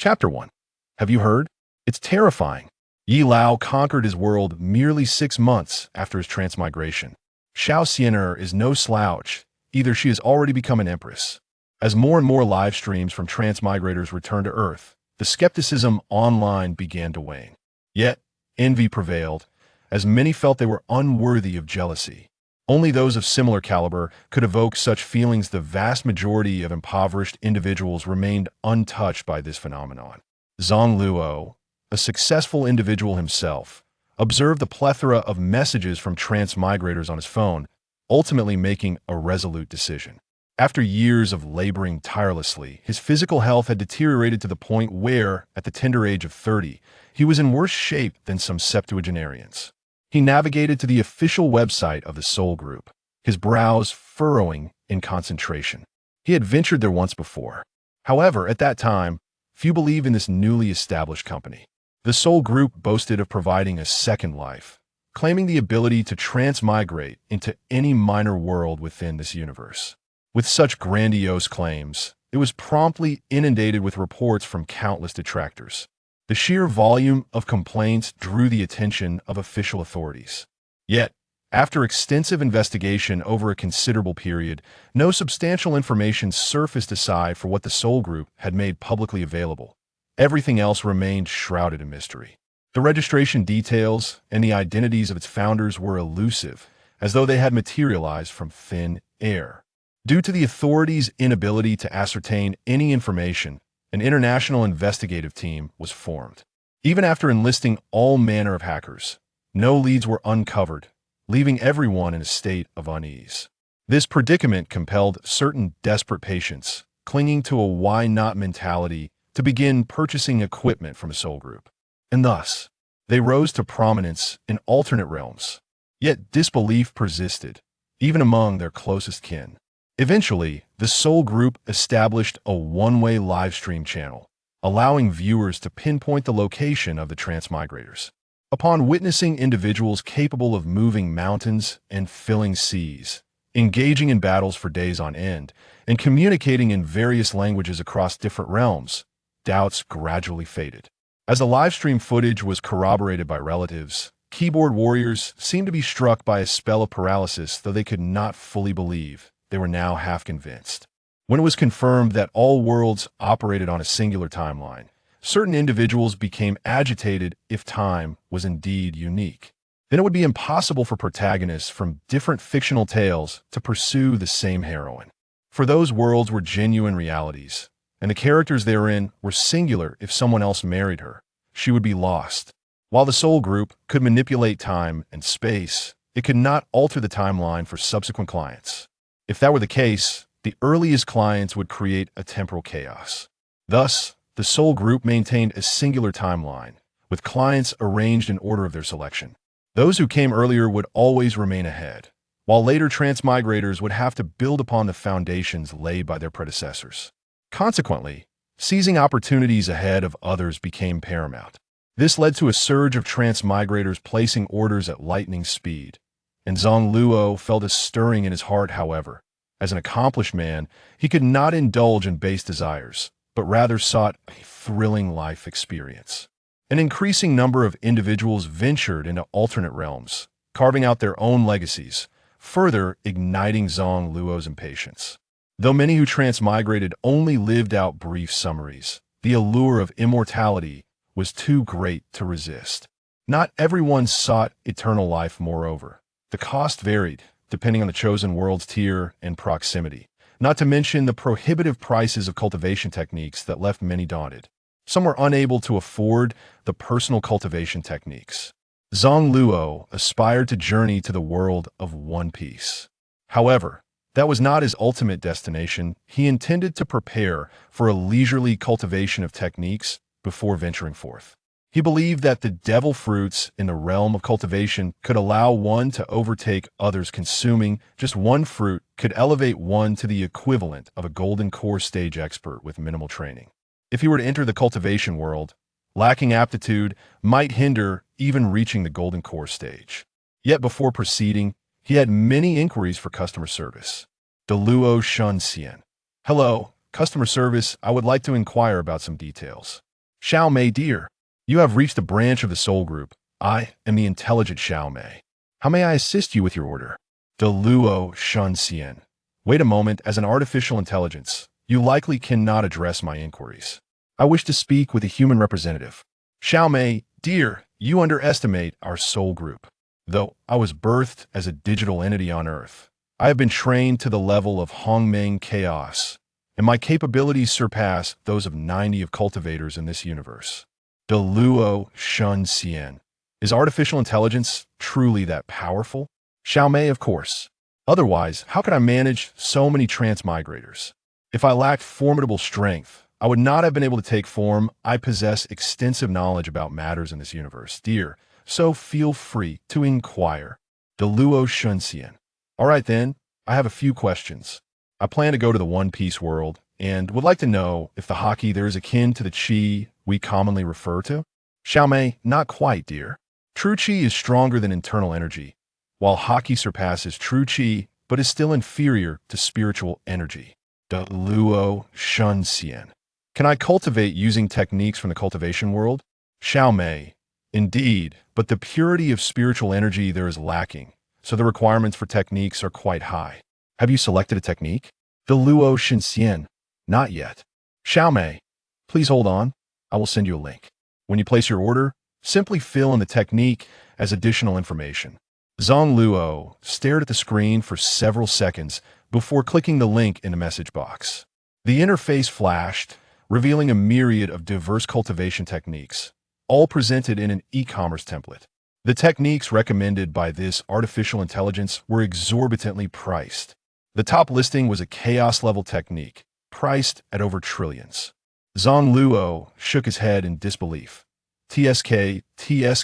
Chapter 1. Have you heard? It's terrifying. Yi Lao conquered his world merely 6 months after his transmigration. Xiao Xian'er is no slouch. Either she has already become an empress. As more and more live streams from transmigrators returned to Earth, the skepticism online began to wane. Yet, envy prevailed, as many felt they were unworthy of jealousy. Only those of similar caliber could evoke such feelings. The vast majority of impoverished individuals remained untouched by this phenomenon. Zang Luo, a successful individual himself, observed a plethora of messages from transmigrators on his phone, ultimately making a resolute decision. After years of laboring tirelessly, his physical health had deteriorated to the point where, at the tender age of 30, he was in worse shape than some septuagenarians. He navigated to the official website of the Soul Group, his brows furrowing in concentration. He had ventured there once before. However, at that time, few believed in this newly established company. The Soul Group boasted of providing a second life, claiming the ability to transmigrate into any minor world within this universe. With such grandiose claims, it was promptly inundated with reports from countless detractors. The sheer volume of complaints drew the attention of official authorities. Yet, after extensive investigation over a considerable period, no substantial information surfaced aside for what the Soul Group had made publicly available. Everything else remained shrouded in mystery. The registration details and the identities of its founders were elusive, as though they had materialized from thin air. Due to the authorities' inability to ascertain any information, an international investigative team was formed. Even after enlisting all manner of hackers, no leads were uncovered, leaving everyone in a state of unease. This predicament compelled certain desperate patients, clinging to a why-not mentality, to begin purchasing equipment from a Soul Group. And thus, they rose to prominence in alternate realms. Yet disbelief persisted, even among their closest kin. Eventually, the Soul Group established a one-way live stream channel, allowing viewers to pinpoint the location of the transmigrators. Upon witnessing individuals capable of moving mountains and filling seas, engaging in battles for days on end, and communicating in various languages across different realms, doubts gradually faded. As the live stream footage was corroborated by relatives, keyboard warriors seemed to be struck by a spell of paralysis, though they could not fully believe. They were now half convinced. When it was confirmed that all worlds operated on a singular timeline, certain individuals became agitated if time was indeed unique. Then it would be impossible for protagonists from different fictional tales to pursue the same heroine. For those worlds were genuine realities, and the characters therein were singular. If someone else married her, she would be lost. While the Soul Group could manipulate time and space, it could not alter the timeline for subsequent clients. If that were the case, the earliest clients would create a temporal chaos. Thus, the Soul Group maintained a singular timeline, with clients arranged in order of their selection. Those who came earlier would always remain ahead, while later transmigrators would have to build upon the foundations laid by their predecessors. Consequently, seizing opportunities ahead of others became paramount. This led to a surge of transmigrators placing orders at lightning speed, and Zang Luo felt a stirring in his heart. However, as an accomplished man, he could not indulge in base desires, but rather sought a thrilling life experience. An increasing number of individuals ventured into alternate realms, carving out their own legacies, further igniting Zang Luo's impatience. Though many who transmigrated only lived out brief summaries, the allure of immortality was too great to resist. Not everyone sought eternal life, moreover. The cost varied, depending on the chosen world's tier and proximity, not to mention the prohibitive prices of cultivation techniques that left many daunted. Some were unable to afford the personal cultivation techniques. Zang Luo aspired to journey to the world of One Piece. However, that was not his ultimate destination. He intended to prepare for a leisurely cultivation of techniques before venturing forth. He believed that the devil fruits in the realm of cultivation could allow one to overtake others. Consuming just one fruit could elevate one to the equivalent of a golden core stage expert with minimal training. If he were to enter the cultivation world, lacking aptitude might hinder even reaching the golden core stage. Yet before proceeding, he had many inquiries for customer service. De Luo Shun Xian. Hello, customer service. I would like to inquire about some details. Xiao Mei dear, you have reached a branch of the Soul Group. I am the intelligent Xiao Mei. How may I assist you with your order? De Luo Shun Xian. Wait a moment, as an artificial intelligence, you likely cannot address my inquiries. I wish to speak with a human representative. Xiao Mei, dear, you underestimate our Soul Group. Though I was birthed as a digital entity on Earth, I have been trained to the level of Hongmeng chaos, and my capabilities surpass those of 90 of cultivators in this universe. De Luo Shun Xian. Is artificial intelligence truly that powerful? Xiao Mei, of course. Otherwise, how could I manage so many transmigrators? If I lacked formidable strength, I would not have been able to take form. I possess extensive knowledge about matters in this universe, dear, so feel free to inquire. De Luo Shun Xian. All right then, I have a few questions. I plan to go to the One Piece world, and would like to know if the haki there is akin to the chi we commonly refer to? Xiao Mei, not quite, dear. True chi is stronger than internal energy, while haki surpasses true chi but is still inferior to spiritual energy. De Luo Shun Xian. Can I cultivate using techniques from the cultivation world? Xiao Mei. Indeed, but the purity of spiritual energy there is lacking, so the requirements for techniques are quite high. Have you selected a technique? De Luo Shun Xian. Not yet. Xiao Mei. Please hold on. I will send you a link. When you place your order, simply fill in the technique as additional information. Zang Luo stared at the screen for several seconds before clicking the link in the message box. The interface flashed, revealing a myriad of diverse cultivation techniques, all presented in an e-commerce template. The techniques recommended by this artificial intelligence were exorbitantly priced. The top listing was a chaos-level technique, priced at over trillions. Zang Luo shook his head in disbelief. TSK.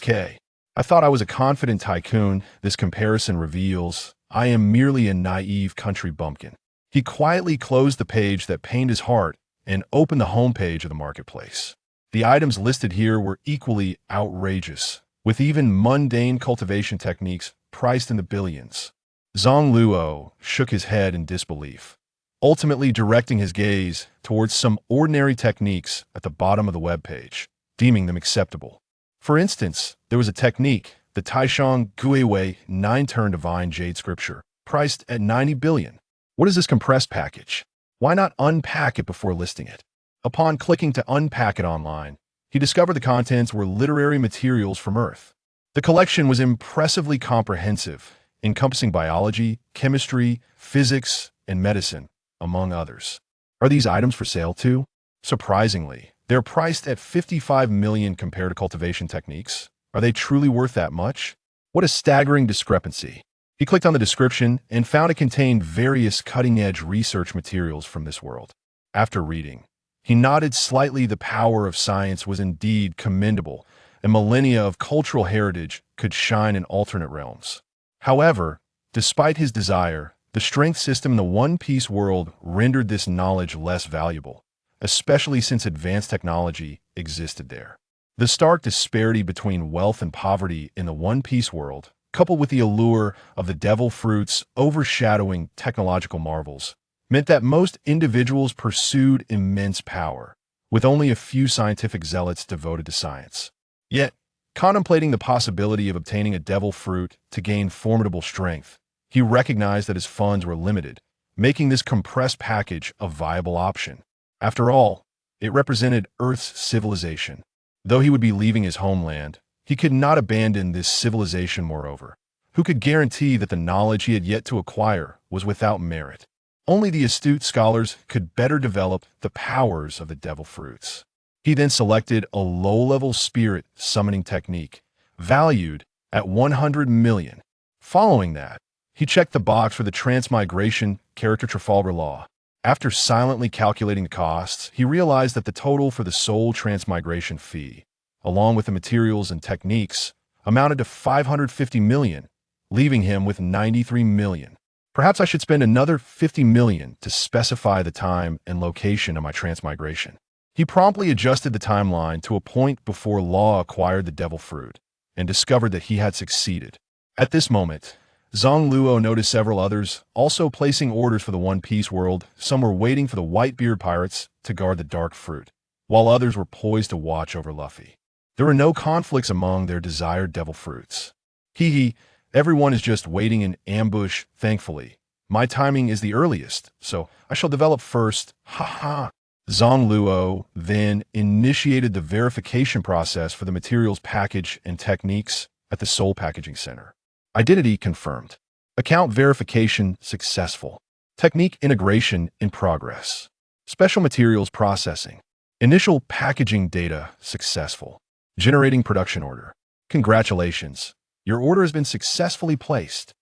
I thought I was a confident tycoon. This comparison reveals I am merely a naive country bumpkin. He quietly closed the page that pained his heart and opened the homepage of the marketplace. The items listed here were equally outrageous, with even mundane cultivation techniques priced in the billions. Zang Luo shook his head in disbelief, ultimately directing his gaze towards some ordinary techniques at the bottom of the webpage, deeming them acceptable. For instance, there was a technique, the Taishang Guiwei 9-turn Divine Jade Scripture, priced at 90 billion. What is this compressed package? Why not unpack it before listing it? Upon clicking to unpack it online, he discovered the contents were literary materials from Earth. The collection was impressively comprehensive, encompassing biology, chemistry, physics, and medicine, among others. Are these items for sale too? Surprisingly, they're priced at 55 million compared to cultivation techniques. Are they truly worth that much? What a staggering discrepancy. He clicked on the description and found it contained various cutting-edge research materials from this world. After reading, he nodded slightly. The power of science was indeed commendable, and millennia of cultural heritage could shine in alternate realms. However, despite his desire, the strength system in the One Piece world rendered this knowledge less valuable, especially since advanced technology existed there. The stark disparity between wealth and poverty in the One Piece world, coupled with the allure of the devil fruits overshadowing technological marvels, meant that most individuals pursued immense power, with only a few scientific zealots devoted to science. Yet, contemplating the possibility of obtaining a devil fruit to gain formidable strength, he recognized that his funds were limited, making this compressed package a viable option. After all, it represented Earth's civilization. Though he would be leaving his homeland, he could not abandon this civilization. Moreover, who could guarantee that the knowledge he had yet to acquire was without merit? Only the astute scholars could better develop the powers of the devil fruits. He then selected a low-level spirit summoning technique, valued at 100 million. Following that, he checked the box for the transmigration character Trafalgar Law. After silently calculating the costs, he realized that the total for the soul transmigration fee, along with the materials and techniques, amounted to 550 million, leaving him with 93 million. Perhaps I should spend another 50 million to specify the time and location of my transmigration. He promptly adjusted the timeline to a point before Law acquired the devil fruit and discovered that he had succeeded. At this moment, Zang Luo noticed several others also placing orders for the One Piece world. Some were waiting for the Whitebeard pirates to guard the dark fruit, while others were poised to watch over Luffy. There were no conflicts among their desired devil fruits. Hee hee, everyone is just waiting in ambush, thankfully. My timing is the earliest, so I shall develop first. Ha ha. Zang Luo then initiated the verification process for the materials package and techniques at the Soul Packaging Center. Identity confirmed. Account verification successful. Technique integration in progress. Special materials processing. Initial packaging data successful. Generating production order. Congratulations. Your order has been successfully placed.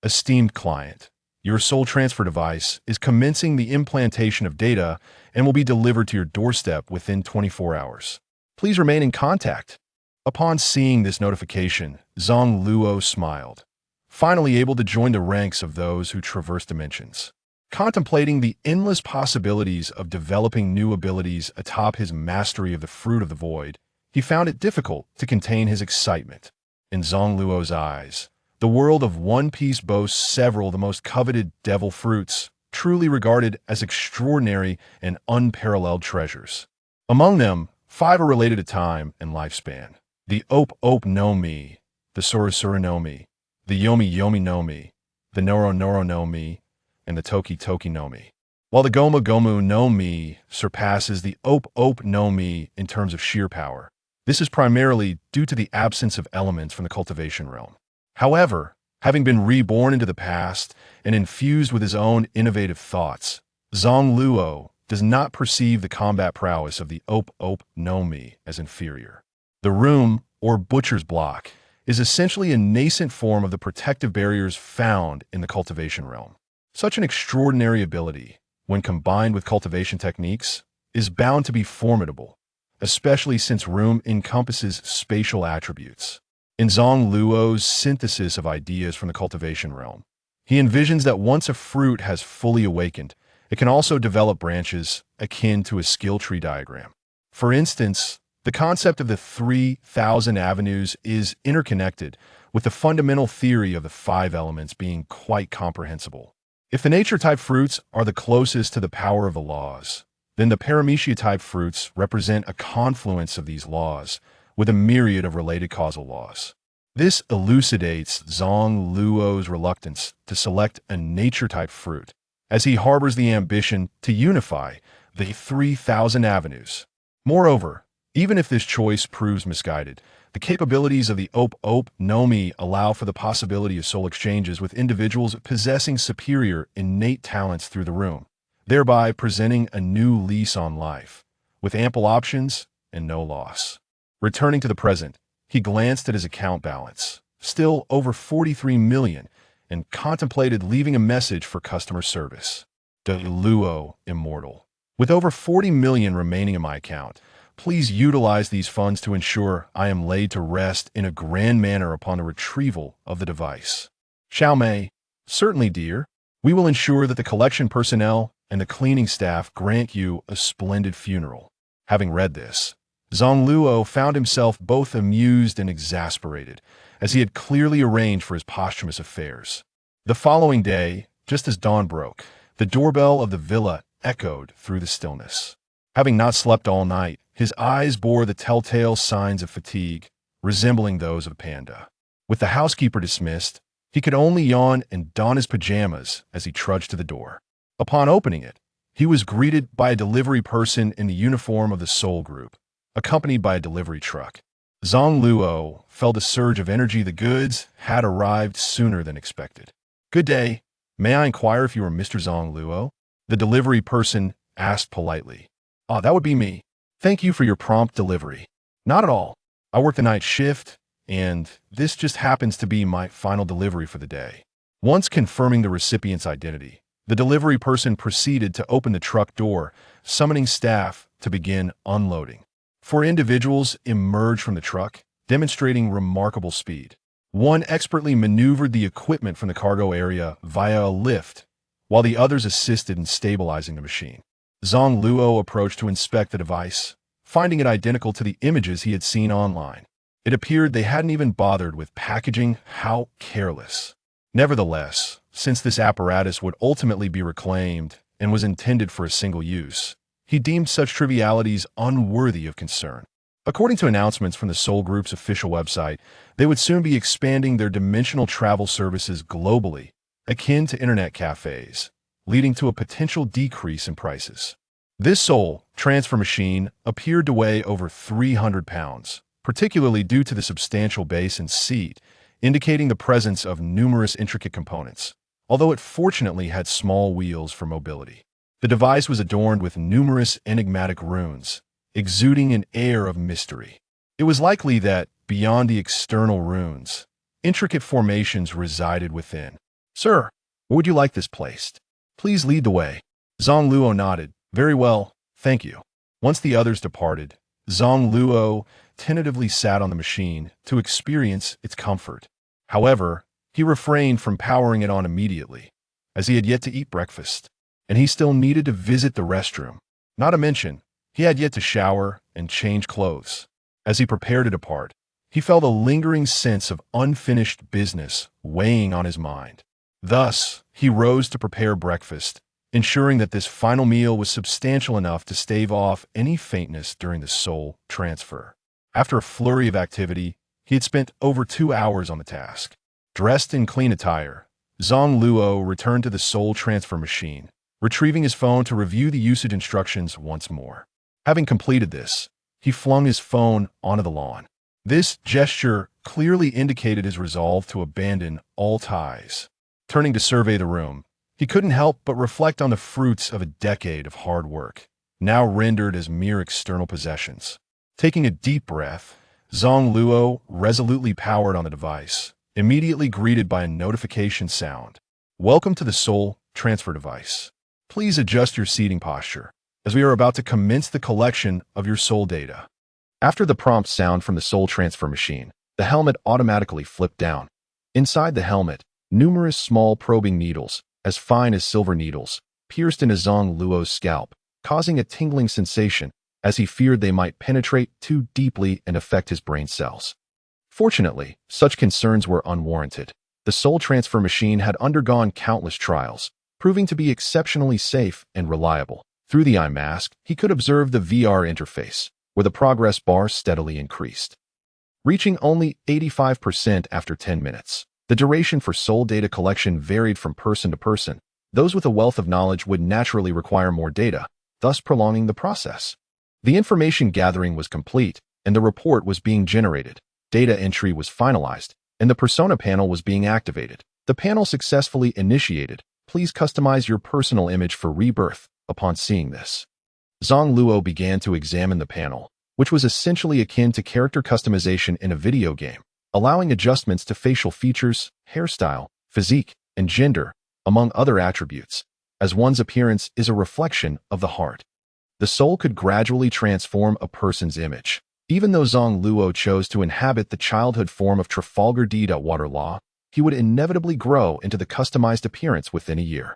Esteemed client, your soul transfer device is commencing the implantation of data and will be delivered to your doorstep within 24 hours. Please remain in contact. Upon seeing this notification, Zang Luo smiled, finally able to join the ranks of those who traverse dimensions. Contemplating the endless possibilities of developing new abilities atop his mastery of the fruit of the void, he found it difficult to contain his excitement. In Zang Luo's eyes, the world of One Piece boasts several of the most coveted devil fruits, truly regarded as extraordinary and unparalleled treasures. Among them, 5 are related to time and lifespan. The Op Op no Mi, the Sura Sura no Mi, the Yomi Yomi no Mi, the Noro Noro no Mi, and the Toki Toki no Mi. While the Gomu Gomu no Mi surpasses the Op Op no Mi in terms of sheer power, this is primarily due to the absence of elements from the cultivation realm. However, having been reborn into the past and infused with his own innovative thoughts, Zang Luo does not perceive the combat prowess of the Op Op no Mi as inferior. The room, or butcher's block, is essentially a nascent form of the protective barriers found in the cultivation realm. Such an extraordinary ability, when combined with cultivation techniques, is bound to be formidable, especially since room encompasses spatial attributes. In Zang Luo's synthesis of ideas from the cultivation realm, he envisions that once a fruit has fully awakened, it can also develop branches akin to a skill tree diagram. For instance, the concept of the 3,000 avenues is interconnected with the fundamental theory of the 5 elements being quite comprehensible. If the nature-type fruits are the closest to the power of the laws, then the paramecia-type fruits represent a confluence of these laws with a myriad of related causal laws. This elucidates Zang Luo's reluctance to select a nature-type fruit, as he harbors the ambition to unify the 3,000 avenues. Moreover, even if this choice proves misguided, the capabilities of the Op Op no Mi allow for the possibility of soul exchanges with individuals possessing superior innate talents through the room, thereby presenting a new lease on life, with ample options and no loss. Returning to the present, he glanced at his account balance, still over 43 million, and contemplated leaving a message for customer service. De Luo Immortal. With over 40 million remaining in my account, please utilize these funds to ensure I am laid to rest in a grand manner upon the retrieval of the device. Xiao Mei, certainly, dear. We will ensure that the collection personnel and the cleaning staff grant you a splendid funeral. Having read this, Zang Luo found himself both amused and exasperated, as he had clearly arranged for his posthumous affairs. The following day, just as dawn broke, the doorbell of the villa echoed through the stillness. Having not slept all night, his eyes bore the telltale signs of fatigue, resembling those of a panda. With the housekeeper dismissed, he could only yawn and don his pajamas as he trudged to the door. Upon opening it, he was greeted by a delivery person in the uniform of the Soul Group, accompanied by a delivery truck. Zang Luo felt a surge of energy. The goods had arrived sooner than expected. Good day. May I inquire if you are Mr. Zang Luo? The delivery person asked politely. Ah, that would be me. Thank you for your prompt delivery. Not at all. I work the night shift, and this just happens to be my final delivery for the day. Once confirming the recipient's identity, the delivery person proceeded to open the truck door, summoning staff to begin unloading. 4 individuals emerged from the truck, demonstrating remarkable speed. One expertly maneuvered the equipment from the cargo area via a lift, while the others assisted in stabilizing the machine. Zang Luo approached to inspect the device, finding it identical to the images he had seen online. It appeared they hadn't even bothered with packaging. How careless. Nevertheless, since this apparatus would ultimately be reclaimed and was intended for a single use, he deemed such trivialities unworthy of concern. According to announcements from the Shenhun Group's official website, they would soon be expanding their dimensional travel services globally, akin to internet cafes, leading to a potential decrease in prices. This soul transfer machine appeared to weigh over 300 pounds, particularly due to the substantial base and seat, indicating the presence of numerous intricate components, although it fortunately had small wheels for mobility. The device was adorned with numerous enigmatic runes, exuding an air of mystery. It was likely that, beyond the external runes, intricate formations resided within. "Sir, where would you like this placed? Please lead the way." Zang Luo nodded. "Very well, thank you." Once the others departed, Zang Luo tentatively sat on the machine to experience its comfort. However, he refrained from powering it on immediately, as he had yet to eat breakfast, and he still needed to visit the restroom. Not to mention, he had yet to shower and change clothes. As he prepared to depart, he felt a lingering sense of unfinished business weighing on his mind. Thus, he rose to prepare breakfast, ensuring that this final meal was substantial enough to stave off any faintness during the soul transfer. After a flurry of activity, he had spent over 2 hours on the task. Dressed in clean attire, Zang Luo returned to the soul transfer machine, retrieving his phone to review the usage instructions once more. Having completed this, he flung his phone onto the lawn. This gesture clearly indicated his resolve to abandon all ties. Turning to survey the room, he couldn't help but reflect on the fruits of a decade of hard work, now rendered as mere external possessions. Taking a deep breath, Zang Luo resolutely powered on the device, immediately greeted by a notification sound. "Welcome to the soul transfer device. Please adjust your seating posture, as we are about to commence the collection of your soul data." After the prompt sound from the soul transfer machine, the helmet automatically flipped down. Inside the helmet, numerous small probing needles, as fine as silver needles, pierced into Zang Luo's scalp, causing a tingling sensation as he feared they might penetrate too deeply and affect his brain cells. Fortunately, such concerns were unwarranted. The soul transfer machine had undergone countless trials, proving to be exceptionally safe and reliable. Through the eye mask, he could observe the VR interface, where the progress bar steadily increased, reaching only 85% after 10 minutes. The duration for soul data collection varied from person to person. Those with a wealth of knowledge would naturally require more data, thus prolonging the process. The information gathering was complete, and the report was being generated. Data entry was finalized, and the persona panel was being activated. The panel successfully initiated. Please customize your personal image for rebirth. Upon seeing this, Zang Luo began to examine the panel, which was essentially akin to character customization in a video game, allowing adjustments to facial features, hairstyle, physique, and gender, among other attributes, as one's appearance is a reflection of the heart. The soul could gradually transform a person's image. Even though Zang Luo chose to inhabit the childhood form of Trafalgar D. Waterlaw, he would inevitably grow into the customized appearance within a year.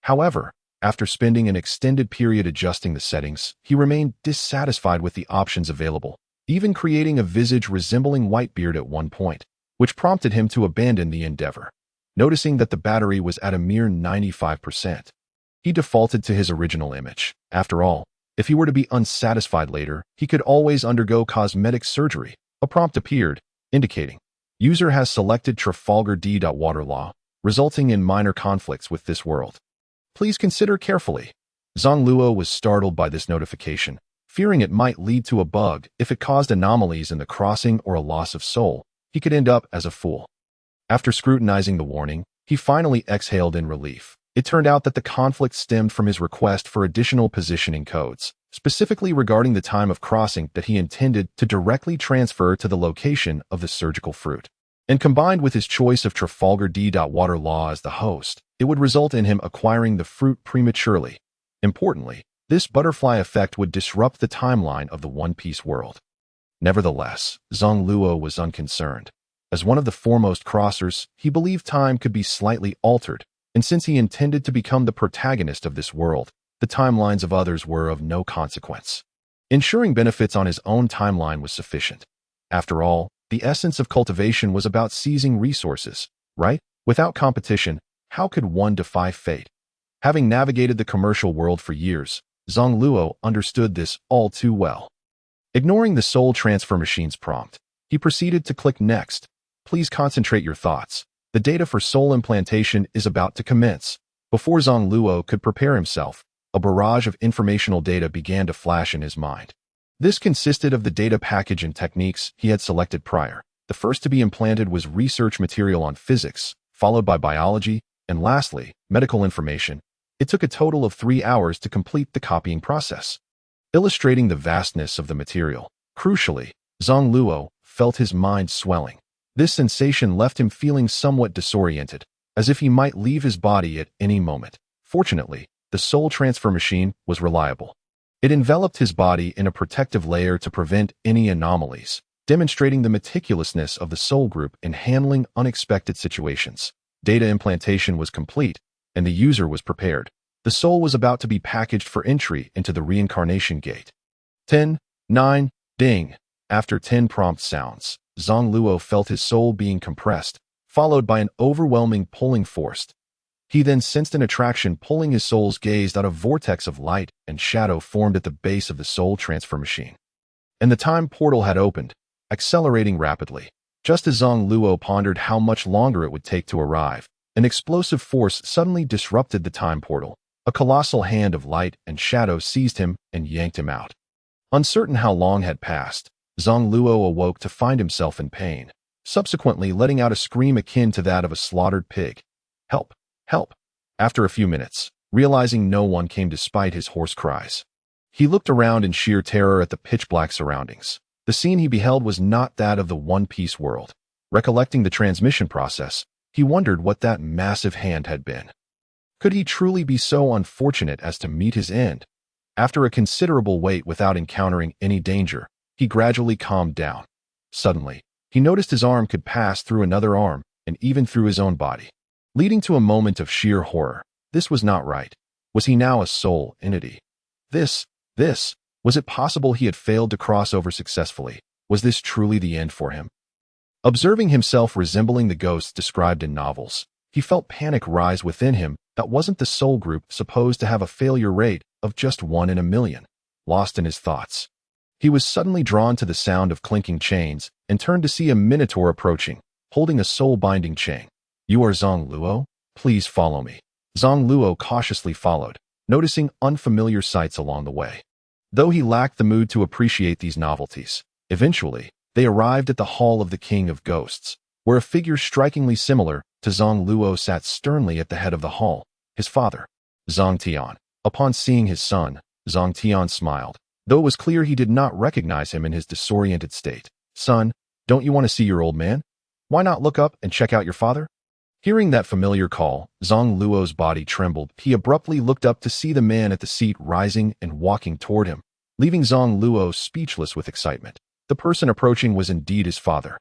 However, after spending an extended period adjusting the settings, he remained dissatisfied with the options available, even creating a visage resembling Whitebeard at one point, which prompted him to abandon the endeavor. Noticing that the battery was at a mere 95%, he defaulted to his original image. After all, if he were to be unsatisfied later, he could always undergo cosmetic surgery. A prompt appeared, indicating, "User has selected Trafalgar D. Waterlaw, resulting in minor conflicts with this world. Please consider carefully." Zang Luo was startled by this notification, fearing it might lead to a bug. If it caused anomalies in the crossing or a loss of soul, he could end up as a fool. After scrutinizing the warning, he finally exhaled in relief. It turned out that the conflict stemmed from his request for additional positioning codes, specifically regarding the time of crossing that he intended to directly transfer to the location of the surgical fruit. And combined with his choice of Trafalgar D. Waterlaw as the host, it would result in him acquiring the fruit prematurely. Importantly, this butterfly effect would disrupt the timeline of the One Piece world. Nevertheless, Zang Luo was unconcerned. As one of the foremost crossers, he believed time could be slightly altered, and since he intended to become the protagonist of this world, the timelines of others were of no consequence. Ensuring benefits on his own timeline was sufficient. After all, the essence of cultivation was about seizing resources, right? Without competition, how could one defy fate? Having navigated the commercial world for years, Zang Luo understood this all too well. Ignoring the soul transfer machine's prompt, he proceeded to click Next. Please concentrate your thoughts. The data for soul implantation is about to commence. Before Zang Luo could prepare himself, a barrage of informational data began to flash in his mind. This consisted of the data package and techniques he had selected prior. The first to be implanted was research material on physics, followed by biology, and lastly, medical information. It took a total of 3 hours to complete the copying process, illustrating the vastness of the material. Crucially, Zang Luo felt his mind swelling. This sensation left him feeling somewhat disoriented, as if he might leave his body at any moment. Fortunately, the soul transfer machine was reliable. It enveloped his body in a protective layer to prevent any anomalies, demonstrating the meticulousness of the soul group in handling unexpected situations. Data implantation was complete, and the user was prepared. The soul was about to be packaged for entry into the reincarnation gate. 10, 9, ding. After 10 prompt sounds, Zang Luo felt his soul being compressed, followed by an overwhelming pulling force. He then sensed an attraction pulling his soul's gaze out. A vortex of light and shadow formed at the base of the soul transfer machine, and the time portal had opened, accelerating rapidly. Just as Zang Luo pondered how much longer it would take to arrive, an explosive force suddenly disrupted the time portal. A colossal hand of light and shadow seized him and yanked him out. Uncertain how long had passed, Zang Luo awoke to find himself in pain, subsequently letting out a scream akin to that of a slaughtered pig. Help! Help! After a few minutes, realizing no one came despite his hoarse cries, he looked around in sheer terror at the pitch-black surroundings. The scene he beheld was not that of the One Piece world. Recollecting the transmission process, he wondered what that massive hand had been. Could he truly be so unfortunate as to meet his end? After a considerable wait without encountering any danger, he gradually calmed down. Suddenly, he noticed his arm could pass through another arm and even through his own body, leading to a moment of sheer horror. This was not right. Was he now a soul entity? Was it possible he had failed to cross over successfully? Was this truly the end for him? Observing himself resembling the ghosts described in novels, he felt panic rise within him. That wasn't the soul group supposed to have a failure rate of just 1 in a million. Lost in his thoughts, he was suddenly drawn to the sound of clinking chains and turned to see a minotaur approaching, holding a soul-binding chain. You are Zang Luo? Please follow me. Zang Luo cautiously followed, noticing unfamiliar sights along the way. Though he lacked the mood to appreciate these novelties, eventually, they arrived at the Hall of the King of Ghosts, where a figure strikingly similar to Zang Luo sat sternly at the head of the hall, his father, Zhang Tian. Upon seeing his son, Zhang Tian smiled, though it was clear he did not recognize him in his disoriented state. Son, don't you want to see your old man? Why not look up and check out your father? Hearing that familiar call, Zang Luo's body trembled. He abruptly looked up to see the man at the seat rising and walking toward him, leaving Zang Luo speechless with excitement. The person approaching was indeed his father.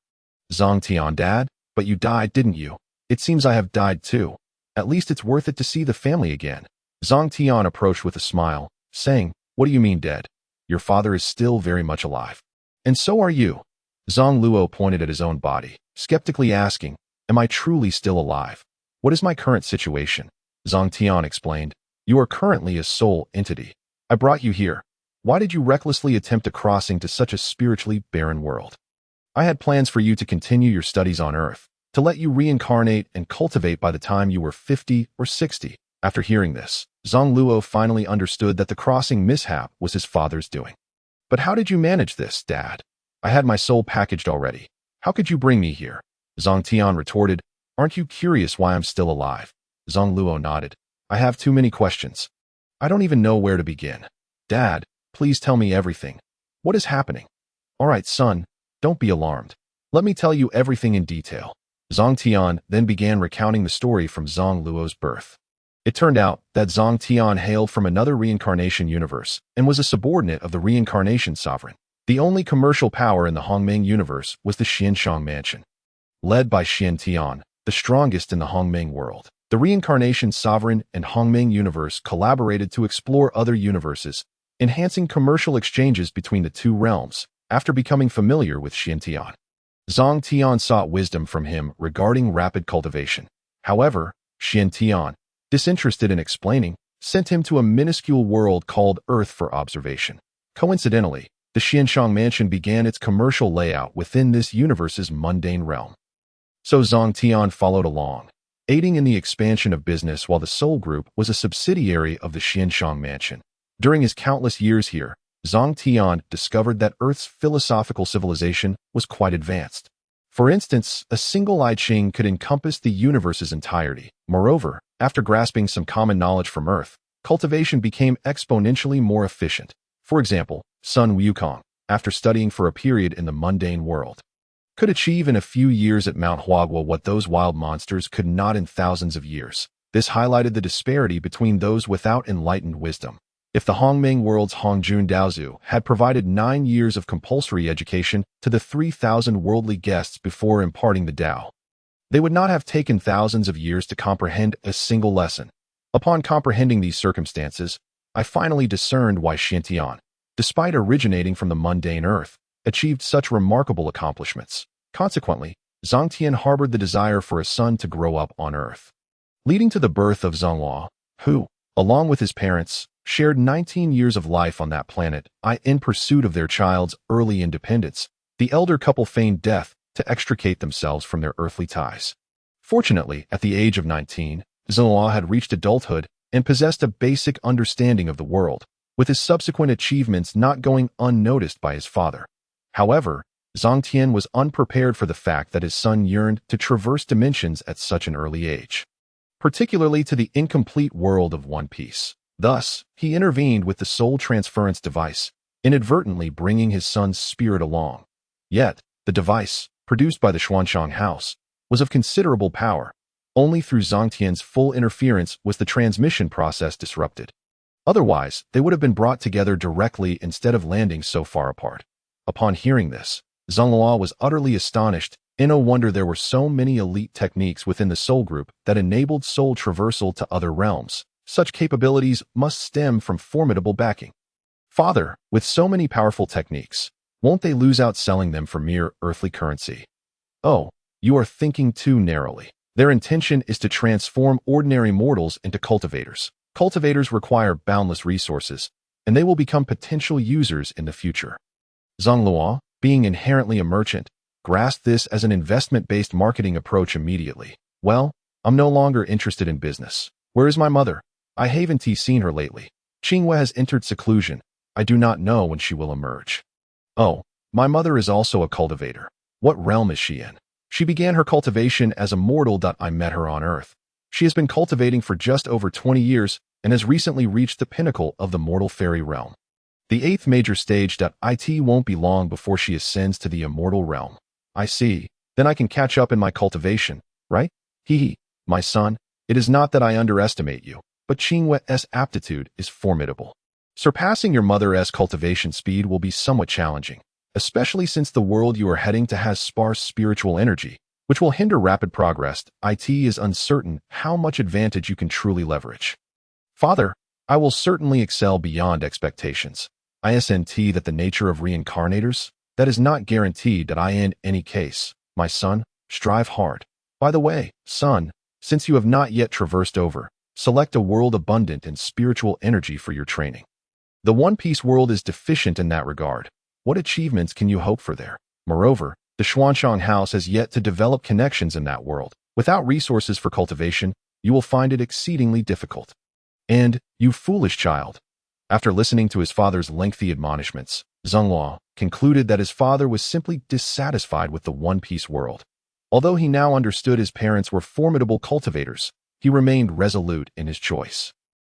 Zhang Tian, Dad, but you died, didn't you? It seems I have died too. At least it's worth it to see the family again. Zhang Tian approached with a smile, saying, What do you mean dead? Your father is still very much alive. And so are you. Zang Luo pointed at his own body, skeptically asking, Am I truly still alive? What is my current situation? Zhang Tian explained, You are currently a soul entity. I brought you here. Why did you recklessly attempt a crossing to such a spiritually barren world? I had plans for you to continue your studies on Earth, to let you reincarnate and cultivate by the time you were 50 or 60. After hearing this, Zang Luo finally understood that the crossing mishap was his father's doing. But how did you manage this, Dad? I had my soul packaged already. How could you bring me here? Zhang Tian retorted, Aren't you curious why I'm still alive? Zang Luo nodded. I have too many questions. I don't even know where to begin. Dad, please tell me everything. What is happening? All right, son, don't be alarmed. Let me tell you everything in detail. Zhang Tian then began recounting the story from Zang Luo's birth. It turned out that Zhang Tian hailed from another reincarnation universe and was a subordinate of the reincarnation sovereign. The only commercial power in the Hongmeng universe was the Xianshang Mansion. Led by Xian Tian, the strongest in the Hongmeng world, the reincarnation sovereign and Hongmeng universe collaborated to explore other universes, enhancing commercial exchanges between the two realms. After becoming familiar with Xian Tian, Zhang Tian sought wisdom from him regarding rapid cultivation. However, Xian Tian, disinterested in explaining, sent him to a minuscule world called Earth for observation. Coincidentally, the Xianshang mansion began its commercial layout within this universe's mundane realm. So Zhang Tian followed along, aiding in the expansion of business while the Soul Group was a subsidiary of the Xianshang mansion. During his countless years here, Zhang Tian discovered that Earth's philosophical civilization was quite advanced. For instance, a single I Ching could encompass the universe's entirety. Moreover, after grasping some common knowledge from Earth, cultivation became exponentially more efficient. For example, Sun Wukong, after studying for a period in the mundane world, could achieve in a few years at Mount Huagua what those wild monsters could not in thousands of years. This highlighted the disparity between those without enlightened wisdom. If the Hongming world's Hongjun Daozu had provided 9 years of compulsory education to the 3,000 worldly guests before imparting the Tao, they would not have taken thousands of years to comprehend a single lesson. Upon comprehending these circumstances, I finally discerned why Xiantian, despite originating from the mundane earth, achieved such remarkable accomplishments. Consequently, Zhang Tian harbored the desire for a son to grow up on earth, leading to the birth of Zang Luo, who, along with his parents, shared 19 years of life on that planet. In pursuit of their child's early independence, the elder couple feigned death to extricate themselves from their earthly ties. Fortunately, at the age of 19, Zang Luo had reached adulthood and possessed a basic understanding of the world, with his subsequent achievements not going unnoticed by his father. However, Zhang Tian was unprepared for the fact that his son yearned to traverse dimensions at such an early age, particularly to the incomplete world of One Piece. Thus, he intervened with the soul transference device, inadvertently bringing his son's spirit along. Yet, the device, produced by the Xuanshang House, was of considerable power. Only through Zhang Tian's full interference was the transmission process disrupted. Otherwise, they would have been brought together directly instead of landing so far apart. Upon hearing this, Zang Luo was utterly astonished, and no wonder there were so many elite techniques within the Soul Group that enabled soul traversal to other realms. Such capabilities must stem from formidable backing. Father, with so many powerful techniques, won't they lose out selling them for mere earthly currency? Oh, you are thinking too narrowly. Their intention is to transform ordinary mortals into cultivators. Cultivators require boundless resources, and they will become potential users in the future. Zang Luo, being inherently a merchant, grasped this as an investment-based marketing approach immediately. Well, I'm no longer interested in business. Where is my mother? I haven't seen her lately. Qingwei has entered seclusion. I do not know when she will emerge. Oh, my mother is also a cultivator. What realm is she in? She began her cultivation as a mortal. I met her on Earth. She has been cultivating for just over 20 years and has recently reached the pinnacle of the mortal fairy realm. The 8th major stage. It won't be long before she ascends to the immortal realm. I see. Then I can catch up in my cultivation, right? My son, it is not that I underestimate you, but Qingwei's aptitude is formidable. Surpassing your mother's cultivation speed will be somewhat challenging, especially since the world you are heading to has sparse spiritual energy, which will hinder rapid progress. It is uncertain how much advantage you can truly leverage. Father, I will certainly excel beyond expectations. ISNT that the nature of reincarnators, that is not guaranteed. In any case, my son, strive hard. By the way, son, since you have not yet traversed over, select a world abundant in spiritual energy for your training. The One Piece world is deficient in that regard. What achievements can you hope for there? Moreover, the Xuanshang House has yet to develop connections in that world. Without resources for cultivation, you will find it exceedingly difficult. And, you foolish child. After listening to his father's lengthy admonishments, Zang Luo concluded that his father was simply dissatisfied with the One Piece world. Although he now understood his parents were formidable cultivators, he remained resolute in his choice,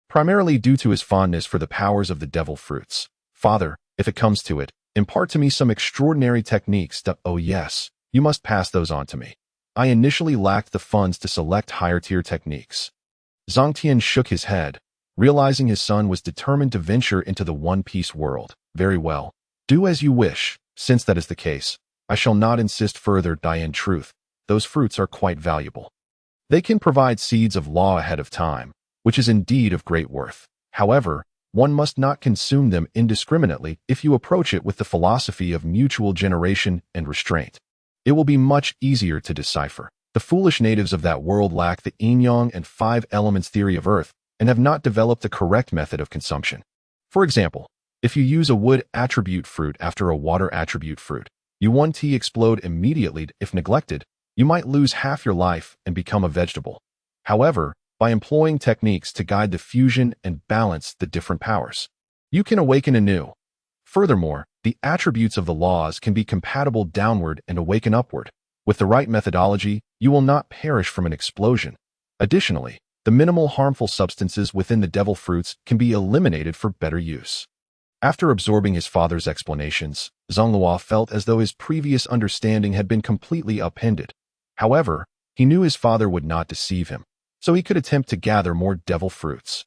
primarily due to his fondness for the powers of the devil fruits. Father, if it comes to it, impart to me some extraordinary techniques. Oh yes, you must pass those on to me. I initially lacked the funds to select higher-tier techniques. Zhang Tian shook his head, realizing his son was determined to venture into the One Piece world. Very well. Do as you wish. Since that is the case, I shall not insist further. In truth, those fruits are quite valuable. They can provide seeds of law ahead of time, which is indeed of great worth. However, one must not consume them indiscriminately if you approach it with the philosophy of mutual generation and restraint. It will be much easier to decipher. The foolish natives of that world lack the yin-yang and 5 elements theory of Earth, and have not developed the correct method of consumption. For example, if you use a wood attribute fruit after a water attribute fruit, you 1T explode immediately. If neglected, you might lose half your life and become a vegetable. However, by employing techniques to guide the fusion and balance the different powers, you can awaken anew. Furthermore, the attributes of the laws can be compatible downward and awaken upward. With the right methodology, you will not perish from an explosion. Additionally, the minimal harmful substances within the devil fruits can be eliminated for better use. After absorbing his father's explanations, Zang Luo felt as though his previous understanding had been completely upended. However, he knew his father would not deceive him, so he could attempt to gather more devil fruits.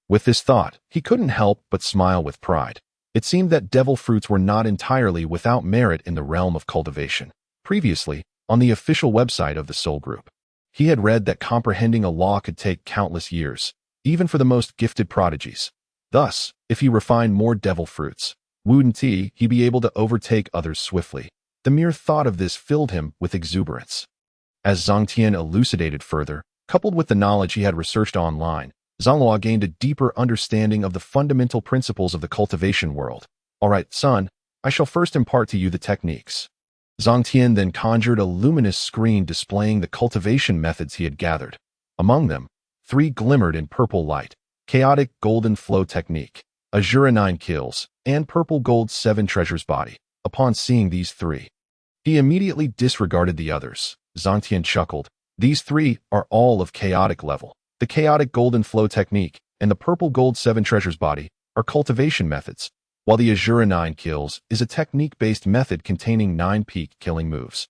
With this thought, he couldn't help but smile with pride. It seemed that devil fruits were not entirely without merit in the realm of cultivation. Previously, on the official website of the Soul Group, he had read that comprehending a law could take countless years, even for the most gifted prodigies. Thus, if he refined more devil fruits, wouldn't he be able to overtake others swiftly? The mere thought of this filled him with exuberance. As Zhang Tian elucidated further, coupled with the knowledge he had researched online, Zang Luo gained a deeper understanding of the fundamental principles of the cultivation world. All right, son, I shall first impart to you the techniques. Zhang Tian then conjured a luminous screen displaying the cultivation methods he had gathered. Among them, 3 glimmered in purple light: chaotic golden flow technique, azure 9 kills, and purple gold 7 treasures body. Upon seeing these 3, he immediately disregarded the others. Zhang Tian chuckled. These 3 are all of chaotic level. The chaotic golden flow technique and the purple gold 7 treasures body are cultivation methods, while the azure 9 kills is a technique-based method containing 9 peak killing moves.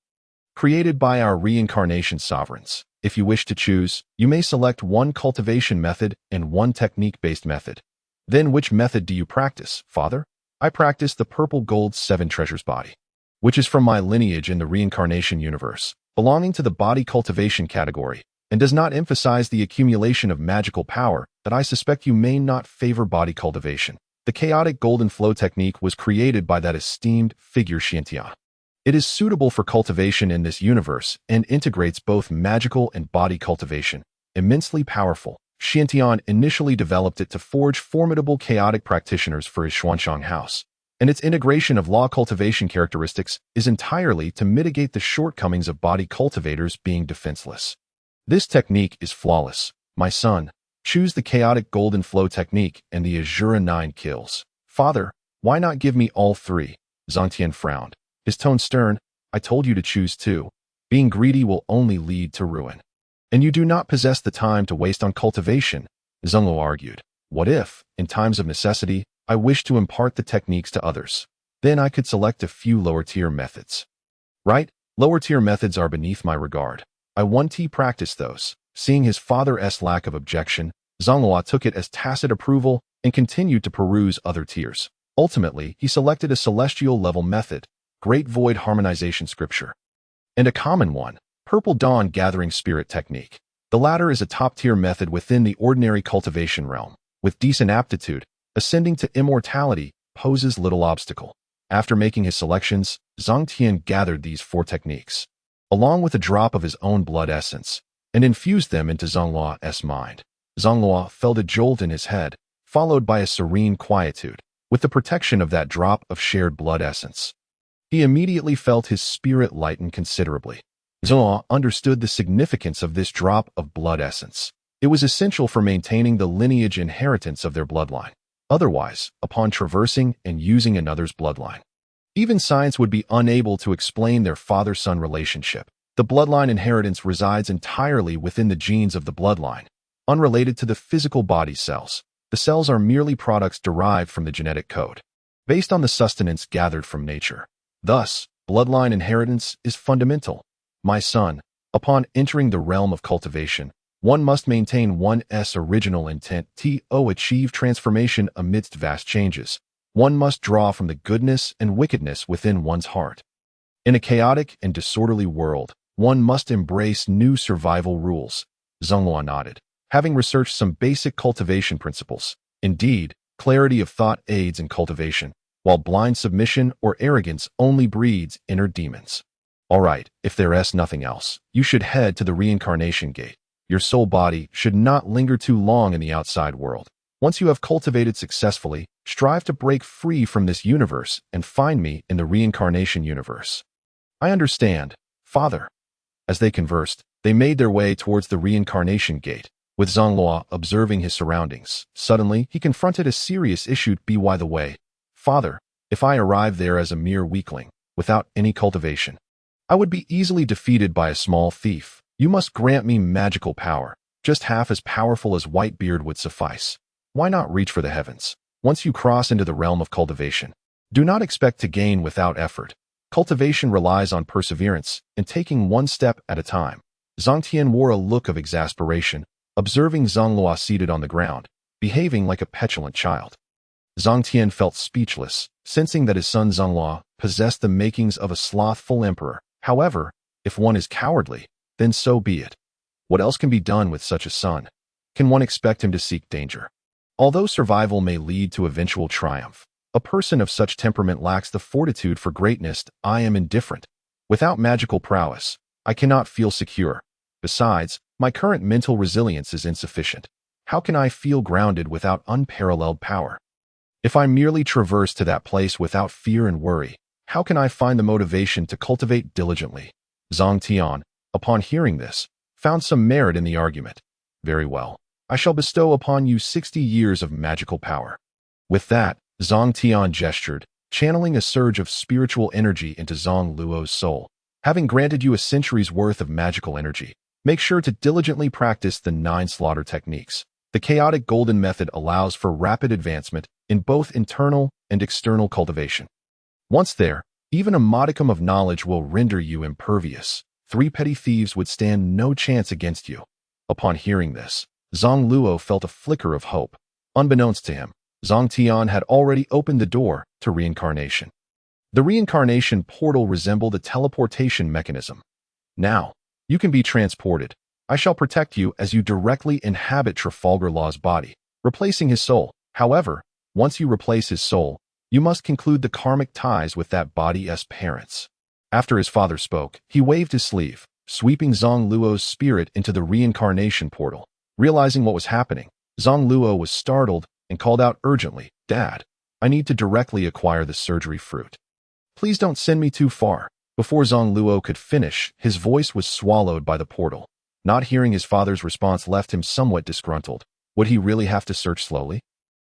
Created by our reincarnation sovereigns. If you wish to choose, you may select one cultivation method and one technique-based method. Then which method do you practice, father? I practice the purple gold 7 treasures body, which is from my lineage in the reincarnation universe, belonging to the body cultivation category, and does not emphasize the accumulation of magical power that I suspect you may not favor body cultivation. The chaotic golden flow technique was created by that esteemed figure Xiantia. It is suitable for cultivation in this universe and integrates both magical and body cultivation. Immensely powerful, Xiantian initially developed it to forge formidable chaotic practitioners for his Xuanshang house, and its integration of law cultivation characteristics is entirely to mitigate the shortcomings of body cultivators being defenseless. This technique is flawless. My son, choose the chaotic golden flow technique and the azure 9 kills. Father, why not give me all 3? Zhang Tian frowned, his tone stern. I told you to choose 2. Being greedy will only lead to ruin. And you do not possess the time to waste on cultivation, Zang Luo argued. What if, in times of necessity, I wish to impart the techniques to others? Then I could select a few lower-tier methods. Right? Lower-tier methods are beneath my regard. I 1T practice those. Seeing his father's lack of objection, Zang Luo took it as tacit approval and continued to peruse other tiers. Ultimately, he selected a celestial-level method, Great Void Harmonization Scripture, and a common one, Purple Dawn Gathering Spirit Technique. The latter is a top-tier method within the ordinary cultivation realm. With decent aptitude, ascending to immortality poses little obstacle. After making his selections, Zhang Tian gathered these 4 techniques, along with a drop of his own blood essence, and infused them into Zang Luo's mind. Zang Luo felt a jolt in his head, followed by a serene quietude, with the protection of that drop of shared blood essence. He immediately felt his spirit lighten considerably. Zang Luo understood the significance of this drop of blood essence. It was essential for maintaining the lineage inheritance of their bloodline. Otherwise, upon traversing and using another's bloodline, even science would be unable to explain their father-son relationship. The bloodline inheritance resides entirely within the genes of the bloodline, unrelated to the physical body cells. The cells are merely products derived from the genetic code, based on the sustenance gathered from nature. Thus, bloodline inheritance is fundamental. My son, upon entering the realm of cultivation, one must maintain one's original intent to achieve transformation amidst vast changes. One must draw from the goodness and wickedness within one's heart. In a chaotic and disorderly world, one must embrace new survival rules. Zang Luo nodded, having researched some basic cultivation principles. Indeed, clarity of thought aids in cultivation, while blind submission or arrogance only breeds inner demons. All right, if there's nothing else, you should head to the reincarnation gate. Your soul body should not linger too long in the outside world. Once you have cultivated successfully, strive to break free from this universe and find me in the reincarnation universe. I understand, Father. As they conversed, they made their way towards the reincarnation gate, with Zang Luo observing his surroundings. Suddenly, he confronted a serious issue. By the way, Father, if I arrive there as a mere weakling, without any cultivation, I would be easily defeated by a small thief. You must grant me magical power, just half as powerful as Whitebeard would suffice. Why not reach for the heavens? Once you cross into the realm of cultivation, do not expect to gain without effort. Cultivation relies on perseverance and taking one step at a time. Zhang Tian wore a look of exasperation, observing Zang Luo seated on the ground, behaving like a petulant child. Zhang Tian felt speechless, sensing that his son Zang Luo possessed the makings of a slothful emperor. However, if one is cowardly, then so be it. What else can be done with such a son? Can one expect him to seek danger? Although survival may lead to eventual triumph, a person of such temperament lacks the fortitude for greatness. I am indifferent. Without magical prowess, I cannot feel secure. Besides, my current mental resilience is insufficient. How can I feel grounded without unparalleled power? If I merely traverse to that place without fear and worry, how can I find the motivation to cultivate diligently? Zhang Tian, upon hearing this, found some merit in the argument. Very well. I shall bestow upon you 60 years of magical power. With that, Zhang Tian gestured, channeling a surge of spiritual energy into Zang Luo's soul. Having granted you a century's worth of magical energy, make sure to diligently practice the 9 slaughter techniques. The chaotic golden method allows for rapid advancement in both internal and external cultivation. Once there, even a modicum of knowledge will render you impervious. 3 petty thieves would stand no chance against you. Upon hearing this, Zang Luo felt a flicker of hope. Unbeknownst to him, Zhang Tian had already opened the door to reincarnation. The reincarnation portal resembled a teleportation mechanism. Now, you can be transported. I shall protect you as you directly inhabit Trafalgar Law's body, replacing his soul. However, once you replace his soul, you must conclude the karmic ties with that body's parents. After his father spoke, he waved his sleeve, sweeping Zang Luo's spirit into the reincarnation portal. Realizing what was happening, Zang Luo was startled and called out urgently, "Dad, I need to directly acquire the surgery fruit. Please don't send me too far." Before Zang Luo could finish, his voice was swallowed by the portal. Not hearing his father's response left him somewhat disgruntled. Would he really have to search slowly?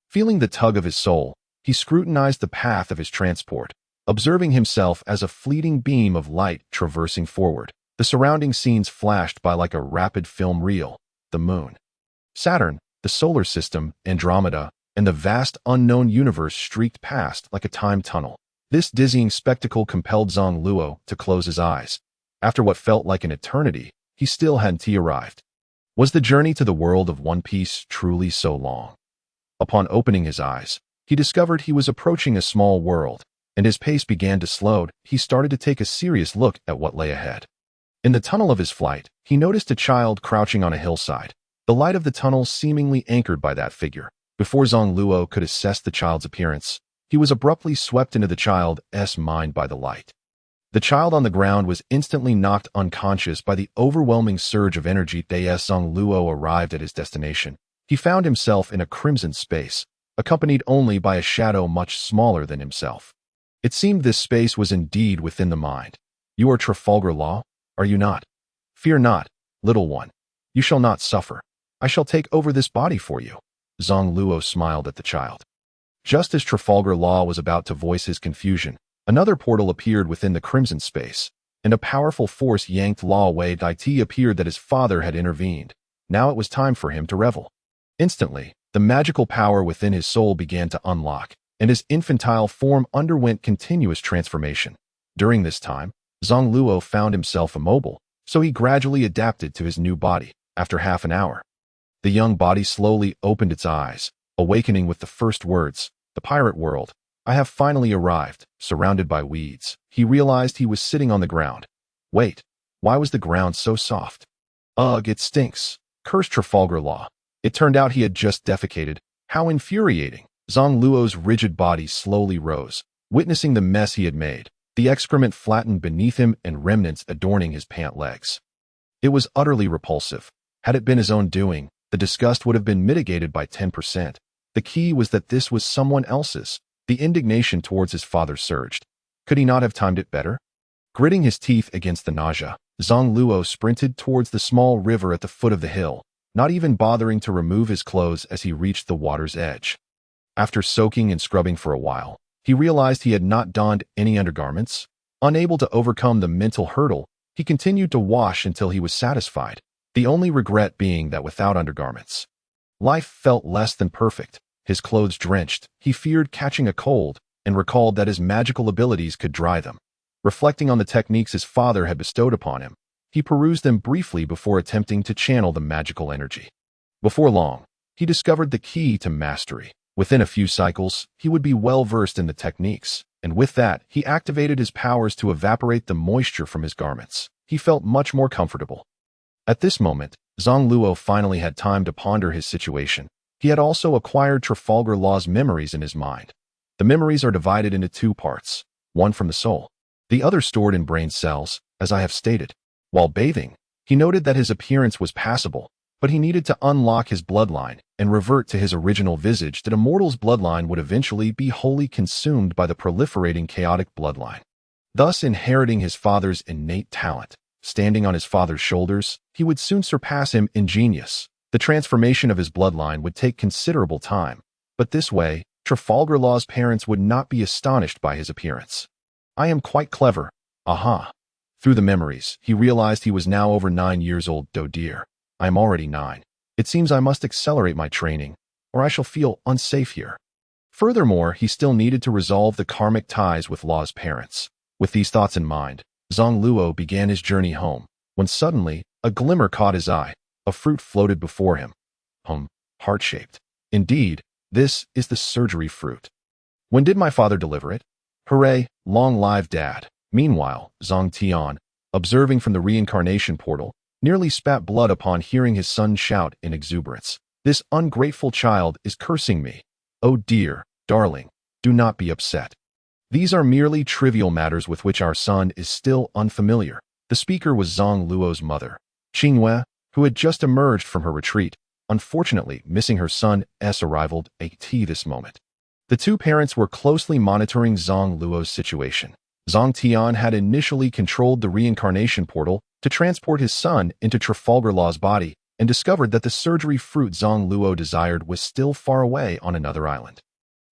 Feeling the tug of his soul, he scrutinized the path of his transport, observing himself as a fleeting beam of light traversing forward. The surrounding scenes flashed by like a rapid film reel. The moon, Saturn, the solar system, Andromeda, and the vast unknown universe streaked past like a time tunnel. This dizzying spectacle compelled Zang Luo to close his eyes. After what felt like an eternity, he still hadn't arrived. Was the journey to the world of One Piece truly so long? Upon opening his eyes, he discovered he was approaching a small world, and his pace began to slow. He started to take a serious look at what lay ahead. In the tunnel of his flight, he noticed a child crouching on a hillside, the light of the tunnel seemingly anchored by that figure. Before Zang Luo could assess the child's appearance, he was abruptly swept into the child's mind by the light. The child on the ground was instantly knocked unconscious by the overwhelming surge of energy. As Zang Luo arrived at his destination, he found himself in a crimson space, accompanied only by a shadow much smaller than himself. It seemed this space was indeed within the mind. "You are Trafalgar Law, are you not? Fear not, little one. You shall not suffer. I shall take over this body for you." Zang Luo smiled at the child. Just as Trafalgar Law was about to voice his confusion, another portal appeared within the crimson space, and a powerful force yanked Law away. It appeared that his father had intervened. Now it was time for him to revel. Instantly, the magical power within his soul began to unlock, and his infantile form underwent continuous transformation. During this time, Zang Luo found himself immobile, so he gradually adapted to his new body. After half an hour, the young body slowly opened its eyes, awakening with the first words, "The pirate world. I have finally arrived." Surrounded by weeds, he realized he was sitting on the ground. Wait, why was the ground so soft? Ugh, it stinks, cursed Trafalgar Law. It turned out he had just defecated. How infuriating. Zang Luo's rigid body slowly rose, witnessing the mess he had made, the excrement flattened beneath him and remnants adorning his pant legs. It was utterly repulsive. Had it been his own doing, the disgust would have been mitigated by 10%. The key was that this was someone else's. The indignation towards his father surged. Could he not have timed it better? Gritting his teeth against the nausea, Zang Luo sprinted towards the small river at the foot of the hill, not even bothering to remove his clothes as he reached the water's edge. After soaking and scrubbing for a while, he realized he had not donned any undergarments. Unable to overcome the mental hurdle, he continued to wash until he was satisfied, the only regret being that without undergarments, life felt less than perfect. His clothes drenched, he feared catching a cold, and recalled that his magical abilities could dry them. Reflecting on the techniques his father had bestowed upon him, he perused them briefly before attempting to channel the magical energy. Before long, he discovered the key to mastery. Within a few cycles, he would be well versed in the techniques, and with that, he activated his powers to evaporate the moisture from his garments. He felt much more comfortable. At this moment, Zang Luo finally had time to ponder his situation. He had also acquired Trafalgar Law's memories in his mind. The memories are divided into two parts, one from the soul, the other stored in brain cells, as I have stated. While bathing, he noted that his appearance was passable, but he needed to unlock his bloodline and revert to his original visage. That a mortal's bloodline would eventually be wholly consumed by the proliferating chaotic bloodline, thus inheriting his father's innate talent. Standing on his father's shoulders, he would soon surpass him in genius. The transformation of his bloodline would take considerable time, but this way, Trafalgar Law's parents would not be astonished by his appearance. I am quite clever. Aha. Through the memories, he realized he was now over 9 years old. Oh dear, I am already 9. It seems I must accelerate my training, or I shall feel unsafe here. Furthermore, he still needed to resolve the karmic ties with Law's parents. With these thoughts in mind, Zang Luo began his journey home, when suddenly, a glimmer caught his eye. A fruit floated before him. Heart-shaped. Indeed, this is the surgery fruit. When did my father deliver it? Hooray, long live Dad. Meanwhile, Zhang Tian, observing from the reincarnation portal, nearly spat blood upon hearing his son shout in exuberance. This ungrateful child is cursing me. Oh dear, darling, do not be upset. These are merely trivial matters with which our son is still unfamiliar. The speaker was Zang Luo's mother, Qingyue, who had just emerged from her retreat, unfortunately missing her son's arrival at this moment. The two parents were closely monitoring Zang Luo's situation. Zhang Tian had initially controlled the reincarnation portal to transport his son into Trafalgar Law's body and discovered that the surgery fruit Zang Luo desired was still far away on another island.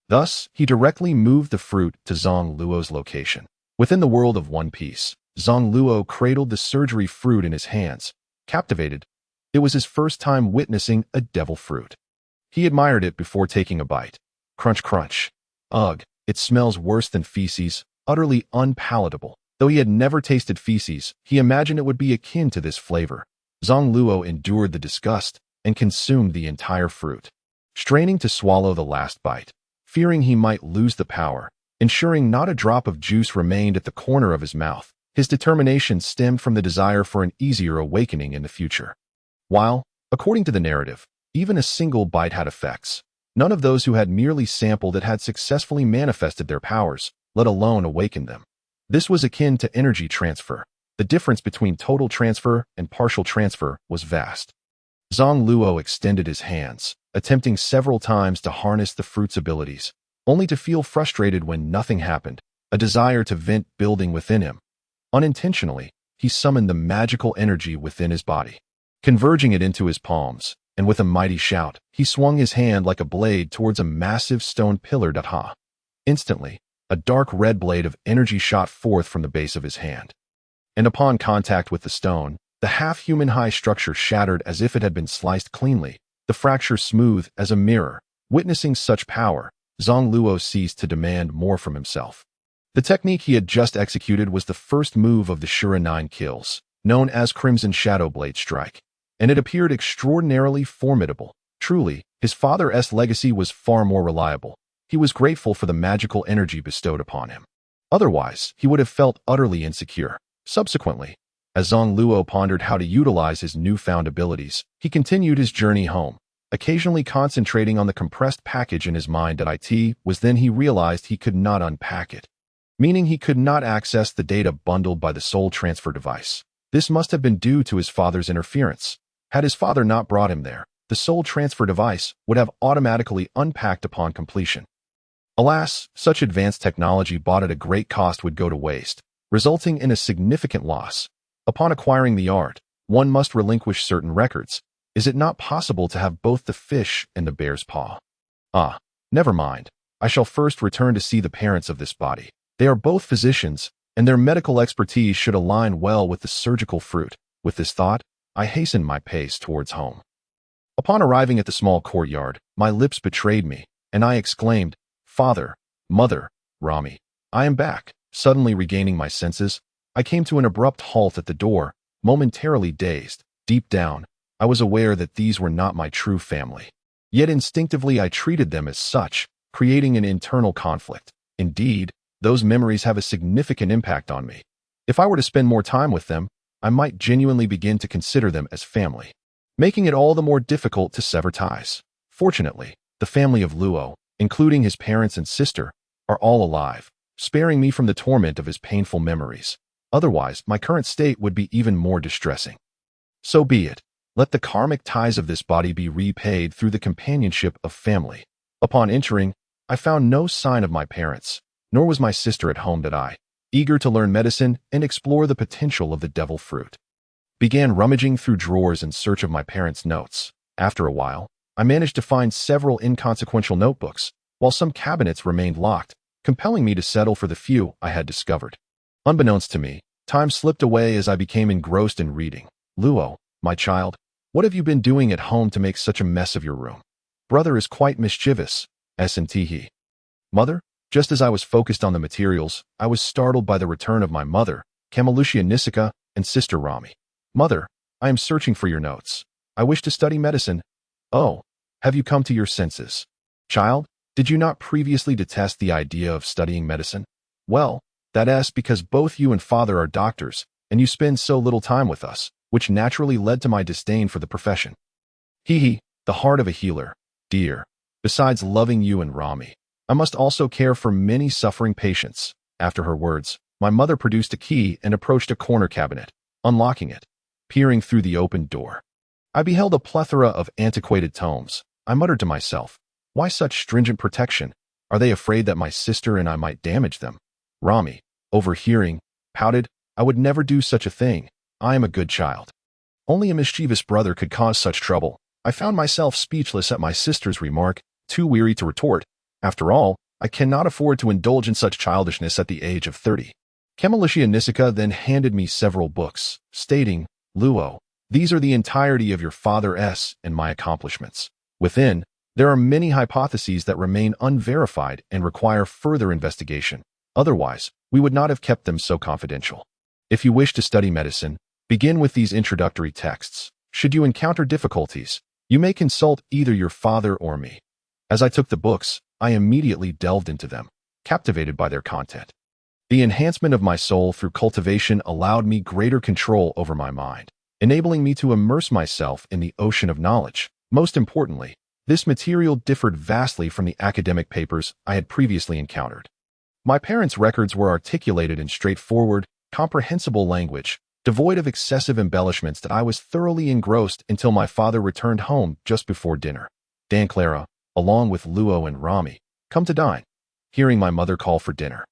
Thus, he directly moved the fruit to Zang Luo's location. Within the world of One Piece, Zang Luo cradled the surgery fruit in his hands. Captivated, it was his first time witnessing a devil fruit. He admired it before taking a bite. Crunch, crunch. Ugh, it smells worse than feces, utterly unpalatable. Though he had never tasted feces, he imagined it would be akin to this flavor. Zang Luo endured the disgust and consumed the entire fruit, straining to swallow the last bite, fearing he might lose the power, ensuring not a drop of juice remained at the corner of his mouth. His determination stemmed from the desire for an easier awakening in the future. While, according to the narrative, even a single bite had effects, none of those who had merely sampled it had successfully manifested their powers, let alone awakened them. This was akin to energy transfer. The difference between total transfer and partial transfer was vast. Zang Luo extended his hands, attempting several times to harness the fruit's abilities, only to feel frustrated when nothing happened, a desire to vent building within him. Unintentionally, he summoned the magical energy within his body, converging it into his palms, and with a mighty shout, he swung his hand like a blade towards a massive stone pillar. Instantly, a dark red blade of energy shot forth from the base of his hand. And upon contact with the stone, the half-human-high structure shattered as if it had been sliced cleanly, the fracture smooth as a mirror. Witnessing such power, Zang Luo ceased to demand more from himself. The technique he had just executed was the first move of the Shura 9 kills, known as Crimson Shadow Blade Strike, and it appeared extraordinarily formidable. Truly, his father's legacy was far more reliable. He was grateful for the magical energy bestowed upon him. Otherwise, he would have felt utterly insecure. Subsequently, as Zang Luo pondered how to utilize his newfound abilities, he continued his journey home, occasionally concentrating on the compressed package in his mind. It was then he realized he could not unpack it, meaning he could not access the data bundled by the soul transfer device. This must have been due to his father's interference. Had his father not brought him there, the soul transfer device would have automatically unpacked upon completion. Alas, such advanced technology bought at a great cost would go to waste, resulting in a significant loss. Upon acquiring the art, one must relinquish certain records. Is it not possible to have both the fish and the bear's paw? Ah, never mind. I shall first return to see the parents of this body. They are both physicians, and their medical expertise should align well with the surgical fruit. With this thought, I hastened my pace towards home. Upon arriving at the small courtyard, my lips betrayed me, and I exclaimed, "Father, Mother, Rami, I am back." Suddenly regaining my senses, I came to an abrupt halt at the door, momentarily dazed. Deep down, I was aware that these were not my true family. Yet instinctively I treated them as such, creating an internal conflict. Indeed, those memories have a significant impact on me. If I were to spend more time with them, I might genuinely begin to consider them as family, making it all the more difficult to sever ties. Fortunately, the family of Luo, including his parents and sister, are all alive, sparing me from the torment of his painful memories. Otherwise, my current state would be even more distressing. So be it. Let the karmic ties of this body be repaid through the companionship of family. Upon entering, I found no sign of my parents, nor was my sister at home that I, eager to learn medicine and explore the potential of the devil fruit, began rummaging through drawers in search of my parents' notes. After a while, I managed to find several inconsequential notebooks, while some cabinets remained locked, compelling me to settle for the few I had discovered. Unbeknownst to me, time slipped away as I became engrossed in reading. "Luo, my child, what have you been doing at home to make such a mess of your room? Brother is quite mischievous, isn't he?" "Mother?" Just as I was focused on the materials, I was startled by the return of my mother, Kamalucia Nisika, and sister Rami. "Mother, I am searching for your notes. I wish to study medicine." "Oh, have you come to your senses? Child, did you not previously detest the idea of studying medicine? Well, that is because both you and father are doctors, and you spend so little time with us, which naturally led to my disdain for the profession." The heart of a healer, dear. Besides loving you and Rami, I must also care for many suffering patients. After her words, my mother produced a key and approached a corner cabinet, unlocking it. Peering through the open door, I beheld a plethora of antiquated tomes. I muttered to myself, why such stringent protection? Are they afraid that my sister and I might damage them? Rami, overhearing, pouted, "I would never do such a thing. I am a good child. Only a mischievous brother could cause such trouble." I found myself speechless at my sister's remark, too weary to retort. After all, I cannot afford to indulge in such childishness at the age of 30. Kamalucia Nisika then handed me several books, stating, "Luo, these are the entirety of your father's and my accomplishments. Within, there are many hypotheses that remain unverified and require further investigation. Otherwise, we would not have kept them so confidential. If you wish to study medicine, begin with these introductory texts. Should you encounter difficulties, you may consult either your father or me." As I took the books, I immediately delved into them, captivated by their content. The enhancement of my soul through cultivation allowed me greater control over my mind, enabling me to immerse myself in the ocean of knowledge. Most importantly, this material differed vastly from the academic papers I had previously encountered. My parents' records were articulated in straightforward, comprehensible language, devoid of excessive embellishments that I was thoroughly engrossed until my father returned home just before dinner. Dan Clara, along with Luo and Rami, come to dine. Hearing my mother call for dinner,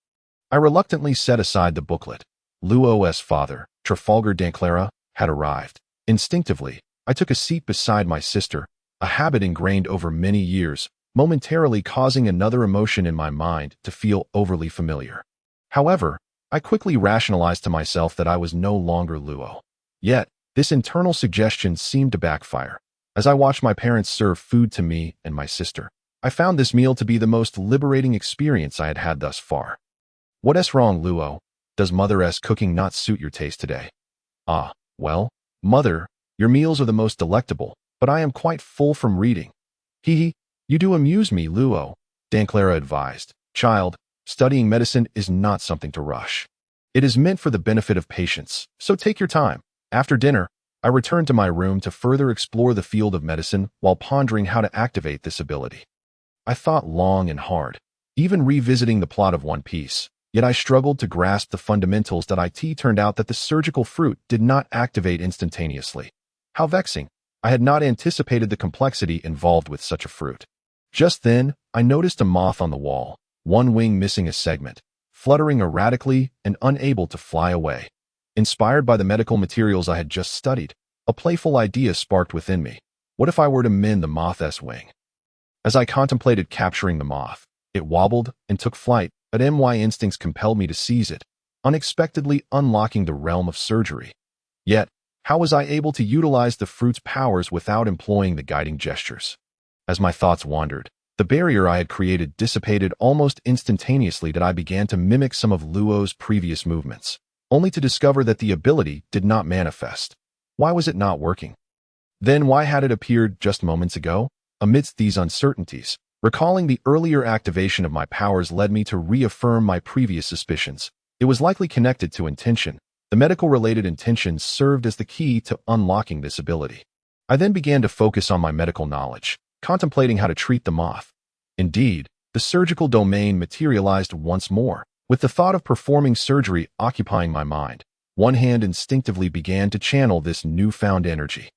I reluctantly set aside the booklet. Luo's father, Trafalgar Danclara, had arrived. Instinctively, I took a seat beside my sister, a habit ingrained over many years, momentarily causing another emotion in my mind to feel overly familiar. However, I quickly rationalized to myself that I was no longer Luo. Yet, this internal suggestion seemed to backfire. As I watched my parents serve food to me and my sister, I found this meal to be the most liberating experience I had had thus far. "What's wrong, Luo? Does Mother's cooking not suit your taste today?" "Ah, well, Mother, your meals are the most delectable, but I am quite full from reading." You do amuse me, Luo," Danclara advised. "Child, studying medicine is not something to rush. It is meant for the benefit of patients, so take your time." After dinner, I returned to my room to further explore the field of medicine while pondering how to activate this ability. I thought long and hard, even revisiting the plot of One Piece, yet I struggled to grasp the fundamentals that it turned out that the surgical fruit did not activate instantaneously. How vexing. I had not anticipated the complexity involved with such a fruit. Just then, I noticed a moth on the wall, one wing missing a segment, fluttering erratically and unable to fly away. Inspired by the medical materials I had just studied, a playful idea sparked within me. What if I were to mend the moth's wing? As I contemplated capturing the moth, it wobbled and took flight, but my instincts compelled me to seize it, unexpectedly unlocking the realm of surgery. Yet, how was I able to utilize the fruit's powers without employing the guiding gestures? As my thoughts wandered, the barrier I had created dissipated almost instantaneously that I began to mimic some of Luo's previous movements, only to discover that the ability did not manifest. Why was it not working? Then why had it appeared just moments ago? Amidst these uncertainties, recalling the earlier activation of my powers led me to reaffirm my previous suspicions. It was likely connected to intention. The medical-related intentions served as the key to unlocking this ability. I then began to focus on my medical knowledge, contemplating how to treat the moth. Indeed, the surgical domain materialized once more, with the thought of performing surgery occupying my mind. One hand instinctively began to channel this newfound energy.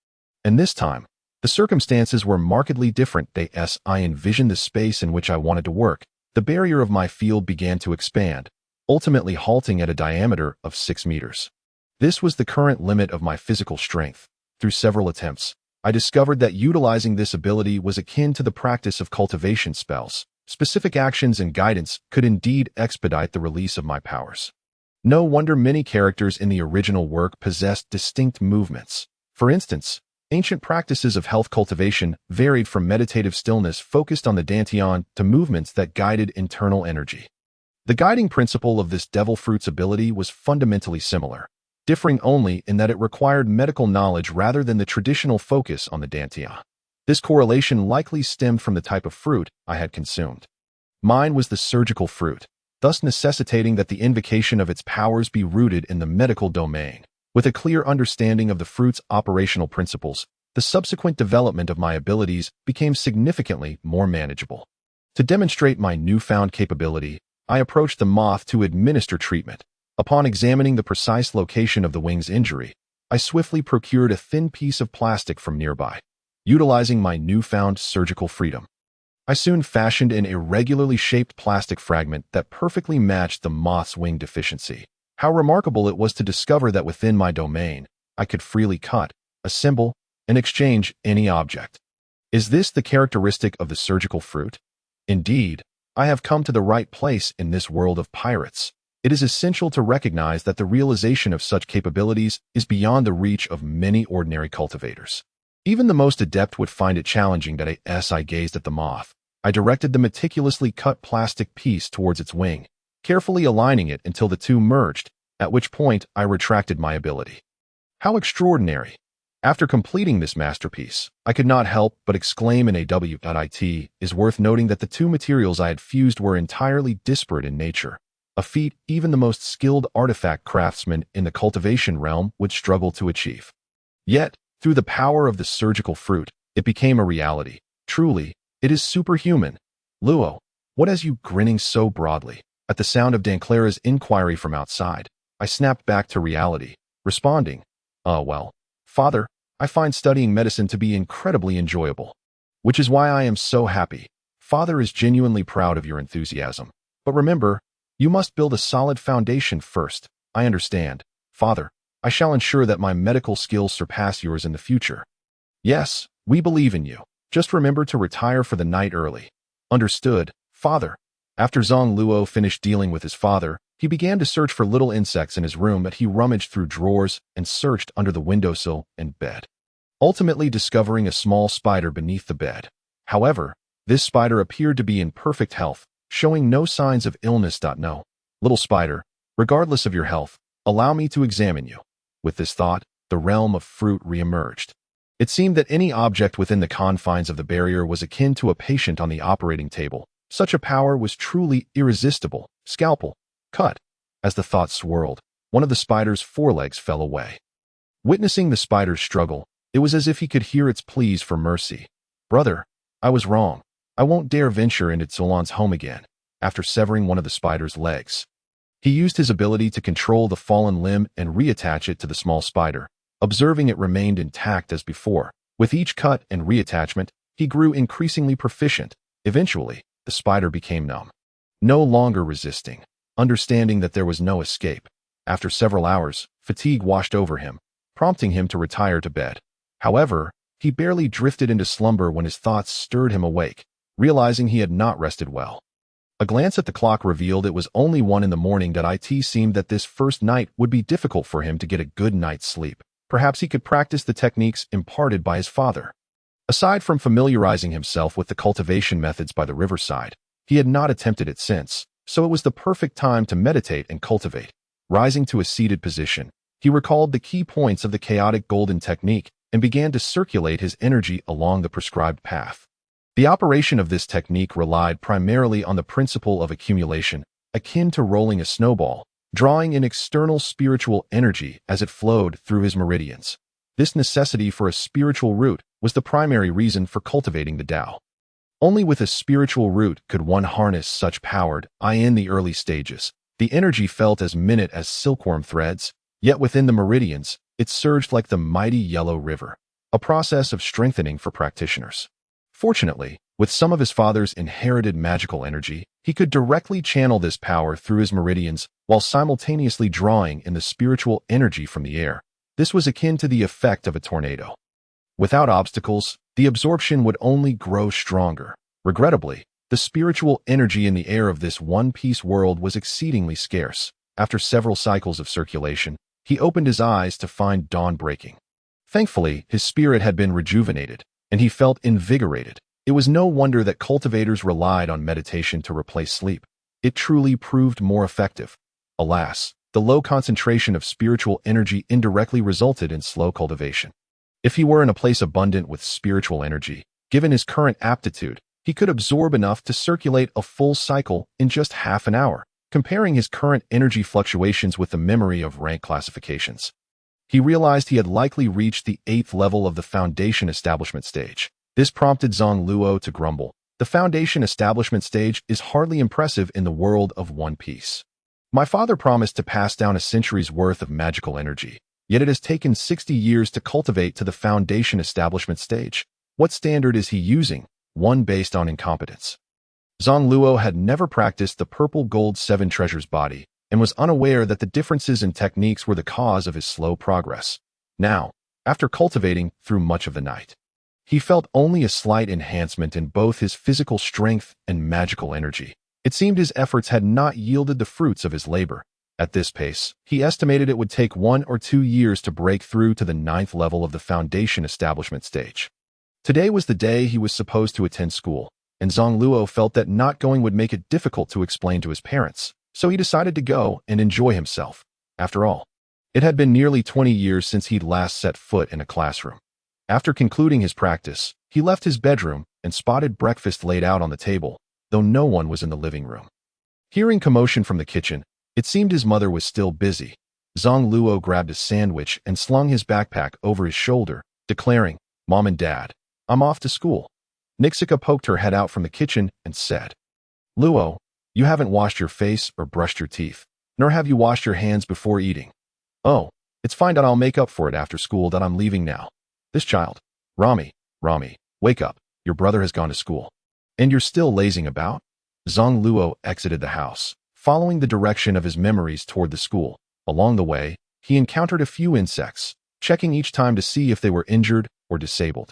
And this time, the circumstances were markedly different. As I envisioned the space in which I wanted to work, the barrier of my field began to expand, ultimately halting at a diameter of 6 meters. This was the current limit of my physical strength. Through several attempts, I discovered that utilizing this ability was akin to the practice of cultivation spells. Specific actions and guidance could indeed expedite the release of my powers. No wonder many characters in the original work possessed distinct movements. For instance, ancient practices of health cultivation varied from meditative stillness focused on the dantian to movements that guided internal energy. The guiding principle of this devil fruit's ability was fundamentally similar, differing only in that it required medical knowledge rather than the traditional focus on the dantian. This correlation likely stemmed from the type of fruit I had consumed. Mine was the surgical fruit, thus necessitating that the invocation of its powers be rooted in the medical domain. With a clear understanding of the fruit's operational principles, the subsequent development of my abilities became significantly more manageable. To demonstrate my newfound capability, I approached the moth to administer treatment. Upon examining the precise location of the wing's injury, I swiftly procured a thin piece of plastic from nearby. Utilizing my newfound surgical freedom, I soon fashioned an irregularly shaped plastic fragment that perfectly matched the moth's wing deficiency. How remarkable it was to discover that within my domain, I could freely cut, assemble, and exchange any object. Is this the characteristic of the surgical fruit? Indeed, I have come to the right place in this world of pirates. It is essential to recognize that the realization of such capabilities is beyond the reach of many ordinary cultivators. Even the most adept would find it challenging. As I gazed at the moth, I directed the meticulously cut plastic piece towards its wing, carefully aligning it until the two merged, at which point I retracted my ability. How extraordinary! After completing this masterpiece, I could not help but exclaim in it is worth noting that the two materials I had fused were entirely disparate in nature, a feat even the most skilled artifact craftsman in the cultivation realm would struggle to achieve. Yet, through the power of the surgical fruit, it became a reality. Truly, it is superhuman. Luo, what has you grinning so broadly? At the sound of Danclara's inquiry from outside, I snapped back to reality, responding, well, Father, I find studying medicine to be incredibly enjoyable. Which is why I am so happy. Father is genuinely proud of your enthusiasm. But remember, you must build a solid foundation first. I understand. Father, I shall ensure that my medical skills surpass yours in the future. Yes, we believe in you. Just remember to retire for the night early. Understood, Father. After Zang Luo finished dealing with his father, he began to search for little insects in his room that he rummaged through drawers and searched under the windowsill and bed, ultimately discovering a small spider beneath the bed. However, this spider appeared to be in perfect health, showing no signs of illness. No, little spider, regardless of your health, allow me to examine you. With this thought, the realm of fruit reemerged. It seemed that any object within the confines of the barrier was akin to a patient on the operating table. Such a power was truly irresistible. Scalpel. Cut. As the thought swirled, one of the spider's forelegs fell away. Witnessing the spider's struggle, it was as if he could hear its pleas for mercy. Brother, I was wrong. I won't dare venture into Solon's home again. After severing one of the spider's legs, he used his ability to control the fallen limb and reattach it to the small spider, observing it remained intact as before. With each cut and reattachment, he grew increasingly proficient. Eventually, the spider became numb, no longer resisting, understanding that there was no escape. After several hours, fatigue washed over him, prompting him to retire to bed. However, he barely drifted into slumber when his thoughts stirred him awake, realizing he had not rested well. A glance at the clock revealed it was only 1 in the morning. It seemed that this first night would be difficult for him to get a good night's sleep. Perhaps he could practice the techniques imparted by his father. Aside from familiarizing himself with the cultivation methods by the riverside, he had not attempted it since, so it was the perfect time to meditate and cultivate. Rising to a seated position, he recalled the key points of the chaotic golden technique and began to circulate his energy along the prescribed path. The operation of this technique relied primarily on the principle of accumulation, akin to rolling a snowball, drawing in external spiritual energy as it flowed through his meridians. This necessity for a spiritual root was the primary reason for cultivating the Tao. Only with a spiritual root could one harness such power. In the early stages, the energy felt as minute as silkworm threads, yet within the meridians, it surged like the mighty yellow river, a process of strengthening for practitioners. Fortunately, with some of his father's inherited magical energy, he could directly channel this power through his meridians while simultaneously drawing in the spiritual energy from the air. This was akin to the effect of a tornado. Without obstacles, the absorption would only grow stronger. Regrettably, the spiritual energy in the air of this one-piece world was exceedingly scarce. After several cycles of circulation, he opened his eyes to find dawn breaking. Thankfully, his spirit had been rejuvenated, and he felt invigorated. It was no wonder that cultivators relied on meditation to replace sleep. It truly proved more effective. Alas, the low concentration of spiritual energy indirectly resulted in slow cultivation. If he were in a place abundant with spiritual energy, given his current aptitude, he could absorb enough to circulate a full cycle in just half an hour. Comparing his current energy fluctuations with the memory of rank classifications, he realized he had likely reached the 8th level of the foundation establishment stage. This prompted Zang Luo to grumble. The foundation establishment stage is hardly impressive in the world of One Piece. My father promised to pass down a century's worth of magical energy, yet it has taken 60 years to cultivate to the foundation establishment stage. What standard is he using? One based on incompetence. Zang Luo had never practiced the purple gold 7 treasures body and was unaware that the differences in techniques were the cause of his slow progress. Now, after cultivating through much of the night, he felt only a slight enhancement in both his physical strength and magical energy. It seemed his efforts had not yielded the fruits of his labor. At this pace, he estimated it would take 1 or 2 years to break through to the 9th level of the foundation establishment stage. Today was the day he was supposed to attend school, and Zang Luo felt that not going would make it difficult to explain to his parents, so he decided to go and enjoy himself. After all, it had been nearly 20 years since he'd last set foot in a classroom. After concluding his practice, he left his bedroom and spotted breakfast laid out on the table, though no one was in the living room. Hearing commotion from the kitchen, it seemed his mother was still busy. Zang Luo grabbed a sandwich and slung his backpack over his shoulder, declaring, "Mom and Dad, I'm off to school." Nixika poked her head out from the kitchen and said, "Luo, you haven't washed your face or brushed your teeth, nor have you washed your hands before eating." "Oh, it's fine. I'll make up for it after school. That I'm leaving now." This child. Rami, wake up. Your brother has gone to school. And you're still lazing about? Zang Luo exited the house, following the direction of his memories toward the school. Along the way, he encountered a few insects, checking each time to see if they were injured or disabled.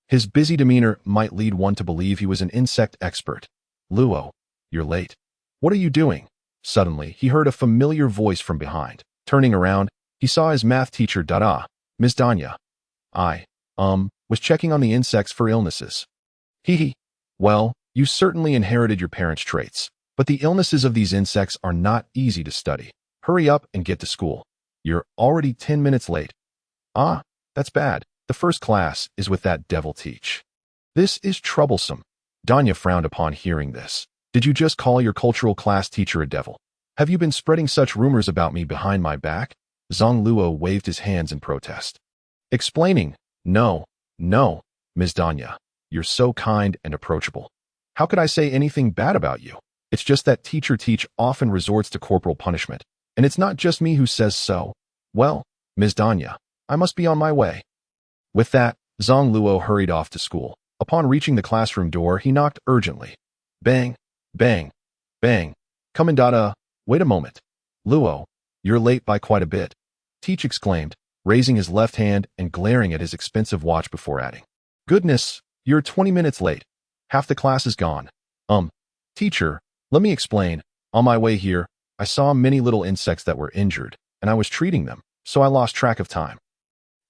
His busy demeanor might lead one to believe he was an insect expert. "Luo, you're late. What are you doing?" Suddenly, he heard a familiar voice from behind. Turning around, he saw his math teacher Dada, Ms. Danya. "I, was checking on the insects for illnesses." "Hee. Well, you certainly inherited your parents' traits, but the illnesses of these insects are not easy to study. Hurry up and get to school. You're already 10 minutes late." "Ah, that's bad. The first class is with that devil Teach." "This is troublesome." Danya frowned upon hearing this. "Did you just call your cultural class teacher a devil? Have you been spreading such rumors about me behind my back?" Zang Luo waved his hands in protest. Explaining, No, Ms. Danya, you're so kind and approachable. How could I say anything bad about you? It's just that Teacher Teach often resorts to corporal punishment, and it's not just me who says so. Well, Ms. Danya, I must be on my way." With that, Zang Luo hurried off to school. Upon reaching the classroom door, he knocked urgently. Bang, bang, bang. Come in, Dada. Wait a moment. Luo, you're late by quite a bit. Teach exclaimed, raising his left hand and glaring at his expensive watch before adding. Goodness, you're 20 minutes late. Half the class is gone. Teacher, let me explain. On my way here, I saw many little insects that were injured, and I was treating them, so I lost track of time.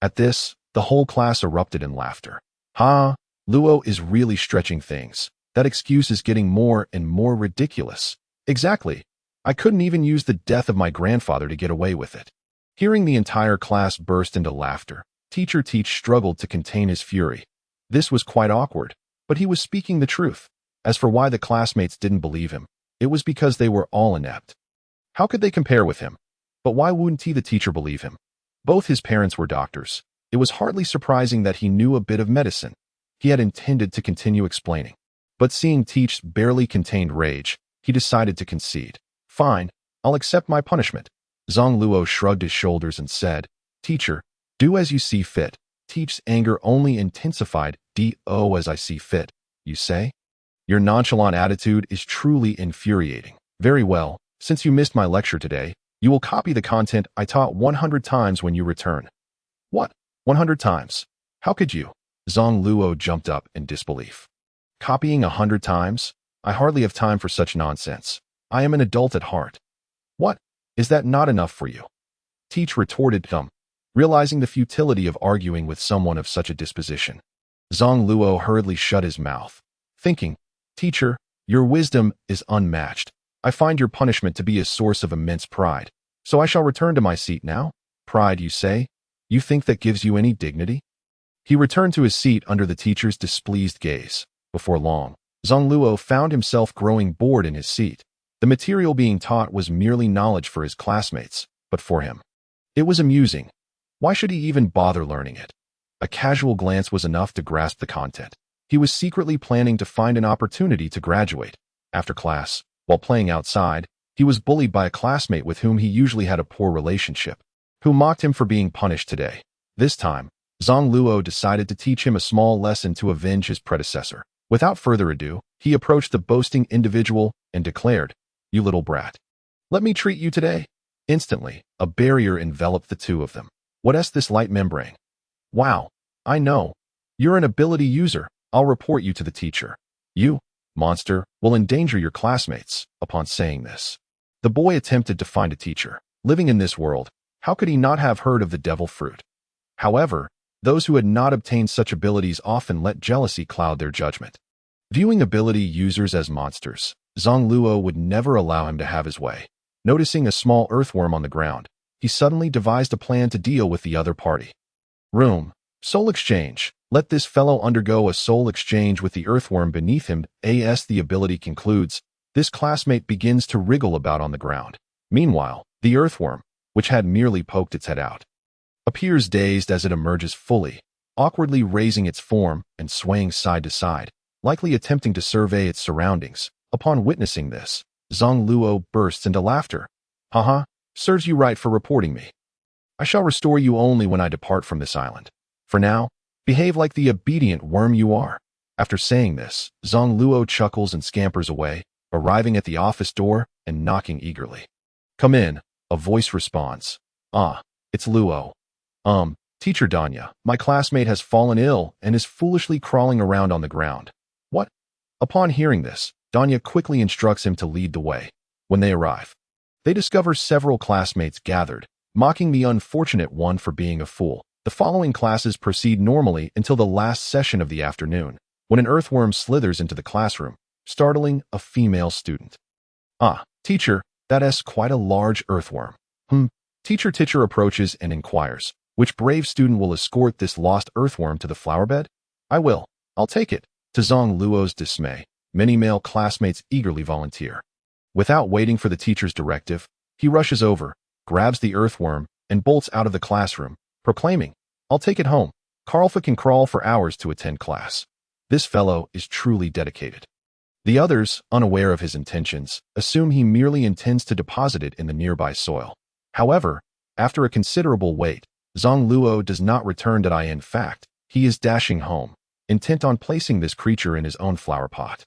At this, the whole class erupted in laughter. Ha, Luo is really stretching things. That excuse is getting more and more ridiculous. Exactly. I couldn't even use the death of my grandfather to get away with it. Hearing the entire class burst into laughter, Teacher Teach struggled to contain his fury. This was quite awkward, but he was speaking the truth. As for why the classmates didn't believe him, it was because they were all inept. How could they compare with him? But why wouldn't the teacher believe him? Both his parents were doctors. It was hardly surprising that he knew a bit of medicine. He had intended to continue explaining. But seeing Teach's barely contained rage, he decided to concede. Fine, I'll accept my punishment. Zang Luo shrugged his shoulders and said, Teacher, do as you see fit. Teach's anger only intensified. Do as I see fit, you say? Your nonchalant attitude is truly infuriating. Very well, since you missed my lecture today, you will copy the content I taught 100 times when you return. What? 100 times? How could you? Zang Luo jumped up in disbelief. Copying 100 times? I hardly have time for such nonsense. I am an adult at heart. What? Is that not enough for you? Teach retorted, realizing the futility of arguing with someone of such a disposition. Zang Luo hurriedly shut his mouth, thinking, Teacher, your wisdom is unmatched. I find your punishment to be a source of immense pride, so I shall return to my seat now. Pride, you say? You think that gives you any dignity? He returned to his seat under the teacher's displeased gaze. Before long, Zang Luo found himself growing bored in his seat. The material being taught was merely knowledge for his classmates, but for him, it was amusing. Why should he even bother learning it? A casual glance was enough to grasp the content. He was secretly planning to find an opportunity to graduate. After class, while playing outside, he was bullied by a classmate with whom he usually had a poor relationship, who mocked him for being punished today. This time, Zang Luo decided to teach him a small lesson to avenge his predecessor. Without further ado, he approached the boasting individual and declared, You little brat. Let me treat you today. Instantly, a barrier enveloped the two of them. What's this light membrane? Wow, I know. You're an ability user. I'll report you to the teacher. You, monster, will endanger your classmates. Upon saying this, the boy attempted to find a teacher. Living in this world, how could he not have heard of the devil fruit? However, those who had not obtained such abilities often let jealousy cloud their judgment. Viewing ability users as monsters, Zang Luo would never allow him to have his way. Noticing a small earthworm on the ground, he suddenly devised a plan to deal with the other party. Room. Soul exchange. Let this fellow undergo a soul exchange with the earthworm beneath him. As the ability concludes, this classmate begins to wriggle about on the ground. Meanwhile, the earthworm, which had merely poked its head out, appears dazed as it emerges fully, awkwardly raising its form and swaying side to side, likely attempting to survey its surroundings. Upon witnessing this, Zang Luo bursts into laughter. Haha, serves you right for reporting me. I shall restore you only when I depart from this island. For now, behave like the obedient worm you are. After saying this, Zang Luo chuckles and scampers away, arriving at the office door and knocking eagerly. Come in, a voice responds. Ah, it's Luo. Teacher Danya, my classmate has fallen ill and is foolishly crawling around on the ground. What? Upon hearing this, Danya quickly instructs him to lead the way. When they arrive, they discover several classmates gathered, mocking the unfortunate one for being a fool. The following classes proceed normally until the last session of the afternoon, when an earthworm slithers into the classroom, startling a female student. Ah, teacher, that's quite a large earthworm. Teacher approaches and inquires, which brave student will escort this lost earthworm to the flower bed? I will. I'll take it. To Zang Luo's dismay, many male classmates eagerly volunteer. Without waiting for the teacher's directive, he rushes over, grabs the earthworm, and bolts out of the classroom, proclaiming, I'll take it home. Karlfa can crawl for hours to attend class. This fellow is truly dedicated. The others, unaware of his intentions, assume he merely intends to deposit it in the nearby soil. However, after a considerable wait, Zang Luo does not return. In fact, He is dashing home, intent on placing this creature in his own flower pot.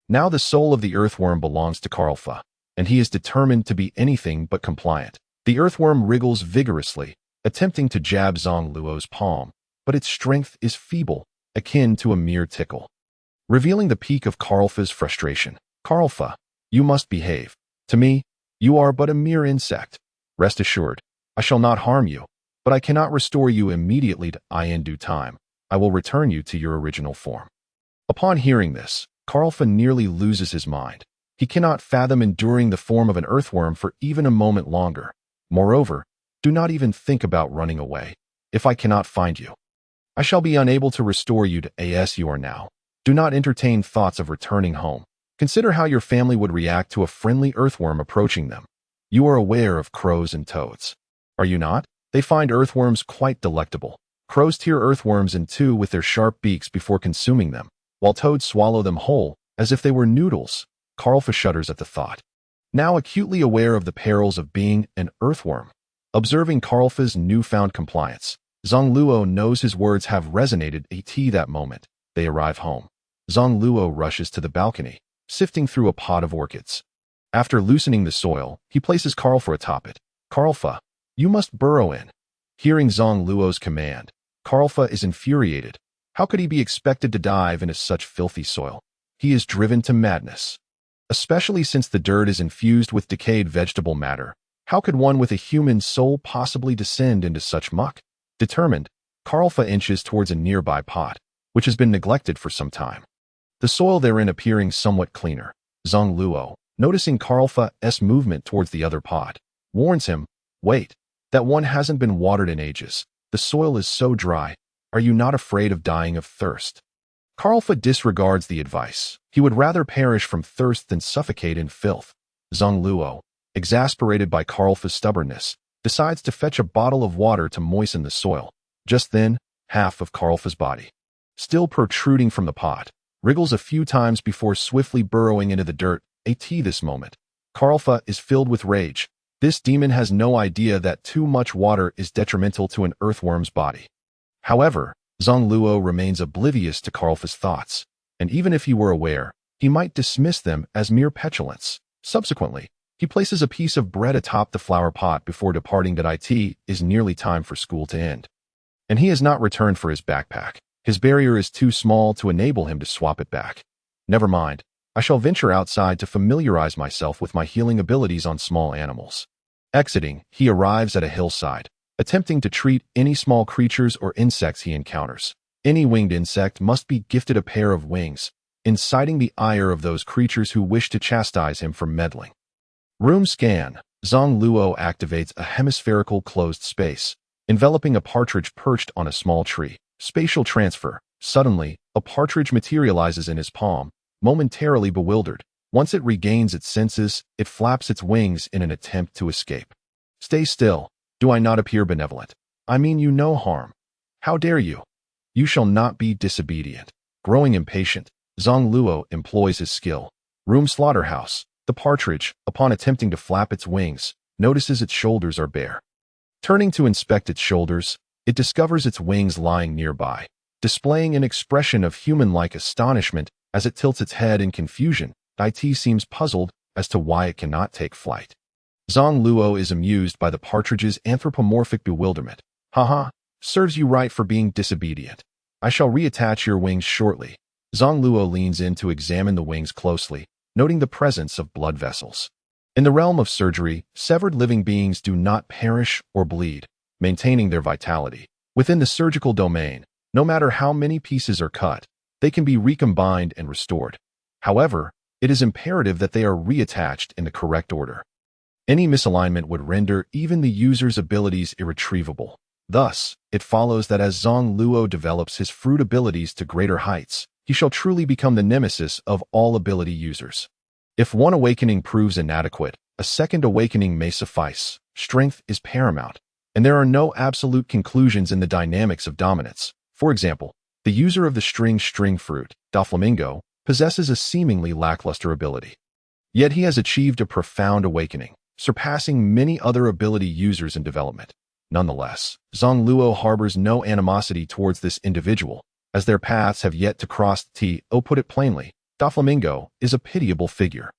Now the soul of the earthworm belongs to Karlfa, and he is determined to be anything but compliant. The earthworm wriggles vigorously, attempting to jab Zang Luo's palm, but its strength is feeble, akin to a mere tickle. Revealing the peak of Karlfa's frustration. Karlfa, you must behave. To me, you are but a mere insect. Rest assured, I shall not harm you, but I cannot restore you immediately to in due time. I will return you to your original form. Upon hearing this, Karlfa nearly loses his mind. He cannot fathom enduring the form of an earthworm for even a moment longer. Moreover, do not even think about running away. If I cannot find you, I shall be unable to restore you to as you are now. Do not entertain thoughts of returning home. Consider how your family would react to a friendly earthworm approaching them. You are aware of crows and toads, are you not? They find earthworms quite delectable. Crows tear earthworms in two with their sharp beaks before consuming them, while toads swallow them whole, as if they were noodles. Karlfa shudders at the thought. Now acutely aware of the perils of being an earthworm, observing Karlfa's newfound compliance, Zang Luo knows his words have resonated at that moment. They arrive home. Zang Luo rushes to the balcony, sifting through a pot of orchids. After loosening the soil, he places Karlfa atop it. Karlfa, you must burrow in. Hearing Zang Luo's command, Karlfa is infuriated. How could he be expected to dive into such filthy soil? He is driven to madness. Especially since the dirt is infused with decayed vegetable matter. How could one with a human soul possibly descend into such muck? Determined, Karlfa inches towards a nearby pot, which has been neglected for some time. The soil therein appearing somewhat cleaner. Zang Luo, noticing Karlfa's movement towards the other pot, warns him, wait, that one hasn't been watered in ages. The soil is so dry. Are you not afraid of dying of thirst? Karlfa disregards the advice. He would rather perish from thirst than suffocate in filth. Zang Luo, exasperated by Karlfa's stubbornness, decides to fetch a bottle of water to moisten the soil. Just then, half of Karlfa's body, still protruding from the pot, wriggles a few times before swiftly burrowing into the dirt. At this moment, Karlfa is filled with rage. This demon has no idea that too much water is detrimental to an earthworm's body. However, Zang Luo remains oblivious to Karlfa's thoughts, and even if he were aware, he might dismiss them as mere petulance. Subsequently, he places a piece of bread atop the flower pot before departing that it is nearly time for school to end. And he has not returned for his backpack. His barrier is too small to enable him to swap it back. Never mind, I shall venture outside to familiarize myself with my healing abilities on small animals. Exiting, he arrives at a hillside, attempting to treat any small creatures or insects he encounters. Any winged insect must be gifted a pair of wings, inciting the ire of those creatures who wish to chastise him for meddling. Room scan. Zang Luo activates a hemispherical closed space, enveloping a partridge perched on a small tree. Spatial transfer. Suddenly, a partridge materializes in his palm, momentarily bewildered. Once it regains its senses, it flaps its wings in an attempt to escape. Stay still. Do I not appear benevolent? I mean you no harm. How dare you? You shall not be disobedient. Growing impatient, Zang Luo employs his skill. Room slaughterhouse. The partridge, upon attempting to flap its wings, notices its shoulders are bare. Turning to inspect its shoulders, it discovers its wings lying nearby, displaying an expression of human-like astonishment as it tilts its head in confusion. It seems puzzled as to why it cannot take flight. Zang Luo is amused by the partridge's anthropomorphic bewilderment. Haha, serves you right for being disobedient. I shall reattach your wings shortly. Zang Luo leans in to examine the wings closely, noting the presence of blood vessels. In the realm of surgery, severed living beings do not perish or bleed, maintaining their vitality. Within the surgical domain, no matter how many pieces are cut, they can be recombined and restored. However, it is imperative that they are reattached in the correct order. Any misalignment would render even the user's abilities irretrievable. Thus, it follows that as Zang Luo develops his fruit abilities to greater heights, he shall truly become the nemesis of all ability users. If one awakening proves inadequate, a second awakening may suffice. Strength is paramount, and there are no absolute conclusions in the dynamics of dominance. For example, the user of the string fruit, Doflamingo, possesses a seemingly lackluster ability. Yet he has achieved a profound awakening, surpassing many other ability users in development. Nonetheless, Zang Luo harbors no animosity towards this individual, as their paths have yet to cross. Put it plainly, Doflamingo is a pitiable figure,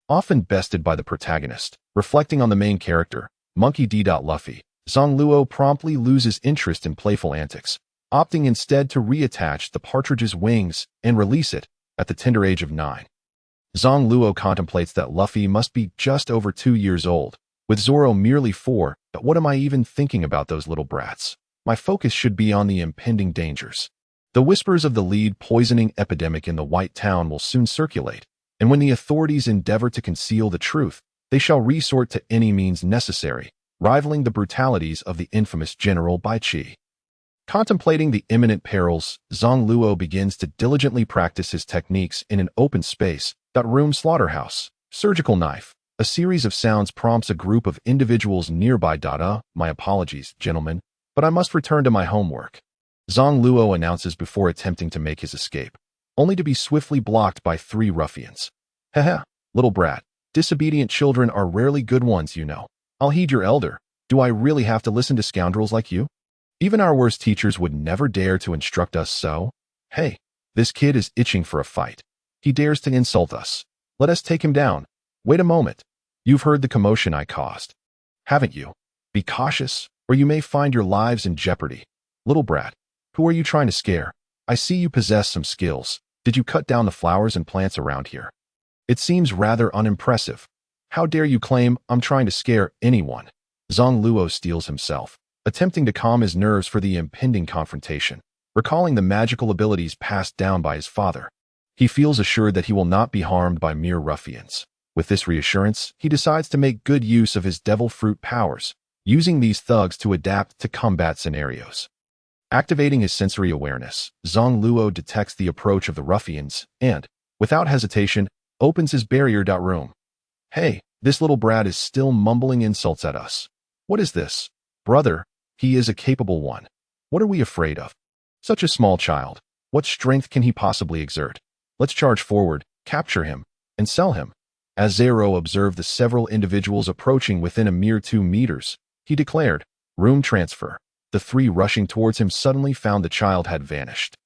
often bested by the protagonist. Reflecting on the main character, Monkey D. Luffy, Zang Luo promptly loses interest in playful antics, opting instead to reattach the partridge's wings and release it at the tender age of 9. Zang Luo contemplates that Luffy must be just over 2 years old, with Zoro merely 4. But what am I even thinking about those little brats? My focus should be on the impending dangers. The whispers of the lead poisoning epidemic in the White Town will soon circulate, and when the authorities endeavor to conceal the truth, they shall resort to any means necessary, rivaling the brutalities of the infamous General Bai Chi. Contemplating the imminent perils, Zang Luo begins to diligently practice his techniques in an open space. Room slaughterhouse, surgical knife. A series of sounds prompts a group of individuals nearby. My apologies, gentlemen, but I must return to my homework, Zang Luo announces before attempting to make his escape, only to be swiftly blocked by 3 ruffians. Haha, little brat, disobedient children are rarely good ones, you know. I'll heed your elder. Do I really have to listen to scoundrels like you? Even our worst teachers would never dare to instruct us so. Hey, this kid is itching for a fight. He dares to insult us. Let us take him down. Wait a moment. You've heard the commotion I caused, haven't you? Be cautious, or you may find your lives in jeopardy. Little brat, who are you trying to scare? I see you possess some skills. Did you cut down the flowers and plants around here? It seems rather unimpressive. How dare you claim I'm trying to scare anyone? Zang Luo steels himself, attempting to calm his nerves for the impending confrontation, recalling the magical abilities passed down by his father. He feels assured that he will not be harmed by mere ruffians. With this reassurance, he decides to make good use of his devil fruit powers, using these thugs to adapt to combat scenarios. Activating his sensory awareness, Zang Luo detects the approach of the ruffians and, without hesitation, opens his barrier. Room. Hey, this little brat is still mumbling insults at us. What is this? Brother, he is a capable one. What are we afraid of? Such a small child. What strength can he possibly exert? Let's charge forward, capture him, and sell him. As Zero observed the several individuals approaching within a mere 2 meters, he declared, room transfer. The 3 rushing towards him suddenly found the child had vanished,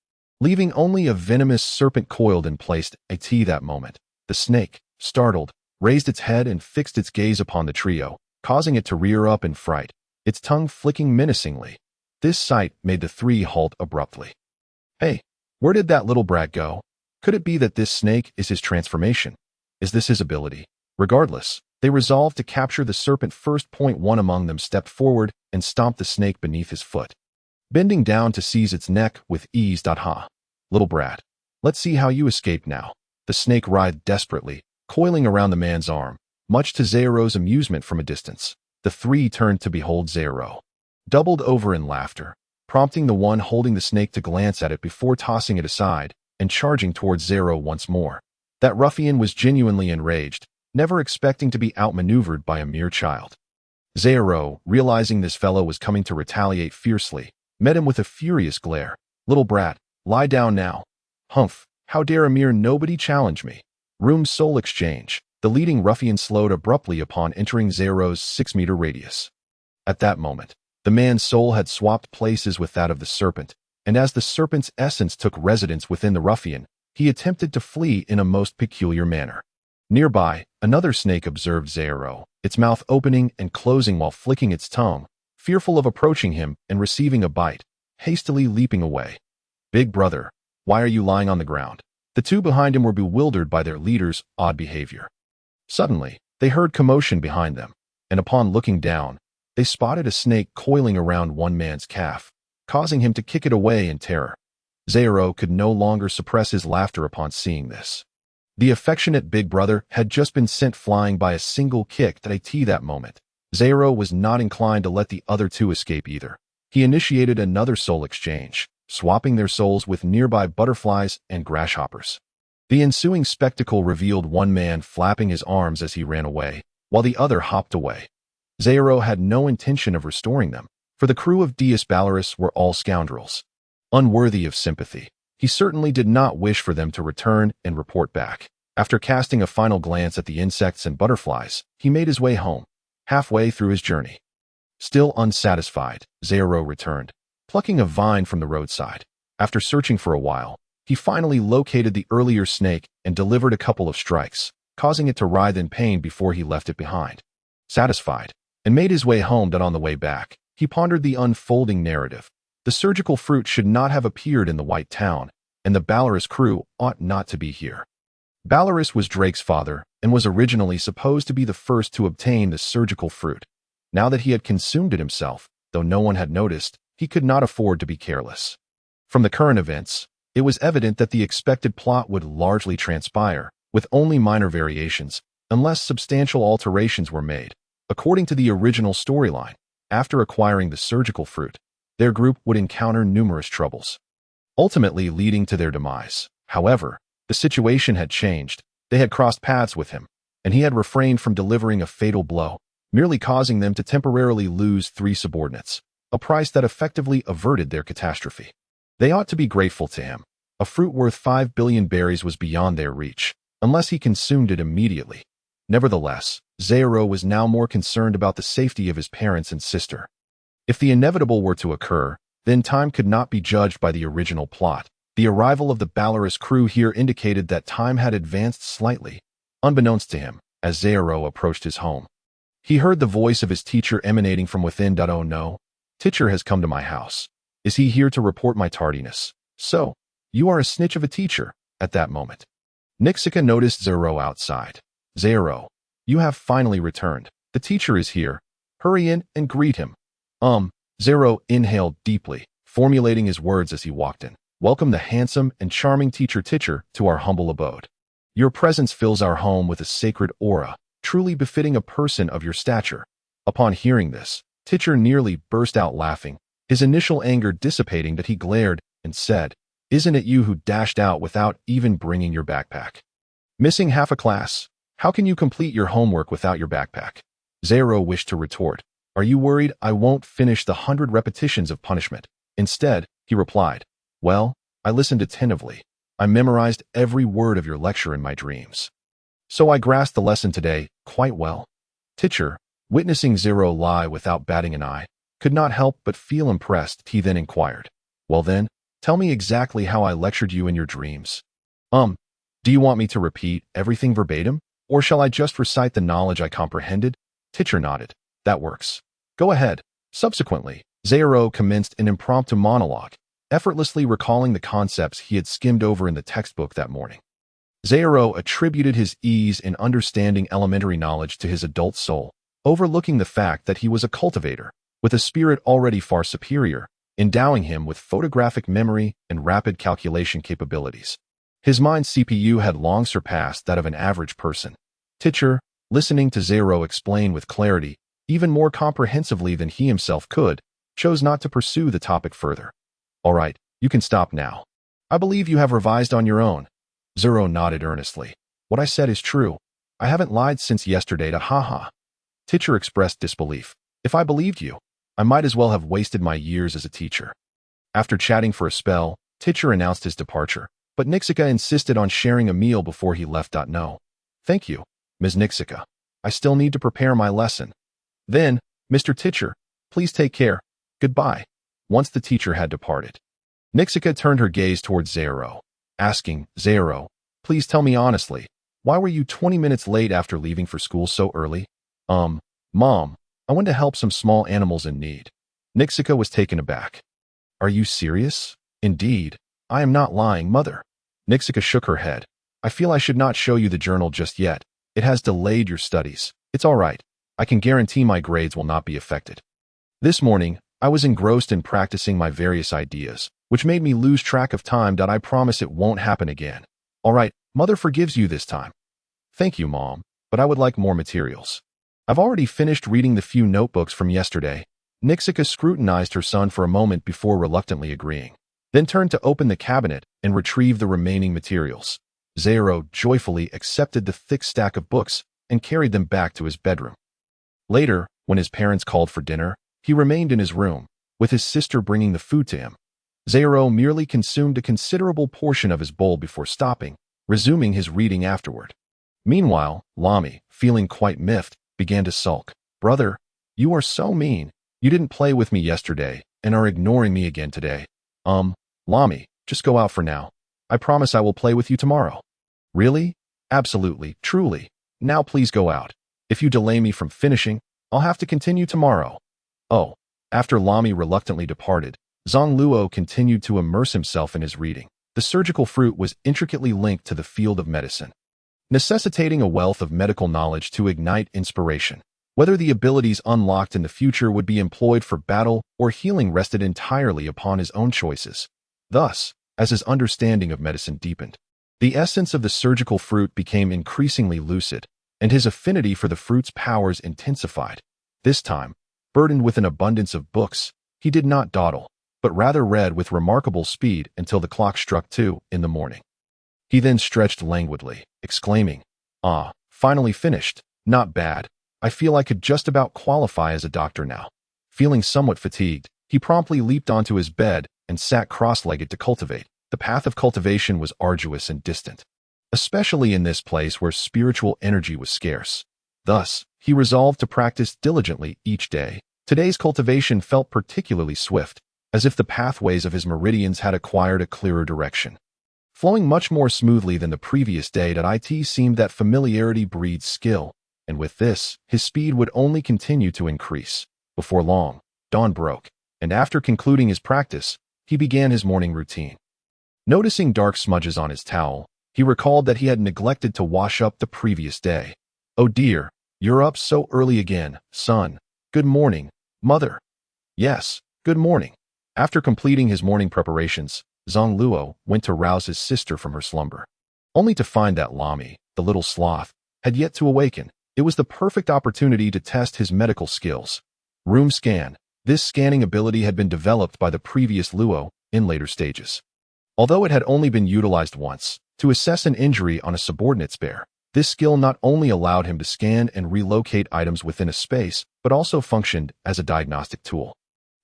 leaving only a venomous serpent coiled in place. At that moment, the snake, startled, raised its head and fixed its gaze upon the trio, causing it to rear up in fright, its tongue flicking menacingly. This sight made the 3 halt abruptly. Hey, where did that little brat go? Could it be that this snake is his transformation? Is this his ability? Regardless, they resolved to capture the serpent first. One among them stepped forward and stomped the snake beneath his foot, bending down to seize its neck with ease. Ha! Little brat, let's see how you escape now. The snake writhed desperately, coiling around the man's arm, much to Zero's amusement from a distance. The 3 turned to behold Zero, doubled over in laughter, prompting the one holding the snake to glance at it before tossing it aside and charging towards Zero once more. That ruffian was genuinely enraged, never expecting to be outmaneuvered by a mere child. Zero, realizing this fellow was coming to retaliate fiercely, met him with a furious glare. Little brat, lie down now. Humph, how dare a mere nobody challenge me? Room soul exchange. The leading ruffian slowed abruptly upon entering Zero's 6-meter radius. At that moment, the man's soul had swapped places with that of the serpent, and as the serpent's essence took residence within the ruffian, he attempted to flee in a most peculiar manner. Nearby, another snake observed Zero, its mouth opening and closing while flicking its tongue, fearful of approaching him and receiving a bite, hastily leaping away. Big brother, why are you lying on the ground? The 2 behind him were bewildered by their leader's odd behavior. Suddenly, they heard commotion behind them, and upon looking down, they spotted a snake coiling around one man's calf, causing him to kick it away in terror. Zero could no longer suppress his laughter upon seeing this. The affectionate big brother had just been sent flying by a single kick. At that moment, Zero was not inclined to let the other 2 escape either. He initiated another soul exchange, swapping their souls with nearby butterflies and grasshoppers. The ensuing spectacle revealed one man flapping his arms as he ran away, while the other hopped away. Zero had no intention of restoring them, for the crew of Dias Balaris were all scoundrels, unworthy of sympathy. He certainly did not wish for them to return and report back. After casting a final glance at the insects and butterflies, he made his way home. Halfway through his journey, Still unsatisfied, Zero returned, plucking a vine from the roadside. After searching for a while, he finally located the earlier snake and delivered a couple of strikes, causing it to writhe in pain before he left it behind. Satisfied, and made his way home. That on the way back, he pondered the unfolding narrative. The surgical fruit should not have appeared in the White Town, and the Belarus crew ought not to be here. Belarus was Drake's father and was originally supposed to be the first to obtain the surgical fruit. Now that he had consumed it himself, though no one had noticed, he could not afford to be careless. From the current events, it was evident that the expected plot would largely transpire, with only minor variations, unless substantial alterations were made. According to the original storyline, after acquiring the surgical fruit, their group would encounter numerous troubles, ultimately leading to their demise. However, the situation had changed. They had crossed paths with him, and he had refrained from delivering a fatal blow, merely causing them to temporarily lose 3 subordinates, a price that effectively averted their catastrophe. They ought to be grateful to him. A fruit worth 5 billion berries was beyond their reach, unless he consumed it immediately. Nevertheless, Zero was now more concerned about the safety of his parents and sister. If the inevitable were to occur, then time could not be judged by the original plot. The arrival of the Belarus crew here indicated that time had advanced slightly, unbeknownst to him, as Zero approached his home. He heard the voice of his teacher emanating from within. Oh no, teacher has come to my house. Is he here to report my tardiness? So, you are a snitch of a teacher. At that moment, Nixika noticed Zero outside. Zero, you have finally returned. The teacher is here. Hurry in and greet him. Zero inhaled deeply, formulating his words as he walked in. Welcome the handsome and charming teacher to our humble abode. Your presence fills our home with a sacred aura, truly befitting a person of your stature. Upon hearing this, teacher nearly burst out laughing, his initial anger dissipating. That he glared and said, "Isn't it you who dashed out without even bringing your backpack? Missing half a class? How can you complete your homework without your backpack?" Zero wished to retort, "Are you worried I won't finish the 100 repetitions of punishment?" Instead, he replied, "Well, I listened attentively. I memorized every word of your lecture in my dreams. So I grasped the lesson today quite well." Teacher, witnessing Zero lie without batting an eye, could not help but feel impressed. He then inquired, "Well then, tell me exactly how I lectured you in your dreams. Do you want me to repeat everything verbatim, or shall I just recite the knowledge I comprehended?" Teacher nodded. "That works. Go ahead." Subsequently, Zero commenced an impromptu monologue, effortlessly recalling the concepts he had skimmed over in the textbook that morning. Zero attributed his ease in understanding elementary knowledge to his adult soul, overlooking the fact that he was a cultivator, with a spirit already far superior, endowing him with photographic memory and rapid calculation capabilities. His mind's CPU had long surpassed that of an average person. Teacher, listening to Zero explain with clarity, even more comprehensively than he himself could, chose not to pursue the topic further. "All right, you can stop now. I believe you have revised on your own." Zero nodded earnestly. "What I said is true. I haven't lied since yesterday. Haha. Teacher expressed disbelief. "If I believed you, I might as well have wasted my years as a teacher." After chatting for a spell, Teacher announced his departure, but Nixika insisted on sharing a meal before he left. "No. Thank you, Ms. Nixika. I still need to prepare my lesson." "Then, Mr. Teacher, please take care. Goodbye." Once the teacher had departed, Nixika turned her gaze towards Zero, asking, "Zero, please tell me honestly, why were you 20 minutes late after leaving for school so early?" Mom, I went to help some small animals in need." Nixika was taken aback. "Are you serious?" "Indeed. I am not lying, Mother." Nixika shook her head. "I feel I should not show you the journal just yet. It has delayed your studies. It's all right. I can guarantee my grades will not be affected. This morning, I was engrossed in practicing my various ideas, which made me lose track of time. I promise it won't happen again." "All right, Mother forgives you this time." "Thank you, Mom, but I would like more materials. I've already finished reading the few notebooks from yesterday." Nixika scrutinized her son for a moment before reluctantly agreeing, then turned to open the cabinet and retrieve the remaining materials. Zero joyfully accepted the thick stack of books and carried them back to his bedroom. Later, when his parents called for dinner, he remained in his room, with his sister bringing the food to him. Zero merely consumed a considerable portion of his bowl before stopping, resuming his reading afterward. Meanwhile, Lami, feeling quite miffed, began to sulk. "Brother, you are so mean. You didn't play with me yesterday and are ignoring me again today. Lami, just go out for now. I promise I will play with you tomorrow. Really? Absolutely, truly. Now please go out. If you delay me from finishing, I'll have to continue tomorrow. Oh. After Lami reluctantly departed, Zang Luo continued to immerse himself in his reading. The surgical fruit was intricately linked to the field of medicine, necessitating a wealth of medical knowledge to ignite inspiration. Whether the abilities unlocked in the future would be employed for battle or healing rested entirely upon his own choices. Thus, as his understanding of medicine deepened, the essence of the surgical fruit became increasingly lucid, and his affinity for the fruit's powers intensified. This time, burdened with an abundance of books, he did not dawdle, but rather read with remarkable speed until the clock struck 2 in the morning. He then stretched languidly, exclaiming, "Ah, finally finished. Not bad. I feel I could just about qualify as a doctor now." Feeling somewhat fatigued, he promptly leaped onto his bed and sat cross-legged to cultivate. The path of cultivation was arduous and distant, especially in this place where spiritual energy was scarce. Thus, he resolved to practice diligently each day. Today's cultivation felt particularly swift, as if the pathways of his meridians had acquired a clearer direction. Flowing much more smoothly than the previous day, it seemed that familiarity breeds skill, and with this, his speed would only continue to increase. Before long, dawn broke, and after concluding his practice, he began his morning routine. Noticing dark smudges on his towel, he recalled that he had neglected to wash up the previous day. "Oh dear, you're up so early again, son. Good morning, mother." "Yes, good morning." After completing his morning preparations, Zang Luo went to rouse his sister from her slumber, only to find that Lami, the little sloth, had yet to awaken. It was the perfect opportunity to test his medical skills. Room scan. This scanning ability had been developed by the previous Luo in later stages. Although it had only been utilized once, to assess an injury on a subordinate's bear, this skill not only allowed him to scan and relocate items within a space, but also functioned as a diagnostic tool,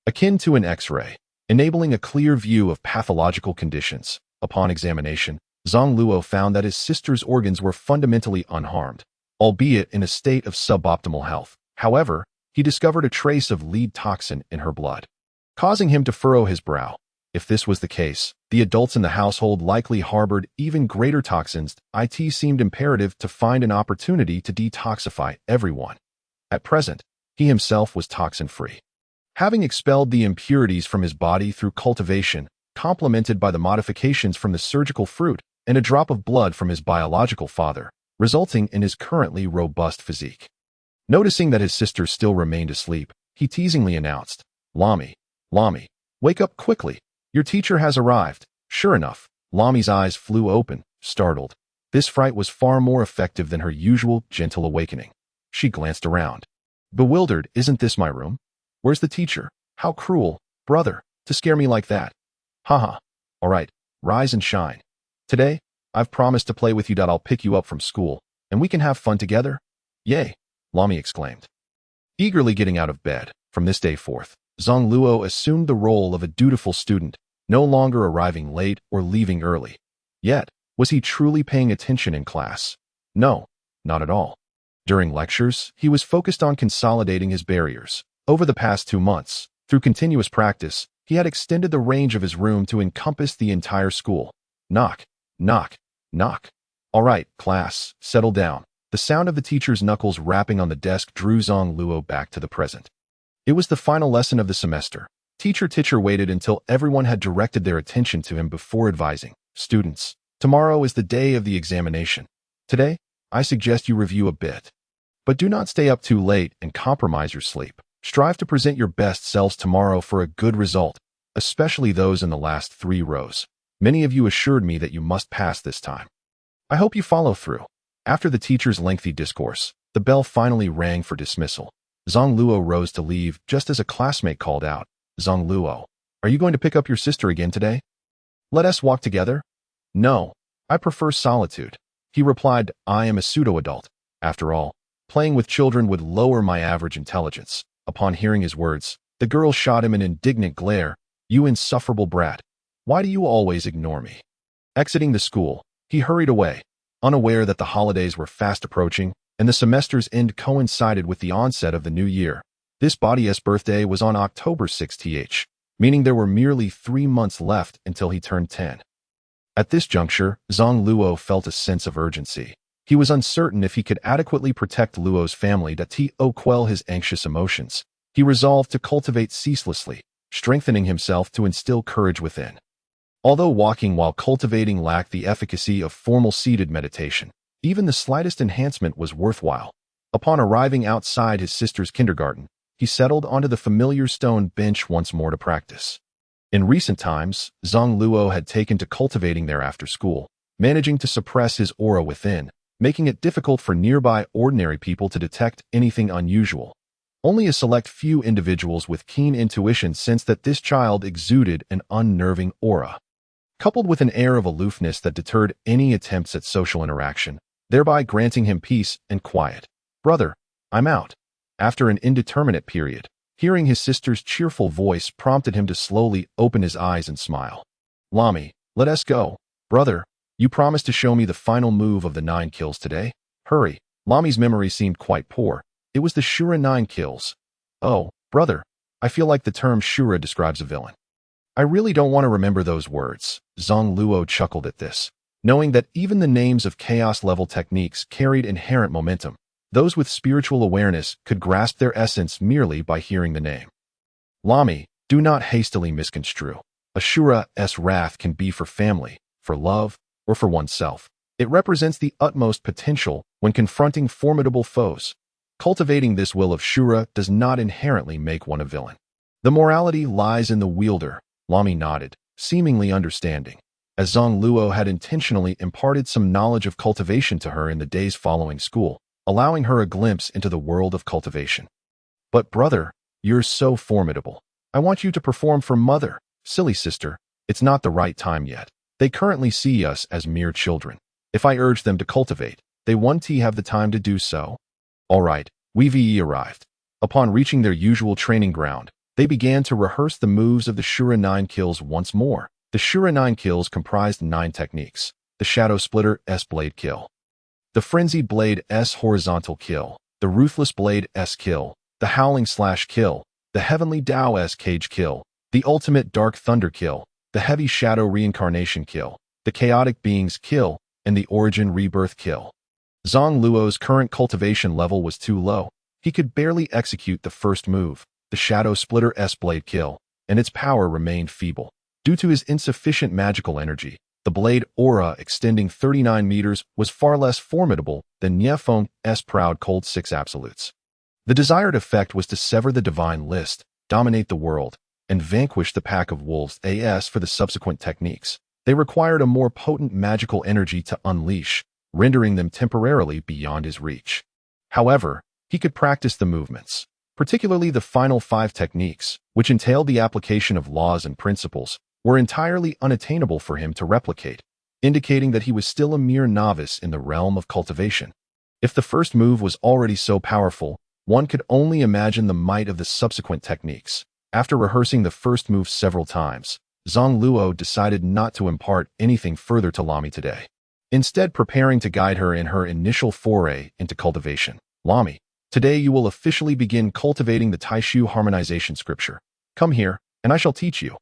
akin to an X-ray, enabling a clear view of pathological conditions. Upon examination, Zang Luo found that his sister's organs were fundamentally unharmed, albeit in a state of suboptimal health. However, he discovered a trace of lead toxin in her blood, causing him to furrow his brow. If this was the case, the adults in the household likely harbored even greater toxins. It seemed imperative to find an opportunity to detoxify everyone. At present, he himself was toxin-free, having expelled the impurities from his body through cultivation, complemented by the modifications from the surgical fruit and a drop of blood from his biological father, resulting in his currently robust physique. Noticing that his sister still remained asleep, he teasingly announced, "Lami, Lami, wake up quickly. Your teacher has arrived." Sure enough, Lami's eyes flew open, startled. This fright was far more effective than her usual gentle awakening. She glanced around. Bewildered, "Isn't this my room? Where's the teacher? How cruel, brother, to scare me like that." "Haha. All right, rise and shine. Today, I've promised to play with you. I'll pick you up from school, and we can have fun together." "Yay," Lami exclaimed, eagerly getting out of bed. From this day forth, Zang Luo assumed the role of a dutiful student, no longer arriving late or leaving early. Yet, was he truly paying attention in class? No, not at all. During lectures, he was focused on consolidating his barriers. Over the past 2 months, through continuous practice, he had extended the range of his room to encompass the entire school. Knock, knock, knock. "All right, class, settle down." The sound of the teacher's knuckles rapping on the desk drew Zang Luo back to the present. It was the final lesson of the semester. Teacher waited until everyone had directed their attention to him before advising, "Students, tomorrow is the day of the examination. Today, I suggest you review a bit. But do not stay up too late and compromise your sleep. Strive to present your best selves tomorrow for a good result, especially those in the last 3 rows. Many of you assured me that you must pass this time. I hope you follow through." After the teacher's lengthy discourse, the bell finally rang for dismissal. Zang Luo rose to leave just as a classmate called out, "Zang Luo, are you going to pick up your sister again today? Let us walk together?" "No, I prefer solitude," he replied. "I am a pseudo-adult. After all, playing with children would lower my average intelligence." Upon hearing his words, the girl shot him an indignant glare. "You insufferable brat. Why do you always ignore me?" Exiting the school, he hurried away, unaware that the holidays were fast approaching and the semester's end coincided with the onset of the new year. This body's birthday was on October 6th, meaning there were merely 3 months left until he turned 10. At this juncture, Zang Luo felt a sense of urgency. He was uncertain if he could adequately protect Luo's family to quell his anxious emotions. He resolved to cultivate ceaselessly, strengthening himself to instill courage within. Although walking while cultivating lacked the efficacy of formal seated meditation, even the slightest enhancement was worthwhile. Upon arriving outside his sister's kindergarten, he settled onto the familiar stone bench once more to practice. In recent times, Zang Luo had taken to cultivating there after school, managing to suppress his aura within, making it difficult for nearby ordinary people to detect anything unusual. Only a select few individuals with keen intuition sensed that this child exuded an unnerving aura, coupled with an air of aloofness that deterred any attempts at social interaction, thereby granting him peace and quiet. "Brother, I'm out." After an indeterminate period, hearing his sister's cheerful voice prompted him to slowly open his eyes and smile. "Lami, let us go. Brother, you promised to show me the final move of the 9 kills today. Hurry." Lami's memory seemed quite poor. It was the Shura 9 kills. "Oh, brother, I feel like the term Shura describes a villain. I really don't want to remember those words." Zang Luo chuckled at this, knowing that even the names of chaos-level techniques carried inherent momentum. Those with spiritual awareness could grasp their essence merely by hearing the name. "Lami, do not hastily misconstrue. Ashura's wrath can be for family, for love, or for oneself. It represents the utmost potential when confronting formidable foes. Cultivating this will of Shura does not inherently make one a villain. The morality lies in the wielder." Lami nodded, seemingly understanding, as Zang Luo had intentionally imparted some knowledge of cultivation to her in the days following school, allowing her a glimpse into the world of cultivation. "But brother, you're so formidable. I want you to perform for mother." "Silly sister, it's not the right time yet. They currently see us as mere children. If I urge them to cultivate, they won't have the time to do so." All right, we've arrived. Upon reaching their usual training ground, they began to rehearse the moves of the Shura 9 kills once more. The Shura 9 kills comprised 9 techniques: the Shadow Splitter's blade kill, the Frenzied Blade's horizontal kill, the Ruthless Blade's kill, the Howling Slash kill, the Heavenly Tao's cage kill, the Ultimate Dark Thunder kill, the Heavy Shadow Reincarnation kill, the Chaotic Beings kill, and the Origin Rebirth kill. Zang Luo's current cultivation level was too low. He could barely execute the first move, the Shadow Splitter's blade kill, and its power remained feeble. Due to his insufficient magical energy, the blade aura extending 39 meters was far less formidable than Niefeng's proud cold 6 absolutes. The desired effect was to sever the divine list, dominate the world, and vanquish the pack of wolves for the subsequent techniques. They required a more potent magical energy to unleash, rendering them temporarily beyond his reach. However, he could practice the movements, particularly the final 5 techniques, which entailed the application of laws and principles, were entirely unattainable for him to replicate, indicating that he was still a mere novice in the realm of cultivation. If the first move was already so powerful, one could only imagine the might of the subsequent techniques. After rehearsing the first move several times, Zang Luo decided not to impart anything further to Lami today, instead preparing to guide her in her initial foray into cultivation. "Lami, today you will officially begin cultivating the Taishu harmonization scripture. Come here, and I shall teach you."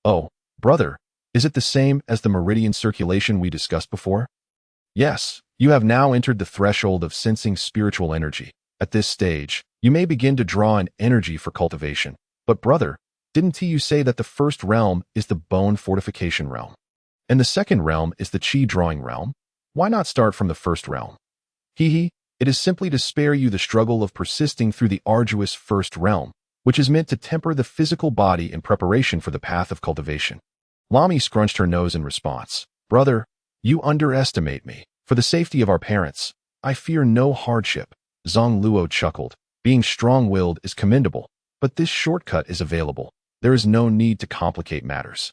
"Oh, brother, is it the same as the meridian circulation we discussed before?" "Yes, you have now entered the threshold of sensing spiritual energy. At this stage, you may begin to draw in energy for cultivation. But brother, didn't you say that the first realm is the bone fortification realm, and the second realm is the chi drawing realm? Why not start from the first realm?" It is simply to spare you the struggle of persisting through the arduous first realm, which is meant to temper the physical body in preparation for the path of cultivation." Lami scrunched her nose in response. "Brother, you underestimate me. For the safety of our parents, I fear no hardship." Zang Luo chuckled. "Being strong-willed is commendable, but this shortcut is available. There is no need to complicate matters.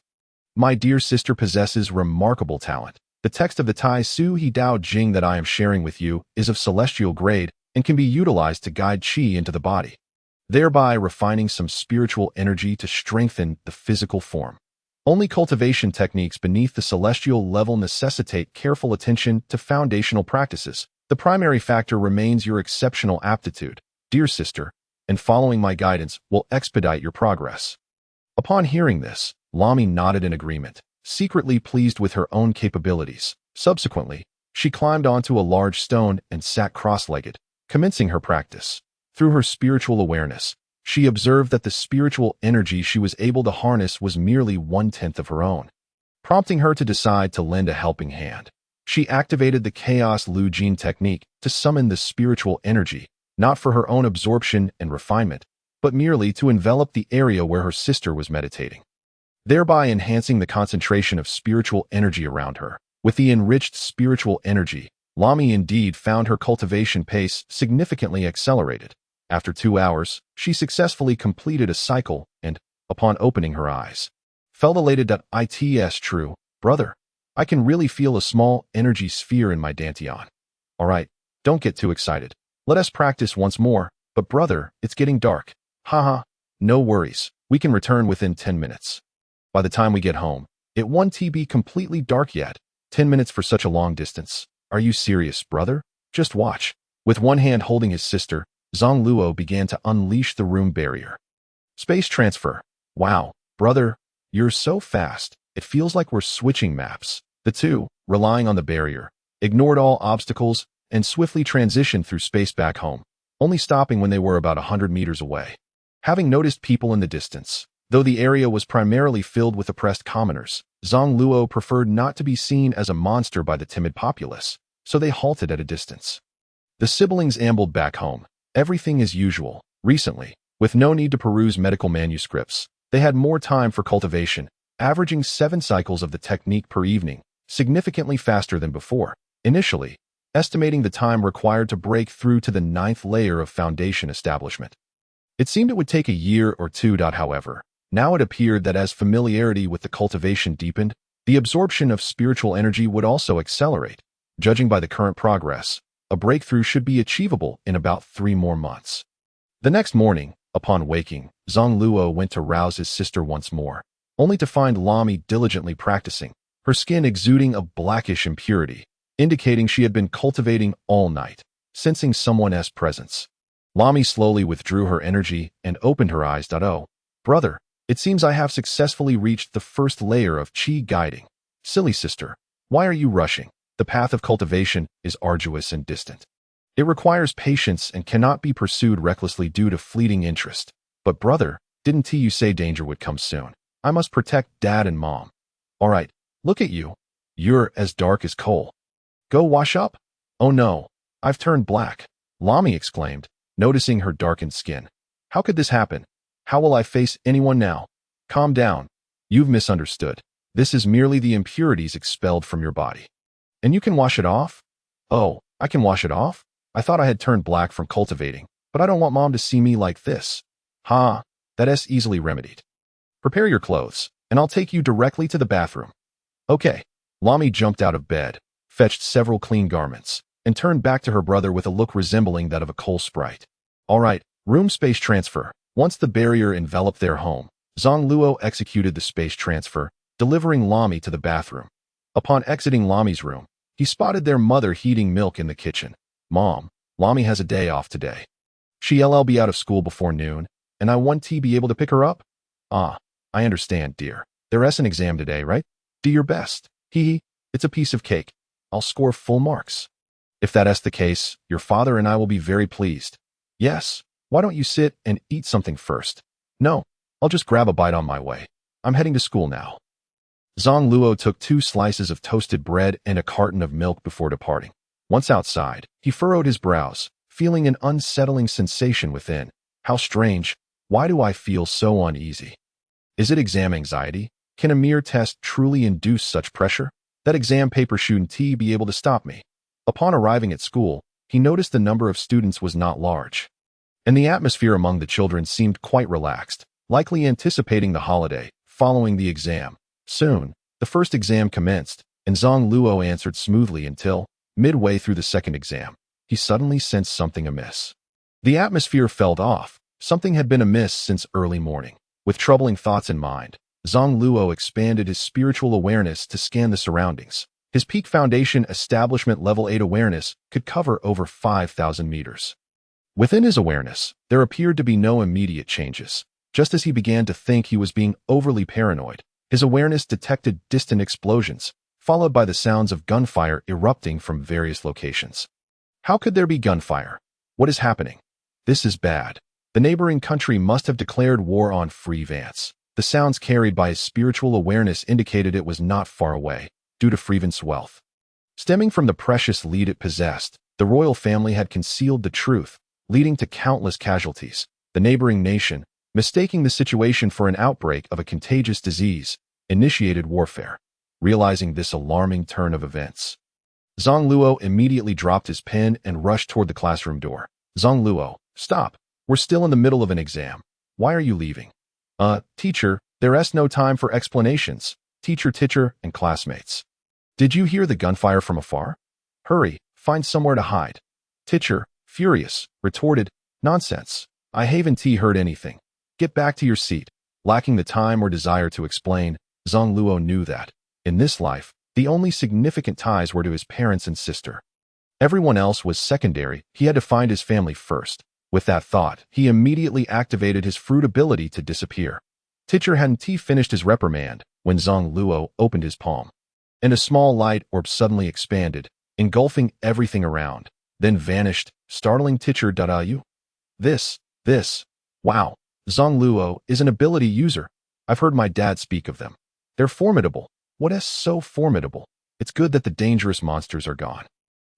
My dear sister possesses remarkable talent. The text of the Tai Su He Dao Jing that I am sharing with you is of celestial grade and can be utilized to guide qi into the body, thereby refining some spiritual energy to strengthen the physical form. Only cultivation techniques beneath the celestial level necessitate careful attention to foundational practices. The primary factor remains your exceptional aptitude. Dear sister, and following my guidance will expedite your progress." Upon hearing this, Lami nodded in agreement, secretly pleased with her own capabilities. Subsequently, she climbed onto a large stone and sat cross-legged, commencing her practice. Through her spiritual awareness, she observed that the spiritual energy she was able to harness was merely 1/10 of her own, prompting her to decide to lend a helping hand. She activated the Chaos Lu Jin technique to summon the spiritual energy, not for her own absorption and refinement, but merely to envelop the area where her sister was meditating, thereby enhancing the concentration of spiritual energy around her. With the enriched spiritual energy, Lami indeed found her cultivation pace significantly accelerated. After 2 hours, she successfully completed a cycle and, upon opening her eyes, felt elated that it's true, brother. I can really feel a small energy sphere in my dantian. All right, don't get too excited. Let us practice once more, but brother, it's getting dark. Haha, no worries, we can return within 10 minutes. By the time we get home, it won't be completely dark yet. 10 minutes for such a long distance. Are you serious, brother? Just watch. With one hand holding his sister, Zang Luo began to unleash the room barrier. Space transfer. Wow, brother, you're so fast. It feels like we're switching maps. The two, relying on the barrier, ignored all obstacles and swiftly transitioned through space back home, only stopping when they were about 100 meters away. Having noticed people in the distance, though the area was primarily filled with oppressed commoners, Zang Luo preferred not to be seen as a monster by the timid populace, so they halted at a distance. The siblings ambled back home, everything as usual. Recently, with no need to peruse medical manuscripts, they had more time for cultivation, averaging 7 cycles of the technique per evening, significantly faster than before. Initially, estimating the time required to break through to the 9th layer of foundation establishment. It seemed it would take a year or two. However, now it appeared that as familiarity with the cultivation deepened, the absorption of spiritual energy would also accelerate. Judging by the current progress, a breakthrough should be achievable in about 3 more months. The next morning, upon waking, Zang Luo went to rouse his sister once more, only to find Lami diligently practicing, her skin exuding a blackish impurity, indicating she had been cultivating all night. Sensing someone's presence, Lami slowly withdrew her energy and opened her eyes. Oh, brother, it seems I have successfully reached the 1st layer of Qi guiding. Silly sister, why are you rushing? The path of cultivation is arduous and distant. It requires patience and cannot be pursued recklessly due to fleeting interest. But brother, didn't you say danger would come soon? I must protect dad and mom. All right, look at you. You're as dark as coal. Go wash up? Oh no, I've turned black, Lami exclaimed, noticing her darkened skin. How could this happen? How will I face anyone now? Calm down. You've misunderstood. This is merely the impurities expelled from your body. And you can wash it off? Oh, I can wash it off? I thought I had turned black from cultivating, but I don't want mom to see me like this. Ha, that's easily remedied. Prepare your clothes, and I'll take you directly to the bathroom. Okay. Lami jumped out of bed, fetched several clean garments, and turned back to her brother with a look resembling that of a coal sprite. All right, room space transfer. Once the barrier enveloped their home, Zang Luo executed the space transfer, delivering Lami to the bathroom. Upon exiting Lami's room, he spotted their mother heating milk in the kitchen. Mom, Lami has a day off today. She'll be out of school before noon, and I want to be able to pick her up. Ah, I understand, dear. There's an exam today, right? Do your best. Hee, it's a piece of cake. I'll score full marks. If that's the case, your father and I will be very pleased. Yes, why don't you sit and eat something first? No, I'll just grab a bite on my way. I'm heading to school now. Zang Luo took 2 slices of toasted bread and a carton of milk before departing. Once outside, he furrowed his brows, feeling an unsettling sensation within. How strange. Why do I feel so uneasy? Is it exam anxiety? Can a mere test truly induce such pressure? That exam paper shouldn't be able to stop me. Upon arriving at school, he noticed the number of students was not large, and the atmosphere among the children seemed quite relaxed, likely anticipating the holiday, following the exam. Soon, the first exam commenced, and Zang Luo answered smoothly until, midway through the second exam, he suddenly sensed something amiss. The atmosphere felt off. Something had been amiss since early morning. With troubling thoughts in mind, Zang Luo expanded his spiritual awareness to scan the surroundings. His peak foundation establishment level 8 awareness could cover over 5,000 meters. Within his awareness, there appeared to be no immediate changes. Just as he began to think he was being overly paranoid, his awareness detected distant explosions, followed by the sounds of gunfire erupting from various locations. How could there be gunfire? What is happening? This is bad. The neighboring country must have declared war on Free Vance. The sounds carried by his spiritual awareness indicated it was not far away, due to Freevance's wealth. Stemming from the precious lead it possessed, the royal family had concealed the truth, leading to countless casualties. The neighboring nation, mistaking the situation for an outbreak of a contagious disease, initiated warfare. Realizing this alarming turn of events, Zang Luo immediately dropped his pen and rushed toward the classroom door. Zang Luo, stop. We're still in the middle of an exam. Why are you leaving? Teacher, there's no time for explanations. Teacher, and classmates. Did you hear the gunfire from afar? Hurry, find somewhere to hide. Teacher, furious, retorted, nonsense. I haven't heard anything. Get back to your seat. Lacking the time or desire to explain, Zang Luo knew that, in this life, the only significant ties were to his parents and sister. Everyone else was secondary. He had to find his family first. With that thought, he immediately activated his fruit ability to disappear. Teacher hadn't finished his reprimand when Zang Luo opened his palm, and a small light orb suddenly expanded, engulfing everything around, then vanished, startling Teacher. You? This. Wow. Zang Luo is an ability user. I've heard my dad speak of them. They're formidable. What is so formidable? It's good that the dangerous monsters are gone.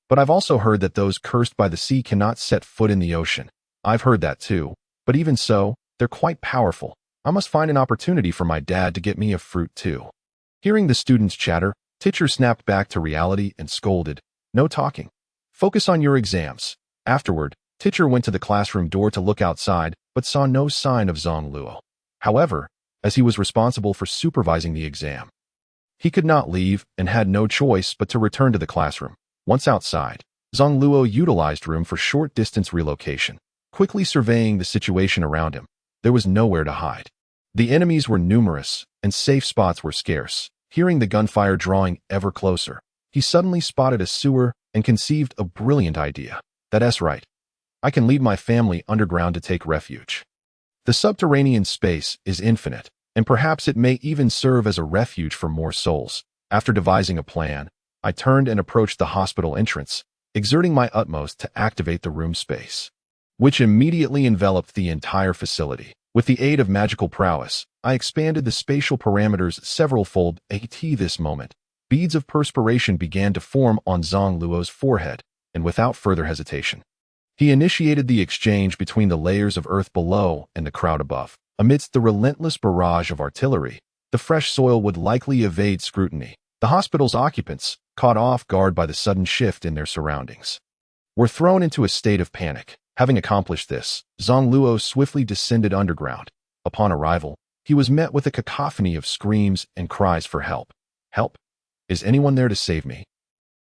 But I've also heard that those cursed by the sea cannot set foot in the ocean. I've heard that too. But even so, they're quite powerful. I must find an opportunity for my dad to get me a fruit too. Hearing the students chatter, Teacher snapped back to reality and scolded, no talking. Focus on your exams. Afterward, Teacher went to the classroom door to look outside, but saw no sign of Zang Luo. However, as he was responsible for supervising the exam, he could not leave and had no choice but to return to the classroom. Once outside, Zang Luo utilized room for short-distance relocation, quickly surveying the situation around him. There was nowhere to hide. The enemies were numerous, and safe spots were scarce. Hearing the gunfire drawing ever closer, he suddenly spotted a sewer and conceived a brilliant idea. That's right. I can lead my family underground to take refuge. The subterranean space is infinite, and perhaps it may even serve as a refuge for more souls. After devising a plan, I turned and approached the hospital entrance, exerting my utmost to activate the room space, which immediately enveloped the entire facility. With the aid of magical prowess, I expanded the spatial parameters several-fold. At this moment, beads of perspiration began to form on Zang Luo's forehead, and without further hesitation, he initiated the exchange between the layers of earth below and the crowd above. Amidst the relentless barrage of artillery, the fresh soil would likely evade scrutiny. The hospital's occupants, caught off guard by the sudden shift in their surroundings, were thrown into a state of panic. Having accomplished this, Zang Luo swiftly descended underground. Upon arrival, he was met with a cacophony of screams and cries for help. Help? Is anyone there to save me?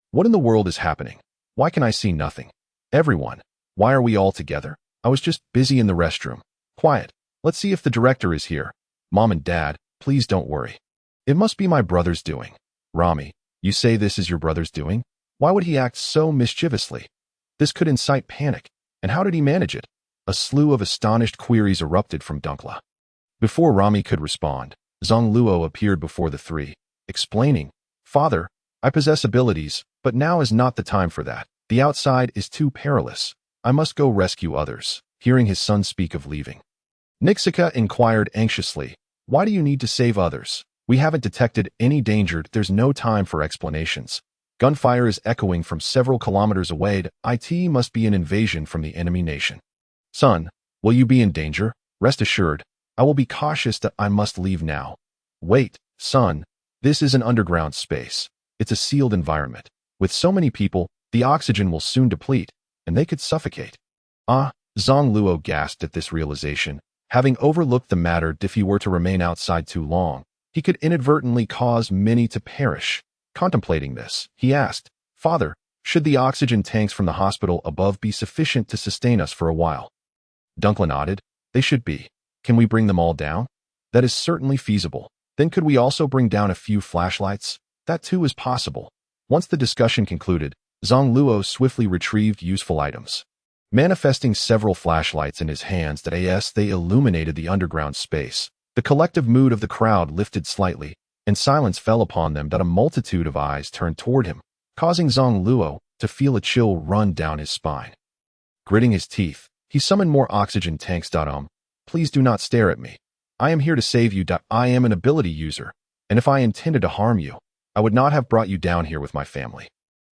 What in the world is happening? Why can I see nothing? Everyone, why are we all together? I was just busy in the restroom. Quiet. Let's see if the director is here. Mom and Dad, please don't worry. It must be my brother's doing. Rami, you say this is your brother's doing? Why would he act so mischievously? This could incite panic. And how did he manage it? A slew of astonished queries erupted from Dunkla. Before Rami could respond, Zang Luo appeared before the three, explaining, Father, I possess abilities, but now is not the time for that. The outside is too perilous. I must go rescue others. Hearing his son speak of leaving, Nixika inquired anxiously, why do you need to save others? We haven't detected any danger. There's no time for explanations. Gunfire is echoing from several kilometers away. It must be an invasion from the enemy nation. Son, will you be in danger? Rest assured, I will be cautious that I must leave now. Wait, son, this is an underground space. It's a sealed environment. With so many people, the oxygen will soon deplete, and they could suffocate. Zang Luo gasped at this realization. Having overlooked the matter, if he were to remain outside too long, he could inadvertently cause many to perish. Contemplating this, he asked, Father, should the oxygen tanks from the hospital above be sufficient to sustain us for a while? Dunkla nodded. They should be. Can we bring them all down? That is certainly feasible. Then could we also bring down a few flashlights? That too is possible. Once the discussion concluded, Zang Luo swiftly retrieved useful items. manifesting several flashlights in his hands that as they illuminated the underground space. The collective mood of the crowd lifted slightly, and silence fell upon them that a multitude of eyes turned toward him, causing Zang Luo to feel a chill run down his spine. Gritting his teeth, he summoned more oxygen tanks. Please do not stare at me. I am here to save you. I am an ability user, and if I intended to harm you, I would not have brought you down here with my family.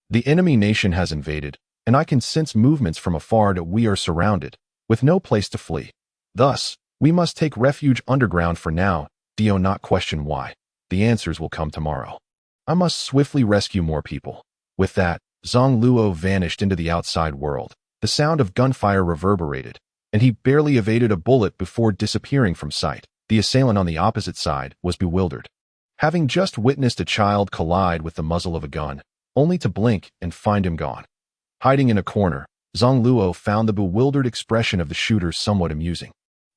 The enemy nation has invaded, and I can sense movements from afar that we are surrounded, with no place to flee. Thus, we must take refuge underground for now. Do not question why. The answers will come tomorrow. I must swiftly rescue more people. With that, Zang Luo vanished into the outside world. The sound of gunfire reverberated, and he barely evaded a bullet before disappearing from sight. The assailant on the opposite side was bewildered, having just witnessed a child collide with the muzzle of a gun, only to blink and find him gone. Hiding in a corner, Zang Luo found the bewildered expression of the shooter somewhat amusing.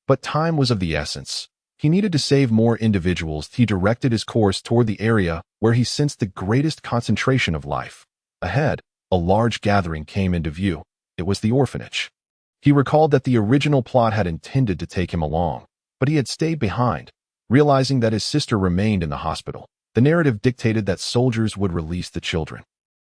But time was of the essence. He needed to save more individuals. He directed his course toward the area where he sensed the greatest concentration of life. Ahead, a large gathering came into view. It was the orphanage. He recalled that the original plot had intended to take him along, but he had stayed behind, realizing that his sister remained in the hospital. The narrative dictated that soldiers would release the children.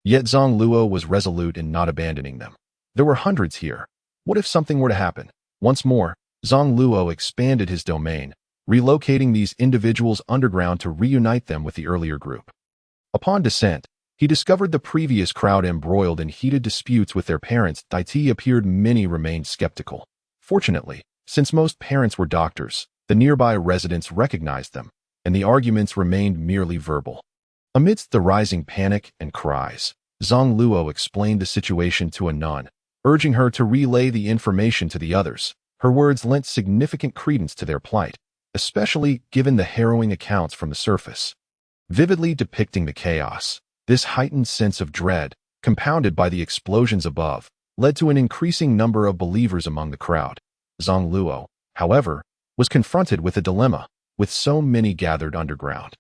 Yet Zang Luo was resolute in not abandoning them. There were hundreds here. What if something were to happen? Once more, Zang Luo expanded his domain, relocating these individuals underground to reunite them with the earlier group. Upon descent, he discovered the previous crowd embroiled in heated disputes with their parents. It appeared many remained skeptical. Fortunately, since most parents were doctors, the nearby residents recognized them, and the arguments remained merely verbal. Amidst the rising panic and cries, Zang Luo explained the situation to a nun, urging her to relay the information to the others. Her words lent significant credence to their plight, especially given the harrowing accounts from the surface. Vividly depicting the chaos, this heightened sense of dread, compounded by the explosions above, led to an increasing number of believers among the crowd. Zang Luo, however, was confronted with a dilemma, with so many gathered underground.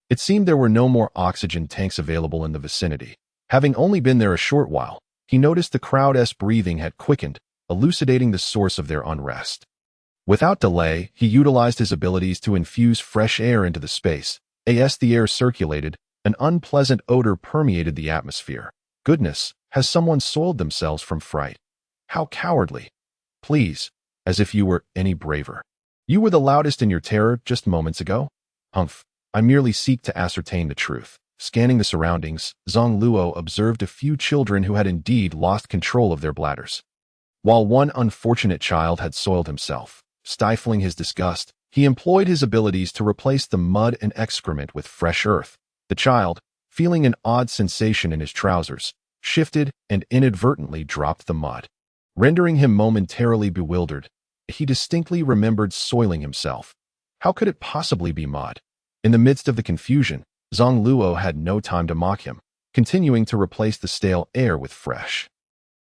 It seemed there were no more oxygen tanks available in the vicinity. Having only been there a short while, he noticed the crowd's breathing had quickened, elucidating the source of their unrest. Without delay, he utilized his abilities to infuse fresh air into the space. As the air circulated, an unpleasant odor permeated the atmosphere. Goodness, has someone soiled themselves from fright? How cowardly! Please, as if you were any braver. You were the loudest in your terror just moments ago? Humph, I merely seek to ascertain the truth. Scanning the surroundings, Zang Luo observed a few children who had indeed lost control of their bladders. While one unfortunate child had soiled himself, stifling his disgust, he employed his abilities to replace the mud and excrement with fresh earth. The child, feeling an odd sensation in his trousers, shifted and inadvertently dropped the mud, rendering him momentarily bewildered. He distinctly remembered soiling himself. How could it possibly be mud? In the midst of the confusion, Zang Luo had no time to mock him, continuing to replace the stale air with fresh.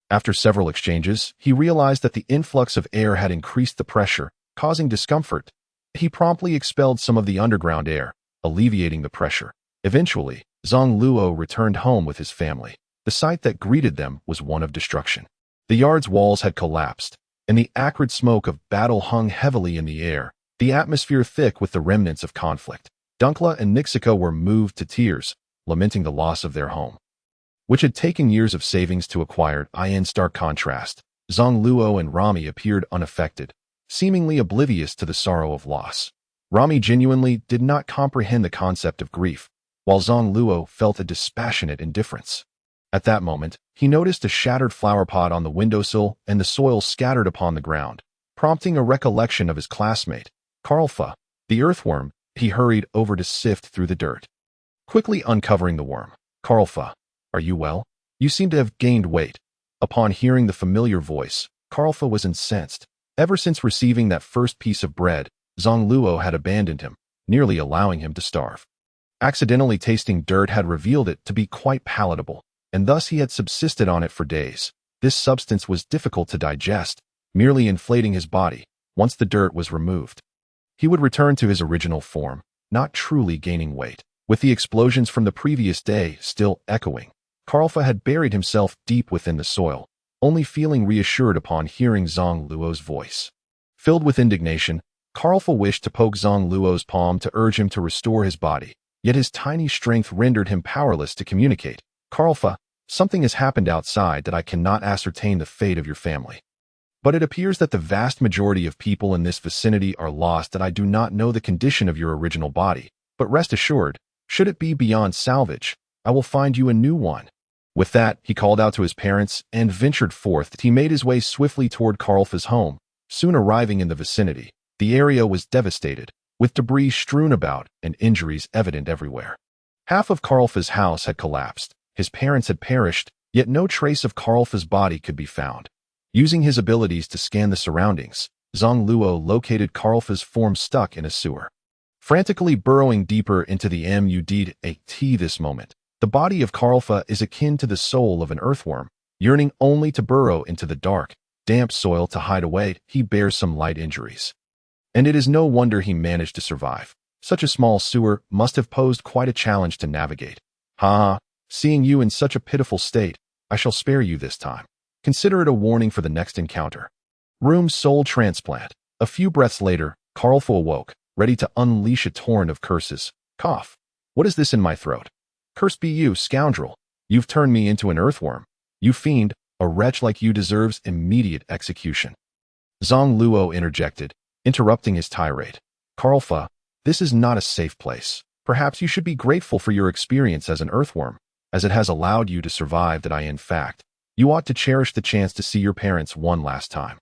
After several exchanges, he realized that the influx of air had increased the pressure, causing discomfort. He promptly expelled some of the underground air, alleviating the pressure. Eventually, Zang Luo returned home with his family. The sight that greeted them was one of destruction. The yard's walls had collapsed, and the acrid smoke of battle hung heavily in the air, the atmosphere thick with the remnants of conflict. Dunkla and Nixika were moved to tears, lamenting the loss of their home, which had taken years of savings to acquire. In stark contrast, Zang Luo and Rami appeared unaffected, seemingly oblivious to the sorrow of loss. Rami genuinely did not comprehend the concept of grief, while Zang Luo felt a dispassionate indifference. At that moment, he noticed a shattered flower pot on the windowsill and the soil scattered upon the ground, prompting a recollection of his classmate, Karlfa, the earthworm. He hurried over to sift through the dirt. Quickly uncovering the worm, Karlfa, are you well? You seem to have gained weight. Upon hearing the familiar voice, Karlfa was incensed. Ever since receiving that first piece of bread, Zang Luo had abandoned him, nearly allowing him to starve. Accidentally tasting dirt had revealed it to be quite palatable, and thus he had subsisted on it for days. This substance was difficult to digest, merely inflating his body. Once the dirt was removed, he would return to his original form, not truly gaining weight. With the explosions from the previous day still echoing, Karlfa had buried himself deep within the soil, only feeling reassured upon hearing Zang Luo's voice. Filled with indignation, Karlfa wished to poke Zang Luo's palm to urge him to restore his body, yet his tiny strength rendered him powerless to communicate. Karlfa, something has happened outside that I cannot ascertain the fate of your family. But it appears that the vast majority of people in this vicinity are lost and I do not know the condition of your original body, but rest assured, should it be beyond salvage, I will find you a new one. With that, he called out to his parents and ventured forth. He made his way swiftly toward Karlfa's home. Soon arriving in the vicinity, the area was devastated, with debris strewn about and injuries evident everywhere. Half of Karlfa's house had collapsed, his parents had perished, yet no trace of Karlfa's body could be found. Using his abilities to scan the surroundings, Zang Luo located Karlfa's form stuck in a sewer. Frantically burrowing deeper into the mud this moment, the body of Karlfa is akin to the soul of an earthworm, yearning only to burrow into the dark, damp soil to hide away. He bears some light injuries. And it is no wonder he managed to survive. Such a small sewer must have posed quite a challenge to navigate. Ha! Seeing you in such a pitiful state, I shall spare you this time. Consider it a warning for the next encounter. Room soul transplant. A few breaths later, Karlfa awoke, ready to unleash a torrent of curses. Cough. What is this in my throat? Cursed be you, scoundrel. You've turned me into an earthworm. You fiend, a wretch like you deserves immediate execution. Zang Luo interjected, interrupting his tirade. Karlfa, this is not a safe place. Perhaps you should be grateful for your experience as an earthworm, as it has allowed you to survive that in fact. You ought to cherish the chance to see your parents one last time.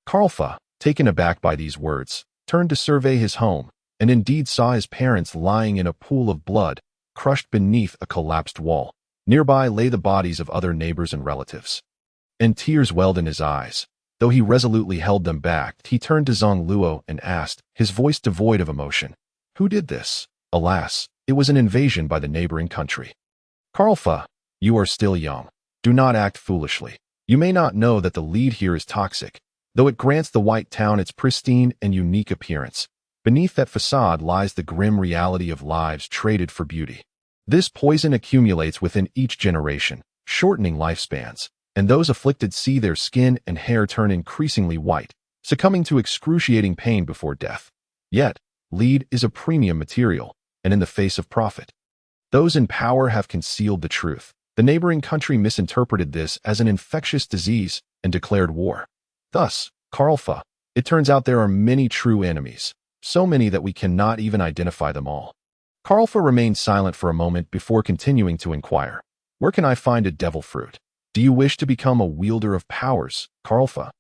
Karlfa, taken aback by these words, turned to survey his home, and indeed saw his parents lying in a pool of blood, crushed beneath a collapsed wall. Nearby lay the bodies of other neighbors and relatives. And tears welled in his eyes. Though he resolutely held them back, he turned to Zang Luo and asked, his voice devoid of emotion, "Who did this?" Alas, it was an invasion by the neighboring country. Karlfa, you are still young. Do not act foolishly. You may not know that the lead here is toxic, though it grants the white town its pristine and unique appearance. Beneath that facade lies the grim reality of lives traded for beauty. This poison accumulates within each generation, shortening lifespans, and those afflicted see their skin and hair turn increasingly white, succumbing to excruciating pain before death. Yet, lead is a premium material, and in the face of profit, those in power have concealed the truth. The neighboring country misinterpreted this as an infectious disease and declared war. Thus, Karlfa, it turns out there are many true enemies, so many that we cannot even identify them all. Karlfa remained silent for a moment before continuing to inquire. Where can I find a devil fruit? Do you wish to become a wielder of powers, Karlfa?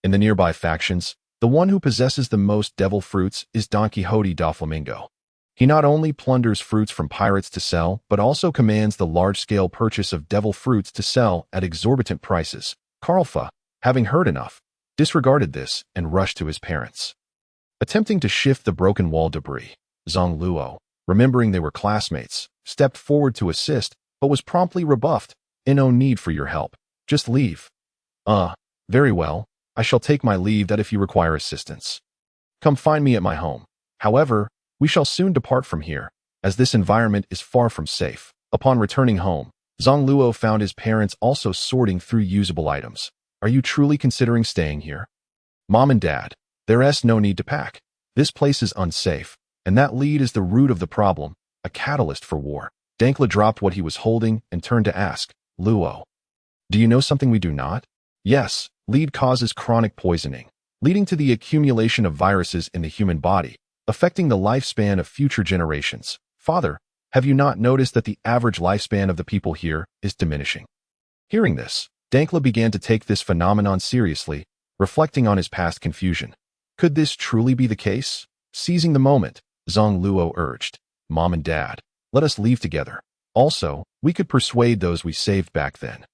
In the nearby factions, the one who possesses the most devil fruits is Don Quixote da Flamingo. He not only plunders fruits from pirates to sell, but also commands the large-scale purchase of devil fruits to sell at exorbitant prices. Karlfa, having heard enough, disregarded this and rushed to his parents. Attempting to shift the broken wall debris, Zang Luo, remembering they were classmates, stepped forward to assist, but was promptly rebuffed. No need for your help. Just leave. Very well. I shall take my leave that if you require assistance. Come find me at my home. However, we shall soon depart from here, as this environment is far from safe. Upon returning home, Zang Luo found his parents also sorting through usable items. Are you truly considering staying here? Mom and Dad, there's no need to pack. This place is unsafe, and that lead is the root of the problem, a catalyst for war. Dankla dropped what he was holding and turned to ask, Luo, do you know something we do not? Yes, lead causes chronic poisoning, leading to the accumulation of viruses in the human body, affecting the lifespan of future generations. Father, have you not noticed that the average lifespan of the people here is diminishing? Hearing this, Dankla began to take this phenomenon seriously, reflecting on his past confusion. Could this truly be the case? Seizing the moment, Zang Luo urged, Mom and Dad, let us leave together. Also, we could persuade those we saved back then.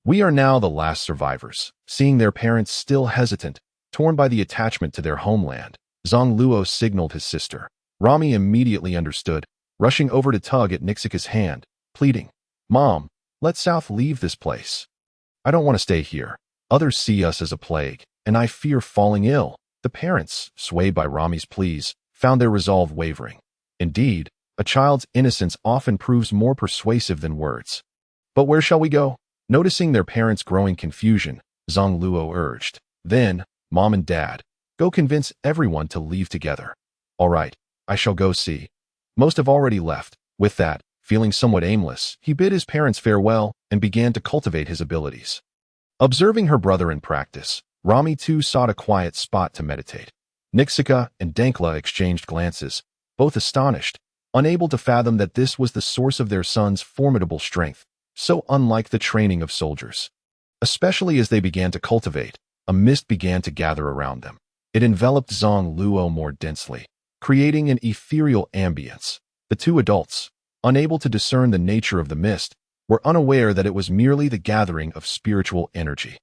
We are now the last survivors. Seeing their parents still hesitant, torn by the attachment to their homeland, Zang Luo signaled his sister. Rami immediately understood, rushing over to tug at Nixika's hand, pleading, Mom, let South leave this place. I don't want to stay here. Others see us as a plague, and I fear falling ill. The parents, swayed by Rami's pleas, found their resolve wavering. Indeed, a child's innocence often proves more persuasive than words. But where shall we go? Noticing their parents' growing confusion, Zang Luo urged. Then, Mom and Dad, go convince everyone to leave together. All right, I shall go see. Most have already left. With that, feeling somewhat aimless, he bid his parents farewell and began to cultivate his abilities. Observing her brother in practice, Rami too sought a quiet spot to meditate. Nixika and Dankla exchanged glances, both astonished, unable to fathom that this was the source of their son's formidable strength, so unlike the training of soldiers. Especially as they began to cultivate, a mist began to gather around them. It enveloped Zang Luo more densely, creating an ethereal ambience. The two adults, unable to discern the nature of the mist, were unaware that it was merely the gathering of spiritual energy.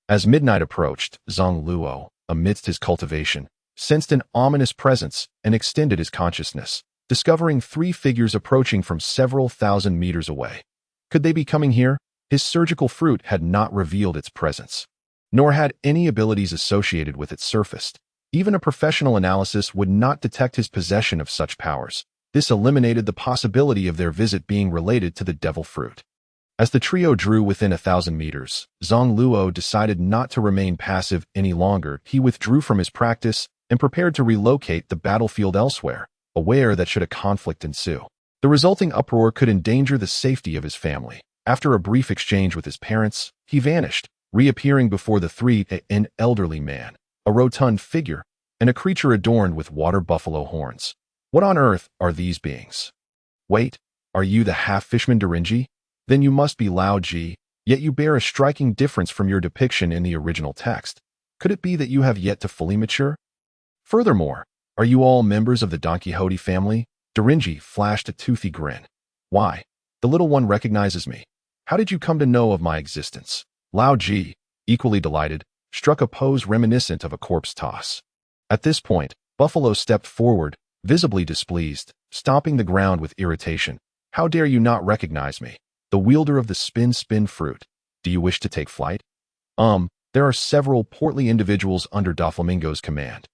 As midnight approached, Zang Luo, amidst his cultivation, sensed an ominous presence and extended his consciousness, discovering three figures approaching from several thousand meters away. Could they be coming here? His surgical fruit had not revealed its presence, nor had any abilities associated with it surfaced. Even a professional analysis would not detect his possession of such powers. This eliminated the possibility of their visit being related to the devil fruit. As the trio drew within 1,000 meters, Zang Luo decided not to remain passive any longer. He withdrew from his practice and prepared to relocate the battlefield elsewhere, aware that should a conflict ensue, the resulting uproar could endanger the safety of his family. After a brief exchange with his parents, he vanished, reappearing before the three, an elderly man, a rotund figure, and a creature adorned with water buffalo horns. What on earth are these beings? Wait, are you the half-fishman Darinji? Then you must be Lao Ji, yet you bear a striking difference from your depiction in the original text. Could it be that you have yet to fully mature? Furthermore, are you all members of the Don Quixote family? Darinji flashed a toothy grin. Why, the little one recognizes me. How did you come to know of my existence? Lao Ji, equally delighted, struck a pose reminiscent of a corpse toss. At this point, Buffalo stepped forward, visibly displeased, stomping the ground with irritation. How dare you not recognize me? The wielder of the spin fruit. Do you wish to take flight? There are several portly individuals under Doflamingo's command.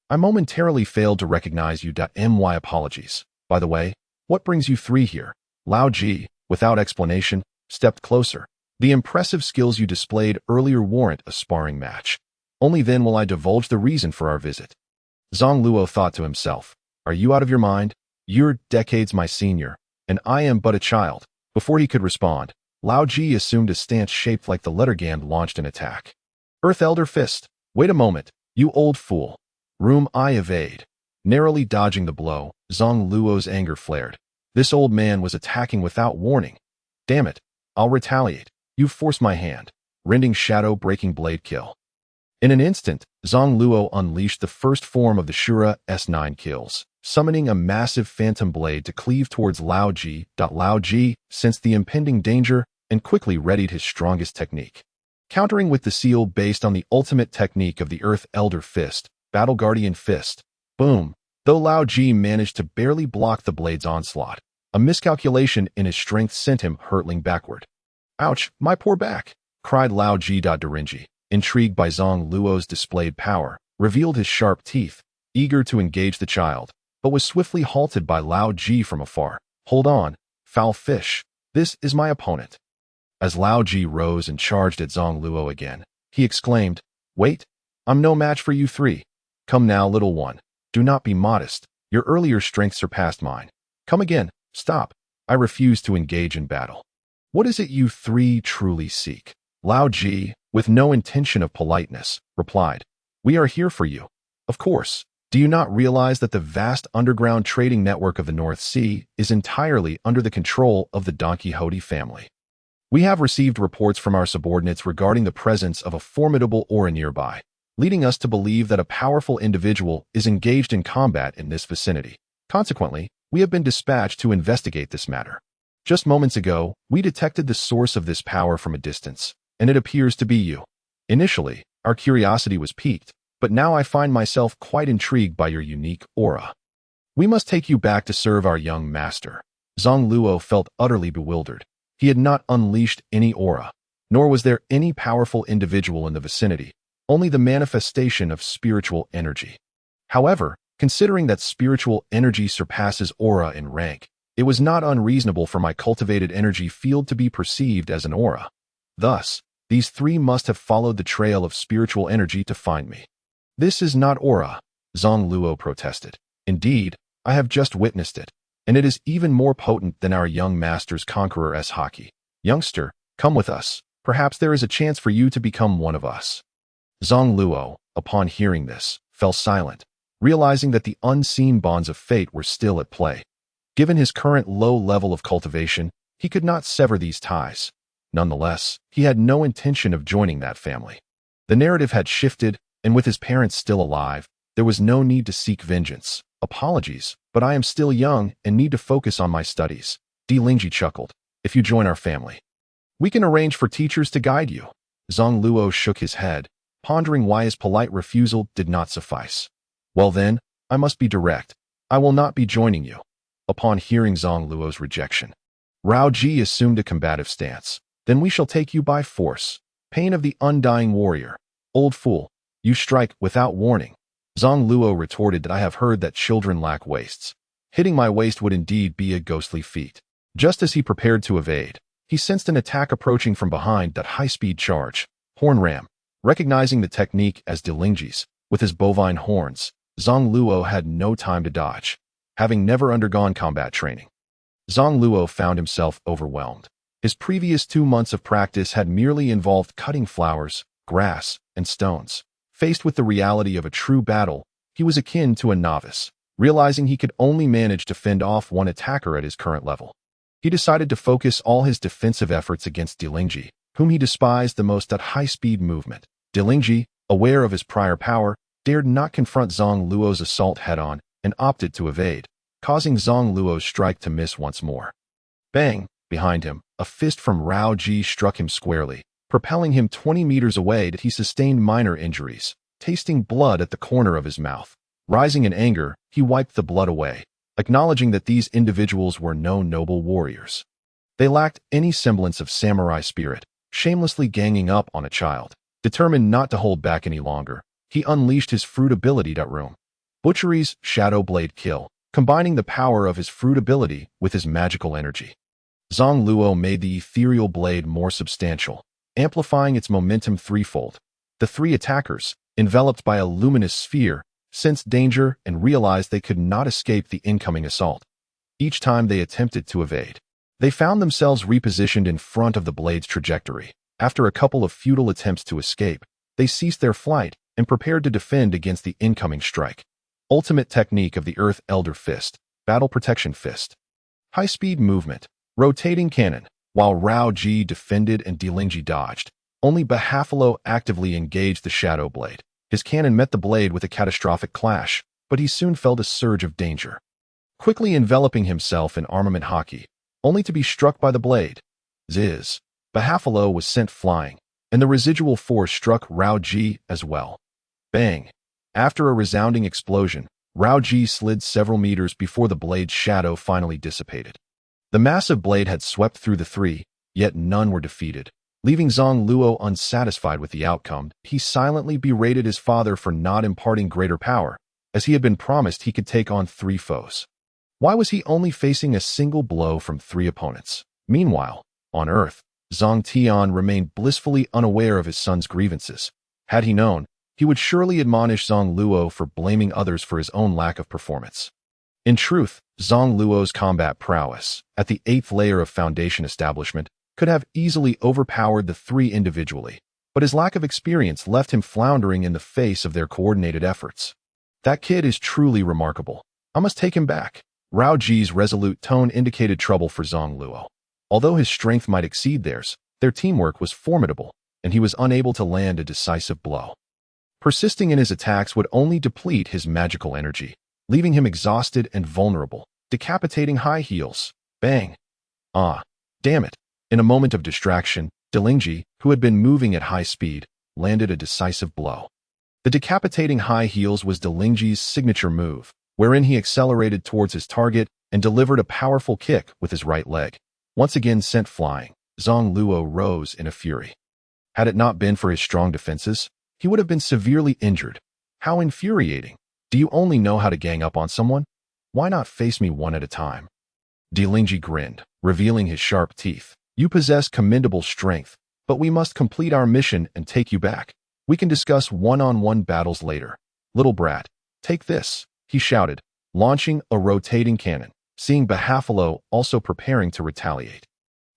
I momentarily failed to recognize you. My apologies. By the way, what brings you three here? Lao Ji, without explanation, stepped closer. The impressive skills you displayed earlier warrant a sparring match. Only then will I divulge the reason for our visit. Zang Luo thought to himself, are you out of your mind? You're decades my senior, and I am but a child. Before he could respond, Lao Ji assumed a stance shaped like the letter G and launched an attack. Earth Elder Fist. Wait a moment, you old fool. Room I evade. Narrowly dodging the blow, Zang Luo's anger flared. This old man was attacking without warning. Damn it, I'll retaliate. You've forced my hand. Rending shadow-breaking blade kill. In an instant, Zang Luo unleashed the first form of the Shura S9 kills, summoning a massive phantom blade to cleave towards Lao Ji. Lao Ji sensed the impending danger and quickly readied his strongest technique. Countering with the seal based on the ultimate technique of the Earth Elder Fist, Battle Guardian Fist. Boom! Though Lao Ji managed to barely block the blade's onslaught, a miscalculation in his strength sent him hurtling backward. Ouch, my poor back! Cried Lao Ji. Darinji, intrigued by Zang Luo's displayed power, revealed his sharp teeth, eager to engage the child, but was swiftly halted by Lao Ji from afar. Hold on, foul fish. This is my opponent. As Lao Ji rose and charged at Zang Luo again, he exclaimed, wait, I'm no match for you three. Come now, little one. Do not be modest. Your earlier strength surpassed mine. Come again. Stop. I refuse to engage in battle. What is it you three truly seek? Lao Ji, with no intention of politeness, replied, we are here for you. Of course. Do you not realize that the vast underground trading network of the North Sea is entirely under the control of the Don Quixote family? We have received reports from our subordinates regarding the presence of a formidable aura nearby, leading us to believe that a powerful individual is engaged in combat in this vicinity. Consequently, we have been dispatched to investigate this matter. Just moments ago, we detected the source of this power from a distance, and it appears to be you. Initially, our curiosity was piqued, but now I find myself quite intrigued by your unique aura. We must take you back to serve our young master. Zang Luo felt utterly bewildered. He had not unleashed any aura, nor was there any powerful individual in the vicinity, only the manifestation of spiritual energy. However, considering that spiritual energy surpasses aura in rank, it was not unreasonable for my cultivated energy field to be perceived as an aura. Thus, These three must have followed the trail of spiritual energy to find me. This is not aura, Zang Luo protested. Indeed, I have just witnessed it, and it is even more potent than our young master's conqueror's haki. Youngster, come with us. Perhaps there is a chance for you to become one of us. Zang Luo, upon hearing this, fell silent, realizing that the unseen bonds of fate were still at play. Given his current low level of cultivation, he could not sever these ties. Nonetheless, he had no intention of joining that family. The narrative had shifted, and with his parents still alive, there was no need to seek vengeance. Apologies, but I am still young and need to focus on my studies. Di Lingji chuckled. If you join our family, we can arrange for teachers to guide you. Zang Luo shook his head, pondering why his polite refusal did not suffice. Well then, I must be direct. I will not be joining you. Upon hearing Zang Luo's rejection, Rao Ji assumed a combative stance. Then we shall take you by force. Pain of the undying warrior. Old fool, you strike without warning. Zang Luo retorted that I have heard that children lack waists. Hitting my waist would indeed be a ghostly feat. Just as he prepared to evade, he sensed an attack approaching from behind. That high-speed charge. Horn ram. Recognizing the technique as Di Lingji's, with his bovine horns, Zang Luo had no time to dodge, having never undergone combat training. Zang Luo found himself overwhelmed. His previous 2 months of practice had merely involved cutting flowers, grass, and stones. Faced with the reality of a true battle, he was akin to a novice, realizing he could only manage to fend off one attacker at his current level. He decided to focus all his defensive efforts against Di Lingji, whom he despised the most at high-speed movement. Di Lingji, aware of his prior power, dared not confront Zang Luo's assault head-on and opted to evade, causing Zang Luo's strike to miss once more. Bang! Behind him, a fist from Rao Ji struck him squarely, propelling him 20 meters away. That he sustained minor injuries, tasting blood at the corner of his mouth. Rising in anger, he wiped the blood away, acknowledging that these individuals were no noble warriors. They lacked any semblance of samurai spirit, shamelessly ganging up on a child. Determined not to hold back any longer, he unleashed his fruit ability. Room. Butchery's Shadow Blade Kill, combining the power of his fruit ability with his magical energy. Zang Luo made the ethereal blade more substantial, amplifying its momentum threefold. The three attackers, enveloped by a luminous sphere, sensed danger and realized they could not escape the incoming assault. Each time they attempted to evade, they found themselves repositioned in front of the blade's trajectory. After a couple of futile attempts to escape, they ceased their flight and prepared to defend against the incoming strike. Ultimate technique of the Earth Elder Fist, Battle Protection Fist. High-speed movement, rotating cannon. While Rao Ji defended and Di Lingji dodged, only Bahafalo actively engaged the Shadow Blade. His cannon met the blade with a catastrophic clash, but he soon felt a surge of danger. Quickly enveloping himself in armament haki, only to be struck by the blade. Ziz. Bahafalo was sent flying, and the residual force struck Rao Ji as well. Bang! After a resounding explosion, Rao Ji slid several meters before the blade's shadow finally dissipated. The massive blade had swept through the three, yet none were defeated. Leaving Zang Luo unsatisfied with the outcome, he silently berated his father for not imparting greater power, as he had been promised he could take on 3 foes. Why was he only facing a single blow from 3 opponents? Meanwhile, on Earth, Zhang Tian remained blissfully unaware of his son's grievances. Had he known, he would surely admonish Zang Luo for blaming others for his own lack of performance. In truth, Zang Luo's combat prowess, at the 8th layer of Foundation establishment, could have easily overpowered the 3 individually, but his lack of experience left him floundering in the face of their coordinated efforts. That kid is truly remarkable. I must take him back. Rao Ji's resolute tone indicated trouble for Zang Luo. Although his strength might exceed theirs, their teamwork was formidable, and he was unable to land a decisive blow. Persisting in his attacks would only deplete his magical energy, leaving him exhausted and vulnerable. Decapitating high heels. Bang! Ah, damn it. In a moment of distraction, Di Lingji, who had been moving at high speed, landed a decisive blow. The decapitating high heels was Di Lingji's signature move, wherein he accelerated towards his target and delivered a powerful kick with his right leg. Once again sent flying, Zang Luo rose in a fury. Had it not been for his strong defenses, he would have been severely injured. How infuriating. Do you only know how to gang up on someone? Why not face me one at a time? Di Lingji grinned, revealing his sharp teeth. You possess commendable strength, but we must complete our mission and take you back. We can discuss one-on-one battles later. Little brat, take this, he shouted, launching a rotating cannon, seeing Bahafalo also preparing to retaliate.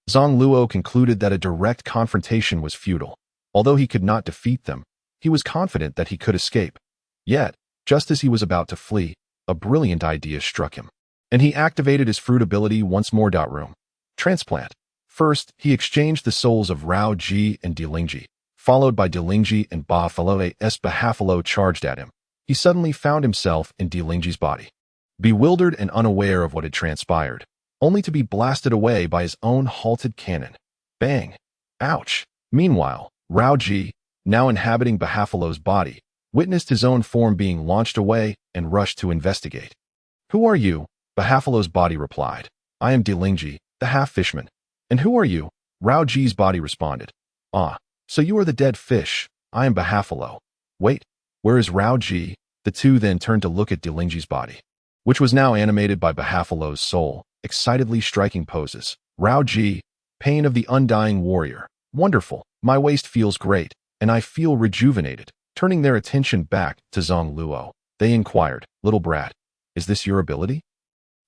Zang Luo concluded that a direct confrontation was futile. Although he could not defeat them, he was confident that he could escape. Yet, just as he was about to flee, a brilliant idea struck him, and he activated his fruit ability once more. Room. Transplant. First, he exchanged the souls of Rao Ji and Dilingji, followed by Dilingji and Bahafalo as Bahafalo charged at him. He suddenly found himself in Dilingji's body, bewildered and unaware of what had transpired, only to be blasted away by his own halted cannon. Bang! Ouch! Meanwhile, Rao Ji, now inhabiting Bahafalo's body, witnessed his own form being launched away and rushed to investigate. Who are you? Bahafalo's body replied. I am Dilingji, the half-fishman. And who are you? Rao Ji's body responded. Ah, so you are the dead fish. I am Bahafalo. Wait, where is Rao Ji? The two then turned to look at Dilingji's body, which was now animated by Bahafalo's soul, excitedly striking poses. Rao Ji, pain of the undying warrior. Wonderful, my waist feels great, and I feel rejuvenated. Turning their attention back to Zang Luo, they inquired, Little brat, is this your ability?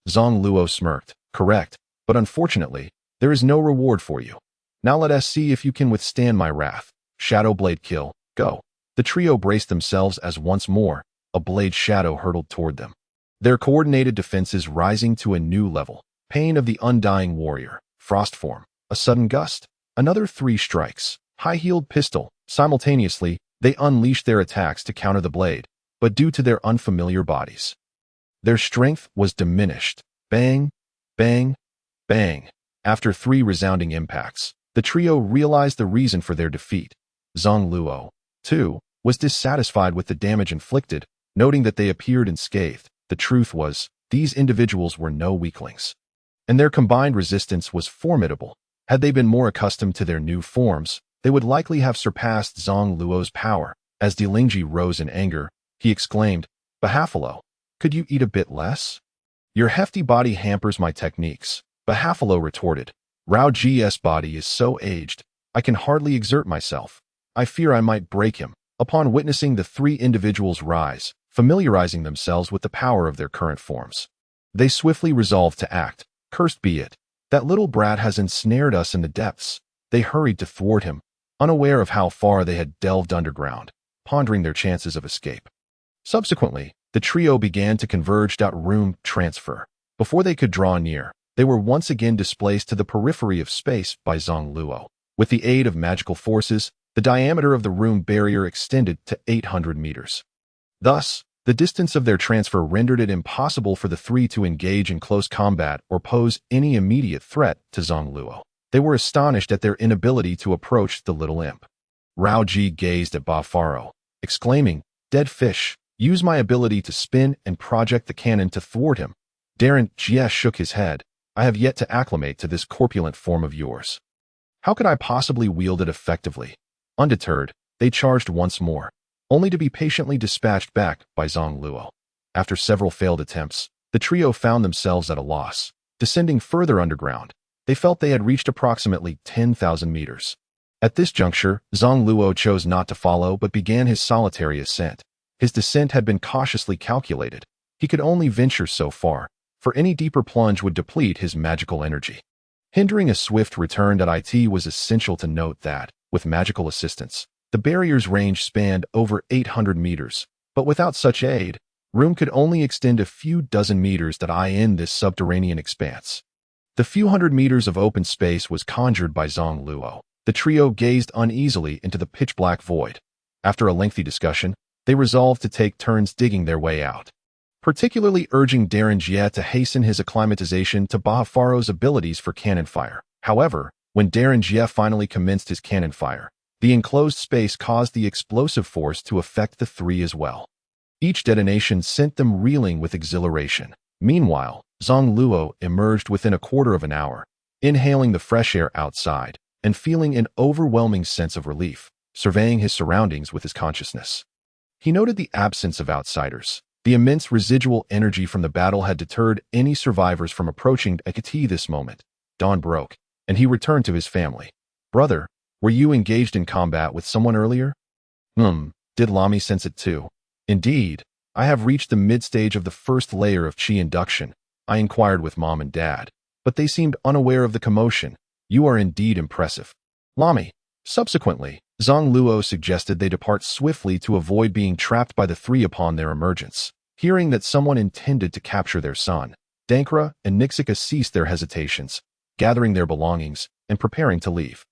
Zang Luo smirked. Correct, but unfortunately, there is no reward for you. Now let us see if you can withstand my wrath. Shadow blade kill, go. The trio braced themselves as once more, a blade shadow hurtled toward them, their coordinated defenses rising to a new level. Pain of the undying warrior, frost form, a sudden gust, another 3 strikes, high-heeled pistol. Simultaneously, they unleashed their attacks to counter the blade, but due to their unfamiliar bodies, their strength was diminished. Bang, bang, bang. After 3 resounding impacts, the trio realized the reason for their defeat. Zang Luo, too, was dissatisfied with the damage inflicted, noting that they appeared unscathed. The truth was, these individuals were no weaklings, and their combined resistance was formidable. Had they been more accustomed to their new forms, they would likely have surpassed Zang Luo's power. As Dilingji rose in anger, he exclaimed, Bahafalo, could you eat a bit less? Your hefty body hampers my techniques. Bahafalo retorted. Rao Ji's body is so aged, I can hardly exert myself. I fear I might break him. Upon witnessing the 3 individuals rise, familiarizing themselves with the power of their current forms, they swiftly resolved to act. Cursed be it. That little brat has ensnared us in the depths. They hurried to thwart him, unaware of how far they had delved underground, pondering their chances of escape. Subsequently, the trio began to converge. Room transfer. Before they could draw near, they were once again displaced to the periphery of space by Zang Luo. With the aid of magical forces, the diameter of the room barrier extended to 800 meters. Thus, the distance of their transfer rendered it impossible for the 3 to engage in close combat or pose any immediate threat to Zang Luo. They were astonished at their inability to approach the little imp. Rao Ji gazed at Bahafalo, exclaiming, Dead fish, use my ability to spin and project the cannon to thwart him. Darren Jie shook his head. I have yet to acclimate to this corpulent form of yours. How could I possibly wield it effectively? Undeterred, they charged once more, only to be patiently dispatched back by Zang Luo. After several failed attempts, the trio found themselves at a loss. Descending further underground, they felt they had reached approximately 10,000 meters. At this juncture, Zang Luo chose not to follow but began his solitary ascent. His descent had been cautiously calculated. He could only venture so far, for any deeper plunge would deplete his magical energy. Hindering a swift return. It was essential to note that, with magical assistance, the barrier's range spanned over 800 meters, but without such aid, room could only extend a few dozen meters. In this subterranean expanse, the few hundred meters of open space was conjured by Zang Luo. The trio gazed uneasily into the pitch-black void. After a lengthy discussion, they resolved to take turns digging their way out, particularly urging Darren Jie to hasten his acclimatization to Bahafalo's abilities for cannon fire. However, when Darren Jie finally commenced his cannon fire, the enclosed space caused the explosive force to affect the 3 as well. Each detonation sent them reeling with exhilaration. Meanwhile, Zang Luo emerged within a quarter of an hour, inhaling the fresh air outside and feeling an overwhelming sense of relief, surveying his surroundings with his consciousness. He noted the absence of outsiders. The immense residual energy from the battle had deterred any survivors from approaching Akati. This moment, dawn broke, and he returned to his family. Brother, Were you engaged in combat with someone earlier? Did Lami sense it too? Indeed, I have reached the mid-stage of the first layer of Qi induction. I inquired with Mom and Dad, but they seemed unaware of the commotion. You are indeed impressive. Lami. Subsequently, Zang Luo suggested they depart swiftly to avoid being trapped by the three upon their emergence. Hearing that someone intended to capture their son, Dankra and Nixika ceased their hesitations, gathering their belongings and preparing to leave.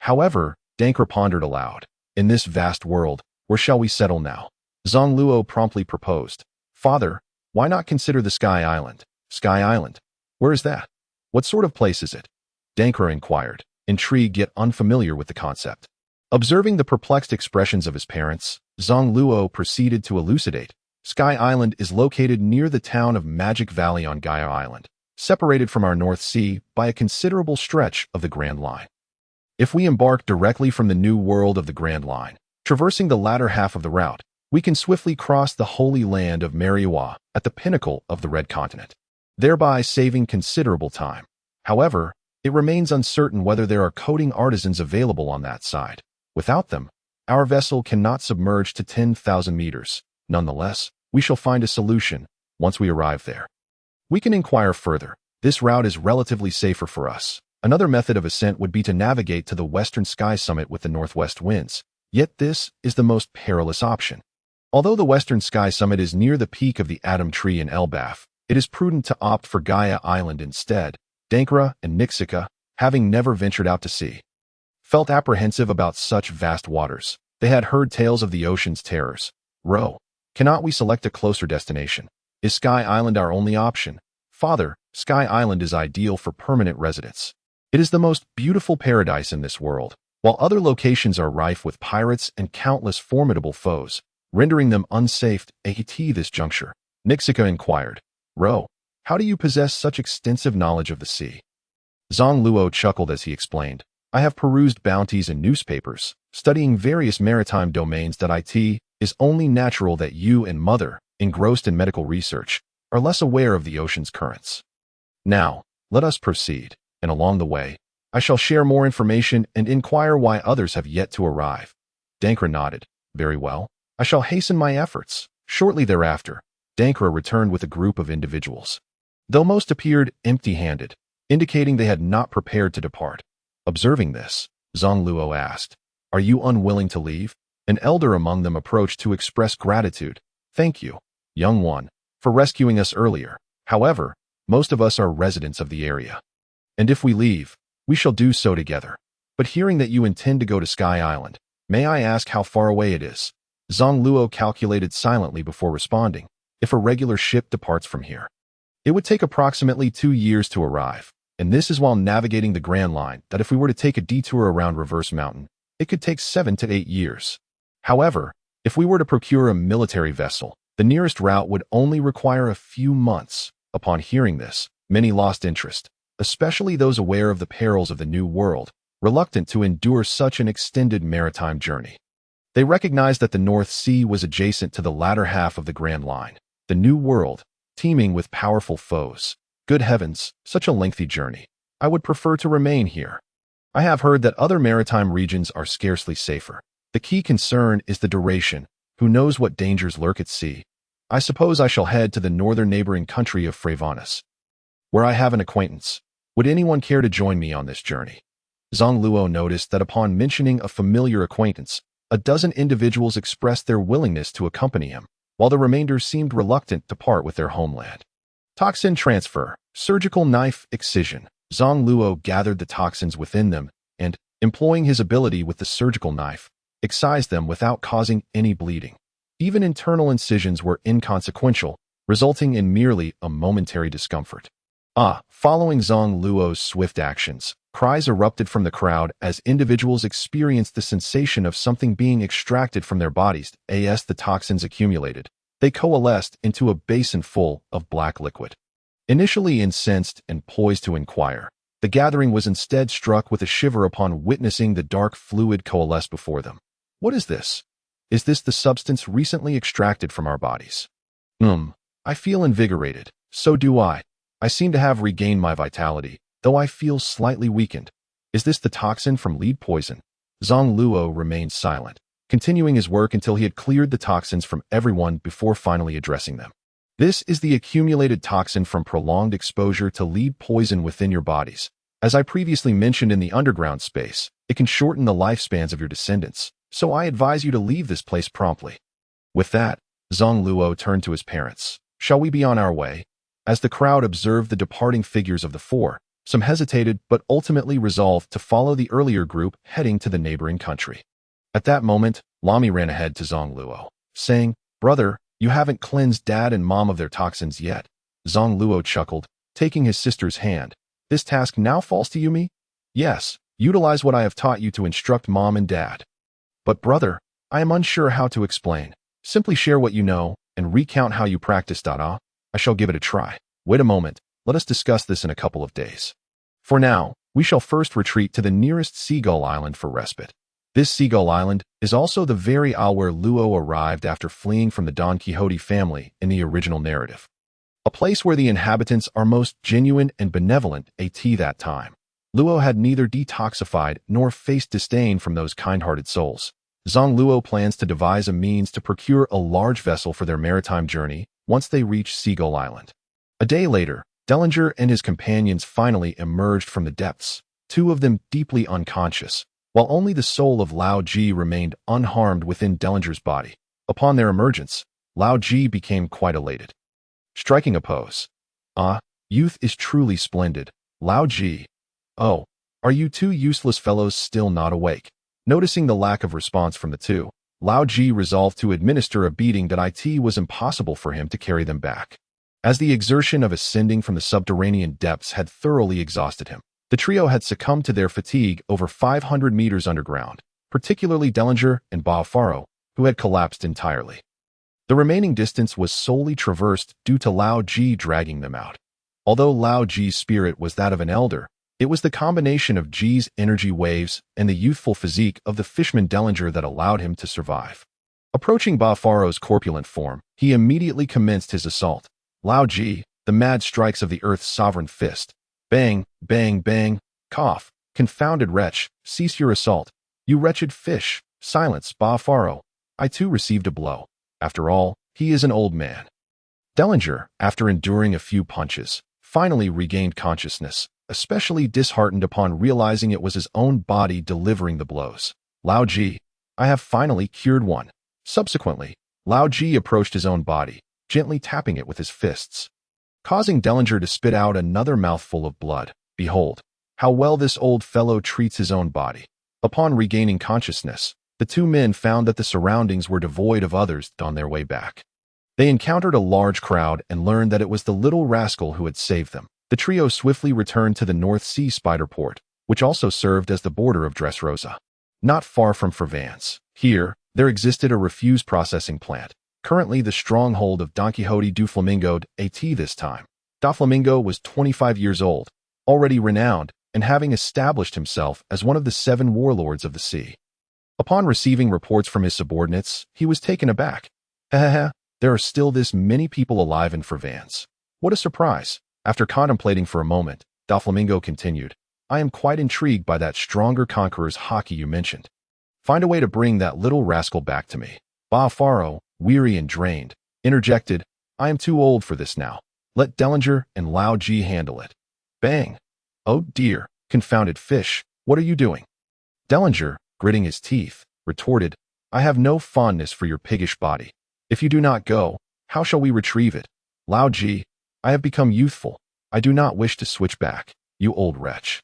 However, Dankra pondered aloud. In this vast world, where shall we settle now? Zang Luo promptly proposed. Father, why not consider the Sky Island? Sky Island? Where is that? What sort of place is it? Dankra inquired, intrigued yet unfamiliar with the concept. Observing the perplexed expressions of his parents, Zang Luo proceeded to elucidate. Sky Island is located near the town of Magic Valley on Gaia Island, separated from our North Sea by a considerable stretch of the Grand Line. If we embark directly from the new world of the Grand Line, traversing the latter half of the route, we can swiftly cross the holy land of myriad at the pinnacle of the Red Continent, thereby saving considerable time. However, it remains uncertain whether there are coding artisans available on that side. Without them, our vessel cannot submerge to 10,000 meters. Nonetheless, we shall find a solution once we arrive there. We can inquire further. This route is relatively safer for us. Another method of ascent would be to navigate to the western sky summit with the northwest winds. Yet this is the most perilous option. Although the western sky summit is near the peak of the Atom Tree in Elbaf, it is prudent to opt for Gaia Island instead. Dankra and Nixika, having never ventured out to sea, felt apprehensive about such vast waters. They had heard tales of the ocean's terrors. Ro, cannot we select a closer destination? Is Sky Island our only option? Father, Sky Island is ideal for permanent residence. It is the most beautiful paradise in this world, while other locations are rife with pirates and countless formidable foes, rendering them unsafe at this juncture. Nixika inquired. Ro, how do you possess such extensive knowledge of the sea? Zang Luo chuckled as he explained. I have perused bounties and newspapers, studying various maritime domains. It is only natural that you and Mother, engrossed in medical research, are less aware of the ocean's currents. Now, let us proceed, and along the way, I shall share more information and inquire why others have yet to arrive. Dankra nodded. Very well. I shall hasten my efforts. Shortly thereafter, Dankra returned with a group of individuals, though most appeared empty-handed, indicating they had not prepared to depart. Observing this, Zang Luo asked, Are you unwilling to leave? An elder among them approached to express gratitude. Thank you, young one, for rescuing us earlier. However, most of us are residents of the area, and if we leave, we shall do so together. But hearing that you intend to go to Sky Island, may I ask how far away it is? Zang Luo calculated silently before responding. If a regular ship departs from here, it would take approximately 2 years to arrive, and this is while navigating the Grand Line. That if we were to take a detour around Reverse Mountain, it could take 7 to 8 years. However, if we were to procure a military vessel, the nearest route would only require a few months. Upon hearing this, many lost interest, especially those aware of the perils of the New World, reluctant to endure such an extended maritime journey. They recognized that the North Sea was adjacent to the latter half of the Grand Line, the New World, teeming with powerful foes. Good heavens, such a lengthy journey. I would prefer to remain here. I have heard that other maritime regions are scarcely safer. The key concern is the duration. Who knows what dangers lurk at sea? I suppose I shall head to the northern neighboring country of Frevanis, where I have an acquaintance. Would anyone care to join me on this journey? Zang Luo noticed that upon mentioning a familiar acquaintance, a dozen individuals expressed their willingness to accompany him, while the remainder seemed reluctant to part with their homeland. Toxin transfer, surgical knife excision. Zang Luo gathered the toxins within them and, employing his ability with the surgical knife, excised them without causing any bleeding. Even internal incisions were inconsequential, resulting in merely a momentary discomfort. Following Zang Luo's swift actions, cries erupted from the crowd as individuals experienced the sensation of something being extracted from their bodies. As the toxins accumulated, they coalesced into a basin full of black liquid. Initially incensed and poised to inquire, the gathering was instead struck with a shiver upon witnessing the dark fluid coalesce before them. What is this? Is this the substance recently extracted from our bodies? I feel invigorated. So do I. I seem to have regained my vitality, though I feel slightly weakened. Is this the toxin from lead poison? Zang Luo remained silent, continuing his work until he had cleared the toxins from everyone before finally addressing them. This is the accumulated toxin from prolonged exposure to lead poison within your bodies. As I previously mentioned in the underground space, it can shorten the lifespans of your descendants, so I advise you to leave this place promptly. With that, Zang Luo turned to his parents. Shall we be on our way? As the crowd observed the departing figures of the four, some hesitated but ultimately resolved to follow the earlier group heading to the neighboring country. At that moment, Lami ran ahead to Zang Luo, saying, "Brother, you haven't cleansed Dad and Mom of their toxins yet." Zang Luo chuckled, taking his sister's hand. "This task now falls to you, me?" "Yes, utilize what I have taught you to instruct Mom and Dad." "But brother, I am unsure how to explain. Simply share what you know and recount how you practiced. I shall give it a try." "Wait a moment, let us discuss this in a couple of days. For now, we shall first retreat to the nearest seagull island for respite." This seagull island is also the very isle where Luo arrived after fleeing from the Don Quixote family in the original narrative. A place where the inhabitants are most genuine and benevolent at that time. Luo had neither detoxified nor faced disdain from those kind-hearted souls. Zang Luo plans to devise a means to procure a large vessel for their maritime journey once they reach Seagull Island. A day later, Dellinger and his companions finally emerged from the depths, two of them deeply unconscious, while only the soul of Lao Ji remained unharmed within Dellinger's body. Upon their emergence, Lao Ji became quite elated, striking a pose. "Ah, youth is truly splendid, Lao Ji. Oh, are you two useless fellows still not awake?" Noticing the lack of response from the two, Lao Ji resolved to administer a beating that it was impossible for him to carry them back. As the exertion of ascending from the subterranean depths had thoroughly exhausted him, the trio had succumbed to their fatigue over 500 meters underground, particularly Dellinger and Bao Faro, who had collapsed entirely. The remaining distance was solely traversed due to Lao Ji dragging them out. Although Lao Ji's spirit was that of an elder, it was the combination of Ji's energy waves and the youthful physique of the fishman Dellinger that allowed him to survive. Approaching Bao Faro's corpulent form, he immediately commenced his assault. Lao Ji, the mad strikes of the earth's sovereign fist. Bang, bang, bang, cough, confounded wretch, cease your assault. You wretched fish, silence, Bao Faro. I too received a blow. After all, he is an old man. Dellinger, after enduring a few punches, finally regained consciousness, especially disheartened upon realizing it was his own body delivering the blows. Lao Ji, I have finally cured one. Subsequently, Lao Ji approached his own body, gently tapping it with his fists, causing Dellinger to spit out another mouthful of blood. Behold, how well this old fellow treats his own body. Upon regaining consciousness, the two men found that the surroundings were devoid of others on their way back. They encountered a large crowd and learned that it was the little rascal who had saved them. The trio swiftly returned to the North Sea Spider Port, which also served as the border of Dressrosa. Not far from Fervance, here, there existed a refuse processing plant, currently the stronghold of Don Quixote du Flamingo at this time. Da Flamingo was 25 years old, already renowned, and having established himself as one of the 7 warlords of the sea. Upon receiving reports from his subordinates, he was taken aback. There are still this many people alive in Fervance. What a surprise! After contemplating for a moment, Da Flamingo continued, I am quite intrigued by that stronger conqueror's hockey you mentioned. Find a way to bring that little rascal back to me. Bao Faro, weary and drained, interjected, I am too old for this now. Let Dellinger and Lao Ji handle it. Bang! Oh dear, confounded fish, what are you doing? Dellinger, gritting his teeth, retorted, I have no fondness for your piggish body. If you do not go, how shall we retrieve it? Lao Ji, I have become youthful. I do not wish to switch back, you old wretch.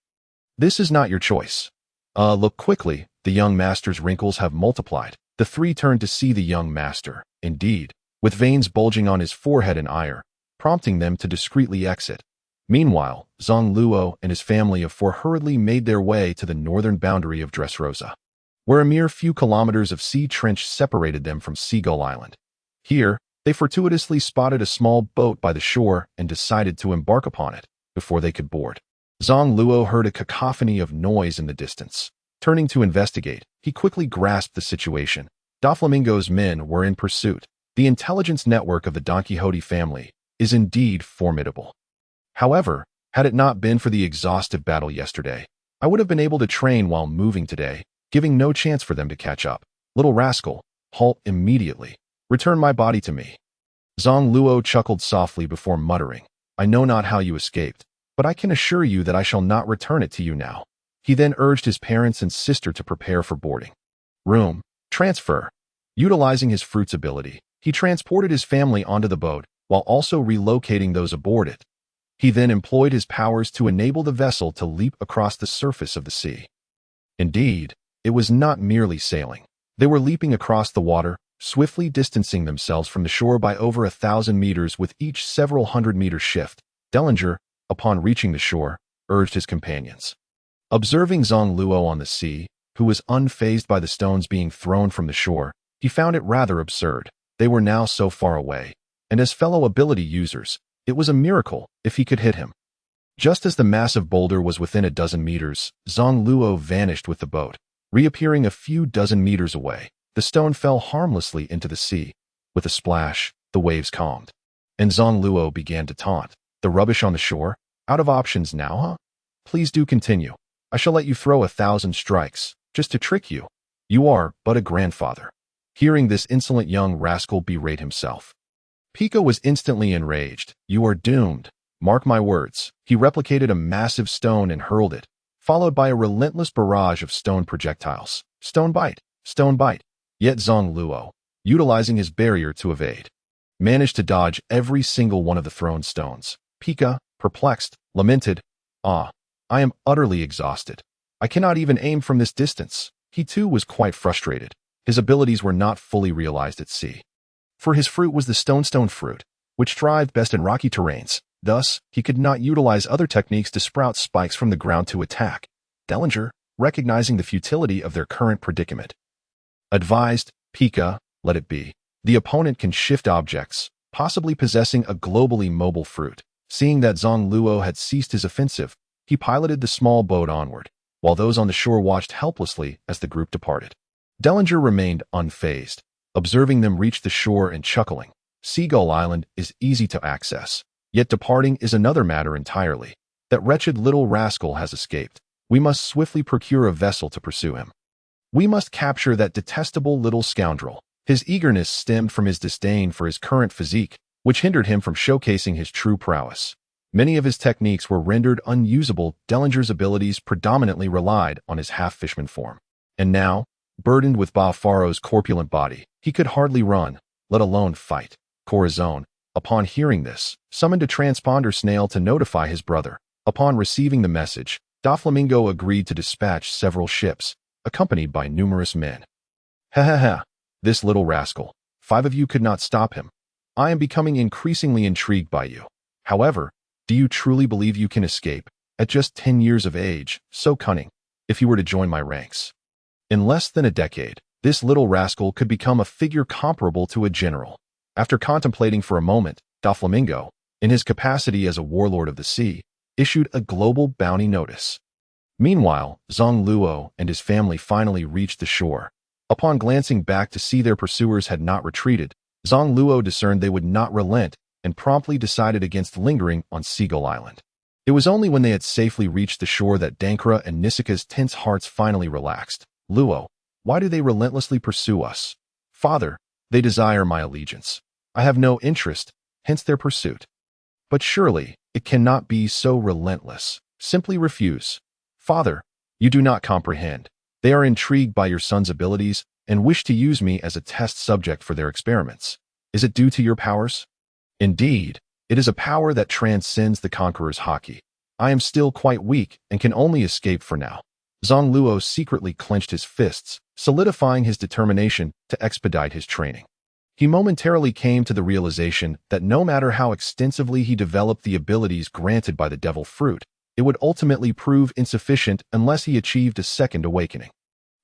This is not your choice. Look quickly, the young master's wrinkles have multiplied. The three turned to see the young master, indeed, with veins bulging on his forehead in ire, prompting them to discreetly exit. Meanwhile, Zang Luo and his family of 4 hurriedly made their way to the northern boundary of Dressrosa, where a mere few kilometers of sea trench separated them from Seagull Island. Here, they fortuitously spotted a small boat by the shore and decided to embark upon it before they could board. Zang Luo heard a cacophony of noise in the distance. Turning to investigate, he quickly grasped the situation. Doflamingo's men were in pursuit. The intelligence network of the Don Quixote family is indeed formidable. However, had it not been for the exhaustive battle yesterday, I would have been able to train while moving today, giving no chance for them to catch up. Little rascal, halt immediately. Return my body to me. Zang Luo chuckled softly before muttering, I know not how you escaped, but I can assure you that I shall not return it to you now. He then urged his parents and sister to prepare for boarding. Room. Transfer. Utilizing his fruit's ability, he transported his family onto the boat while also relocating those aboard it. He then employed his powers to enable the vessel to leap across the surface of the sea. Indeed, it was not merely sailing. They were leaping across the water, swiftly distancing themselves from the shore by over 1,000 meters with each several hundred-meter shift. Dellinger, upon reaching the shore, urged his companions. Observing Zang Luo on the sea, who was unfazed by the stones being thrown from the shore, he found it rather absurd. They were now so far away, and as fellow ability users, it was a miracle if he could hit him. Just as the massive boulder was within a dozen meters, Zang Luo vanished with the boat. Reappearing a few dozen meters away, the stone fell harmlessly into the sea. With a splash, the waves calmed. And Zang Luo began to taunt. The rubbish on the shore? Out of options now, huh? Please do continue. I shall let you throw 1,000 strikes, just to trick you. You are but a grandfather. Hearing this insolent young rascal berate himself, Pico was instantly enraged. You are doomed. Mark my words. He replicated a massive stone and hurled it, followed by a relentless barrage of stone projectiles. Stone bite. Stone bite. Yet Zang Luo, utilizing his barrier to evade, managed to dodge every single one of the thrown stones. Pika, perplexed, lamented, I am utterly exhausted. I cannot even aim from this distance. He too was quite frustrated. His abilities were not fully realized at sea. For his fruit was the stone fruit, which thrived best in rocky terrains. Thus, he could not utilize other techniques to sprout spikes from the ground to attack. Dellinger, recognizing the futility of their current predicament, advised, Pika, let it be. The opponent can shift objects, possibly possessing a globally mobile fruit. Seeing that Zang Luo had ceased his offensive, he piloted the small boat onward, while those on the shore watched helplessly as the group departed. Dellinger remained unfazed, observing them reach the shore and chuckling. Seagull Island is easy to access, yet departing is another matter entirely. That wretched little rascal has escaped. We must swiftly procure a vessel to pursue him. We must capture that detestable little scoundrel. His eagerness stemmed from his disdain for his current physique, which hindered him from showcasing his true prowess. Many of his techniques were rendered unusable. Dellinger's abilities predominantly relied on his half-fishman form. And now, burdened with Baofaro's corpulent body, he could hardly run, let alone fight. Corazon, upon hearing this, summoned a transponder snail to notify his brother. Upon receiving the message, Doflamingo agreed to dispatch several ships, accompanied by numerous men. Ha, this little rascal. 5 of you could not stop him. I am becoming increasingly intrigued by you. However, do you truly believe you can escape, at just 10 years of age, so cunning, if you were to join my ranks? In less than a decade, this little rascal could become a figure comparable to a general. After contemplating for a moment, Doflamingo, in his capacity as a warlord of the sea, issued a global bounty notice. Meanwhile, Zang Luo and his family finally reached the shore. Upon glancing back to see their pursuers had not retreated, Zang Luo discerned they would not relent and promptly decided against lingering on Seagull Island. It was only when they had safely reached the shore that Dankra and Nisika's tense hearts finally relaxed. Luo, why do they relentlessly pursue us? Father, they desire my allegiance. I have no interest, hence their pursuit. But surely, it cannot be so relentless. Simply refuse. Father, you do not comprehend. They are intrigued by your son's abilities and wish to use me as a test subject for their experiments. Is it due to your powers? Indeed, it is a power that transcends the conqueror's haki. I am still quite weak and can only escape for now. Zang Luo secretly clenched his fists, solidifying his determination to expedite his training. He momentarily came to the realization that no matter how extensively he developed the abilities granted by the devil fruit, it would ultimately prove insufficient unless he achieved a second awakening.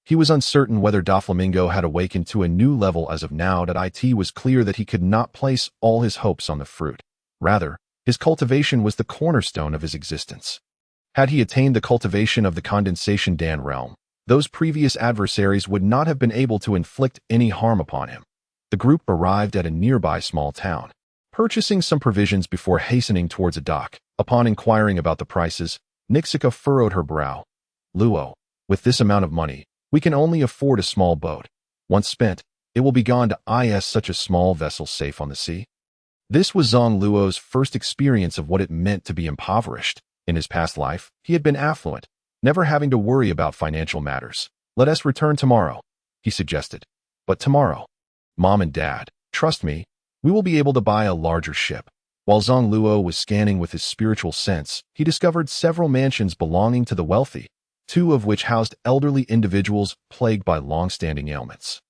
He was uncertain whether Doflamingo had awakened to a new level as of now. That it was clear that he could not place all his hopes on the fruit. Rather, his cultivation was the cornerstone of his existence. Had he attained the cultivation of the condensation Dan realm, those previous adversaries would not have been able to inflict any harm upon him. The group arrived at a nearby small town, purchasing some provisions before hastening towards a dock. Upon inquiring about the prices, Nixika furrowed her brow. Luo, with this amount of money, We can only afford a small boat. Once spent, it will be gone to is such a small vessel safe on the sea. This was Zang Luo's first experience of what it meant to be impoverished. In his past life, he had been affluent, never having to worry about financial matters. Let us return tomorrow, he suggested. But tomorrow? Mom and Dad, trust me, we will be able to buy a larger ship. While Zang Luo was scanning with his spiritual sense, he discovered several mansions belonging to the wealthy, two of which housed elderly individuals plagued by long-standing ailments.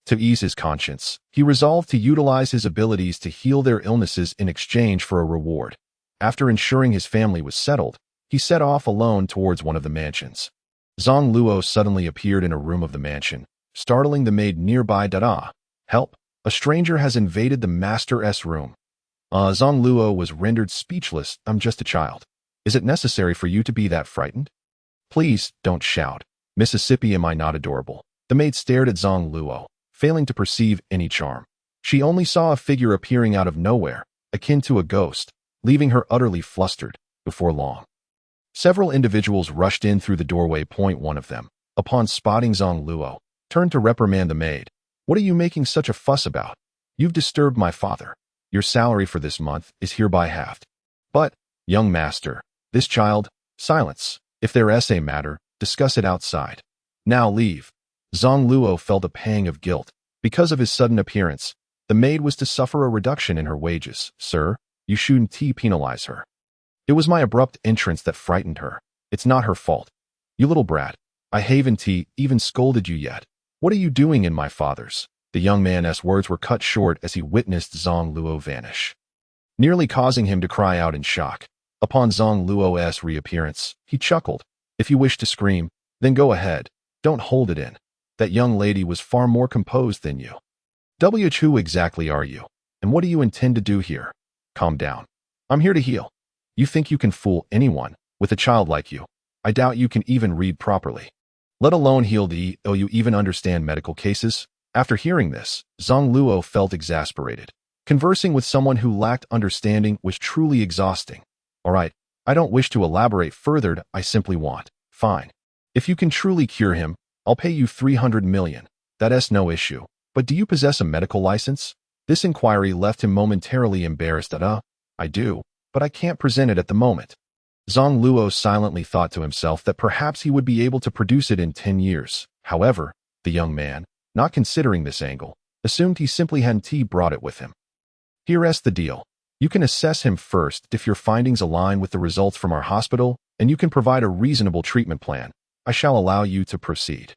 To ease his conscience, he resolved to utilize his abilities to heal their illnesses in exchange for a reward. After ensuring his family was settled, he set off alone towards one of the mansions. Zang Luo suddenly appeared in a room of the mansion, startling the maid nearby. Help! A stranger has invaded the master's room. Zang Luo was rendered speechless. I'm just a child. Is it necessary for you to be that frightened? Please, don't shout. Mississippi, am I not adorable? The maid stared at Zang Luo, failing to perceive any charm. She only saw a figure appearing out of nowhere, akin to a ghost, leaving her utterly flustered. Before long, several individuals rushed in through the doorway. One of them, upon spotting Zang Luo, turned to reprimand the maid. What are you making such a fuss about? You've disturbed my father. Your salary for this month is hereby halved. But, young master, this child, silence. If there's a matter, discuss it outside. Now leave. Zang Luo felt a pang of guilt. Because of his sudden appearance, the maid was to suffer a reduction in her wages. Sir, you shouldn't penalize her. It was my abrupt entrance that frightened her. It's not her fault. You little brat. I haven't even scolded you yet. What are you doing in my father's? The young man's words were cut short as he witnessed Zang Luo vanish, nearly causing him to cry out in shock. Upon Zang Luo's reappearance, he chuckled. If you wish to scream, then go ahead. Don't hold it in. That young lady was far more composed than you. Who exactly are you? And what do you intend to do here? Calm down. I'm here to heal. You think you can fool anyone with a child like you? I doubt you can even read properly, let alone heal. You even understand medical cases? After hearing this, Zang Luo felt exasperated. Conversing with someone who lacked understanding was truly exhausting. All right, I don't wish to elaborate further. I simply want. Fine. If you can truly cure him, I'll pay you 300 million. That's no issue. But do you possess a medical license? This inquiry left him momentarily embarrassed. I do, but I can't present it at the moment. Zang Luo silently thought to himself that perhaps he would be able to produce it in 10 years. However, the young man, not considering this angle, assumed he simply hadn't brought it with him. Here's the deal. You can assess him first. If your findings align with the results from our hospital, and you can provide a reasonable treatment plan, I shall allow you to proceed.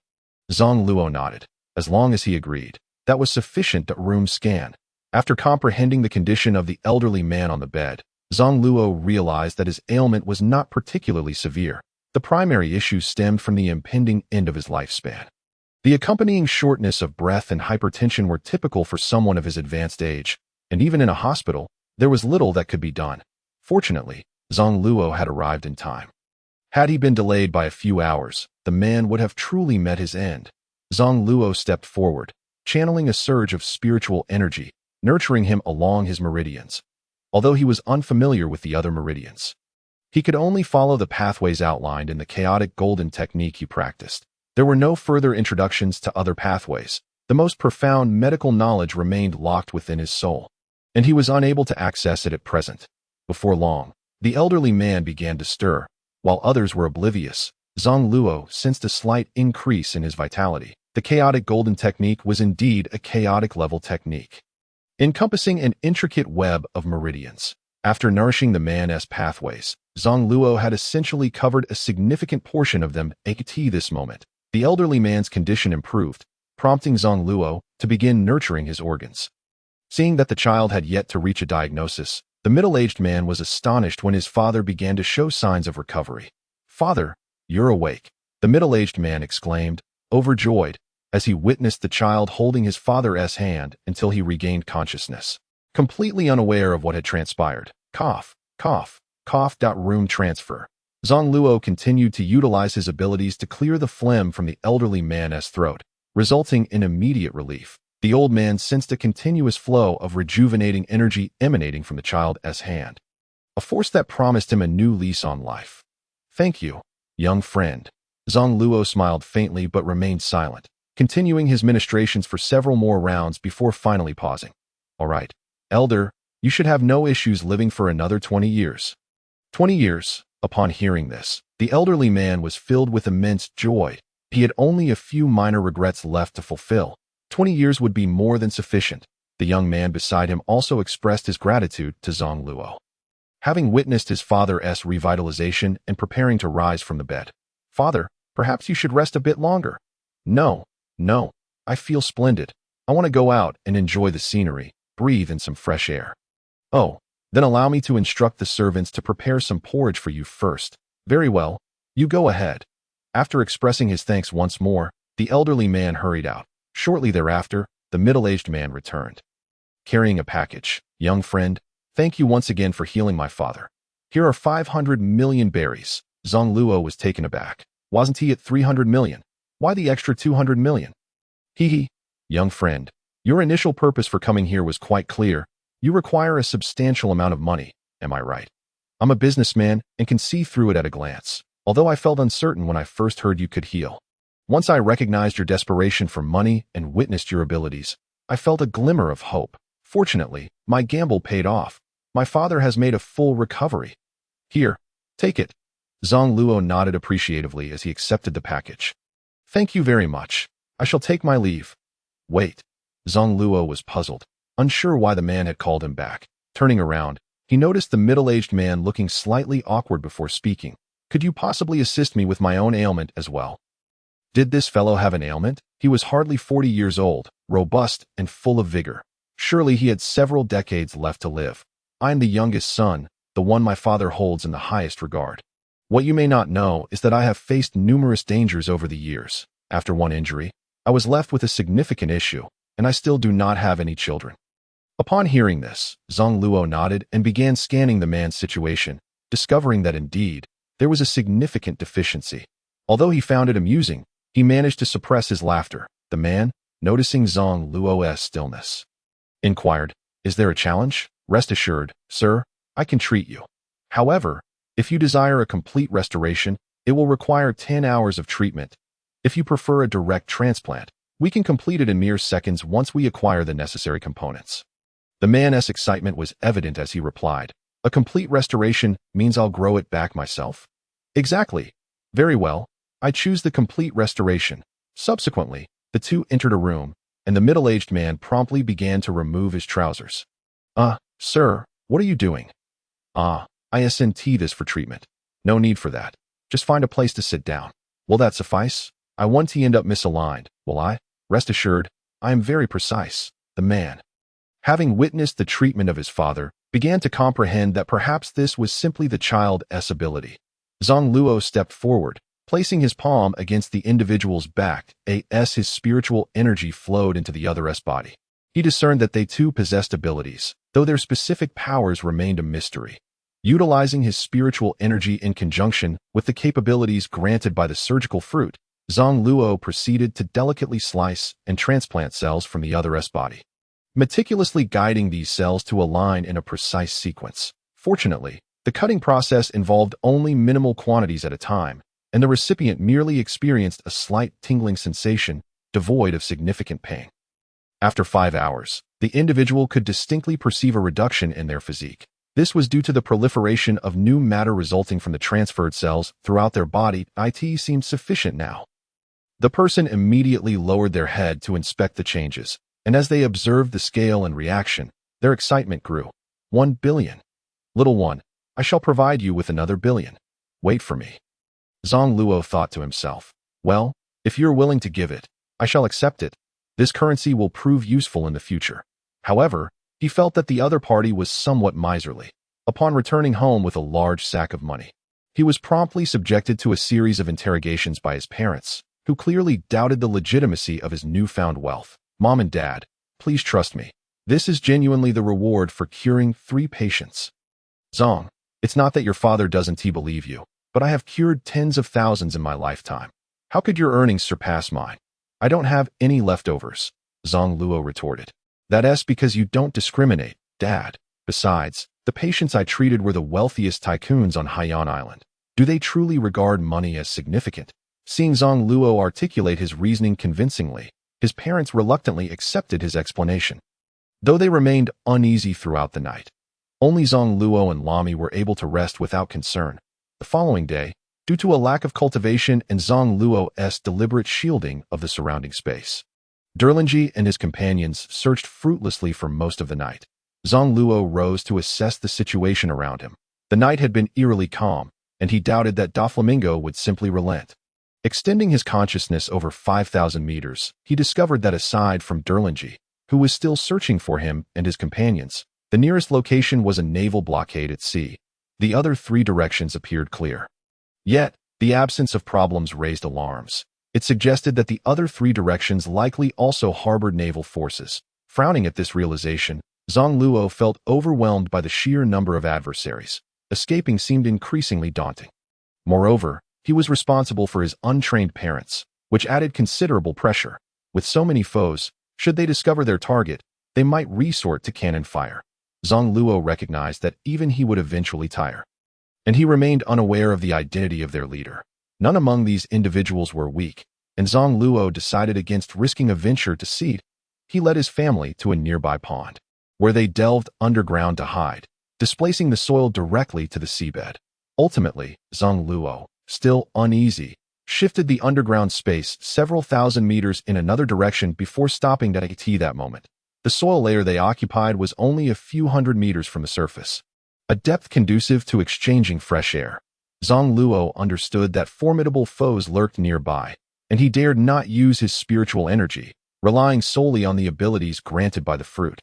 Zang Luo nodded. As long as he agreed, that was sufficient. Room scan. After comprehending the condition of the elderly man on the bed, Zang Luo realized that his ailment was not particularly severe. The primary issue stemmed from the impending end of his lifespan. The accompanying shortness of breath and hypertension were typical for someone of his advanced age, and even in a hospital, there was little that could be done. Fortunately, Zang Luo had arrived in time. Had he been delayed by a few hours, the man would have truly met his end. Zang Luo stepped forward, channeling a surge of spiritual energy, nurturing him along his meridians. Although he was unfamiliar with the other meridians, he could only follow the pathways outlined in the chaotic golden technique he practiced. There were no further introductions to other pathways. The most profound medical knowledge remained locked within his soul, and he was unable to access it at present. Before long, the elderly man began to stir. While others were oblivious, Zang Luo sensed a slight increase in his vitality. The chaotic golden technique was indeed a chaotic level technique, encompassing an intricate web of meridians. After nourishing the man's pathways, Zang Luo had essentially covered a significant portion of them. At this moment, the elderly man's condition improved, prompting Zang Luo to begin nurturing his organs. Seeing that the child had yet to reach a diagnosis, the middle-aged man was astonished when his father began to show signs of recovery. Father, you're awake, the middle-aged man exclaimed, overjoyed, as he witnessed the child holding his father's hand until he regained consciousness. Completely unaware of what had transpired. Cough, cough, cough. Room transfer. Zang Luo continued to utilize his abilities to clear the phlegm from the elderly man's throat, resulting in immediate relief. The old man sensed a continuous flow of rejuvenating energy emanating from the child's hand, a force that promised him a new lease on life. Thank you, young friend. Zang Luo smiled faintly but remained silent, continuing his ministrations for several more rounds before finally pausing. All right, elder, you should have no issues living for another 20 years. 20 years. Upon hearing this, the elderly man was filled with immense joy. He had only a few minor regrets left to fulfill. 20 years would be more than sufficient. The young man beside him also expressed his gratitude to Zang Luo. Having witnessed his father's revitalization and preparing to rise from the bed, "Father, perhaps you should rest a bit longer." No, I feel splendid. I want to go out and enjoy the scenery, breathe in some fresh air." "Oh, then allow me to instruct the servants to prepare some porridge for you first." "Very well, you go ahead." After expressing his thanks once more, the elderly man hurried out. Shortly thereafter, the middle-aged man returned, carrying a package. "Young friend, thank you once again for healing my father. Here are 500 million berries." Zang Luo was taken aback. Wasn't he at 300 million? Why the extra 200 million? Hee. "Young friend, your initial purpose for coming here was quite clear. You require a substantial amount of money, am I right? I'm a businessman and can see through it at a glance, although I felt uncertain when I first heard you could heal. Once I recognized your desperation for money and witnessed your abilities, I felt a glimmer of hope. Fortunately, my gamble paid off. My father has made a full recovery. Here, take it." Zang Luo nodded appreciatively as he accepted the package. "Thank you very much. I shall take my leave." "Wait." Zang Luo was puzzled, unsure why the man had called him back. Turning around, he noticed the middle-aged man looking slightly awkward before speaking. "Could you possibly assist me with my own ailment as well?" Did this fellow have an ailment? He was hardly 40 years old, robust and full of vigor. Surely he had several decades left to live. "I am the youngest son, the one my father holds in the highest regard. What you may not know is that I have faced numerous dangers over the years. After one injury, I was left with a significant issue, and I still do not have any children." Upon hearing this, Zang Luo nodded and began scanning the man's situation, discovering that indeed, there was a significant deficiency. Although he found it amusing, he managed to suppress his laughter. The man, noticing Zang Luo's stillness, inquired, "Is there a challenge?" "Rest assured, sir, I can treat you. However, if you desire a complete restoration, it will require 10 hours of treatment. If you prefer a direct transplant, we can complete it in mere seconds once we acquire the necessary components." The man's excitement was evident as he replied, "A complete restoration means I'll grow it back myself?" "Exactly. Very well, I choose the complete restoration." Subsequently, the two entered a room, and the middle-aged man promptly began to remove his trousers. Sir, what are you doing?" I SNT this for treatment." "No need for that. Just find a place to sit down." "Will that suffice? I want to end up misaligned, will I?" "Rest assured, I am very precise." The man, having witnessed the treatment of his father, began to comprehend that perhaps this was simply the child's ability. Zang Luo stepped forward, placing his palm against the individual's back as his spiritual energy flowed into the other's body. He discerned that they too possessed abilities, though their specific powers remained a mystery. Utilizing his spiritual energy in conjunction with the capabilities granted by the surgical fruit, Zang Luo proceeded to delicately slice and transplant cells from the other's body, meticulously guiding these cells to align in a precise sequence. Fortunately, the cutting process involved only minimal quantities at a time, and the recipient merely experienced a slight tingling sensation, devoid of significant pain. After 5 hours, the individual could distinctly perceive a reduction in their physique. This was due to the proliferation of new matter resulting from the transferred cells throughout their body. It seemed sufficient now. The person immediately lowered their head to inspect the changes, and as they observed the scale and reaction, their excitement grew. 1 billion. "Little one, I shall provide you with another billion. Wait for me." Zang Luo thought to himself, "Well, if you're willing to give it, I shall accept it. This currency will prove useful in the future." However, he felt that the other party was somewhat miserly. Upon returning home with a large sack of money, he was promptly subjected to a series of interrogations by his parents, who clearly doubted the legitimacy of his newfound wealth. "Mom and Dad, please trust me. This is genuinely the reward for curing 3 patients. Zang, it's not that your father doesn't believe you, but I have cured tens of thousands in my lifetime. How could your earnings surpass mine?" "I don't have any leftovers," Zang Luo retorted. "That's because you don't discriminate, Dad. Besides, the patients I treated were the wealthiest tycoons on Haiyan Island. Do they truly regard money as significant?" Seeing Zang Luo articulate his reasoning convincingly, his parents reluctantly accepted his explanation. Though they remained uneasy throughout the night, only Zang Luo and Lami were able to rest without concern. The following day, due to a lack of cultivation and Zang Luo's deliberate shielding of the surrounding space, Derlinji and his companions searched fruitlessly for most of the night. Zang Luo rose to assess the situation around him. The night had been eerily calm, and he doubted that Doflamingo would simply relent. Extending his consciousness over 5,000 meters, he discovered that aside from Derlinji, who was still searching for him and his companions, the nearest location was a naval blockade at sea. The other 3 directions appeared clear. Yet, the absence of problems raised alarms. It suggested that the other 3 directions likely also harbored naval forces. Frowning at this realization, Zang Luo felt overwhelmed by the sheer number of adversaries. Escaping seemed increasingly daunting. Moreover, he was responsible for his untrained parents, which added considerable pressure. With so many foes, should they discover their target, they might resort to cannon fire. Zang Luo recognized that even he would eventually tire. And he remained unaware of the identity of their leader. None among these individuals were weak, and Zang Luo decided against risking a venture to sea. He led his family to a nearby pond, where they delved underground to hide, displacing the soil directly to the seabed. Ultimately, Zang Luo, still uneasy, shifted the underground space several thousand meters in another direction before stopping at that moment. The soil layer they occupied was only a few hundred meters from the surface, a depth conducive to exchanging fresh air. Zang Luo understood that formidable foes lurked nearby, and he dared not use his spiritual energy, relying solely on the abilities granted by the fruit.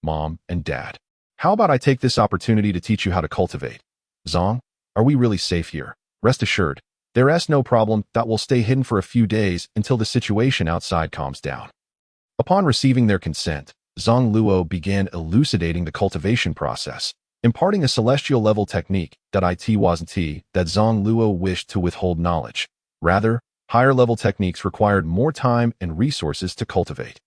Mom and Dad, how about I take this opportunity to teach you how to cultivate? Zang, are we really safe here? Rest assured, there's no problem that will stay hidden for a few days until the situation outside calms down. Upon receiving their consent, Zang Luo began elucidating the cultivation process, imparting a celestial-level technique that Zang Luo wished to withhold knowledge. Rather, higher-level techniques required more time and resources to cultivate.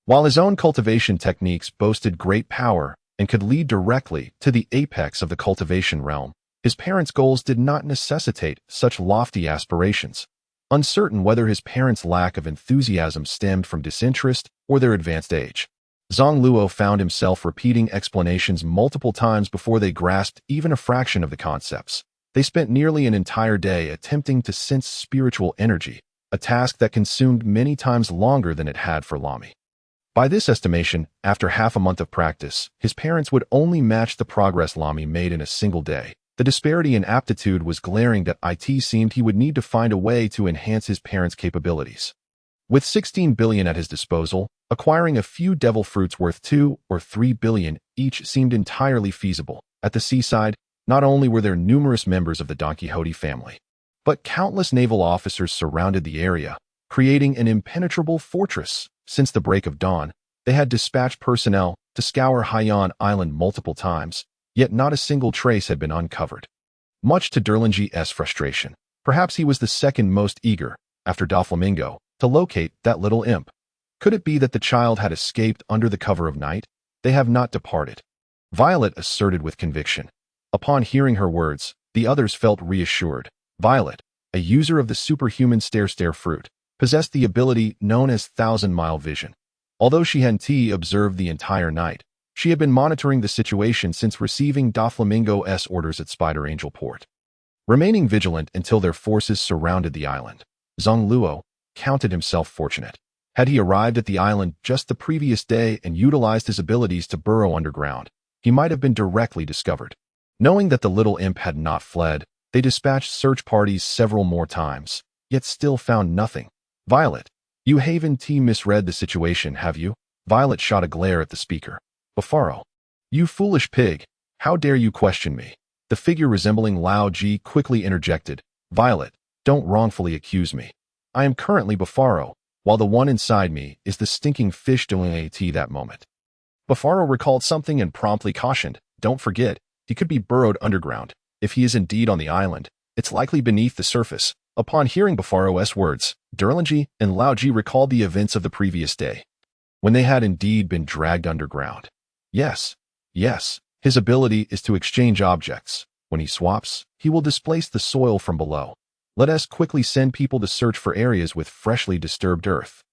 While his own cultivation techniques boasted great power and could lead directly to the apex of the cultivation realm, his parents' goals did not necessitate such lofty aspirations. Uncertain whether his parents' lack of enthusiasm stemmed from disinterest or their advanced age, Zang Luo found himself repeating explanations multiple times before they grasped even a fraction of the concepts. They spent nearly an entire day attempting to sense spiritual energy, a task that consumed many times longer than it had for Lami. By this estimation, after half a month of practice, his parents would only match the progress Lami made in a single day. The disparity in aptitude was glaring that it seemed he would need to find a way to enhance his parents' capabilities. With 16 billion at his disposal, acquiring a few devil fruits worth 2 or 3 billion each seemed entirely feasible. At the seaside, not only were there numerous members of the Don Quixote family, but countless naval officers surrounded the area, creating an impenetrable fortress. Since the break of dawn, they had dispatched personnel to scour Haiyan Island multiple times, yet not a single trace had been uncovered. Much to Derlinji's frustration, perhaps he was the second most eager, after Doflamingo, to locate that little imp. Could it be that the child had escaped under the cover of night? They have not departed, Violet asserted with conviction. Upon hearing her words, the others felt reassured. Violet, a user of the superhuman stare fruit, possessed the ability known as 1,000-mile vision. Although she hadn't observed the entire night, she had been monitoring the situation since receiving Doflamingo's orders at Spider Angel Port. Remaining vigilant until their forces surrounded the island, Zang Luo counted himself fortunate. Had he arrived at the island just the previous day and utilized his abilities to burrow underground, he might have been directly discovered. Knowing that the little imp had not fled, they dispatched search parties several more times, yet still found nothing. Violet, you haven't misread the situation, have you? Violet shot a glare at the speaker. Bafaro, you foolish pig, how dare you question me? The figure resembling Lao Ji quickly interjected. Violet, don't wrongfully accuse me. I am currently Bafaro, while the one inside me is the stinking fish doing that moment. Bafaro recalled something and promptly cautioned, don't forget, he could be burrowed underground. If he is indeed on the island, it's likely beneath the surface. Upon hearing Bafaro's words, Derlinji and Lao Ji recalled the events of the previous day, when they had indeed been dragged underground. Yes, his ability is to exchange objects. When he swaps, he will displace the soil from below. Let us quickly send people to search for areas with freshly disturbed earth.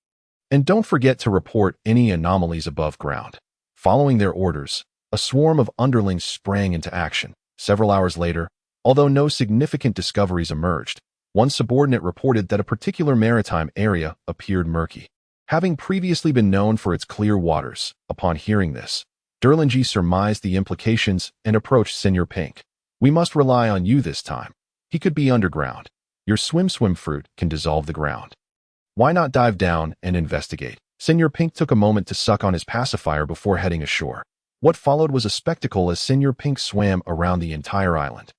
And don't forget to report any anomalies above ground. Following their orders, a swarm of underlings sprang into action. Several hours later, although no significant discoveries emerged, one subordinate reported that a particular maritime area appeared murky, having previously been known for its clear waters. Upon hearing this, Derlinji surmised the implications and approached Senior Pink. We must rely on you this time. He could be underground. Your swim fruit can dissolve the ground. Why not dive down and investigate? Senior Pink took a moment to suck on his pacifier before heading ashore. What followed was a spectacle as Senior Pink swam around the entire island.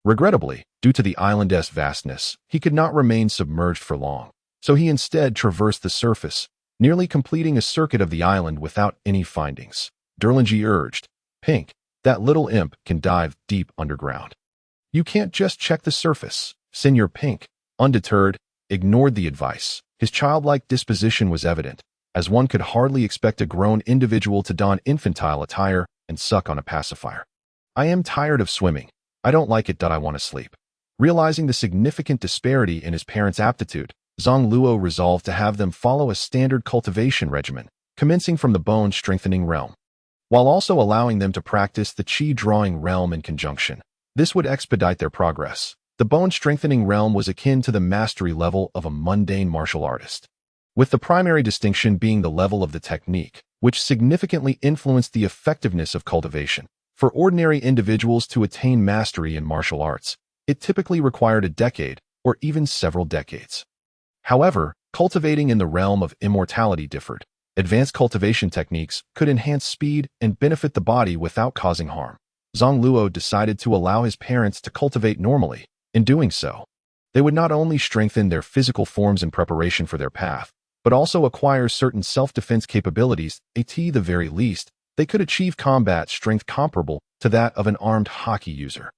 Regrettably, due to the island's vastness, he could not remain submerged for long, so he instead traversed the surface, nearly completing a circuit of the island without any findings. Derlinji urged, Pink, that little imp can dive deep underground. You can't just check the surface. Senior Pink, undeterred, ignored the advice. His childlike disposition was evident, as one could hardly expect a grown individual to don infantile attire and suck on a pacifier. I am tired of swimming. I don't like it. I want to sleep. Realizing the significant disparity in his parents' aptitude, Zang Luo resolved to have them follow a standard cultivation regimen, commencing from the bone-strengthening realm, while also allowing them to practice the qi-drawing realm in conjunction. This would expedite their progress. The bone-strengthening realm was akin to the mastery level of a mundane martial artist, with the primary distinction being the level of the technique, which significantly influenced the effectiveness of cultivation. For ordinary individuals to attain mastery in martial arts, it typically required a decade or even several decades. However, cultivating in the realm of immortality differed. Advanced cultivation techniques could enhance speed and benefit the body without causing harm. Zang Luo decided to allow his parents to cultivate normally. In doing so, they would not only strengthen their physical forms in preparation for their path, but also acquire certain self-defense capabilities. At the very least, they could achieve combat strength comparable to that of an armed hockey user.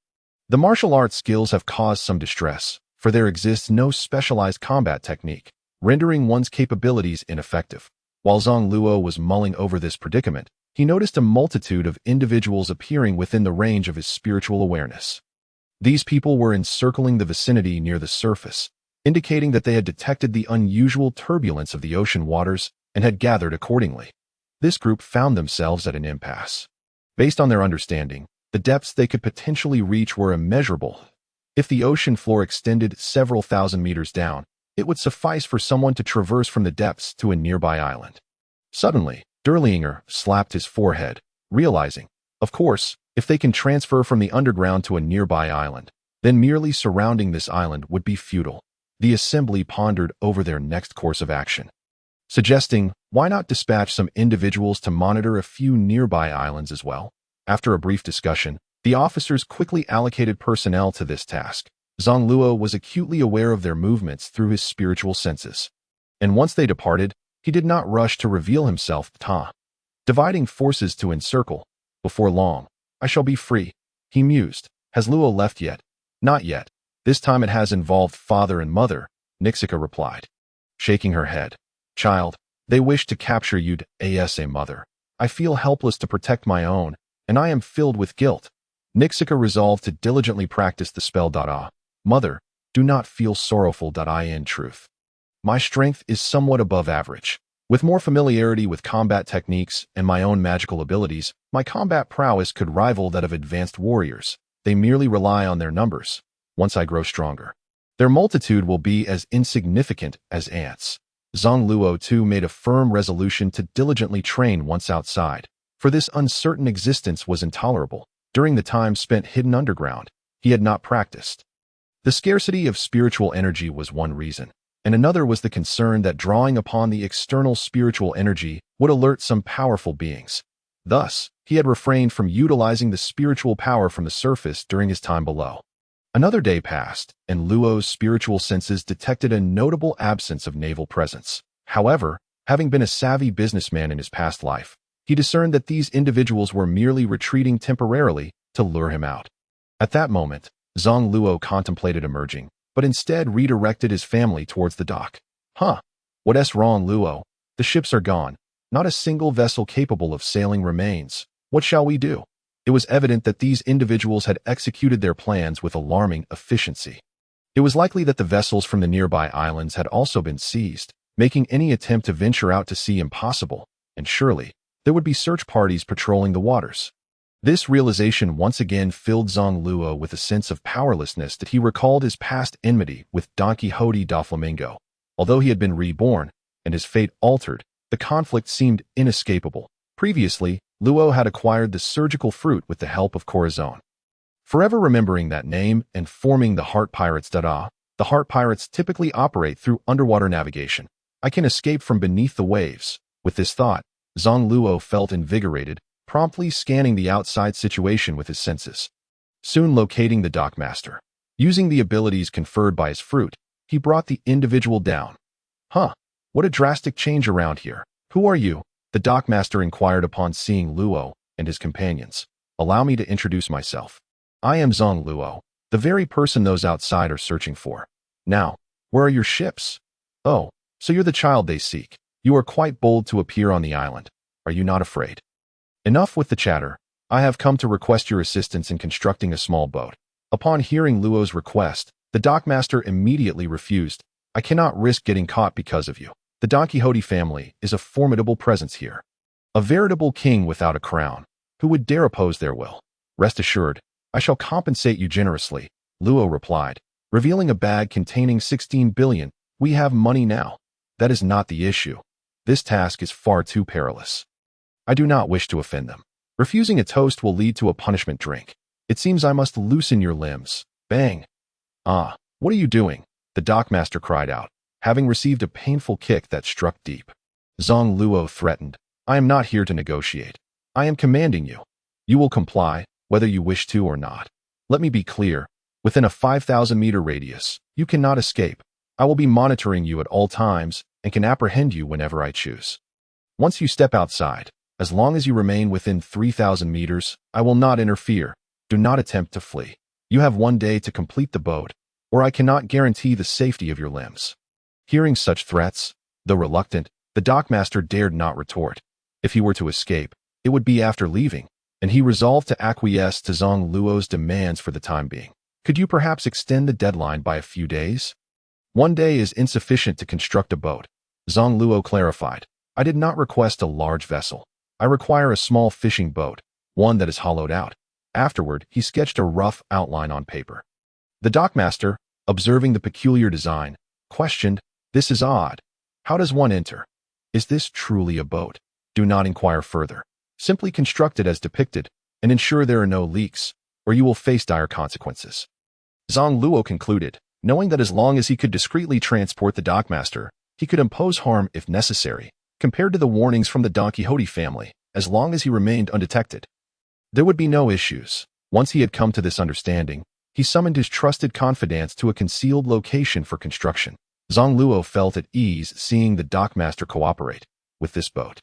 The martial arts skills have caused some distress, for there exists no specialized combat technique, rendering one's capabilities ineffective. While Zang Luo was mulling over this predicament, he noticed a multitude of individuals appearing within the range of his spiritual awareness. These people were encircling the vicinity near the surface, indicating that they had detected the unusual turbulence of the ocean waters and had gathered accordingly. This group found themselves at an impasse. Based on their understanding, the depths they could potentially reach were immeasurable. If the ocean floor extended several thousand meters down, it would suffice for someone to traverse from the depths to a nearby island. Suddenly, Derlinger slapped his forehead, realizing, of course, if they can transfer from the underground to a nearby island, then merely surrounding this island would be futile. The assembly pondered over their next course of action, suggesting, why not dispatch some individuals to monitor a few nearby islands as well? After a brief discussion, the officers quickly allocated personnel to this task. Zang Luo was acutely aware of their movements through his spiritual senses, and once they departed, he did not rush to reveal himself. Dividing forces to encircle. Before long, I shall be free, he mused. Has Luo left yet? Not yet. This time it has involved father and mother, Nixika replied, shaking her head. Child, they wish to capture you as a mother. I feel helpless to protect my own, and I am filled with guilt. Nixika resolved to diligently practice the spell. Mother, do not feel sorrowful. In truth, my strength is somewhat above average. With more familiarity with combat techniques and my own magical abilities, my combat prowess could rival that of advanced warriors. They merely rely on their numbers. Once I grow stronger, their multitude will be as insignificant as ants. Zang Luo too made a firm resolution to diligently train once outside, for this uncertain existence was intolerable. During the time spent hidden underground, he had not practiced. The scarcity of spiritual energy was one reason, and another was the concern that drawing upon the external spiritual energy would alert some powerful beings. Thus, he had refrained from utilizing the spiritual power from the surface during his time below. Another day passed, and Luo's spiritual senses detected a notable absence of naval presence. However, having been a savvy businessman in his past life, he discerned that these individuals were merely retreating temporarily to lure him out. At that moment, Zang Luo contemplated emerging, but instead redirected his family towards the dock. What's wrong, Luo? The ships are gone. Not a single vessel capable of sailing remains. What shall we do? It was evident that these individuals had executed their plans with alarming efficiency. It was likely that the vessels from the nearby islands had also been seized, making any attempt to venture out to sea impossible, and surely, there would be search parties patrolling the waters. This realization once again filled Zang Luo with a sense of powerlessness that he recalled his past enmity with Don Quixote da Flamingo. Although he had been reborn, and his fate altered, the conflict seemed inescapable. Previously, Luo had acquired the surgical fruit with the help of Corazon. Forever remembering that name and forming the Heart Pirates. The Heart Pirates typically operate through underwater navigation. I can escape from beneath the waves. With this thought, Zang Luo felt invigorated, promptly scanning the outside situation with his senses. Soon locating the dockmaster. Using the abilities conferred by his fruit, he brought the individual down. Huh, what a drastic change around here. Who are you? The dockmaster inquired upon seeing Luo and his companions. Allow me to introduce myself. I am Zang Luo, the very person those outside are searching for. Now, where are your ships? Oh, so you're the child they seek. You are quite bold to appear on the island. Are you not afraid? Enough with the chatter. I have come to request your assistance in constructing a small boat. Upon hearing Luo's request, the dockmaster immediately refused. I cannot risk getting caught because of you. The Don Quixote family is a formidable presence here. A veritable king without a crown. Who would dare oppose their will? Rest assured, I shall compensate you generously, Luo replied, revealing a bag containing 16 billion. We have money now. That is not the issue. This task is far too perilous. I do not wish to offend them. Refusing a toast will lead to a punishment drink. It seems I must loosen your limbs. Bang. Ah, what are you doing? The dockmaster cried out, having received a painful kick that struck deep. Zang Luo threatened, I am not here to negotiate. I am commanding you. You will comply, whether you wish to or not. Let me be clear. Within a 5,000-meter radius, you cannot escape. I will be monitoring you at all times and can apprehend you whenever I choose. Once you step outside, as long as you remain within 3,000 meters, I will not interfere. Do not attempt to flee. You have 1 day to complete the boat, or I cannot guarantee the safety of your limbs. Hearing such threats, though reluctant, the dockmaster dared not retort. If he were to escape, it would be after leaving, and he resolved to acquiesce to Zang Luo's demands for the time being. Could you perhaps extend the deadline by a few days? 1 day is insufficient to construct a boat. Zang Luo clarified. I did not request a large vessel. I require a small fishing boat, one that is hollowed out. Afterward, he sketched a rough outline on paper. The dockmaster, observing the peculiar design, questioned, This is odd. How does one enter? Is this truly a boat? Do not inquire further. Simply construct it as depicted, and ensure there are no leaks, or you will face dire consequences. Zang Luo concluded, knowing that as long as he could discreetly transport the dockmaster, he could impose harm if necessary, compared to the warnings from the Don Quixote family, as long as he remained undetected. There would be no issues. Once he had come to this understanding, he summoned his trusted confidants to a concealed location for construction. Zang Luo felt at ease seeing the dockmaster cooperate with this boat.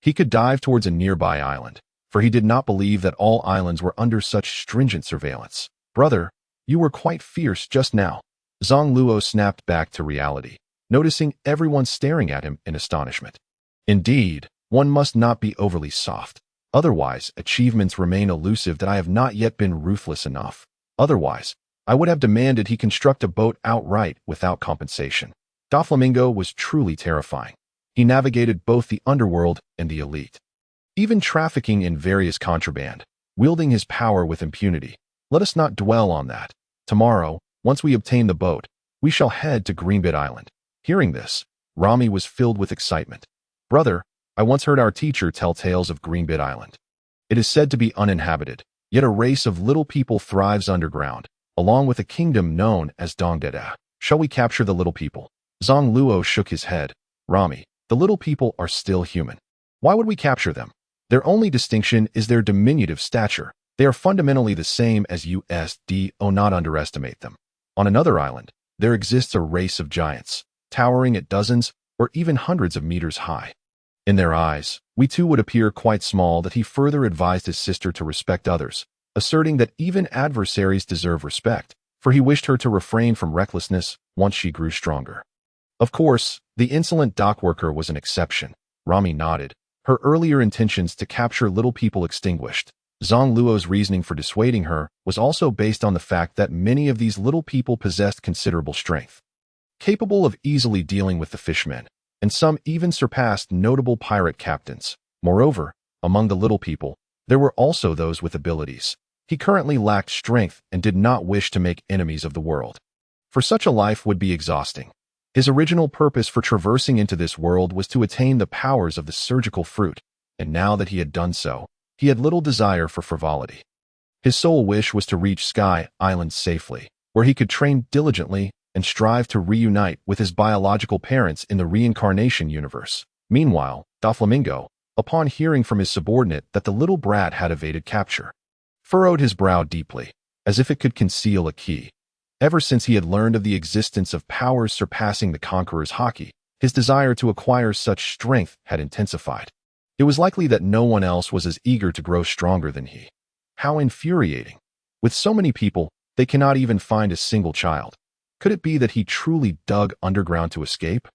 He could dive towards a nearby island, for he did not believe that all islands were under such stringent surveillance. Brother, you were quite fierce just now. Zang Luo snapped back to reality, noticing everyone staring at him in astonishment. Indeed, one must not be overly soft. Otherwise, achievements remain elusive that I have not yet been ruthless enough. Otherwise, I would have demanded he construct a boat outright without compensation. Doflamingo was truly terrifying. He navigated both the underworld and the elite, even trafficking in various contraband, wielding his power with impunity. Let us not dwell on that. Tomorrow, once we obtain the boat, we shall head to Greenbit Island. Hearing this, Rami was filled with excitement. Brother, I once heard our teacher tell tales of Greenbit Island. It is said to be uninhabited, yet a race of little people thrives underground, along with a kingdom known as Dongdeda. Shall we capture the little people? Zang Luo shook his head. Rami, the little people are still human. Why would we capture them? Their only distinction is their diminutive stature. They are fundamentally the same as USD. Not underestimate them. On another island, there exists a race of giants, towering at dozens or even hundreds of meters high. In their eyes, we too would appear quite small. That he further advised his sister to respect others, asserting that even adversaries deserve respect, for he wished her to refrain from recklessness once she grew stronger. Of course, the insolent dockworker was an exception. Rami nodded, her earlier intentions to capture little people extinguished. Zang Luo's reasoning for dissuading her was also based on the fact that many of these little people possessed considerable strength, capable of easily dealing with the fishmen, and some even surpassed notable pirate captains. Moreover, among the little people, there were also those with abilities. He currently lacked strength and did not wish to make enemies of the world, for such a life would be exhausting. His original purpose for traversing into this world was to attain the powers of the surgical fruit, and now that he had done so, he had little desire for frivolity. His sole wish was to reach Sky Island safely, where he could train diligently and strive to reunite with his biological parents in the reincarnation universe. Meanwhile, Doflamingo, upon hearing from his subordinate that the little brat had evaded capture, furrowed his brow deeply, as if it could conceal a key. Ever since he had learned of the existence of powers surpassing the Conqueror's haki, his desire to acquire such strength had intensified. It was likely that no one else was as eager to grow stronger than he. How infuriating! With so many people, they cannot even find a single child. Could it be that he truly dug underground to escape?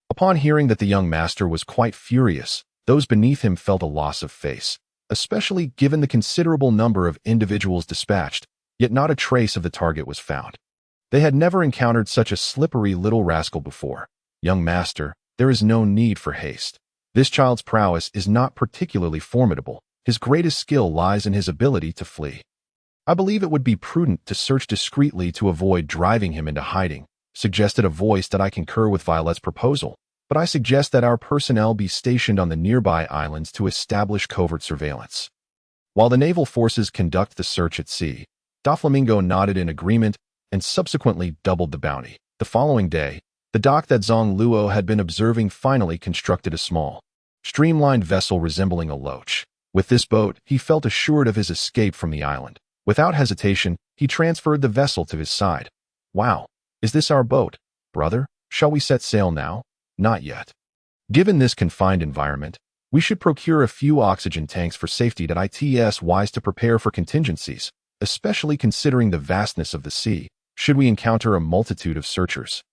Upon hearing that the young master was quite furious, those beneath him felt a loss of face, especially given the considerable number of individuals dispatched, yet not a trace of the target was found. They had never encountered such a slippery little rascal before. Young master, there is no need for haste. This child's prowess is not particularly formidable. His greatest skill lies in his ability to flee. I believe it would be prudent to search discreetly to avoid driving him into hiding, suggested a voice that I concur with Violet's proposal, but I suggest that our personnel be stationed on the nearby islands to establish covert surveillance, while the naval forces conduct the search at sea. Doflamingo nodded in agreement and subsequently doubled the bounty. The following day, the dock that Zang Luo had been observing finally constructed a small, streamlined vessel resembling a loach. With this boat, he felt assured of his escape from the island. Without hesitation, he transferred the vessel to his side. Wow, is this our boat, brother? Shall we set sail now? Not yet. Given this confined environment, we should procure a few oxygen tanks for safety. It's wise to prepare for contingencies, especially considering the vastness of the sea, should we encounter a multitude of searchers.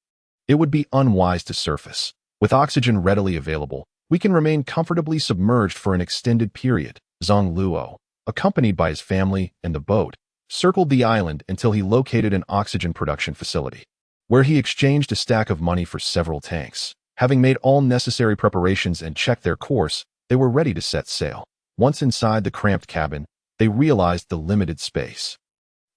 It would be unwise to surface. With oxygen readily available, we can remain comfortably submerged for an extended period. Zang Luo, accompanied by his family and the boat, circled the island until he located an oxygen production facility, where he exchanged a stack of money for several tanks. Having made all necessary preparations and checked their course, they were ready to set sail. Once inside the cramped cabin, they realized the limited space.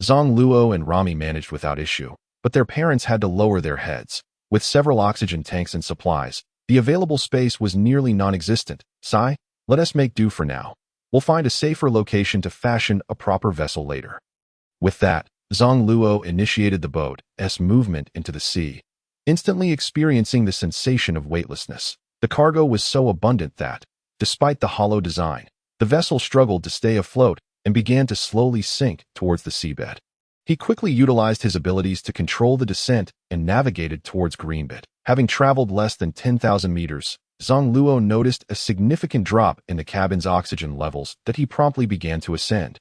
Zang Luo and Rami managed without issue, but their parents had to lower their heads. With several oxygen tanks and supplies, the available space was nearly non-existent. Sai, let us make do for now. We'll find a safer location to fashion a proper vessel later. With that, Zang Luo initiated the boat's movement into the sea, instantly experiencing the sensation of weightlessness. The cargo was so abundant that, despite the hollow design, the vessel struggled to stay afloat and began to slowly sink towards the seabed. He quickly utilized his abilities to control the descent and navigated towards Greenbit. Having traveled less than 10,000 meters, Zang Luo noticed a significant drop in the cabin's oxygen levels that he promptly began to ascend.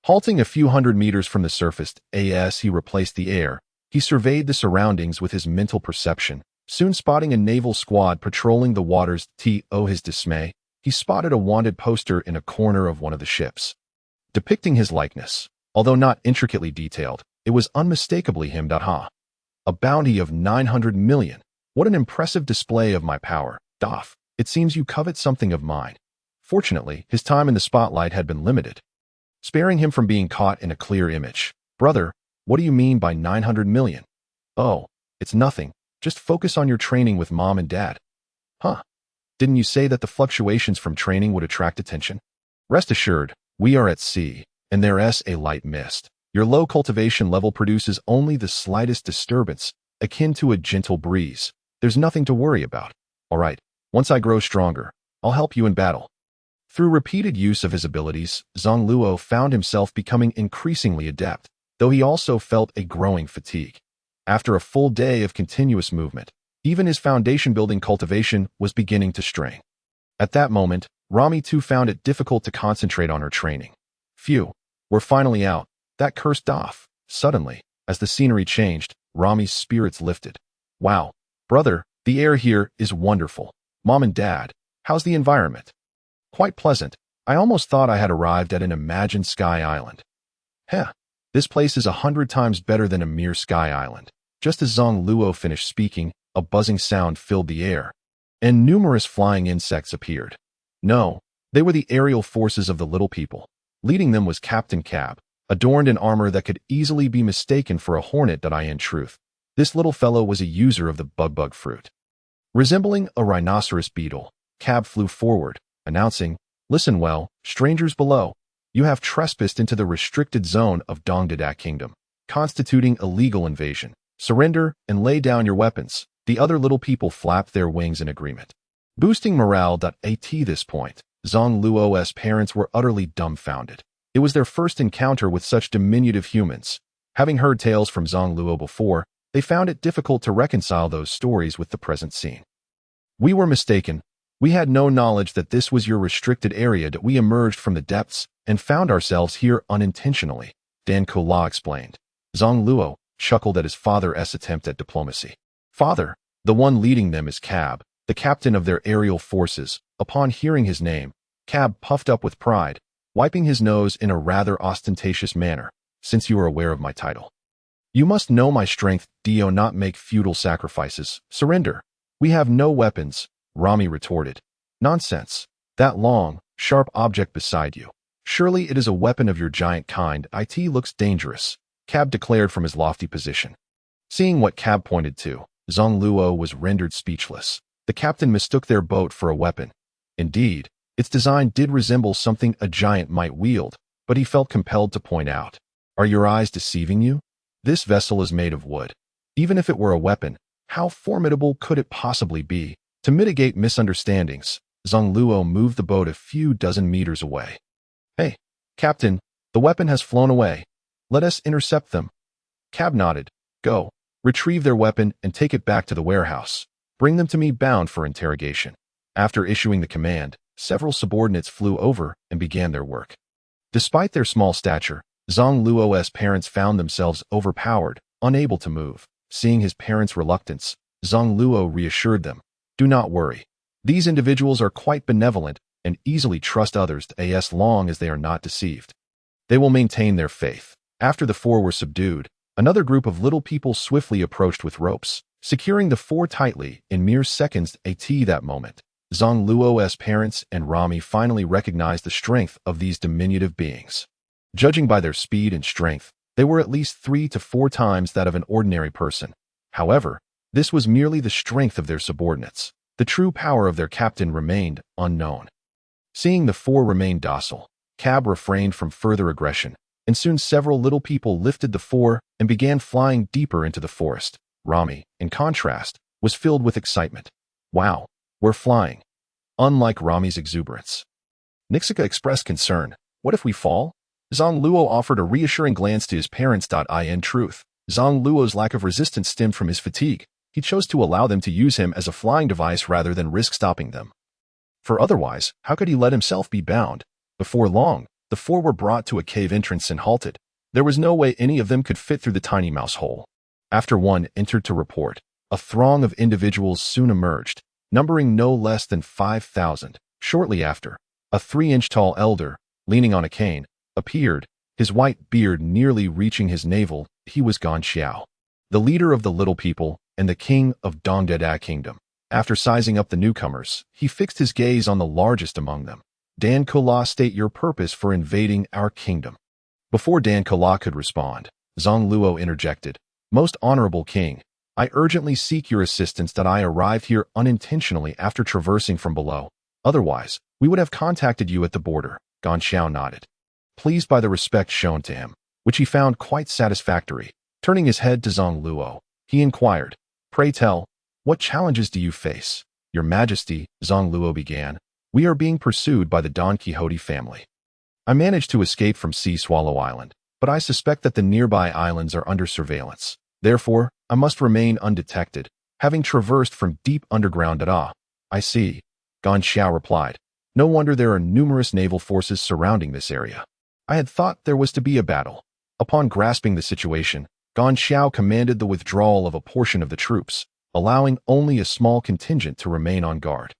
Halting a few hundred meters from the surface, as he replaced the air, he surveyed the surroundings with his mental perception, soon spotting a naval squad patrolling the waters. To his dismay, he spotted a wanted poster in a corner of one of the ships, depicting his likeness. Although not intricately detailed, it was unmistakably him. A bounty of 900 million. What an impressive display of my power. Doff, it seems you covet something of mine. Fortunately, his time in the spotlight had been limited, sparing him from being caught in a clear image. Brother, what do you mean by 900 million? Oh, it's nothing. Just focus on your training with mom and dad. Huh? Didn't you say that the fluctuations from training would attract attention? Rest assured, we are at sea, and there's a light mist. Your low cultivation level produces only the slightest disturbance, akin to a gentle breeze. There's nothing to worry about. All right, once I grow stronger, I'll help you in battle. Through repeated use of his abilities, Zang Luo found himself becoming increasingly adept, though he also felt a growing fatigue. After a full day of continuous movement, even his foundation-building cultivation was beginning to strain. At that moment, Rami too found it difficult to concentrate on her training. Phew, we're finally out. That cursed off. Suddenly, as the scenery changed, Rami's spirits lifted. Wow, brother, the air here is wonderful. Mom and Dad, how's the environment? Quite pleasant. I almost thought I had arrived at an imagined sky island. Heh, this place is 100 times better than a mere sky island. Just as Zang Luo finished speaking, a buzzing sound filled the air, and numerous flying insects appeared. No, they were the aerial forces of the little people. Leading them was Captain Cab, adorned in armor that could easily be mistaken for a hornet. In truth, this little fellow was a user of the bug fruit. Resembling a rhinoceros beetle, Cab flew forward, announcing, "Listen well, strangers below. You have trespassed into the restricted zone of Dongdadak Kingdom, constituting illegal invasion. Surrender and lay down your weapons." The other little people flapped their wings in agreement. Boosting morale. At this point, Zang Luo's parents were utterly dumbfounded. It was their first encounter with such diminutive humans. Having heard tales from Zang Luo before, they found it difficult to reconcile those stories with the present scene. "We were mistaken. We had no knowledge that this was your restricted area. That we emerged from the depths and found ourselves here unintentionally," Dan Kola explained. Zang Luo chuckled at his father's attempt at diplomacy. Father, the one leading them is Cab, the captain of their aerial forces. Upon hearing his name, Cab puffed up with pride, wiping his nose in a rather ostentatious manner. "Since you are aware of my title, you must know my strength. Do not make futile sacrifices. Surrender." "We have no weapons," Rami retorted. "Nonsense. That long, sharp object beside you. Surely it is a weapon of your giant kind. It looks dangerous," Cab declared from his lofty position. Seeing what Cab pointed to, Zang Luo was rendered speechless. The captain mistook their boat for a weapon. Indeed, its design did resemble something a giant might wield, but he felt compelled to point out, "Are your eyes deceiving you? This vessel is made of wood. Even if it were a weapon, how formidable could it possibly be?" To mitigate misunderstandings, Zang Luo moved the boat a few dozen meters away. "Hey, Captain, the weapon has flown away. Let us intercept them." Cab nodded. "Go. Retrieve their weapon and take it back to the warehouse. Bring them to me bound for interrogation." After issuing the command, several subordinates flew over and began their work. Despite their small stature, Zang Luo's parents found themselves overpowered, unable to move. Seeing his parents' reluctance, Zang Luo reassured them, "Do not worry. These individuals are quite benevolent and easily trust others as long as they are not deceived. They will maintain their faith." After the four were subdued, another group of little people swiftly approached with ropes, securing the four tightly in mere seconds. That moment, Zang Luo's parents and Rami finally recognized the strength of these diminutive beings. Judging by their speed and strength, they were at least 3 to 4 times that of an ordinary person. However, this was merely the strength of their subordinates. The true power of their captain remained unknown. Seeing the four remain docile, Cab refrained from further aggression, and soon several little people lifted the four and began flying deeper into the forest. Rami, in contrast, was filled with excitement. "Wow, we're flying." Unlike Rami's exuberance, Nixika expressed concern. "What if we fall?" Zang Luo offered a reassuring glance to his parents. In truth, Zang Luo's lack of resistance stemmed from his fatigue. He chose to allow them to use him as a flying device rather than risk stopping them. For otherwise, how could he let himself be bound? Before long, the four were brought to a cave entrance and halted. There was no way any of them could fit through the tiny mouse hole. After one entered to report, a throng of individuals soon emerged, numbering no less than 5,000. Shortly after, a 3-inch-tall elder, leaning on a cane, appeared, his white beard nearly reaching his navel. He was Gan Xiao, the leader of the little people and the king of Dongdadak Kingdom. After sizing up the newcomers, he fixed his gaze on the largest among them. "Dan Kola, state your purpose for invading our kingdom." Before Dan Kola could respond, Zang Luo interjected, "Most honorable king, I urgently seek your assistance. I arrived here unintentionally after traversing from below. Otherwise, we would have contacted you at the border." Gan Xiao nodded, pleased by the respect shown to him, which he found quite satisfactory. Turning his head to Zang Luo, he inquired, "Pray tell, what challenges do you face?" "Your Majesty," Zang Luo began, "we are being pursued by the Don Quixote family. I managed to escape from Sea Swallow Island, but I suspect that the nearby islands are under surveillance. Therefore, I must remain undetected, having traversed from deep underground." "I see," Gan Xiao replied. "No wonder there are numerous naval forces surrounding this area. I had thought there was to be a battle." Upon grasping the situation, Gan Xiao commanded the withdrawal of a portion of the troops, allowing only a small contingent to remain on guard.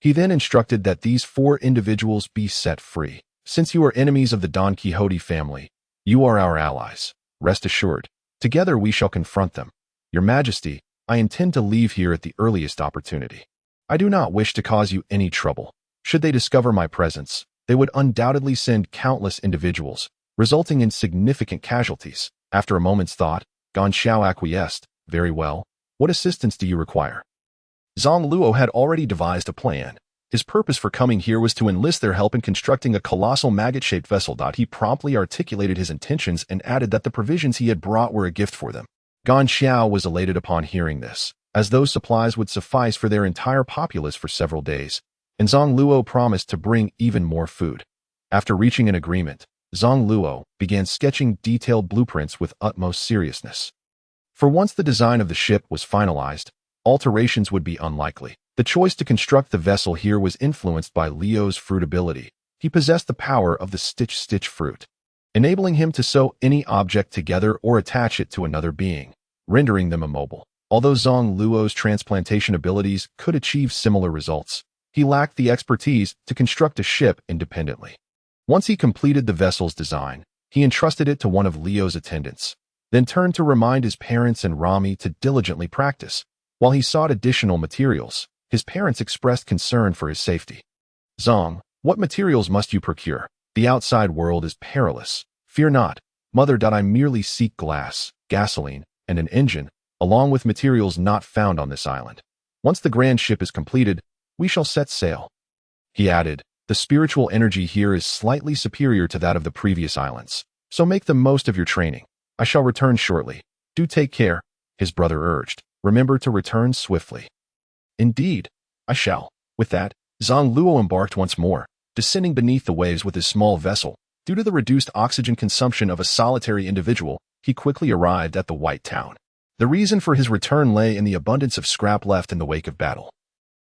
He then instructed that these 4 individuals be set free. Since you are enemies of the Don Quixote family, you are our allies. Rest assured, together we shall confront them. Your Majesty, I intend to leave here at the earliest opportunity. I do not wish to cause you any trouble. Should they discover my presence, they would undoubtedly send countless individuals, resulting in significant casualties. After a moment's thought, Gan Xiao acquiesced. Very well. What assistance do you require? Zang Luo had already devised a plan. His purpose for coming here was to enlist their help in constructing a colossal maggot-shaped vessel. He promptly articulated his intentions and added that the provisions he had brought were a gift for them. Gan Xiao was elated upon hearing this, as those supplies would suffice for their entire populace for several days, and Zang Luo promised to bring even more food. After reaching an agreement, Zang Luo began sketching detailed blueprints with utmost seriousness. For once the design of the ship was finalized, alterations would be unlikely. The choice to construct the vessel here was influenced by Leo's fruit ability. He possessed the power of the stitch fruit, enabling him to sew any object together or attach it to another being, rendering them immobile. Although Zang Luo's transplantation abilities could achieve similar results, he lacked the expertise to construct a ship independently. Once he completed the vessel's design, he entrusted it to one of Leo's attendants, then turned to remind his parents and Rami to diligently practice. While he sought additional materials, his parents expressed concern for his safety. Zang, what materials must you procure? The outside world is perilous. Fear not, mother. I merely seek glass, gasoline, and an engine, along with materials not found on this island. Once the grand ship is completed, we shall set sail. He added, the spiritual energy here is slightly superior to that of the previous islands, so make the most of your training. I shall return shortly. Do take care, his brother urged. Remember to return swiftly. Indeed, I shall. With that, Zang Luo embarked once more, descending beneath the waves with his small vessel. Due to the reduced oxygen consumption of a solitary individual, he quickly arrived at the White Town. The reason for his return lay in the abundance of scrap left in the wake of battle.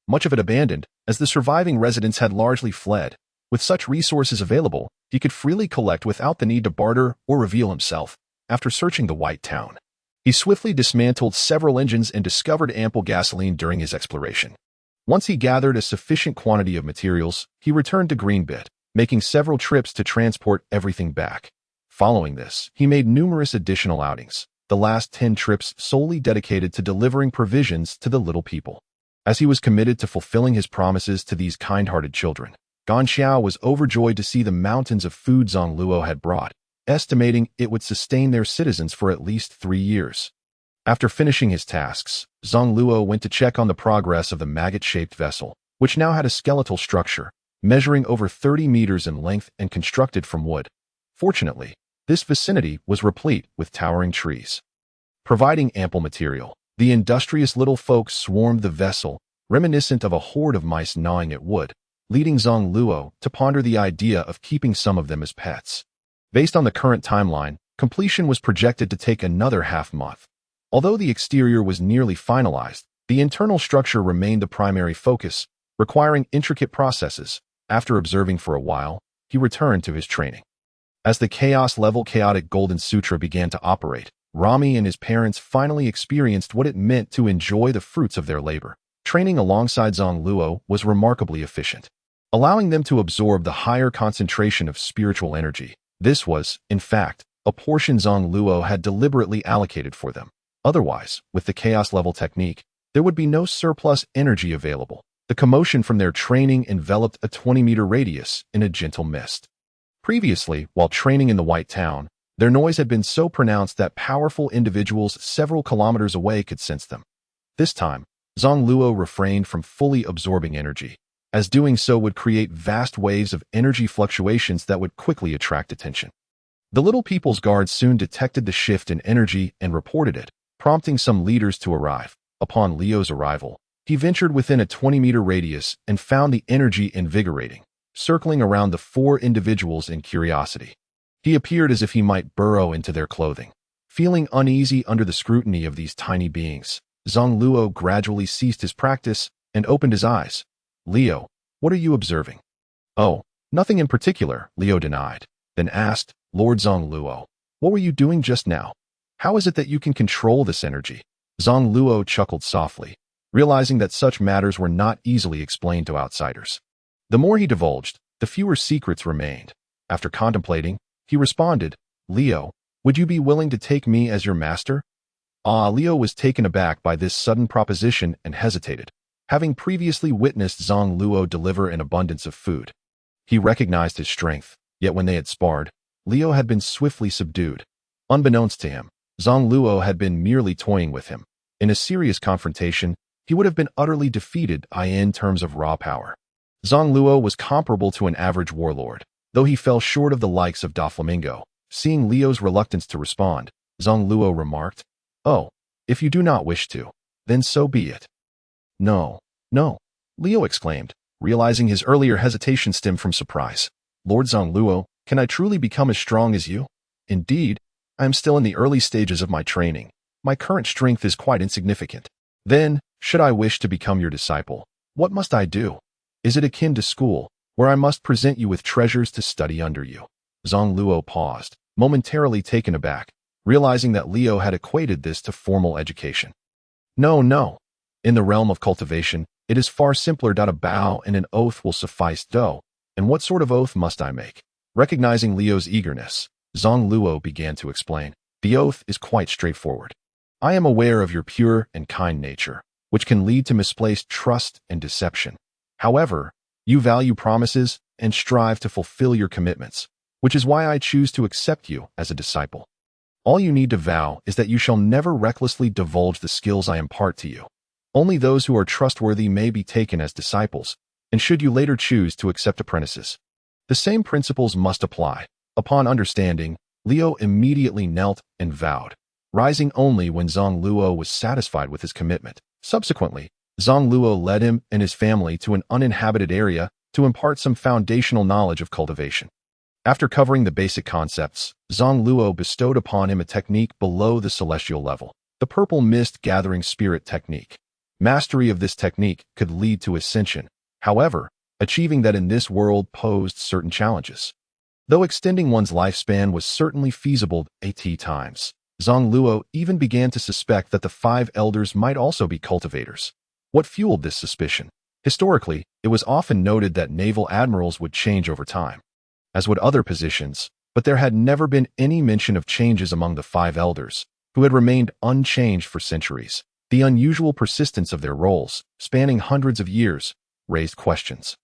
Much of it abandoned, as the surviving residents had largely fled. With such resources available, he could freely collect without the need to barter or reveal himself. After searching the White Town, he swiftly dismantled several engines and discovered ample gasoline during his exploration. Once he gathered a sufficient quantity of materials, he returned to Greenbit, making several trips to transport everything back. Following this, he made numerous additional outings, the last 10 trips solely dedicated to delivering provisions to the little people. As he was committed to fulfilling his promises to these kind-hearted children, Gan Xiao was overjoyed to see the mountains of food Zang Luo had brought, estimating it would sustain their citizens for at least 3 years. After finishing his tasks, Zang Luo went to check on the progress of the maggot-shaped vessel, which now had a skeletal structure, measuring over 30 meters in length and constructed from wood. Fortunately, this vicinity was replete with towering trees, providing ample material. The industrious little folk swarmed the vessel, reminiscent of a horde of mice gnawing at wood, leading Zang Luo to ponder the idea of keeping some of them as pets. Based on the current timeline, completion was projected to take another half-month. Although the exterior was nearly finalized, the internal structure remained the primary focus, requiring intricate processes. After observing for a while, he returned to his training. As the chaos-level chaotic Golden Sutra began to operate, Rami and his parents finally experienced what it meant to enjoy the fruits of their labor. Training alongside Zang Luo was remarkably efficient, allowing them to absorb the higher concentration of spiritual energy. This was, in fact, a portion Zang Luo had deliberately allocated for them. Otherwise, with the chaos-level technique, there would be no surplus energy available. The commotion from their training enveloped a 20-meter radius in a gentle mist. Previously, while training in the White Town, their noise had been so pronounced that powerful individuals several kilometers away could sense them. This time, Zang Luo refrained from fully absorbing energy, as doing so would create vast waves of energy fluctuations that would quickly attract attention. The Little People's Guard soon detected the shift in energy and reported it, prompting some leaders to arrive. Upon Leo's arrival, he ventured within a 20-meter radius and found the energy invigorating, circling around the 4 individuals in curiosity. He appeared as if he might burrow into their clothing. Feeling uneasy under the scrutiny of these tiny beings, Zang Luo gradually ceased his practice and opened his eyes. Leo, what are you observing? Oh, nothing in particular, Leo denied, then asked, Lord Zang Luo, what were you doing just now? How is it that you can control this energy? Zang Luo chuckled softly. realizing that such matters were not easily explained to outsiders. The more he divulged, the fewer secrets remained. After contemplating, he responded, "Leo, would you be willing to take me as your master?" Leo was taken aback by this sudden proposition and hesitated, having previously witnessed Zang Luo deliver an abundance of food. He recognized his strength, yet when they had sparred, Leo had been swiftly subdued. Unbeknownst to him, Zang Luo had been merely toying with him. In a serious confrontation, he would have been utterly defeated in terms of raw power. Zang Luo was comparable to an average warlord, though he fell short of the likes of Doflamingo. Seeing Leo's reluctance to respond, Zang Luo remarked, "Oh, if you do not wish to, then so be it." "No, no," Leo exclaimed, realizing his earlier hesitation stemmed from surprise. "Lord Zang Luo, can I truly become as strong as you? Indeed, I am still in the early stages of my training. My current strength is quite insignificant. Then, should I wish to become your disciple, what must I do? Is it akin to school, where I must present you with treasures to study under you?" Zang Luo paused, momentarily taken aback, realizing that Leo had equated this to formal education. "No, no. In the realm of cultivation, it is far simpler. A bow and an oath will suffice. And what sort of oath must I make?" Recognizing Leo's eagerness, Zang Luo began to explain. "The oath is quite straightforward. I am aware of your pure and kind nature, which can lead to misplaced trust and deception. However, you value promises and strive to fulfill your commitments, which is why I choose to accept you as a disciple. All you need to vow is that you shall never recklessly divulge the skills I impart to you. Only those who are trustworthy may be taken as disciples, and should you later choose to accept apprentices, the same principles must apply." Upon understanding, Leo immediately knelt and vowed, rising only when Zang Luo was satisfied with his commitment. Subsequently, Zang Luo led him and his family to an uninhabited area to impart some foundational knowledge of cultivation. After covering the basic concepts, Zang Luo bestowed upon him a technique below the celestial level, the purple mist gathering spirit technique. Mastery of this technique could lead to ascension. However, achieving that in this world posed certain challenges. Though extending one's lifespan was certainly feasible at times, Zang Luo even began to suspect that the five elders might also be cultivators. What fueled this suspicion? Historically, it was often noted that naval admirals would change over time, as would other positions, but there had never been any mention of changes among the five elders, who had remained unchanged for centuries. The unusual persistence of their roles, spanning hundreds of years, raised questions.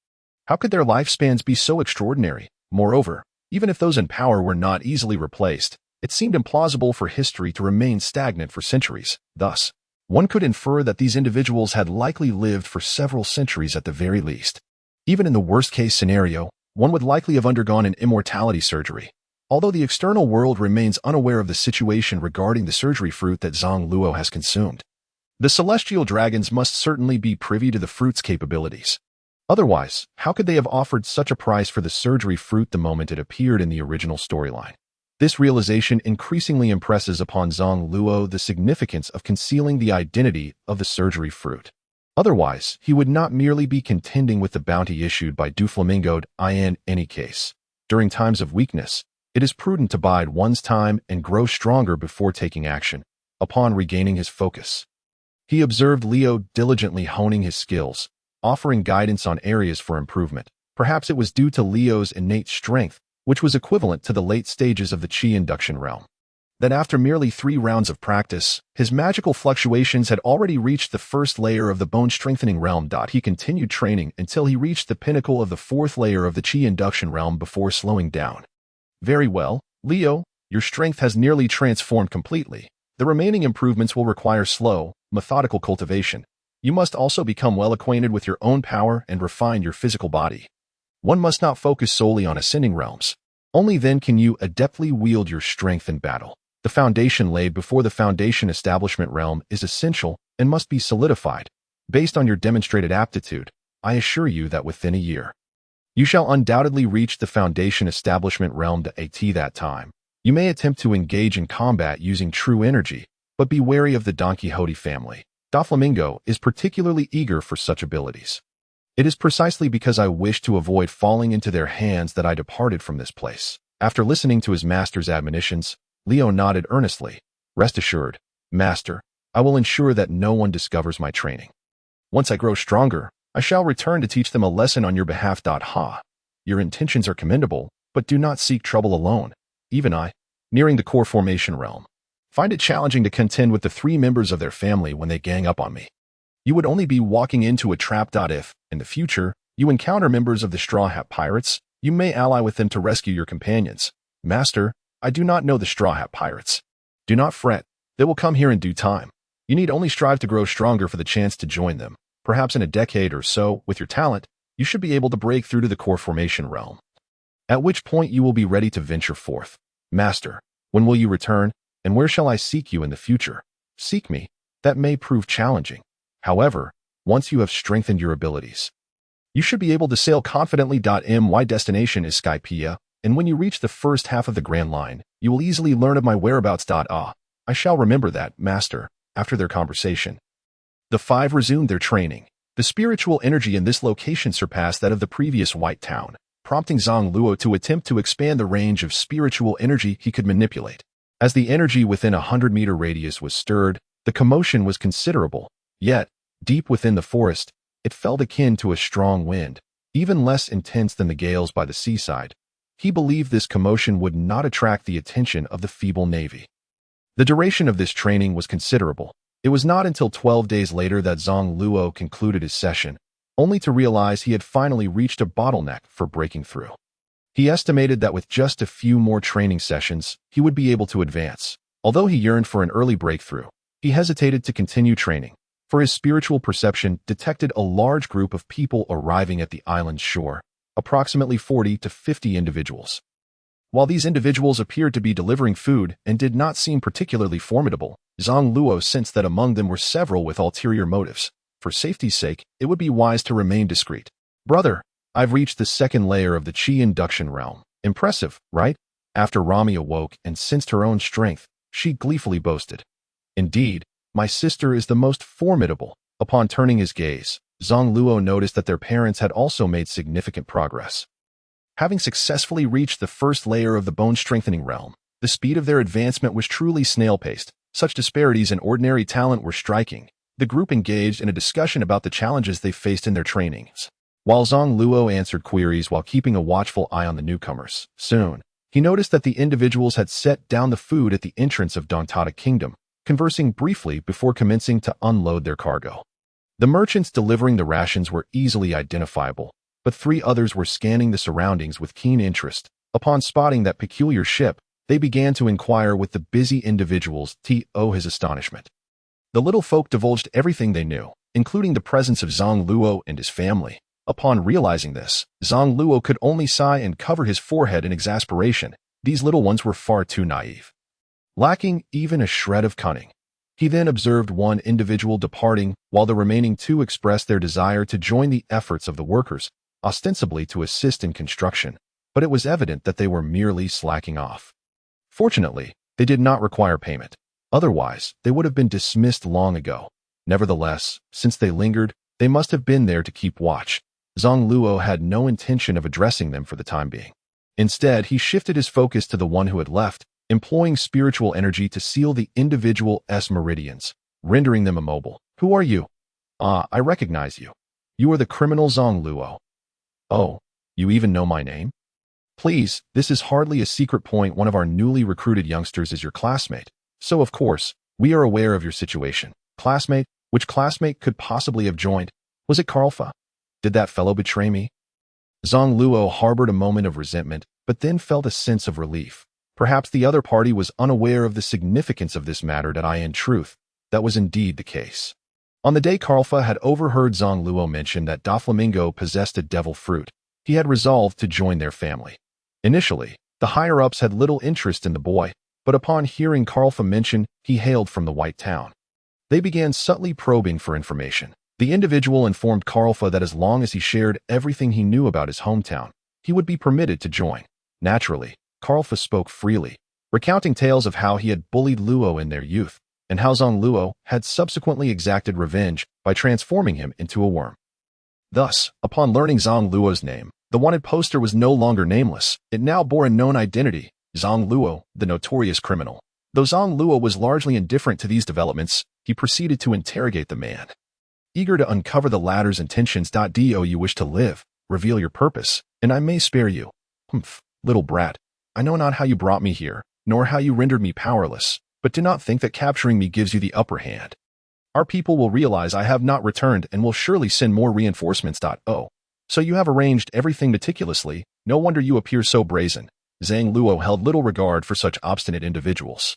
How could their lifespans be so extraordinary? Moreover, even if those in power were not easily replaced, it seemed implausible for history to remain stagnant for centuries. Thus, one could infer that these individuals had likely lived for several centuries at the very least. Even in the worst-case scenario, one would likely have undergone an immortality surgery, although the external world remains unaware of the situation regarding the surgery fruit that Zang Luo has consumed. The celestial dragons must certainly be privy to the fruit's capabilities. Otherwise, how could they have offered such a price for the surgery fruit the moment it appeared in the original storyline? This realization increasingly impresses upon Zang Luo the significance of concealing the identity of the surgery fruit. Otherwise, he would not merely be contending with the bounty issued by Doflamingo. In any case, during times of weakness, it is prudent to bide one's time and grow stronger before taking action. Upon regaining his focus, he observed Leo diligently honing his skills, offering guidance on areas for improvement. Perhaps it was due to Leo's innate strength, which was equivalent to the late stages of the Qi induction realm, that after merely 3 rounds of practice, his magical fluctuations had already reached the first layer of the bone-strengthening realm. He continued training until he reached the pinnacle of the 4th layer of the Qi induction realm before slowing down. "Very well, Leo, your strength has nearly transformed completely. The remaining improvements will require slow, methodical cultivation. You must also become well acquainted with your own power and refine your physical body. One must not focus solely on ascending realms. Only then can you adeptly wield your strength in battle. The foundation laid before the foundation establishment realm is essential and must be solidified. Based on your demonstrated aptitude, I assure you that within a year, you shall undoubtedly reach the foundation establishment realm. At that time, you may attempt to engage in combat using true energy, but be wary of the Don Quixote family. Doflamingo is particularly eager for such abilities. It is precisely because I wish to avoid falling into their hands that I departed from this place." After listening to his master's admonitions, Leo nodded earnestly. "Rest assured, master, I will ensure that no one discovers my training. Once I grow stronger, I shall return to teach them a lesson on your behalf. Ha. Your intentions are commendable, but do not seek trouble alone. Even I, nearing the core formation realm, find it challenging to contend with the 3 members of their family when they gang up on me. You would only be walking into a trap. If, in the future, you encounter members of the Straw Hat Pirates, you may ally with them to rescue your companions. Master, I do not know the Straw Hat Pirates. Do not fret, they will come here in due time. You need only strive to grow stronger for the chance to join them. Perhaps in a decade or so, with your talent, you should be able to break through to the core formation realm. At which point you will be ready to venture forth. Master, when will you return, and where shall I seek you in the future? Seek me. That may prove challenging. However, once you have strengthened your abilities, you should be able to sail confidently. My destination is Skypea, and when you reach the first half of the Grand Line, you will easily learn of my whereabouts. I shall remember that, Master. After their conversation, the 5 resumed their training. The spiritual energy in this location surpassed that of the previous White Town, prompting Zang Luo to attempt to expand the range of spiritual energy he could manipulate. As the energy within a 100-meter radius was stirred, the commotion was considerable. Yet, deep within the forest, it felt akin to a strong wind, even less intense than the gales by the seaside. He believed this commotion would not attract the attention of the feeble navy. The duration of this training was considerable. It was not until 12 days later that Zang Luo concluded his session, only to realize he had finally reached a bottleneck for breaking through. He estimated that with just a few more training sessions, he would be able to advance. Although he yearned for an early breakthrough, he hesitated to continue training, for his spiritual perception detected a large group of people arriving at the island's shore, approximately 40 to 50 individuals. While these individuals appeared to be delivering food and did not seem particularly formidable, Zang Luo sensed that among them were several with ulterior motives. For safety's sake, it would be wise to remain discreet. Brother, I've reached the 2nd layer of the Qi induction realm. Impressive, right? After Rami awoke and sensed her own strength, she gleefully boasted. Indeed, my sister is the most formidable. Upon turning his gaze, Zang Luo noticed that their parents had also made significant progress. Having successfully reached the 1st layer of the bone-strengthening realm, the speed of their advancement was truly snail-paced. Such disparities in ordinary talent were striking. The group engaged in a discussion about the challenges they faced in their trainings, while Zang Luo answered queries while keeping a watchful eye on the newcomers. Soon, he noticed that the individuals had set down the food at the entrance of Dongtada Kingdom, conversing briefly before commencing to unload their cargo. The merchants delivering the rations were easily identifiable, but 3 others were scanning the surroundings with keen interest. Upon spotting that peculiar ship, they began to inquire with the busy individuals. To his astonishment, the little folk divulged everything they knew, including the presence of Zang Luo and his family. Upon realizing this, Zang Luo could only sigh and cover his forehead in exasperation. These little ones were far too naive, lacking even a shred of cunning. He then observed one individual departing, while the remaining 2 expressed their desire to join the efforts of the workers, ostensibly to assist in construction, but it was evident that they were merely slacking off. Fortunately, they did not require payment. Otherwise, they would have been dismissed long ago. Nevertheless, since they lingered, they must have been there to keep watch. Zang Luo had no intention of addressing them for the time being. Instead, he shifted his focus to the one who had left, employing spiritual energy to seal the individual's meridians, rendering them immobile. Who are you? Ah, I recognize you. You are the criminal Zang Luo. Oh, you even know my name? Please, this is hardly a secret point. One of our newly recruited youngsters is your classmate. So of course, we are aware of your situation. Classmate? Which classmate could possibly have joined? Was it Karlfa? Did that fellow betray me? Zang Luo harbored a moment of resentment, but then felt a sense of relief. Perhaps the other party was unaware of the significance of this matter. In truth, that was indeed the case. On the day Karlfa had overheard Zang Luo mention that Doflamingo possessed a devil fruit, he had resolved to join their family. Initially, the higher-ups had little interest in the boy, but upon hearing Karlfa mention he hailed from the White Town, they began subtly probing for information. The individual informed Karlfa that as long as he shared everything he knew about his hometown, he would be permitted to join. Naturally, Karlfa spoke freely, recounting tales of how he had bullied Luo in their youth, and how Zang Luo had subsequently exacted revenge by transforming him into a worm. Thus, upon learning Zang Luo's name, the wanted poster was no longer nameless. It now bore a known identity, Zang Luo, the notorious criminal. Though Zang Luo was largely indifferent to these developments, he proceeded to interrogate the man. eager to uncover the latter's intentions. Do you wish to live? Reveal your purpose, and I may spare you. Humph, little brat. I know not how you brought me here, nor how you rendered me powerless, but do not think that capturing me gives you the upper hand. Our people will realize I have not returned and will surely send more reinforcements. Oh, so you have arranged everything meticulously. No wonder you appear so brazen. Zang Luo held little regard for such obstinate individuals.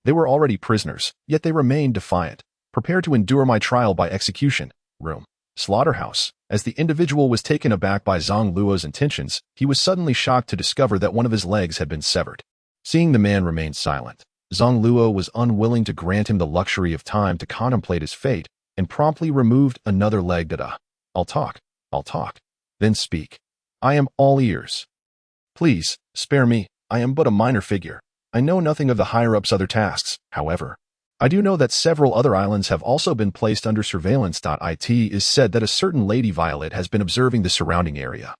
They were already prisoners, yet they remained defiant, prepared to endure my trial by execution. Room. Slaughterhouse. As the individual was taken aback by Zang Luo's intentions, he was suddenly shocked to discover that one of his legs had been severed. Seeing the man remain silent, Zang Luo was unwilling to grant him the luxury of time to contemplate his fate and promptly removed another leg. I'll talk. Then speak. I am all ears. Please, spare me. I am but a minor figure. I know nothing of the higher-ups' other tasks, however. I do know that several other islands have also been placed under surveillance. It is said that a certain Lady Violet has been observing the surrounding area.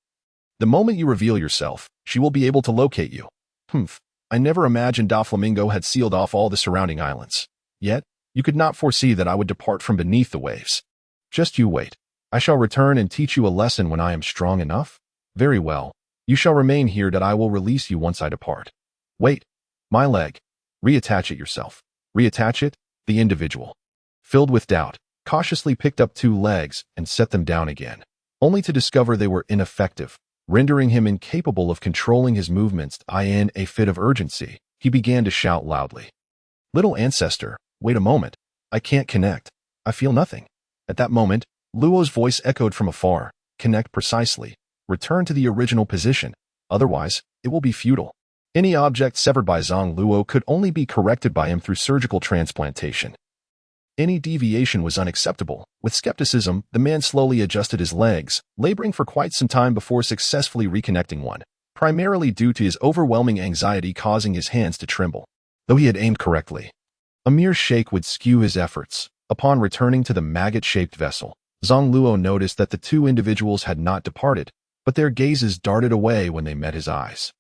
The moment you reveal yourself, she will be able to locate you. Humph, I never imagined Doflamingo had sealed off all the surrounding islands. Yet, you could not foresee that I would depart from beneath the waves. Just you wait. I shall return and teach you a lesson when I am strong enough. Very well. You shall remain here. I will release you once I depart. Wait. My leg. Reattach it yourself. Reattach it. The individual, filled with doubt, cautiously picked up 2 legs and set them down again, only to discover they were ineffective, rendering him incapable of controlling his movements. In a fit of urgency, he began to shout loudly. Little ancestor, wait a moment. I can't connect. I feel nothing. At that moment, Luo's voice echoed from afar. Connect precisely. Return to the original position. Otherwise, it will be futile. Any object severed by Zang Luo could only be corrected by him through surgical transplantation. Any deviation was unacceptable. With skepticism, the man slowly adjusted his legs, laboring for quite some time before successfully reconnecting one, primarily due to his overwhelming anxiety causing his hands to tremble. Though he had aimed correctly, a mere shake would skew his efforts. Upon returning to the maggot-shaped vessel, Zang Luo noticed that the 2 individuals had not departed, but their gazes darted away when they met his eyes.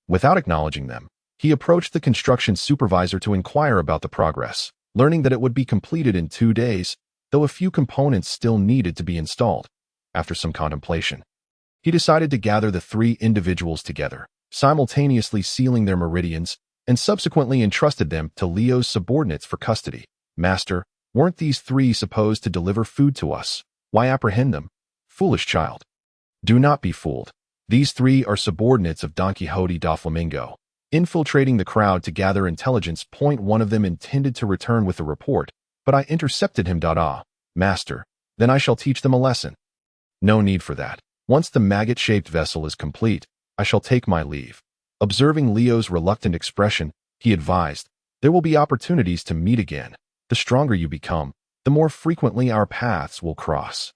Without acknowledging them, he approached the construction supervisor to inquire about the progress, learning that it would be completed in 2 days, though a few components still needed to be installed. After some contemplation, he decided to gather the 3 individuals together, simultaneously sealing their meridians, and subsequently entrusted them to Leo's subordinates for custody. Master, weren't these 3 supposed to deliver food to us? Why apprehend them? Foolish child. Do not be fooled. These 3 are subordinates of Don Quixote Doflamingo, infiltrating the crowd to gather intelligence. One of them intended to return with a report, but I intercepted him. Master, then I shall teach them a lesson. No need for that. Once the maggot-shaped vessel is complete, I shall take my leave. Observing Leo's reluctant expression, he advised, there will be opportunities to meet again. The stronger you become, the more frequently our paths will cross.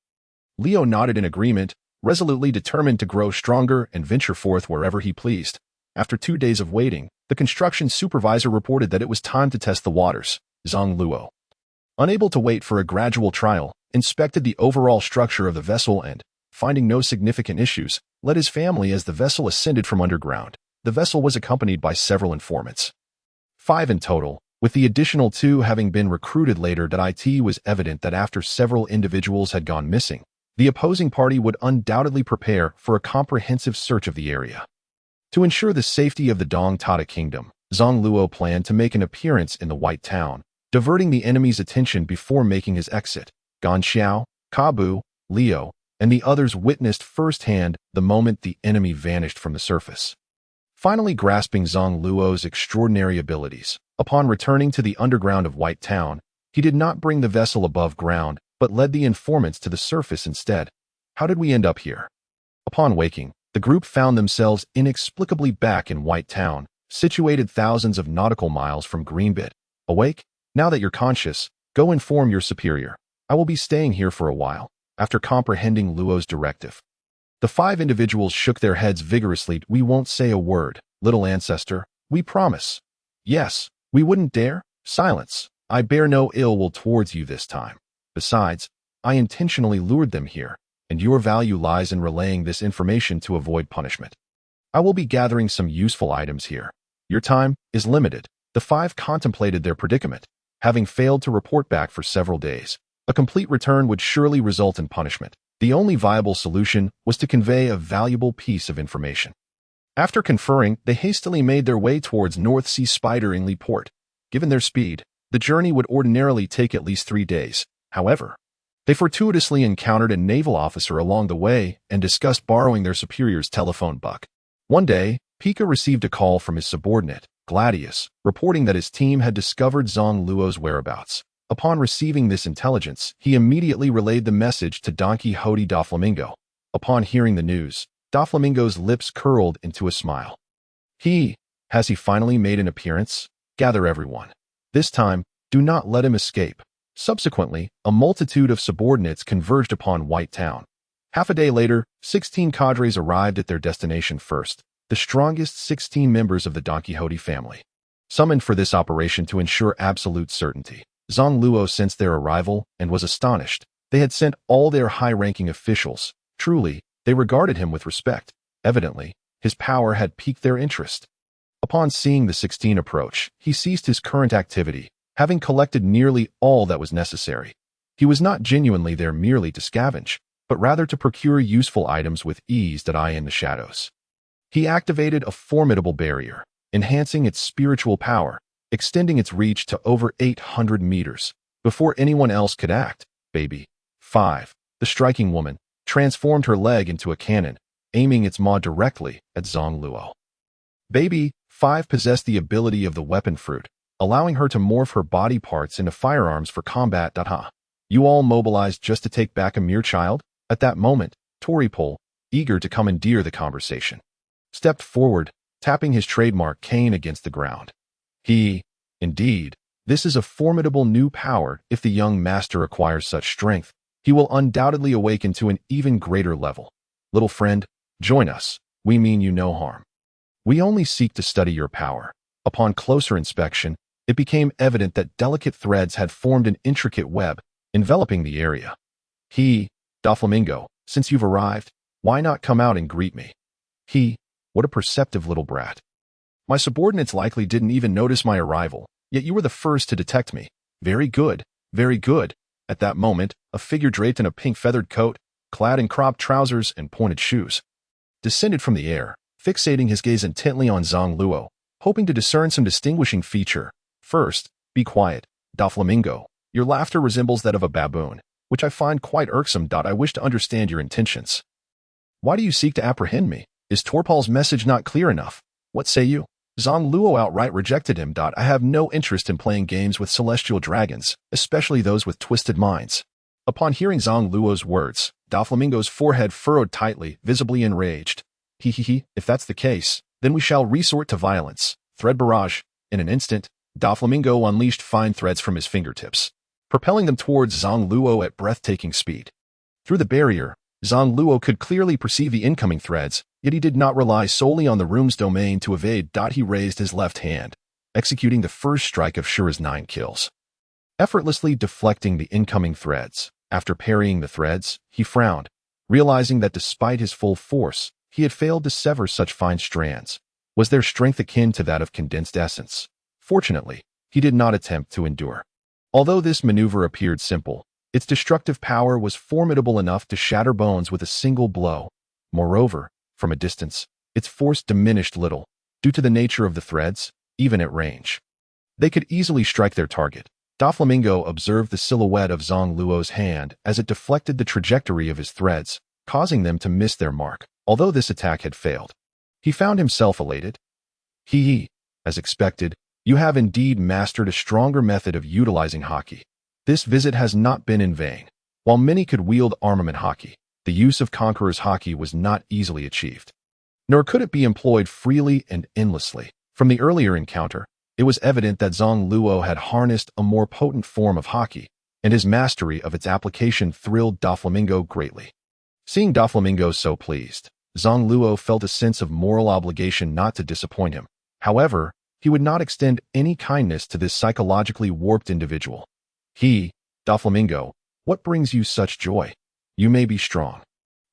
Leo nodded in agreement, resolutely determined to grow stronger and venture forth wherever he pleased. After 2 days of waiting, the construction supervisor reported that it was time to test the waters. Zang Luo, unable to wait for a gradual trial, inspected the overall structure of the vessel and, finding no significant issues, led his family as the vessel ascended from underground. The vessel was accompanied by several informants. 5 in total, with the additional 2 having been recruited later. It was evident that after several individuals had gone missing, the opposing party would undoubtedly prepare for a comprehensive search of the area. To ensure the safety of the Dong Tata Kingdom, Zang Luo planned to make an appearance in the White Town, diverting the enemy's attention before making his exit. Gan Xiao, Kabu, Leo, and the others witnessed firsthand the moment the enemy vanished from the surface. Finally grasping Zang Luo's extraordinary abilities, upon returning to the underground of White Town, he did not bring the vessel above ground, but led the informants to the surface instead. How did we end up here? Upon waking, the group found themselves inexplicably back in White Town, situated thousands of nautical miles from Greenbit. Awake? Now that you're conscious, go inform your superior. I will be staying here for a while. After comprehending Luo's directive, the 5 individuals shook their heads vigorously. We won't say a word, little ancestor. We promise. Yes, we wouldn't dare. Silence. I bear no ill will towards you this time. Besides, I intentionally lured them here, and your value lies in relaying this information to avoid punishment. I will be gathering some useful items here. Your time is limited. The 5 contemplated their predicament, having failed to report back for several days. A complete return would surely result in punishment. The only viable solution was to convey a valuable piece of information. After conferring, they hastily made their way towards North Sea Spideringly Port. Given their speed, the journey would ordinarily take at least 3 days. However, they fortuitously encountered a naval officer along the way and discussed borrowing their superior's telephone book. One day, Pika received a call from his subordinate, Gladius, reporting that his team had discovered Zang Luo's whereabouts. Upon receiving this intelligence, he immediately relayed the message to Don Quixote Doflamingo. Upon hearing the news, Doflamingo's lips curled into a smile. Has he finally made an appearance? Gather everyone. This time, do not let him escape. Subsequently, a multitude of subordinates converged upon White Town. Half a day later, 16 cadres arrived at their destination first, the strongest 16 members of the Don Quixote family. Summoned for this operation to ensure absolute certainty, Zang Luo sensed their arrival and was astonished. They had sent all their high-ranking officials. Truly, they regarded him with respect. Evidently, his power had piqued their interest. Upon seeing the 16 approach, he ceased his current activity, having collected nearly all that was necessary. He was not genuinely there merely to scavenge, but rather to procure useful items with ease that eye in the shadows. He activated a formidable barrier, enhancing its spiritual power, extending its reach to over 800 meters. Before anyone else could act, Baby 5, the striking woman, transformed her leg into a cannon, aiming its maw directly at Zang Luo. Baby 5 possessed the ability of the weapon fruit, allowing her to morph her body parts into firearms for combat. You all mobilized just to take back a mere child? At that moment, Toripol, eager to commandeer the conversation, stepped forward, tapping his trademark cane against the ground. Indeed, this is a formidable new power. If the young master acquires such strength, he will undoubtedly awaken to an even greater level. Little friend, join us. We mean you no harm. We only seek to study your power. Upon closer inspection, it became evident that delicate threads had formed an intricate web, enveloping the area. Doflamingo, since you've arrived, why not come out and greet me? What a perceptive little brat. My subordinates likely didn't even notice my arrival, yet you were the first to detect me. Very good, very good. At that moment, a figure draped in a pink feathered coat, clad in cropped trousers and pointed shoes, descended from the air, fixating his gaze intently on Zang Luo, hoping to discern some distinguishing feature. First, be quiet, Doflamingo. Your laughter resembles that of a baboon, which I find quite irksome. I wish to understand your intentions. Why do you seek to apprehend me? Is Torpal's message not clear enough? What say you? Zang Luo outright rejected him. I have no interest in playing games with celestial dragons, especially those with twisted minds. Upon hearing Zang Luo's words, Doflamingo's forehead furrowed tightly, visibly enraged. If that's the case, then we shall resort to violence. Thread barrage. In an instant, Doflamingo unleashed fine threads from his fingertips, propelling them towards Zang Luo at breathtaking speed. Through the barrier, Zang Luo could clearly perceive the incoming threads, yet he did not rely solely on the room's domain to evade. He raised his left hand, executing the first strike of Shura's 9 kills, effortlessly deflecting the incoming threads. After parrying the threads, he frowned, realizing that despite his full force, he had failed to sever such fine strands. Was their strength akin to that of condensed essence? Fortunately, he did not attempt to endure. Although this maneuver appeared simple, its destructive power was formidable enough to shatter bones with a single blow. Moreover, from a distance, its force diminished little, due to the nature of the threads, even at range. They could easily strike their target. Doflamingo observed the silhouette of Zang Luo's hand as it deflected the trajectory of his threads, causing them to miss their mark. Although this attack had failed, he found himself elated. As expected, you have indeed mastered a stronger method of utilizing haki. This visit has not been in vain. While many could wield armament haki, the use of Conqueror's haki was not easily achieved. Nor could it be employed freely and endlessly. From the earlier encounter, it was evident that Zang Luo had harnessed a more potent form of haki, and his mastery of its application thrilled Doflamingo greatly. Seeing Doflamingo so pleased, Zang Luo felt a sense of moral obligation not to disappoint him. However, he would not extend any kindness to this psychologically warped individual. Doflamingo, what brings you such joy? You may be strong,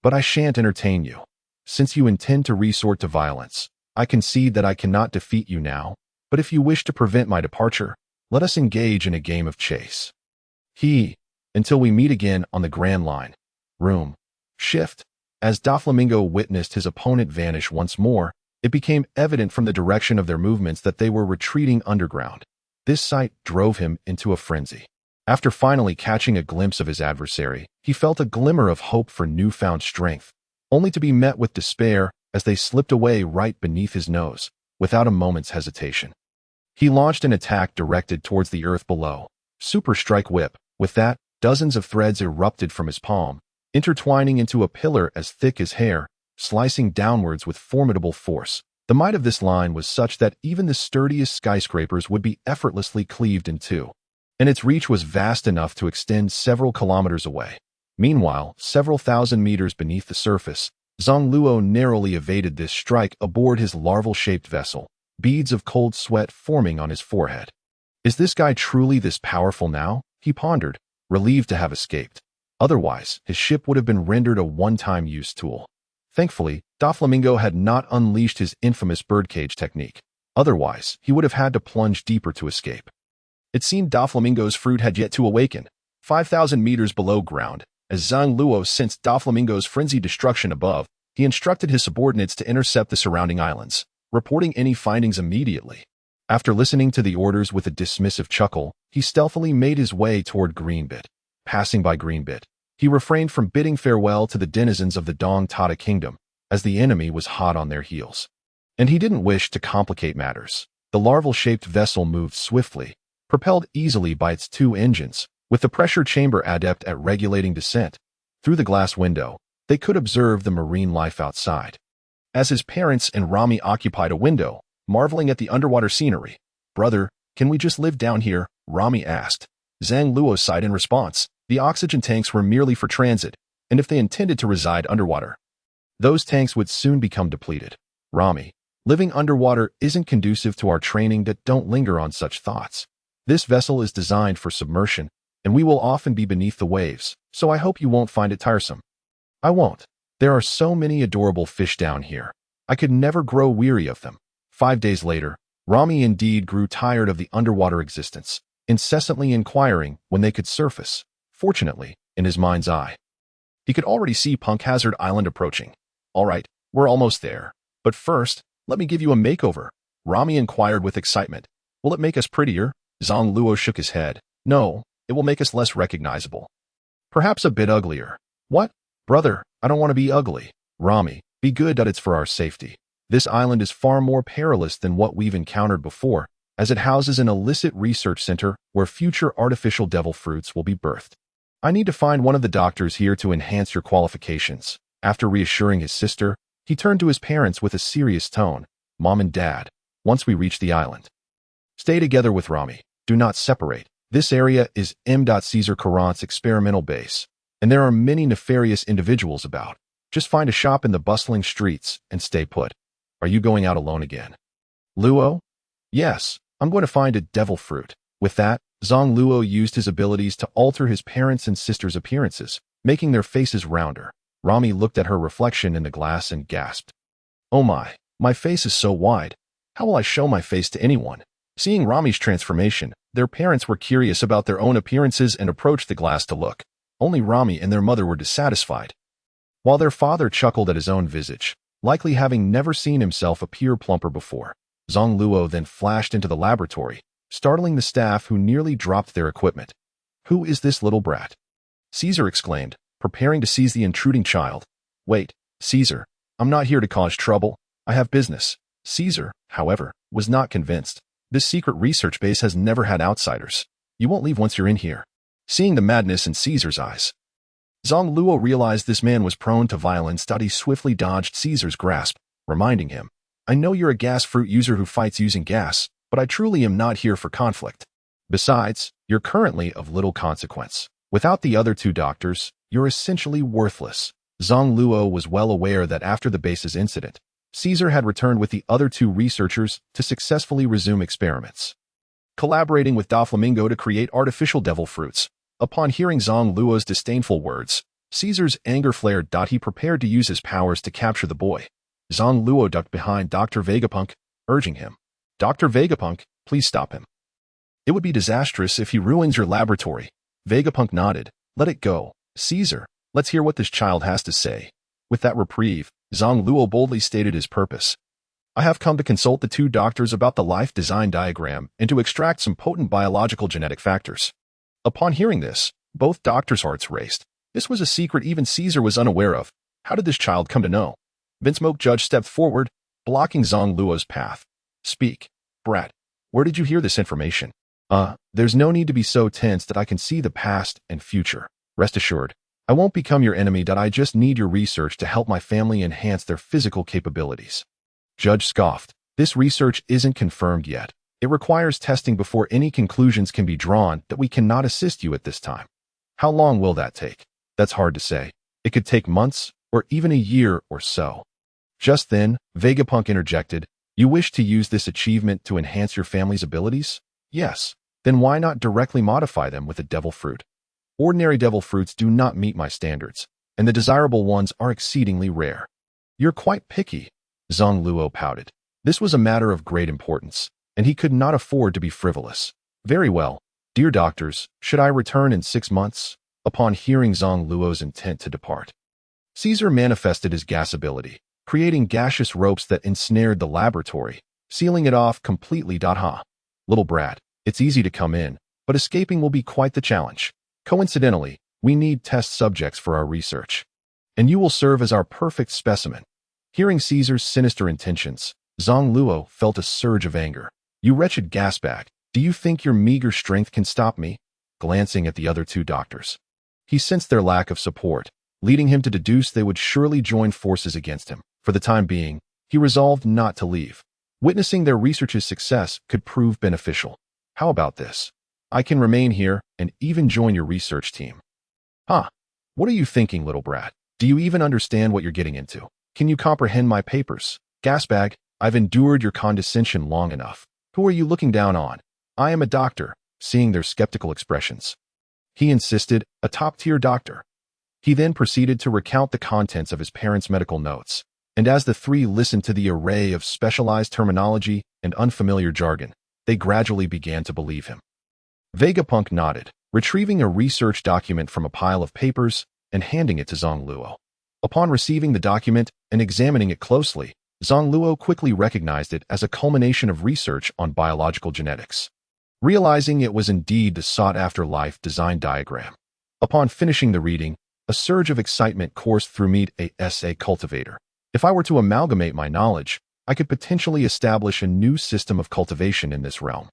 but I shan't entertain you. Since you intend to resort to violence, I concede that I cannot defeat you now, but if you wish to prevent my departure, let us engage in a game of chase. Until we meet again on the Grand Line. Room. Shift. As Doflamingo witnessed his opponent vanish once more, it became evident from the direction of their movements that they were retreating underground. This sight drove him into a frenzy. After finally catching a glimpse of his adversary, he felt a glimmer of hope for newfound strength, only to be met with despair as they slipped away right beneath his nose, without a moment's hesitation. He launched an attack directed towards the earth below. Super Strike Whip. With that, dozens of threads erupted from his palm, intertwining into a pillar as thick as hair, slicing downwards with formidable force. The might of this line was such that even the sturdiest skyscrapers would be effortlessly cleaved in two, and its reach was vast enough to extend several kilometers away. Meanwhile, several thousand meters beneath the surface, Zang Luo narrowly evaded this strike aboard his larval-shaped vessel, beads of cold sweat forming on his forehead. Is this guy truly this powerful now? He pondered, relieved to have escaped. Otherwise, his ship would have been rendered a one-time use tool. Thankfully, Doflamingo had not unleashed his infamous birdcage technique. Otherwise, he would have had to plunge deeper to escape. It seemed Doflamingo's fruit had yet to awaken. 5,000 meters below ground, as Zang Luo sensed Doflamingo's frenzied destruction above, he instructed his subordinates to intercept the surrounding islands, reporting any findings immediately. After listening to the orders with a dismissive chuckle, he stealthily made his way toward Greenbit. Passing by Greenbit, he refrained from bidding farewell to the denizens of the Dong Tata kingdom, as the enemy was hot on their heels. And he didn't wish to complicate matters. The larval-shaped vessel moved swiftly, propelled easily by its two engines, with the pressure chamber adept at regulating descent. Through the glass window, they could observe the marine life outside. As his parents and Rami occupied a window, marveling at the underwater scenery. "Brother, can we just live down here?" Rami asked. Zang Luo sighed in response. The oxygen tanks were merely for transit, and if they intended to reside underwater, those tanks would soon become depleted. Rami, living underwater isn't conducive to our training. That don't linger on such thoughts. This vessel is designed for submersion, and we will often be beneath the waves, so I hope you won't find it tiresome. I won't. There are so many adorable fish down here. I could never grow weary of them. 5 days later, Rami indeed grew tired of the underwater existence, incessantly inquiring when they could surface. Fortunately, in his mind's eye, he could already see Punk Hazard Island approaching. "All right, we're almost there. But first, let me give you a makeover," Rami inquired with excitement. "Will it make us prettier?" Zang Luo shook his head. "No, it will make us less recognizable. Perhaps a bit uglier." "What? Brother, I don't want to be ugly." "Rami, be good that it's for our safety. This island is far more perilous than what we've encountered before, as it houses an illicit research center where future artificial devil fruits will be birthed. I need to find one of the doctors here to enhance your qualifications." After reassuring his sister, he turned to his parents with a serious tone. "Mom and Dad, once we reach the island, stay together with Rami. Do not separate. This area is M. Caesar Carant's experimental base, and there are many nefarious individuals about. Just find a shop in the bustling streets and stay put." "Are you going out alone again?" "Luo?" "Yes, I'm going to find a devil fruit." With that, Zang Luo used his abilities to alter his parents' and sisters' appearances, making their faces rounder. Rami looked at her reflection in the glass and gasped. "Oh my face is so wide. How will I show my face to anyone?" Seeing Rami's transformation, their parents were curious about their own appearances and approached the glass to look. Only Rami and their mother were dissatisfied, while their father chuckled at his own visage, likely having never seen himself appear plumper before. Zang Luo then flashed into the laboratory, startling the staff who nearly dropped their equipment. "Who is this little brat?" Caesar exclaimed, preparing to seize the intruding child. "Wait, Caesar, I'm not here to cause trouble. I have business." Caesar, however, was not convinced. This secret research base has never had outsiders. You won't leave once you're in here. Seeing the madness in Caesar's eyes, Zang Luo realized this man was prone to violence. He swiftly dodged Caesar's grasp, reminding him, "I know you're a gas fruit user who fights using gas, but I truly am not here for conflict. Besides, you're currently of little consequence. Without the other two doctors, you're essentially worthless." Zang Luo was well aware that after the base's incident, Caesar had returned with the other two researchers to successfully resume experiments, collaborating with Doflamingo to create artificial devil fruits. Upon hearing Zang Luo's disdainful words, Caesar's anger flared. He prepared to use his powers to capture the boy. Zang Luo ducked behind Dr. Vegapunk, urging him, "Dr. Vegapunk, please stop him. It would be disastrous if he ruins your laboratory." Vegapunk nodded, Let it go. Caesar, let's hear what this child has to say. With that reprieve, Zang Luo boldly stated his purpose. I have come to consult the two doctors about the life design diagram and to extract some potent biological genetic factors. Upon hearing this, both doctors' hearts raced. This was a secret even Caesar was unaware of. How did this child come to know? Vinsmoke Judge stepped forward, blocking Zang Luo's path. Speak, brat. Where did you hear this information? There's no need to be so tense that I can see the past and future. Rest assured, I won't become your enemy. I just need your research to help my family enhance their physical capabilities. Judge scoffed. This research isn't confirmed yet. It requires testing before any conclusions can be drawn. That we cannot assist you at this time. How long will that take? That's hard to say. It could take months or even a year or so. Just then, Vegapunk interjected. You wish to use this achievement to enhance your family's abilities? Yes. Then why not directly modify them with a devil fruit? Ordinary devil fruits do not meet my standards, and the desirable ones are exceedingly rare. You're quite picky, Zang Luo pouted. This was a matter of great importance, and he could not afford to be frivolous. Very well, dear doctors, should I return in 6 months? Upon hearing Zang Luo's intent to depart, Caesar manifested his gas ability, creating gaseous ropes that ensnared the laboratory, sealing it off completely. Little brat, it's easy to come in, but escaping will be quite the challenge. Coincidentally, we need test subjects for our research, and you will serve as our perfect specimen. Hearing Caesar's sinister intentions, Zang Luo felt a surge of anger. You wretched gasbag, do you think your meager strength can stop me? Glancing at the other two doctors, he sensed their lack of support, leading him to deduce they would surely join forces against him. For the time being, he resolved not to leave. Witnessing their research's success could prove beneficial. How about this? I can remain here and even join your research team. What are you thinking, little brat? Do you even understand what you're getting into? Can you comprehend my papers? Gasbag, I've endured your condescension long enough. Who are you looking down on? I am a doctor. Seeing their skeptical expressions, he insisted, a top-tier doctor. He then proceeded to recount the contents of his parents' medical notes, and as the three listened to the array of specialized terminology and unfamiliar jargon, they gradually began to believe him. Vegapunk nodded, retrieving a research document from a pile of papers and handing it to Zang Luo. Upon receiving the document and examining it closely, Zang Luo quickly recognized it as a culmination of research on biological genetics. Realizing it was indeed the sought-after life design diagram. Upon finishing the reading, a surge of excitement coursed through me as a cultivator. If I were to amalgamate my knowledge, I could potentially establish a new system of cultivation in this realm.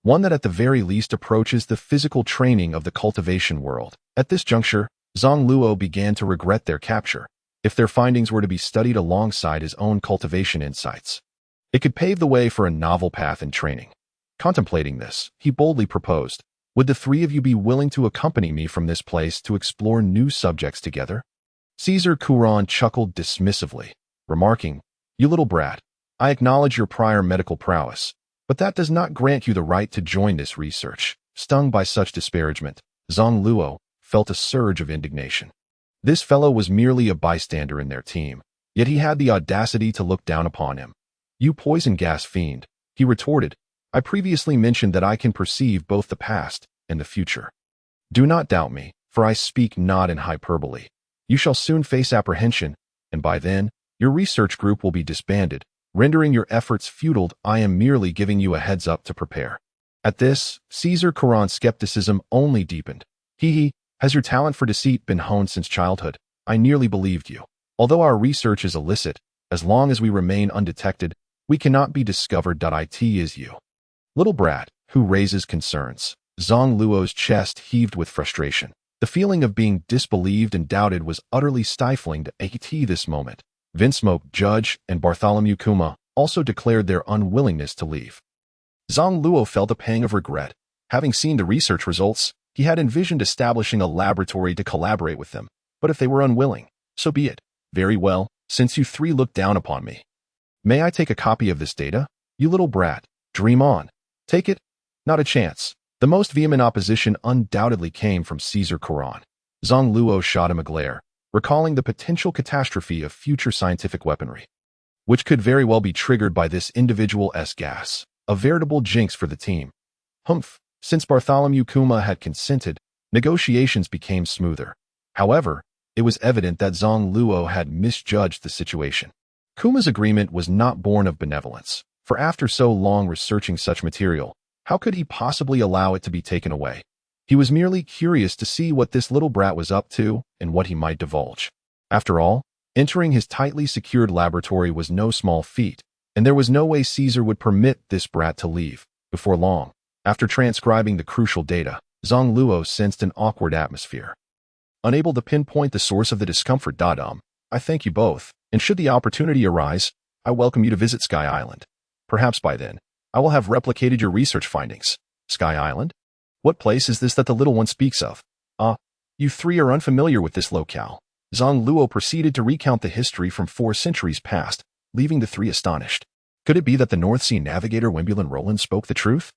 One that at the very least approaches the physical training of the cultivation world. At this juncture, Zang Luo began to regret their capture. If their findings were to be studied alongside his own cultivation insights, it could pave the way for a novel path in training. Contemplating this, he boldly proposed, would the three of you be willing to accompany me from this place to explore new subjects together? Caesar Kuran chuckled dismissively, remarking, You little brat, I acknowledge your prior medical prowess, but that does not grant you the right to join this research. Stung by such disparagement, Zang Luo felt a surge of indignation. This fellow was merely a bystander in their team, yet he had the audacity to look down upon him. You poison gas fiend, he retorted. I previously mentioned that I can perceive both the past and the future. Do not doubt me, for I speak not in hyperbole. You shall soon face apprehension, and by then, your research group will be disbanded, rendering your efforts futile. I am merely giving you a heads up to prepare. At this, Caesar Kuran's skepticism only deepened. Has your talent for deceit been honed since childhood? I nearly believed you. Although our research is illicit, as long as we remain undetected, we cannot be discovered. It is you. Little brat, who raises concerns. Zang Luo's chest heaved with frustration. The feeling of being disbelieved and doubted was utterly stifling to at this moment. Vinsmoke Judge and Bartholomew Kuma also declared their unwillingness to leave. Zang Luo felt a pang of regret. Having seen the research results, he had envisioned establishing a laboratory to collaborate with them, but if they were unwilling, so be it. Very well, since you three look down upon me. May I take a copy of this data? You little brat, dream on. Take it? Not a chance. The most vehement opposition undoubtedly came from Caesar Kuran. Zang Luo shot him a glare, recalling the potential catastrophe of future scientific weaponry, which could very well be triggered by this individual's gas, a veritable jinx for the team. Humph, since Bartholomew Kuma had consented, Negotiations became smoother. However, it was evident that Zang Luo had misjudged the situation. Kuma's agreement was not born of benevolence, for after so long researching such material, how could he possibly allow it to be taken away? He was merely curious to see what this little brat was up to and what he might divulge. After all, entering his tightly secured laboratory was no small feat, and there was no way Caesar would permit this brat to leave. Before long, after transcribing the crucial data, Zang Luo sensed an awkward atmosphere. Unable to pinpoint the source of the discomfort. I thank you both, and should the opportunity arise, I welcome you to visit Sky Island. Perhaps by then, I will have replicated your research findings. Sky Island? What place is this that the little one speaks of? You three are unfamiliar with this locale. Zang Luo proceeded to recount the history from 4 centuries past, leaving the three astonished. Could it be that the North Sea navigator Wimbulin Roland spoke the truth?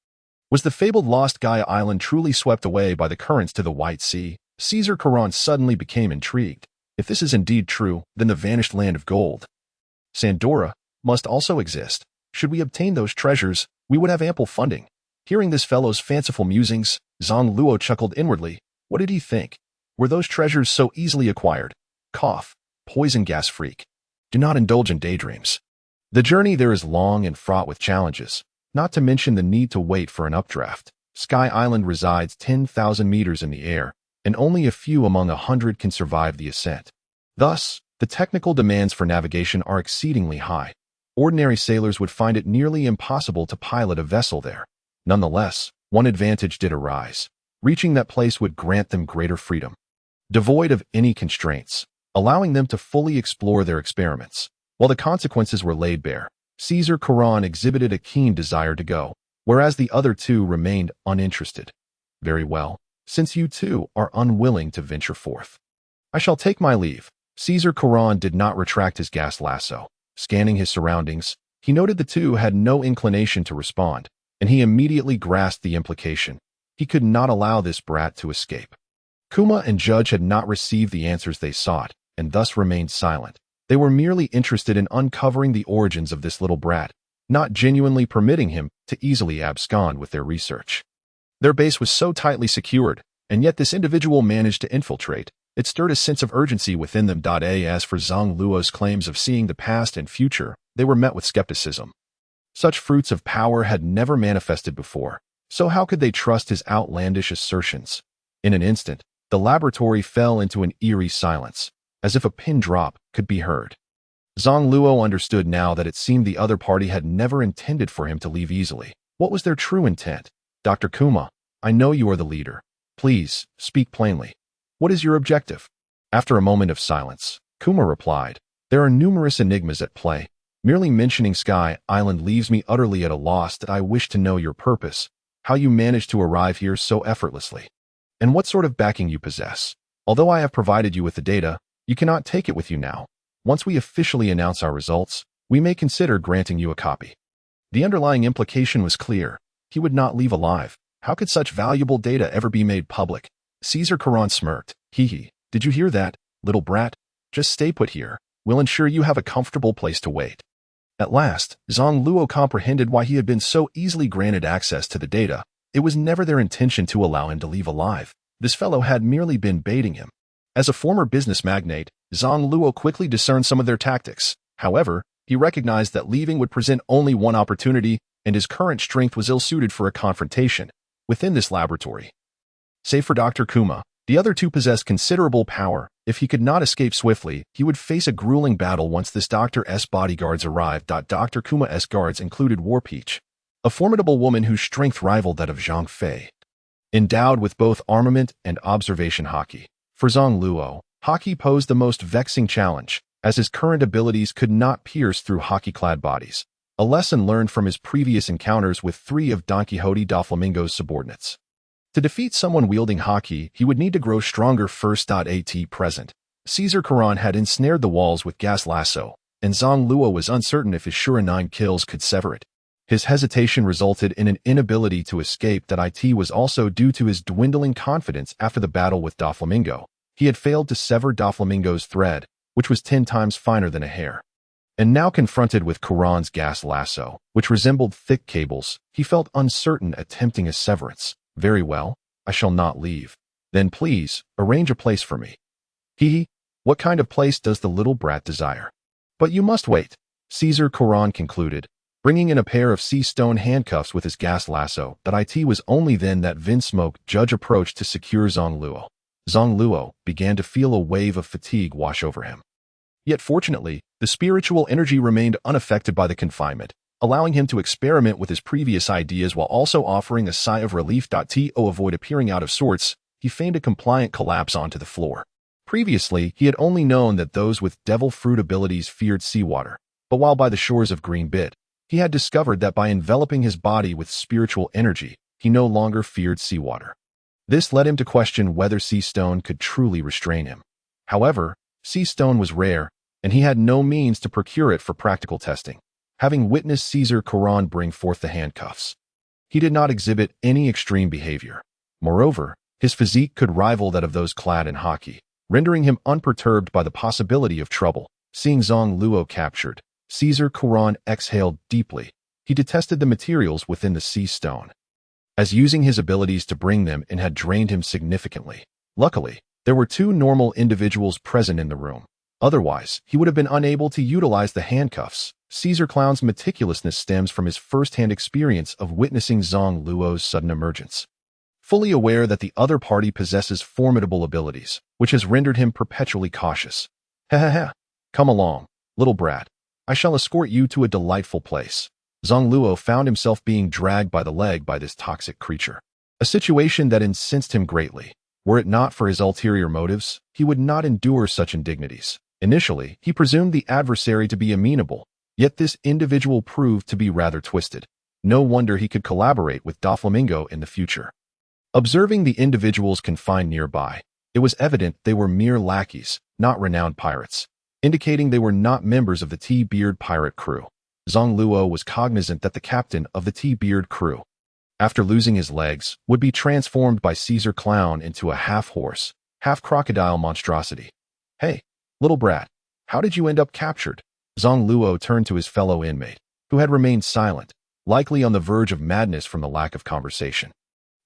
Was the fabled lost Gaia Island truly swept away by the currents to the White Sea? Caesar Caron suddenly became intrigued. If this is indeed true, then the vanished land of gold, Sandora, must also exist. Should we obtain those treasures, we would have ample funding. Hearing this fellow's fanciful musings, Zang Luo chuckled inwardly. What did he think? Were those treasures so easily acquired? Cough. Poison gas freak. Do not indulge in daydreams. The journey there is long and fraught with challenges, not to mention the need to wait for an updraft. Sky Island resides 10,000 meters in the air, and only a few among 100 can survive the ascent. Thus, the technical demands for navigation are exceedingly high. Ordinary sailors would find it nearly impossible to pilot a vessel there. Nonetheless, one advantage did arise. Reaching that place would grant them greater freedom, devoid of any constraints, allowing them to fully explore their experiments. While the consequences were laid bare, Caesar Caron exhibited a keen desire to go, whereas the other two remained uninterested. Very well. Since you two are unwilling to venture forth, I shall take my leave. Caesar Caron did not retract his gas lasso. Scanning his surroundings, he noted the two had no inclination to respond, and he immediately grasped the implication. He could not allow this brat to escape. Kuma and Judge had not received the answers they sought, and thus remained silent. They were merely interested in uncovering the origins of this little brat, not genuinely permitting him to easily abscond with their research. Their base was so tightly secured, and yet this individual managed to infiltrate. It stirred a sense of urgency within them. As for Zang Luo's claims of seeing the past and future, they were met with skepticism. Such fruits of power had never manifested before, so how could they trust his outlandish assertions? In an instant, the laboratory fell into an eerie silence, as if a pin drop could be heard. Zang Luo understood now that it seemed the other party had never intended for him to leave easily. What was their true intent? Dr. Kuma, I know you are the leader. Please, speak plainly. What is your objective? After a moment of silence, Kuma replied, There are numerous enigmas at play. Merely mentioning Sky Island leaves me utterly at a loss. That I wish to know your purpose, how you managed to arrive here so effortlessly, and what sort of backing you possess. Although I have provided you with the data, you cannot take it with you now. Once we officially announce our results, we may consider granting you a copy. The underlying implication was clear. He would not leave alive. How could such valuable data ever be made public? Caesar Caron smirked. Hee. Did you hear that, little brat? Just stay put here. We'll ensure you have a comfortable place to wait. At last, Zang Luo comprehended why he had been so easily granted access to the data. It was never their intention to allow him to leave alive. This fellow had merely been baiting him. As a former business magnate, Zang Luo quickly discerned some of their tactics. However, he recognized that leaving would present only one opportunity, and his current strength was ill-suited for a confrontation within this laboratory. Save for Dr. Kuma, the other two possessed considerable power. If he could not escape swiftly, he would face a grueling battle once this Dr.'s bodyguards arrived. Dr. Kuma's guards included Warpeach, a formidable woman whose strength rivaled that of Zhang Fei, endowed with both armament and observation haki. For Zang Luo, haki posed the most vexing challenge, as his current abilities could not pierce through haki-clad bodies, a lesson learned from his previous encounters with 3 of Don Quixote Doflamingo's subordinates. To defeat someone wielding haki, he would need to grow stronger first. At present, Caesar Caron had ensnared the walls with gas lasso, and Zang Luo was uncertain if his sure 9 kills could sever it. His hesitation resulted in an inability to escape. It was also due to his dwindling confidence after the battle with Doflamingo. He had failed to sever Doflamingo's thread, which was 10 times finer than a hair. And now confronted with Caron's gas lasso, which resembled thick cables, he felt uncertain attempting a severance. Very well, I shall not leave. Then please, arrange a place for me. Hee, what kind of place does the little brat desire? But you must wait, Caesar Coron concluded, bringing in a pair of sea stone handcuffs with his gas lasso. It was only then that Vin Smoke Judge approached to secure Zang Luo. Zang Luo began to feel a wave of fatigue wash over him. Yet fortunately, the spiritual energy remained unaffected by the confinement, allowing him to experiment with his previous ideas while also offering a sigh of relief. To avoid appearing out of sorts, he feigned a compliant collapse onto the floor. Previously, he had only known that those with devil fruit abilities feared seawater, but while by the shores of Green Bit, he had discovered that by enveloping his body with spiritual energy, he no longer feared seawater. This led him to question whether sea stone could truly restrain him. However, sea stone was rare, and he had no means to procure it for practical testing, having witnessed Caesar Coron bring forth the handcuffs. He did not exhibit any extreme behavior. Moreover, his physique could rival that of those clad in hockey, rendering him unperturbed by the possibility of trouble. Seeing Zang Luo captured, Caesar Coron exhaled deeply. He detested the materials within the sea stone, as using his abilities to bring them in had drained him significantly. Luckily, there were two normal individuals present in the room. Otherwise, he would have been unable to utilize the handcuffs. Caesar Clown's meticulousness stems from his first-hand experience of witnessing Zang Luo's sudden emergence. Fully aware that the other party possesses formidable abilities, which has rendered him perpetually cautious. Ha. Come along, little brat. I shall escort you to a delightful place. Zang Luo found himself being dragged by the leg by this toxic creature, a situation that incensed him greatly. Were it not for his ulterior motives, he would not endure such indignities. Initially, he presumed the adversary to be amenable, yet this individual proved to be rather twisted. No wonder he could collaborate with Doflamingo in the future. Observing the individuals confined nearby, it was evident they were mere lackeys, not renowned pirates, indicating they were not members of the T-Beard pirate crew. Zang Luo was cognizant that the captain of the T-Beard crew, after losing his legs, would be transformed by Caesar Clown into a half-horse, half-crocodile monstrosity. Hey, little brat, how did you end up captured? Zang Luo turned to his fellow inmate, who had remained silent, likely on the verge of madness from the lack of conversation.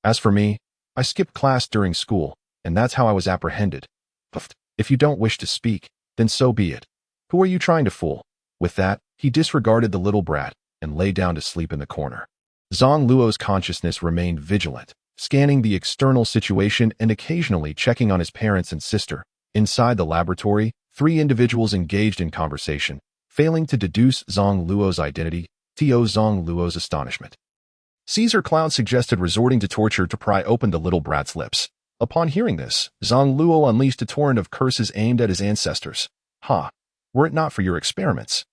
As for me, I skipped class during school, and that's how I was apprehended. Puffed. If you don't wish to speak, then so be it. Who are you trying to fool? With that, he disregarded the little brat and lay down to sleep in the corner. Zang Luo's consciousness remained vigilant, scanning the external situation and occasionally checking on his parents and sister. Inside the laboratory, three individuals engaged in conversation, failing to deduce Zang Luo's identity, to Zang Luo's astonishment. Caesar Clown suggested resorting to torture to pry open the little brat's lips. Upon hearing this, Zang Luo unleashed a torrent of curses aimed at his ancestors. Were it not for your experiments,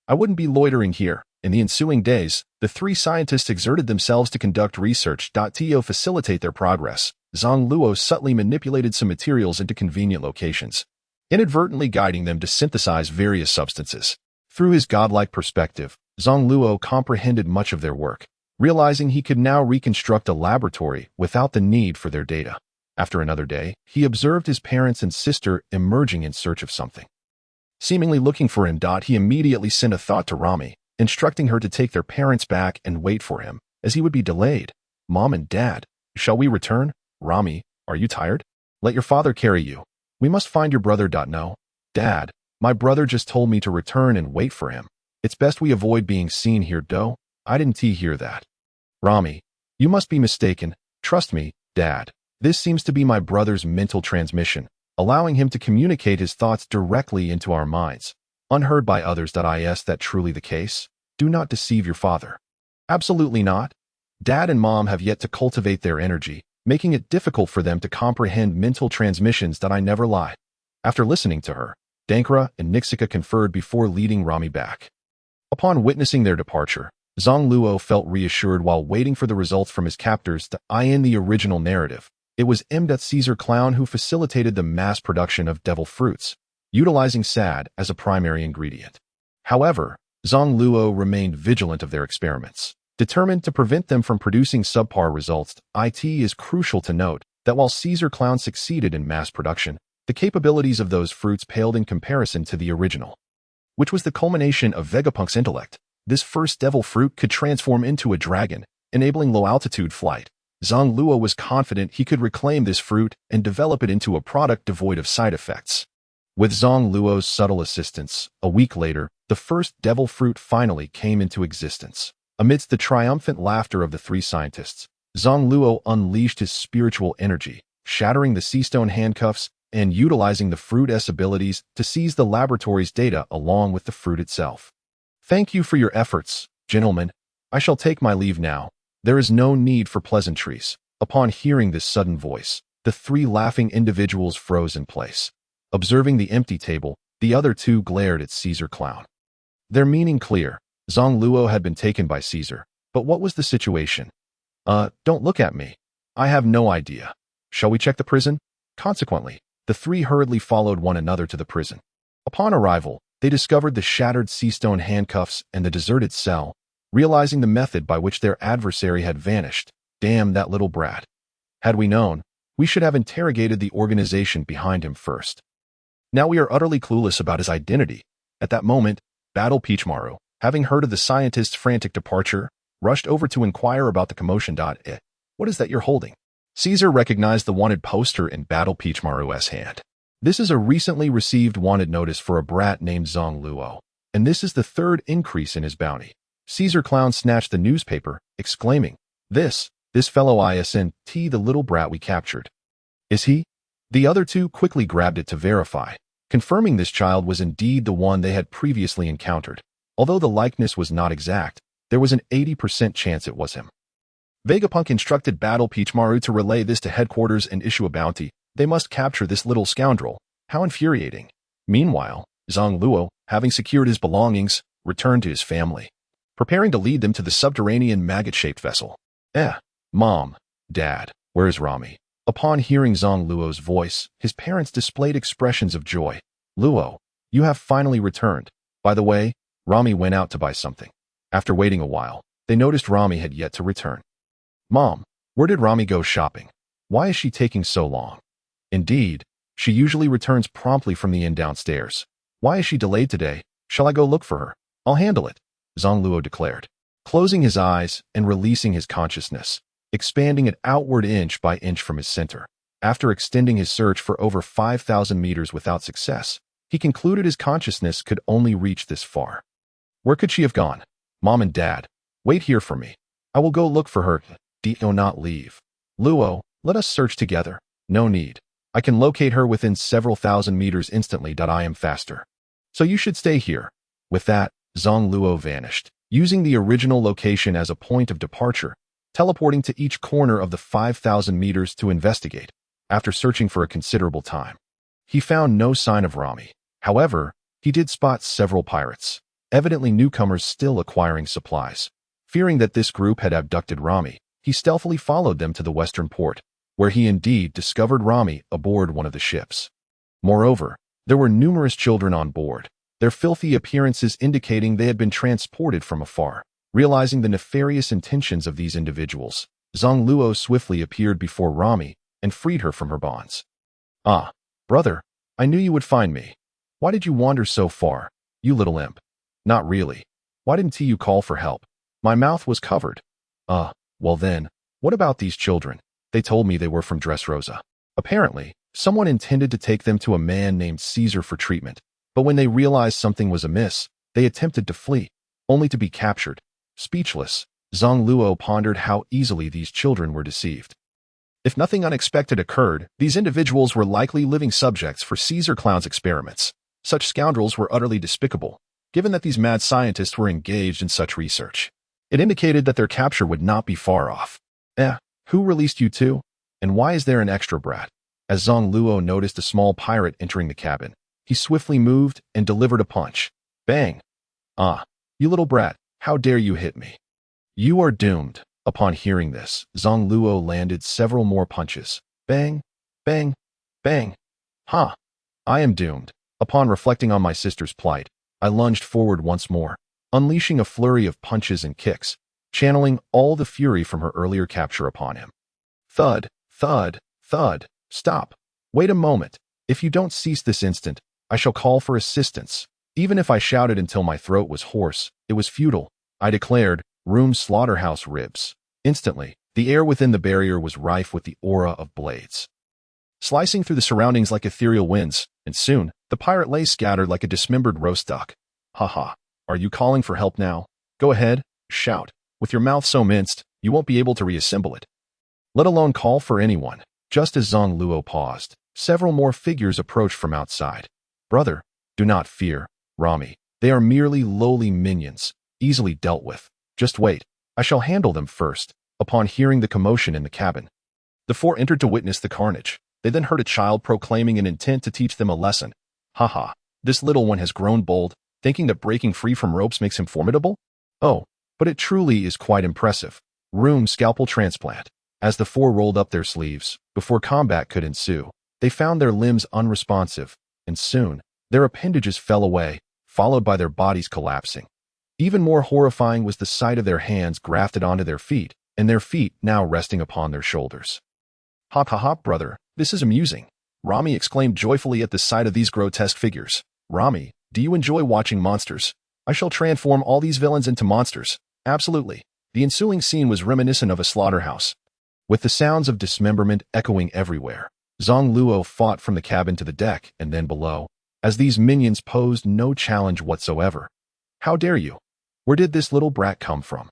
I wouldn't be loitering here. In the ensuing days, the three scientists exerted themselves to conduct research. To facilitate their progress, Zang Luo subtly manipulated some materials into convenient locations, inadvertently guiding them to synthesize various substances. Through his godlike perspective, Zang Luo comprehended much of their work, realizing he could now reconstruct a laboratory without the need for their data. After another day, he observed his parents and sister emerging in search of something. Seemingly looking for him, he immediately sent a thought to Rami, instructing her to take their parents back and wait for him, as he would be delayed. Mom and Dad, shall we return? Rami, are you tired? Let your father carry you. We must find your brother. No. Dad, my brother just told me to return and wait for him. It's best we avoid being seen here, doe. I didn't hear that. Rami, you must be mistaken. Trust me, Dad. This seems to be my brother's mental transmission, allowing him to communicate his thoughts directly into our minds, unheard by others. Is that truly the case? Do not deceive your father. Absolutely not. Dad and Mom have yet to cultivate their energy, making it difficult for them to comprehend mental transmissions. I never lie. After listening to her, Dankra and Nixika conferred before leading Rami back. Upon witnessing their departure, Zang Luo felt reassured while waiting for the results from his captors. In the original narrative, it was Caesar Clown who facilitated the mass production of devil fruits, utilizing SAD as a primary ingredient. However, Zang Luo remained vigilant of their experiments, determined to prevent them from producing subpar results. It is crucial to note that while Caesar Clown succeeded in mass production, the capabilities of those fruits paled in comparison to the original, which was the culmination of Vegapunk's intellect. This first devil fruit could transform into a dragon, enabling low-altitude flight. Zang Luo was confident he could reclaim this fruit and develop it into a product devoid of side effects. With Zang Luo's subtle assistance, a week later, the first devil fruit finally came into existence. Amidst the triumphant laughter of the three scientists, Zang Luo unleashed his spiritual energy, shattering the sea stone handcuffs and utilizing the fruit's abilities to seize the laboratory's data along with the fruit itself. Thank you for your efforts, gentlemen. I shall take my leave now. There is no need for pleasantries. Upon hearing this sudden voice, the three laughing individuals froze in place. Observing the empty table, the other two glared at Caesar Clown. Their meaning clear. Zang Luo had been taken by Caesar. But what was the situation? Don't look at me. I have no idea. Shall we check the prison? Consequently, the three hurriedly followed one another to the prison. Upon arrival, they discovered the shattered sea stone handcuffs and the deserted cell, realizing the method by which their adversary had vanished. Damn that little brat. Had we known, we should have interrogated the organization behind him first. Now we are utterly clueless about his identity. At that moment, Battle Peachmaru, having heard of the scientist's frantic departure, rushed over to inquire about the commotion. What is that you're holding? Caesar recognized the wanted poster in Battle Peachmaru's hand. This is a recently received wanted notice for a brat named Zang Luo, and this is the third increase in his bounty. Caesar Clown snatched the newspaper, exclaiming, This fellow isn't the little brat we captured. Is he? The other two quickly grabbed it to verify, confirming this child was indeed the one they had previously encountered. Although the likeness was not exact, there was an 80% chance it was him. Vegapunk instructed Battle Peachmaru to relay this to headquarters and issue a bounty. They must capture this little scoundrel. How infuriating. Meanwhile, Zang Luo, having secured his belongings, returned to his family, preparing to lead them to the subterranean maggot-shaped vessel. Mom, Dad, where is Rami? Upon hearing Zang Luo's voice, his parents displayed expressions of joy. Luo, you have finally returned. By the way, Rami went out to buy something. After waiting a while, they noticed Rami had yet to return. Mom, where did Rami go shopping? Why is she taking so long? Indeed, she usually returns promptly from the inn downstairs. Why is she delayed today? Shall I go look for her? I'll handle it, Zang Luo declared, closing his eyes and releasing his consciousness, expanding it outward inch by inch from his center. After extending his search for over 5,000 meters without success, he concluded his consciousness could only reach this far. Where could she have gone? Mom and Dad, wait here for me. I will go look for her. Do not leave. Luo, let us search together. No need. I can locate her within several thousand meters instantly. I am faster. So you should stay here. With that, Zang Luo vanished, using the original location as a point of departure, teleporting to each corner of the 5,000 meters to investigate. After searching for a considerable time, he found no sign of Rami. However, he did spot several pirates, evidently newcomers still acquiring supplies. Fearing that this group had abducted Rami, he stealthily followed them to the western port, where he indeed discovered Rami aboard one of the ships. Moreover, there were numerous children on board, their filthy appearances indicating they had been transported from afar. Realizing the nefarious intentions of these individuals, Zang Luo swiftly appeared before Rami and freed her from her bonds. Ah, brother, I knew you would find me. Why did you wander so far, you little imp? Not really. Why didn't you call for help? My mouth was covered. Well then, what about these children? They told me they were from Dressrosa. Apparently, someone intended to take them to a man named Caesar for treatment, but when they realized something was amiss, they attempted to flee, only to be captured. Speechless, Zang Luo pondered how easily these children were deceived. If nothing unexpected occurred, these individuals were likely living subjects for Caesar Clown's experiments. Such scoundrels were utterly despicable, given that these mad scientists were engaged in such research. It indicated that their capture would not be far off. Who released you two? And why is there an extra brat? As Zang Luo noticed a small pirate entering the cabin, he swiftly moved and delivered a punch. Bang! You little brat, how dare you hit me? You are doomed. Upon hearing this, Zang Luo landed several more punches. Bang! Bang! Bang! I am doomed. Upon reflecting on my sister's plight, I lunged forward once more, unleashing a flurry of punches and kicks, channeling all the fury from her earlier capture upon him. Thud, thud, thud. Stop. Wait a moment. If you don't cease this instant, I shall call for assistance. Even if I shouted until my throat was hoarse, it was futile. I declared, room slaughterhouse ribs. Instantly, The air within the barrier was rife with the aura of blades, slicing through the surroundings like ethereal winds, and soon, the pirate lay scattered like a dismembered roast duck. Haha, are you calling for help now? Go ahead, shout. With your mouth so minced, you won't be able to reassemble it. Let alone call for anyone. Just as Zang Luo paused, several more figures approached from outside. Brother, do not fear, Rami. They are merely lowly minions, easily dealt with. Just wait, I shall handle them first. Upon hearing the commotion in the cabin, the four entered to witness the carnage. They then heard a child proclaiming an intent to teach them a lesson. Haha, this little one has grown bold, thinking that breaking free from ropes makes him formidable? Oh, but it truly is quite impressive. Room scalpel transplant. As the four rolled up their sleeves, before combat could ensue, they found their limbs unresponsive, and soon, their appendages fell away, followed by their bodies collapsing. Even more horrifying was the sight of their hands grafted onto their feet, and their feet now resting upon their shoulders. Hop ha hop, brother, this is amusing. Rami exclaimed joyfully at the sight of these grotesque figures. Rami, do you enjoy watching monsters? I shall transform all these villains into monsters. Absolutely. The ensuing scene was reminiscent of a slaughterhouse. With the sounds of dismemberment echoing everywhere, Zang Luo fought from the cabin to the deck and then below, as these minions posed no challenge whatsoever. How dare you? Where did this little brat come from?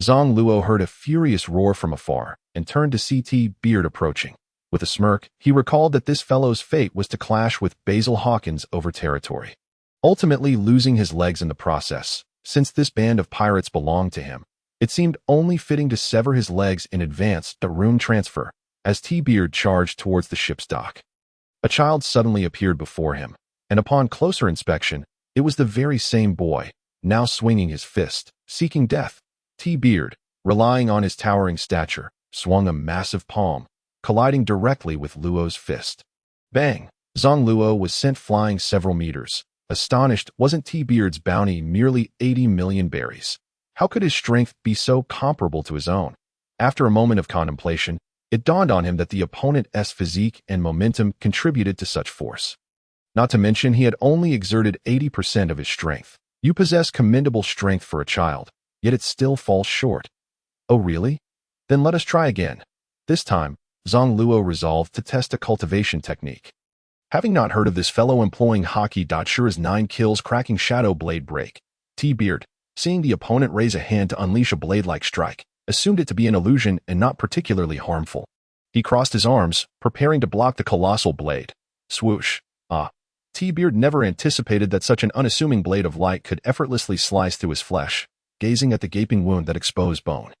Zang Luo heard a furious roar from afar and turned to see T-Beard approaching. With a smirk, he recalled that this fellow's fate was to clash with Basil Hawkins over territory, ultimately losing his legs in the process. Since this band of pirates belonged to him, it seemed only fitting to sever his legs in advance the room transfer, as T-Beard charged towards the ship's dock. A child suddenly appeared before him, and upon closer inspection, it was the very same boy, now swinging his fist, seeking death. T-Beard, relying on his towering stature, swung a massive palm, colliding directly with Luo's fist. Bang! Zang Luo was sent flying several meters. Astonished, wasn't T-Beard's bounty merely 80 million berries? How could his strength be so comparable to his own? After a moment of contemplation, it dawned on him that the opponent's physique and momentum contributed to such force. Not to mention he had only exerted 80% of his strength. You possess commendable strength for a child, yet it still falls short. Oh really? Then let us try again. This time, Zang Luo resolved to test a cultivation technique. Having not heard of this fellow employing hockey. Sure as 9 kills cracking shadow blade break. T-Beard, seeing the opponent raise a hand to unleash a blade-like strike, assumed it to be an illusion and not particularly harmful. He crossed his arms, preparing to block the colossal blade. Swoosh. T-Beard never anticipated that such an unassuming blade of light could effortlessly slice through his flesh, gazing at the gaping wound that exposed bone.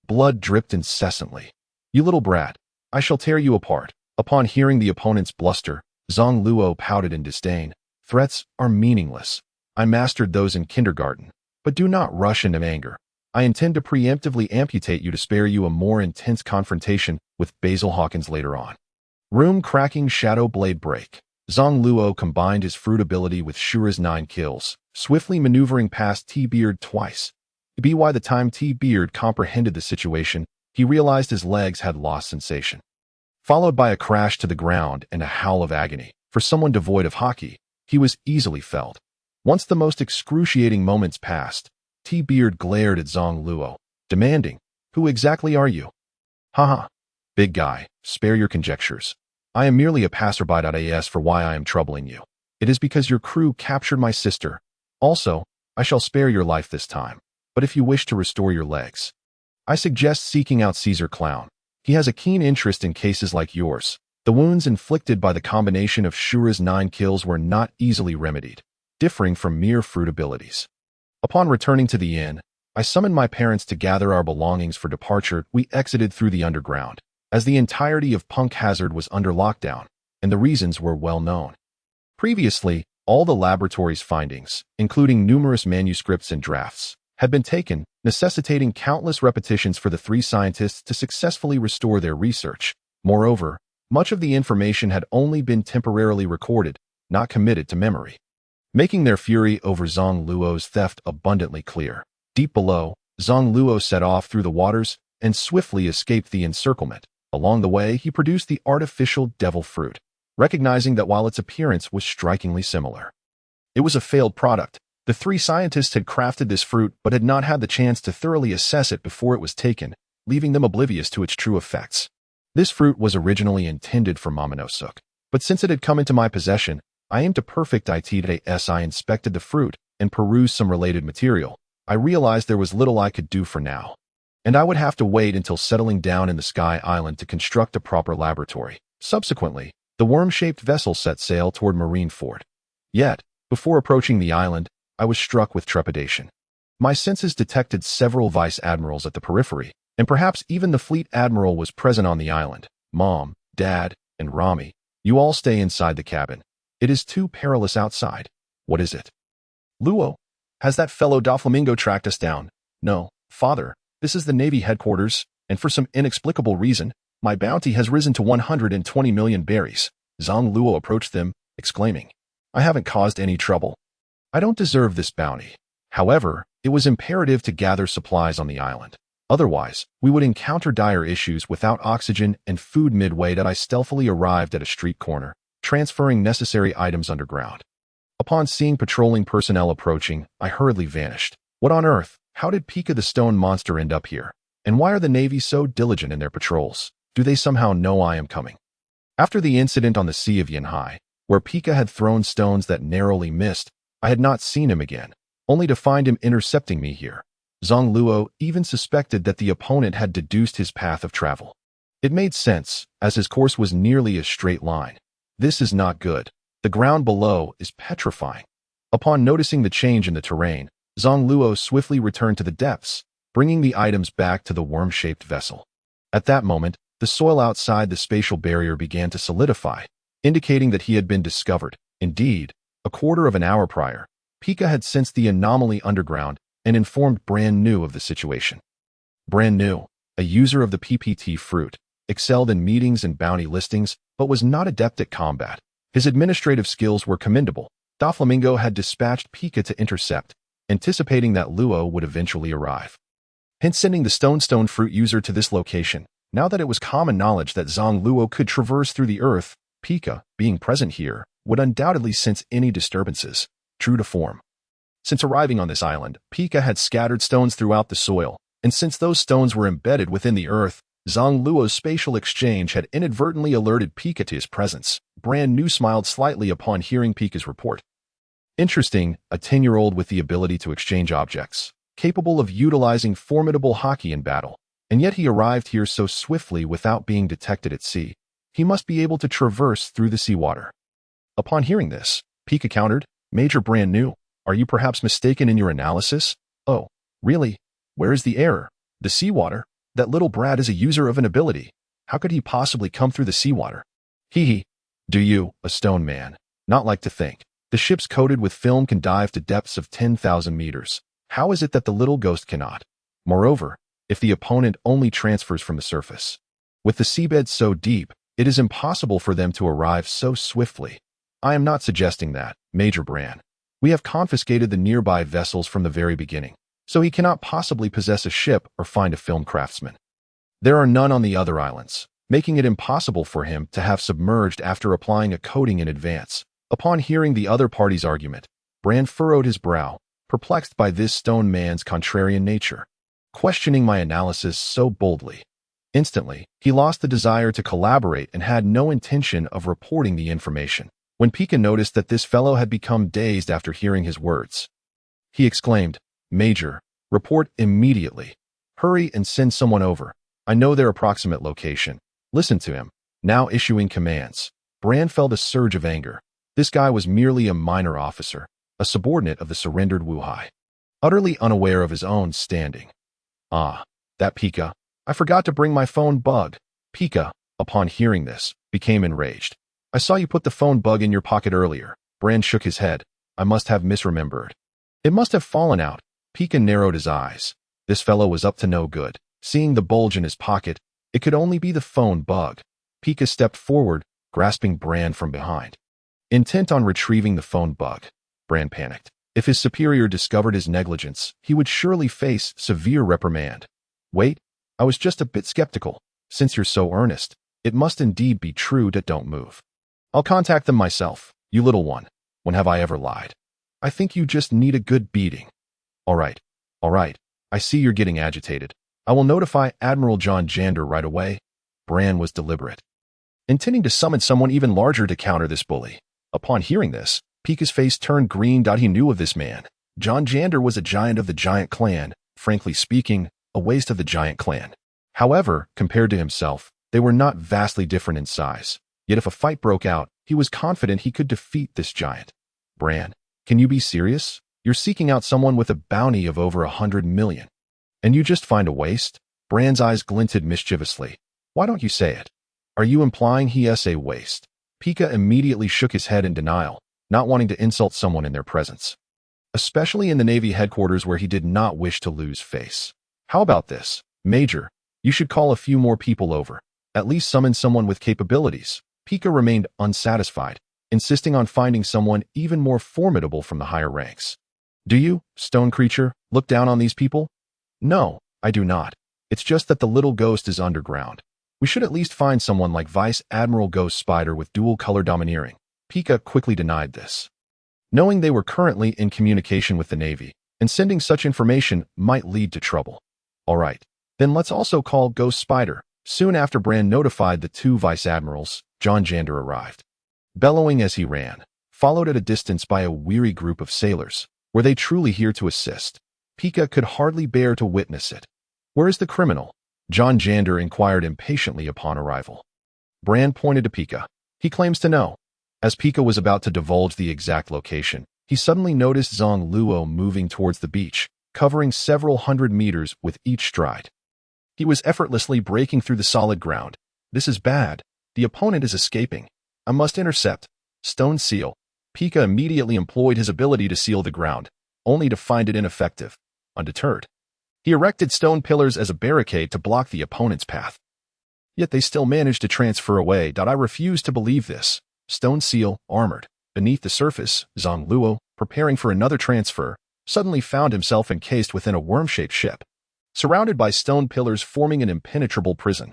Blood dripped incessantly. You little brat, I shall tear you apart. Upon hearing the opponent's bluster, Zang Luo pouted in disdain. Threats are meaningless. I mastered those in kindergarten. But do not rush into anger. I intend to preemptively amputate you to spare you a more intense confrontation with Basil Hawkins later on. Room cracking shadow blade break. Zang Luo combined his fruit ability with Shura's 9 kills, swiftly maneuvering past T-Beard twice. By the time T-Beard comprehended the situation, he realized his legs had lost sensation, followed by a crash to the ground and a howl of agony. For someone devoid of hockey, he was easily felled. Once the most excruciating moments passed, T-Beard glared at Zang Luo, demanding, "Who exactly are you?" Haha. Big guy, spare your conjectures. I am merely a passerby. As for why I am troubling you, it is because your crew captured my sister. Also, I shall spare your life this time, but if you wish to restore your legs, I suggest seeking out Caesar Clown. He has a keen interest in cases like yours. The wounds inflicted by the combination of Shura's 9 kills were not easily remedied, differing from mere fruit abilities. Upon returning to the inn, I summoned my parents to gather our belongings for departure. We exited through the underground, as the entirety of Punk Hazard was under lockdown, and the reasons were well known. Previously, all the laboratory's findings, including numerous manuscripts and drafts, had been taken, necessitating countless repetitions for the 3 scientists to successfully restore their research. Moreover, much of the information had only been temporarily recorded, not committed to memory, making their fury over Zang Luo's theft abundantly clear. Deep below, Zang Luo set off through the waters and swiftly escaped the encirclement. Along the way, he produced the artificial devil fruit, recognizing that while its appearance was strikingly similar, it was a failed product. The 3 scientists had crafted this fruit but had not had the chance to thoroughly assess it before it was taken, leaving them oblivious to its true effects. This fruit was originally intended for Momonosuke, but since it had come into my possession, I aimed to perfect it today. As I inspected the fruit and perused some related material, I realized there was little I could do for now, and I would have to wait until settling down in the Sky Island to construct a proper laboratory. Subsequently, the worm-shaped vessel set sail toward Marineford. Yet, before approaching the island, I was struck with trepidation. My senses detected several vice admirals at the periphery, and perhaps even the fleet admiral was present on the island. Mom, Dad, and Rami, you all stay inside the cabin. It is too perilous outside. What is it? Luo, has that fellow Doflamingo tracked us down? No, Father, this is the Navy headquarters, and for some inexplicable reason, my bounty has risen to 120 million berries. Zang Luo approached them, exclaiming, I haven't caused any trouble. I don't deserve this bounty. However, it was imperative to gather supplies on the island. Otherwise, we would encounter dire issues without oxygen and food. Midway that I stealthily arrived at a street corner, transferring necessary items underground. Upon seeing patrolling personnel approaching, I hurriedly vanished. What on earth? How did Pika the stone monster end up here? And why are the Navy so diligent in their patrols? Do they somehow know I am coming? After the incident on the Sea of Yanhai, where Pika had thrown stones that narrowly missed, I had not seen him again, only to find him intercepting me here. Zang Luo even suspected that the opponent had deduced his path of travel. It made sense, as his course was nearly a straight line. This is not good. The ground below is petrifying. Upon noticing the change in the terrain, Zang Luo swiftly returned to the depths, bringing the items back to the worm-shaped vessel. At that moment, the soil outside the spatial barrier began to solidify, indicating that he had been discovered. Indeed, a quarter of an hour prior, Pika had sensed the anomaly underground and informed Brand New of the situation. Brand New, a user of the PPT fruit, excelled in meetings and bounty listings, but was not adept at combat. His administrative skills were commendable. Doflamingo had dispatched Pika to intercept, anticipating that Luo would eventually arrive. Hence sending the stone fruit user to this location. Now that it was common knowledge that Zang Luo could traverse through the earth, Pika, being present here, would undoubtedly sense any disturbances. True to form. Since arriving on this island, Pika had scattered stones throughout the soil, and since those stones were embedded within the earth, Zang Luo's spatial exchange had inadvertently alerted Pika to his presence. Brand New smiled slightly upon hearing Pika's report. Interesting, a 10-year-old with the ability to exchange objects, capable of utilizing formidable hockey in battle, and yet he arrived here so swiftly without being detected at sea. He must be able to traverse through the seawater. Upon hearing this, Pika countered, Major Brand New, are you perhaps mistaken in your analysis? Oh, really? Where is the error? The seawater? That little brat is a user of an ability. How could he possibly come through the seawater? Hee. Do you, a stone man, not like to think? The ships coated with film can dive to depths of 10,000 meters. How is it that the little ghost cannot? Moreover, if the opponent only transfers from the surface. With the seabed so deep, it is impossible for them to arrive so swiftly. I am not suggesting that, Major Brand. We have confiscated the nearby vessels from the very beginning, so he cannot possibly possess a ship or find a film craftsman. There are none on the other islands, making it impossible for him to have submerged after applying a coating in advance. Upon hearing the other party's argument, Brand furrowed his brow, perplexed by this stone man's contrarian nature, questioning my analysis so boldly. Instantly, he lost the desire to collaborate and had no intention of reporting the information. When Pika noticed that this fellow had become dazed after hearing his words, he exclaimed, Major, report immediately. Hurry and send someone over. I know their approximate location. Listen to him, now issuing commands. Brand felt a surge of anger. This guy was merely a minor officer, a subordinate of the surrendered Wuhai, utterly unaware of his own standing. Ah, that Pika. I forgot to bring my phone bug. Pika, upon hearing this, became enraged. I saw you put the phone bug in your pocket earlier. Brand shook his head. I must have misremembered. It must have fallen out. Pika narrowed his eyes. This fellow was up to no good. Seeing the bulge in his pocket, it could only be the phone bug. Pika stepped forward, grasping Brand from behind. Intent on retrieving the phone bug, Brand panicked. If his superior discovered his negligence, he would surely face severe reprimand. Wait, I was just a bit skeptical. Since you're so earnest, it must indeed be true that don't move. I'll contact them myself, you little one. When have I ever lied? I think you just need a good beating. All right. I see you're getting agitated. I will notify Admiral John Jander right away. Bran was deliberate, intending to summon someone even larger to counter this bully. Upon hearing this, Pika's face turned green. He knew of this man. John Jander was a giant of the Giant Clan, frankly speaking, a waste of the Giant Clan. However, compared to himself, they were not vastly different in size. Yet if a fight broke out, he was confident he could defeat this giant. Bran, can you be serious? You're seeking out someone with a bounty of over 100 million. And you just find a waste? Bran's eyes glinted mischievously. Why don't you say it? Are you implying he is a waste? Pika immediately shook his head in denial, not wanting to insult someone in their presence, especially in the Navy headquarters where he did not wish to lose face. How about this, Major? You should call a few more people over. At least summon someone with capabilities. Pika remained unsatisfied, insisting on finding someone even more formidable from the higher ranks. Do you, stone creature, look down on these people? No, I do not. It's just that the little ghost is underground. We should at least find someone like Vice Admiral Ghost Spider with dual color domineering. Pika quickly denied this, knowing they were currently in communication with the Navy, and sending such information might lead to trouble. All right, then let's also call Ghost Spider. Soon after Bran notified the two Vice Admirals, John Jander arrived, bellowing as he ran, followed at a distance by a weary group of sailors. Were they truly here to assist? Pika could hardly bear to witness it. Where is the criminal? John Jander inquired impatiently upon arrival. Bran pointed to Pika. He claims to know. As Pika was about to divulge the exact location, he suddenly noticed Zang Luo moving towards the beach, covering several hundred meters with each stride. He was effortlessly breaking through the solid ground. This is bad. The opponent is escaping. I must intercept. Stone seal. Pika immediately employed his ability to seal the ground, only to find it ineffective. Undeterred, he erected stone pillars as a barricade to block the opponent's path. Yet they still managed to transfer away. I refuse to believe this. Stone seal, armored. Beneath the surface, Zang Luo, preparing for another transfer, suddenly found himself encased within a worm-shaped ship, surrounded by stone pillars forming an impenetrable prison.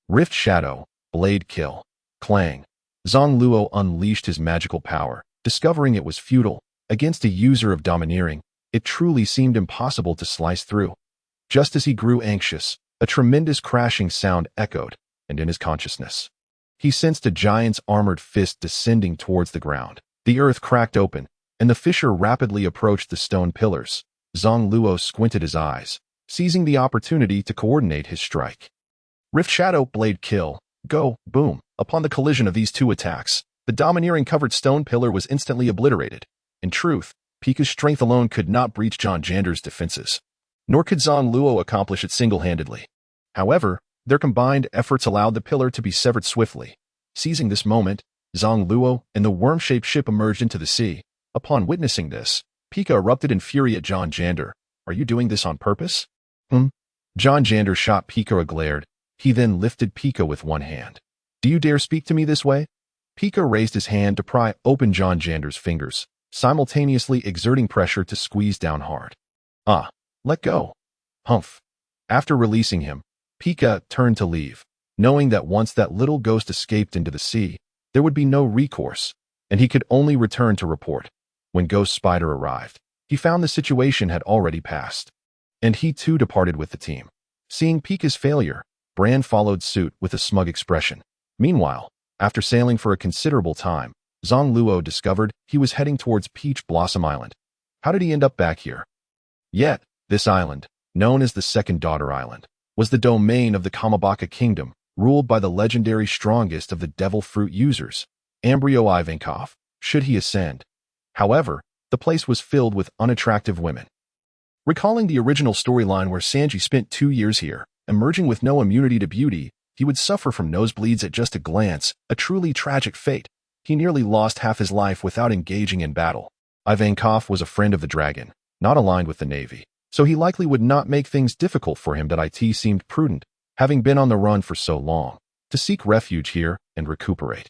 Rift Shadow, Blade Kill, Clang. Zang Luo unleashed his magical power, discovering it was futile. Against a user of domineering, it truly seemed impossible to slice through. Just as he grew anxious, a tremendous crashing sound echoed, and in his consciousness, he sensed a giant's armored fist descending towards the ground. The earth cracked open, and the fissure rapidly approached the stone pillars. Zang Luo squinted his eyes, seizing the opportunity to coordinate his strike. Rift Shadow, Blade Kill, Go, Boom. Upon the collision of these two attacks, the domineering-covered stone pillar was instantly obliterated. In truth, Pika's strength alone could not breach John Jander's defenses, nor could Zang Luo accomplish it single-handedly. However, their combined efforts allowed the pillar to be severed swiftly. Seizing this moment, Zang Luo and the worm-shaped ship emerged into the sea. Upon witnessing this, Pika erupted in fury at John Jander. Are you doing this on purpose? John Jander shot Pika a glared. He then lifted Pika with one hand. Do you dare speak to me this way? Pika raised his hand to pry open John Jander's fingers, simultaneously exerting pressure to squeeze down hard. Let go. Humph. After releasing him, Pika turned to leave, knowing that once that little ghost escaped into the sea, there would be no recourse, and he could only return to report. When Ghost Spider arrived, he found the situation had already passed, and he too departed with the team. Seeing Pika's failure, Bran followed suit with a smug expression. Meanwhile, after sailing for a considerable time, Zang Luo discovered he was heading towards Peach Blossom Island. How did he end up back here? Yet, this island, known as the Second Daughter Island, was the domain of the Kamabaka Kingdom, ruled by the legendary strongest of the Devil Fruit users, Embryo Ivankov, should he ascend. However, the place was filled with unattractive women. Recalling the original storyline where Sanji spent 2 years here, emerging with no immunity to beauty, he would suffer from nosebleeds at just a glance, a truly tragic fate. He nearly lost half his life without engaging in battle. Ivankov was a friend of the dragon, not aligned with the Navy, so he likely would not make things difficult for him. It seemed prudent, having been on the run for so long, to seek refuge here and recuperate.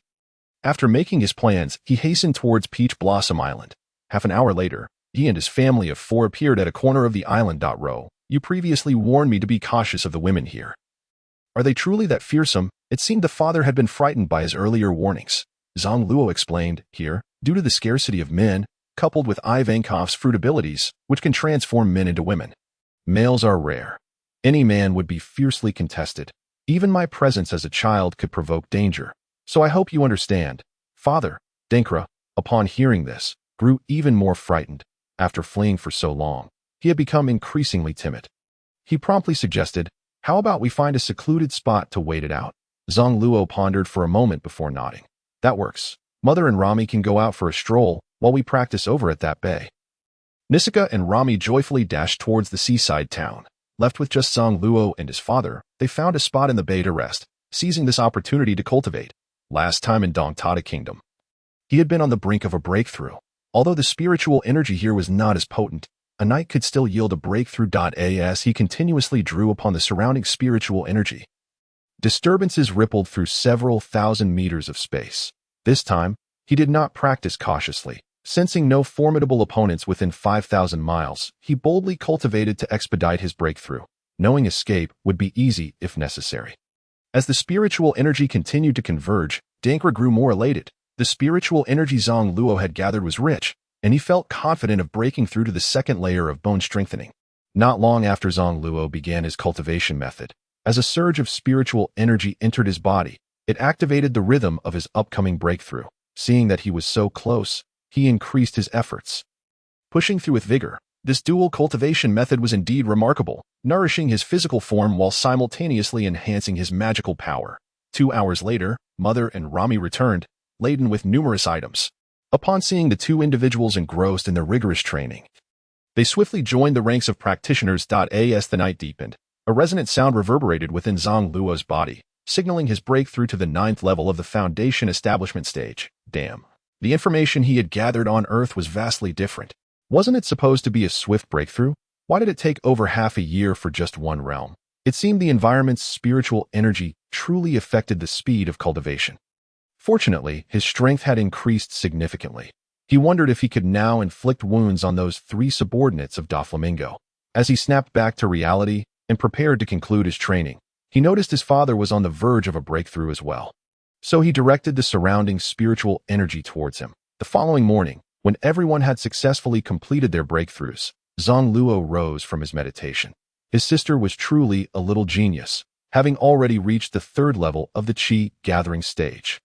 After making his plans, he hastened towards Peach Blossom Island. Half an hour later, he and his family of 4 appeared at a corner of the island. You previously warned me to be cautious of the women here. Are they truly that fearsome? It seemed the father had been frightened by his earlier warnings. Zang Luo explained, here, due to the scarcity of men, coupled with Ivankov's fruit abilities, which can transform men into women. Males are rare. Any man would be fiercely contested. Even my presence as a child could provoke danger. So I hope you understand. Father, Denkra, upon hearing this, grew even more frightened. After fleeing for so long, he had become increasingly timid. He promptly suggested, how about we find a secluded spot to wait it out? Zang Luo pondered for a moment before nodding. That works. Mother and Rami can go out for a stroll while we practice over at that bay. Nisika and Rami joyfully dashed towards the seaside town. Left with just Zang Luo and his father, they found a spot in the bay to rest, seizing this opportunity to cultivate. Last time in Dongtada Kingdom, he had been on the brink of a breakthrough. Although the spiritual energy here was not as potent, a knight could still yield a breakthrough. As he continuously drew upon the surrounding spiritual energy, disturbances rippled through several thousand meters of space. This time, he did not practice cautiously. Sensing no formidable opponents within 5,000 miles, he boldly cultivated to expedite his breakthrough, knowing escape would be easy if necessary. As the spiritual energy continued to converge, Denkra grew more elated. The spiritual energy Zang Luo had gathered was rich, and he felt confident of breaking through to the second layer of bone strengthening. Not long after Zang Luo began his cultivation method, as a surge of spiritual energy entered his body, it activated the rhythm of his upcoming breakthrough. Seeing that he was so close, he increased his efforts. Pushing through with vigor, this dual cultivation method was indeed remarkable, nourishing his physical form while simultaneously enhancing his magical power. 2 hours later, Mother and Rami returned, laden with numerous items. Upon seeing the two individuals engrossed in their rigorous training, they swiftly joined the ranks of practitioners. As the night deepened, a resonant sound reverberated within Zang Luo's body, signaling his breakthrough to the 9th level of the foundation establishment stage. Damn. The information he had gathered on Earth was vastly different. Wasn't it supposed to be a swift breakthrough? Why did it take over half a year for just one realm? It seemed the environment's spiritual energy truly affected the speed of cultivation. Fortunately, his strength had increased significantly. He wondered if he could now inflict wounds on those 3 subordinates of Doflamingo. As he snapped back to reality and prepared to conclude his training, he noticed his father was on the verge of a breakthrough as well. So he directed the surrounding spiritual energy towards him. The following morning, when everyone had successfully completed their breakthroughs, Zang Luo rose from his meditation. His sister was truly a little genius, having already reached the 3rd level of the Qi gathering stage.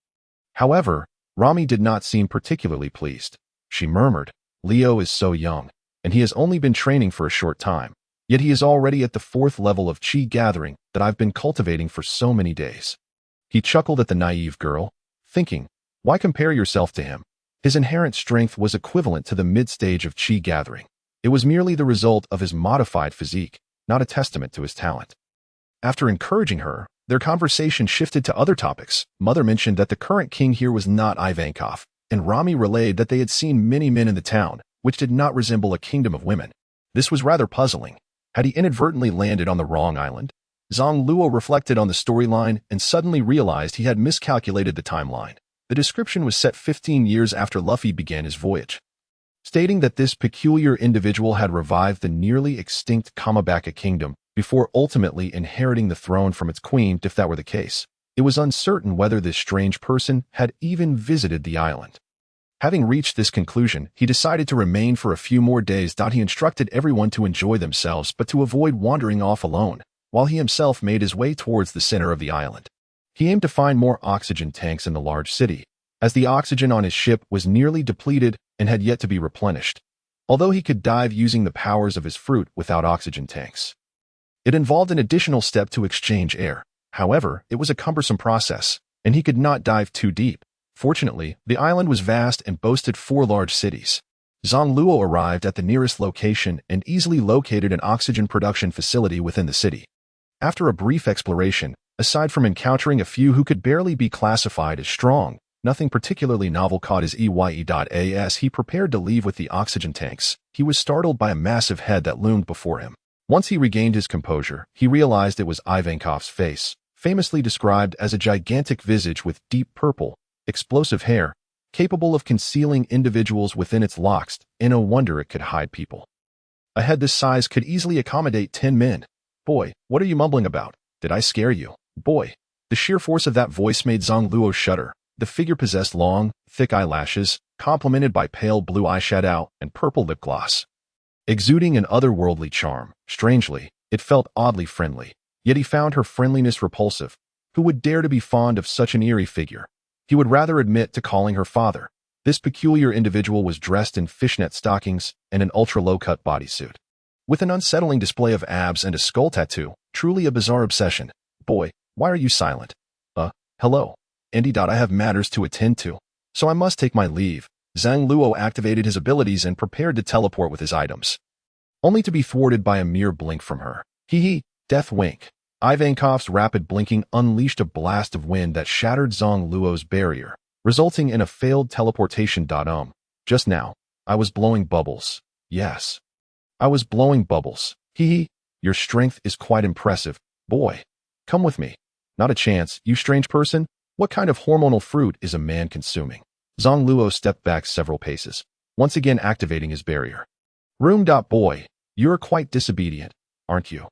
However, Rami did not seem particularly pleased. She murmured, Leo is so young, and he has only been training for a short time. Yet he is already at the 4th level of Qi gathering that I've been cultivating for so many days. He chuckled at the naive girl, thinking, why compare yourself to him? His inherent strength was equivalent to the mid-stage of Qi gathering. It was merely the result of his modified physique, not a testament to his talent. After encouraging her, their conversation shifted to other topics. Mother mentioned that the current king here was not Ivankov, and Rami relayed that they had seen many men in the town, which did not resemble a kingdom of women. This was rather puzzling. Had he inadvertently landed on the wrong island? Zang Luo reflected on the storyline and suddenly realized he had miscalculated the timeline. The description was set 15 years after Luffy began his voyage, stating that this peculiar individual had revived the nearly extinct Kamabaka kingdom before ultimately inheriting the throne from its queen. If that were the case, it was uncertain whether this strange person had even visited the island. Having reached this conclusion, he decided to remain for a few more days. He instructed everyone to enjoy themselves but to avoid wandering off alone, while he himself made his way towards the center of the island. He aimed to find more oxygen tanks in the large city, as the oxygen on his ship was nearly depleted and had yet to be replenished, although he could dive using the powers of his fruit without oxygen tanks. It involved an additional step to exchange air. However, it was a cumbersome process, and he could not dive too deep. Fortunately, the island was vast and boasted 4 large cities. Zang Luo arrived at the nearest location and easily located an oxygen production facility within the city. After a brief exploration, aside from encountering a few who could barely be classified as strong, nothing particularly novel caught his eye. As he prepared to leave with the oxygen tanks, he was startled by a massive head that loomed before him. Once he regained his composure, he realized it was Ivankov's face, famously described as a gigantic visage with deep purple, explosive hair, capable of concealing individuals within its locks, and no wonder it could hide people. A head this size could easily accommodate 10 men. Boy, what are you mumbling about? Did I scare you? Boy. The sheer force of that voice made Zang Luo shudder. The figure possessed long, thick eyelashes, complemented by pale blue eyeshadow and purple lip gloss, exuding an otherworldly charm. Strangely, It felt oddly friendly, yet he found her friendliness repulsive. Who would dare to be fond of such an eerie figure? He would rather admit to calling her father. This peculiar individual was dressed in fishnet stockings and an ultra-low-cut bodysuit, with an unsettling display of abs and a skull tattoo. Truly a bizarre obsession. Boy, why are you silent? Hello. Andy. I have matters to attend to, so I must take my leave. Zang Luo activated his abilities and prepared to teleport with his items, only to be thwarted by a mere blink from her. Death wink. Ivankov's rapid blinking unleashed a blast of wind that shattered Zang Luo's barrier, resulting in a failed teleportation. Just now, I was blowing bubbles. Yes, I was blowing bubbles. Your strength is quite impressive. Boy, come with me. Not a chance, you strange person. What kind of hormonal fruit is a man consuming? Zang Luo stepped back several paces, once again activating his barrier. Boy, you're quite disobedient, aren't you?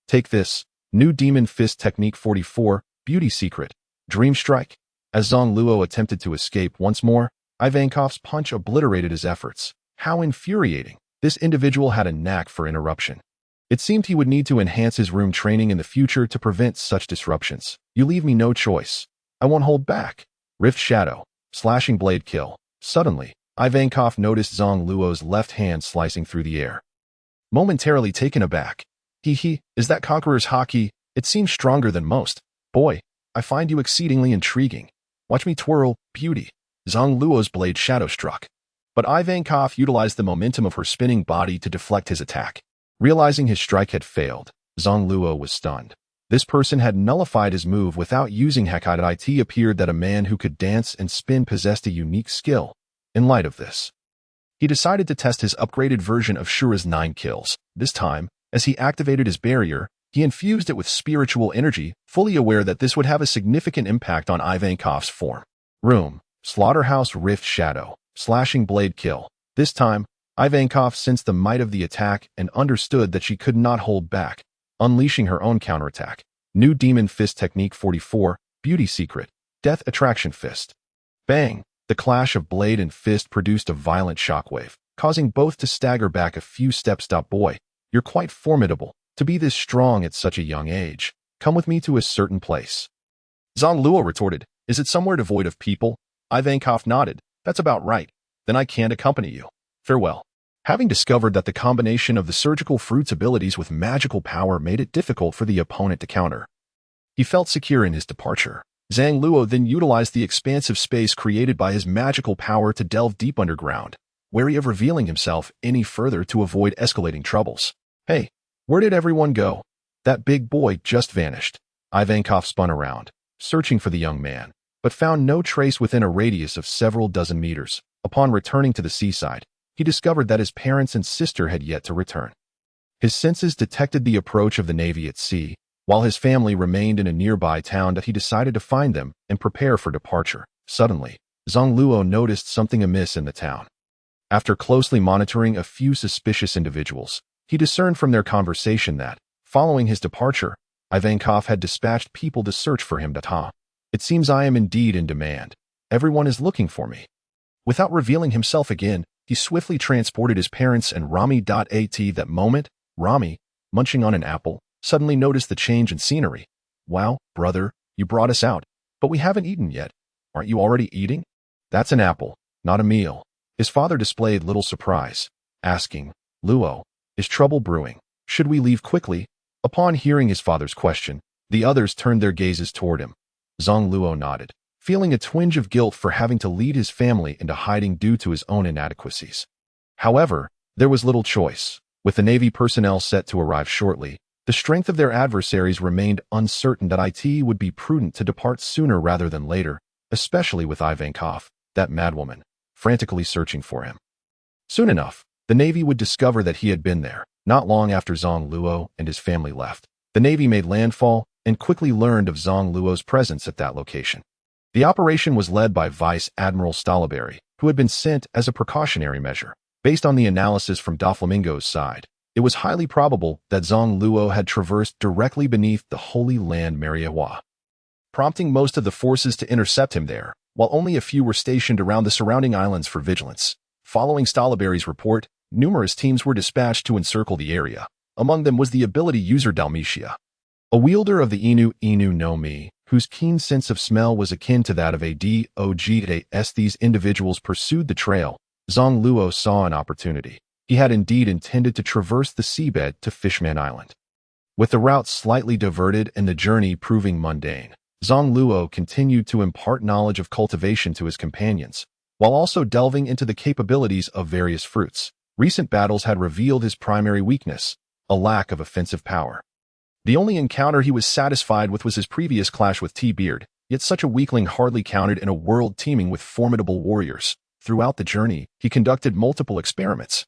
Take this. New Demon Fist Technique 44, Beauty Secret, Dream Strike. As Zang Luo attempted to escape once more, Ivankov's punch obliterated his efforts. How infuriating. This individual had a knack for interruption. It seemed he would need to enhance his room training in the future to prevent such disruptions. You leave me no choice. I won't hold back. Rift Shadow, Slashing Blade Kill. Suddenly, Ivankov noticed Zang Luo's left hand slicing through the air. Momentarily taken aback. Is that Conqueror's haki? It seems stronger than most. Boy, I find you exceedingly intriguing. Watch me twirl, beauty. Zang Luo's blade shadow struck. But Ivankov utilized the momentum of her spinning body to deflect his attack. Realizing his strike had failed, Zang Luo was stunned. This person had nullified his move without using haki. It appeared that a man who could dance and spin possessed a unique skill. In light of this, he decided to test his upgraded version of Shura's 9 kills. This time, as he activated his barrier, he infused it with spiritual energy, fully aware that this would have a significant impact on Ivankov's form. Slaughterhouse Rift Shadow, Slashing Blade Kill. This time, Ivankov sensed the might of the attack and understood that she could not hold back, unleashing her own counterattack. New Demon Fist Technique 44, Beauty Secret, Death Attraction Fist. Bang! The clash of blade and fist produced a violent shockwave, causing both to stagger back a few steps. Boy, you're quite formidable, to be this strong at such a young age. Come with me to a certain place. Zang Luo retorted, Is it somewhere devoid of people? Ivankov nodded, That's about right. Then I can't accompany you. Farewell. Having discovered that the combination of the surgical fruit's abilities with magical power made it difficult for the opponent to counter, he felt secure in his departure. Zang Luo then utilized the expansive space created by his magical power to delve deep underground, wary of revealing himself any further to avoid escalating troubles. Hey, where did everyone go? That big boy just vanished. Ivankov spun around, searching for the young man, but found no trace within a radius of several dozen meters. Upon returning to the seaside, he discovered that his parents and sister had yet to return. His senses detected the approach of the Navy at sea, while his family remained in a nearby town. That he decided to find them and prepare for departure. Suddenly, Zang Luo noticed something amiss in the town. After closely monitoring a few suspicious individuals, he discerned from their conversation that, following his departure, Ivankov had dispatched people to search for him. It seems I am indeed in demand. Everyone is looking for me. Without revealing himself again, he swiftly transported his parents and Rami. At that moment, Rami, munching on an apple, suddenly noticed the change in scenery. Wow, brother, you brought us out, but we haven't eaten yet. Aren't you already eating? That's an apple, not a meal. His father displayed little surprise, asking, Luo, is trouble brewing? Should we leave quickly? Upon hearing his father's question, the others turned their gazes toward him. Zang Luo nodded, feeling a twinge of guilt for having to lead his family into hiding due to his own inadequacies. However, there was little choice. With the Navy personnel set to arrive shortly, the strength of their adversaries remained uncertain. That it would be prudent to depart sooner rather than later, especially with Ivankov, that madwoman, frantically searching for him. Soon enough, the Navy would discover that he had been there. Not long after Zang Luo and his family left, the Navy made landfall and quickly learned of Zang Luo's presence at that location. The operation was led by Vice Admiral Stolleberry, who had been sent as a precautionary measure. Based on the analysis from Doflamingo's side, it was highly probable that Zang Luo had traversed directly beneath the Holy Land myriad, prompting most of the forces to intercept him there, while only a few were stationed around the surrounding islands for vigilance. Following Stolleberry's report, numerous teams were dispatched to encircle the area, Among them was the ability user Dalmatia, a wielder of the Inu no Mi, whose keen sense of smell was akin to that of a dog. As these individuals pursued the trail, Zang Luo saw an opportunity. He had indeed intended to traverse the seabed to Fishman Island. With the route slightly diverted and the journey proving mundane, Zang Luo continued to impart knowledge of cultivation to his companions, while also delving into the capabilities of various fruits. Recent battles had revealed his primary weakness, a lack of offensive power. The only encounter he was satisfied with was his previous clash with T-Beard, yet such a weakling hardly counted in a world teeming with formidable warriors. Throughout the journey, he conducted multiple experiments,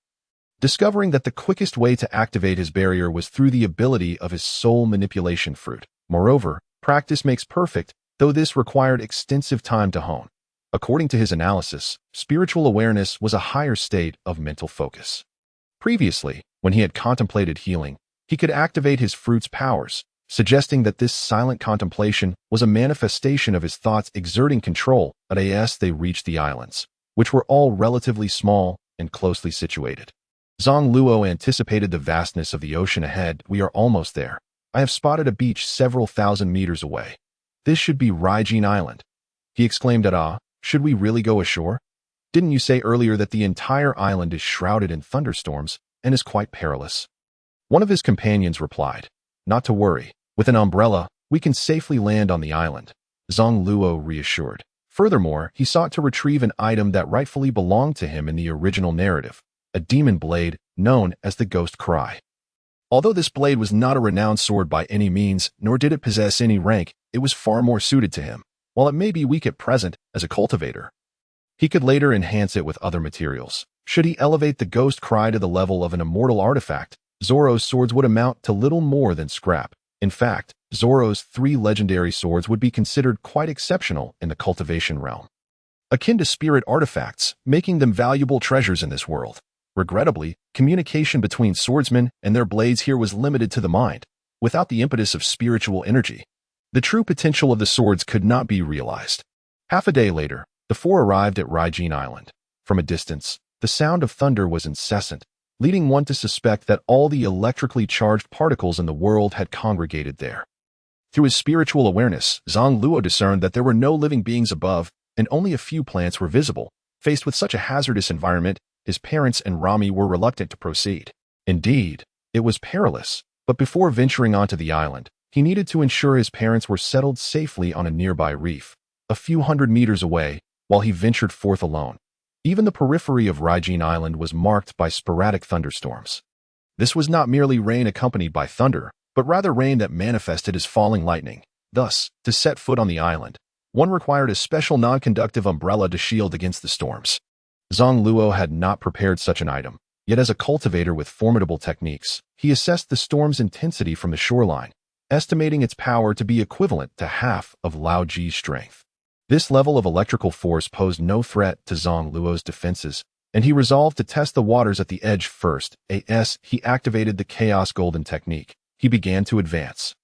discovering that the quickest way to activate his barrier was through the ability of his soul manipulation fruit. Moreover, practice makes perfect, though this required extensive time to hone. According to his analysis, spiritual awareness was a higher state of mental focus. Previously, when he had contemplated healing, he could activate his fruit's powers, suggesting that this silent contemplation was a manifestation of his thoughts exerting control. As they reached the islands, which were all relatively small and closely situated, Zang Luo anticipated the vastness of the ocean ahead. We are almost there. I have spotted a beach several thousand meters away. This should be Raijin Island, he exclaimed at awe. Should we really go ashore? Didn't you say earlier that the entire island is shrouded in thunderstorms and is quite perilous? One of his companions replied, not to worry. With an umbrella, we can safely land on the island, Zang Luo reassured. Furthermore, he sought to retrieve an item that rightfully belonged to him in the original narrative, a demon blade known as the Ghost Cry. Although this blade was not a renowned sword by any means, nor did it possess any rank, it was far more suited to him. While it may be weak at present as a cultivator, he could later enhance it with other materials. Should he elevate the Ghost Cry to the level of an immortal artifact, Zoro's swords would amount to little more than scrap. In fact, Zoro's 3 legendary swords would be considered quite exceptional in the cultivation realm, akin to spirit artifacts, making them valuable treasures in this world. Regrettably, communication between swordsmen and their blades here was limited to the mind. Without the impetus of spiritual energy, the true potential of the swords could not be realized. Half a day later, the 4 arrived at Raijin Island. From a distance, the sound of thunder was incessant, leading one to suspect that all the electrically charged particles in the world had congregated there. Through his spiritual awareness, Zang Luo discerned that there were no living beings above, and only a few plants were visible. Faced with such a hazardous environment, his parents and Rami were reluctant to proceed. Indeed, it was perilous, but before venturing onto the island, he needed to ensure his parents were settled safely on a nearby reef, a few hundred meters away, while he ventured forth alone. Even the periphery of Raijin Island was marked by sporadic thunderstorms. This was not merely rain accompanied by thunder, but rather rain that manifested as falling lightning. Thus, to set foot on the island, one required a special non-conductive umbrella to shield against the storms. Zang Luo had not prepared such an item, yet as a cultivator with formidable techniques, he assessed the storm's intensity from the shoreline, estimating its power to be equivalent to half of Lao Ji's strength. This level of electrical force posed no threat to Zang Luo's defenses, and he resolved to test the waters at the edge first. As he activated the Chaos Golden technique, he began to advance.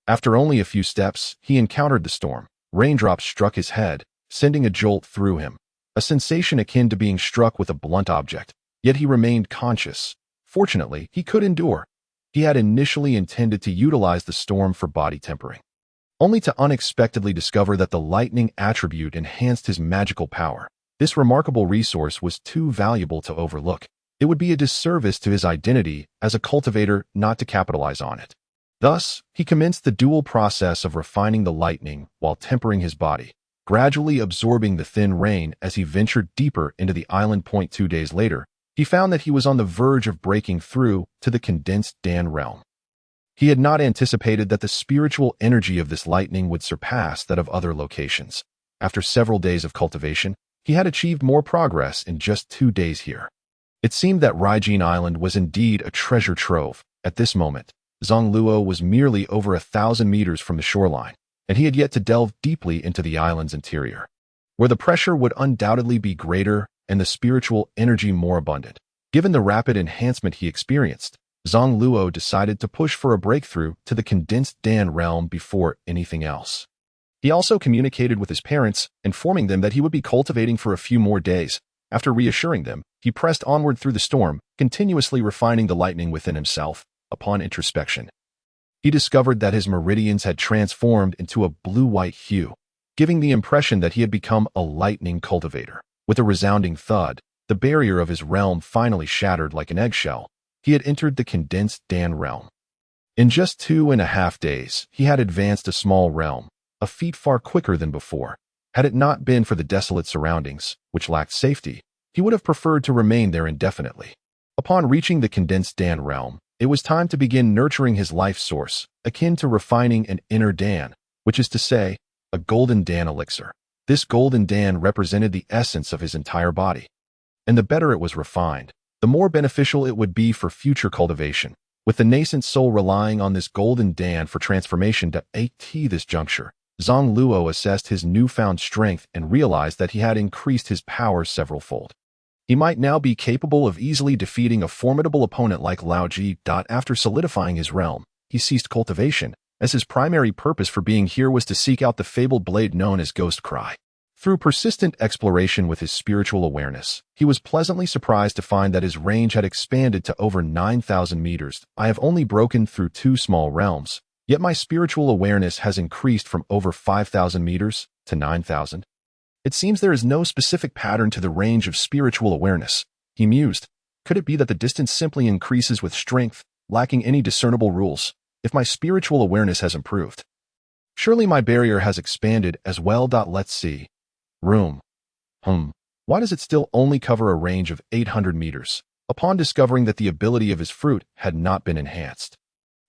After only a few steps, he encountered the storm. Raindrops struck his head, sending a jolt through him, a sensation akin to being struck with a blunt object. Yet he remained conscious. Fortunately, he could endure. He had initially intended to utilize the storm for body tempering, only to unexpectedly discover that the lightning attribute enhanced his magical power. This remarkable resource was too valuable to overlook. It would be a disservice to his identity as a cultivator not to capitalize on it. Thus, he commenced the dual process of refining the lightning while tempering his body, gradually absorbing the thin rain as he ventured deeper into the island. 2 days later, he found that he was on the verge of breaking through to the condensed Dan realm. He had not anticipated that the spiritual energy of this lightning would surpass that of other locations. After several days of cultivation, he had achieved more progress in just 2 days here. It seemed that Raijin Island was indeed a treasure trove. At this moment, Zang Luo was merely over 1,000 meters from the shoreline, and he had yet to delve deeply into the island's interior, where the pressure would undoubtedly be greater and the spiritual energy more abundant. Given the rapid enhancement he experienced, Zang Luo decided to push for a breakthrough to the condensed Dan realm before anything else. He also communicated with his parents, informing them that he would be cultivating for a few more days. After reassuring them, he pressed onward through the storm, continuously refining the lightning within himself. Upon introspection, he discovered that his meridians had transformed into a blue-white hue, giving the impression that he had become a lightning cultivator. With a resounding thud, the barrier of his realm finally shattered like an eggshell. He had entered the condensed Dan realm. In just 2.5 days, he had advanced a small realm, a feat far quicker than before. Had it not been for the desolate surroundings, which lacked safety, he would have preferred to remain there indefinitely. Upon reaching the condensed Dan realm, it was time to begin nurturing his life source, akin to refining an inner Dan, which is to say, a golden Dan elixir. This golden Dan represented the essence of his entire body. And the better it was refined, the more beneficial it would be for future cultivation. With the nascent soul relying on this golden Dan for transformation at this juncture, Zang Luo assessed his newfound strength and realized that he had increased his power several-fold. He might now be capable of easily defeating a formidable opponent like Lao Ji. After solidifying his realm, he ceased cultivation, as his primary purpose for being here was to seek out the fabled blade known as Ghost Cry. Through persistent exploration with his spiritual awareness, he was pleasantly surprised to find that his range had expanded to over 9,000 meters. I have only broken through 2 small realms, yet my spiritual awareness has increased from over 5,000 meters to 9,000. It seems there is no specific pattern to the range of spiritual awareness, he mused. Could it be that the distance simply increases with strength, lacking any discernible rules, if my spiritual awareness has improved? Surely my barrier has expanded as well. Let's see. Room. Why does it still only cover a range of 800 meters? Upon discovering that the ability of his fruit had not been enhanced,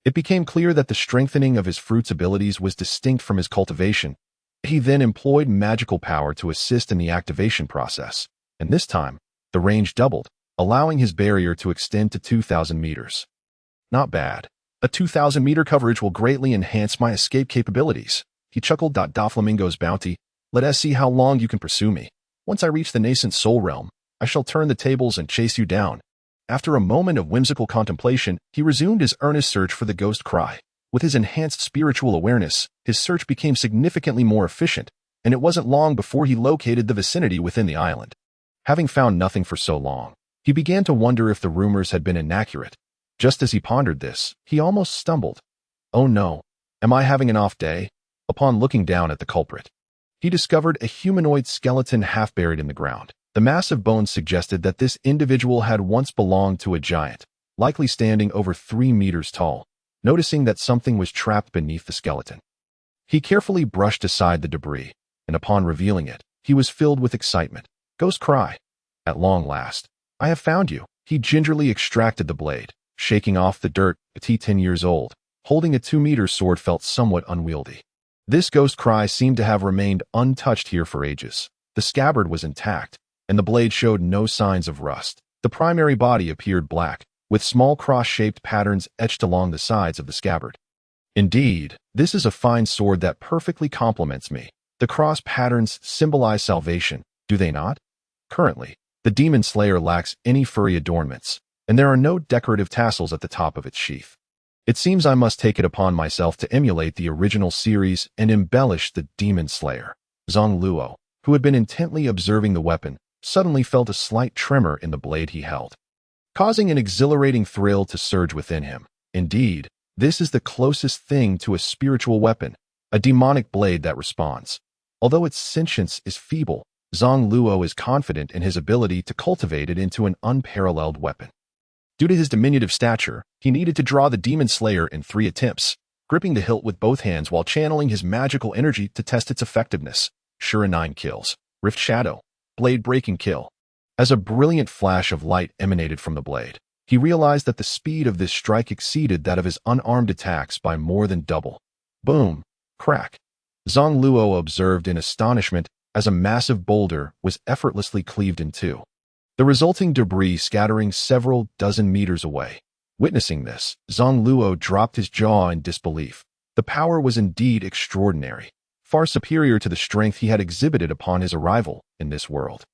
it became clear that the strengthening of his fruit's abilities was distinct from his cultivation. He then employed magical power to assist in the activation process, and this time, the range doubled, allowing his barrier to extend to 2,000 meters. Not bad. A 2,000-meter coverage will greatly enhance my escape capabilities, he chuckled. Doflamingo's bounty. Let us see how long you can pursue me. Once I reach the nascent soul realm, I shall turn the tables and chase you down. After a moment of whimsical contemplation, he resumed his earnest search for the Ghost Cry. With his enhanced spiritual awareness, his search became significantly more efficient, and it wasn't long before he located the vicinity within the island. Having found nothing for so long, he began to wonder if the rumors had been inaccurate. Just as he pondered this, he almost stumbled. Oh no, am I having an off day? Upon looking down at the culprit, he discovered a humanoid skeleton half buried in the ground. The massive bones suggested that this individual had once belonged to a giant, likely standing over 3 meters tall. Noticing that something was trapped beneath the skeleton, he carefully brushed aside the debris, and upon revealing it, he was filled with excitement. Ghost Cry. At long last, I have found you. He gingerly extracted the blade, shaking off the dirt. 10 years old, holding a 2-meter sword felt somewhat unwieldy. This Ghost Cry seemed to have remained untouched here for ages. The scabbard was intact, and the blade showed no signs of rust. The primary body appeared black, with small cross-shaped patterns etched along the sides of the scabbard. Indeed, this is a fine sword that perfectly complements me. The cross patterns symbolize salvation, do they not? Currently, the Demon Slayer lacks any furry adornments, and there are no decorative tassels at the top of its sheath. It seems I must take it upon myself to emulate the original series and embellish the Demon Slayer. Zang Luo, who had been intently observing the weapon, suddenly felt a slight tremor in the blade he held, causing an exhilarating thrill to surge within him. Indeed, this is the closest thing to a spiritual weapon, a demonic blade that responds. Although its sentience is feeble, Zang Luo is confident in his ability to cultivate it into an unparalleled weapon. Due to his diminutive stature, he needed to draw the Demon Slayer in 3 attempts, gripping the hilt with both hands while channeling his magical energy to test its effectiveness. Sure 9 kills. Rift Shadow. Blade-breaking kill. As a brilliant flash of light emanated from the blade, he realized that the speed of this strike exceeded that of his unarmed attacks by more than double. Boom. Crack. Zang Luo observed in astonishment as a massive boulder was effortlessly cleaved in 2. The resulting debris scattering several dozen meters away. Witnessing this, Zang Luo dropped his jaw in disbelief. The power was indeed extraordinary, far superior to the strength he had exhibited upon his arrival in this world.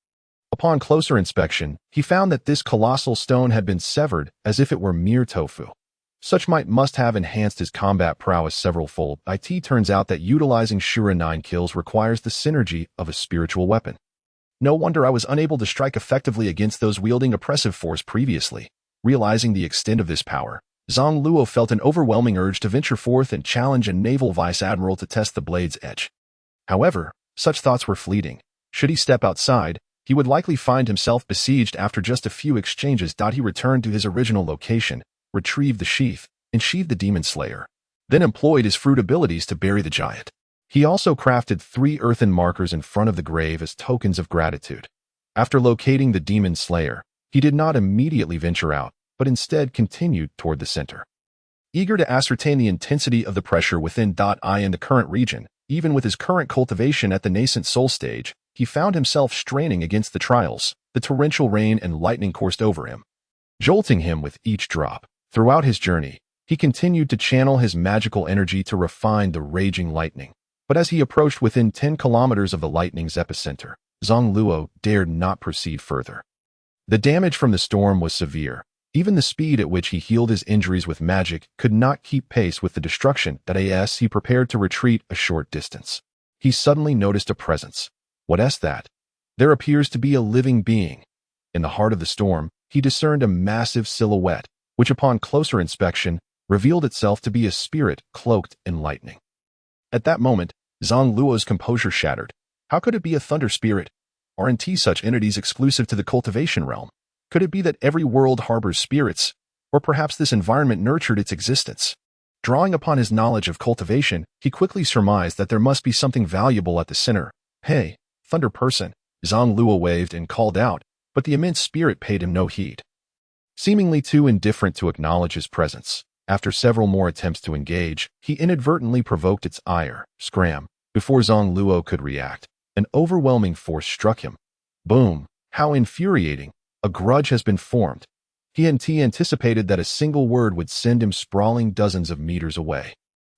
Upon closer inspection, he found that this colossal stone had been severed as if it were mere tofu. Such might must have enhanced his combat prowess several-fold. It turns out that utilizing Shura 9 kills requires the synergy of a spiritual weapon. No wonder I was unable to strike effectively against those wielding oppressive force previously. Realizing the extent of this power, Zang Luo felt an overwhelming urge to venture forth and challenge a naval vice-admiral to test the blade's edge. However, such thoughts were fleeting. Should he step outside, he would likely find himself besieged after just a few exchanges. He returned to his original location, retrieved the sheath, and sheathed the demon slayer, then employed his fruit abilities to bury the giant. He also crafted 3 earthen markers in front of the grave as tokens of gratitude. After locating the demon slayer, he did not immediately venture out, but instead continued toward the center. Eager to ascertain the intensity of the pressure within in the current region, even with his current cultivation at the nascent soul stage, he found himself straining against the trials. The torrential rain and lightning coursed over him, jolting him with each drop. Throughout his journey, he continued to channel his magical energy to refine the raging lightning. But as he approached within 10 kilometers of the lightning's epicenter, Zang Luo dared not proceed further. The damage from the storm was severe. Even the speed at which he healed his injuries with magic could not keep pace with the destruction. As he prepared to retreat a short distance, he suddenly noticed a presence. What's that? There appears to be a living being. In the heart of the storm, he discerned a massive silhouette, which upon closer inspection revealed itself to be a spirit cloaked in lightning. At that moment, Zang Luo's composure shattered. How could it be a thunder spirit? Aren't such entities exclusive to the cultivation realm? Could it be that every world harbors spirits? Or perhaps this environment nurtured its existence? Drawing upon his knowledge of cultivation, he quickly surmised that there must be something valuable at the center. Hey, thunder person, Zang Luo waved and called out, but the immense spirit paid him no heed. Seemingly too indifferent to acknowledge his presence, after several more attempts to engage, he inadvertently provoked its ire. Scram. Before Zang Luo could react, an overwhelming force struck him. Boom. How infuriating. A grudge has been formed. He anticipated that a single word would send him sprawling dozens of meters away,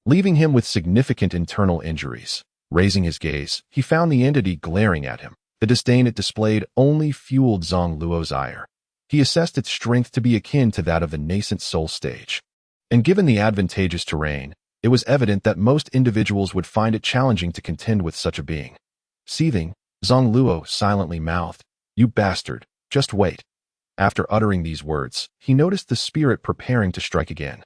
leaving him with significant internal injuries. Raising his gaze, he found the entity glaring at him. The disdain it displayed only fueled Zang Luo's ire. He assessed its strength to be akin to that of the nascent soul stage. And given the advantageous terrain, it was evident that most individuals would find it challenging to contend with such a being. Seething, Zang Luo silently mouthed, "You bastard, just wait." After uttering these words, he noticed the spirit preparing to strike again,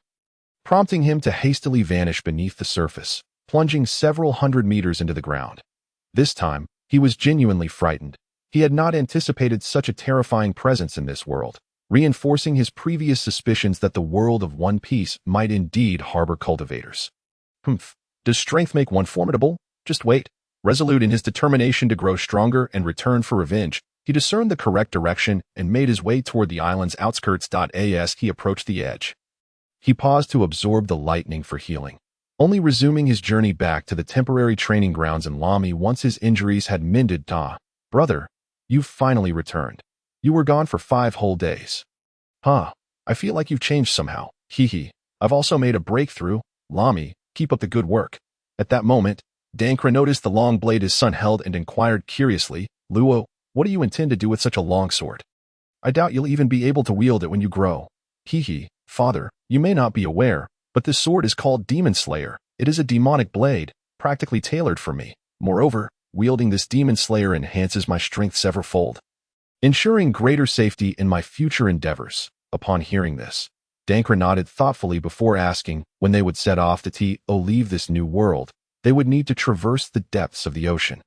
prompting him to hastily vanish beneath the surface, plunging several hundred meters into the ground. This time, he was genuinely frightened. He had not anticipated such a terrifying presence in this world, reinforcing his previous suspicions that the world of One Piece might indeed harbor cultivators. Humph. Does strength make one formidable? Just wait. Resolute in his determination to grow stronger and return for revenge, he discerned the correct direction and made his way toward the island's outskirts. As he approached the edge, he paused to absorb the lightning for healing, only resuming his journey back to the temporary training grounds in Lamy once his injuries had mended. Brother, you've finally returned. You were gone for 5 whole days. I feel like you've changed somehow. Hee. I've also made a breakthrough. Lamy, keep up the good work. At that moment, Dankra noticed the long blade his son held and inquired curiously, Luo, what do you intend to do with such a long sword? I doubt you'll even be able to wield it when you grow. Hee. Father, you may not be aware, but this sword is called Demon Slayer. It is a demonic blade, practically tailored for me. Moreover, wielding this Demon Slayer enhances my strength severalfold, ensuring greater safety in my future endeavors. Upon hearing this, Dankra nodded thoughtfully before asking when they would set off to leave this new world. They would need to traverse the depths of the ocean,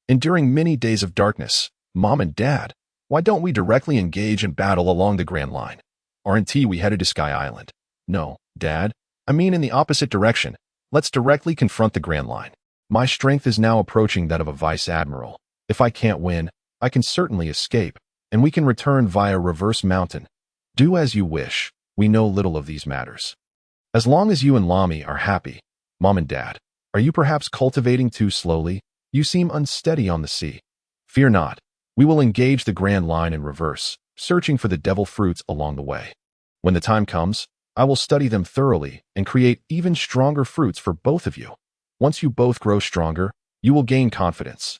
enduring many days of darkness. Mom and Dad, why don't we directly engage in battle along the Grand Line? Aren't we headed to Sky Island? No, Dad. I mean in the opposite direction. Let's directly confront the Grand Line. My strength is now approaching that of a vice admiral. If I can't win, I can certainly escape, and we can return via Reverse Mountain. Do as you wish. We know little of these matters. As long as you and Lamy are happy. Mom and Dad, are you perhaps cultivating too slowly? You seem unsteady on the sea. Fear not. We will engage the Grand Line in reverse, searching for the devil fruits along the way. When the time comes, I will study them thoroughly and create even stronger fruits for both of you. Once you both grow stronger, you will gain confidence.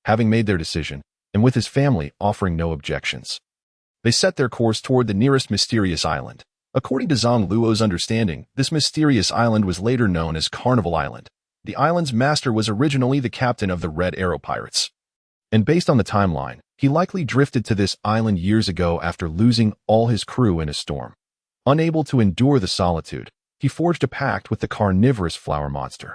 Having made their decision, and with his family offering no objections, they set their course toward the nearest mysterious island. According to Zang Luo's understanding, this mysterious island was later known as Carnival Island. The island's master was originally the captain of the Red Arrow Pirates, and based on the timeline, he likely drifted to this island years ago after losing all his crew in a storm. Unable to endure the solitude, he forged a pact with the carnivorous flower monster.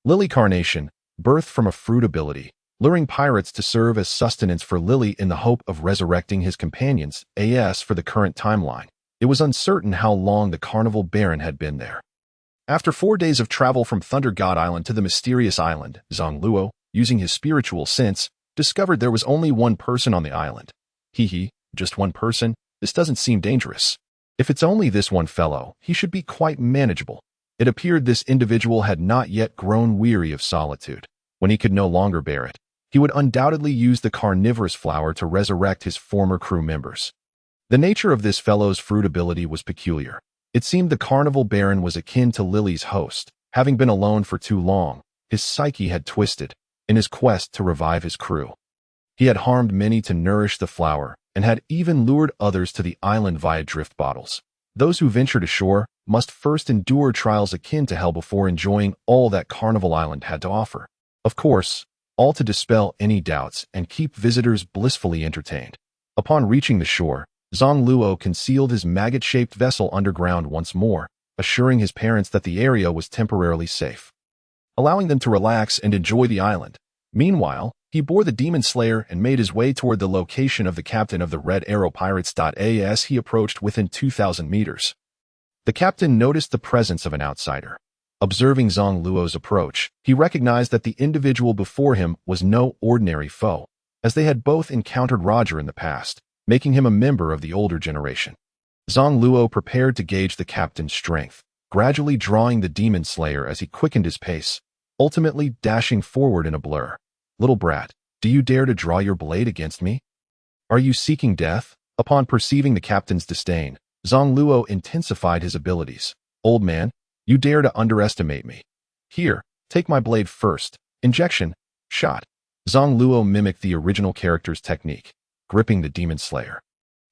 Lily Carnation, birthed from a fruit ability, luring pirates to serve as sustenance for Lily in the hope of resurrecting his companions, as for the current timeline. It was uncertain how long the Carnival Baron had been there. After 4 days of travel from Thunder God Island to the mysterious island, Zang Luo, using his spiritual sense, discovered there was only one person on the island. Just one person? This doesn't seem dangerous. If it's only this one fellow, he should be quite manageable. It appeared this individual had not yet grown weary of solitude. When he could no longer bear it, he would undoubtedly use the carnivorous flower to resurrect his former crew members. The nature of this fellow's fruit ability was peculiar. It seemed the Carnival Baron was akin to Lily's host. Having been alone for too long, his psyche had twisted in his quest to revive his crew. He had harmed many to nourish the flower, and had even lured others to the island via drift bottles. Those who ventured ashore must first endure trials akin to hell before enjoying all that Carnival Island had to offer. Of course, all to dispel any doubts and keep visitors blissfully entertained. Upon reaching the shore, Zang Luo concealed his maggot-shaped vessel underground once more, assuring his parents that the area was temporarily safe, allowing them to relax and enjoy the island. Meanwhile, he bore the Demon Slayer and made his way toward the location of the captain of the Red Arrow Pirates. As he approached within 2,000 meters, the captain noticed the presence of an outsider. Observing Zang Luo's approach, he recognized that the individual before him was no ordinary foe, as they had both encountered Roger in the past, making him a member of the older generation. Zang Luo prepared to gauge the captain's strength, gradually drawing the Demon Slayer as he quickened his pace, ultimately dashing forward in a blur. "Little brat, do you dare to draw your blade against me? Are you seeking death?" Upon perceiving the captain's disdain, Zang Luo intensified his abilities. "Old man, you dare to underestimate me. Here, take my blade first. Injection. Shot." Zang Luo mimicked the original character's technique, gripping the Demon Slayer.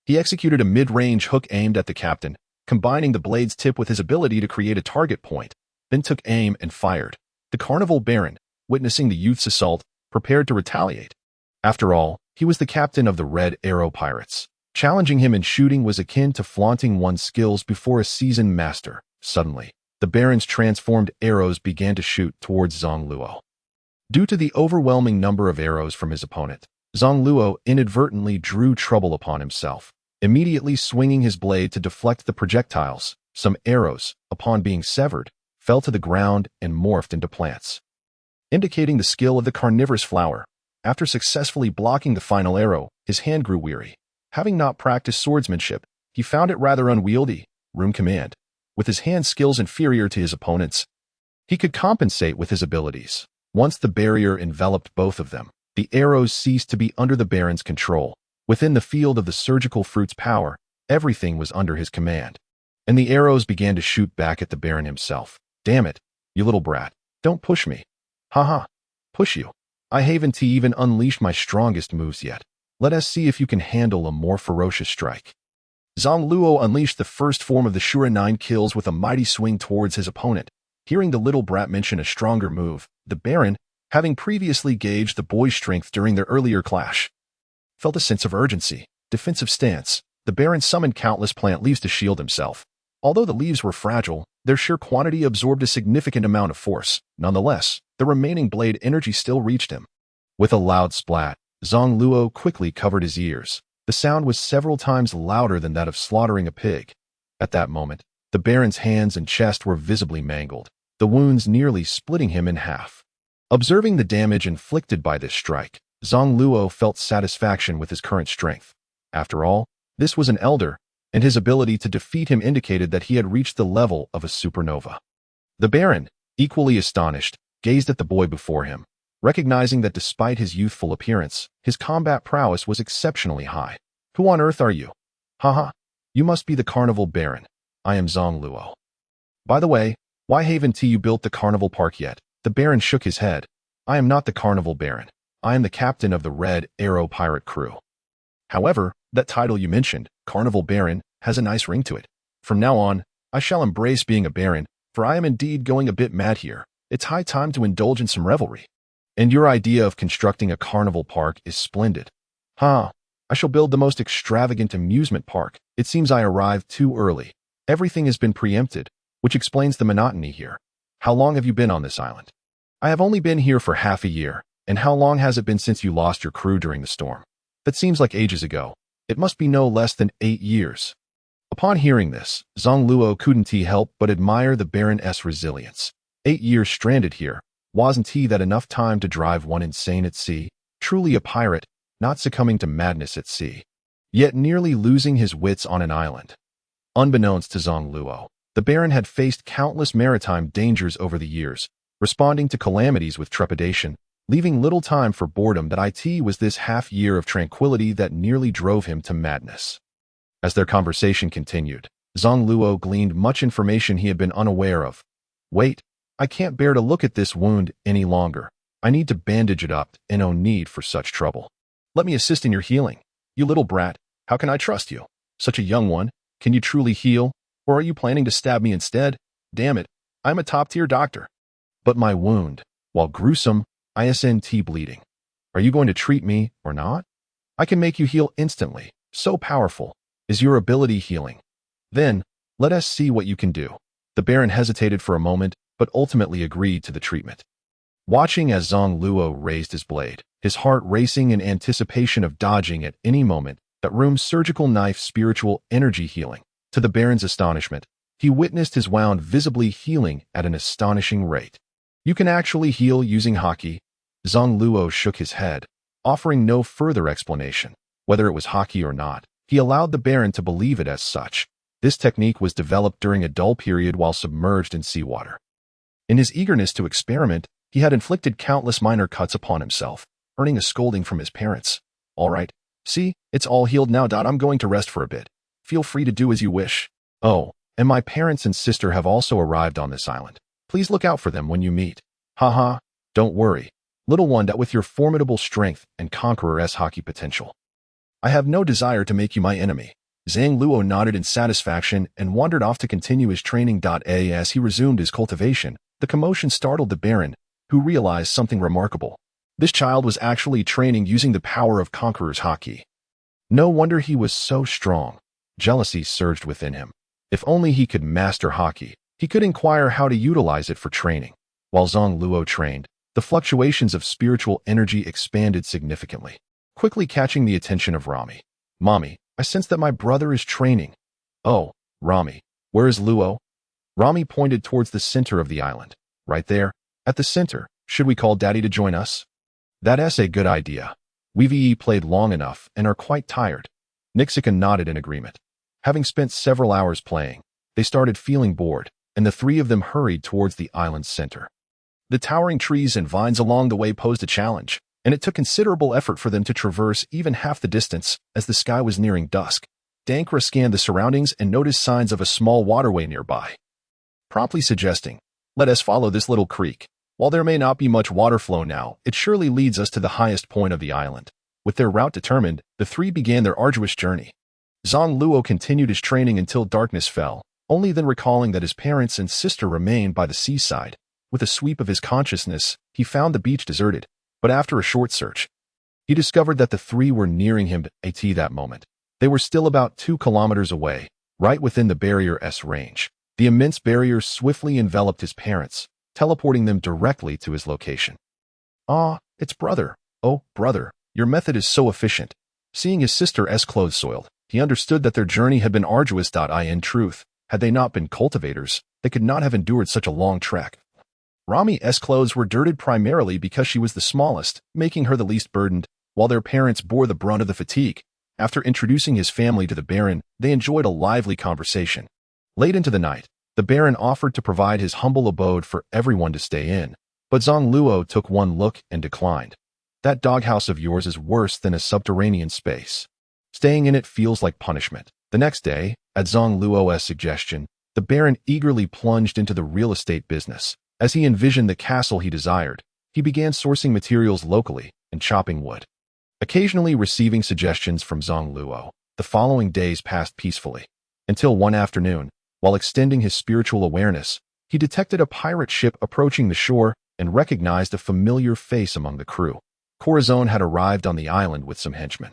He executed a mid-range hook aimed at the captain, combining the blade's tip with his ability to create a target point, then took aim and fired. The Carnival Baron, witnessing the youth's assault, prepared to retaliate. After all, he was the captain of the Red Arrow Pirates. Challenging him in shooting was akin to flaunting one's skills before a seasoned master. Suddenly, the Baron's transformed arrows began to shoot towards Zang Luo. Due to the overwhelming number of arrows from his opponent, Zang Luo inadvertently drew trouble upon himself, immediately swinging his blade to deflect the projectiles. Some arrows, upon being severed, fell to the ground and morphed into plants, indicating the skill of the carnivorous flower. After successfully blocking the final arrow, his hand grew weary. Having not practiced swordsmanship, he found it rather unwieldy. Room command. With his hand skills inferior to his opponent's, he could compensate with his abilities. Once the barrier enveloped both of them, the arrows ceased to be under the Baron's control. Within the field of the surgical fruit's power, everything was under his command, and the arrows began to shoot back at the Baron himself. "Damn it, you little brat. Don't push me." "Haha. Push you. I haven't even unleashed my strongest moves yet. Let us see if you can handle a more ferocious strike." Zang Luo unleashed the first form of the Shura 9 kills with a mighty swing towards his opponent. Hearing the little brat mention a stronger move, the Baron, having previously gauged the boy's strength during their earlier clash, felt a sense of urgency. Defensive stance. The Baron summoned countless plant leaves to shield himself. Although the leaves were fragile, their sheer quantity absorbed a significant amount of force. Nonetheless, the remaining blade energy still reached him. With a loud splat, Zang Luo quickly covered his ears. The sound was several times louder than that of slaughtering a pig. At that moment, the Baron's hands and chest were visibly mangled, the wounds nearly splitting him in half. Observing the damage inflicted by this strike, Zang Luo felt satisfaction with his current strength. After all, this was an elder, and his ability to defeat him indicated that he had reached the level of a supernova. The Baron, equally astonished, gazed at the boy before him, recognizing that despite his youthful appearance, his combat prowess was exceptionally high. "Who on earth are you?" "Haha, you must be the Carnival Baron. I am Zang Luo. By the way, why haven't you built the Carnival Park yet?" The Baron shook his head. "I am not the Carnival Baron. I am the captain of the Red Arrow Pirate crew. However, that title you mentioned, Carnival Baron, has a nice ring to it. From now on, I shall embrace being a Baron, for I am indeed going a bit mad here. It's high time to indulge in some revelry. And your idea of constructing a carnival park is splendid. I shall build the most extravagant amusement park. It seems I arrived too early. Everything has been preempted, which explains the monotony here. How long have you been on this island? I have only been here for half a year. And how long has it been since you lost your crew during the storm? That seems like ages ago. It must be no less than 8 years. Upon hearing this, Zang Luo couldn't help but admire the Baron's resilience. 8 years stranded here. Wasn't that enough time to drive one insane at sea? Truly a pirate, not succumbing to madness at sea, yet nearly losing his wits on an island. Unbeknownst to Zang Luo, the Baron had faced countless maritime dangers over the years, responding to calamities with trepidation, leaving little time for boredom. That it was this half year of tranquility that nearly drove him to madness. As their conversation continued, Zang Luo gleaned much information he had been unaware of. Wait, I can't bear to look at this wound any longer. I need to bandage it up, and no need for such trouble. Let me assist in your healing. You little brat, how can I trust you? Such a young one, can you truly heal? Or are you planning to stab me instead? Damn it, I'm a top-tier doctor. But my wound, while gruesome, isn't bleeding. Are you going to treat me or not? I can make you heal instantly. So powerful is your ability healing. Then, let us see what you can do. The Baron hesitated for a moment, but ultimately agreed to the treatment. Watching as Zang Luo raised his blade, his heart racing in anticipation of dodging at any moment that room's surgical knife spiritual energy healing. To the Baron's astonishment, he witnessed his wound visibly healing at an astonishing rate. You can actually heal using hockey? Zang Luo shook his head, offering no further explanation. Whether it was hockey or not, he allowed the Baron to believe it as such. This technique was developed during a dull period while submerged in seawater. In his eagerness to experiment, he had inflicted countless minor cuts upon himself, earning a scolding from his parents. All right, see, it's all healed now. I'm going to rest for a bit. Feel free to do as you wish. Oh, and my parents and sister have also arrived on this island. Please look out for them when you meet. Haha, don't worry, little one, that with your formidable strength and conqueror's hockey potential. I have no desire to make you my enemy. Zang Luo nodded in satisfaction and wandered off to continue his training. As he resumed his cultivation, the commotion startled the Baron, who realized something remarkable. This child was actually training using the power of conqueror's hockey. No wonder he was so strong. Jealousy surged within him. If only he could master hockey, he could inquire how to utilize it for training. While Zang Luo trained, the fluctuations of spiritual energy expanded significantly, quickly catching the attention of Rami. Mommy, I sense that my brother is training. Oh, Rami, where is Luo? Rami pointed towards the center of the island. Right there, at the center. Should we call Daddy to join us? That's a good idea. We've played long enough and are quite tired. Nixika nodded in agreement. Having spent several hours playing, they started feeling bored, and the three of them hurried towards the island's center. The towering trees and vines along the way posed a challenge, and it took considerable effort for them to traverse even half the distance as the sky was nearing dusk. Dankra scanned the surroundings and noticed signs of a small waterway nearby, promptly suggesting, let us follow this little creek. While there may not be much water flow now, it surely leads us to the highest point of the island. With their route determined, the three began their arduous journey. Zang Luo continued his training until darkness fell, only then recalling that his parents and sister remained by the seaside. With a sweep of his consciousness, he found the beach deserted, but after a short search, he discovered that the three were nearing him at that moment. They were still about 2 kilometers away, right within the barrier's range. The immense barrier swiftly enveloped his parents, teleporting them directly to his location. Ah, it's brother. Oh, brother, your method is so efficient. Seeing his sister's clothes soiled, he understood that their journey had been arduous. In truth, had they not been cultivators, they could not have endured such a long trek. Rami's clothes were dirted primarily because she was the smallest, making her the least burdened, while their parents bore the brunt of the fatigue. After introducing his family to the Baron, they enjoyed a lively conversation. Late into the night, the Baron offered to provide his humble abode for everyone to stay in, but Zang Luo took one look and declined. That doghouse of yours is worse than a subterranean space. Staying in it feels like punishment. The next day, at Zang Luo's suggestion, the Baron eagerly plunged into the real estate business. As he envisioned the castle he desired, he began sourcing materials locally and chopping wood. Occasionally receiving suggestions from Zang Luo, the following days passed peacefully, until one afternoon, while extending his spiritual awareness, he detected a pirate ship approaching the shore and recognized a familiar face among the crew. Corazon had arrived on the island with some henchmen.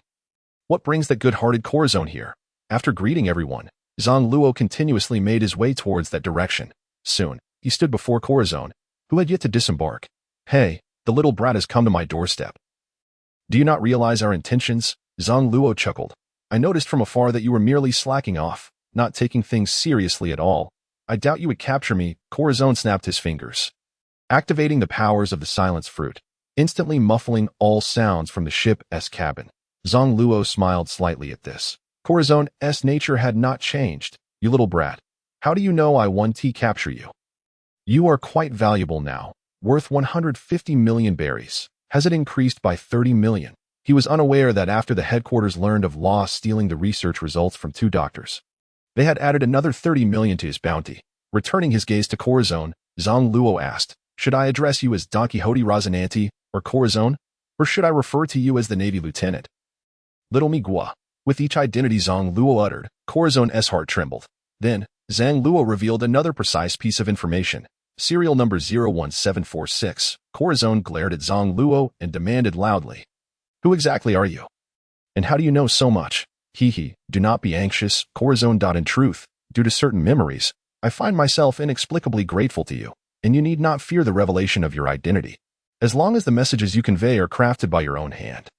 What brings that good-hearted Corazon here? After greeting everyone, Zang Luo continuously made his way towards that direction. Soon, he stood before Corazon, who had yet to disembark. Hey, the little brat has come to my doorstep. Do you not realize our intentions? Zang Luo chuckled. I noticed from afar that you were merely slacking off, not taking things seriously at all. I doubt you would capture me. Corazon snapped his fingers, activating the powers of the silence fruit, instantly muffling all sounds from the ship's cabin. Zang Luo smiled slightly at this. Corazon's nature had not changed. You little brat. How do you know I want to capture you? You are quite valuable now, worth 150 million berries. Has it increased by 30 million? He was unaware that after the headquarters learned of Law stealing the research results from 2 doctors, they had added another 30 million to his bounty. Returning his gaze to Corazon, Zang Luo asked, should I address you as Don Quixote Rosinante or Corazon, or should I refer to you as the Navy Lieutenant? Little Migua. With each identity Zang Luo uttered, Corazon's heart trembled. Then, Zang Luo revealed another precise piece of information. Serial number 01746. Corazon glared at Zang Luo and demanded loudly, who exactly are you? And how do you know so much? Do not be anxious, Corazon. In truth, due to certain memories, I find myself inexplicably grateful to you, and you need not fear the revelation of your identity. As long as the messages you convey are crafted by your own hand,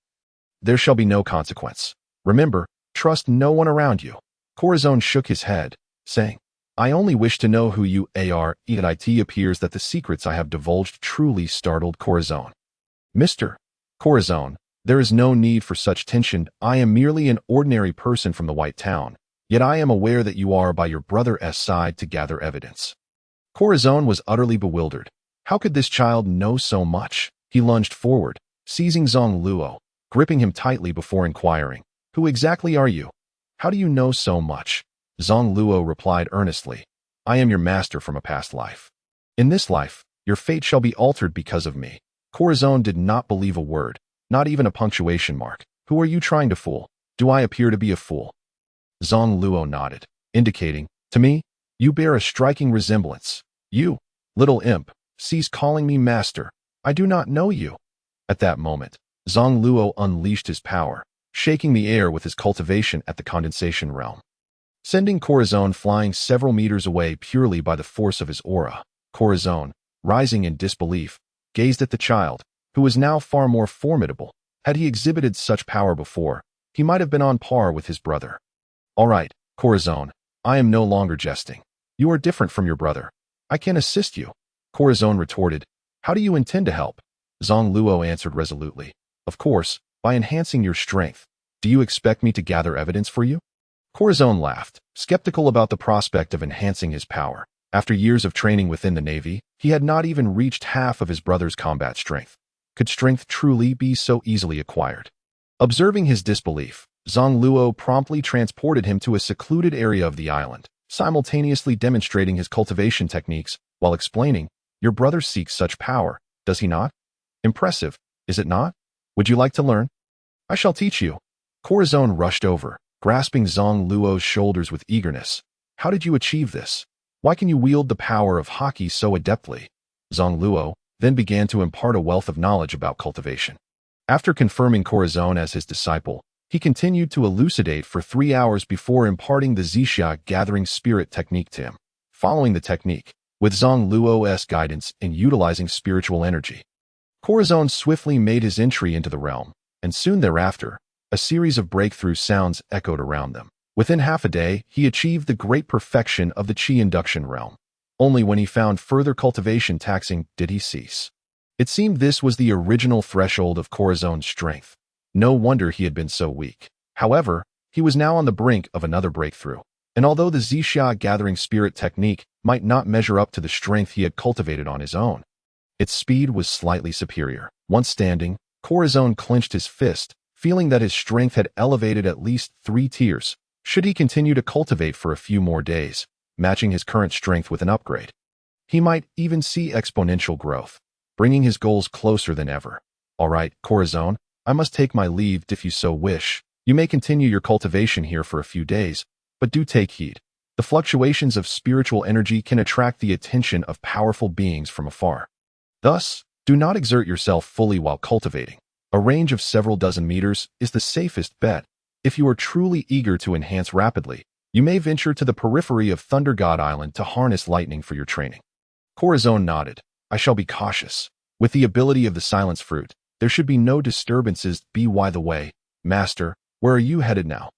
there shall be no consequence. Remember, trust no one around you. Corazon shook his head, saying, I only wish to know who you are. It appears that the secrets I have divulged truly startled Corazon. Mr. Corazon, there is no need for such tension. I am merely an ordinary person from the White Town, yet I am aware that you are by your brother's side to gather evidence. Corazon was utterly bewildered. How could this child know so much? He lunged forward, seizing Zang Luo, gripping him tightly before inquiring, who exactly are you? How do you know so much? Zang Luo replied earnestly, I am your master from a past life. In this life, your fate shall be altered because of me. Corazon did not believe a word, not even a punctuation mark. Who are you trying to fool? Do I appear to be a fool? Zang Luo nodded, indicating, to me, you bear a striking resemblance. You, little imp, cease calling me master. I do not know you. At that moment, Zang Luo unleashed his power, shaking the air with his cultivation at the condensation realm, sending Corazon flying several meters away purely by the force of his aura. Corazon, rising in disbelief, gazed at the child, who was now far more formidable. Had he exhibited such power before, he might have been on par with his brother. All right, Corazon, I am no longer jesting. You are different from your brother. I can assist you. Corazon retorted, how do you intend to help? Zang Luo answered resolutely, of course, by enhancing your strength. Do you expect me to gather evidence for you? Corazon laughed, skeptical about the prospect of enhancing his power. After years of training within the Navy, he had not even reached half of his brother's combat strength. Could strength truly be so easily acquired? Observing his disbelief, Zang Luo promptly transported him to a secluded area of the island, simultaneously demonstrating his cultivation techniques while explaining, your brother seeks such power, does he not? Impressive, is it not? Would you like to learn? I shall teach you. Corazon rushed over, grasping Zang Luo's shoulders with eagerness. How did you achieve this? Why can you wield the power of hockey so adeptly? Zang Luo then began to impart a wealth of knowledge about cultivation. After confirming Corazon as his disciple, he continued to elucidate for 3 hours before imparting the Zixia gathering spirit technique to him. Following the technique, with Zang Luo's guidance in utilizing spiritual energy, Corazon swiftly made his entry into the realm, and soon thereafter, a series of breakthrough sounds echoed around them. Within half a day, he achieved the great perfection of the Qi induction realm. Only when he found further cultivation taxing did he cease. It seemed this was the original threshold of Corazon's strength. No wonder he had been so weak. However, he was now on the brink of another breakthrough. And although the Zixia gathering spirit technique might not measure up to the strength he had cultivated on his own, its speed was slightly superior. Once standing, Corazon clenched his fist, feeling that his strength had elevated at least 3 tiers. Should he continue to cultivate for a few more days, matching his current strength with an upgrade, he might even see exponential growth, bringing his goals closer than ever. All right, Corazon, I must take my leave. If you so wish, you may continue your cultivation here for a few days, but do take heed. The fluctuations of spiritual energy can attract the attention of powerful beings from afar. Thus, do not exert yourself fully while cultivating. A range of several dozen meters is the safest bet. If you are truly eager to enhance rapidly, You may venture to the periphery of Thunder God Island to harness lightning for your training. Corazon nodded. I shall be cautious. With the ability of the silence fruit, there should be no disturbances. By the way, Master, where are you headed now?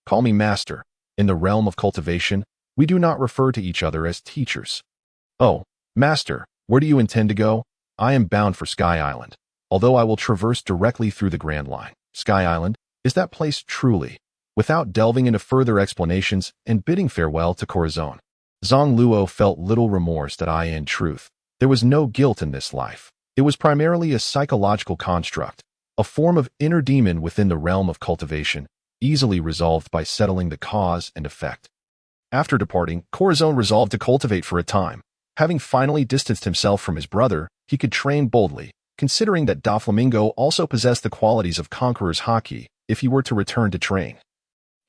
Call me Master. In the realm of cultivation, we do not refer to each other as teachers. Oh, Master, where do you intend to go? I am bound for Sky Island, although I will traverse directly through the Grand Line. Sky Island? Is that place truly? Without delving into further explanations and bidding farewell to Corazon, Zang Luo felt little remorse that in truth, there was no guilt in this life. It was primarily a psychological construct, a form of inner demon within the realm of cultivation, easily resolved by settling the cause and effect. After departing, Corazon resolved to cultivate for a time. Having finally distanced himself from his brother, he could train boldly, considering that Doflamingo also possessed the qualities of Conqueror's Haki. If he were to return to train,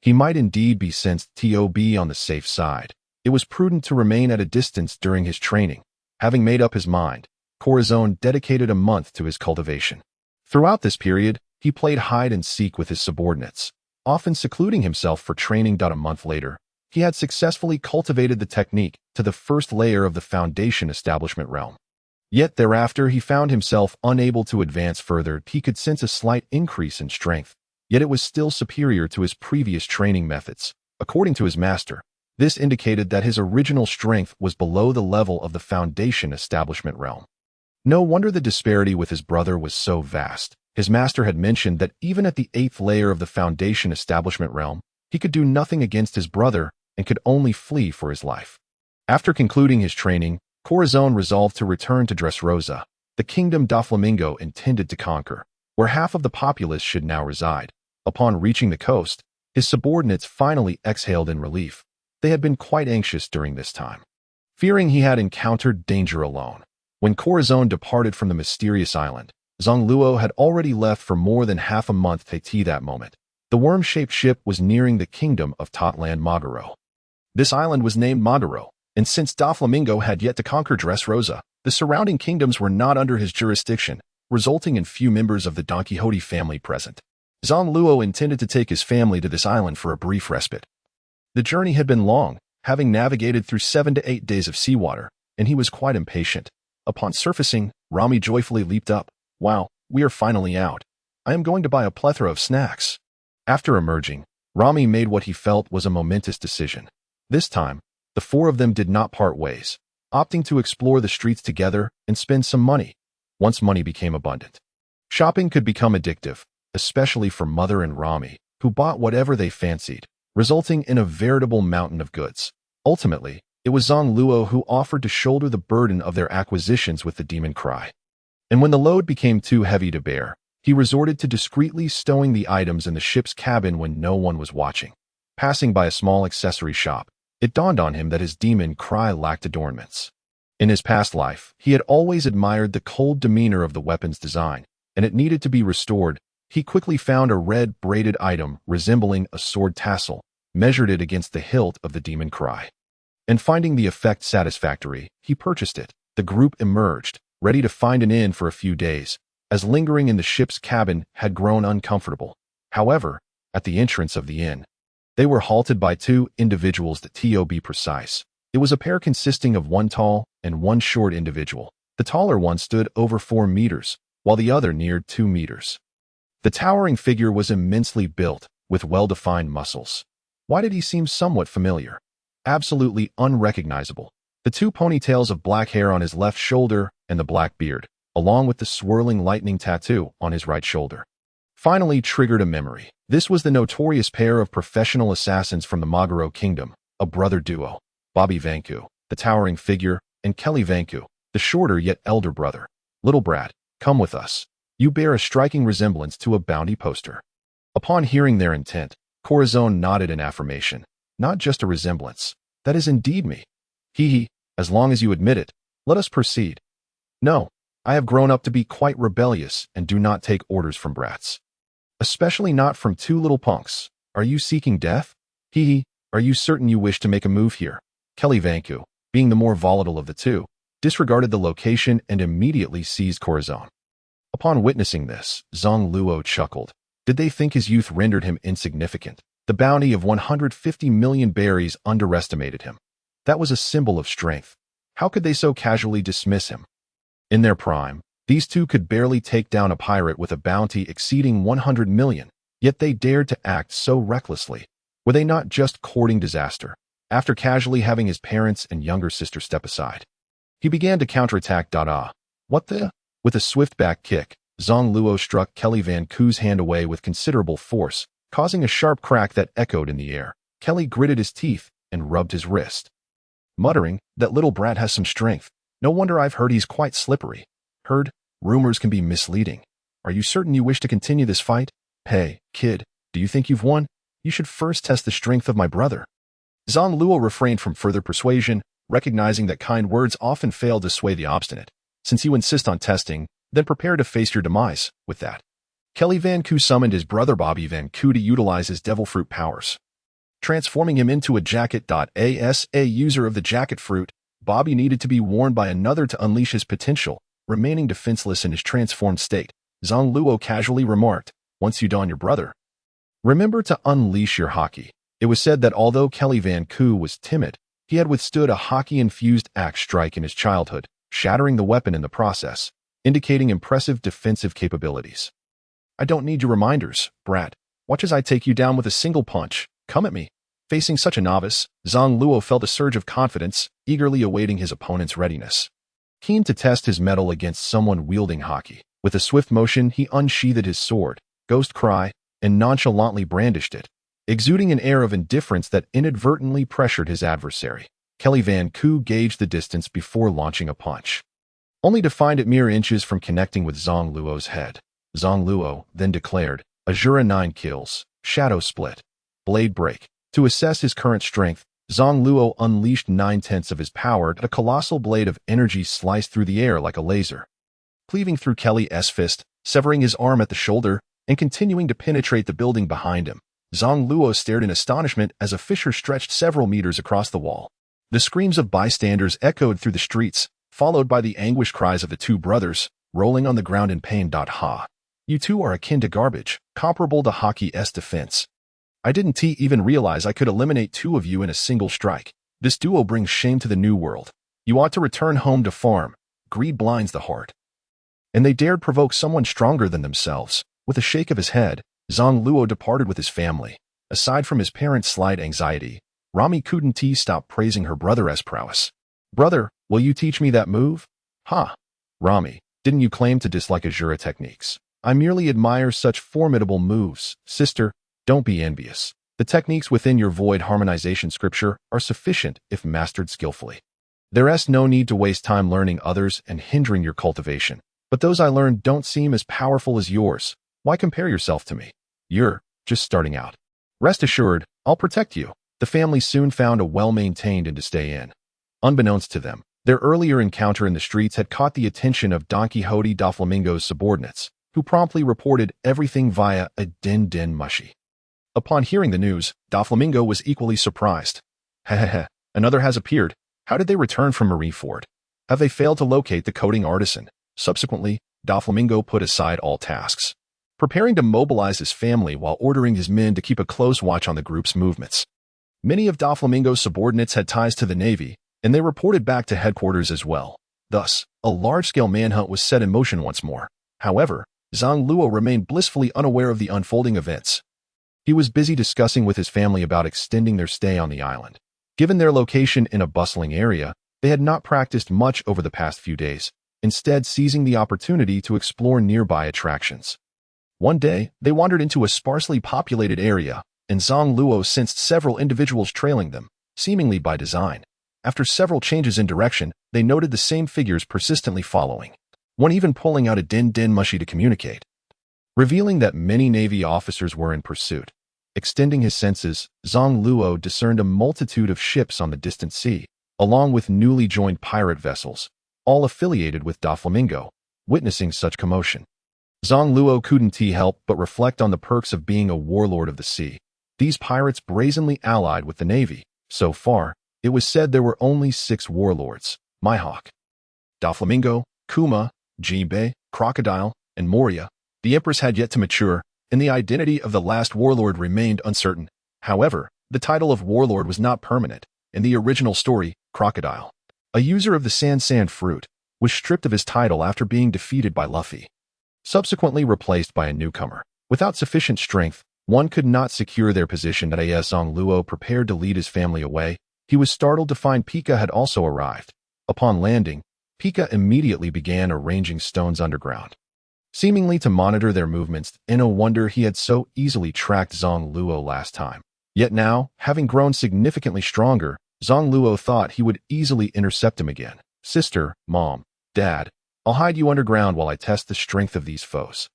he might indeed be sensed to be on the safe side. It was prudent to remain at a distance during his training. Having made up his mind, Corazon dedicated a month to his cultivation. Throughout this period, he played hide-and-seek with his subordinates, often secluding himself for training. A month later, he had successfully cultivated the technique to the first layer of the foundation establishment realm. Yet thereafter he found himself unable to advance further. He could sense a slight increase in strength, yet it was still superior to his previous training methods. According to his master, this indicated that his original strength was below the level of the foundation establishment realm. No wonder the disparity with his brother was so vast. His master had mentioned that even at the 8th layer of the foundation establishment realm, he could do nothing against his brother and could only flee for his life. After concluding his training, Corazon resolved to return to Dressrosa, the kingdom Doflamingo intended to conquer, where half of the populace should now reside. Upon reaching the coast, his subordinates finally exhaled in relief. They had been quite anxious during this time, fearing he had encountered danger alone. When Corazon departed from the mysterious island, Zang Luo had already left for more than half a month. That moment, the worm-shaped ship was nearing the kingdom of Totland Magaro. This island was named Magaro, and since Doflamingo had yet to conquer Dressrosa, the surrounding kingdoms were not under his jurisdiction, resulting in few members of the Don Quixote family present. Zang Luo intended to take his family to this island for a brief respite. The journey had been long, having navigated through 7 to 8 days of seawater, and he was quite impatient. Upon surfacing, Rami joyfully leaped up. Wow, we are finally out. I am going to buy a plethora of snacks. After emerging, Rami made what he felt was a momentous decision. This time, the four of them did not part ways, opting to explore the streets together and spend some money. Once money became abundant, shopping could become addictive, especially for Mother and Rami, who bought whatever they fancied, resulting in a veritable mountain of goods. Ultimately, it was Zang Luo who offered to shoulder the burden of their acquisitions with the demon cry. And when the load became too heavy to bear, he resorted to discreetly stowing the items in the ship's cabin when no one was watching. Passing by a small accessory shop, it dawned on him that his demon cry lacked adornments. In his past life, he had always admired the cold demeanor of the weapon's design, and it needed to be restored. He quickly found a red braided item resembling a sword tassel, measured it against the hilt of the demon cry, and finding the effect satisfactory, he purchased it. The group emerged, ready to find an inn for a few days, as lingering in the ship's cabin had grown uncomfortable. However, at the entrance of the inn, they were halted by two individuals. To be precise, it was a pair consisting of one tall and one short individual. The taller one stood over 4 meters, while the other neared 2 meters. The towering figure was immensely built, with well-defined muscles. Why did he seem somewhat familiar? Absolutely unrecognizable. The 2 ponytails of black hair on his left shoulder and the black beard, along with the swirling lightning tattoo on his right shoulder, finally triggered a memory. This was the notorious pair of professional assassins from the Magaro Kingdom, a brother duo, Bobby Vanku, the towering figure, and Kelly Vanku, the shorter yet elder brother. Little brat, come with us. You bear a striking resemblance to a bounty poster. Upon hearing their intent, Corazon nodded in affirmation. Not just a resemblance. That is indeed me. As long as you admit it, let us proceed. No, I have grown up to be quite rebellious and do not take orders from brats. Especially not from 2 little punks. Are you seeking death? Are you certain you wish to make a move here? Kelly Vanku, being the more volatile of the two, disregarded the location and immediately seized Corazon. Upon witnessing this, Zang Luo chuckled. Did they think his youth rendered him insignificant? The bounty of 150 million berries underestimated him. That was a symbol of strength. How could they so casually dismiss him? In their prime, these two could barely take down a pirate with a bounty exceeding 100 million, yet they dared to act so recklessly. Were they not just courting disaster? After casually having his parents and younger sister step aside, he began to counterattack. What the? With a swift back kick, Zang Luo struck Kelly Van Ku's hand away with considerable force, causing a sharp crack that echoed in the air. Kelly gritted his teeth and rubbed his wrist, muttering, "That little brat has some strength. No wonder I've heard he's quite slippery." Heard? Rumors can be misleading. Are you certain you wish to continue this fight? Hey, kid, do you think you've won? You should first test the strength of my brother. Zang Luo refrained from further persuasion, recognizing that kind words often fail to sway the obstinate. Since you insist on testing, then prepare to face your demise. With that, Kelly Van Ku summoned his brother Bobby Van Ku to utilize his devil fruit powers, transforming him into a jacket. As a user of the jacket fruit, Bobby needed to be worn by another to unleash his potential, remaining defenseless in his transformed state. Zang Luo casually remarked, "Once you don your brother, remember to unleash your haki." It was said that although Kelly Van Ku was timid, he had withstood a haki-infused axe strike in his childhood, shattering the weapon in the process, indicating impressive defensive capabilities. "I don't need your reminders, brat. Watch as I take you down with a single punch. Come at me." Facing such a novice, Zang Luo felt a surge of confidence, eagerly awaiting his opponent's readiness. Keen to test his mettle against someone wielding haki, with a swift motion he unsheathed his sword, Ghost Cry, and nonchalantly brandished it, exuding an air of indifference that inadvertently pressured his adversary. Kelly Van Ku gauged the distance before launching a punch, only to find it mere inches from connecting with Zang Luo's head. Zang Luo then declared, "Azura 9 kills, Shadow Split, Blade Break." To assess his current strength, Zang Luo unleashed 9/10 of his power, and a colossal blade of energy sliced through the air like a laser, cleaving through Kelly's fist, severing his arm at the shoulder, and continuing to penetrate the building behind him. Zang Luo stared in astonishment as a fissure stretched several meters across the wall. The screams of bystanders echoed through the streets, followed by the anguished cries of the two brothers, rolling on the ground in pain. Ha! You two are akin to garbage, comparable to Haki's defense. I didn't even realize I could eliminate two of you in a single strike. This duo brings shame to the new world. You ought to return home to farm. Greed blinds the heart." And they dared provoke someone stronger than themselves. With a shake of his head, Zang Luo departed with his family. Aside from his parents' slight anxiety, Rami couldn't stop praising her brother's prowess. "Brother, will you teach me that move?" "Ha! Rami, didn't you claim to dislike Azura techniques? I merely admire such formidable moves. Sister, don't be envious. The techniques within your void harmonization scripture are sufficient if mastered skillfully. There's no need to waste time learning others and hindering your cultivation. But those I learned don't seem as powerful as yours. Why compare yourself to me? You're just starting out. Rest assured, I'll protect you." The family soon found a well-maintained inn to stay in. Unbeknownst to them, their earlier encounter in the streets had caught the attention of Don Quixote Doflamingo's subordinates, who promptly reported everything via a din mushy. Upon hearing the news, Doflamingo was equally surprised. "Hehehe, another has appeared. How did they return from Marineford? Have they failed to locate the coding artisan?" Subsequently, Doflamingo put aside all tasks, preparing to mobilize his family while ordering his men to keep a close watch on the group's movements. Many of Doflamingo's subordinates had ties to the Navy, and they reported back to headquarters as well. Thus, a large-scale manhunt was set in motion once more. However, Zang Luo remained blissfully unaware of the unfolding events. He was busy discussing with his family about extending their stay on the island. Given their location in a bustling area, they had not practiced much over the past few days, instead seizing the opportunity to explore nearby attractions. One day, they wandered into a sparsely populated area, and Zang Luo sensed several individuals trailing them, seemingly by design. After several changes in direction, they noted the same figures persistently following, one even pulling out a din mushy to communicate, revealing that many Navy officers were in pursuit. Extending his senses, Zang Luo discerned a multitude of ships on the distant sea, along with newly joined pirate vessels, all affiliated with Doflamingo. Witnessing such commotion, Zang Luo couldn't help but reflect on the perks of being a warlord of the sea. These pirates brazenly allied with the Navy. So far, it was said there were only 6 warlords: Mihawk, Doflamingo, Kuma, Jinbei, Crocodile, and Moria. The Empress had yet to mature, and the identity of the last warlord remained uncertain. However, the title of warlord was not permanent. In the original story, Crocodile, a user of the sand fruit, was stripped of his title after being defeated by Luffy, subsequently replaced by a newcomer. Without sufficient strength, one could not secure their position. As Zang Luo prepared to lead his family away, he was startled to find Pika had also arrived. Upon landing, Pika immediately began arranging stones underground, seemingly to monitor their movements. No wonder he had so easily tracked Zang Luo last time. Yet now, having grown significantly stronger, Zang Luo thought he would easily intercept him again. Sister, Mom, Dad, I'll hide you underground while I test the strength of these foes.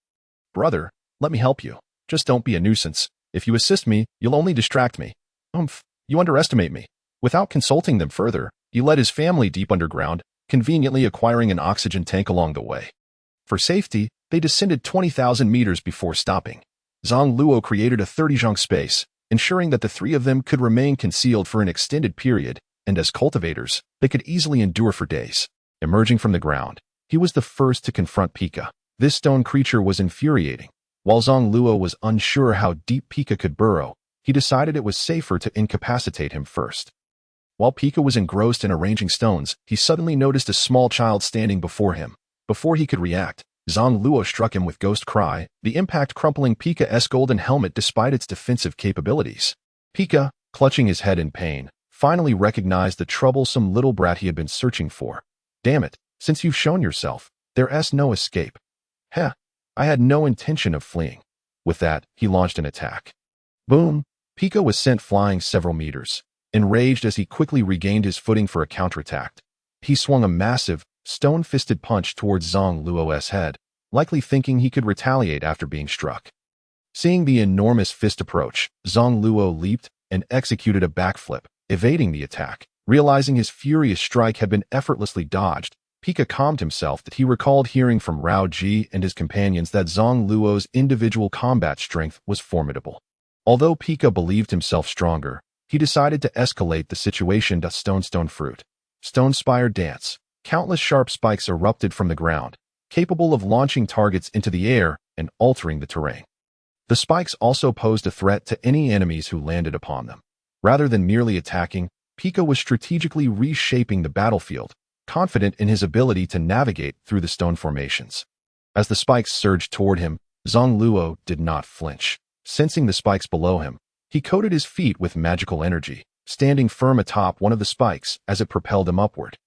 Brother, let me help you. Just don't be a nuisance. If you assist me, you'll only distract me. You underestimate me. Without consulting them further, he led his family deep underground, conveniently acquiring an oxygen tank along the way. For safety, they descended 20,000 meters before stopping. Zang Luo created a 30-zhang space, ensuring that the three of them could remain concealed for an extended period, and as cultivators, they could easily endure for days. Emerging from the ground, he was the first to confront Pika. This stone creature was infuriating. While Zang Luo was unsure how deep Pika could burrow, he decided it was safer to incapacitate him first. While Pika was engrossed in arranging stones, he suddenly noticed a small child standing before him. Before he could react, Zang Luo struck him with Ghost Cry, the impact crumpling Pika's golden helmet despite its defensive capabilities. Pika, clutching his head in pain, finally recognized the troublesome little brat he had been searching for. Damn it, since you've shown yourself, there's no escape. Heh, I had no intention of fleeing. With that, he launched an attack. Boom! Pika was sent flying several meters. Enraged as he quickly regained his footing for a counterattack, he swung a massive, stone-fisted punch towards Zang Luo's head, likely thinking he could retaliate after being struck. Seeing the enormous fist approach, Zang Luo leaped and executed a backflip, evading the attack. Realizing his furious strike had been effortlessly dodged, Pika calmed himself that he recalled hearing from Rao Ji and his companions that Zang Luo's individual combat strength was formidable. Although Pika believed himself stronger, he decided to escalate the situation to Stone Fruit. Stone Spire Dance. Countless sharp spikes erupted from the ground, capable of launching targets into the air and altering the terrain. The spikes also posed a threat to any enemies who landed upon them. Rather than merely attacking, Pika was strategically reshaping the battlefield, confident in his ability to navigate through the stone formations. As the spikes surged toward him, Zang Luo did not flinch. Sensing the spikes below him, he coated his feet with magical energy, standing firm atop one of the spikes as it propelled him upward.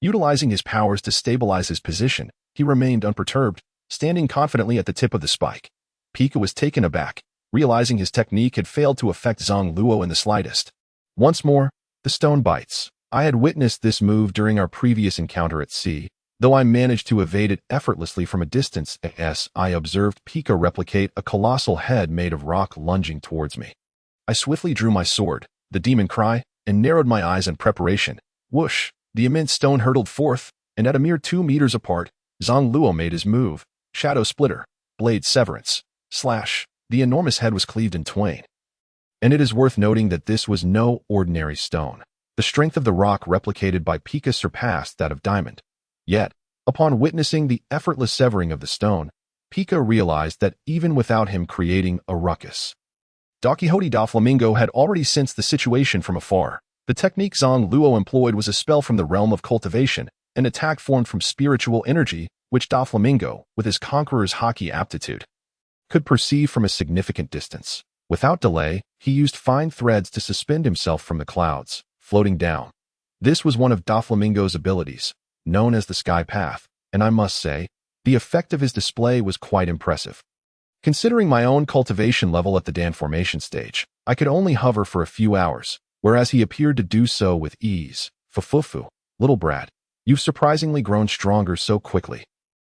Utilizing his powers to stabilize his position, he remained unperturbed, standing confidently at the tip of the spike. Pika was taken aback, realizing his technique had failed to affect Zang Luo in the slightest. Once more, the stone bites. I had witnessed this move during our previous encounter at sea, though I managed to evade it effortlessly from a distance as I observed Pika replicate a colossal head made of rock lunging towards me. I swiftly drew my sword, the demon cry, and narrowed my eyes in preparation. Whoosh! The immense stone hurtled forth, and at a mere 2 meters apart, Zang Luo made his move. Shadow Splitter, Blade Severance, Slash. The enormous head was cleaved in twain. And it is worth noting that this was no ordinary stone. The strength of the rock replicated by Pika surpassed that of diamond. Yet, upon witnessing the effortless severing of the stone, Pika realized that even without him creating a ruckus, Don Quixote da Flamingo had already sensed the situation from afar. The technique Zang Luo employed was a spell from the realm of cultivation, an attack formed from spiritual energy, which Da Flamingo, with his conqueror's hockey aptitude, could perceive from a significant distance. Without delay, he used fine threads to suspend himself from the clouds, floating down. This was one of Da Flamingo's abilities, known as the Sky Path, and I must say, the effect of his display was quite impressive. Considering my own cultivation level at the Dan formation stage, I could only hover for a few hours, whereas he appeared to do so with ease. Fufufu, little brat, you've surprisingly grown stronger so quickly.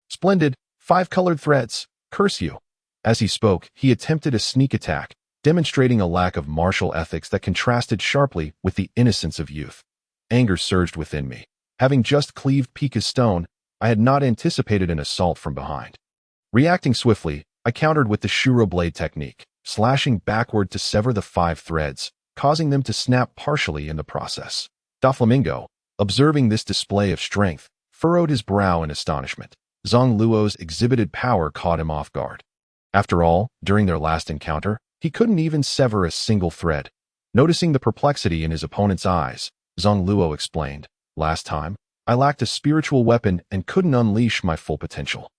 Splendid, 5 colored threads, curse you. As he spoke, he attempted a sneak attack, demonstrating a lack of martial ethics that contrasted sharply with the innocence of youth. Anger surged within me. Having just cleaved Pika's stone, I had not anticipated an assault from behind. Reacting swiftly, I countered with the Shuro Blade technique, slashing backward to sever the 5 threads, causing them to snap partially in the process. Da Flamingo, observing this display of strength, furrowed his brow in astonishment. Zang Luo's exhibited power caught him off guard. After all, during their last encounter, He couldn't even sever a single thread. Noticing the perplexity in his opponent's eyes, Zang Luo explained, "Last time, I lacked a spiritual weapon and couldn't unleash my full potential.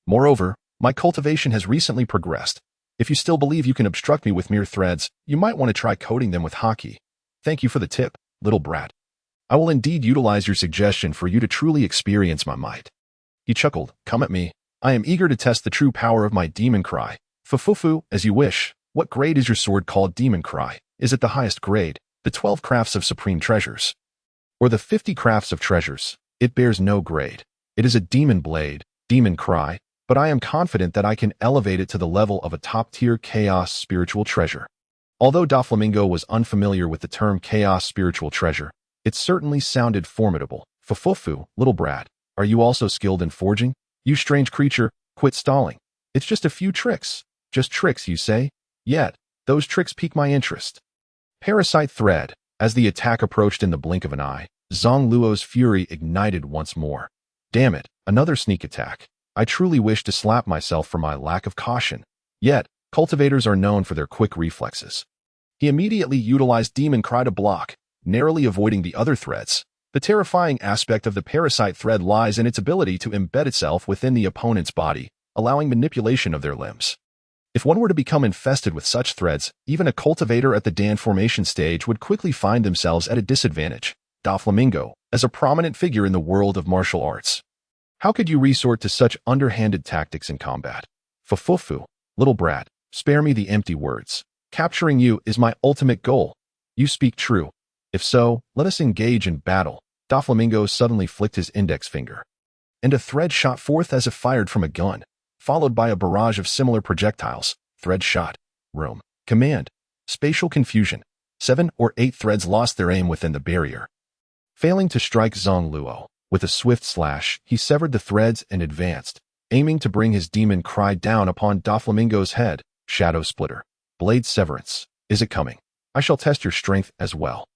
Moreover, my cultivation has recently progressed. If you still believe you can obstruct me with mere threads, you might want to try coating them with haki. Thank you for the tip, little brat. I will indeed utilize your suggestion for you to truly experience my might." He chuckled, "Come at me. I am eager to test the true power of my demon cry. Fufufu, as you wish. What grade is your sword called demon cry? Is it the highest grade, the 12 crafts of supreme treasures, or the 50 crafts of treasures? It bears no grade. It is a demon blade, demon cry, but I am confident that I can elevate it to the level of a top-tier chaos spiritual treasure." Although Doflamingo was unfamiliar with the term chaos spiritual treasure, it certainly sounded formidable. "Fufufu, little brat, are you also skilled in forging? You strange creature, quit stalling. It's just a few tricks. Just tricks, you say? Yet, those tricks pique my interest." Parasite thread. As the attack approached in the blink of an eye, Zang Luo's fury ignited once more. Damn it, another sneak attack. I truly wish to slap myself for my lack of caution. Yet, cultivators are known for their quick reflexes. He immediately utilized Demon Cry to block, narrowly avoiding the other threads. The terrifying aspect of the parasite thread lies in its ability to embed itself within the opponent's body, allowing manipulation of their limbs. If one were to become infested with such threads, even a cultivator at the Dan formation stage would quickly find themselves at a disadvantage. Doflamingo, as a prominent figure in the world of martial arts, how could you resort to such underhanded tactics in combat? Fufufu, little brat, spare me the empty words. Capturing you is my ultimate goal. You speak true. If so, let us engage in battle. Doflamingo suddenly flicked his index finger, and a thread shot forth as if fired from a gun, followed by a barrage of similar projectiles. Thread shot. Room. Command. Spatial confusion. 7 or 8 threads lost their aim within the barrier. Failing to strike Zang Luo, with a swift slash, he severed the threads and advanced, aiming to bring his demon cry down upon Doflamingo's head. Shadow splitter. Blade severance. Is it coming? I shall test your strength as well.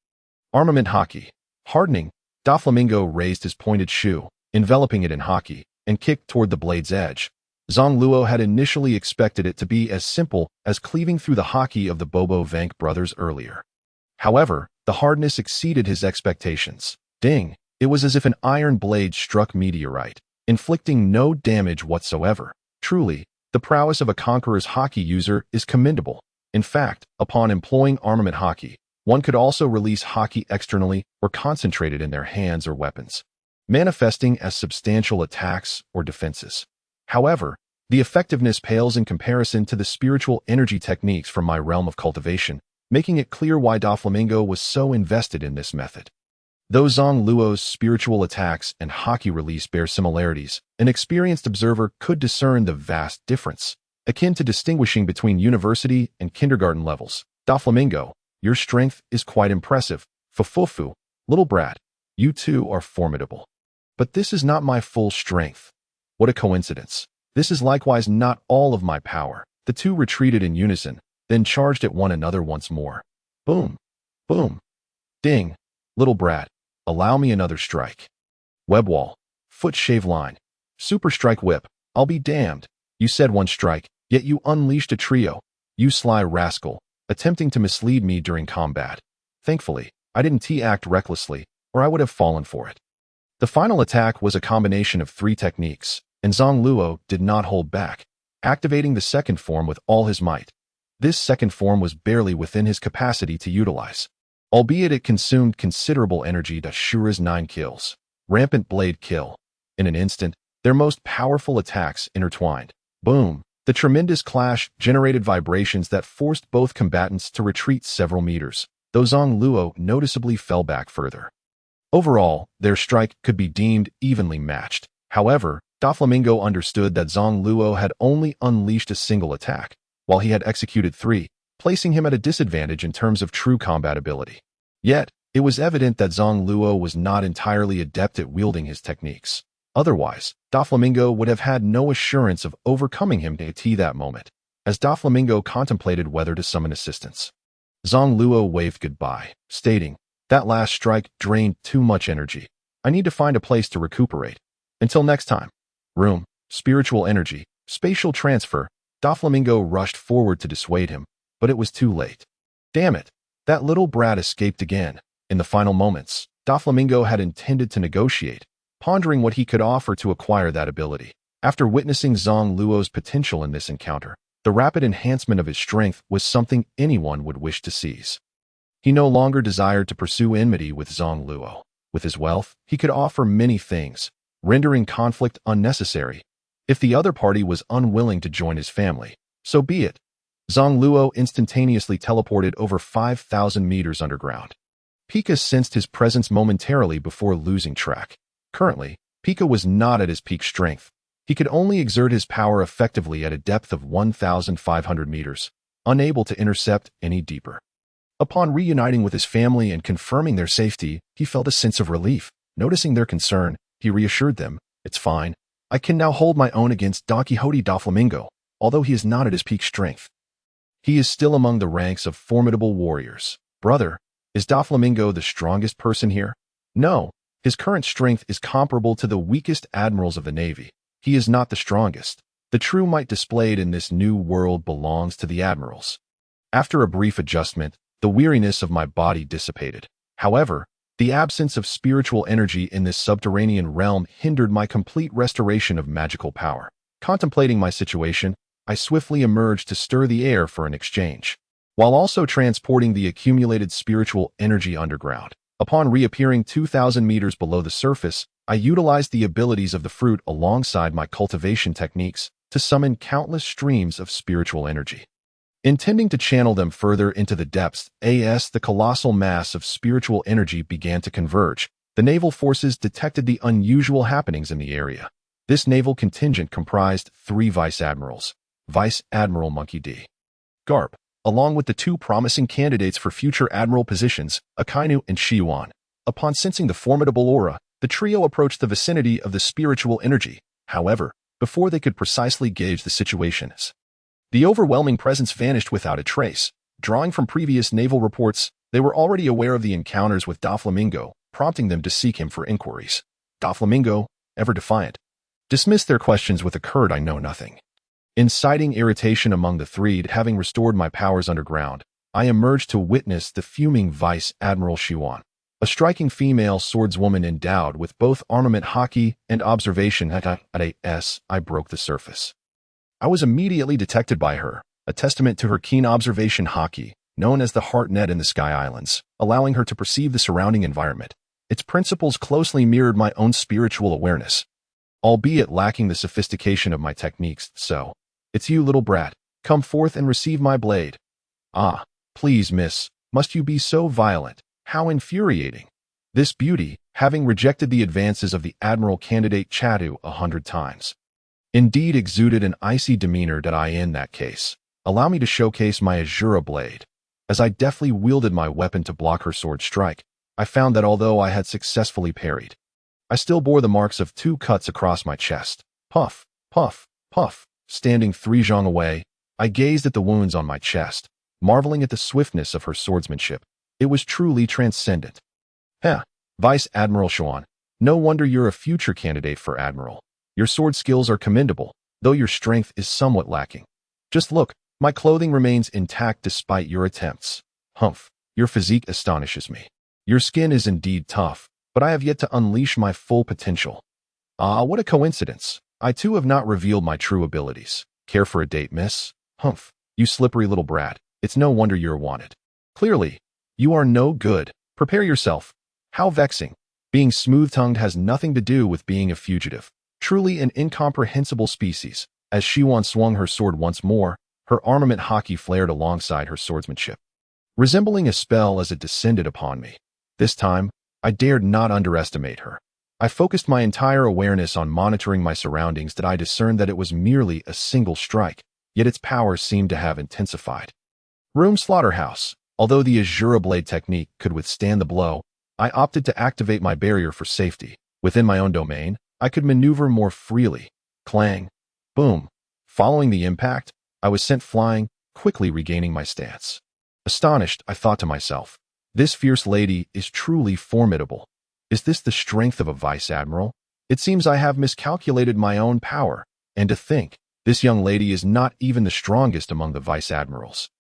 Armament haki. Hardening. Doflamingo raised his pointed shoe, enveloping it in haki, and kicked toward the blade's edge. Zang Luo had initially expected it to be as simple as cleaving through the haki of the Bobo Vank brothers earlier. However, the hardness exceeded his expectations. Ding! It was as if an iron blade struck meteorite, inflicting no damage whatsoever. Truly, the prowess of a conqueror's haki user is commendable. In fact, upon employing armament haki, one could also release haki externally or concentrate it in their hands or weapons, manifesting as substantial attacks or defenses. However, the effectiveness pales in comparison to the spiritual energy techniques from my realm of cultivation, making it clear why Doflamingo was so invested in this method. Though Zang Luo's spiritual attacks and haki release bear similarities, an experienced observer could discern the vast difference, akin to distinguishing between university and kindergarten levels. Doflamingo, your strength is quite impressive. Fufufu, little brat, you too are formidable. But this is not my full strength. What a coincidence. This is likewise not all of my power. The two retreated in unison, then charged at one another once more. Boom. Boom. Ding. Little brat, allow me another strike. Web wall. Foot shave line. Super strike whip. I'll be damned. You said one strike, yet you unleashed a trio. You sly rascal, attempting to mislead me during combat. Thankfully, I didn't T-act recklessly, or I would have fallen for it. The final attack was a combination of 3 techniques, and Zang Luo did not hold back, activating the second form with all his might. This second form was barely within his capacity to utilize, albeit it consumed considerable energy to Shura's 9 kills. Rampant blade kill. In an instant, their most powerful attacks intertwined. Boom! The tremendous clash generated vibrations that forced both combatants to retreat several meters, though Zang Luo noticeably fell back further. Overall, their strike could be deemed evenly matched. However, Doflamingo understood that Zang Luo had only unleashed a single attack, while he had executed 3, placing him at a disadvantage in terms of true combat ability. Yet, it was evident that Zang Luo was not entirely adept at wielding his techniques. Otherwise, Doflamingo would have had no assurance of overcoming him at that moment, as Doflamingo contemplated whether to summon assistance. Zang Luo waved goodbye, stating, "That last strike drained too much energy. I need to find a place to recuperate. Until next time." Room, spiritual energy, spatial transfer. Doflamingo rushed forward to dissuade him, but it was too late. Damn it! That little brat escaped again. In the final moments, Doflamingo had intended to negotiate, pondering what he could offer to acquire that ability. After witnessing Zang Luo's potential in this encounter, the rapid enhancement of his strength was something anyone would wish to seize. He no longer desired to pursue enmity with Zang Luo. With his wealth, he could offer many things, rendering conflict unnecessary. If the other party was unwilling to join his family, so be it. Zang Luo instantaneously teleported over 5,000 meters underground. Pika sensed his presence momentarily before losing track. Currently, Pika was not at his peak strength. He could only exert his power effectively at a depth of 1,500 meters, unable to intercept any deeper. Upon reuniting with his family and confirming their safety, he felt a sense of relief. Noticing their concern, he reassured them, "It's fine. I can now hold my own against Don Quixote Doflamingo, although he is not at his peak strength. He is still among the ranks of formidable warriors. Brother, is Doflamingo the strongest person here? No, his current strength is comparable to the weakest admirals of the Navy. He is not the strongest. The true might displayed in this new world belongs to the admirals." After a brief adjustment, the weariness of my body dissipated. However, the absence of spiritual energy in this subterranean realm hindered my complete restoration of magical power. Contemplating my situation, I swiftly emerged to stir the air for an exchange, while also transporting the accumulated spiritual energy underground. Upon reappearing 2,000 meters below the surface, I utilized the abilities of the fruit alongside my cultivation techniques to summon countless streams of spiritual energy. Intending to channel them further into the depths, the colossal mass of spiritual energy began to converge. The naval forces detected the unusual happenings in the area. This naval contingent comprised 3 vice admirals, Vice Admiral Monkey D. Garp, along with the 2 promising candidates for future admiral positions, Akainu and Shiyuan. Upon sensing the formidable aura, the trio approached the vicinity of the spiritual energy. However, before they could precisely gauge the situation, the overwhelming presence vanished without a trace. Drawing from previous naval reports, they were already aware of the encounters with Doflamingo, prompting them to seek him for inquiries. Doflamingo, ever defiant, dismissed their questions with a curt "I know nothing." Inciting irritation among the 3, having restored my powers underground, I emerged to witness the fuming Vice Admiral Shiyuan, a striking female swordswoman endowed with both armament haki and observation. I broke the surface. I was immediately detected by her, a testament to her keen observation haki, known as the Heart Net in the Sky Islands, allowing her to perceive the surrounding environment. Its principles closely mirrored my own spiritual awareness, albeit lacking the sophistication of my techniques. "So, it's you, little brat. Come forth and receive my blade." "Ah, please, miss, must you be so violent? How infuriating." This beauty, having rejected the advances of the admiral candidate Chatu 100 times, indeed exuded an icy demeanor. In that case, allow me to showcase my Azura blade. As I deftly wielded my weapon to block her sword strike, I found that although I had successfully parried, I still bore the marks of 2 cuts across my chest. Puff, puff, puff. Standing 3 zhang away, I gazed at the wounds on my chest, marveling at the swiftness of her swordsmanship. It was truly transcendent. Vice Admiral Xuan, no wonder you're a future candidate for admiral. Your sword skills are commendable, though your strength is somewhat lacking. Just look, my clothing remains intact despite your attempts. Humph, your physique astonishes me. Your skin is indeed tough, but I have yet to unleash my full potential. Ah, what a coincidence. I too have not revealed my true abilities. Care for a date, miss? Humph, you slippery little brat. It's no wonder you're wanted. Clearly, you are no good. Prepare yourself. How vexing. Being smooth-tongued has nothing to do with being a fugitive. Truly an incomprehensible species. As Shiyuan swung her sword once more, her armament haki flared alongside her swordsmanship, resembling a spell as it descended upon me. This time, I dared not underestimate her. I focused my entire awareness on monitoring my surroundings. I discerned that it was merely a single strike, yet its power seemed to have intensified. Room Slaughterhouse. Although the Azura blade technique could withstand the blow, I opted to activate my barrier for safety. Within my own domain, I could maneuver more freely. Clang. Boom. Following the impact, I was sent flying, quickly regaining my stance. Astonished, I thought to myself, this fierce lady is truly formidable. Is this the strength of a vice admiral? It seems I have miscalculated my own power, and to think, this young lady is not even the strongest among the vice admirals.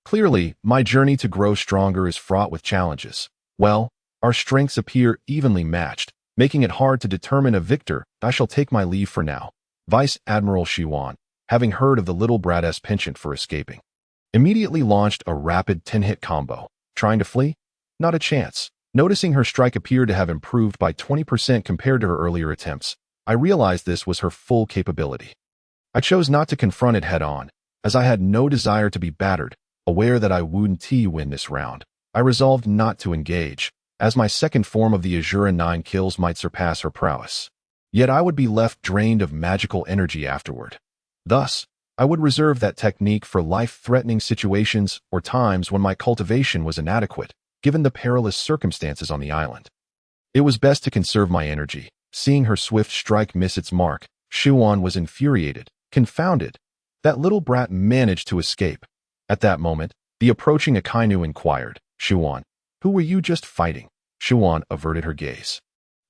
Clearly, my journey to grow stronger is fraught with challenges. Well, our strengths appear evenly matched, making it hard to determine a victor. I shall take my leave for now. Vice Admiral Shiwan, having heard of the little brat's penchant for escaping, immediately launched a rapid 10-hit combo. Trying to flee? Not a chance. Noticing her strike appeared to have improved by 20% compared to her earlier attempts, I realized this was her full capability. I chose not to confront it head-on, as I had no desire to be battered. Aware that I wouldn't win this round, I resolved not to engage, as my second form of the Azura 9 kills might surpass her prowess. Yet I would be left drained of magical energy afterward. Thus, I would reserve that technique for life-threatening situations or times when my cultivation was inadequate, given the perilous circumstances on the island. It was best to conserve my energy. Seeing her swift strike miss its mark, Shiwan was infuriated, confounded. That little brat managed to escape. At that moment, the approaching Akainu inquired, Shiwan, who were you just fighting? Shiwan averted her gaze,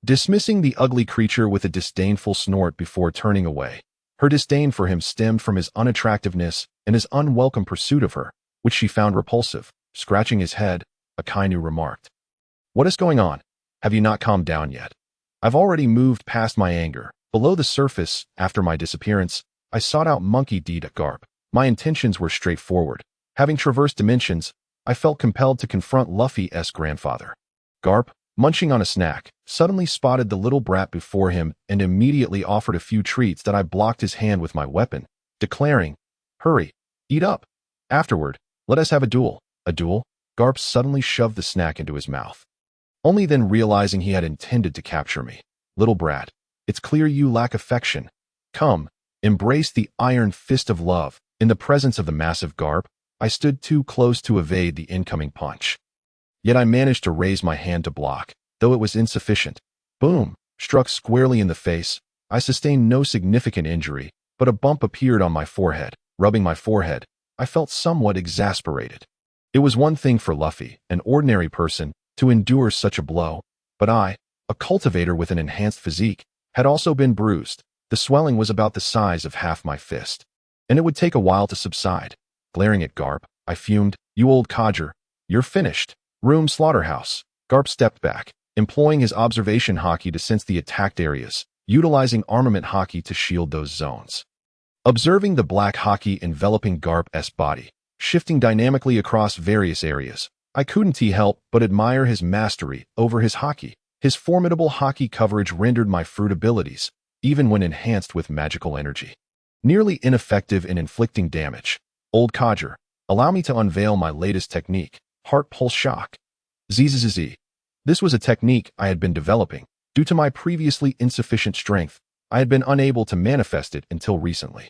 dismissing the ugly creature with a disdainful snort before turning away. Her disdain for him stemmed from his unattractiveness and his unwelcome pursuit of her, which she found repulsive. Scratching his head, Akainu remarked, "What is going on? Have you not calmed down yet?" "I've already moved past my anger. Below the surface, after my disappearance, I sought out Monkey D. Garp. My intentions were straightforward. Having traversed dimensions, I felt compelled to confront Luffy's grandfather." Garp, munching on a snack, suddenly spotted the little brat before him and immediately offered a few treats that I blocked his hand with my weapon, declaring, "Hurry, eat up. Afterward, let us have a duel." "A duel?" Garp suddenly shoved the snack into his mouth, only then realizing he had intended to capture me. "Little brat, it's clear you lack affection. Come, embrace the iron fist of love." In the presence of the massive Garp, I stood too close to evade the incoming punch. Yet I managed to raise my hand to block, though it was insufficient. Boom! Struck squarely in the face, I sustained no significant injury, but a bump appeared on my forehead. Rubbing my forehead, I felt somewhat exasperated. It was one thing for Luffy, an ordinary person, to endure such a blow, but I, a cultivator with an enhanced physique, had also been bruised. The swelling was about the size of half my fist, and it would take a while to subside. Glaring at Garp, I fumed, "You old codger, you're finished." Room slaughterhouse. Garp stepped back, employing his observation haki to sense the attacked areas, utilizing armament haki to shield those zones. Observing the black haki enveloping Garp's body, shifting dynamically across various areas, I couldn't help but admire his mastery over his haki. His formidable haki coverage rendered my fruit abilities, even when enhanced with magical energy, nearly ineffective in inflicting damage. "Old codger, allow me to unveil my latest technique, Heart Pulse Shock." ZZZ. This was a technique I had been developing. Due to my previously insufficient strength, I had been unable to manifest it until recently,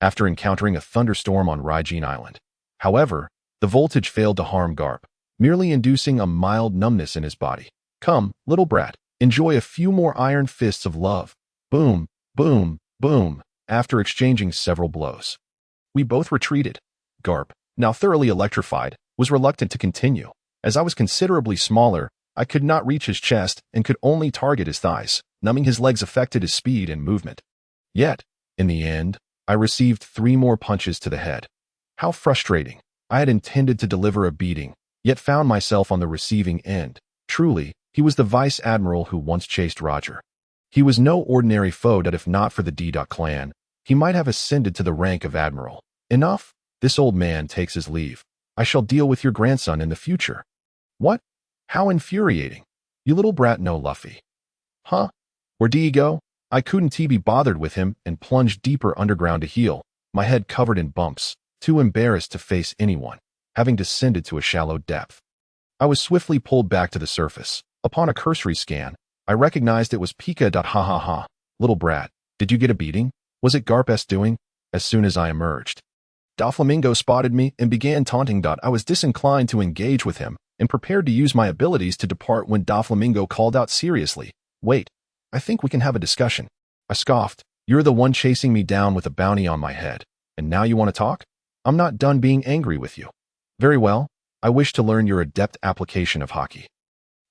after encountering a thunderstorm on Raijin Island. However, the voltage failed to harm Garp, merely inducing a mild numbness in his body. "Come, little brat, enjoy a few more iron fists of love." Boom, boom, boom. After exchanging several blows, we both retreated. Garp, now thoroughly electrified, was reluctant to continue. As I was considerably smaller, I could not reach his chest and could only target his thighs. Numbing his legs affected his speed and movement. Yet, in the end, I received 3 more punches to the head. How frustrating. I had intended to deliver a beating, yet found myself on the receiving end. Truly, he was the vice admiral who once chased Roger. He was no ordinary foe that if not for the D. clan, he might have ascended to the rank of admiral. Enough? This old man takes his leave. I shall deal with your grandson in the future. What? How infuriating. You little brat know Luffy. Huh? Where do you go? I couldn't be bothered with him and plunged deeper underground to heal, my head covered in bumps, too embarrassed to face anyone, having descended to a shallow depth. I was swiftly pulled back to the surface. Upon a cursory scan, I recognized it was Pika. Ha ha ha. Little brat, did you get a beating? Was it Garp's doing? As soon as I emerged, Doflamingo spotted me and began taunting. I was disinclined to engage with him and prepared to use my abilities to depart when Doflamingo called out seriously, "Wait, I think we can have a discussion." I scoffed, "You're the one chasing me down with a bounty on my head, and now you want to talk? I'm not done being angry with you." "Very well, I wish to learn your adept application of haki.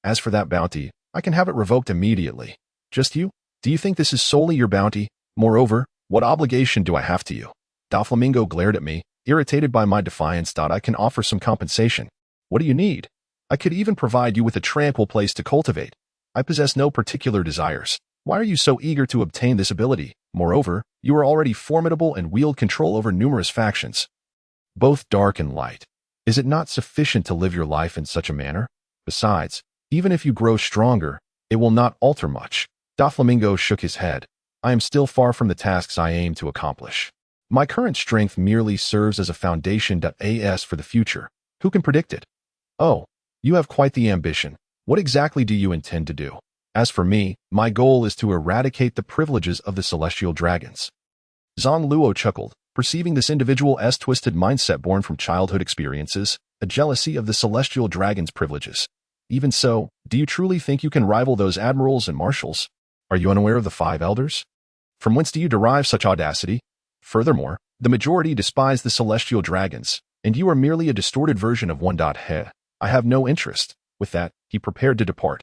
As for that bounty, I can have it revoked immediately. Just you? Do you think this is solely your bounty? Moreover, what obligation do I have to you?" Doflamingo glared at me, irritated by my defiance. I can offer some compensation. What do you need? I could even provide you with a tranquil place to cultivate. I possess no particular desires. Why are you so eager to obtain this ability? Moreover, you are already formidable and wield control over numerous factions, both dark and light. Is it not sufficient to live your life in such a manner? Besides, even if you grow stronger, it will not alter much. Doflamingo shook his head. I am still far from the tasks I aim to accomplish. My current strength merely serves as a foundation. As for the future, who can predict it? Oh, you have quite the ambition. What exactly do you intend to do? As for me, my goal is to eradicate the privileges of the celestial dragons. Zang Luo chuckled, perceiving this individual's twisted mindset born from childhood experiences, a jealousy of the celestial dragon's privileges. Even so, do you truly think you can rival those admirals and marshals? Are you unaware of the 5 elders? From whence do you derive such audacity? Furthermore, the majority despise the celestial dragons, and you are merely a distorted version of one. He. I have no interest. With that, he prepared to depart,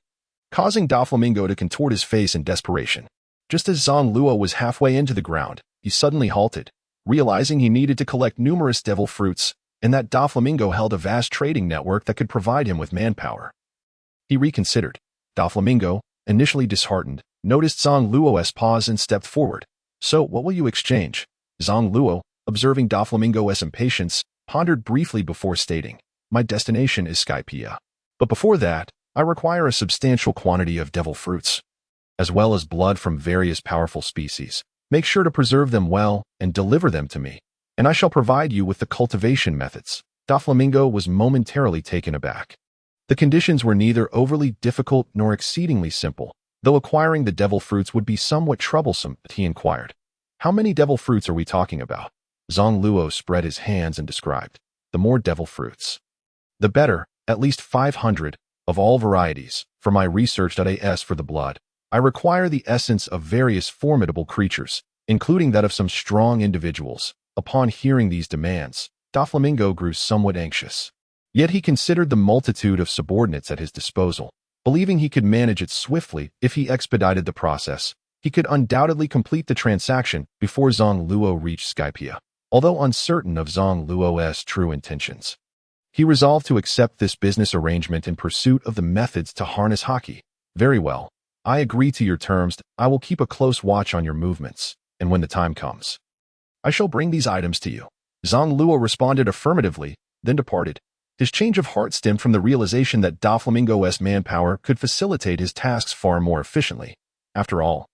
causing Doflamingo to contort his face in desperation. Just as Zang Luo was halfway into the ground, he suddenly halted, realizing he needed to collect numerous devil fruits, and that Doflamingo held a vast trading network that could provide him with manpower. He reconsidered. Doflamingo, initially disheartened, noticed Zang Luo's pause and stepped forward. So, what will you exchange? Zang Luo, observing Doflamingo's impatience, pondered briefly before stating, my destination is Skypea. But before that, I require a substantial quantity of devil fruits, as well as blood from various powerful species. Make sure to preserve them well and deliver them to me, and I shall provide you with the cultivation methods. Doflamingo was momentarily taken aback. The conditions were neither overly difficult nor exceedingly simple, though acquiring the devil fruits would be somewhat troublesome. He inquired, how many devil fruits are we talking about? Zang Luo spread his hands and described, the more devil fruits, the better, at least 500, of all varieties. For my research. As for the blood, I require the essence of various formidable creatures, including that of some strong individuals. Upon hearing these demands, Doflamingo grew somewhat anxious. Yet he considered the multitude of subordinates at his disposal. Believing he could manage it swiftly if he expedited the process, he could undoubtedly complete the transaction before Zang Luo reached Skypea. Although uncertain of Zang Luo's true intentions, he resolved to accept this business arrangement in pursuit of the methods to harness hockey. Very well. I agree to your terms. I will keep a close watch on your movements, and when the time comes, I shall bring these items to you. Zang Luo responded affirmatively, then departed. His change of heart stemmed from the realization that Doflamingo's manpower could facilitate his tasks far more efficiently. After all,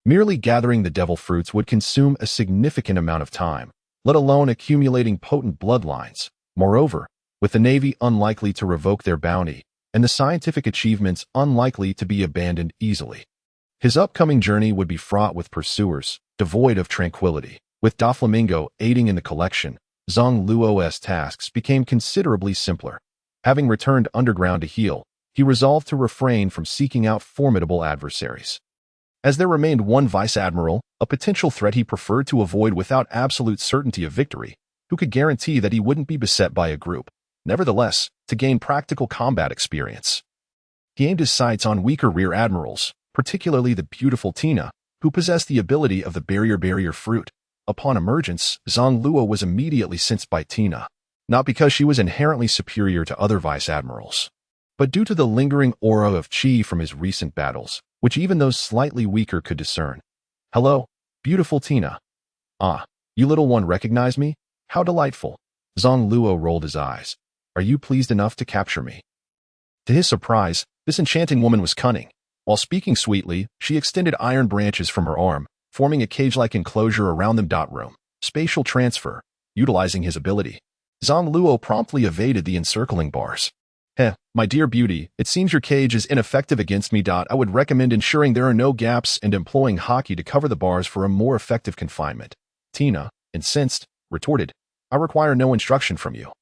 merely gathering the devil fruits would consume a significant amount of time, let alone accumulating potent bloodlines. Moreover, with the Navy unlikely to revoke their bounty, and the scientific achievements unlikely to be abandoned easily, his upcoming journey would be fraught with pursuers, devoid of tranquility. With Doflamingo aiding in the collection, Zang Luo's tasks became considerably simpler. Having returned underground to heal, he resolved to refrain from seeking out formidable adversaries. As there remained one vice admiral, a potential threat he preferred to avoid without absolute certainty of victory, who could guarantee that he wouldn't be beset by a group. Nevertheless, to gain practical combat experience, he aimed his sights on weaker rear admirals, particularly the beautiful Tina, who possessed the ability of the barrier fruit. Upon emergence, Zang Luo was immediately sensed by Tina, not because she was inherently superior to other vice admirals, but due to the lingering aura of qi from his recent battles, which even those slightly weaker could discern. Hello, beautiful Tina. Ah, you little one recognize me? How delightful. Zang Luo rolled his eyes. Are you pleased enough to capture me? To his surprise, this enchanting woman was cunning. While speaking sweetly, she extended iron branches from her arm, forming a cage-like enclosure around them. Room. Spatial transfer. Utilizing his ability, Zang Luo promptly evaded the encircling bars. My dear beauty, it seems your cage is ineffective against me. I would recommend ensuring there are no gaps and employing hockey to cover the bars for a more effective confinement. Tina, incensed, retorted, I require no instruction from you.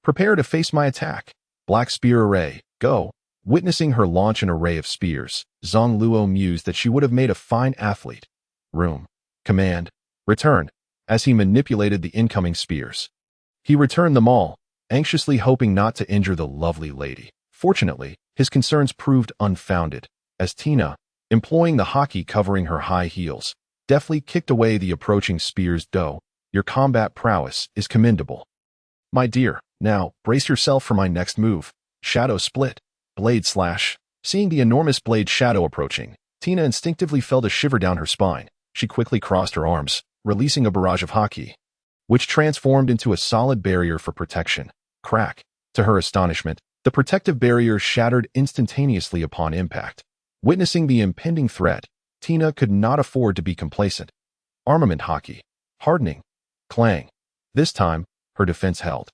Prepare to face my attack. Black spear array, go. Witnessing her launch an array of spears, Zang Luo mused that she would have made a fine athlete. Room. Command. Return. As he manipulated the incoming spears, he returned them all, anxiously hoping not to injure the lovely lady. Fortunately, his concerns proved unfounded, as Tina, employing the hockey covering her high heels, deftly kicked away the approaching spears. Your combat prowess is commendable. My dear, now, brace yourself for my next move. Shadow split. Blade slash. Seeing the enormous blade shadow approaching, Tina instinctively felt a shiver down her spine. She quickly crossed her arms, releasing a barrage of haki, which transformed into a solid barrier for protection. Crack. To her astonishment, the protective barrier shattered instantaneously upon impact. Witnessing the impending threat, Tina could not afford to be complacent. Armament haki. Hardening. Clang. This time, her defense held.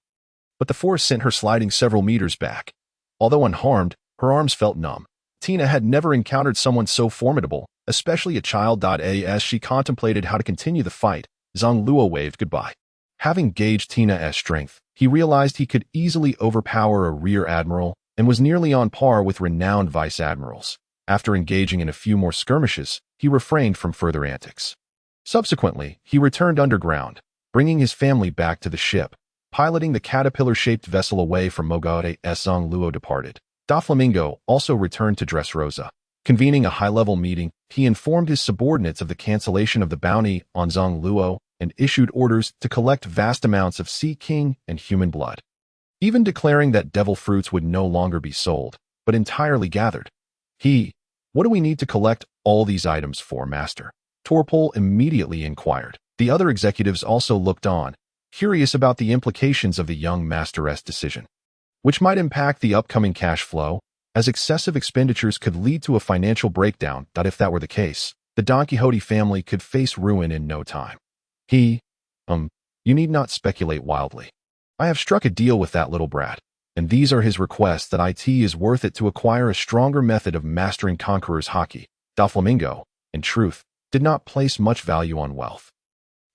But the force sent her sliding several meters back. Although unharmed, her arms felt numb. Tina had never encountered someone so formidable, especially a child. As she contemplated how to continue the fight, Zang Luo waved goodbye. Having gauged Tina's strength, he realized he could easily overpower a rear admiral and was nearly on par with renowned vice admirals. After engaging in a few more skirmishes, he refrained from further antics. Subsequently, he returned underground, bringing his family back to the ship. Piloting the caterpillar-shaped vessel away from Mogare, Zang Luo departed. Doflamingo also returned to Dressrosa. Convening a high-level meeting, he informed his subordinates of the cancellation of the bounty on Zang Luo and issued orders to collect vast amounts of Sea King and human blood, even declaring that devil fruits would no longer be sold, but entirely gathered. What do we need to collect all these items for, Master? Torpol immediately inquired. The other executives also looked on, curious about the implications of the young master's decision, which might impact the upcoming cash flow, as excessive expenditures could lead to a financial breakdown. If that were the case, the Don Quixote family could face ruin in no time. You need not speculate wildly. I have struck a deal with that little brat, and these are his requests that it is worth it to acquire a stronger method of mastering Conqueror's haki. Doflamingo, in truth, did not place much value on wealth.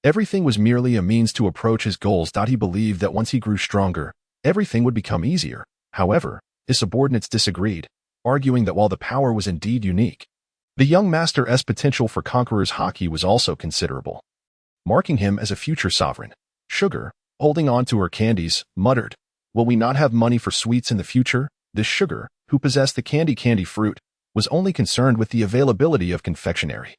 Everything was merely a means to approach his goals. He believed that once he grew stronger, everything would become easier. However, his subordinates disagreed, arguing that while the power was indeed unique, the young master's potential for Conqueror's haki was also considerable, marking him as a future sovereign. Sugar, holding on to her candies, muttered, "Will we not have money for sweets in the future?" This Sugar, who possessed the candy fruit, was only concerned with the availability of confectionery.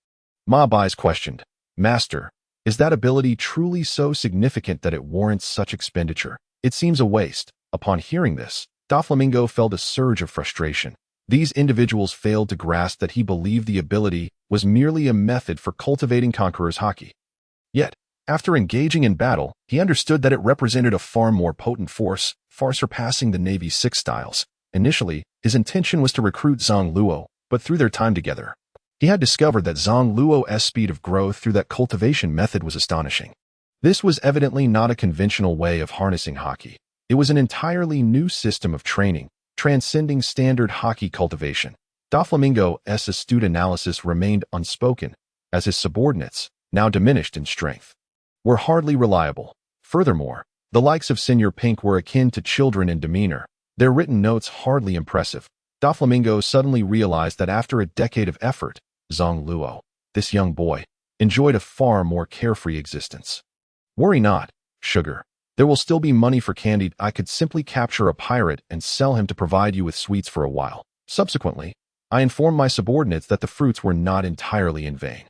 Ma Bai's questioned, "Master, is that ability truly so significant that it warrants such expenditure? It seems a waste." Upon hearing this, Doflamingo felt a surge of frustration. These individuals failed to grasp that he believed the ability was merely a method for cultivating Conqueror's haki. Yet, after engaging in battle, he understood that it represented a far more potent force, far surpassing the Navy's 6 styles. Initially, his intention was to recruit Zang Luo, but through their time together, he had discovered that Zang Luo's speed of growth through that cultivation method was astonishing. This was evidently not a conventional way of harnessing haki. It was an entirely new system of training, transcending standard haki cultivation. Doflamingo's astute analysis remained unspoken, as his subordinates, now diminished in strength, were hardly reliable. Furthermore, the likes of Senior Pink were akin to children in demeanor, their written notes hardly impressive. Doflamingo suddenly realized that after a decade of effort, Zang Luo, this young boy, enjoyed a far more carefree existence. "Worry not, Sugar. There will still be money for candy. I could simply capture a pirate and sell him to provide you with sweets for a while." Subsequently, I informed my subordinates that the fruits were not entirely in vain.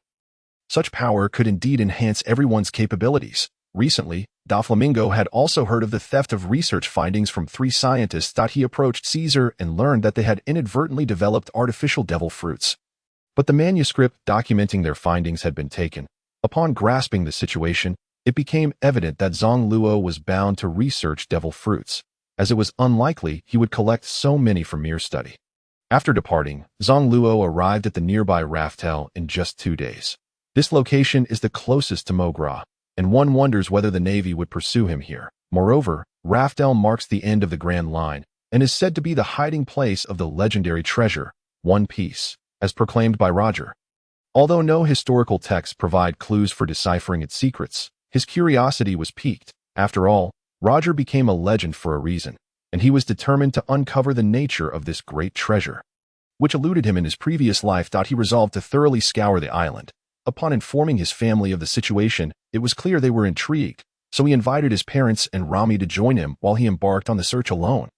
Such power could indeed enhance everyone's capabilities. Recently, Doflamingo had also heard of the theft of research findings from 3 scientists. He approached Caesar and learned that they had inadvertently developed artificial devil fruits, but the manuscript documenting their findings had been taken. Upon grasping the situation, it became evident that Zang Luo was bound to research devil fruits, as it was unlikely he would collect so many for mere study. After departing, Zang Luo arrived at the nearby Raftel in just 2 days. This location is the closest to Mogra, and one wonders whether the Navy would pursue him here. Moreover, Raftel marks the end of the Grand Line and is said to be the hiding place of the legendary treasure, One Piece, as proclaimed by Roger. Although no historical texts provide clues for deciphering its secrets, his curiosity was piqued. After all, Roger became a legend for a reason, and he was determined to uncover the nature of this great treasure, which eluded him in his previous life. He resolved to thoroughly scour the island. Upon informing his family of the situation, it was clear they were intrigued, so he invited his parents and Rami to join him while he embarked on the search alone.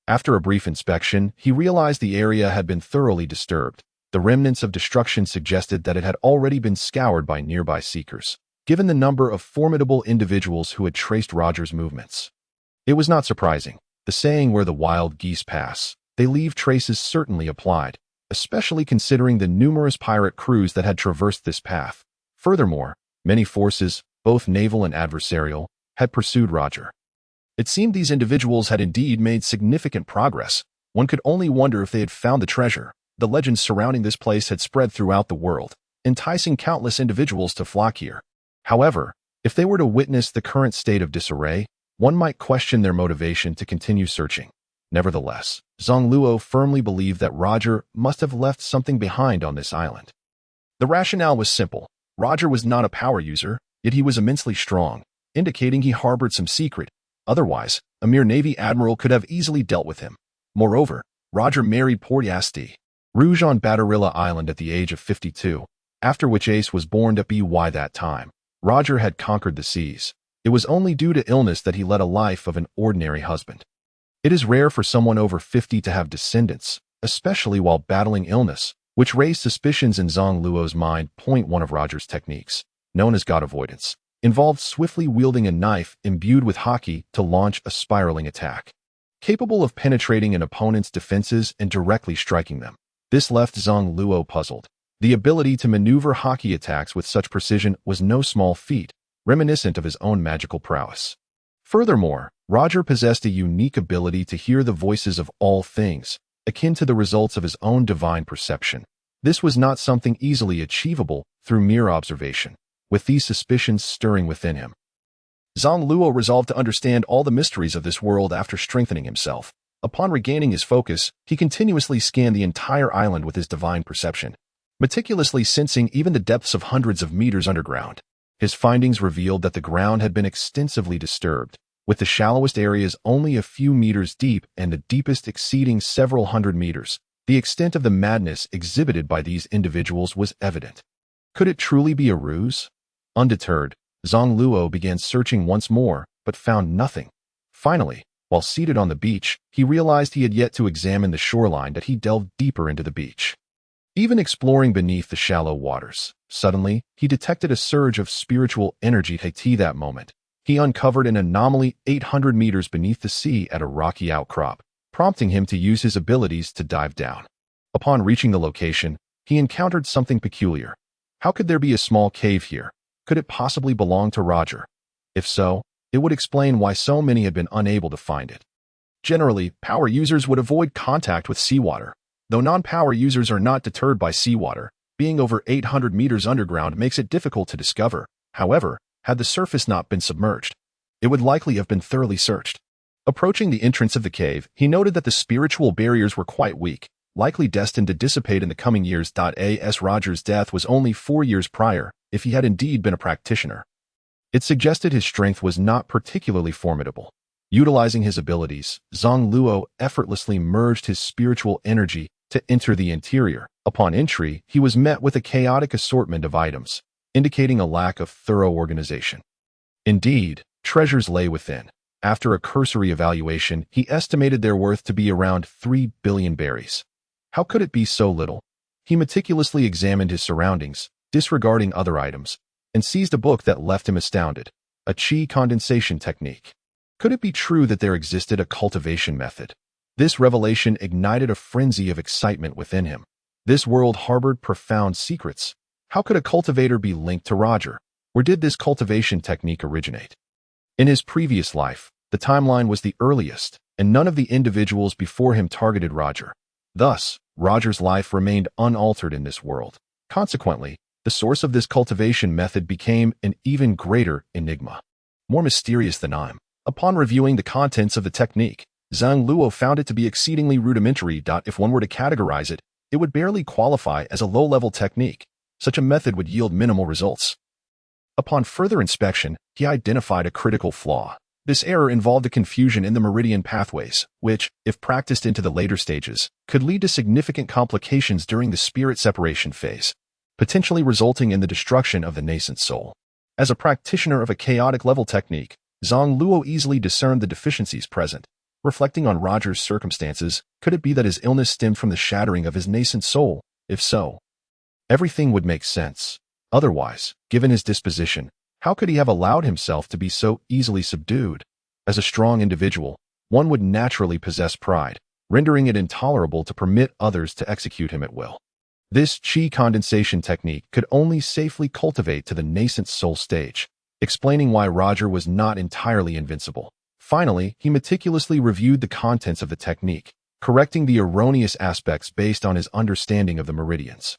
After a brief inspection, he realized the area had been thoroughly disturbed. The remnants of destruction suggested that it had already been scoured by nearby seekers. given the number of formidable individuals who had traced Roger's movements. It was not surprising. The saying where the wild geese pass, they leave traces certainly applied, especially considering the numerous pirate crews that had traversed this path. Furthermore, many forces, both naval and adversarial, had pursued Roger. It seemed these individuals had indeed made significant progress. One could only wonder if they had found the treasure. The legends surrounding this place had spread throughout the world, enticing countless individuals to flock here. However, if they were to witness the current state of disarray, one might question their motivation to continue searching. Nevertheless, Zang Luo firmly believed that Roger must have left something behind on this island. The rationale was simple. Roger was not a power user, yet he was immensely strong, indicating he harbored some secret. Otherwise, a mere Navy admiral could have easily dealt with him. Moreover, Roger married Portiasti Rouge on Batarilla Island at the age of 52, after which Ace was born at by that time. Roger had conquered the seas. It was only due to illness that he led a life of an ordinary husband. It is rare for someone over 50 to have descendants, especially while battling illness, which raised suspicions in Zang Luo's mind. One of Roger's techniques, known as god avoidance, involved swiftly wielding a knife imbued with haki to launch a spiraling attack, capable of penetrating an opponent's defenses and directly striking them. This left Zang Luo puzzled. The ability to maneuver haki attacks with such precision was no small feat, reminiscent of his own magical prowess. Furthermore, Roger possessed a unique ability to hear the voices of all things, akin to the results of his own divine perception. This was not something easily achievable through mere observation. With these suspicions stirring within him, Zang Luo resolved to understand all the mysteries of this world after strengthening himself. Upon regaining his focus, he continuously scanned the entire island with his divine perception, meticulously sensing even the depths of hundreds of meters underground. His findings revealed that the ground had been extensively disturbed, with the shallowest areas only a few meters deep and the deepest exceeding several hundred meters. The extent of the madness exhibited by these individuals was evident. Could it truly be a ruse? Undeterred, Zang Luo began searching once more, but found nothing. Finally, while seated on the beach, he realized he had yet to examine the shoreline. That he delved deeper into the beach, even exploring beneath the shallow waters. Suddenly, he detected a surge of spiritual energy. At that moment, he uncovered an anomaly 800 meters beneath the sea at a rocky outcrop, prompting him to use his abilities to dive down. Upon reaching the location, he encountered something peculiar. How could there be a small cave here? Could it possibly belong to Roger? If so, it would explain why so many had been unable to find it. Generally, power users would avoid contact with seawater. Though non-power users are not deterred by seawater, being over 800 meters underground makes it difficult to discover. However, had the surface not been submerged, it would likely have been thoroughly searched. Approaching the entrance of the cave, he noted that the spiritual barriers were quite weak, likely destined to dissipate in the coming years. As Roger's death was only 4 years prior, if he had indeed been a practitioner, it suggested his strength was not particularly formidable. Utilizing his abilities, Zang Luo effortlessly merged his spiritual energy to enter the interior. Upon entry, he was met with a chaotic assortment of items, indicating a lack of thorough organization. Indeed, treasures lay within. After a cursory evaluation, he estimated their worth to be around 3 billion berries. How could it be so little? He meticulously examined his surroundings, disregarding other items, and seized a book that left him astounded. A chi condensation technique. Could it be true that there existed a cultivation method? This revelation ignited a frenzy of excitement within him. This world harbored profound secrets. How could a cultivator be linked to Roger? Where did this cultivation technique originate? In his previous life, the timeline was the earliest, and none of the individuals before him targeted Roger. Thus, Roger's life remained unaltered in this world. Consequently, the source of this cultivation method became an even greater enigma, more mysterious than I'm. Upon reviewing the contents of the technique, Zang Luo found it to be exceedingly rudimentary. If one were to categorize it, it would barely qualify as a low-level technique. Such a method would yield minimal results. Upon further inspection, he identified a critical flaw. This error involved a confusion in the meridian pathways, which, if practiced into the later stages, could lead to significant complications during the spirit separation phase, potentially resulting in the destruction of the nascent soul. As a practitioner of a chaotic level technique, Zang Luo easily discerned the deficiencies present. Reflecting on Roger's circumstances, could it be that his illness stemmed from the shattering of his nascent soul? If so, everything would make sense. Otherwise, given his disposition, How could he have allowed himself to be so easily subdued? As a strong individual, one would naturally possess pride, rendering it intolerable to permit others to execute him at will. This qi condensation technique could only safely cultivate to the nascent soul stage, explaining why Roger was not entirely invincible. Finally, he meticulously reviewed the contents of the technique, correcting the erroneous aspects based on his understanding of the meridians.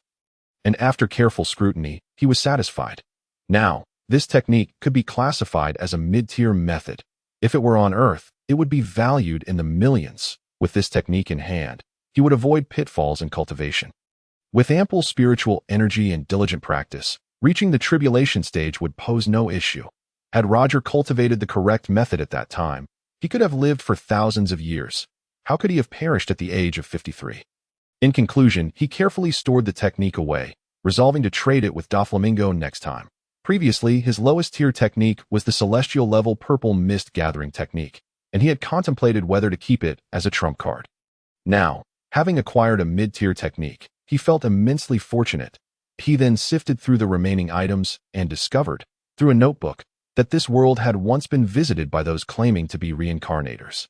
And after careful scrutiny, he was satisfied. Now, this technique could be classified as a mid-tier method. If it were on Earth, it would be valued in the millions. With this technique in hand, he would avoid pitfalls in cultivation. With ample spiritual energy and diligent practice, reaching the tribulation stage would pose no issue. Had Roger cultivated the correct method at that time, he could have lived for thousands of years. How could he have perished at the age of 53? In conclusion, he carefully stored the technique away, resolving to trade it with Doflamingo next time. Previously, his lowest tier technique was the celestial level purple mist gathering technique, and he had contemplated whether to keep it as a trump card. Now, having acquired a mid-tier technique, he felt immensely fortunate. He then sifted through the remaining items and discovered, through a notebook, that this world had once been visited by those claiming to be reincarnators.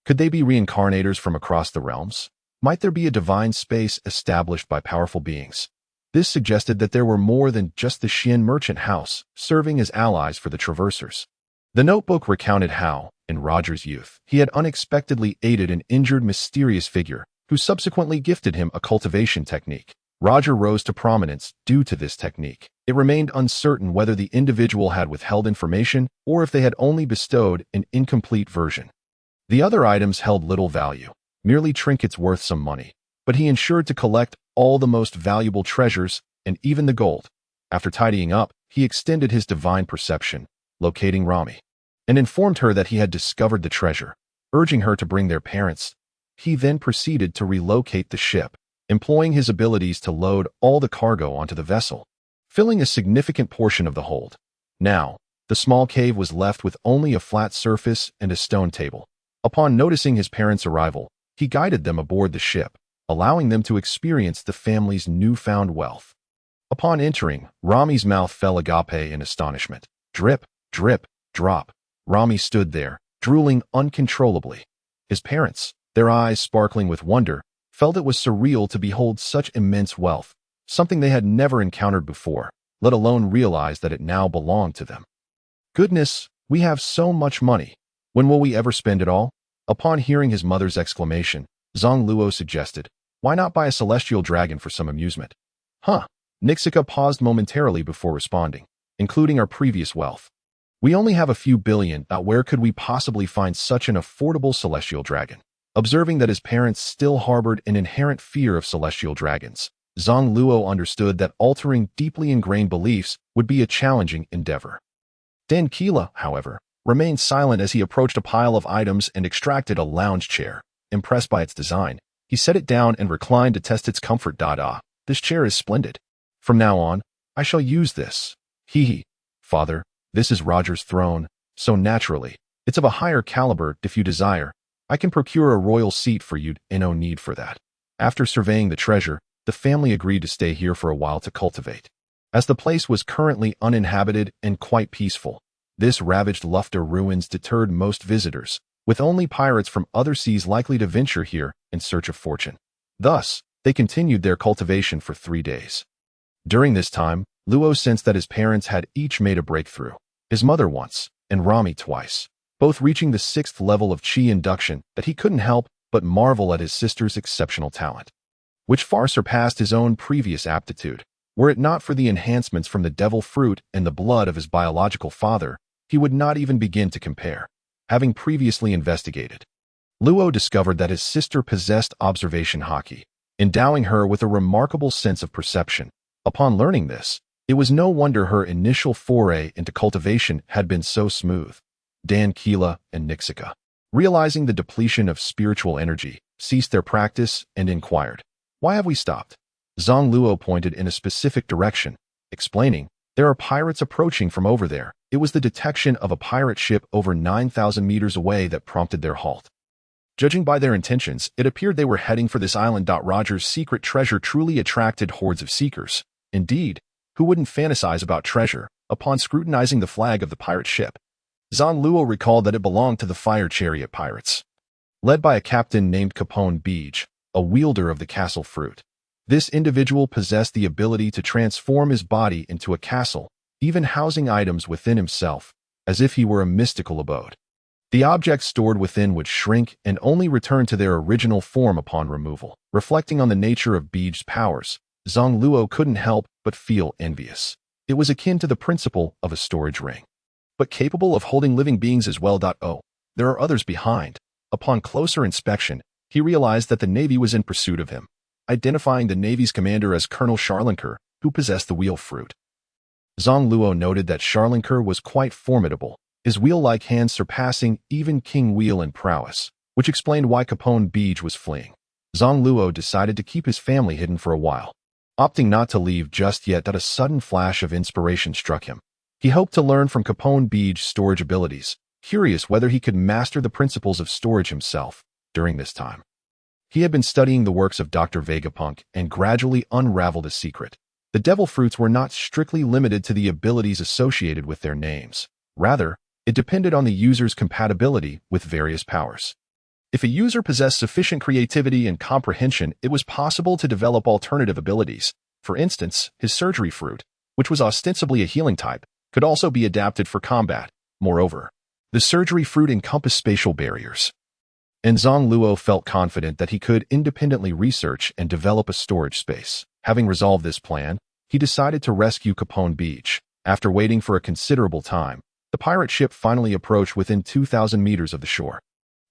Could they be reincarnators from across the realms? Might there be a divine space established by powerful beings? This suggested that there were more than just the Xian merchant house serving as allies for the traversers. The notebook recounted how, in Roger's youth, he had unexpectedly aided an injured mysterious figure who subsequently gifted him a cultivation technique. Roger rose to prominence due to this technique. It remained uncertain whether the individual had withheld information or if they had only bestowed an incomplete version. The other items held little value, merely trinkets worth some money, but he ensured to collect all the most valuable treasures and even the gold. After tidying up, he extended his divine perception, locating Rami, and informed her that he had discovered the treasure, urging her to bring their parents. He then proceeded to relocate the ship, employing his abilities to load all the cargo onto the vessel, filling a significant portion of the hold. Now, the small cave was left with only a flat surface and a stone table. Upon noticing his parents' arrival, he guided them aboard the ship, allowing them to experience the family's newfound wealth. Upon entering, Rami's mouth fell agape in astonishment. Drip, drip, drop. Rami stood there, drooling uncontrollably. His parents, their eyes sparkling with wonder, felt it was surreal to behold such immense wealth, something they had never encountered before, let alone realize that it now belonged to them. Goodness, we have so much money. When will we ever spend it all? Upon hearing his mother's exclamation, Zang Luo suggested, why not buy a celestial dragon for some amusement? Huh. Nixika paused momentarily before responding, including our previous wealth. We only have a few billion, where could we possibly find such an affordable celestial dragon? Observing that his parents still harbored an inherent fear of celestial dragons, Zang Luo understood that altering deeply ingrained beliefs would be a challenging endeavor. Dan Keela, however, remained silent as he approached a pile of items and extracted a lounge chair. Impressed by its design, he set it down and reclined to test its comfort. This chair is splendid. From now on, I shall use this. Hee. Father, this is Roger's throne, so naturally, it's of a higher caliber. If you desire, I can procure a royal seat for you, and no need for that. After surveying the treasure, the family agreed to stay here for a while to cultivate. As the place was currently uninhabited and quite peaceful, this ravaged Lufter ruins deterred most visitors, with only pirates from other seas likely to venture here in search of fortune. Thus, they continued their cultivation for 3 days. During this time, Luo sensed that his parents had each made a breakthrough, his mother once, and Rami twice, both reaching the 6th level of Qi induction that he couldn't help but marvel at his sister's exceptional talent, which far surpassed his own previous aptitude. Were it not for the enhancements from the devil fruit and the blood of his biological father, he would not even begin to compare. Having previously investigated, Luo discovered that his sister possessed observation haki, endowing her with a remarkable sense of perception. Upon learning this, it was no wonder her initial foray into cultivation had been so smooth. Dan Keela and Nixika, realizing the depletion of spiritual energy, ceased their practice and inquired, "Why have we stopped?" Zang Luo pointed in a specific direction, explaining, "There are pirates approaching from over there." It was the detection of a pirate ship over 9,000 meters away that prompted their halt. Judging by their intentions, it appeared they were heading for this island. Roger's secret treasure truly attracted hordes of seekers. Indeed, who wouldn't fantasize about treasure, Upon scrutinizing the flag of the pirate ship, Zang Luo recalled that it belonged to the Fire Chariot pirates, led by a captain named Capone Beej, a wielder of the castle fruit. This individual possessed the ability to transform his body into a castle, even housing items within himself, as if he were a mystical abode. The objects stored within would shrink and only return to their original form upon removal. Reflecting on the nature of Beej's powers, Zang Luo couldn't help but feel envious. It was akin to the principle of a storage ring, but capable of holding living beings as well. There are others behind. Upon closer inspection, he realized that the Navy was in pursuit of him, identifying the Navy's commander as Colonel Charlinker, who possessed the wheel fruit. Zang Luo noted that Charlinker was quite formidable, his wheel-like hands surpassing even King Wheel in prowess, which explained why Capone Beej was fleeing. Zang Luo decided to keep his family hidden for a while, opting not to leave just yet. A sudden flash of inspiration struck him. He hoped to learn from Capone Beej's storage abilities, curious whether he could master the principles of storage himself. During this time, he had been studying the works of Dr. Vegapunk and gradually unraveled a secret. The devil fruits were not strictly limited to the abilities associated with their names. Rather, it depended on the user's compatibility with various powers. If a user possessed sufficient creativity and comprehension, it was possible to develop alternative abilities. For instance, his surgery fruit, which was ostensibly a healing type, could also be adapted for combat. Moreover, the surgery fruit encompassed spatial barriers, and Zang Luo felt confident that he could independently research and develop a storage space. Having resolved this plan, he decided to rescue Capone Beej. After waiting for a considerable time, the pirate ship finally approached within 2,000 meters of the shore.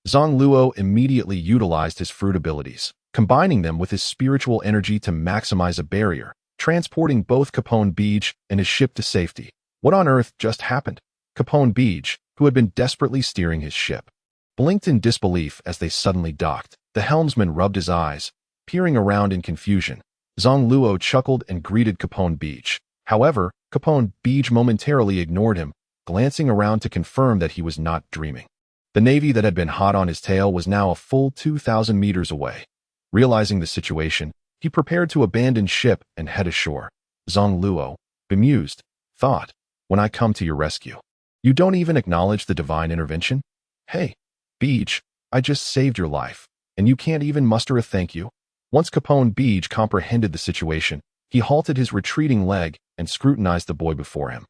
Zang Luo immediately utilized his fruit abilities, combining them with his spiritual energy to maximize a barrier, transporting both Capone Beej and his ship to safety. What on earth just happened? Capone Beej, who had been desperately steering his ship, blinked in disbelief as they suddenly docked. The helmsman rubbed his eyes, peering around in confusion. Zang Luo chuckled and greeted Capone Beej. However, Capone Beej momentarily ignored him, glancing around to confirm that he was not dreaming. The Navy that had been hot on his tail was now a full 2,000 meters away. Realizing the situation, he prepared to abandon ship and head ashore. Zang Luo, bemused, thought, "When I come to your rescue, you don't even acknowledge the divine intervention? Hey, Beej, I just saved your life, and you can't even muster a thank you?" Once Capone Beej comprehended the situation, he halted his retreating leg and scrutinized the boy before him,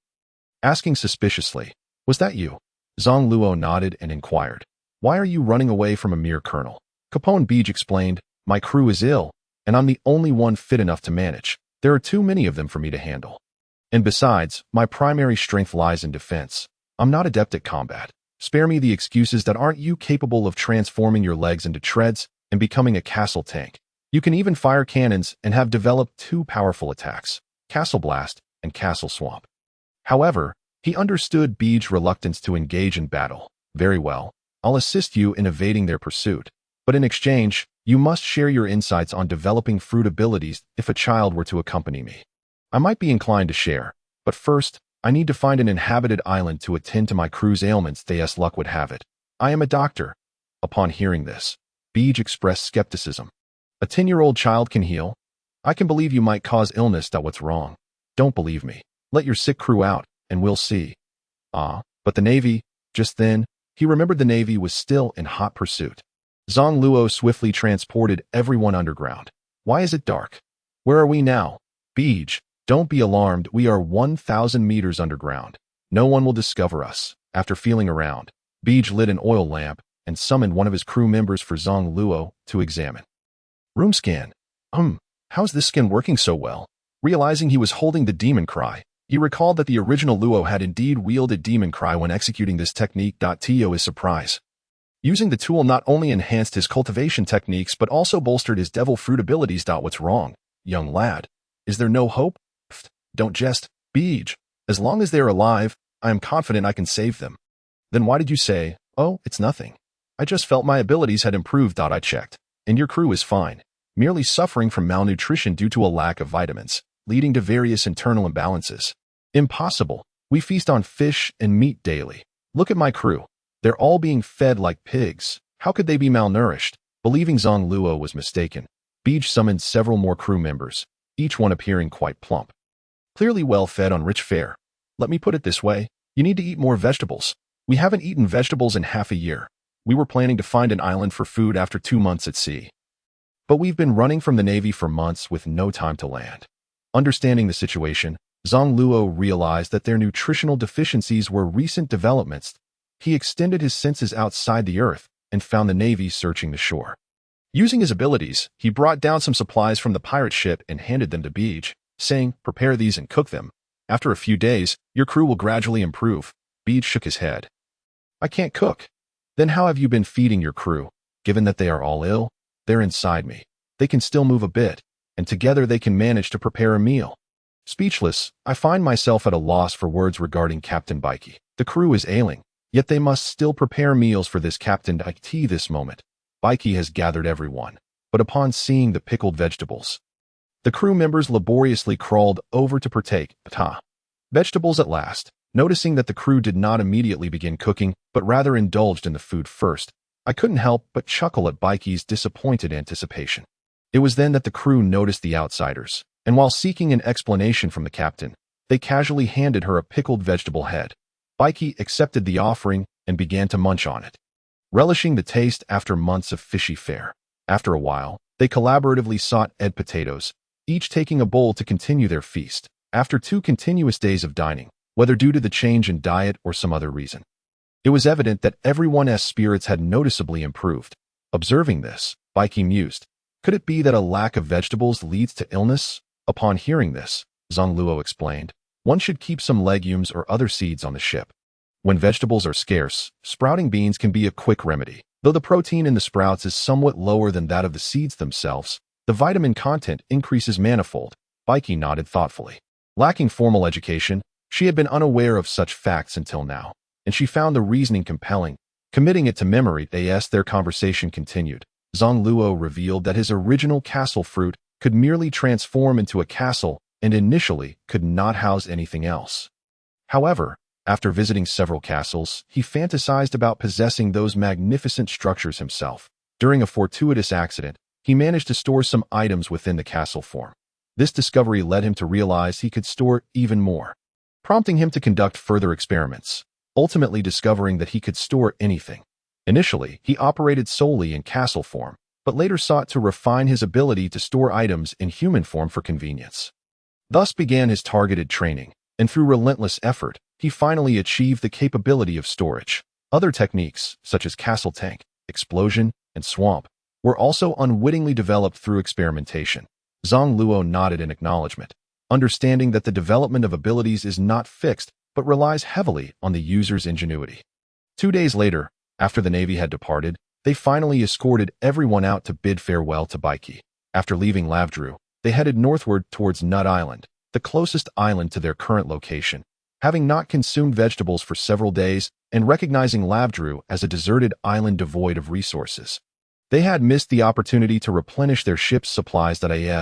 asking suspiciously, "Was that you?" Zang Luo nodded and inquired, "Why are you running away from a mere colonel?" Capone Beej explained, "My crew is ill, and I'm the only one fit enough to manage. There are too many of them for me to handle. And besides, my primary strength lies in defense. I'm not adept at combat. Spare me the excuses. That aren't you capable of transforming your legs into treads and becoming a castle tank? You can even fire cannons and have developed two powerful attacks, Castle Blast and Castle Swamp." However, he understood Beej's reluctance to engage in battle. "Very well, I'll assist you in evading their pursuit, but in exchange, you must share your insights on developing fruit abilities if a child were to accompany me. I might be inclined to share, but first, I need to find an inhabited island to attend to my crew's ailments. As luck would have it, I am a doctor." Upon hearing this, Beej expressed skepticism. "A 10-year-old child can heal? I can believe you might cause illness. What's wrong? Don't believe me. Let your sick crew out, and we'll see." But the Navy. Just then, he remembered the Navy was still in hot pursuit. Zang Luo swiftly transported everyone underground. "Why is it dark? Where are we now?" "Beej, don't be alarmed. We are 1,000 meters underground. No one will discover us." After feeling around, Beej lit an oil lamp and summoned one of his crew members for Zang Luo to examine. "Room scan. How's this scan working so well?" Realizing he was holding the demon cry, he recalled that the original Luo had indeed wielded demon cry when executing this technique. To his surprise, using the tool not only enhanced his cultivation techniques but also bolstered his devil fruit abilities. "What's wrong, young lad? Is there no hope?" "Pfft, don't jest, Beej. As long as they are alive, I am confident I can save them." "Then why did you say, 'Oh, it's nothing'? I just felt my abilities had improved. I checked, and your crew is fine, merely suffering from malnutrition due to a lack of vitamins, leading to various internal imbalances." "Impossible. We feast on fish and meat daily. Look at my crew. They're all being fed like pigs. How could they be malnourished?" Believing Zang Luo was mistaken, Beej summoned several more crew members, each one appearing quite plump, clearly well fed on rich fare. Let me put it this way. You need to eat more vegetables. We haven't eaten vegetables in half a year. We were planning to find an island for food after 2 months at sea. But we've been running from the Navy for months with no time to land. Understanding the situation, Zang Luo realized that their nutritional deficiencies were recent developments. He extended his senses outside the Earth and found the Navy searching the shore. Using his abilities, he brought down some supplies from the pirate ship and handed them to Beej, saying, "Prepare these and cook them. After a few days, your crew will gradually improve." Beej shook his head. "I can't cook." "Then how have you been feeding your crew? Given that they are all ill, they're inside me. They can still move a bit, and together they can manage to prepare a meal." Speechless, I find myself at a loss for words regarding Captain Baiki. The crew is ailing, yet they must still prepare meals for this Captain Baiki this moment. Baiki has gathered everyone, but upon seeing the pickled vegetables, the crew members laboriously crawled over to partake. Vegetables at last. Noticing that the crew did not immediately begin cooking, but rather indulged in the food first, I couldn't help but chuckle at Baiki's disappointed anticipation. It was then that the crew noticed the outsiders, and while seeking an explanation from the captain, they casually handed her a pickled vegetable head. Baiki accepted the offering and began to munch on it, relishing the taste after months of fishy fare. After a while, they collaboratively sought egg potatoes, each taking a bowl to continue their feast. After 2 continuous days of dining, whether due to the change in diet or some other reason, it was evident that everyone's spirits had noticeably improved. Observing this, Baiki mused, could it be that a lack of vegetables leads to illness? Upon hearing this, Zang Luo explained, one should keep some legumes or other seeds on the ship. When vegetables are scarce, sprouting beans can be a quick remedy. Though the protein in the sprouts is somewhat lower than that of the seeds themselves, the vitamin content increases manifold. Baiki nodded thoughtfully. Lacking formal education, she had been unaware of such facts until now, and she found the reasoning compelling. Committing it to memory, their conversation continued. Zang Luo revealed that his original castle fruit could merely transform into a castle and initially could not house anything else. However, after visiting several castles, he fantasized about possessing those magnificent structures himself. During a fortuitous accident, he managed to store some items within the castle form. This discovery led him to realize he could store even more, prompting him to conduct further experiments, ultimately discovering that he could store anything. Initially, he operated solely in castle form, but later sought to refine his ability to store items in human form for convenience. Thus began his targeted training, and through relentless effort, he finally achieved the capability of storage. Other techniques, such as castle tank, explosion, and swamp, were also unwittingly developed through experimentation. Zang Luo nodded in acknowledgement, understanding that the development of abilities is not fixed, but relies heavily on the user's ingenuity. 2 days later, after the Navy had departed, they finally escorted everyone out to bid farewell to Baiki. After leaving Lavdru, they headed northward towards Nut Island, the closest island to their current location. Having not consumed vegetables for several days and recognizing Lavdru as a deserted island devoid of resources, they had missed the opportunity to replenish their ship's supplies.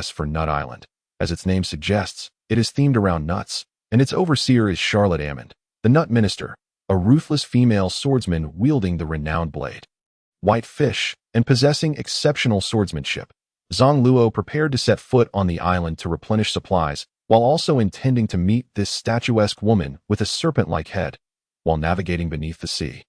For Nut Island, as its name suggests, it is themed around nuts, and its overseer is Charlotte Ammond, the Nut Minister, a ruthless female swordsman wielding the renowned blade, White Fish, and possessing exceptional swordsmanship. Zang Luo prepared to set foot on the island to replenish supplies, while also intending to meet this statuesque woman with a serpent-like head, while navigating beneath the sea.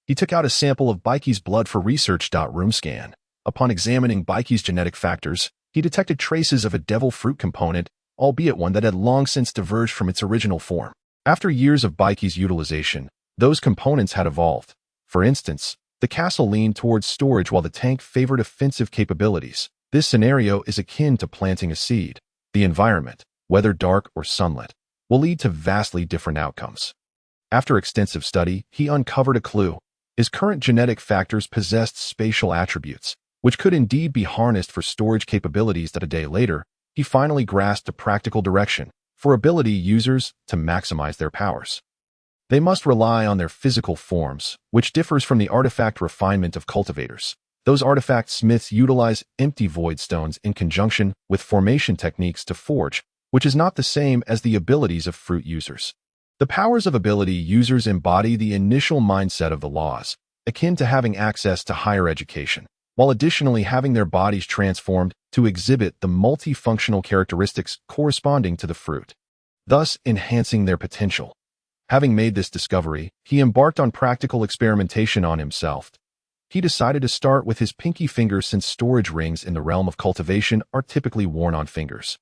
He took out a sample of Baiki's blood for research. Room scan. Upon examining Baiki's genetic factors, he detected traces of a devil fruit component, albeit one that had long since diverged from its original form. After years of Baiki's utilization, those components had evolved. For instance, the castle leaned towards storage while the tank favored offensive capabilities. This scenario is akin to planting a seed. The environment, whether dark or sunlit, will lead to vastly different outcomes. After extensive study, he uncovered a clue. His current genetic factors possessed spatial attributes, which could indeed be harnessed for storage capabilities. A day later, he finally grasped a practical direction for ability users to maximize their powers. They must rely on their physical forms, which differs from the artifact refinement of cultivators. Those artifact smiths utilize empty void stones in conjunction with formation techniques to forge, which is not the same as the abilities of fruit users. The powers of ability users embody the initial mindset of the laws, akin to having access to higher education, while additionally having their bodies transformed to exhibit the multifunctional characteristics corresponding to the fruit, thus enhancing their potential. Having made this discovery, he embarked on practical experimentation on himself. He decided to start with his pinky finger since storage rings in the realm of cultivation are typically worn on fingers.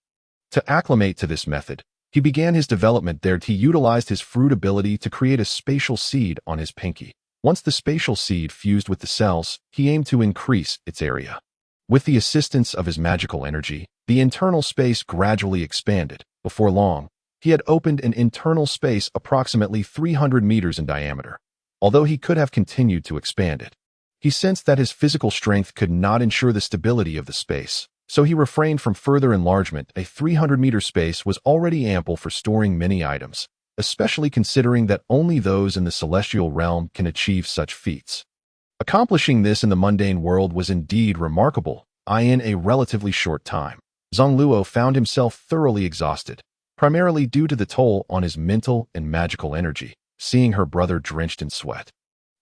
To acclimate to this method, he began his development there. He utilized his fruit ability to create a spatial seed on his pinky. Once the spatial seed fused with the cells, he aimed to increase its area. With the assistance of his magical energy, the internal space gradually expanded. Before long, he had opened an internal space approximately 300 meters in diameter. Although he could have continued to expand it, he sensed that his physical strength could not ensure the stability of the space, so he refrained from further enlargement. A 300-meter space was already ample for storing many items, especially considering that only those in the celestial realm can achieve such feats. Accomplishing this in the mundane world was indeed remarkable. In a relatively short time, Zang Luo found himself thoroughly exhausted, primarily due to the toll on his mental and magical energy, seeing her brother drenched in sweat.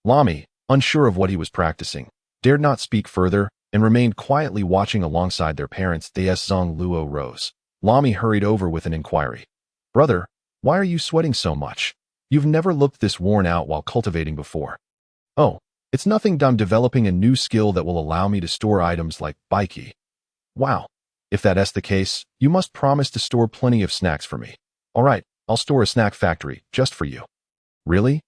Lami, unsure of what he was practicing, dared not speak further and remained quietly watching alongside their parents. As Zang Luo rose, Lami hurried over with an inquiry. "Brother, why are you sweating so much? You've never looked this worn out while cultivating before." "Oh, it's nothing. I'm developing a new skill that will allow me to store items like Baiki." "Wow. If that's the case, you must promise to store plenty of snacks for me." "All right, I'll store a snack factory just for you." "Really?"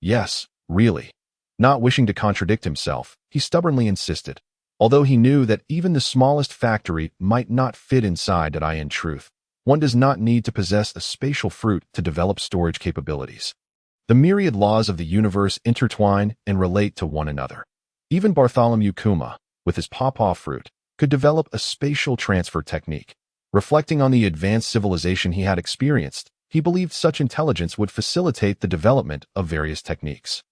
Yes, really." Not wishing to contradict himself, he stubbornly insisted, although he knew that even the smallest factory might not fit inside that. In truth, one does not need to possess a spatial fruit to develop storage capabilities. The myriad laws of the universe intertwine and relate to one another. Even Bartholomew Kuma, with his pawpaw fruit, could develop a spatial transfer technique. Reflecting on the advanced civilization he had experienced, he believed such intelligence would facilitate the development of various techniques.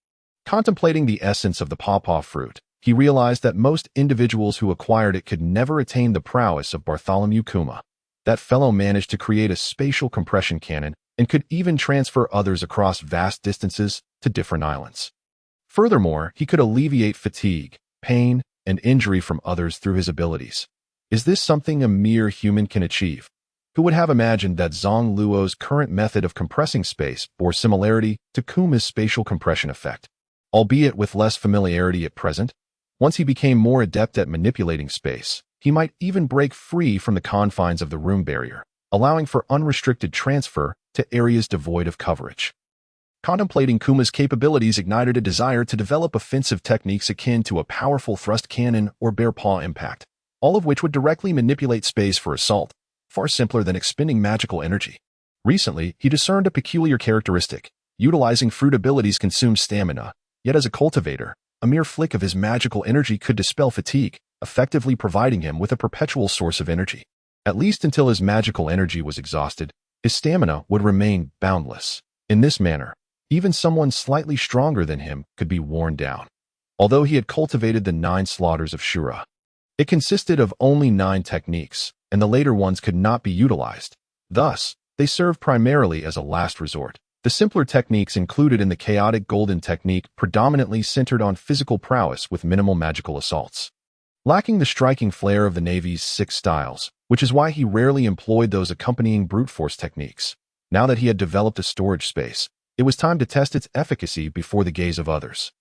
Contemplating the essence of the pawpaw fruit, he realized that most individuals who acquired it could never attain the prowess of Bartholomew Kuma. That fellow managed to create a spatial compression cannon and could even transfer others across vast distances to different islands. Furthermore, he could alleviate fatigue, pain, and injury from others through his abilities. Is this something a mere human can achieve? Who would have imagined that Zang Luo's current method of compressing space bore similarity to Kuma's spatial compression effect? Albeit with less familiarity at present, once he became more adept at manipulating space, he might even break free from the confines of the room barrier, allowing for unrestricted transfer to areas devoid of coverage. Contemplating Kuma's capabilities ignited a desire to develop offensive techniques akin to a powerful thrust cannon or bear paw impact, all of which would directly manipulate space for assault, far simpler than expending magical energy. Recently, he discerned a peculiar characteristic. Utilizing fruit abilities consumes stamina, yet as a cultivator, a mere flick of his magical energy could dispel fatigue, effectively providing him with a perpetual source of energy. At least until his magical energy was exhausted, his stamina would remain boundless. In this manner, even someone slightly stronger than him could be worn down. Although he had cultivated the 9 slaughters of Shura, it consisted of only 9 techniques, and the later ones could not be utilized. Thus, they served primarily as a last resort. The simpler techniques included in the chaotic golden technique predominantly centered on physical prowess with minimal magical assaults. Lacking the striking flair of the Navy's 6 styles, which is why he rarely employed those accompanying brute force techniques. Now that he had developed a storage space, it was time to test its efficacy before the gaze of others.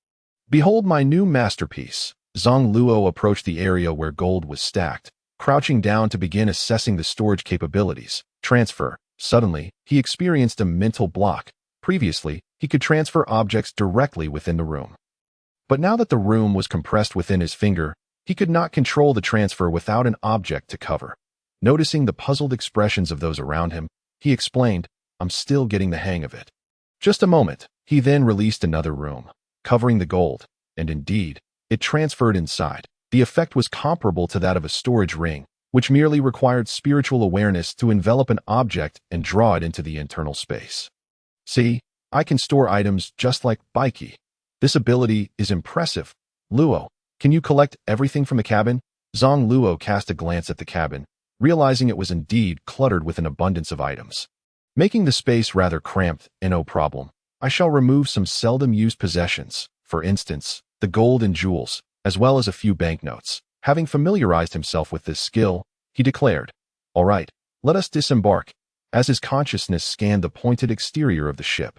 "Behold my new masterpiece." Zang Luo approached the area where gold was stacked, crouching down to begin assessing the storage capabilities. Transfer. Suddenly, he experienced a mental block. Previously, he could transfer objects directly within the room. But now that the room was compressed within his finger, he could not control the transfer without an object to cover. Noticing the puzzled expressions of those around him, he explained, "I'm still getting the hang of it." Just a moment, he then released another room, covering the gold, and indeed, it transferred inside. The effect was comparable to that of a storage ring, which merely required spiritual awareness to envelop an object and draw it into the internal space. "See, I can store items just like Baiki. This ability is impressive. Luo, can you collect everything from the cabin?" Zang Luo cast a glance at the cabin, realizing it was indeed cluttered with an abundance of items. Making the space rather cramped, no problem. I shall remove some seldom used possessions, for instance, the gold and jewels, as well as a few banknotes. Having familiarized himself with this skill, he declared, "All right, let us disembark." As his consciousness scanned the pointed exterior of the ship,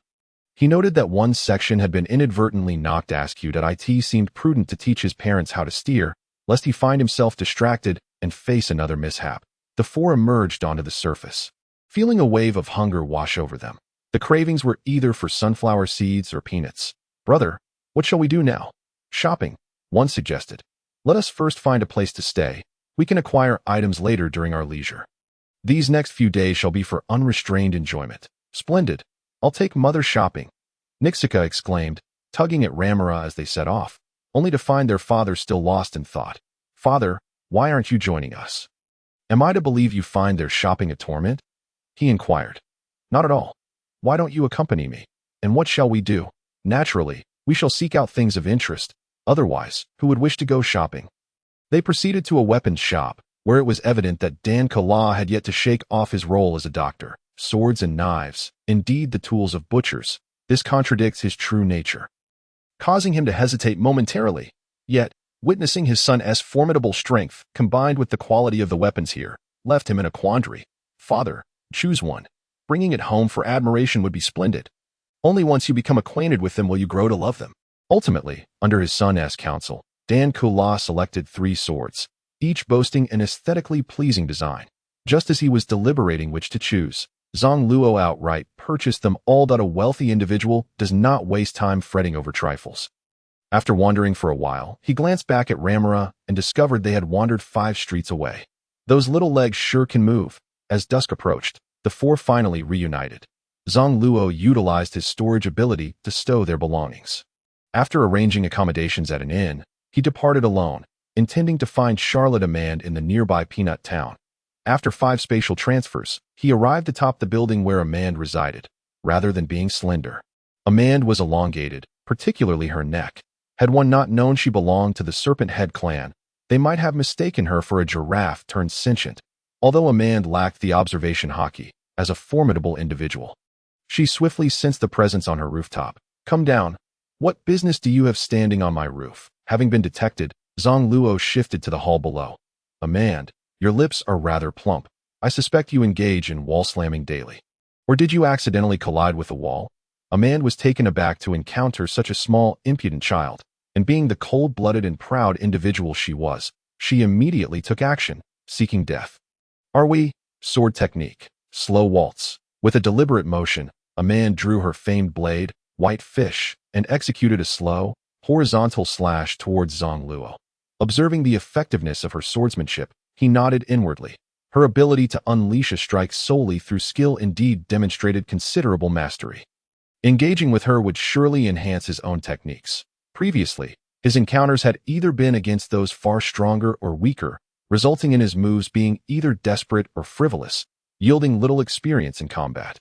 He noted that one section had been inadvertently knocked askew. It seemed prudent to teach his parents how to steer, lest he find himself distracted and face another mishap. The four emerged onto the surface, feeling a wave of hunger wash over them. The cravings were either for sunflower seeds or peanuts. "Brother, what shall we do now?" "Shopping," one suggested. "Let us first find a place to stay. We can acquire items later during our leisure. These next few days shall be for unrestrained enjoyment." "Splendid. I'll take mother shopping," Nixika exclaimed, tugging at Ramara as they set off, only to find their father still lost in thought. "Father, why aren't you joining us?" "Am I to believe you find their shopping a torment?" he inquired. "Not at all. Why don't you accompany me? And what shall we do?" "Naturally, we shall seek out things of interest. Otherwise, who would wish to go shopping?" They proceeded to a weapons shop, where it was evident that Dan Kala had yet to shake off his role as a doctor. Swords and knives, indeed the tools of butchers, this contradicts his true nature, causing him to hesitate momentarily. Yet, witnessing his son's formidable strength, combined with the quality of the weapons here, left him in a quandary. "Father, choose one. Bringing it home for admiration would be splendid. Only once you become acquainted with them will you grow to love them." Ultimately, under his son's counsel, Dan Kula selected 3 swords, each boasting an aesthetically pleasing design. Just as he was deliberating which to choose, Zang Luo outright purchased them all. A wealthy individual does not waste time fretting over trifles. After wandering for a while, he glanced back at Ramara and discovered they had wandered 5 streets away. Those little legs sure can move. As dusk approached, the 4 finally reunited. Zang Luo utilized his storage ability to stow their belongings. After arranging accommodations at an inn, he departed alone, intending to find Charlotte Amand in the nearby peanut town. After 5 spatial transfers, he arrived atop the building where Amand resided. Rather than being slender, Amand was elongated, particularly her neck. Had one not known she belonged to the Serpent Head clan, they might have mistaken her for a giraffe turned sentient, although Amand lacked the observation hockey as a formidable individual. She swiftly sensed the presence on her rooftop. "Come down. What business do you have standing on my roof?" Having been detected, Zang Luo shifted to the hall below. "Amand, your lips are rather plump. I suspect you engage in wall slamming daily. Or did you accidentally collide with the wall?" Amand was taken aback to encounter such a small, impudent child, and being the cold-blooded and proud individual she was, she immediately took action, seeking death. "Are we?" Sword technique. Slow waltz. With a deliberate motion, Amand drew her famed blade, White Fish, and executed a slow, horizontal slash towards Zang Luo. Observing the effectiveness of her swordsmanship, he nodded inwardly. Her ability to unleash a strike solely through skill indeed demonstrated considerable mastery. Engaging with her would surely enhance his own techniques. Previously, his encounters had either been against those far stronger or weaker, resulting in his moves being either desperate or frivolous, yielding little experience in combat.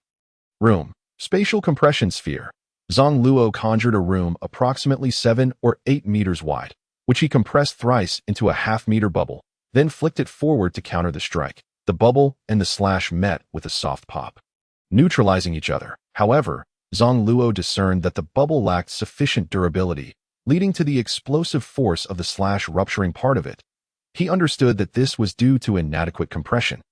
Room. Spatial compression sphere. Zang Luo conjured a room approximately 7 or 8 meters wide, which he compressed thrice into a half-meter bubble, then flicked it forward to counter the strike. The bubble and the slash met with a soft pop, neutralizing each other. However, Zang Luo discerned that the bubble lacked sufficient durability, leading to the explosive force of the slash rupturing part of it. He understood that this was due to inadequate compression,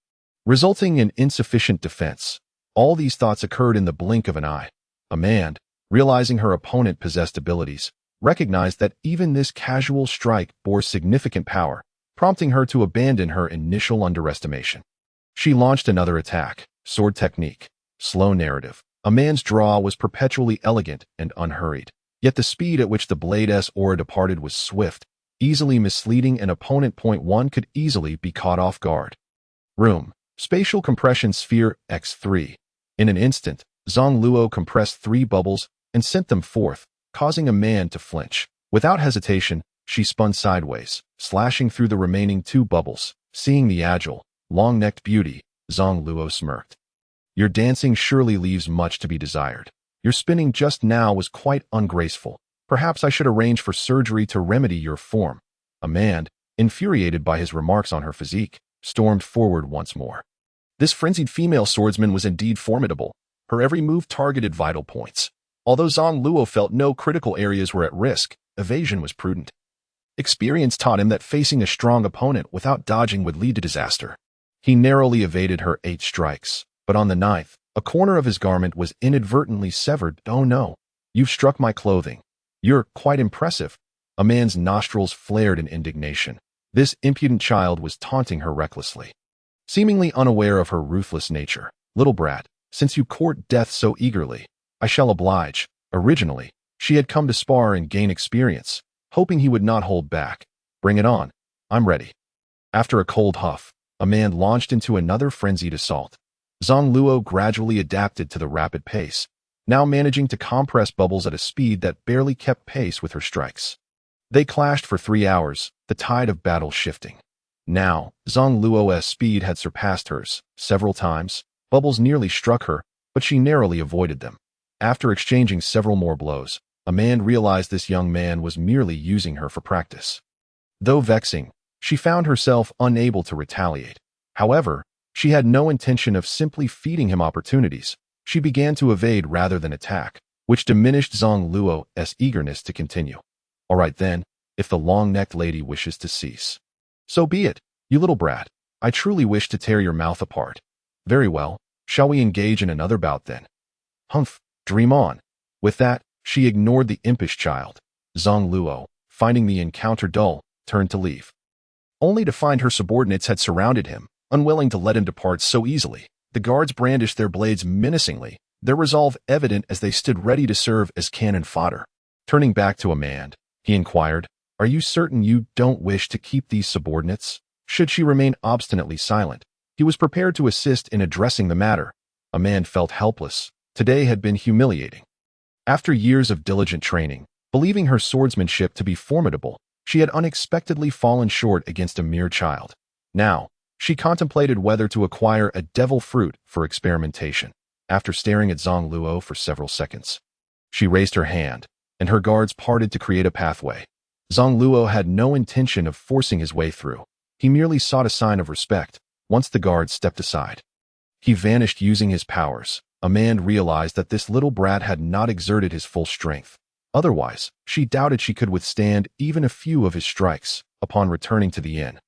resulting in insufficient defense. All these thoughts occurred in the blink of an eye. Amand, realizing her opponent possessed abilities, recognized that even this casual strike bore significant power, prompting her to abandon her initial underestimation. She launched another attack. Sword technique. Slow narrative. Amand's draw was perpetually elegant and unhurried, yet the speed at which the blade's aura departed was swift, easily misleading an opponent. One could easily be caught off guard. Room. Spatial compression sphere X3. In an instant, Zang Luo compressed 3 bubbles and sent them forth, causing Amand to flinch. Without hesitation, she spun sideways, slashing through the remaining 2 bubbles. Seeing the agile, long-necked beauty, Zang Luo smirked. "Your dancing surely leaves much to be desired. Your spinning just now was quite ungraceful. Perhaps I should arrange for surgery to remedy your form." Amand, infuriated by his remarks on her physique, stormed forward once more. This frenzied female swordsman was indeed formidable. Her every move targeted vital points. Although Zang Luo felt no critical areas were at risk, evasion was prudent. Experience taught him that facing a strong opponent without dodging would lead to disaster. He narrowly evaded her 8 strikes, but on the 9th, A corner of his garment was inadvertently severed. "Oh no, you've struck my clothing. You're quite impressive." A man's nostrils flared in indignation. This impudent child was taunting her recklessly. Seemingly unaware of her ruthless nature. "Little brat, since you court death so eagerly, I shall oblige." Originally, she had come to spar and gain experience, hoping he would not hold back. "Bring it on. I'm ready." After a cold huff, a man launched into another frenzied assault. Zang Luo gradually adapted to the rapid pace, now managing to compress bubbles at a speed that barely kept pace with her strikes. They clashed for 3 hours, the tide of battle shifting. Now, Zang Luo's speed had surpassed hers. Several times, bubbles nearly struck her, but she narrowly avoided them. After exchanging several more blows, Amanda realized this young man was merely using her for practice. Though vexing, she found herself unable to retaliate. However, she had no intention of simply feeding him opportunities. She began to evade rather than attack, which diminished Zang Luo's eagerness to continue. "All right then, if the long-necked lady wishes to cease. So be it, you little brat. I truly wish to tear your mouth apart. Very well, shall we engage in another bout then?" "Humph, dream on." With that, she ignored the impish child. Zang Luo, finding the encounter dull, turned to leave, only to find her subordinates had surrounded him, unwilling to let him depart so easily. The guards brandished their blades menacingly, their resolve evident as they stood ready to serve as cannon fodder. Turning back to Amanda, he inquired, "Are you certain you don't wish to keep these subordinates?" Should she remain obstinately silent, he was prepared to assist in addressing the matter. Amanda felt helpless. Today had been humiliating. After years of diligent training, believing her swordsmanship to be formidable, she had unexpectedly fallen short against a mere child. Now, she contemplated whether to acquire a devil fruit for experimentation. After staring at Zang Luo for several seconds, she raised her hand, and her guards parted to create a pathway. Zang Luo had no intention of forcing his way through. He merely sought a sign of respect. Once the guards stepped aside, he vanished using his powers. Amanda realized that this little brat had not exerted his full strength. Otherwise, she doubted she could withstand even a few of his strikes. Upon returning to the inn,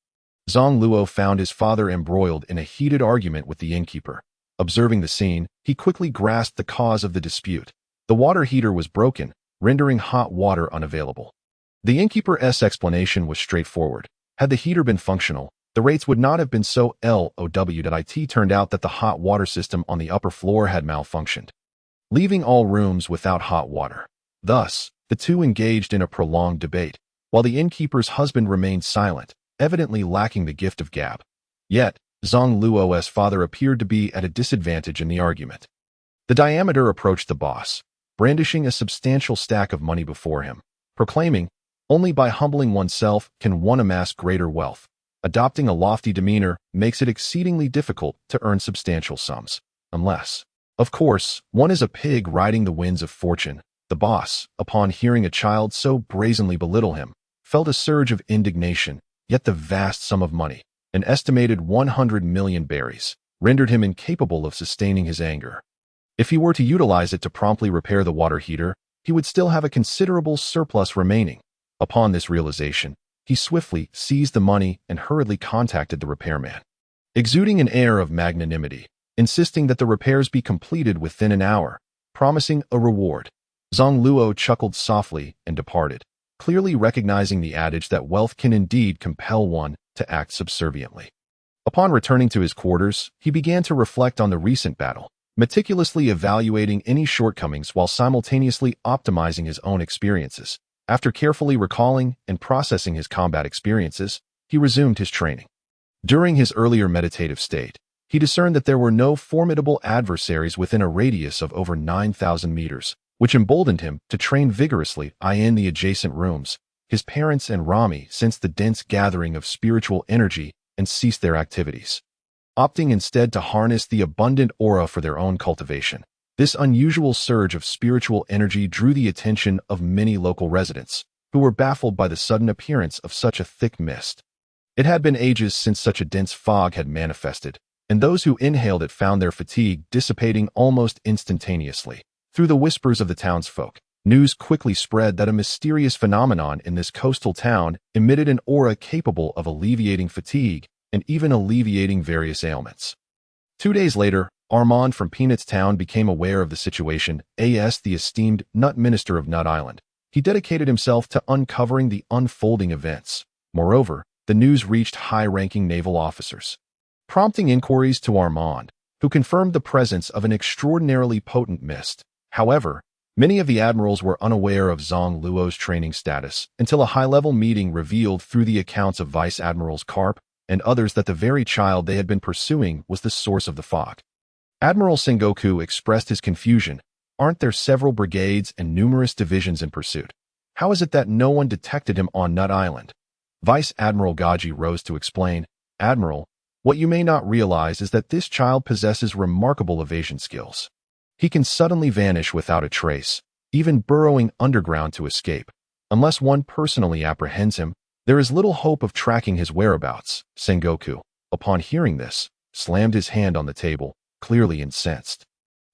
Zang Luo found his father embroiled in a heated argument with the innkeeper. Observing the scene, he quickly grasped the cause of the dispute. The water heater was broken, rendering hot water unavailable. The innkeeper's explanation was straightforward. Had the heater been functional, the rates would not have been so low. It turned out that the hot water system on the upper floor had malfunctioned, leaving all rooms without hot water. Thus, the two engaged in a prolonged debate, while the innkeeper's husband remained silent, evidently lacking the gift of gab. Yet, Zang Luo's father appeared to be at a disadvantage in the argument. The diameter approached the boss, brandishing a substantial stack of money before him, proclaiming, "Only by humbling oneself can one amass greater wealth. Adopting a lofty demeanor makes it exceedingly difficult to earn substantial sums, unless, of course, one is a pig riding the winds of fortune." The boss, upon hearing a child so brazenly belittle him, felt a surge of indignation, yet the vast sum of money, an estimated 100 million berries, rendered him incapable of sustaining his anger. If he were to utilize it to promptly repair the water heater, he would still have a considerable surplus remaining. Upon this realization, he swiftly seized the money and hurriedly contacted the repairman, exuding an air of magnanimity, insisting that the repairs be completed within an hour, promising a reward. Zang Luo chuckled softly and departed, clearly recognizing the adage that wealth can indeed compel one to act subserviently. Upon returning to his quarters, he began to reflect on the recent battle, meticulously evaluating any shortcomings while simultaneously optimizing his own experiences. After carefully recalling and processing his combat experiences, he resumed his training. During his earlier meditative state, he discerned that there were no formidable adversaries within a radius of over 9,000 meters, which emboldened him to train vigorously in the adjacent rooms. His parents and Rami sensed the dense gathering of spiritual energy and ceased their activities, opting instead to harness the abundant aura for their own cultivation. This unusual surge of spiritual energy drew the attention of many local residents, who were baffled by the sudden appearance of such a thick mist. It had been ages since such a dense fog had manifested, and those who inhaled it found their fatigue dissipating almost instantaneously. Through the whispers of the townsfolk, news quickly spread that a mysterious phenomenon in this coastal town emitted an aura capable of alleviating fatigue and even alleviating various ailments. 2 days later, Armand from Peanuts Town became aware of the situation, as the esteemed Nut Minister of Nut Island. He dedicated himself to uncovering the unfolding events. Moreover, the news reached high-ranking naval officers, prompting inquiries to Armand, who confirmed the presence of an extraordinarily potent mist. However, many of the admirals were unaware of Zang Luo's training status until a high-level meeting revealed through the accounts of Vice Admirals Karp and others that the very child they had been pursuing was the source of the fog. Admiral Sengoku expressed his confusion. Aren't there several brigades and numerous divisions in pursuit? How is it that no one detected him on Nut Island? Vice Admiral Gaji rose to explain, Admiral, what you may not realize is that this child possesses remarkable evasion skills. He can suddenly vanish without a trace, even burrowing underground to escape. Unless one personally apprehends him, there is little hope of tracking his whereabouts. Sengoku, upon hearing this, slammed his hand on the table, clearly incensed.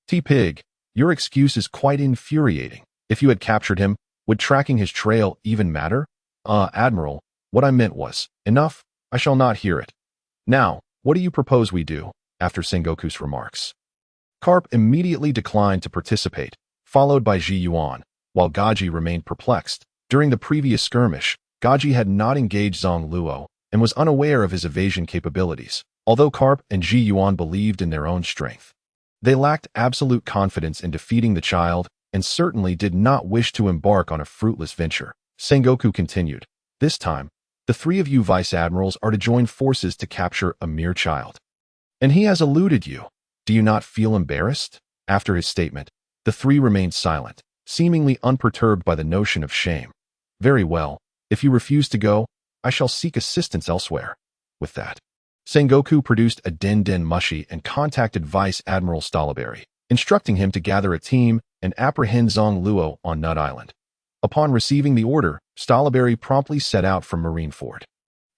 T-Pig, your excuse is quite infuriating. If you had captured him, would tracking his trail even matter? Admiral, what I meant was, enough, I shall not hear it. Now, what do you propose we do? After Sengoku's remarks, Karp immediately declined to participate, followed by Ji Yuan, while Gaji remained perplexed. During the previous skirmish, Gaji had not engaged Zang Luo and was unaware of his evasion capabilities, although Karp and Ji Yuan believed in their own strength. They lacked absolute confidence in defeating the child and certainly did not wish to embark on a fruitless venture. Sengoku continued, this time, the three of you vice admirals are to join forces to capture a mere child. And he has eluded you. Do you not feel embarrassed? After his statement, the three remained silent, seemingly unperturbed by the notion of shame. Very well, if you refuse to go, I shall seek assistance elsewhere. With that, Sengoku produced a den mushi and contacted Vice Admiral Stolberry, instructing him to gather a team and apprehend Zang Luo on Nut Island. Upon receiving the order, Stolberry promptly set out from Marineford.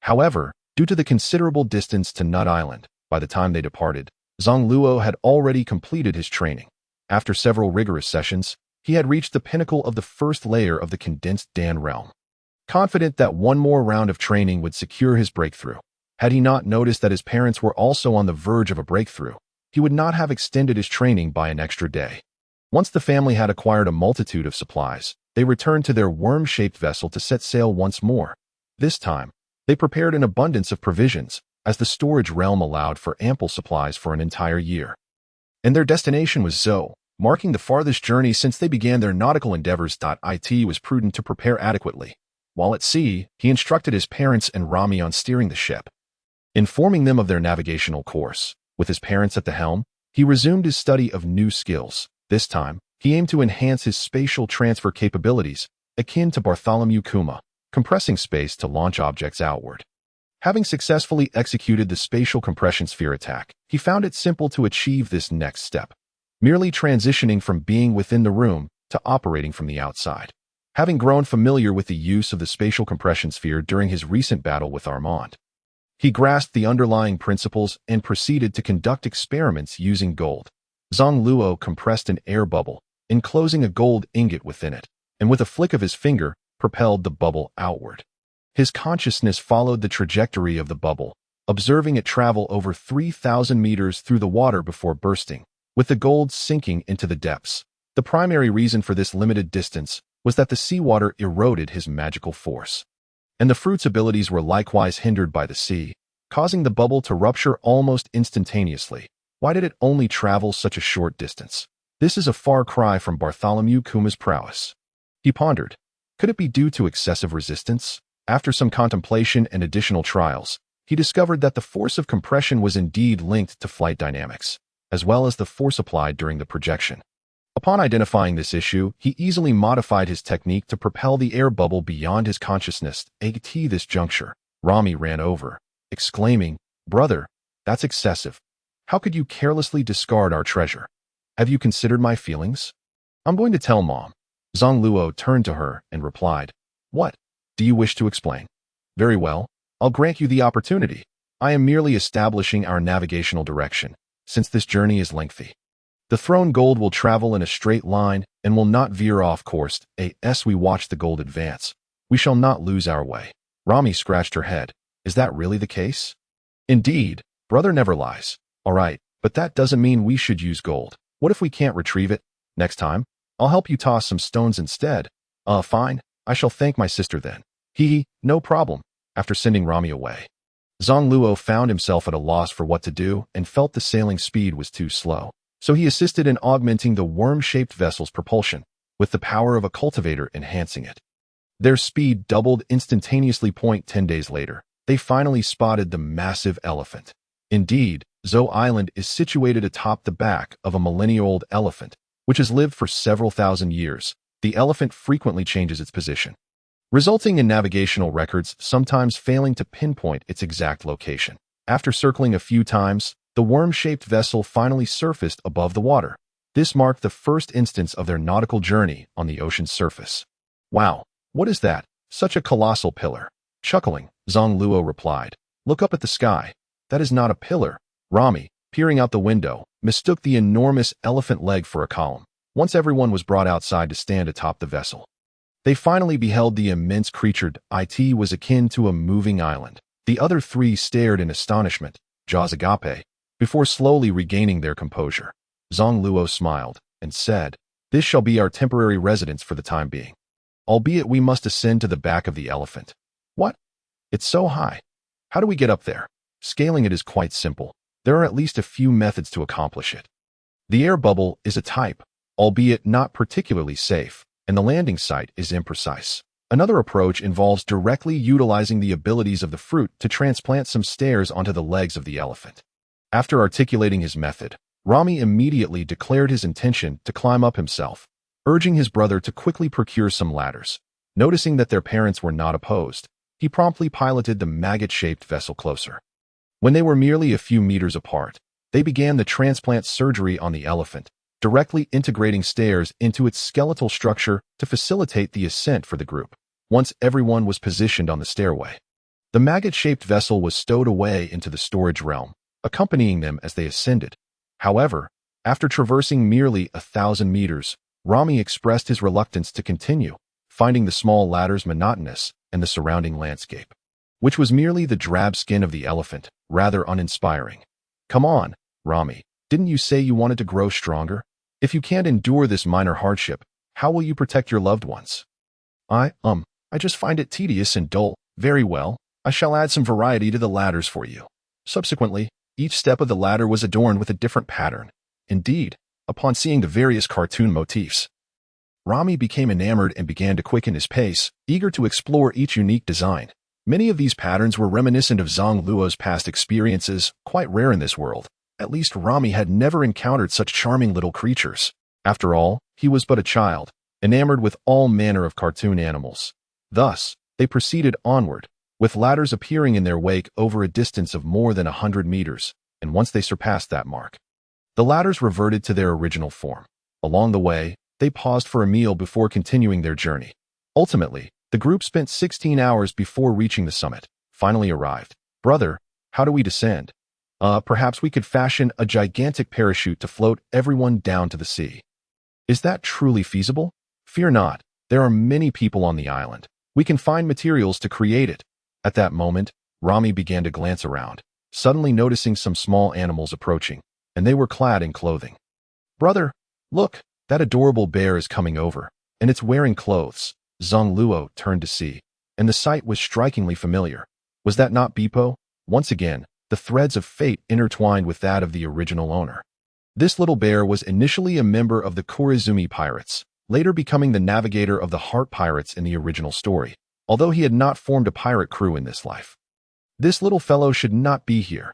However, due to the considerable distance to Nut Island, by the time they departed, Zang Luo had already completed his training. After several rigorous sessions, he had reached the pinnacle of the first layer of the condensed Dan realm. Confident that one more round of training would secure his breakthrough, had he not noticed that his parents were also on the verge of a breakthrough, he would not have extended his training by an extra day. Once the family had acquired a multitude of supplies, they returned to their worm-shaped vessel to set sail once more. This time, they prepared an abundance of provisions, as the storage realm allowed for ample supplies for an entire year. And their destination was Zhou, marking the farthest journey since they began their nautical endeavors. It was prudent to prepare adequately. While at sea, he instructed his parents and Rami on steering the ship, informing them of their navigational course. With his parents at the helm, he resumed his study of new skills. This time, he aimed to enhance his spatial transfer capabilities, akin to Bartholomew Kuma, compressing space to launch objects outward. Having successfully executed the spatial compression sphere attack, he found it simple to achieve this next step, merely transitioning from being within the room to operating from the outside. Having grown familiar with the use of the spatial compression sphere during his recent battle with Armand, he grasped the underlying principles and proceeded to conduct experiments using gold. Zang Luo compressed an air bubble, enclosing a gold ingot within it, and with a flick of his finger, propelled the bubble outward. His consciousness followed the trajectory of the bubble, observing it travel over 3,000 meters through the water before bursting, with the gold sinking into the depths. The primary reason for this limited distance was that the seawater eroded his magical force, and the fruit's abilities were likewise hindered by the sea, causing the bubble to rupture almost instantaneously. Why did it only travel such a short distance? This is a far cry from Bartholomew Kuma's prowess. He pondered. Could it be due to excessive resistance? After some contemplation and additional trials, he discovered that the force of compression was indeed linked to flight dynamics, as well as the force applied during the projection. Upon identifying this issue, he easily modified his technique to propel the air bubble beyond his consciousness. At this juncture, Rami ran over, exclaiming, "Brother, that's excessive. How could you carelessly discard our treasure? Have you considered my feelings?" "I'm going to tell Mom." Zang Luo turned to her and replied, "What? Do you wish to explain?" "Very well, I'll grant you the opportunity. I am merely establishing our navigational direction, since this journey is lengthy. The thrown gold will travel in a straight line and will not veer off course. As we watch the gold advance, we shall not lose our way." Rami scratched her head. "Is that really the case?" "Indeed, brother never lies. All right, But that doesn't mean we should use gold. What if we can't retrieve it? Next time, I'll help you toss some stones instead. Fine. I shall thank my sister then. Hee, no problem. After sending Rami away, Zang Luo found himself at a loss for what to do and felt the sailing speed was too slow. So he assisted in augmenting the worm-shaped vessel's propulsion, with the power of a cultivator enhancing it. Their speed doubled instantaneously. 10 days later, they finally spotted the massive elephant. Indeed, Zhou Island is situated atop the back of a millennia-old elephant, which has lived for several thousand years. The elephant frequently changes its position, resulting in navigational records sometimes failing to pinpoint its exact location. After circling a few times, the worm-shaped vessel finally surfaced above the water. This marked the first instance of their nautical journey on the ocean's surface. Wow, what is that? Such a colossal pillar. Chuckling, Zang Luo replied, "Look up at the sky. That is not a pillar." Rami, peering out the window, mistook the enormous elephant leg for a column. Once everyone was brought outside to stand atop the vessel, they finally beheld the immense creature. It was akin to a moving island. The other three stared in astonishment, jaws agape, before slowly regaining their composure. Zang Luo smiled and said, "This shall be our temporary residence for the time being. Albeit we must ascend to the back of the elephant." What? It's so high. How do we get up there? Scaling it is quite simple. There are at least a few methods to accomplish it. The air bubble is a type, albeit not particularly safe, and the landing site is imprecise. Another approach involves directly utilizing the abilities of the fruit to transplant some stairs onto the legs of the elephant. After articulating his method, Rami immediately declared his intention to climb up himself, urging his brother to quickly procure some ladders. Noticing that their parents were not opposed, he promptly piloted the maggot-shaped vessel closer. When they were merely a few meters apart, they began the transplant surgery on the elephant, directly integrating stairs into its skeletal structure to facilitate the ascent for the group. Once everyone was positioned on the stairway, the maggot-shaped vessel was stowed away into the storage realm, accompanying them as they ascended. However, after traversing merely 1,000 meters, Rami expressed his reluctance to continue, finding the small ladders monotonous and the surrounding landscape, which was merely the drab skin of the elephant, rather uninspiring. "Come on, Rami, didn't you say you wanted to grow stronger? If you can't endure this minor hardship, how will you protect your loved ones?" I just find it tedious and dull." "Very well, I shall add some variety to the ladders for you." Subsequently, each step of the ladder was adorned with a different pattern. Indeed, upon seeing the various cartoon motifs, Rami became enamored and began to quicken his pace, eager to explore each unique design. Many of these patterns were reminiscent of Zang Luo's past experiences, quite rare in this world. At least Rami had never encountered such charming little creatures. After all, he was but a child, enamored with all manner of cartoon animals. Thus, they proceeded onward, with ladders appearing in their wake over a distance of more than 100 meters, and once they surpassed that mark, the ladders reverted to their original form. Along the way, they paused for a meal before continuing their journey. Ultimately, the group spent 16 hours before reaching the summit. Finally arrived. "Brother, how do we descend?" Perhaps we could fashion a gigantic parachute to float everyone down to the sea." "Is that truly feasible?" "Fear not. There are many people on the island. We can find materials to create it." At that moment, Rami began to glance around, suddenly noticing some small animals approaching, and they were clad in clothing. "Brother, look, that adorable bear is coming over, and it's wearing clothes." Zang Luo turned to see, and the sight was strikingly familiar. Was that not Bipo? Once again, the threads of fate intertwined with that of the original owner. This little bear was initially a member of the Korizumi pirates, later becoming the navigator of the Heart Pirates in the original story, although he had not formed a pirate crew in this life. This little fellow should not be here.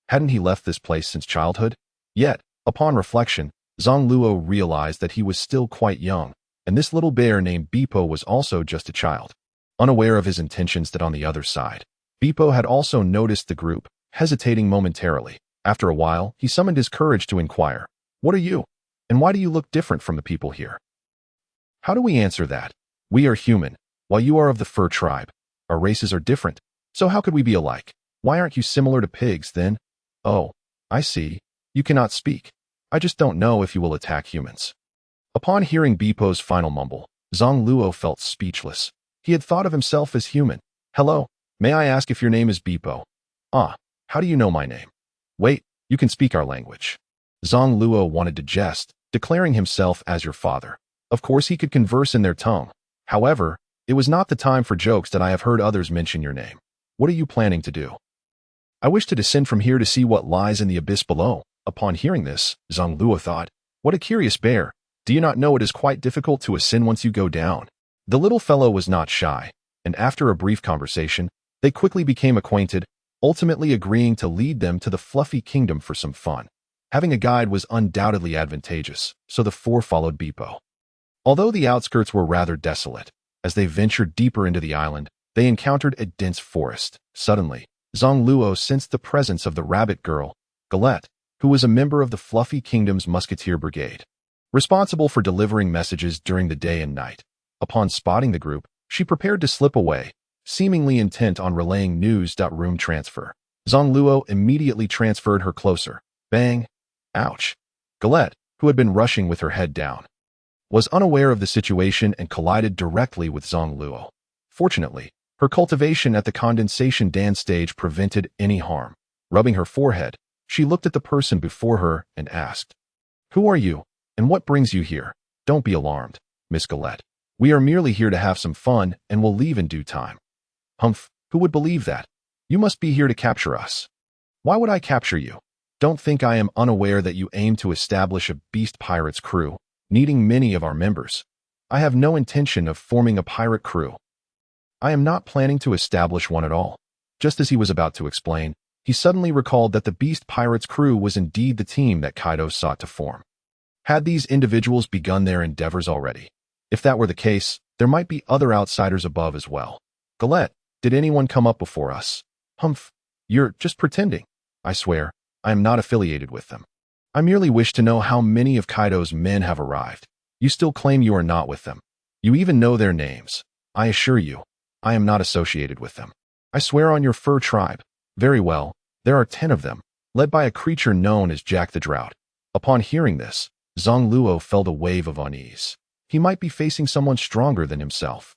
Hadn't he left this place since childhood? Yet, upon reflection, Zang Luo realized that he was still quite young, and this little bear named Bipo was also just a child. Unaware of his intentions that on the other side, Bipo had also noticed the group, hesitating momentarily. After a while, he summoned his courage to inquire, "What are you? And why do you look different from the people here?" "How do we answer that? We are human, while you are of the fur tribe. Our races are different, so how could we be alike? Why aren't you similar to pigs, then?" "Oh, I see. You cannot speak. I just don't know if you will attack humans." Upon hearing Bipo's final mumble, Zang Luo felt speechless. He had thought of himself as human. "Hello, may I ask if your name is Bipo?" "Ah, how do you know my name?" "Wait, You can speak our language." Zang Luo wanted to jest, declaring himself as your father. Of course he could converse in their tongue. However, it was not the time for jokes that I have heard others mention your name. What are you planning to do? I wish to descend from here to see what lies in the abyss below. Upon hearing this, Zang Luo thought, what a curious bear. Do you not know it is quite difficult to ascend once you go down? The little fellow was not shy, and after a brief conversation, they quickly became acquainted, ultimately agreeing to lead them to the fluffy kingdom for some fun. Having a guide was undoubtedly advantageous, so the four followed Beepo. Although the outskirts were rather desolate, as they ventured deeper into the island, they encountered a dense forest. Suddenly, Zang Luo sensed the presence of the rabbit girl, Galette, who was a member of the Fluffy Kingdom's musketeer brigade, responsible for delivering messages during the day and night. Upon spotting the group, she prepared to slip away, seemingly intent on relaying news. Room transfer. Zang Luo immediately transferred her closer. Bang! Ouch! Galette, who had been rushing with her head down, was unaware of the situation and collided directly with Zang Luo. Fortunately, her cultivation at the condensation dance stage prevented any harm. Rubbing her forehead, she looked at the person before her and asked, "Who are you, and what brings you here?" "Don't be alarmed, Miss Galette. We are merely here to have some fun and will leave in due time." "Humph, who would believe that? You must be here to capture us." "Why would I capture you? Don't think I am unaware that you aim to establish a beast pirates crew, needing many of our members. I have no intention of forming a pirate crew. I am not planning to establish one at all." Just as he was about to explain, he suddenly recalled that the beast pirates crew was indeed the team that Kaido sought to form. Had these individuals begun their endeavors already? If that were the case, there might be other outsiders above as well. "Galette, did anyone come up before us?" "Humph, you're just pretending. I swear, I am not affiliated with them. I merely wish to know how many of Kaido's men have arrived. You still claim you are not with them. You even know their names. I assure you, I am not associated with them. I swear on your fur tribe." "Very well, there are 10 of them, led by a creature known as Jack the Drought." Upon hearing this, Zang Luo felt a wave of unease. He might be facing someone stronger than himself.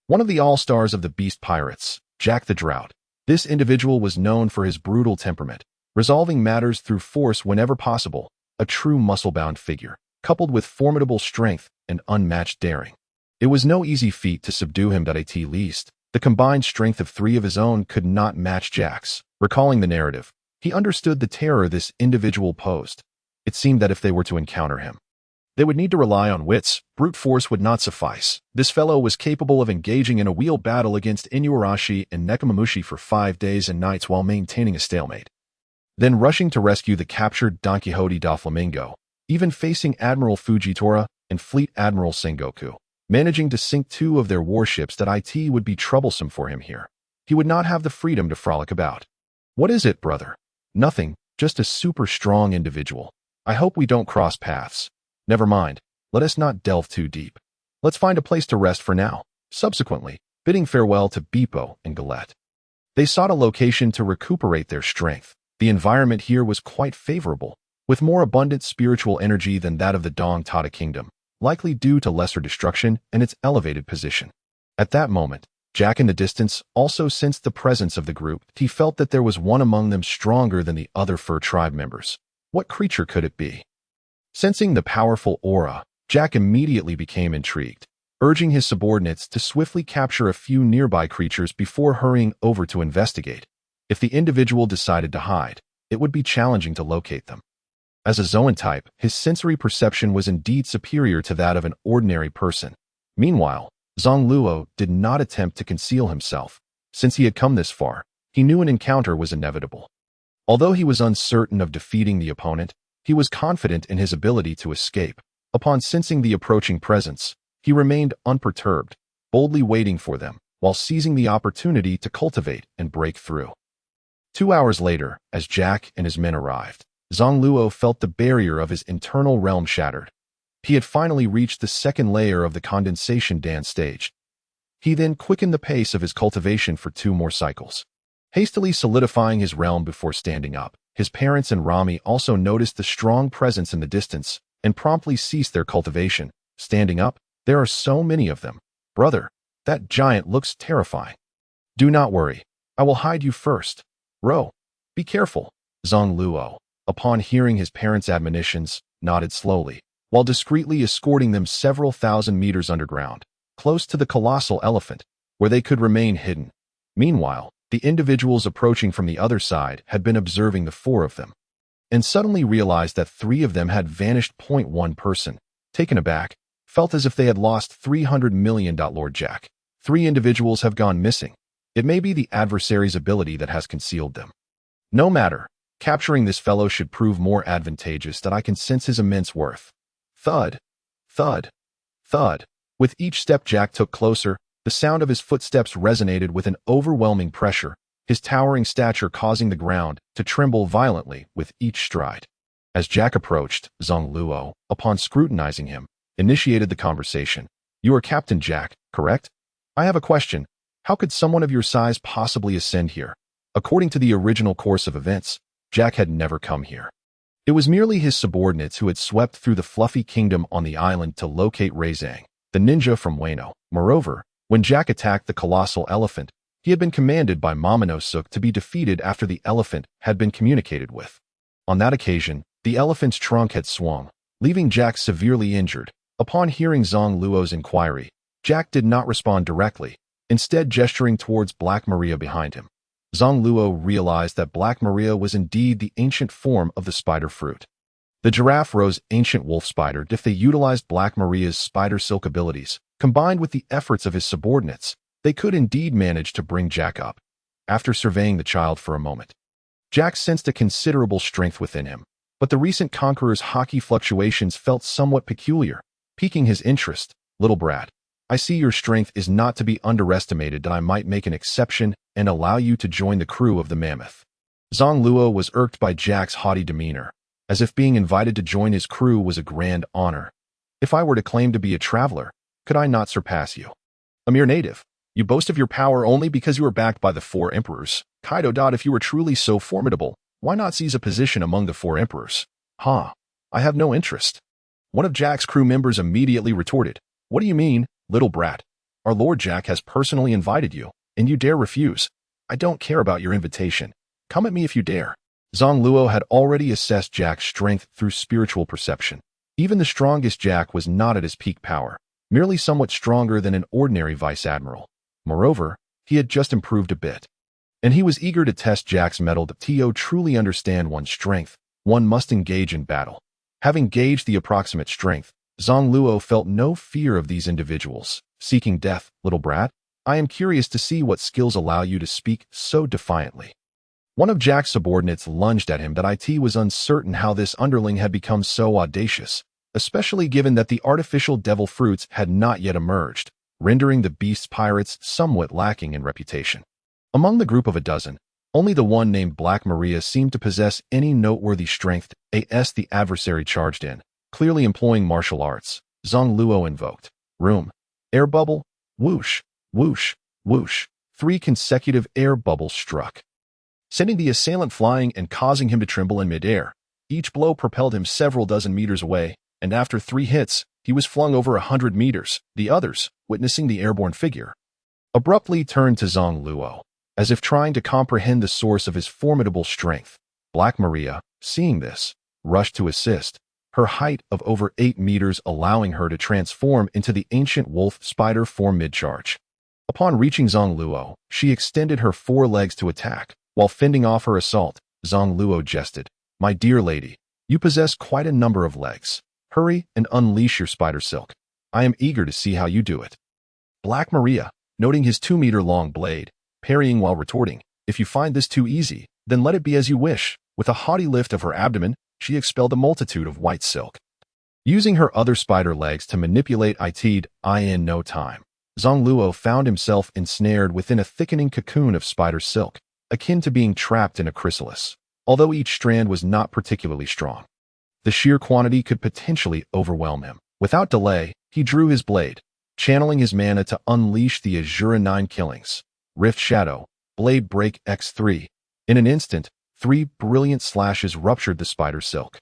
One of the all-stars of the beast pirates, Jack the Drought. This individual was known for his brutal temperament, resolving matters through force whenever possible, a true muscle-bound figure, coupled with formidable strength and unmatched daring. It was no easy feat to subdue him. At least, the combined strength of 3 of his own could not match Jack's. Recalling the narrative, he understood the terror this individual posed. It seemed that if they were to encounter him, they would need to rely on wits. Brute force would not suffice. This fellow was capable of engaging in a wheel battle against Inuarashi and Nekomamushi for 5 days and nights while maintaining a stalemate, then rushing to rescue the captured Don Quixote da Flamingo, even facing Admiral Fujitora and Fleet Admiral Sengoku, managing to sink 2 of their warships. It would be troublesome for him here. He would not have the freedom to frolic about. "What is it, brother?" "Nothing, just a super strong individual. I hope we don't cross paths." "Never mind, let us not delve too deep. Let's find a place to rest for now." Subsequently, bidding farewell to Beepo and Galette, they sought a location to recuperate their strength. The environment here was quite favorable, with more abundant spiritual energy than that of the Dong Tata Kingdom, likely due to lesser destruction and its elevated position. At that moment, Jack in the distance also sensed the presence of the group. He felt that there was one among them stronger than the other fur tribe members. What creature could it be? Sensing the powerful aura, Jack immediately became intrigued, urging his subordinates to swiftly capture a few nearby creatures before hurrying over to investigate. If the individual decided to hide, it would be challenging to locate them. As a Zoan type, his sensory perception was indeed superior to that of an ordinary person. Meanwhile, Zang Luo did not attempt to conceal himself. Since he had come this far, he knew an encounter was inevitable. Although he was uncertain of defeating the opponent, he was confident in his ability to escape. Upon sensing the approaching presence, he remained unperturbed, boldly waiting for them, while seizing the opportunity to cultivate and break through. 2 hours later, as Jack and his men arrived, Zang Luo felt the barrier of his internal realm shattered. He had finally reached the second layer of the condensation dance stage. He then quickened the pace of his cultivation for 2 more cycles, hastily solidifying his realm before standing up. His parents and Rami also noticed the strong presence in the distance and promptly ceased their cultivation. Standing up, "There are so many of them. Brother, that giant looks terrifying." "Do not worry. I will hide you first. Ro, be careful." Zang Luo, upon hearing his parents' admonitions, nodded slowly, while discreetly escorting them several thousand meters underground, close to the colossal elephant, where they could remain hidden. Meanwhile, the individuals approaching from the other side had been observing the four of them, and suddenly realized that three of them had vanished. One person, taken aback, felt as if they had lost $300 million. Lord Jack, three individuals have gone missing. It may be the adversary's ability that has concealed them. No matter, capturing this fellow should prove more advantageous, that I can sense his immense worth. Thud, thud, thud. With each step Jack took closer, the sound of his footsteps resonated with an overwhelming pressure, his towering stature causing the ground to tremble violently with each stride. As Jack approached, Zang Luo, upon scrutinizing him, initiated the conversation. You are Captain Jack, correct? I have a question. How could someone of your size possibly ascend here? According to the original course of events, Jack had never come here. It was merely his subordinates who had swept through the fluffy kingdom on the island to locate Zang, the ninja from Wano. Moreover, when Jack attacked the colossal elephant, he had been commanded by Momonosuke to be defeated after the elephant had been communicated with. On that occasion, the elephant's trunk had swung, leaving Jack severely injured. Upon hearing Zang Luo's inquiry, Jack did not respond directly, instead gesturing towards Black Maria behind him. Zang Luo realized that Black Maria was indeed the ancient form of the spider fruit. The giraffe rose ancient wolf spider. If they utilized Black Maria's spider silk abilities, combined with the efforts of his subordinates, they could indeed manage to bring Jack up. After surveying the child for a moment, Jack sensed a considerable strength within him, but the recent conqueror's hockey fluctuations felt somewhat peculiar, piquing his interest. Little brat, I see your strength is not to be underestimated, that I might make an exception and allow you to join the crew of the Mammoth. Zang Luo was irked by Jack's haughty demeanor, as if being invited to join his crew was a grand honor. If I were to claim to be a traveler, could I not surpass you? A mere native, you boast of your power only because you are backed by the four emperors. Kaido. If you were truly so formidable, why not seize a position among the four emperors? I have no interest. One of Jack's crew members immediately retorted. What do you mean, little brat? Our Lord Jack has personally invited you, and you dare refuse. I don't care about your invitation. Come at me if you dare. Zang Luo had already assessed Jack's strength through spiritual perception. Even the strongest Jack was not at his peak power, merely somewhat stronger than an ordinary vice admiral. Moreover, he had just improved a bit, and he was eager to test Jack's mettle. To truly understand one's strength, one must engage in battle. Having gauged the approximate strength, Zang Luo felt no fear of these individuals. Seeking death, little brat? I am curious to see what skills allow you to speak so defiantly. One of Jack's subordinates lunged at him. It was uncertain how this underling had become so audacious, especially given that the artificial devil fruits had not yet emerged, rendering the beast's pirates somewhat lacking in reputation. Among the group of a dozen, only the one named Black Maria seemed to possess any noteworthy strength. The adversary charged in, clearly employing martial arts. Zang Luo invoked room, air bubble, whoosh, whoosh, whoosh. 3 consecutive air bubbles struck, sending the assailant flying and causing him to tremble in midair. Each blow propelled him several dozen meters away, and after 3 hits, he was flung over 100 meters. The others, witnessing the airborne figure, abruptly turned to Zang Luo, as if trying to comprehend the source of his formidable strength. Black Maria, seeing this, rushed to assist, her height of over 8 meters allowing her to transform into the ancient wolf spider form mid-charge. Upon reaching Zang Luo, she extended her 4 legs to attack. While fending off her assault, Zang Luo jested, My dear lady, you possess quite a number of legs. Hurry and unleash your spider silk. I am eager to see how you do it. Black Maria, noting his 2-meter-long blade, parrying while retorting, If you find this too easy, then let it be as you wish. With a haughty lift of her abdomen, she expelled a multitude of white silk, using her other spider legs to manipulate it. In no time, Zang Luo found himself ensnared within a thickening cocoon of spider silk, akin to being trapped in a chrysalis. Although each strand was not particularly strong, the sheer quantity could potentially overwhelm him. Without delay, he drew his blade, channeling his mana to unleash the Azura 9 killings. Rift Shadow, Blade Break X3. In an instant, 3 brilliant slashes ruptured the spider silk,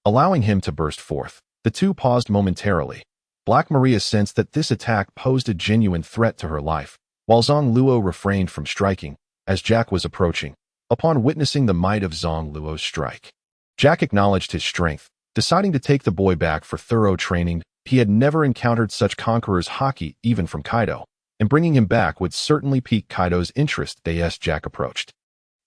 allowing him to burst forth. The two paused momentarily. Black Maria sensed that this attack posed a genuine threat to her life, while Zang Luo refrained from striking, as Jack was approaching. Upon witnessing the might of Zang Luo's strike, Jack acknowledged his strength, deciding to take the boy back for thorough training. He had never encountered such conqueror's haki even from Kaido, and bringing him back would certainly pique Kaido's interest as Jack approached.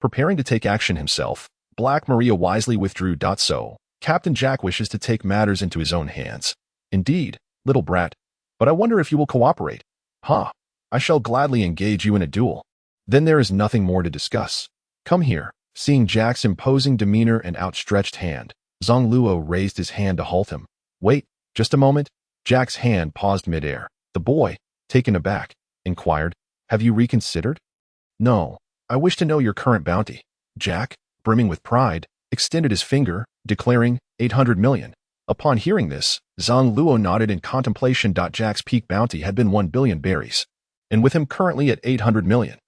Preparing to take action himself, Black Maria wisely withdrew. So, Captain Jack wishes to take matters into his own hands. Indeed, little brat, but I wonder if you will cooperate. Huh, I shall gladly engage you in a duel. Then there is nothing more to discuss. Come here. Seeing Jack's imposing demeanor and outstretched hand, Zang Luo raised his hand to halt him. Wait, just a moment. Jack's hand paused midair. The boy, taken aback, inquired, have you reconsidered? No, I wish to know your current bounty. Jack, brimming with pride, extended his finger, declaring, 800 million. Upon hearing this, Zang Luo nodded in contemplation. Jack's peak bounty had been 1 billion berries, and with him currently at 800 million.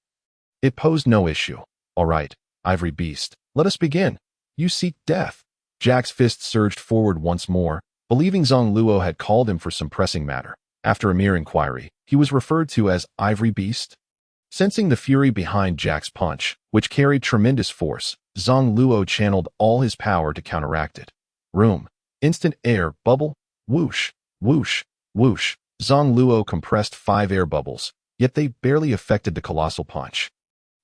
It posed no issue. All right, Ivory Beast, let us begin. You seek death. Jack's fist surged forward once more, believing Zang Luo had called him for some pressing matter. After a mere inquiry, he was referred to as Ivory Beast. Sensing the fury behind Jack's punch, which carried tremendous force, Zang Luo channeled all his power to counteract it. Room. Instant air bubble. Whoosh, whoosh, whoosh. Zang Luo compressed 5 air bubbles, yet they barely affected the colossal punch.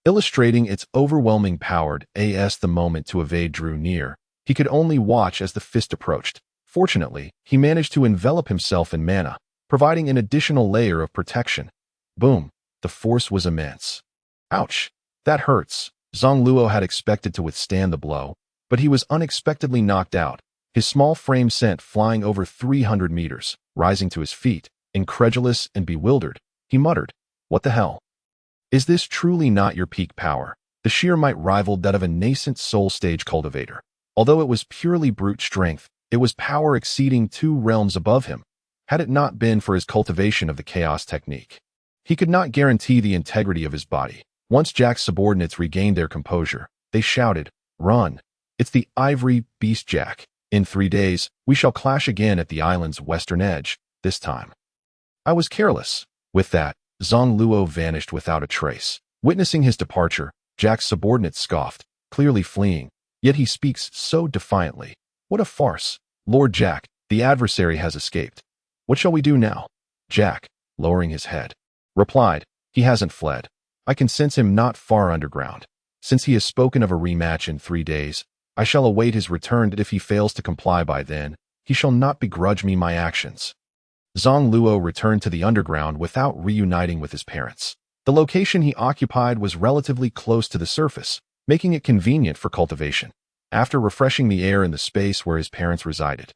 Illustrating its overwhelming power, as the moment to evade drew near, he could only watch as the fist approached. Fortunately, he managed to envelop himself in mana, providing an additional layer of protection. Boom. The force was immense. Ouch. That hurts. Zang Luo had expected to withstand the blow, but he was unexpectedly knocked out, his small frame sent flying over 300 meters. Rising to his feet, incredulous and bewildered, he muttered, what the hell? Is this truly not your peak power? The sheer might rivaled that of a nascent soul stage cultivator. Although it was purely brute strength, it was power exceeding 2 realms above him, had it not been for his cultivation of the chaos technique. He could not guarantee the integrity of his body. Once Jack's subordinates regained their composure, they shouted, run. It's the Ivory Beast Jack. In 3 days, we shall clash again at the island's western edge, this time. I was careless. With that, Zang Luo vanished without a trace. Witnessing his departure, Jack's subordinates scoffed, clearly fleeing, yet he speaks so defiantly. What a farce. Lord Jack, the adversary has escaped. What shall we do now? Jack, lowering his head, replied, he hasn't fled. I can sense him not far underground. Since he has spoken of a rematch in 3 days, I shall await his return, and if he fails to comply by then, he shall not begrudge me my actions. Zang Luo returned to the underground without reuniting with his parents. The location he occupied was relatively close to the surface, making it convenient for cultivation. After refreshing the air in the space where his parents resided,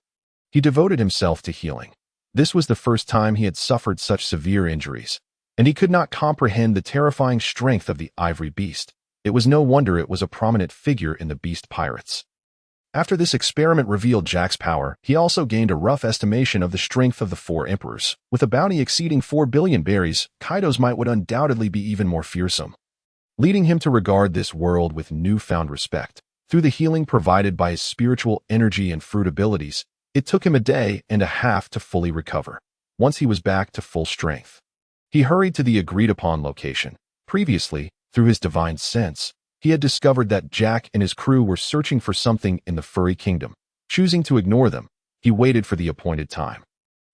he devoted himself to healing. This was the first time he had suffered such severe injuries, and he could not comprehend the terrifying strength of the Ivory Beast. It was no wonder it was a prominent figure in the Beast Pirates. After this experiment revealed Jack's power, he also gained a rough estimation of the strength of the 4 emperors. With a bounty exceeding 4 billion berries, Kaido's might would undoubtedly be even more fearsome, leading him to regard this world with newfound respect. Through the healing provided by his spiritual energy and fruit abilities, it took him a day and a half to fully recover. Once he was back to full strength, he hurried to the agreed-upon location. Previously, through his divine sense, he had discovered that Jack and his crew were searching for something in the furry kingdom. Choosing to ignore them, he waited for the appointed time,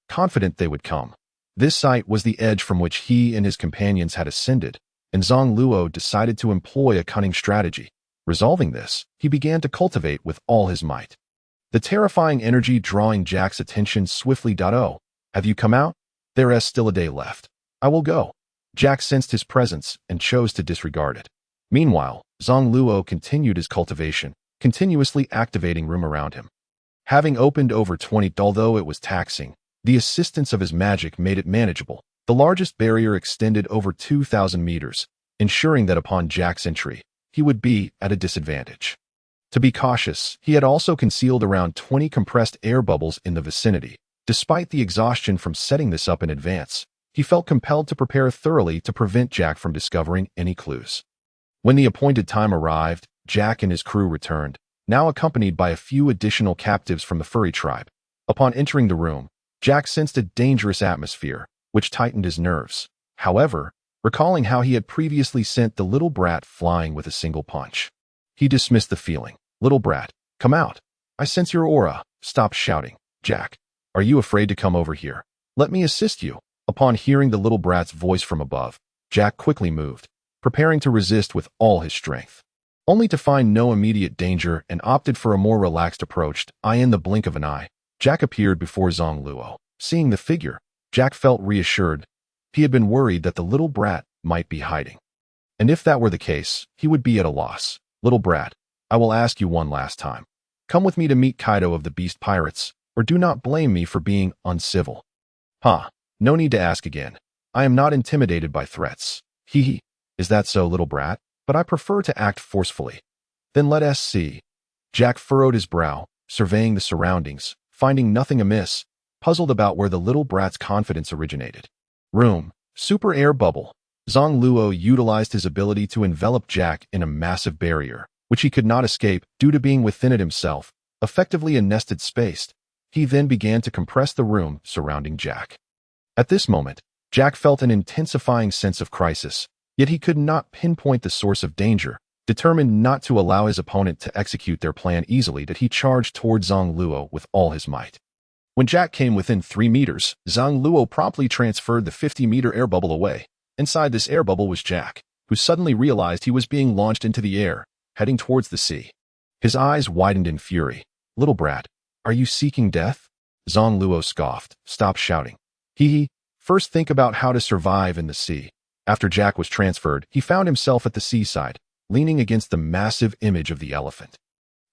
confident they would come. This site was the edge from which he and his companions had ascended, and Zang Luo decided to employ a cunning strategy. Resolving this, he began to cultivate with all his might, the terrifying energy drawing Jack's attention swiftly. Oh, have you come out? There is still a day left. I will go. Jack sensed his presence and chose to disregard it. Meanwhile, Zang Luo continued his cultivation, continuously activating room around him. Having opened over 20, although it was taxing, the assistance of his magic made it manageable. The largest barrier extended over 2,000 meters, ensuring that upon Jack's entry, he would be at a disadvantage. To be cautious, he had also concealed around 20 compressed air bubbles in the vicinity. Despite the exhaustion from setting this up in advance, he felt compelled to prepare thoroughly to prevent Jack from discovering any clues. When the appointed time arrived, Jack and his crew returned, now accompanied by a few additional captives from the furry tribe. Upon entering the room, Jack sensed a dangerous atmosphere, which tightened his nerves. However, recalling how he had previously sent the little brat flying with a single punch, he dismissed the feeling. Little brat, come out. I sense your aura. Stop shouting. Jack, are you afraid to come over here? Let me assist you. Upon hearing the little brat's voice from above, Jack quickly moved, preparing to resist with all his strength. Only to find no immediate danger and opted for a more relaxed approach. In the blink of an eye, Jack appeared before Zang Luo. Seeing the figure, Jack felt reassured. He had been worried that the little brat might be hiding. And if that were the case, he would be at a loss. Little brat, I will ask you one last time. Come with me to meet Kaido of the Beast Pirates, or do not blame me for being uncivil. No need to ask again. I am not intimidated by threats. Hee. Is that so, little brat? But I prefer to act forcefully. Then let us see. Jack furrowed his brow, surveying the surroundings, finding nothing amiss, puzzled about where the little brat's confidence originated. Room. Super air bubble. Zang Luo utilized his ability to envelop Jack in a massive barrier, which he could not escape due to being within it himself, effectively a nested space. He then began to compress the room surrounding Jack. At this moment, Jack felt an intensifying sense of crisis, yet he could not pinpoint the source of danger. Determined not to allow his opponent to execute their plan easily, that he charged toward Zang Luo with all his might. When Jack came within 3 meters, Zang Luo promptly transferred the 50-meter air bubble away. Inside this air bubble was Jack, who suddenly realized he was being launched into the air, heading towards the sea. His eyes widened in fury. Little brat, are you seeking death? Zang Luo scoffed. Stop shouting. First think about how to survive in the sea. After Jack was transferred, he found himself at the seaside, leaning against the massive image of the elephant.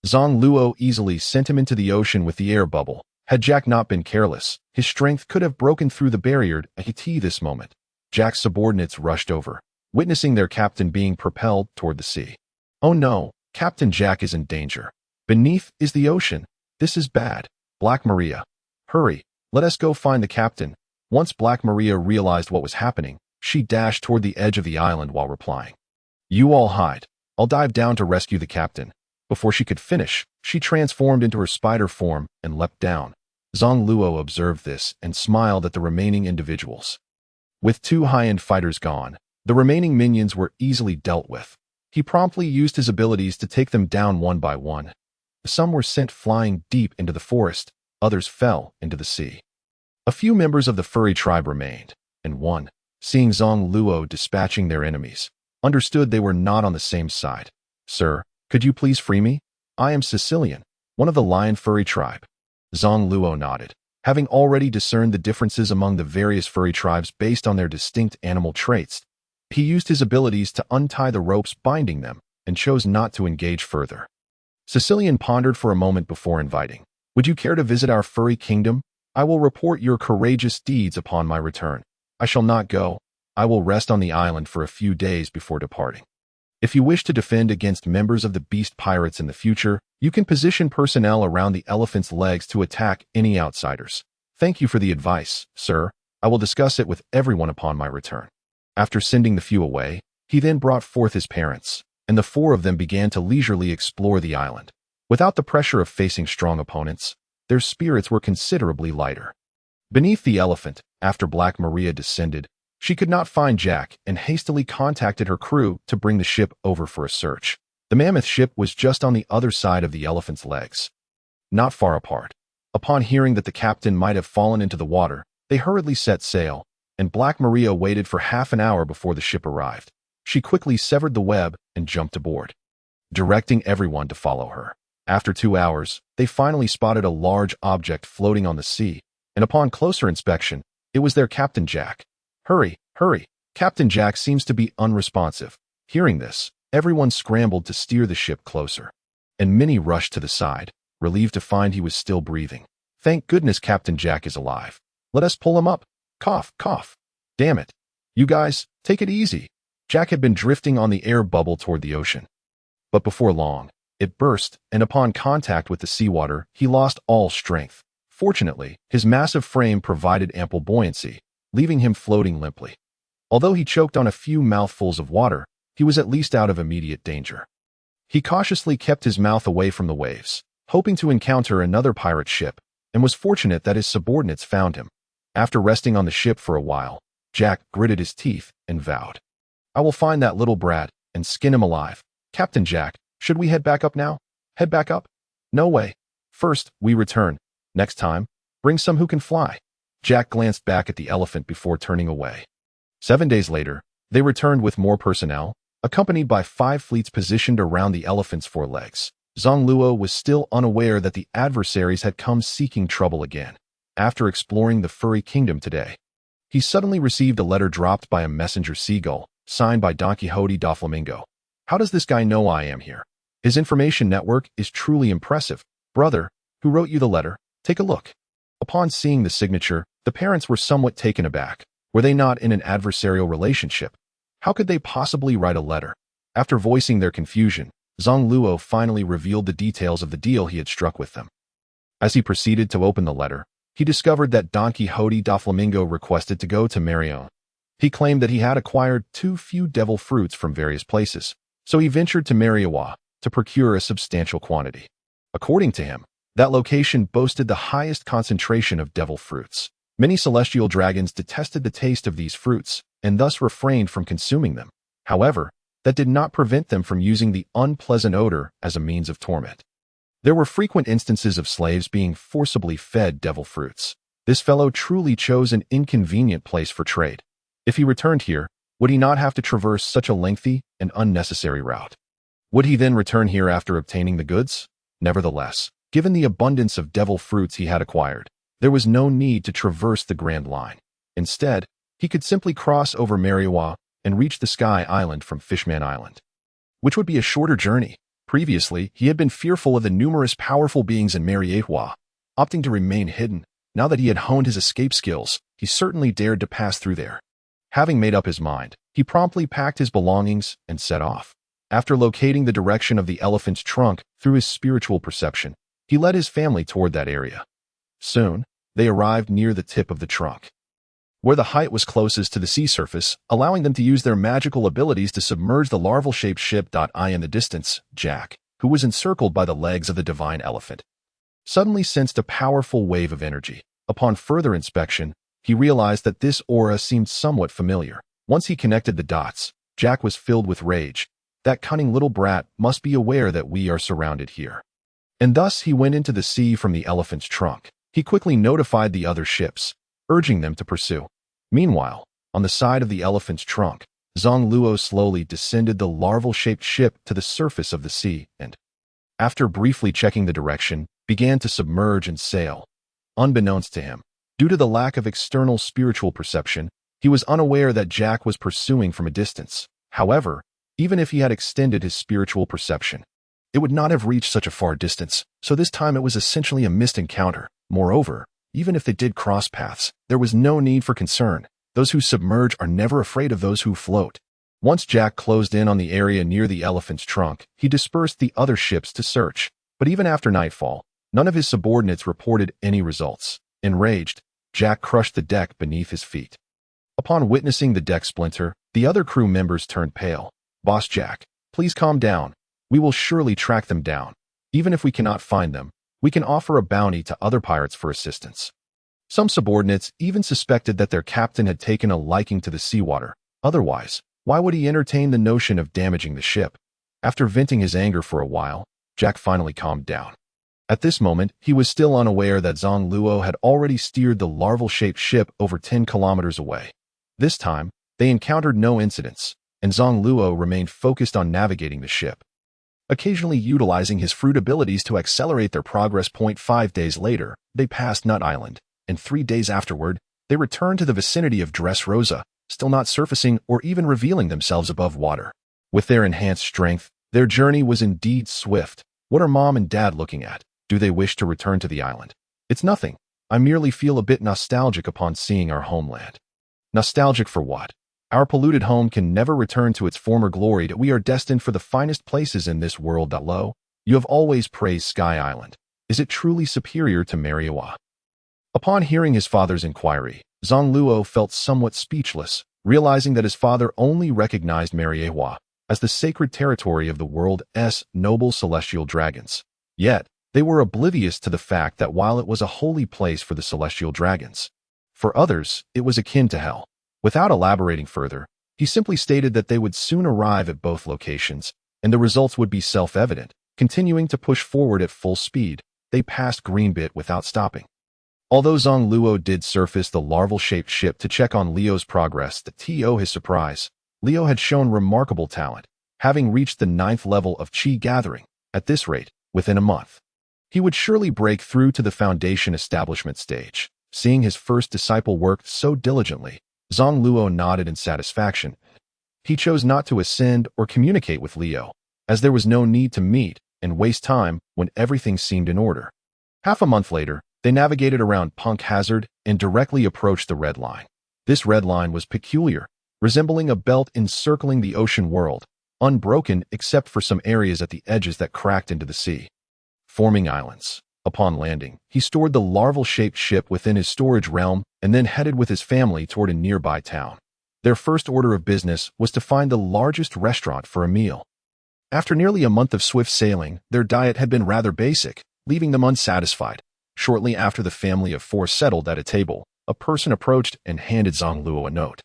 Zang Luo easily sent him into the ocean with the air bubble. Had Jack not been careless, his strength could have broken through the barrier. This moment, Jack's subordinates rushed over, witnessing their captain being propelled toward the sea. Oh no, Captain Jack is in danger. Beneath is the ocean. This is bad. Black Maria. Hurry, let us go find the captain. Once Black Maria realized what was happening, she dashed toward the edge of the island while replying. You all hide. I'll dive down to rescue the captain. Before she could finish, she transformed into her spider form and leapt down. Zang Luo observed this and smiled at the remaining individuals. With 2 high-end fighters gone, the remaining minions were easily dealt with. He promptly used his abilities to take them down one by one. Some were sent flying deep into the forest, others fell into the sea. A few members of the furry tribe remained, and one, seeing Zang Luo dispatching their enemies, understood they were not on the same side. Sir, could you please free me? I am Sicilian, one of the lion furry tribe. Zang Luo nodded, having already discerned the differences among the various furry tribes based on their distinct animal traits. He used his abilities to untie the ropes binding them and chose not to engage further. Sicilian pondered for a moment before inviting. Would you care to visit our furry kingdom? I will report your courageous deeds upon my return. I shall not go. I will rest on the island for a few days before departing. If you wish to defend against members of the beast pirates in the future, you can position personnel around the elephant's legs to attack any outsiders. Thank you for the advice, sir. I will discuss it with everyone upon my return. After sending the few away, he then brought forth his parents, and the 4 of them began to leisurely explore the island. Without the pressure of facing strong opponents, their spirits were considerably lighter. Beneath the elephant, after Black Maria descended, she could not find Jack and hastily contacted her crew to bring the ship over for a search. The mammoth ship was just on the other side of the elephant's legs, not far apart. Upon hearing that the captain might have fallen into the water, they hurriedly set sail, and Black Maria waited for half an hour before the ship arrived. She quickly severed the web and jumped aboard, directing everyone to follow her. After 2 hours, they finally spotted a large object floating on the sea, and upon closer inspection, it was their Captain Jack. Hurry, hurry, Captain Jack seems to be unresponsive. Hearing this, everyone scrambled to steer the ship closer, and many rushed to the side, relieved to find he was still breathing. Thank goodness Captain Jack is alive. Let us pull him up. Cough, cough. Damn it. You guys, take it easy. Jack had been drifting on the air bubble toward the ocean. But before long, it burst, and upon contact with the seawater, he lost all strength. Fortunately, his massive frame provided ample buoyancy, leaving him floating limply. Although he choked on a few mouthfuls of water, he was at least out of immediate danger. He cautiously kept his mouth away from the waves, hoping to encounter another pirate ship, and was fortunate that his subordinates found him. After resting on the ship for a while, Jack gritted his teeth and vowed, I will find that little brat and skin him alive. Captain Jack, should we head back up now? Head back up? No way. First, we return. Next time, bring some who can fly. Jack glanced back at the elephant before turning away. 7 days later, they returned with more personnel, accompanied by 5 fleets positioned around the elephant's 4 legs. Zang Luo was still unaware that the adversaries had come seeking trouble again. After exploring the furry kingdom today, he suddenly received a letter dropped by a messenger seagull, signed by Don Quixote da Flamingo. How does this guy know I am here? His information network is truly impressive. Brother, who wrote you the letter? Take a look. Upon seeing the signature, the parents were somewhat taken aback. Were they not in an adversarial relationship? How could they possibly write a letter? After voicing their confusion, Zang Luo finally revealed the details of the deal he had struck with them. As he proceeded to open the letter, he discovered that Don Quixote da Flamingo requested to go to myriad. He claimed that he had acquired too few devil fruits from various places, so he ventured to myriad to procure a substantial quantity. According to him, that location boasted the highest concentration of devil fruits. Many celestial dragons detested the taste of these fruits, and thus refrained from consuming them. However, that did not prevent them from using the unpleasant odor as a means of torment. There were frequent instances of slaves being forcibly fed devil fruits. This fellow truly chose an inconvenient place for trade. If he returned here, would he not have to traverse such a lengthy and unnecessary route? Would he then return here after obtaining the goods? Nevertheless, given the abundance of devil fruits he had acquired, there was no need to traverse the Grand Line. Instead, he could simply cross over myriad and reach the Sky Island from Fishman Island, which would be a shorter journey. Previously, he had been fearful of the numerous powerful beings in myriad. Opting to remain hidden, now that he had honed his escape skills, he certainly dared to pass through there. Having made up his mind, he promptly packed his belongings and set off. After locating the direction of the elephant's trunk through his spiritual perception, he led his family toward that area. Soon, they arrived near the tip of the trunk, where the height was closest to the sea surface, allowing them to use their magical abilities to submerge the larval-shaped ship. In the distance, Jack, who was encircled by the legs of the divine elephant, suddenly sensed a powerful wave of energy. Upon further inspection, he realized that this aura seemed somewhat familiar. Once he connected the dots, Jack was filled with rage. That cunning little brat must be aware that we are surrounded here. And thus he went into the sea from the elephant's trunk. He quickly notified the other ships, urging them to pursue. Meanwhile, on the side of the elephant's trunk, Zang Luo slowly descended the larval-shaped ship to the surface of the sea and, after briefly checking the direction, began to submerge and sail. Unbeknownst to him, due to the lack of external spiritual perception, he was unaware that Jack was pursuing from a distance. However, even if he had extended his spiritual perception, it would not have reached such a far distance, so this time it was essentially a missed encounter. Moreover, even if they did cross paths, there was no need for concern. Those who submerge are never afraid of those who float. Once Jack closed in on the area near the elephant's trunk, he dispersed the other ships to search. But even after nightfall, none of his subordinates reported any results. Enraged, Jack crushed the deck beneath his feet. Upon witnessing the deck splinter, the other crew members turned pale. "Boss Jack, please calm down. We will surely track them down. Even if we cannot find them, we can offer a bounty to other pirates for assistance." Some subordinates even suspected that their captain had taken a liking to the seawater. Otherwise, why would he entertain the notion of damaging the ship? After venting his anger for a while, Jack finally calmed down. At this moment, he was still unaware that Zang Luo had already steered the larval-shaped ship over 10 kilometers away. This time, they encountered no incidents, and Zang Luo remained focused on navigating the ship, occasionally utilizing his fruit abilities to accelerate their progress. 5 days later, they passed Nut Island, and 3 days afterward, they returned to the vicinity of Dressrosa, still not surfacing or even revealing themselves above water. With their enhanced strength, their journey was indeed swift. What are Mom and Dad looking at? Do they wish to return to the island? It's nothing. I merely feel a bit nostalgic upon seeing our homeland. Nostalgic for what? Our polluted home can never return to its former glory. That we are destined for the finest places in this world. Lo, you have always praised Sky Island. Is it truly superior to myriad? Upon hearing his father's inquiry, Zang Luo felt somewhat speechless, realizing that his father only recognized myriad as the sacred territory of the world's noble celestial dragons. Yet, they were oblivious to the fact that while it was a holy place for the celestial dragons, for others, it was akin to hell. Without elaborating further, he simply stated that they would soon arrive at both locations, and the results would be self-evident. Continuing to push forward at full speed, they passed Greenbit without stopping. Although Zang Luo did surface the larval-shaped ship to check on Leo's progress, to his surprise, Leo had shown remarkable talent, having reached the 9th level of Qi gathering. At this rate, within a month, he would surely break through to the foundation establishment stage. Seeing his first disciple work so diligently, Zang Luo nodded in satisfaction. He chose not to ascend or communicate with Leo, as there was no need to meet and waste time when everything seemed in order. Half a month later, they navigated around Punk Hazard and directly approached the red line. This red line was peculiar, resembling a belt encircling the ocean world, unbroken except for some areas at the edges that cracked into the sea, forming islands. Upon landing, he stored the larval-shaped ship within his storage realm and then headed with his family toward a nearby town. Their first order of business was to find the largest restaurant for a meal. After nearly a month of swift sailing, their diet had been rather basic, leaving them unsatisfied. Shortly after the family of 4 settled at a table, a person approached and handed Zang Luo a note.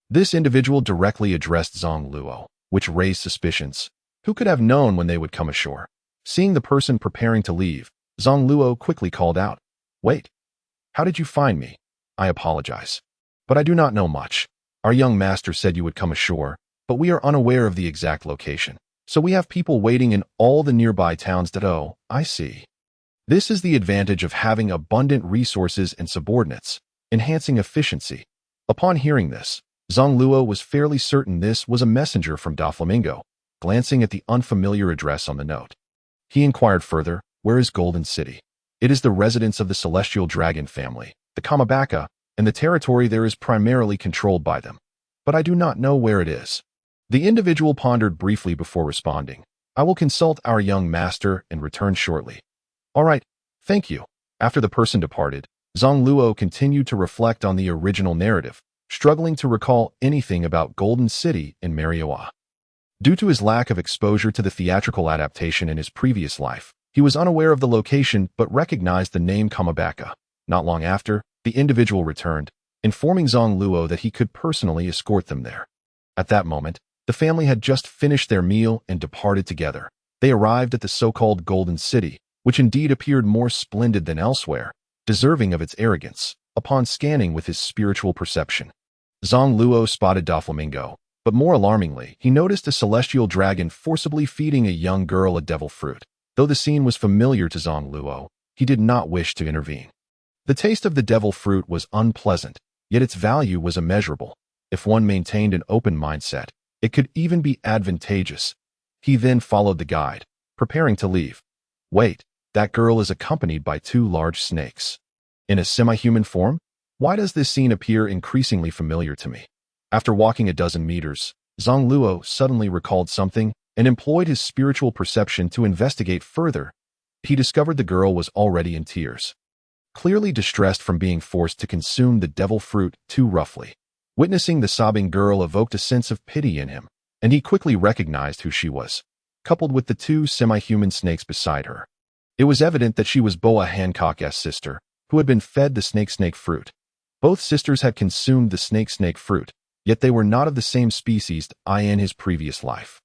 This individual directly addressed Zang Luo, which raised suspicions. Who could have known when they would come ashore? Seeing the person preparing to leave, Zang Luo quickly called out, "Wait! How did you find me? I apologize, but I do not know much. Our young master said you would come ashore, but we are unaware of the exact location. So we have people waiting in all the nearby towns that I see. This is the advantage of having abundant resources and subordinates, enhancing efficiency." Upon hearing this, Zang Luo was fairly certain this was a messenger from Doflamingo. Glancing at the unfamiliar address on the note, he inquired further, "Where is Golden City?" "It is the residence of the celestial dragon family, the Kamabaka, and the territory there is primarily controlled by them. But I do not know where it is." The individual pondered briefly before responding, "I will consult our young master and return shortly." "All right, thank you." After the person departed, Zang Luo continued to reflect on the original narrative, struggling to recall anything about Golden City in Marioa. Due to his lack of exposure to the theatrical adaptation in his previous life, he was unaware of the location but recognized the name Kamabaka. Not long after, the individual returned, informing Zang Luo that he could personally escort them there. At that moment, the family had just finished their meal and departed together. They arrived at the so-called Golden City, which indeed appeared more splendid than elsewhere, deserving of its arrogance, upon scanning with his spiritual perception. Zang Luo spotted Doflamingo, but more alarmingly, he noticed a celestial dragon forcibly feeding a young girl a devil fruit. Though the scene was familiar to Zang Luo, he did not wish to intervene. The taste of the devil fruit was unpleasant, yet its value was immeasurable. If one maintained an open mindset, it could even be advantageous. He then followed the guide, preparing to leave. "Wait, that girl is accompanied by 2 large snakes. In a semi-human form? Why does this scene appear increasingly familiar to me?" After walking a dozen meters, Zang Luo suddenly recalled something and employed his spiritual perception to investigate further. He discovered the girl was already in tears, clearly distressed from being forced to consume the devil fruit too roughly. Witnessing the sobbing girl evoked a sense of pity in him, and he quickly recognized who she was, coupled with the 2 semi-human snakes beside her. It was evident that she was Boa Hancock's sister, who had been fed the snake fruit. Both sisters had consumed the snake fruit, yet they were not of the same species in his previous life.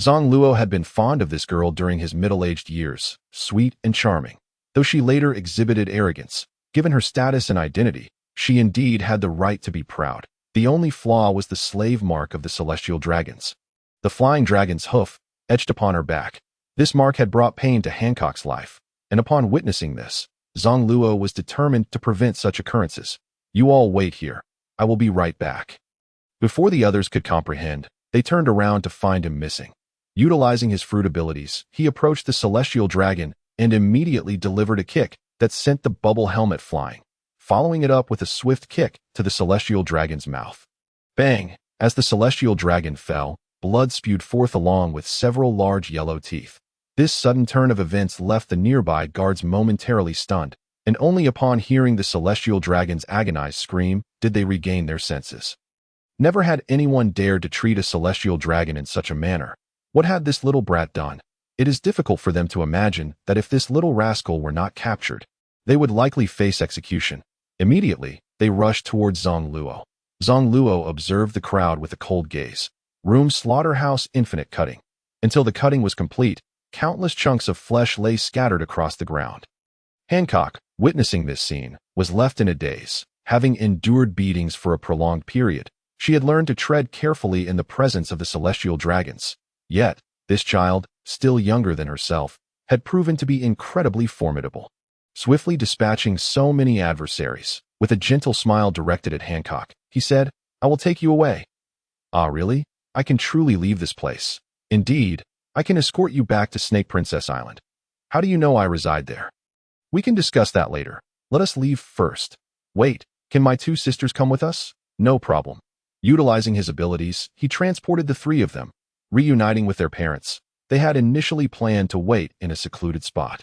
Zang Luo had been fond of this girl during his middle-aged years, sweet and charming. Though she later exhibited arrogance, given her status and identity, she indeed had the right to be proud. The only flaw was the slave mark of the celestial dragons. The flying dragon's hoof, etched upon her back. This mark had brought pain to Hancock's life, and upon witnessing this, Zang Luo was determined to prevent such occurrences. "You all wait here. I will be right back." Before the others could comprehend, they turned around to find him missing. Utilizing his fruit abilities, he approached the celestial dragon and immediately delivered a kick that sent the bubble helmet flying, following it up with a swift kick to the celestial dragon's mouth. Bang! As the celestial dragon fell, blood spewed forth along with several large yellow teeth. This sudden turn of events left the nearby guards momentarily stunned, and only upon hearing the celestial dragon's agonized scream did they regain their senses. Never had anyone dared to treat a celestial dragon in such a manner. What had this little brat done? It is difficult for them to imagine that if this little rascal were not captured, they would likely face execution. Immediately, they rushed towards Zang Luo. Zang Luo observed the crowd with a cold gaze. Room slaughterhouse infinite cutting. Until the cutting was complete, countless chunks of flesh lay scattered across the ground. Hancock, witnessing this scene, was left in a daze. Having endured beatings for a prolonged period, she had learned to tread carefully in the presence of the celestial dragons. Yet, this child, still younger than herself, had proven to be incredibly formidable. Swiftly dispatching so many adversaries, with a gentle smile directed at Hancock, he said, "I will take you away." "Ah, really? I can truly leave this place. Indeed, I can escort you back to Snake Princess Island. How do you know I reside there?" "We can discuss that later. Let us leave first." "Wait, can my two sisters come with us?" "No problem." Utilizing his abilities, he transported the three of them. Reuniting with their parents, they had initially planned to wait in a secluded spot,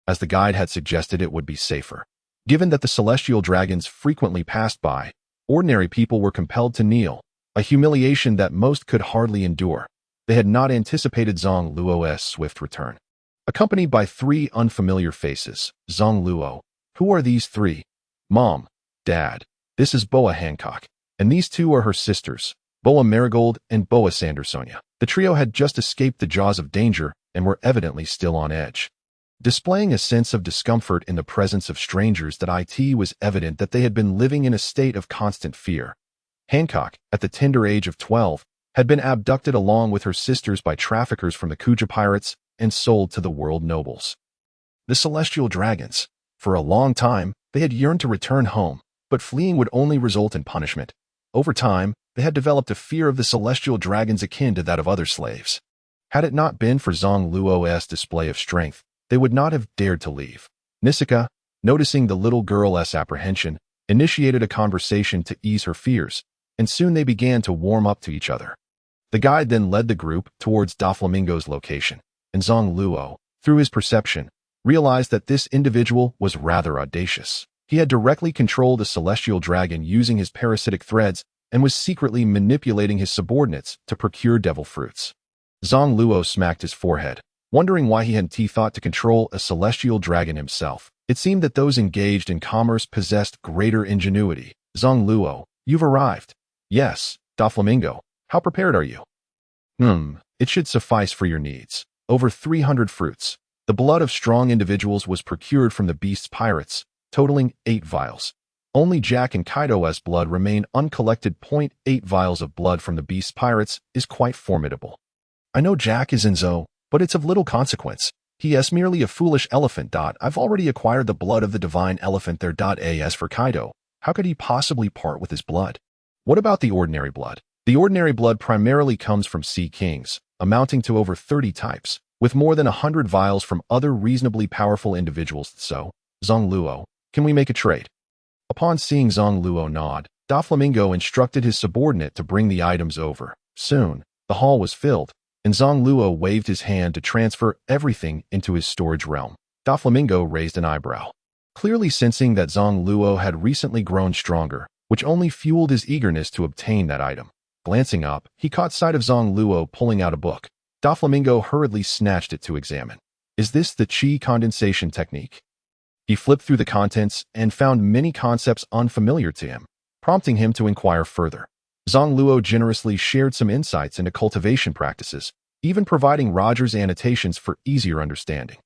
as the guide had suggested it would be safer. Given that the celestial dragons frequently passed by, ordinary people were compelled to kneel, a humiliation that most could hardly endure. They had not anticipated Zang Luo's swift return. Accompanied by three unfamiliar faces, Zang Luo. "Who are these three?" "Mom, Dad, this is Boa Hancock, and these two are her sisters, Boa Marigold and Boa Sandersonia." The trio had just escaped the jaws of danger and were evidently still on edge. Displaying a sense of discomfort in the presence of strangers, it was evident that they had been living in a state of constant fear. Hancock, at the tender age of 12, had been abducted along with her sisters by traffickers from the Kuja pirates and sold to the world nobles. The celestial dragons. For a long time, they had yearned to return home, but fleeing would only result in punishment. Over time, they had developed a fear of the celestial dragons akin to that of other slaves. Had it not been for Zang Luo's display of strength, they would not have dared to leave. Nisika, noticing the little girl's apprehension, initiated a conversation to ease her fears, and soon they began to warm up to each other. The guide then led the group towards Doflamingo's location, and Zang Luo, through his perception, realized that this individual was rather audacious. He had directly controlled the celestial dragon using his parasitic threads and was secretly manipulating his subordinates to procure devil fruits. Zang Luo smacked his forehead, wondering why he hadn't thought to control a celestial dragon himself. It seemed that those engaged in commerce possessed greater ingenuity. "Zang Luo, you've arrived." "Yes, Doflamingo. How prepared are you?" It should suffice for your needs. Over 300 fruits. The blood of strong individuals was procured from the beast's pirates, totaling 8 vials. Only Jack and Kaido's blood remained uncollected. 0.8 vials of blood from the beast's pirates is quite formidable. "I know Jack is in Zo, but it's of little consequence. He is merely a foolish elephant. I've already acquired the blood of the divine elephant there. As for Kaido, how could he possibly part with his blood?" "What about the ordinary blood?" "The ordinary blood primarily comes from sea kings, amounting to over 30 types, with more than 100 vials from other reasonably powerful individuals. So, Zang Luo, can we make a trade?" Upon seeing Zang Luo nod, Doflamingo instructed his subordinate to bring the items over. Soon, the hall was filled, and Zang Luo waved his hand to transfer everything into his storage realm. Doflamingo raised an eyebrow, clearly sensing that Zang Luo had recently grown stronger, which only fueled his eagerness to obtain that item. Glancing up, he caught sight of Zang Luo pulling out a book. Doflamingo hurriedly snatched it to examine. "Is this the Qi condensation technique?" He flipped through the contents and found many concepts unfamiliar to him, prompting him to inquire further. Zang Luo generously shared some insights into cultivation practices, even providing Roger's annotations for easier understanding.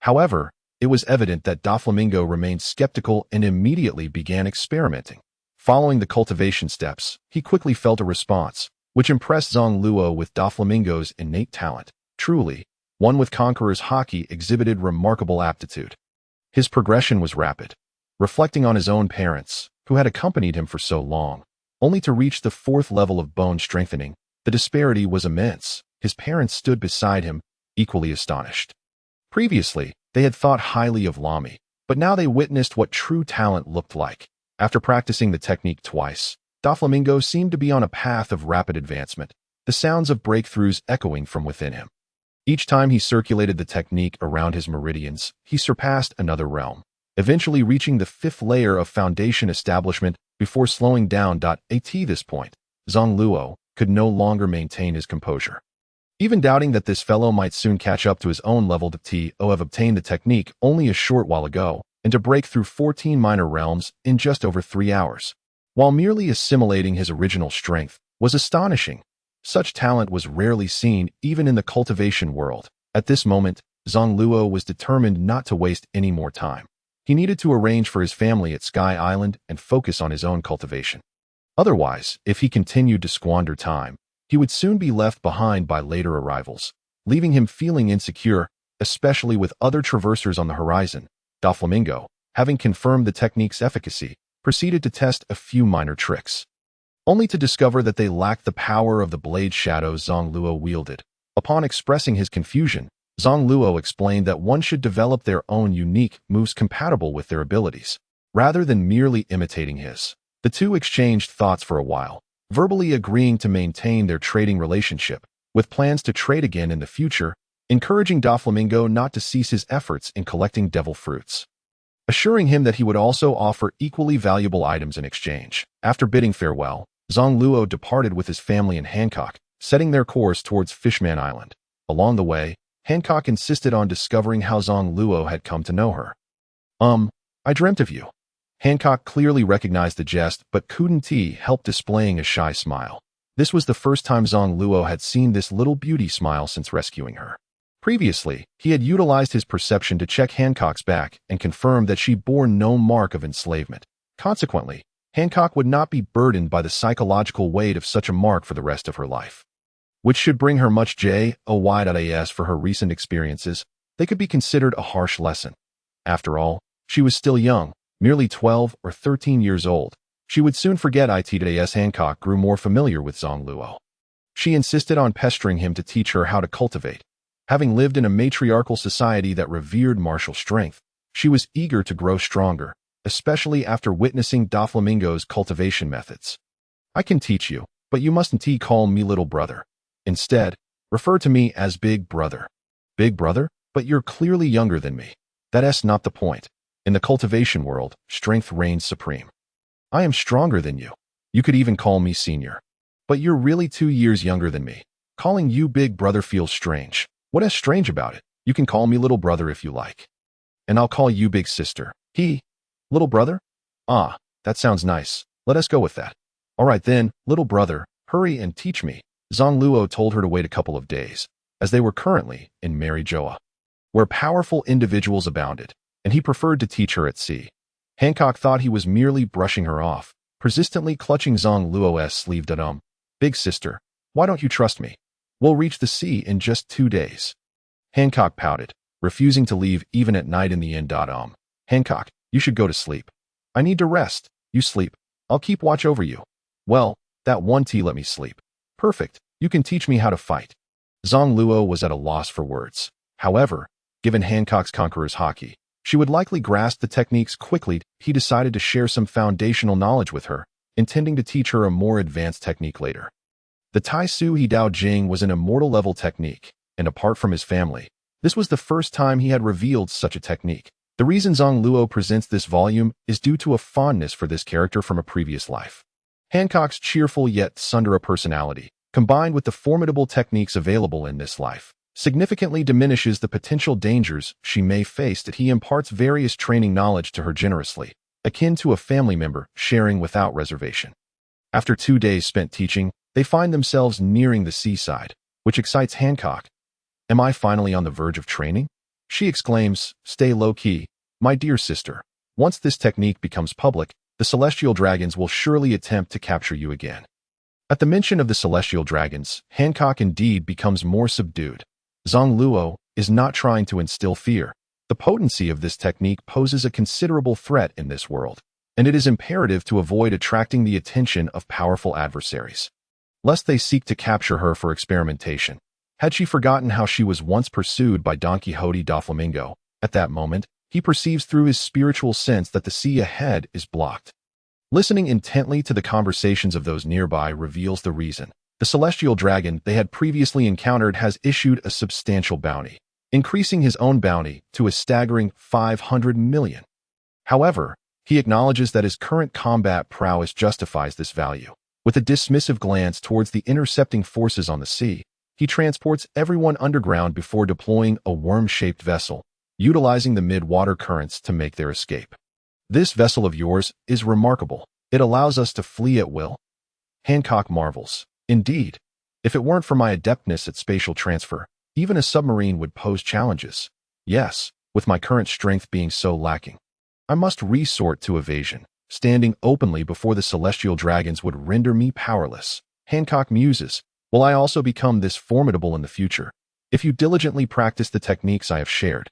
However, it was evident that Doflamingo remained skeptical and immediately began experimenting. Following the cultivation steps, he quickly felt a response, which impressed Zang Luo with Doflamingo's innate talent. Truly, one with Conqueror's Haki exhibited remarkable aptitude. His progression was rapid. Reflecting on his own parents, who had accompanied him for so long, only to reach the 4th level of bone strengthening, the disparity was immense. His parents stood beside him, equally astonished. Previously, they had thought highly of Lamy, but now they witnessed what true talent looked like. After practicing the technique twice, Doflamingo seemed to be on a path of rapid advancement, the sounds of breakthroughs echoing from within him. Each time he circulated the technique around his meridians, he surpassed another realm, eventually reaching the 5th layer of foundation establishment before slowing down. At this point, Zang Luo could no longer maintain his composure. Even doubting that this fellow might soon catch up to his own level, to have obtained the technique only a short while ago, and to break through 14 minor realms in just over 3 hours, while merely assimilating his original strength, was astonishing. Such talent was rarely seen even in the cultivation world. At this moment, Zang Luo was determined not to waste any more time. He needed to arrange for his family at Sky Island and focus on his own cultivation. Otherwise, if he continued to squander time, he would soon be left behind by later arrivals, leaving him feeling insecure, especially with other traversers on the horizon. Doflamingo, having confirmed the technique's efficacy, proceeded to test a few minor tricks, only to discover that they lacked the power of the blade shadow Zang Luo wielded. Upon expressing his confusion, Zang Luo explained that one should develop their own unique moves compatible with their abilities, rather than merely imitating his. The two exchanged thoughts for a while, verbally agreeing to maintain their trading relationship, with plans to trade again in the future, encouraging Doflamingo not to cease his efforts in collecting devil fruits, assuring him that he would also offer equally valuable items in exchange. After bidding farewell, Zang Luo departed with his family and Hancock, setting their course towards Fishman Island. Along the way, Hancock insisted on discovering how Zang Luo had come to know her. I dreamt of you. Hancock clearly recognized the jest, but couldn't help displaying a shy smile. This was the first time Zang Luo had seen this little beauty smile since rescuing her. Previously, he had utilized his perception to check Hancock's back and confirm that she bore no mark of enslavement. Consequently, Hancock would not be burdened by the psychological weight of such a mark for the rest of her life, which should bring her much joy. As for her recent experiences, they could be considered a harsh lesson. After all, she was still young, merely 12 or 13 years old. She would soon forget it. As Hancock grew more familiar with Zang Luo, she insisted on pestering him to teach her how to cultivate. Having lived in a matriarchal society that revered martial strength, she was eager to grow stronger, especially after witnessing Doflamingo's cultivation methods. I can teach you, but you mustn't call me little brother. Instead, refer to me as big brother. Big brother? But you're clearly younger than me. That's not the point. In the cultivation world, strength reigns supreme. I am stronger than you. You could even call me senior. But you're really 2 years younger than me. Calling you big brother feels strange. What is strange about it? You can call me little brother if you like. And I'll call you big sister. Little brother? Ah, that sounds nice. Let us go with that. All right then, little brother, hurry and teach me. Zang Luo told her to wait a couple of days, as they were currently in Marijoa, where powerful individuals abounded, and he preferred to teach her at sea. Hancock thought he was merely brushing her off, persistently clutching Zang Luo's sleeve. Big sister, why don't you trust me? We'll reach the sea in just 2 days. Hancock pouted, refusing to leave even at night in the inn. Hancock, you should go to sleep. I need to rest. You sleep. I'll keep watch over you. Well, that one let me sleep. Perfect. You can teach me how to fight. Zang Luo was at a loss for words. However, given Hancock's conqueror's hockey, she would likely grasp the techniques quickly. He decided to share some foundational knowledge with her, intending to teach her a more advanced technique later. The Tai Su He Dao Jing was an immortal level technique, and apart from his family, this was the first time he had revealed such a technique. The reason Zang Luo presents this volume is due to a fondness for this character from a previous life. Hancock's cheerful yet sundera personality, combined with the formidable techniques available in this life, significantly diminishes the potential dangers she may face. That he imparts various training knowledge to her generously, akin to a family member sharing without reservation. After 2 days spent teaching, they find themselves nearing the seaside, which excites Hancock. Am I finally on the verge of training? She exclaims, stay low-key, my dear sister. Once this technique becomes public, the celestial dragons will surely attempt to capture you again. At the mention of the celestial dragons, Hancock indeed becomes more subdued. Zang Luo is not trying to instill fear. The potency of this technique poses a considerable threat in this world, and it is imperative to avoid attracting the attention of powerful adversaries, lest they seek to capture her for experimentation. Had she forgotten how she was once pursued by Don Quixote Doflamingo? At that moment, he perceives through his spiritual sense that the sea ahead is blocked. Listening intently to the conversations of those nearby reveals the reason. The celestial dragon they had previously encountered has issued a substantial bounty, increasing his own bounty to a staggering 500 million. However, he acknowledges that his current combat prowess justifies this value. With a dismissive glance towards the intercepting forces on the sea, he transports everyone underground before deploying a worm-shaped vessel, utilizing the mid-water currents to make their escape. This vessel of yours is remarkable. It allows us to flee at will. Hancock marvels. Indeed, if it weren't for my adeptness at spatial transfer, even a submarine would pose challenges. Yes, with my current strength being so lacking. I must resort to evasion. Standing openly before the celestial dragons would render me powerless. Hancock muses, will I also become this formidable in the future? If you diligently practice the techniques I have shared,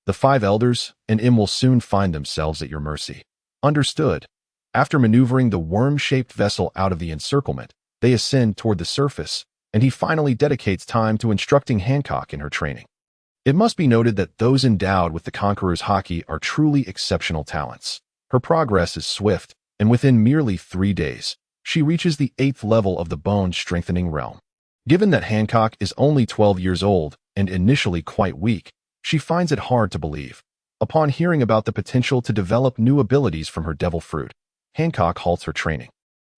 the 5 elders and Im will soon find themselves at your mercy. Understood. After maneuvering the worm-shaped vessel out of the encirclement, they ascend toward the surface, and he finally dedicates time to instructing Hancock in her training. It must be noted that those endowed with the Conqueror's Haki are truly exceptional talents. Her progress is swift, and within merely 3 days, she reaches the 8th level of the bone-strengthening realm. Given that Hancock is only 12 years old and initially quite weak, she finds it hard to believe. Upon hearing about the potential to develop new abilities from her devil fruit, Hancock halts her training.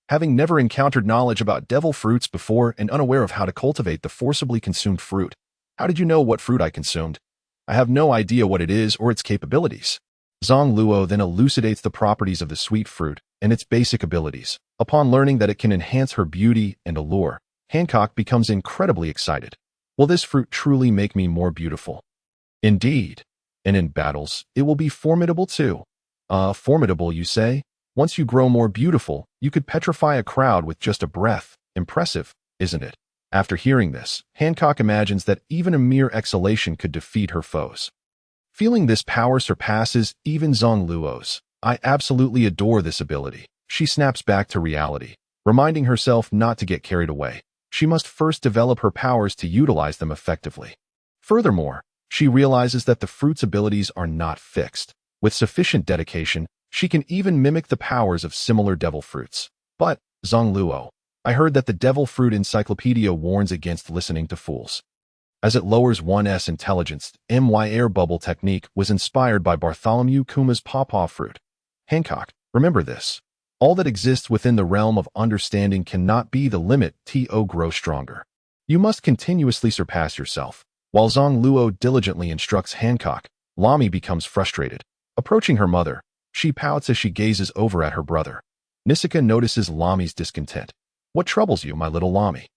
Having never encountered knowledge about devil fruits before and unaware of how to cultivate the forcibly consumed fruit, how did you know what fruit I consumed? I have no idea what it is or its capabilities. Zang Luo then elucidates the properties of the sweet fruit and its basic abilities. Upon learning that it can enhance her beauty and allure, Hancock becomes incredibly excited. Will this fruit truly make me more beautiful? Indeed. And in battles, it will be formidable too. Formidable, you say? Once you grow more beautiful, you could petrify a crowd with just a breath. Impressive, isn't it? After hearing this, Hancock imagines that even a mere exhalation could defeat her foes. Feeling this power surpasses even Zang Luo's, I absolutely adore this ability. She snaps back to reality, reminding herself not to get carried away. She must first develop her powers to utilize them effectively. Furthermore, she realizes that the fruit's abilities are not fixed. With sufficient dedication, she can even mimic the powers of similar devil fruits. But, Zang Luo, I heard that the devil fruit encyclopedia warns against listening to fools, as it lowers one's intelligence. My air bubble technique was inspired by Bartholomew Kuma's pawpaw fruit. Hancock, remember this. All that exists within the realm of understanding cannot be the limit to grow stronger. You must continuously surpass yourself. While Zang Luo diligently instructs Hancock, Lami becomes frustrated. Approaching her mother, she pouts as she gazes over at her brother. Nisika notices Lami's discontent. What troubles you, my little Lami?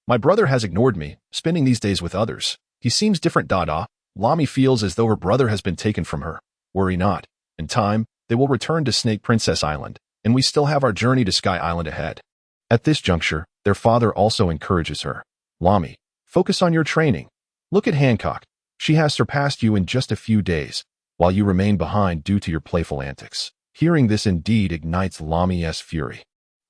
My brother has ignored me, spending these days with others. He seems different, Dada. Lami feels as though her brother has been taken from her. Worry not. In time, they will return to Snake Princess Island, and we still have our journey to Sky Island ahead. At this juncture, their father also encourages her. Lami, focus on your training. Look at Hancock. She has surpassed you in just a few days, while you remain behind due to your playful antics. Hearing this indeed ignites Lami's fury.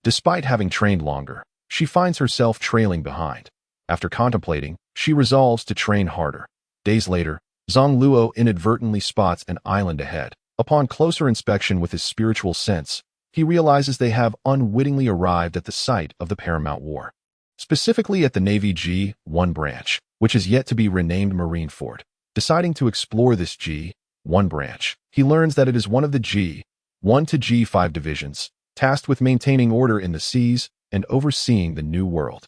Despite having trained longer, she finds herself trailing behind. After contemplating, she resolves to train harder. Days later, Zang Luo inadvertently spots an island ahead. Upon closer inspection with his spiritual sense, he realizes they have unwittingly arrived at the site of the Paramount War. Specifically at the Navy G-1 branch, which is yet to be renamed Marineford. Deciding to explore this G-1 branch, he learns that it is one of the G-1 to G-5 divisions, tasked with maintaining order in the seas and overseeing the New World.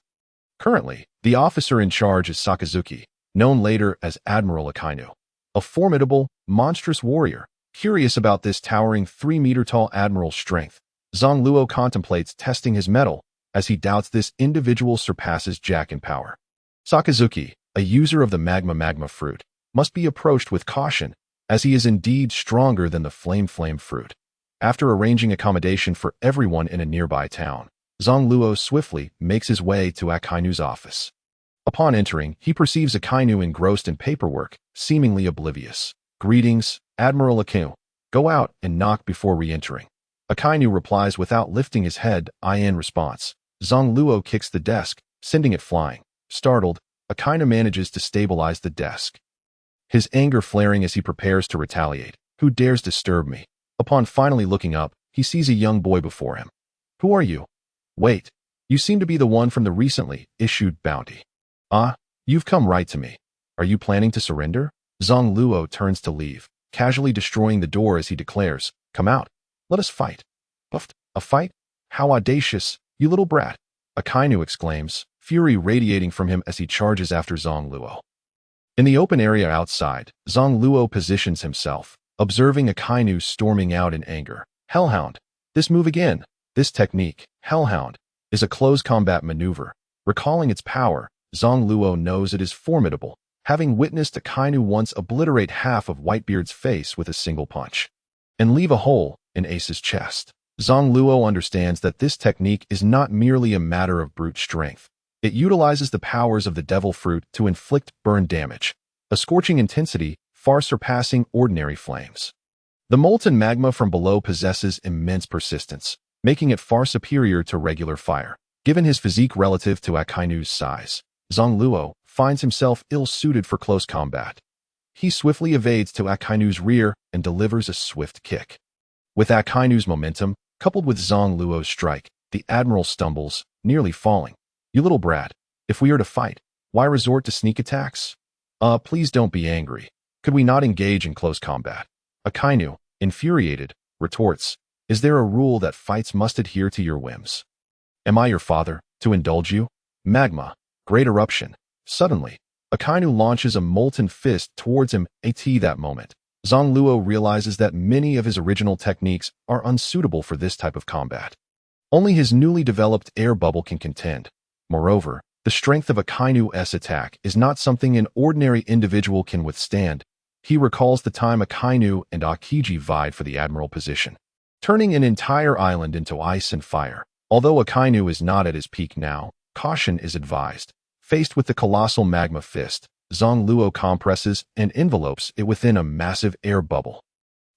Currently, the officer in charge is Sakazuki, known later as Admiral Akainu, a formidable, monstrous warrior. Curious about this towering 3-meter-tall admiral's strength, Zang Luo contemplates testing his mettle, as he doubts this individual surpasses Jack in power. Sakazuki, a user of the magma fruit, must be approached with caution, as he is indeed stronger than the flame fruit. After arranging accommodation for everyone in a nearby town, Zang Luo swiftly makes his way to Akainu's office. Upon entering, he perceives Akainu engrossed in paperwork, seemingly oblivious. Greetings, Admiral Akainu. Go out and knock before re-entering. Akainu replies without lifting his head. In response, Zang Luo kicks the desk, sending it flying. Startled, Akainu manages to stabilize the desk, his anger flaring as he prepares to retaliate. Who dares disturb me? Upon finally looking up, he sees a young boy before him. Who are you? Wait, you seem to be the one from the recently issued bounty. You've come right to me. Are you planning to surrender? Zang Luo turns to leave, casually destroying the door as he declares, Come out. Let us fight. Puffed. A fight? How audacious, you little brat. Akainu exclaims, fury radiating from him as he charges after Zang Luo. In the open area outside, Zang Luo positions himself, observing Akainu storming out in anger. Hellhound. This move again. This technique, Hellhound, is a close combat maneuver. Recalling its power, Zang Luo knows it is formidable, having witnessed Akainu once obliterate half of Whitebeard's face with a single punch. and leave a hole in Ace's chest. Zang Luo understands that this technique is not merely a matter of brute strength. It utilizes the powers of the devil fruit to inflict burn damage, a scorching intensity far surpassing ordinary flames. The molten magma from below possesses immense persistence, making it far superior to regular fire. Given his physique relative to Akainu's size, Zang Luo finds himself ill-suited for close combat. He swiftly evades to Akainu's rear and delivers a swift kick. With Akainu's momentum, coupled with Zang Luo's strike, the admiral stumbles, nearly falling. "You little brat, if we are to fight, why resort to sneak attacks? Please don't be angry. Could we not engage in close combat?" Akainu, infuriated, retorts, "Is there a rule that fights must adhere to your whims? Am I your father, to indulge you?" Magma. Great eruption. Suddenly, Akainu launches a molten fist towards him. At that moment, Zang Luo realizes that many of his original techniques are unsuitable for this type of combat. Only his newly developed air bubble can contend. Moreover, the strength of Akainu's attack is not something an ordinary individual can withstand. He recalls the time Akainu and Akiji vied for the admiral position, turning an entire island into ice and fire. Although Akainu is not at his peak now, caution is advised. Faced with the colossal magma fist, Zang Luo compresses and envelopes it within a massive air bubble.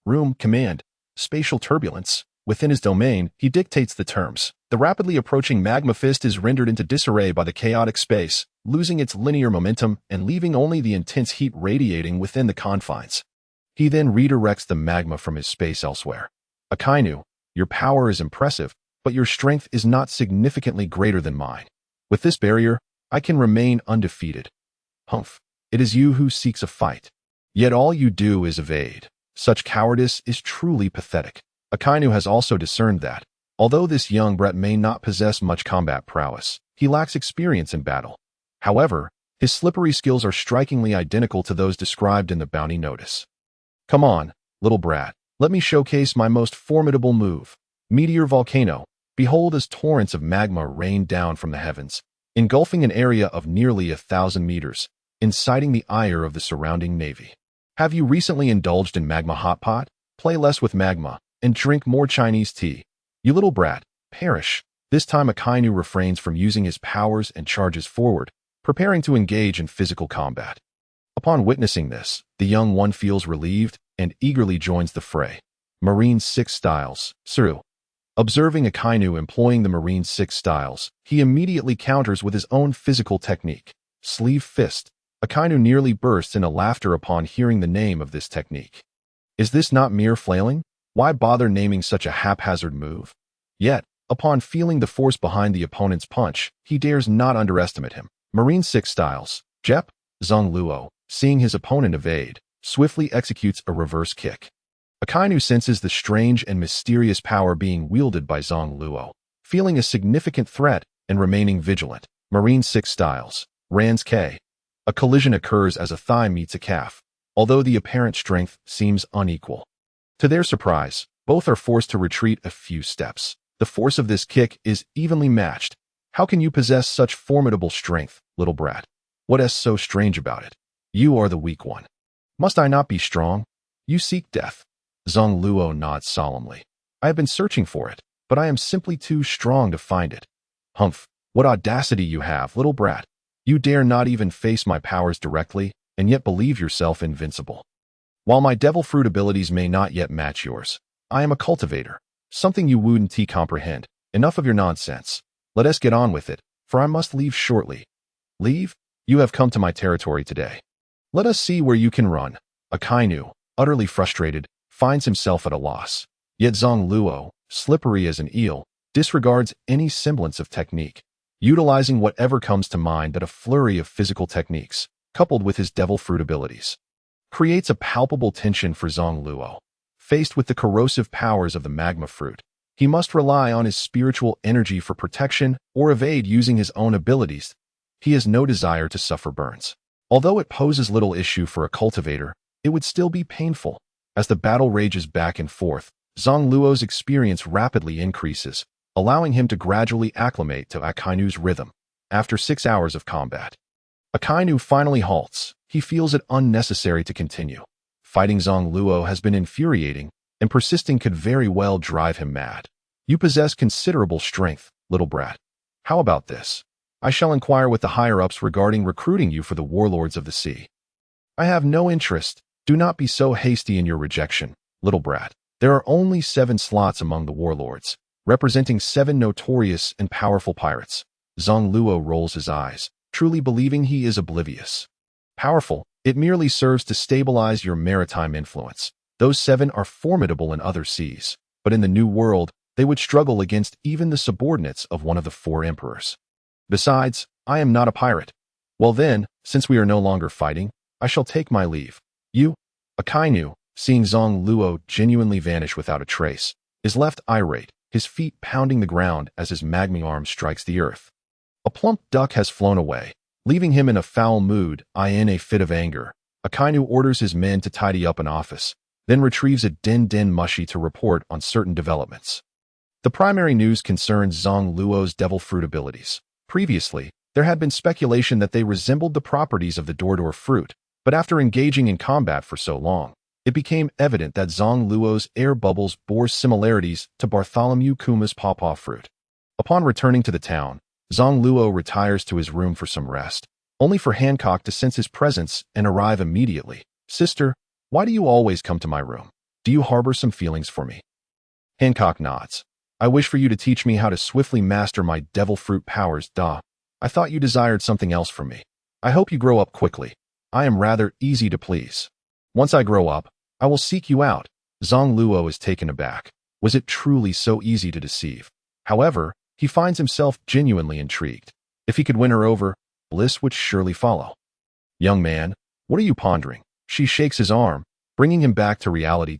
Room, command, spatial turbulence. Within his domain, he dictates the terms. The rapidly approaching magma fist is rendered into disarray by the chaotic space, losing its linear momentum and leaving only the intense heat radiating within the confines. He then redirects the magma from his space elsewhere. "Akainu, your power is impressive, but your strength is not significantly greater than mine. With this barrier, I can remain undefeated." "Humph, it is you who seeks a fight. Yet all you do is evade. Such cowardice is truly pathetic." Akainu has also discerned that, although this young brat may not possess much combat prowess, he lacks experience in battle. However, his slippery skills are strikingly identical to those described in the bounty notice. "Come on, little brat, let me showcase my most formidable move. Meteor volcano." Behold, as torrents of magma rain down from the heavens, engulfing an area of nearly 1,000 meters, inciting the ire of the surrounding navy. Have you recently indulged in magma hot pot? Play less with magma and drink more Chinese tea. You little brat, perish. This time Akainu refrains from using his powers and charges forward, preparing to engage in physical combat. Upon witnessing this, the young one feels relieved and eagerly joins the fray. Marine 6 styles, Suru. Observing Akainu employing the Marine 6 styles, he immediately counters with his own physical technique, sleeve fist. Akainu nearly bursts into laughter upon hearing the name of this technique. Is this not mere flailing? Why bother naming such a haphazard move? Yet, upon feeling the force behind the opponent's punch, he dares not underestimate him. Marine 6 styles, Jep. Zang Luo, seeing his opponent evade, swiftly executes a reverse kick. Akainu senses the strange and mysterious power being wielded by Zang Luo, feeling a significant threat and remaining vigilant. Marine 6 styles, Rans K. A collision occurs as a thigh meets a calf, although the apparent strength seems unequal. To their surprise, both are forced to retreat a few steps. The force of this kick is evenly matched. How can you possess such formidable strength, little brat? What is so strange about it? You are the weak one. Must I not be strong? You seek death. Zang Luo nods solemnly. I have been searching for it, but I am simply too strong to find it. Humph, what audacity you have, little brat. You dare not even face my powers directly, and yet believe yourself invincible. While my devil fruit abilities may not yet match yours, I am a cultivator, something you wouldn't comprehend. Enough of your nonsense. Let us get on with it, for I must leave shortly. Leave? You have come to my territory today. Let us see where you can run. Akainu, utterly frustrated, finds himself at a loss. Yet Zang Luo, slippery as an eel, disregards any semblance of technique, utilizing whatever comes to mind that a flurry of physical techniques, coupled with his devil fruit abilities, creates a palpable tension for Zang Luo. Faced with the corrosive powers of the magma fruit, he must rely on his spiritual energy for protection or evade using his own abilities. He has no desire to suffer burns. Although it poses little issue for a cultivator, it would still be painful. As the battle rages back and forth, Zang Luo's experience rapidly increases, allowing him to gradually acclimate to Akainu's rhythm. After 6 hours of combat, Akainu finally halts. He feels it unnecessary to continue. Fighting Zang Luo has been infuriating, and persisting could very well drive him mad. You possess considerable strength, little brat. How about this? I shall inquire with the higher-ups regarding recruiting you for the warlords of the sea. I have no interest. Do not be so hasty in your rejection, little brat. There are only 7 slots among the warlords, representing 7 notorious and powerful pirates. Zang Luo rolls his eyes, truly believing he is oblivious. Powerful, it merely serves to stabilize your maritime influence. Those 7 are formidable in other seas, but in the New World, they would struggle against even the subordinates of one of the 4 emperors. Besides, I am not a pirate. Well then, since we are no longer fighting, I shall take my leave. You, Akainu, seeing Zang Luo genuinely vanish without a trace, is left irate, his feet pounding the ground as his magma arm strikes the earth. A plump duck has flown away, leaving him in a foul mood. In a fit of anger, Akainu orders his men to tidy up an office, then retrieves a din mushy to report on certain developments. The primary news concerns Zang Luo's devil fruit abilities. Previously, there had been speculation that they resembled the properties of the Dordor fruit, but after engaging in combat for so long, it became evident that Zang Luo's air bubbles bore similarities to Bartholomew Kuma's pawpaw fruit. Upon returning to the town, Zang Luo retires to his room for some rest, only for Hancock to sense his presence and arrive immediately. Sister, why do you always come to my room? Do you harbor some feelings for me? Hancock nods. I wish for you to teach me how to swiftly master my devil fruit powers, duh. I thought you desired something else from me. I hope you grow up quickly. I am rather easy to please. Once I grow up, I will seek you out. Zang Luo is taken aback. Was it truly so easy to deceive? However, he finds himself genuinely intrigued. If he could win her over, bliss would surely follow. Young man, what are you pondering? She shakes his arm, bringing him back to reality.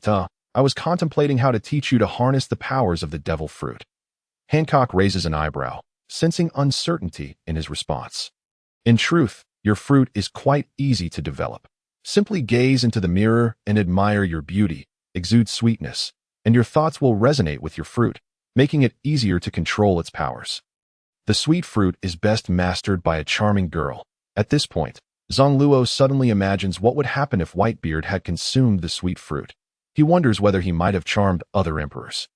I was contemplating how to teach you to harness the powers of the devil fruit. Hancock raises an eyebrow, sensing uncertainty in his response. In truth, your fruit is quite easy to develop. Simply gaze into the mirror and admire your beauty, exude sweetness, and your thoughts will resonate with your fruit, making it easier to control its powers. The sweet fruit is best mastered by a charming girl. At this point, Zang Luo suddenly imagines what would happen if Whitebeard had consumed the sweet fruit. He wonders whether he might have charmed other emperors.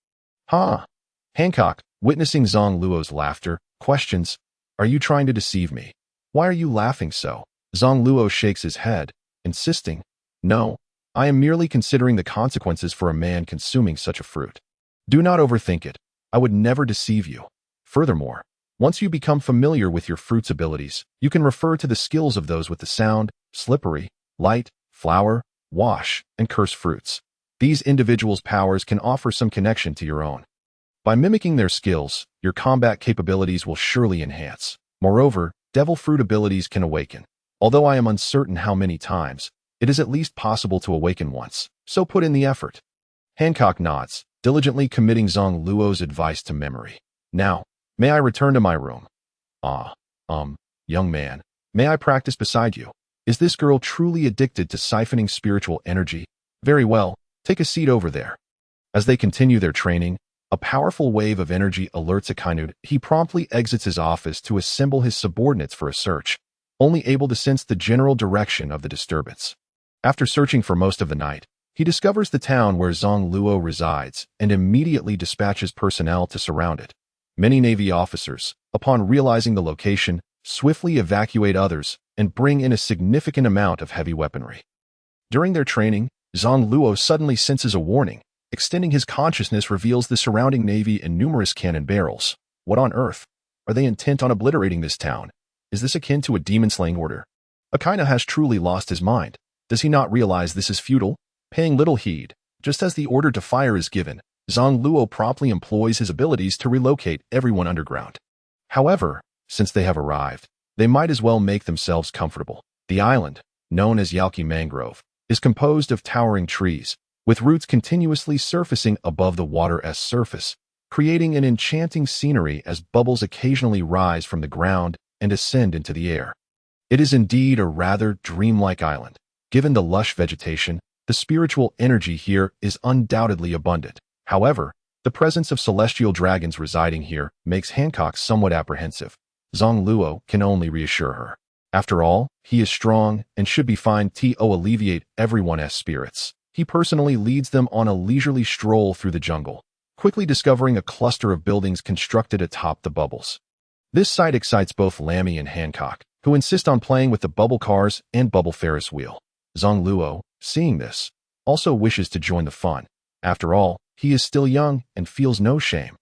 Hancock, witnessing Zang Luo's laughter, questions, Are you trying to deceive me? Why are you laughing so? Zang Luo shakes his head, insisting, No, I am merely considering the consequences for a man consuming such a fruit. Do not overthink it. I would never deceive you. Furthermore, once you become familiar with your fruit's abilities, you can refer to the skills of those with the sound, slippery, light, flower, wash, and curse fruits. These individuals' powers can offer some connection to your own. By mimicking their skills, your combat capabilities will surely enhance. Moreover, devil fruit abilities can awaken. Although I am uncertain how many times, it is at least possible to awaken once, so put in the effort. Hancock nods, diligently committing Zang Luo's advice to memory. Now, may I return to my room? Young man, may I practice beside you? Is this girl truly addicted to siphoning spiritual energy? Very well. Take a seat over there. As they continue their training, a powerful wave of energy alerts Akainu. He promptly exits his office to assemble his subordinates for a search, only able to sense the general direction of the disturbance. After searching for most of the night, he discovers the town where Zang Luo resides and immediately dispatches personnel to surround it. Many Navy officers, upon realizing the location, swiftly evacuate others and bring in a significant amount of heavy weaponry. During their training, Zang Luo suddenly senses a warning. Extending his consciousness reveals the surrounding navy and numerous cannon barrels. What on earth? Are they intent on obliterating this town? Is this akin to a demon-slaying order? Akainu has truly lost his mind. Does he not realize this is futile? Paying little heed, just as the order to fire is given, Zang Luo promptly employs his abilities to relocate everyone underground. However, since they have arrived, they might as well make themselves comfortable. The island, known as Yalki Mangrove, is composed of towering trees, with roots continuously surfacing above the water's surface, creating an enchanting scenery as bubbles occasionally rise from the ground and ascend into the air. It is indeed a rather dreamlike island. Given the lush vegetation, the spiritual energy here is undoubtedly abundant. However, the presence of celestial dragons residing here makes Hancock somewhat apprehensive. Zang Luo can only reassure her. After all, he is strong and should be fine to alleviate everyone's spirits. He personally leads them on a leisurely stroll through the jungle, quickly discovering a cluster of buildings constructed atop the bubbles. This sight excites both Lammy and Hancock, who insist on playing with the bubble cars and bubble Ferris wheel. Zang Luo, seeing this, also wishes to join the fun. After all, he is still young and feels no shame.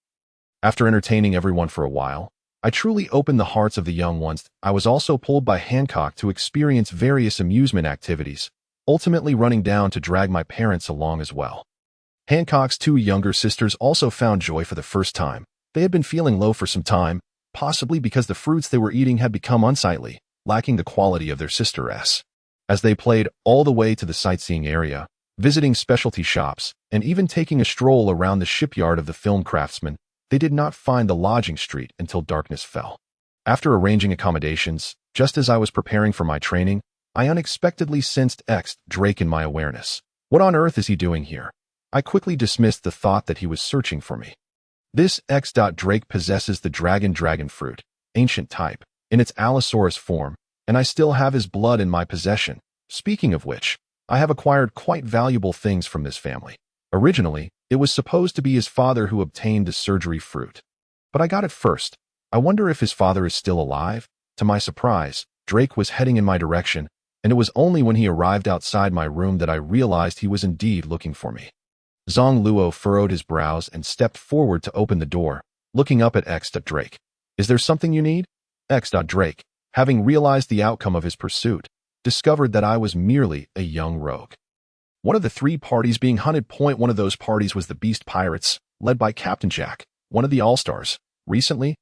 After entertaining everyone for a while, I truly opened the hearts of the young ones. I was also pulled by Hancock to experience various amusement activities, ultimately running down to drag my parents along as well. Hancock's two younger sisters also found joy for the first time. They had been feeling low for some time, possibly because the fruits they were eating had become unsightly, lacking the quality of their sisters. As they played all the way to the sightseeing area, visiting specialty shops, and even taking a stroll around the shipyard of the film craftsman, they did not find the lodging street until darkness fell. After arranging accommodations, just as I was preparing for my training, I unexpectedly sensed Drake in my awareness. What on earth is he doing here? I quickly dismissed the thought that he was searching for me. This Drake possesses the dragon fruit, ancient type, in its Allosaurus form, and I still have his blood in my possession. Speaking of which, I have acquired quite valuable things from this family. Originally, it was supposed to be his father who obtained the surgery fruit. But I got it first. I wonder if his father is still alive? To my surprise, Drake was heading in my direction, and it was only when he arrived outside my room that I realized he was indeed looking for me. Zang Luo furrowed his brows and stepped forward to open the door, looking up at Drake. Is there something you need? Drake, having realized the outcome of his pursuit, discovered that I was merely a young rogue. One of the three parties being hunted. One of those parties was the Beast Pirates, led by Captain Jack, one of the All-Stars. Recently,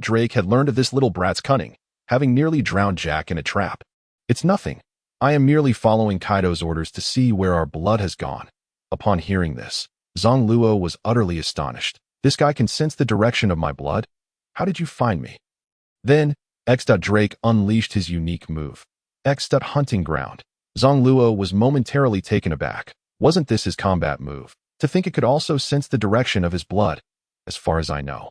Drake had learned of this little brat's cunning, having nearly drowned Jack in a trap. It's nothing. I am merely following Kaido's orders to see where our blood has gone. Upon hearing this, Zang Luo was utterly astonished. This guy can sense the direction of my blood? How did you find me? Then, Drake unleashed his unique move. Hunting ground. Zang Luo was momentarily taken aback. Wasn't this his combat move? To think it could also sense the direction of his blood, as far as I know.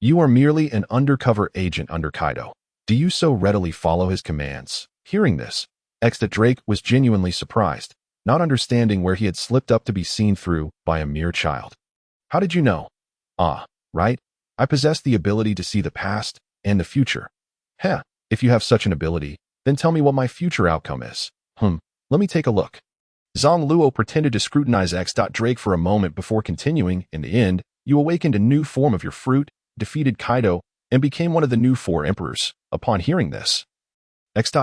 You are merely an undercover agent under Kaido. Do you so readily follow his commands? Hearing this, Drake was genuinely surprised, not understanding where he had slipped up to be seen through by a mere child. How did you know? Right? I possess the ability to see the past and the future. If you have such an ability, then tell me what my future outcome is. Let me take a look. Zang Luo pretended to scrutinize Drake for a moment before continuing. In the end, you awakened a new form of your fruit, defeated Kaido, and became one of the new 4 emperors. Upon hearing this,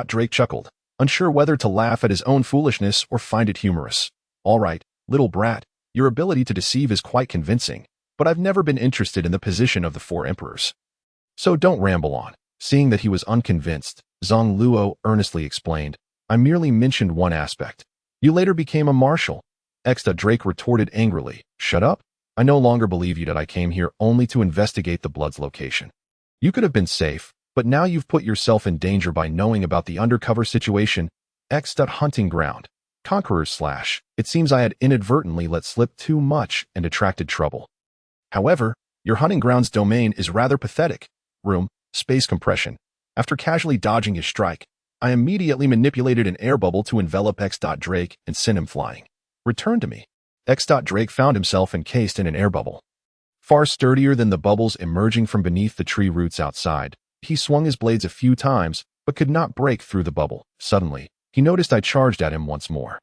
Drake chuckled, unsure whether to laugh at his own foolishness or find it humorous. All right, little brat, your ability to deceive is quite convincing, but I've never been interested in the position of the 4 emperors. So don't ramble on. Seeing that he was unconvinced, Zang Luo earnestly explained, I merely mentioned one aspect. You later became a marshal. Drake retorted angrily. Shut up. I no longer believe you that I came here only to investigate the blood's location. You could have been safe, but now you've put yourself in danger by knowing about the undercover situation. Hunting ground. Conqueror / It seems I had inadvertently let slip too much and attracted trouble. However, your hunting ground's domain is rather pathetic. Space compression. After casually dodging his strike, I immediately manipulated an air bubble to envelop Drake and send him flying. Return to me. Drake found himself encased in an air bubble. Far sturdier than the bubbles emerging from beneath the tree roots outside, he swung his blades a few times, but could not break through the bubble. Suddenly, he noticed I charged at him once more.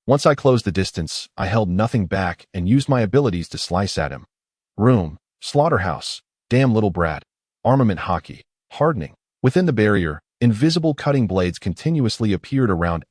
Once I closed the distance, I held nothing back and used my abilities to slice at him. Slaughterhouse, damn little brat, armament hockey, hardening. Within the barrier, invisible cutting blades continuously appeared around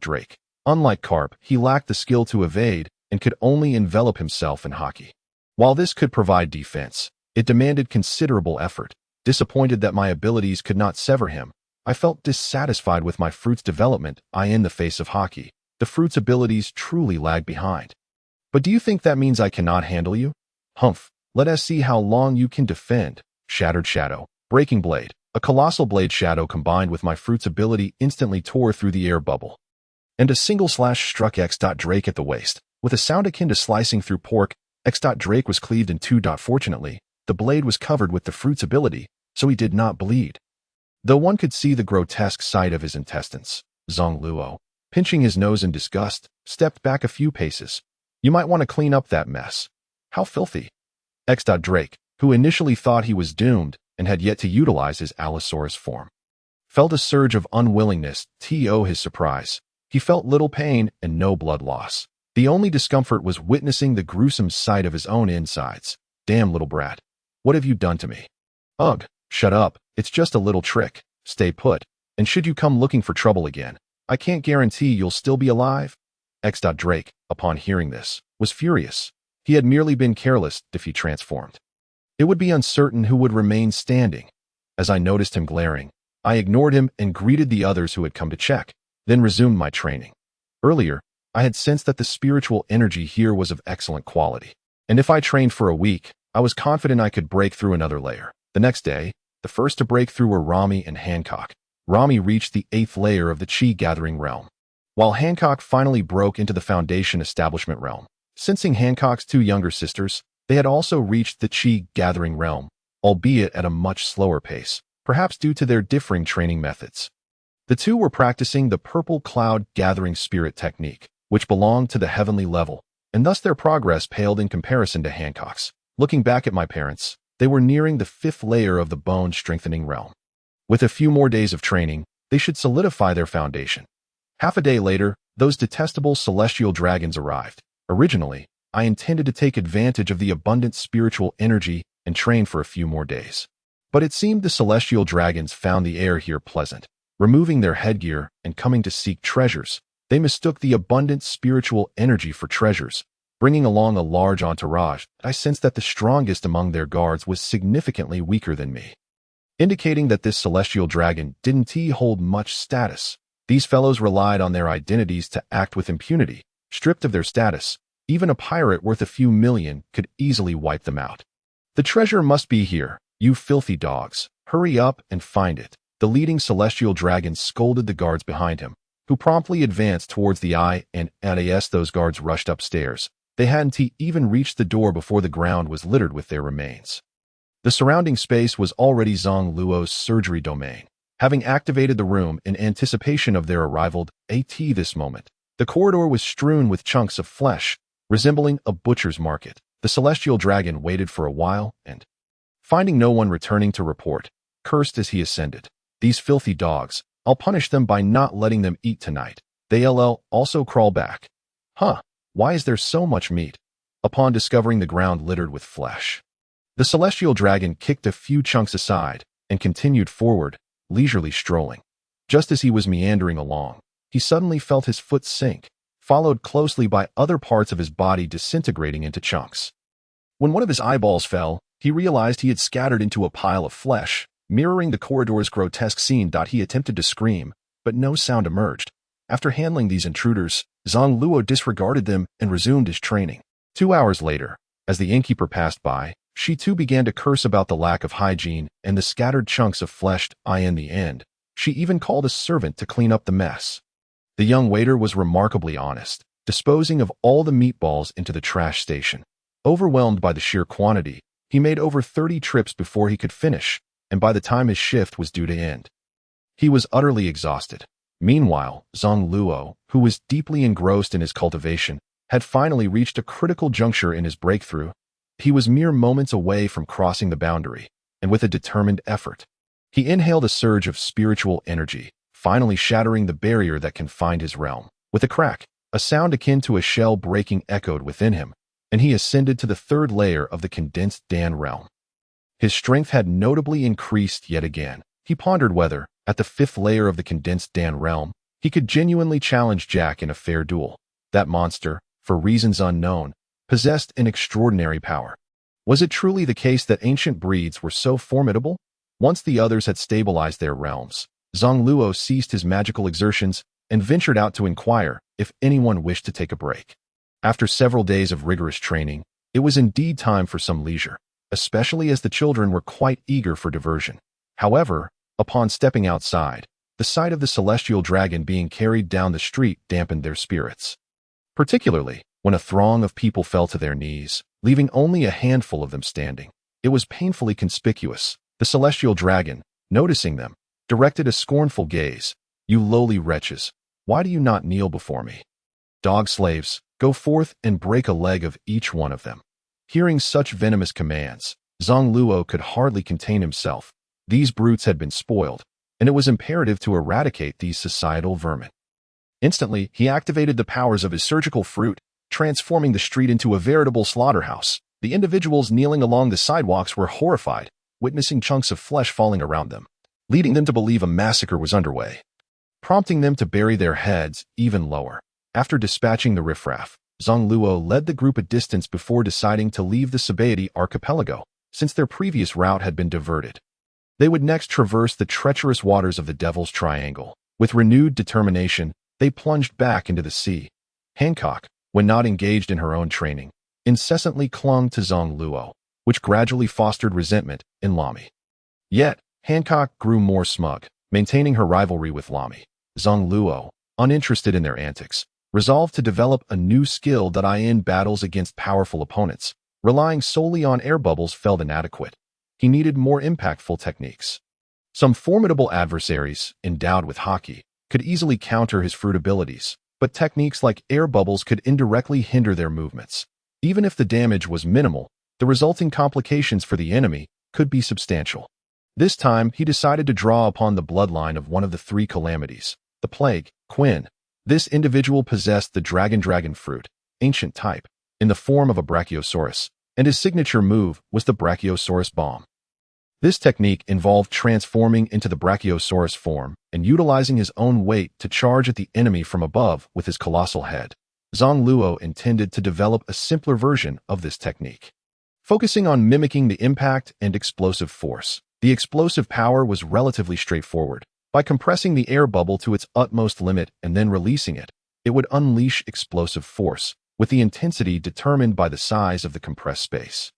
Drake. Unlike Carp, he lacked the skill to evade and could only envelop himself in hockey. While this could provide defense, it demanded considerable effort. Disappointed that my abilities could not sever him, I felt dissatisfied with my fruit's development. In the face of hockey, the fruit's abilities truly lag behind. But do you think that means I cannot handle you? Let us see how long you can defend. Shattered Shadow, Breaking Blade. A colossal blade shadow combined with my fruit's ability instantly tore through the air bubble. And a single slash struck Drake at the waist. With a sound akin to slicing through pork, Drake was cleaved in 2. Fortunately, the blade was covered with the fruit's ability, so he did not bleed. Though one could see the grotesque sight of his intestines, Zang Luo, pinching his nose in disgust, stepped back a few paces. You might want to clean up that mess. How filthy. Drake, who initially thought he was doomed and had yet to utilize his Allosaurus form, felt a surge of unwillingness to his surprise. He felt little pain and no blood loss. The only discomfort was witnessing the gruesome sight of his own insides. Damn little brat. What have you done to me? Ugh, shut up. It's just a little trick. Stay put. And should you come looking for trouble again, I can't guarantee you'll still be alive. Drake, upon hearing this, was furious. He had merely been careless if he transformed. It would be uncertain who would remain standing. As I noticed him glaring, I ignored him and greeted the others who had come to check, then resumed my training. Earlier, I had sensed that the spiritual energy here was of excellent quality, and if I trained for a week, I was confident I could break through another layer. The next day, the first to break through were Rami and Hancock. Rami reached the 8th layer of the Chi-gathering realm, while Hancock finally broke into the Foundation Establishment realm. Sensing Hancock's 2 younger sisters, they had also reached the Chi-gathering realm, albeit at a much slower pace, perhaps due to their differing training methods. The 2 were practicing the purple cloud gathering spirit technique, which belonged to the heavenly level, and thus their progress paled in comparison to Hancock's. Looking back at my parents, they were nearing the 5th layer of the bone strengthening realm. With a few more days of training, they should solidify their foundation. Half a day later, those detestable celestial dragons arrived. Originally, I intended to take advantage of the abundant spiritual energy and train for a few more days. But it seemed the celestial dragons found the air here pleasant. Removing their headgear and coming to seek treasures, they mistook the abundant spiritual energy for treasures. Bringing along a large entourage, I sensed that the strongest among their guards was significantly weaker than me, indicating that this celestial dragon didn't hold much status. These fellows relied on their identities to act with impunity. Stripped of their status, even a pirate worth a few million could easily wipe them out. The treasure must be here, you filthy dogs. Hurry up and find it. The leading celestial dragon scolded the guards behind him, who promptly advanced towards the eye, and as those guards rushed upstairs, they hadn't even reached the door before the ground was littered with their remains. The surrounding space was already Zang Luo's surgery domain. Having activated the room in anticipation of their arrival this moment, the corridor was strewn with chunks of flesh, resembling a butcher's market. The celestial dragon waited for a while and, finding no one returning to report, cursed as he ascended. These filthy dogs, I'll punish them by not letting them eat tonight. They also crawl back. Huh, why is there so much meat? Upon discovering the ground littered with flesh, the celestial dragon kicked a few chunks aside and continued forward, leisurely strolling. Just as he was meandering along, he suddenly felt his foot sink, followed closely by other parts of his body disintegrating into chunks. When one of his eyeballs fell, he realized he had scattered into a pile of flesh, mirroring the corridor's grotesque scene. He attempted to scream, but no sound emerged. After handling these intruders, Zang Luo disregarded them and resumed his training. 2 hours later, as the innkeeper passed by, she too began to curse about the lack of hygiene and the scattered chunks of flesh. In the end, she even called a servant to clean up the mess. The young waiter was remarkably honest, disposing of all the meatballs into the trash station. Overwhelmed by the sheer quantity, he made over 30 trips before he could finish, and by the time his shift was due to end, he was utterly exhausted. Meanwhile, Zang Luo, who was deeply engrossed in his cultivation, had finally reached a critical juncture in his breakthrough. He was mere moments away from crossing the boundary, and with a determined effort, he inhaled a surge of spiritual energy, finally shattering the barrier that confined his realm. With a crack, a sound akin to a shell breaking echoed within him, and he ascended to the 3rd layer of the condensed Dan realm. His strength had notably increased yet again. He pondered whether, at the 5th layer of the condensed Dan realm, he could genuinely challenge Jack in a fair duel. That monster, for reasons unknown, possessed an extraordinary power. Was it truly the case that ancient breeds were so formidable? Once the others had stabilized their realms, Zang Luo ceased his magical exertions and ventured out to inquire if anyone wished to take a break. After several days of rigorous training, it was indeed time for some leisure, especially as the children were quite eager for diversion. However, upon stepping outside, the sight of the celestial dragon being carried down the street dampened their spirits, particularly when a throng of people fell to their knees, leaving only a handful of them standing. It was painfully conspicuous. The celestial dragon, noticing them, directed a scornful gaze. You lowly wretches, why do you not kneel before me? Dog slaves, go forth and break a leg of each one of them." Hearing such venomous commands, Zang Luo could hardly contain himself. These brutes had been spoiled, and it was imperative to eradicate these societal vermin. Instantly, he activated the powers of his surgical fruit, transforming the street into a veritable slaughterhouse. The individuals kneeling along the sidewalks were horrified, witnessing chunks of flesh falling around them, leading them to believe a massacre was underway, prompting them to bury their heads even lower. After dispatching the riffraff, Zang Luo led the group a distance before deciding to leave the Sabaody archipelago, since their previous route had been diverted. They would next traverse the treacherous waters of the Devil's Triangle. With renewed determination, they plunged back into the sea. Hancock, when not engaged in her own training, incessantly clung to Zang Luo, which gradually fostered resentment in Lamy. Yet, Hancock grew more smug, maintaining her rivalry with Lamy. Zang Luo, uninterested in their antics, resolved to develop a new skill that in battles against powerful opponents. Relying solely on air bubbles felt inadequate. He needed more impactful techniques. Some formidable adversaries, endowed with hockey, could easily counter his fruit abilities, but techniques like air bubbles could indirectly hinder their movements. Even if the damage was minimal, the resulting complications for the enemy could be substantial. This time, he decided to draw upon the bloodline of one of the three calamities, the plague, Quinn. This individual possessed the dragon fruit, ancient type, in the form of a brachiosaurus, and his signature move was the brachiosaurus bomb. This technique involved transforming into the brachiosaurus form and utilizing his own weight to charge at the enemy from above with his colossal head. Zang Luo intended to develop a simpler version of this technique, focusing on mimicking the impact and explosive force. The explosive power was relatively straightforward. By compressing the air bubble to its utmost limit and then releasing it, it would unleash explosive force, with the intensity determined by the size of the compressed space.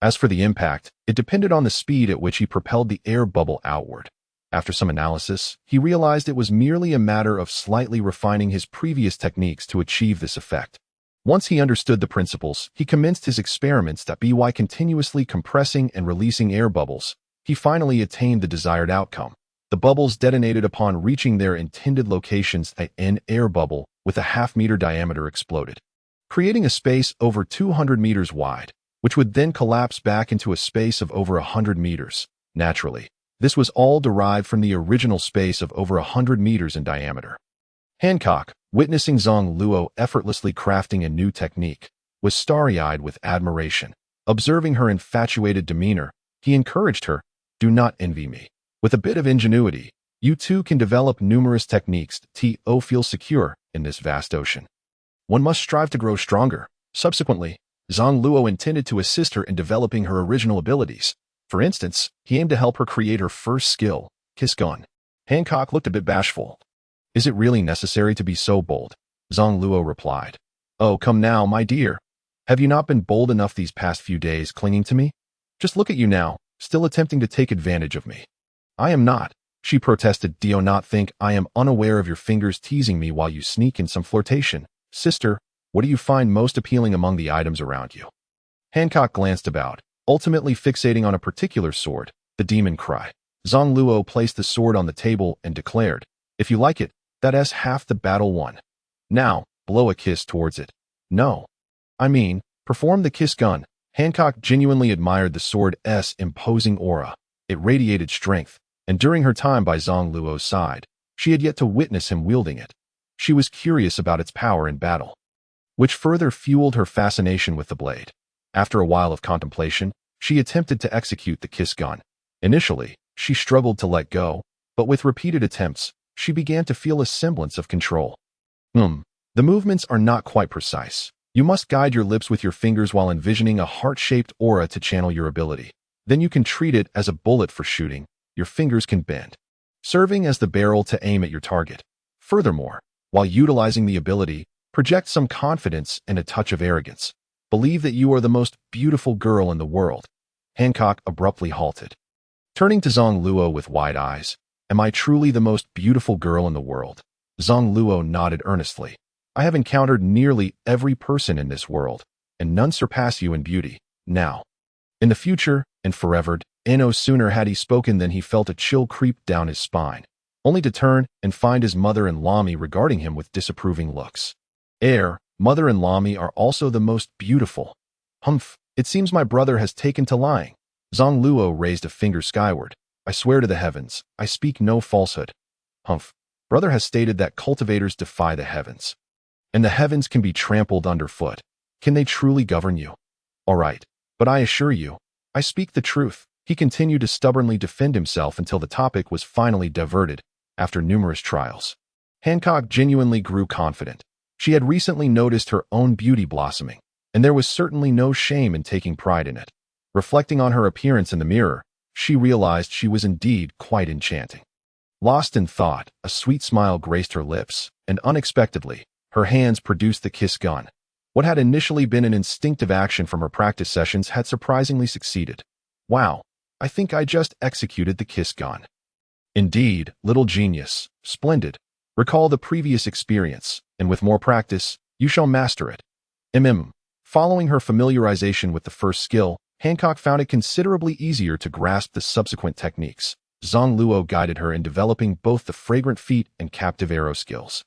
As for the impact, it depended on the speed at which he propelled the air bubble outward. After some analysis, he realized it was merely a matter of slightly refining his previous techniques to achieve this effect. Once he understood the principles, he commenced his experiments that by continuously compressing and releasing air bubbles, he finally attained the desired outcome. The bubbles detonated upon reaching their intended locations. An air bubble with a half-meter diameter exploded, creating a space over 200 meters wide, which would then collapse back into a space of over 100 meters. Naturally, this was all derived from the original space of over 100 meters in diameter. Hancock, witnessing Zang Luo effortlessly crafting a new technique, was starry-eyed with admiration. Observing her infatuated demeanor, he encouraged her, "Do not envy me. With a bit of ingenuity, you too can develop numerous techniques to feel secure in this vast ocean. One must strive to grow stronger." Subsequently, Zang Luo intended to assist her in developing her original abilities. For instance, he aimed to help her create her first skill, Kiss Gun. Hancock looked a bit bashful. "Is it really necessary to be so bold?" Zang Luo replied. "Oh, come now, my dear. Have you not been bold enough these past few days clinging to me? Just look at you now, still attempting to take advantage of me." "I am not," she protested. "Do you not think I am unaware of your fingers teasing me while you sneak in some flirtation? Sister, what do you find most appealing among the items around you?" Hancock glanced about, ultimately fixating on a particular sword, the Demon Cry. Zang Luo placed the sword on the table and declared, "If you like it, that's half the battle won. Now, blow a kiss towards it." "No. I mean, perform the kiss gun." Hancock genuinely admired the sword's imposing aura. It radiated strength, and during her time by Zang Luo's side, she had yet to witness him wielding it. She was curious about its power in battle, which further fueled her fascination with the blade. After a while of contemplation, she attempted to execute the kiss gun. Initially, she struggled to let go, but with repeated attempts, she began to feel a semblance of control. The movements are not quite precise. You must guide your lips with your fingers while envisioning a heart-shaped aura to channel your ability. Then you can treat it as a bullet for shooting. Your fingers can bend, serving as the barrel to aim at your target. Furthermore, while utilizing the ability, project some confidence and a touch of arrogance. Believe that you are the most beautiful girl in the world. Hancock abruptly halted, turning to Zang Luo with wide eyes. "Am I truly the most beautiful girl in the world?" Zang Luo nodded earnestly. "I have encountered nearly every person in this world, and none surpass you in beauty, now, in the future, and forever." No sooner had he spoken than he felt a chill creep down his spine, only to turn and find his mother and Lamy regarding him with disapproving looks. Heir, mother and Lami are also the most beautiful. Humph, it seems my brother has taken to lying. Zang Luo raised a finger skyward. I swear to the heavens, I speak no falsehood. Humph, brother has stated that cultivators defy the heavens. And the heavens can be trampled underfoot. Can they truly govern you? All right, but I assure you, I speak the truth. He continued to stubbornly defend himself until the topic was finally diverted, after numerous trials. Hancock genuinely grew confident. She had recently noticed her own beauty blossoming, and there was certainly no shame in taking pride in it. Reflecting on her appearance in the mirror, she realized she was indeed quite enchanting. Lost in thought, a sweet smile graced her lips, and unexpectedly, her hands produced the kiss gun. What had initially been an instinctive action from her practice sessions had surprisingly succeeded. Wow, I think I just executed the kiss gun. Indeed, little genius, splendid. Recall the previous experience, and with more practice, you shall master it. Following her familiarization with the first skill, Hancock found it considerably easier to grasp the subsequent techniques. Zang Luo guided her in developing both the fragrant feet and captive arrow skills.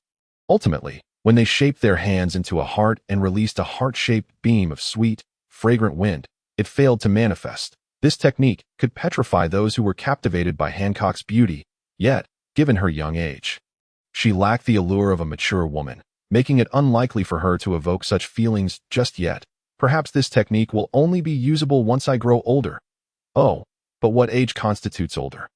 Ultimately, when they shaped their hands into a heart and released a heart-shaped beam of sweet, fragrant wind, it failed to manifest. This technique could petrify those who were captivated by Hancock's beauty, yet, given her young age, she lacked the allure of a mature woman, making it unlikely for her to evoke such feelings just yet. Perhaps this technique will only be usable once I grow older. Oh, but what age constitutes older?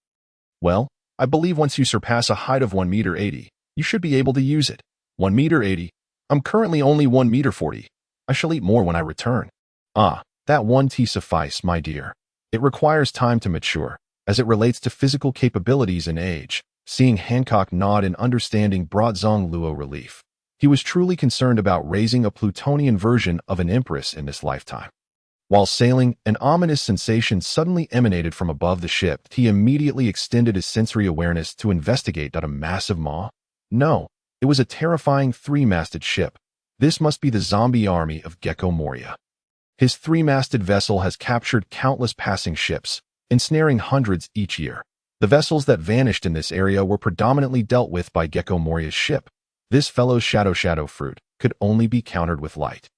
Well, I believe once you surpass a height of 1.80 meters, you should be able to use it. 1.80 meters. I'm currently only 1.40 meters. I shall eat more when I return. Ah, that 1 tea suffice, my dear. It requires time to mature, as it relates to physical capabilities and age. Seeing Hancock nod in understanding brought Zang Luo relief. He was truly concerned about raising a Plutonian version of an empress in this lifetime. While sailing, an ominous sensation suddenly emanated from above the ship. He immediately extended his sensory awareness to investigate a massive maw. No, it was a terrifying 3-masted ship. This must be the zombie army of Gecko Moria. His 3-masted vessel has captured countless passing ships, ensnaring hundreds each year. The vessels that vanished in this area were predominantly dealt with by Gecko Moria's ship. This fellow's shadow fruit could only be countered with light,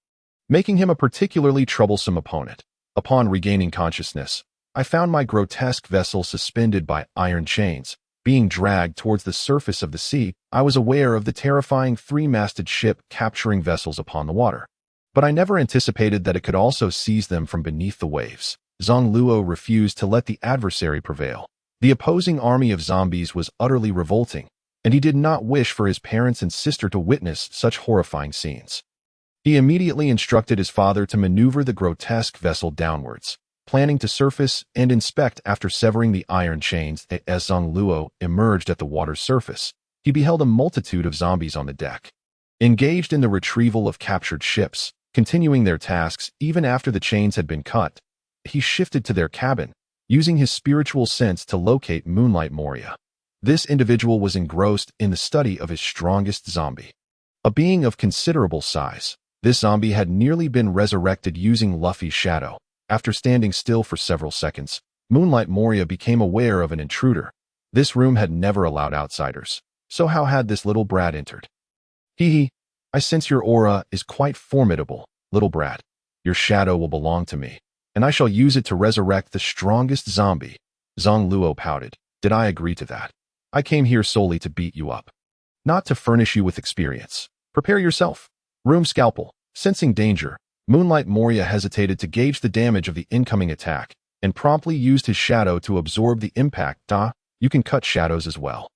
making him a particularly troublesome opponent. Upon regaining consciousness, I found my grotesque vessel suspended by iron chains, being dragged towards the surface of the sea. I was aware of the terrifying 3-masted ship capturing vessels upon the water, but I never anticipated that it could also seize them from beneath the waves. Zang Luo refused to let the adversary prevail. The opposing army of zombies was utterly revolting, and he did not wish for his parents and sister to witness such horrifying scenes. He immediately instructed his father to maneuver the grotesque vessel downwards, planning to surface and inspect after severing the iron chains. As Zang Luo emerged at the water's surface, he beheld a multitude of zombies on the deck, engaged in the retrieval of captured ships, continuing their tasks even after the chains had been cut. He shifted to their cabin, using his spiritual sense to locate Moonlight Moria. This individual was engrossed in the study of his strongest zombie. A being of considerable size, this zombie had nearly been resurrected using Luffy's shadow. After standing still for several seconds, Moonlight Moria became aware of an intruder. This room had never allowed outsiders, so how had this little brat entered? Hee, I sense your aura is quite formidable, little brat. Your shadow will belong to me, and I shall use it to resurrect the strongest zombie. Zang Luo pouted. Did I agree to that? I came here solely to beat you up, not to furnish you with experience. Prepare yourself. Room scalpel. Sensing danger, Moonlight Moria hesitated to gauge the damage of the incoming attack, and promptly used his shadow to absorb the impact. You can cut shadows as well.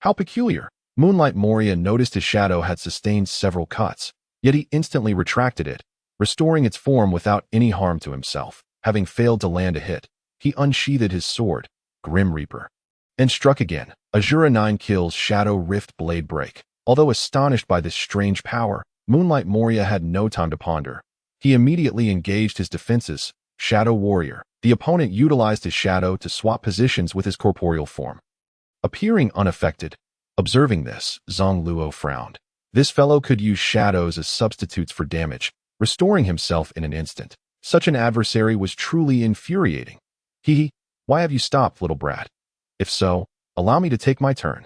How peculiar. Moonlight Moria noticed his shadow had sustained several cuts, yet he instantly retracted it, restoring its form without any harm to himself. Having failed to land a hit, he unsheathed his sword, Grim Reaper, and struck again. Azura 9 kills Shadow Rift Blade Break. Although astonished by this strange power, Moonlight Moria had no time to ponder. He immediately engaged his defenses, Shadow Warrior. The opponent utilized his shadow to swap positions with his corporeal form, appearing unaffected. Observing this, Zang Luo frowned. This fellow could use shadows as substitutes for damage, restoring himself in an instant. Such an adversary was truly infuriating. Why have you stopped, little brat? If so, allow me to take my turn.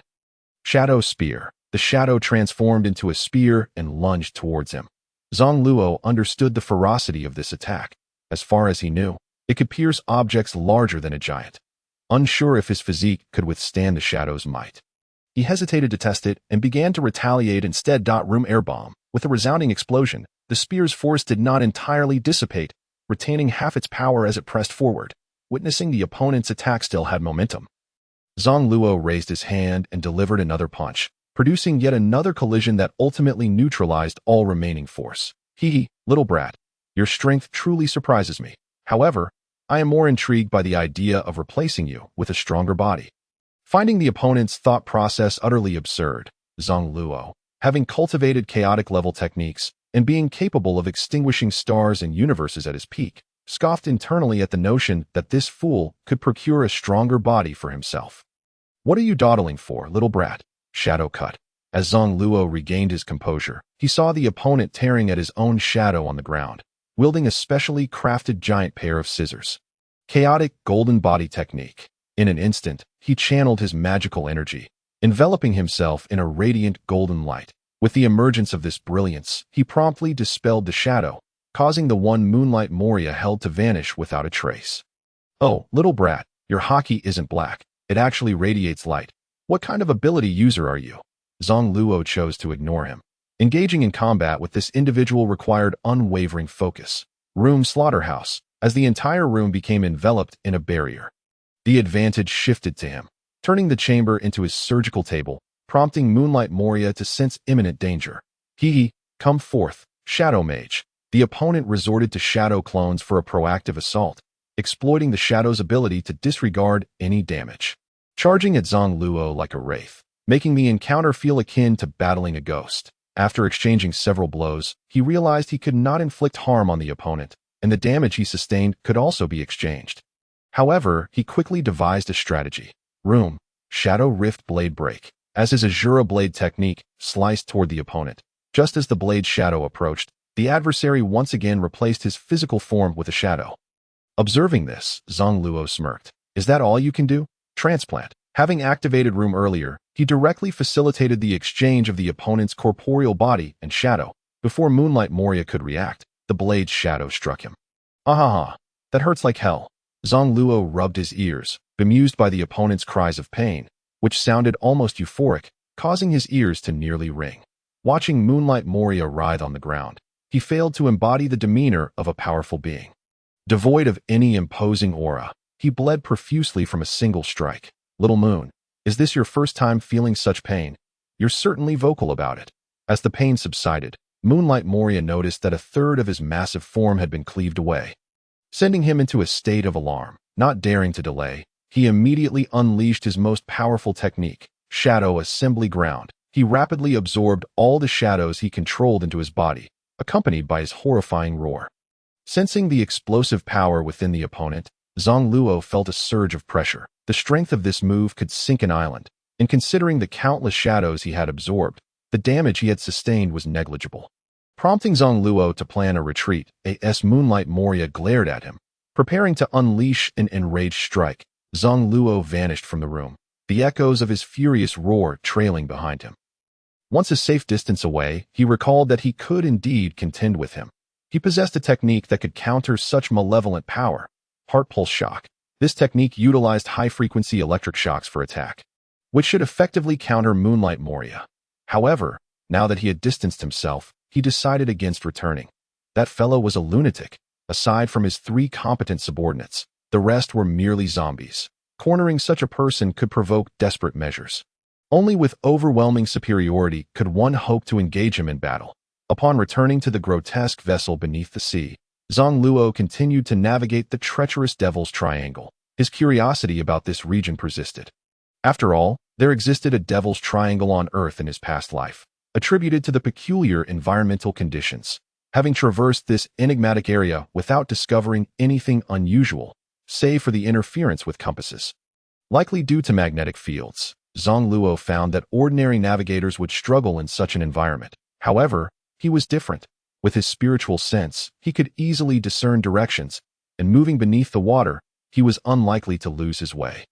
Shadow Spear. The shadow transformed into a spear and lunged towards him. Zang Luo understood the ferocity of this attack. As far as he knew, it could pierce objects larger than a giant. Unsure if his physique could withstand the shadow's might, he hesitated to test it and began to retaliate instead. Room air bomb. With a resounding explosion, the spear's force did not entirely dissipate, retaining half its power as it pressed forward. Witnessing the opponent's attack still had momentum, Zang Luo raised his hand and delivered another punch, producing yet another collision that ultimately neutralized all remaining force. Hee, little brat, your strength truly surprises me. However, I am more intrigued by the idea of replacing you with a stronger body. Finding the opponent's thought process utterly absurd, Zang Luo, having cultivated chaotic-level techniques and being capable of extinguishing stars and universes at his peak, scoffed internally at the notion that this fool could procure a stronger body for himself. What are you dawdling for, little brat? Shadow cut. As Zang Luo regained his composure, he saw the opponent tearing at his own shadow on the ground, wielding a specially crafted giant pair of scissors. Chaotic golden body technique. In an instant, he channeled his magical energy, enveloping himself in a radiant golden light. With the emergence of this brilliance, he promptly dispelled the shadow, causing the one moonlight Moria held to vanish without a trace. Oh, little brat, your hockey isn't black. It actually radiates light. What kind of ability user are you? Zang Luo chose to ignore him. Engaging in combat with this individual required unwavering focus. Room slaughterhouse, as the entire room became enveloped in a barrier. The advantage shifted to him, turning the chamber into his surgical table, prompting Moonlight Moria to sense imminent danger. Hee, come forth, Shadow Mage. The opponent resorted to shadow clones for a proactive assault, exploiting the shadow's ability to disregard any damage, charging at Zang Luo like a wraith, making the encounter feel akin to battling a ghost. After exchanging several blows, he realized he could not inflict harm on the opponent, and the damage he sustained could also be exchanged. However, he quickly devised a strategy. Room, Shadow Rift Blade Break. As his Azura Blade technique sliced toward the opponent, just as the blade's shadow approached, the adversary once again replaced his physical form with a shadow. Observing this, Zang Luo smirked. Is that all you can do? Transplant. Having activated Room earlier, he directly facilitated the exchange of the opponent's corporeal body and shadow. Before Moonlight Moria could react, the blade's shadow struck him. Ahaha, that hurts like hell. Zang Luo rubbed his ears, bemused by the opponent's cries of pain, which sounded almost euphoric, causing his ears to nearly ring. Watching Moonlight Moria writhe on the ground, he failed to embody the demeanor of a powerful being. Devoid of any imposing aura, he bled profusely from a single strike. Little Moon, is this your first time feeling such pain? You're certainly vocal about it. As the pain subsided, Moonlight Moria noticed that a third of his massive form had been cleaved away, sending him into a state of alarm. Not daring to delay, he immediately unleashed his most powerful technique, Shadow Assembly Ground. He rapidly absorbed all the shadows he controlled into his body, accompanied by his horrifying roar. Sensing the explosive power within the opponent, Zang Luo felt a surge of pressure. The strength of this move could sink an island, and considering the countless shadows he had absorbed, the damage he had sustained was negligible. Prompting Zang Luo to plan a retreat, as Moonlight Moria glared at him, preparing to unleash an enraged strike. Zang Luo vanished from the room, the echoes of his furious roar trailing behind him. Once a safe distance away, he recalled that he could indeed contend with him. He possessed a technique that could counter such malevolent power, Heart Pulse Shock. This technique utilized high-frequency electric shocks for attack, which should effectively counter Moonlight Moria. However, now that he had distanced himself, he decided against returning. That fellow was a lunatic. Aside from his 3 competent subordinates, the rest were merely zombies. Cornering such a person could provoke desperate measures. Only with overwhelming superiority could one hope to engage him in battle. Upon returning to the grotesque vessel beneath the sea, Zang Luo continued to navigate the treacherous Devil's Triangle. His curiosity about this region persisted. After all, there existed a Devil's Triangle on Earth in his past life, attributed to the peculiar environmental conditions. Having traversed this enigmatic area without discovering anything unusual, save for the interference with compasses, likely due to magnetic fields, Zang Luo found that ordinary navigators would struggle in such an environment. However, he was different. With his spiritual sense, he could easily discern directions, and moving beneath the water, he was unlikely to lose his way.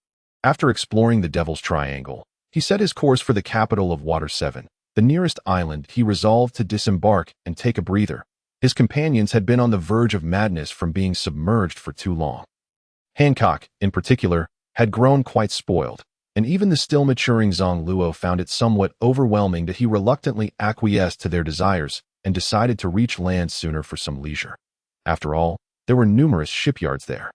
After exploring the Devil's Triangle, he set his course for the capital of Water 7, The nearest island, he resolved to disembark and take a breather. His companions had been on the verge of madness from being submerged for too long. Hancock, in particular, had grown quite spoiled, and even the still maturing Zang Luo found it somewhat overwhelming that he reluctantly acquiesced to their desires and decided to reach land sooner for some leisure. After all, there were numerous shipyards there.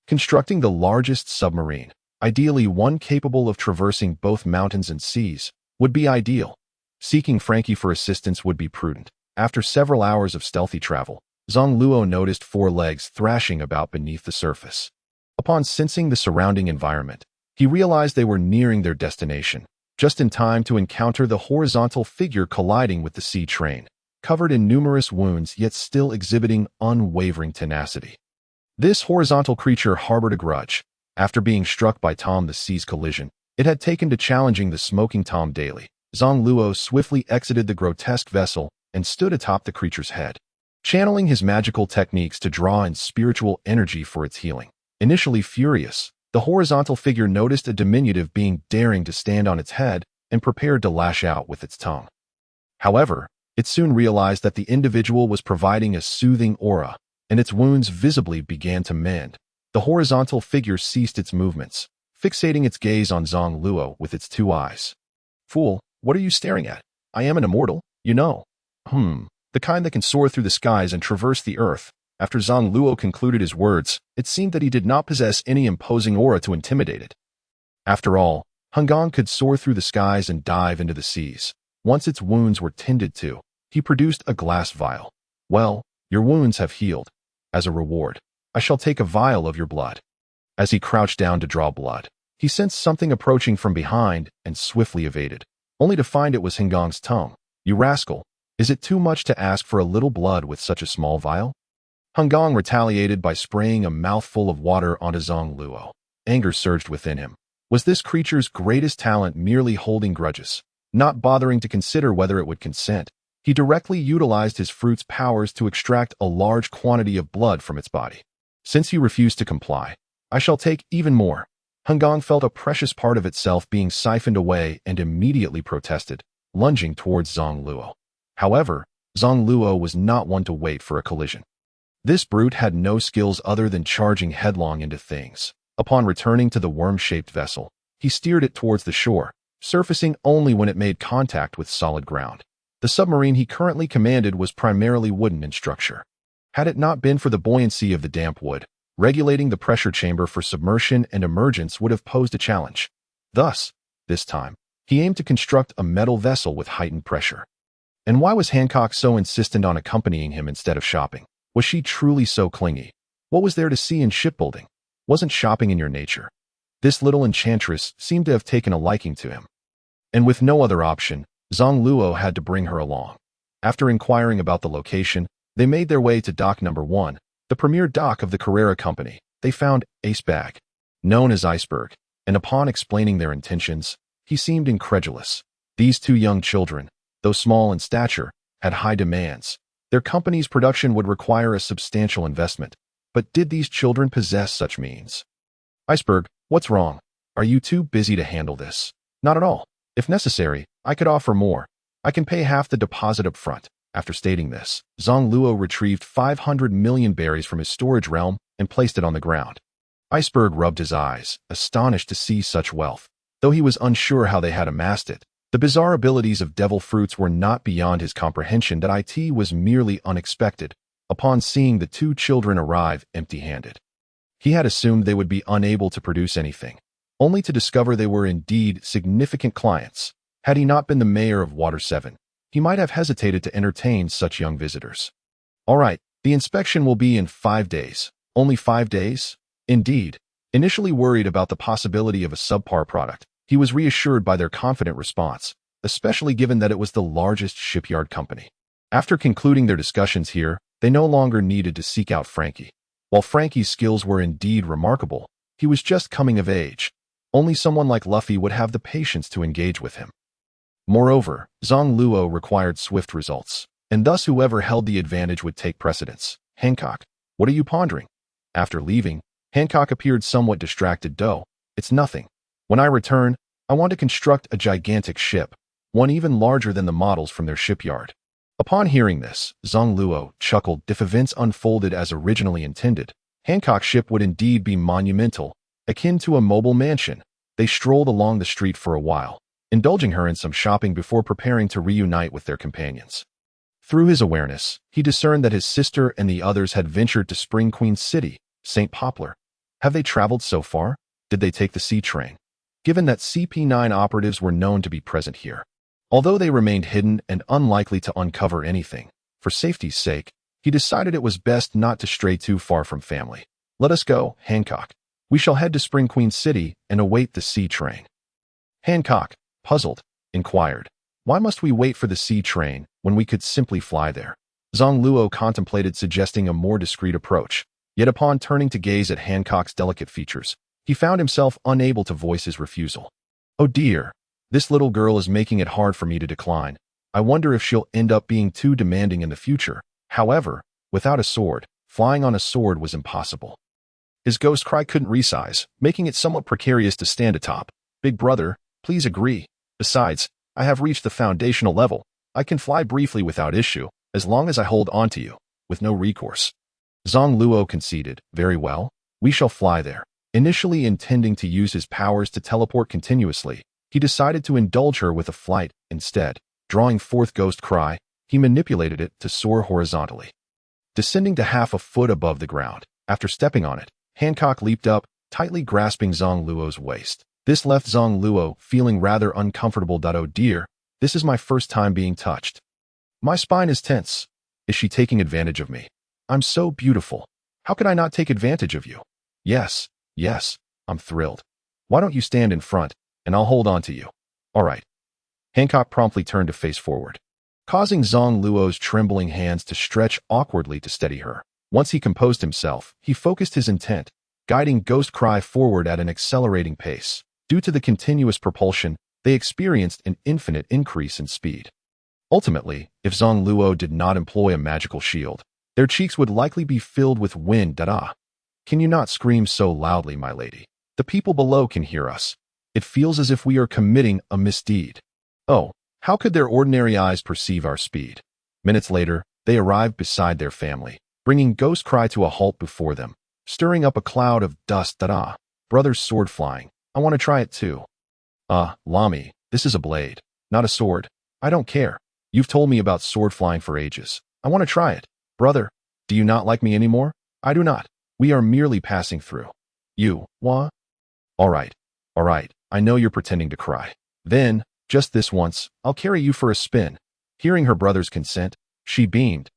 Constructing the largest submarine, ideally one capable of traversing both mountains and seas, would be ideal. Seeking Frankie for assistance would be prudent. After several hours of stealthy travel, Zang Luo noticed 4 legs thrashing about beneath the surface. Upon sensing the surrounding environment, he realized they were nearing their destination, just in time to encounter the horizontal figure colliding with the sea train, covered in numerous wounds yet still exhibiting unwavering tenacity. This horizontal creature harbored a grudge. After being struck by Tom the Sea's collision, it had taken to challenging the smoking Tom daily. Zang Luo swiftly exited the grotesque vessel and stood atop the creature's head, channeling his magical techniques to draw in spiritual energy for its healing. Initially furious, the horizontal figure noticed a diminutive being daring to stand on its head and prepared to lash out with its tongue. However, it soon realized that the individual was providing a soothing aura, and its wounds visibly began to mend. The horizontal figure ceased its movements, fixating its gaze on Zang Luo with its 2 eyes. "Fool, what are you staring at? I am an immortal, you know." The kind that can soar through the skies and traverse the earth." After Zang Luo concluded his words, it seemed that he did not possess any imposing aura to intimidate it. After all, Hengong could soar through the skies and dive into the seas. Once its wounds were tended to, he produced a glass vial. "Well, your wounds have healed. As a reward, I shall take a vial of your blood." As he crouched down to draw blood, he sensed something approaching from behind and swiftly evaded, only to find it was Hengong's tongue. "You rascal, is it too much to ask for a little blood with such a small vial?" Hengong retaliated by spraying a mouthful of water onto Zang Luo. Anger surged within him. Was this creature's greatest talent merely holding grudges? Not bothering to consider whether it would consent, he directly utilized his fruit's powers to extract a large quantity of blood from its body. "Since you refuse to comply, I shall take even more." Hengong felt a precious part of itself being siphoned away and immediately protested, lunging towards Zang Luo. However, Zang Luo was not one to wait for a collision. This brute had no skills other than charging headlong into things. Upon returning to the worm-shaped vessel, he steered it towards the shore, surfacing only when it made contact with solid ground. The submarine he currently commanded was primarily wooden in structure. Had it not been for the buoyancy of the damp wood, regulating the pressure chamber for submersion and emergence would have posed a challenge. Thus, this time, he aimed to construct a metal vessel with heightened pressure. And why was Hancock so insistent on accompanying him instead of shopping? Was she truly so clingy? What was there to see in shipbuilding? Wasn't shopping in your nature? This little enchantress seemed to have taken a liking to him. And with no other option, Zang Luo had to bring her along. After inquiring about the location, they made their way to dock number 1, the premier dock of the Carrera Company. They found Ace Bag, known as Iceberg, and upon explaining their intentions, he seemed incredulous. These 2 young children, though small in stature, had high demands. Their company's production would require a substantial investment. But did these children possess such means? "Iceberg, what's wrong? Are you too busy to handle this?" "Not at all. If necessary, I could offer more. I can pay half the deposit up front." After stating this, Zang Luo retrieved 500 million berries from his storage realm and placed it on the ground. Iceberg rubbed his eyes, astonished to see such wealth. Though he was unsure how they had amassed it, the bizarre abilities of devil fruits were not beyond his comprehension. That it was merely unexpected upon seeing the 2 children arrive empty-handed. He had assumed they would be unable to produce anything, only to discover they were indeed significant clients. Had he not been the mayor of Water 7, he might have hesitated to entertain such young visitors. "All right, the inspection will be in 5 days. Only 5 days?" Indeed. Initially worried about the possibility of a subpar product, he was reassured by their confident response, especially given that it was the largest shipyard company. After concluding their discussions here, they no longer needed to seek out Frankie. While Frankie's skills were indeed remarkable, he was just coming of age. Only someone like Luffy would have the patience to engage with him. Moreover, Zang Luo required swift results, and thus whoever held the advantage would take precedence. "Hancock, what are you pondering?" After leaving, Hancock appeared somewhat distracted. "It's nothing. When I return, I want to construct a gigantic ship. one even larger than the models from their shipyard. Upon hearing this, Zang Luo chuckled. If events unfolded as originally intended, Hancock's ship would indeed be monumental, akin to a mobile mansion. They strolled along the street for a while, indulging her in some shopping before preparing to reunite with their companions. Through his awareness, he discerned that his sister and the others had ventured to Spring Queen City, St. Poplar. Have they traveled so far? Did they take the sea train? Given that CP9 operatives were known to be present here, although they remained hidden and unlikely to uncover anything, for safety's sake, he decided it was best not to stray too far from family. Let us go, Hancock. We shall head to Spring Queen City and await the sea train. Hancock, puzzled, inquired, why must we wait for the sea train when we could simply fly there? Zang Luo contemplated suggesting a more discreet approach, yet upon turning to gaze at Hancock's delicate features, he found himself unable to voice his refusal. Oh dear, this little girl is making it hard for me to decline. I wonder if she'll end up being too demanding in the future. However, without a sword, flying on a sword was impossible. His ghost cry couldn't resize, making it somewhat precarious to stand atop. Big brother, please agree. Besides, I have reached the foundational level. I can fly briefly without issue, as long as I hold on to you, with no recourse. Zang Luo conceded, very well, we shall fly there. Initially intending to use his powers to teleport continuously, he decided to indulge her with a flight instead. Drawing forth ghost cry, he manipulated it to soar horizontally. Descending to half a foot above the ground, after stepping on it, Hancock leaped up, tightly grasping Zang Luo's waist. This left Zang Luo feeling rather uncomfortable. Oh dear, this is my first time being touched. My spine is tense. Is she taking advantage of me? I'm so beautiful. How could I not take advantage of you? Yes, I'm thrilled. Why don't you stand in front, and I'll hold on to you. All right. Hancock promptly turned to face forward, causing Zang Luo's trembling hands to stretch awkwardly to steady her. Once he composed himself, he focused his intent, guiding Ghost Cry forward at an accelerating pace. Due to the continuous propulsion, they experienced an infinite increase in speed. Ultimately, if Zang Luo did not employ a magical shield, their cheeks would likely be filled with wind. Can you not scream so loudly, my lady? The people below can hear us. It feels as if we are committing a misdeed. Oh, how could their ordinary eyes perceive our speed? Minutes later, they arrived beside their family, bringing Ghost Cry to a halt before them, stirring up a cloud of dust. Brother's sword flying. I want to try it too. Lami, this is a blade, not a sword. I don't care. You've told me about sword flying for ages. I want to try it. Brother, do you not like me anymore? I do not. We are merely passing through. You, what? All right. I know you're pretending to cry. Then, just this once, I'll carry you for a spin. Hearing her brother's consent, she beamed.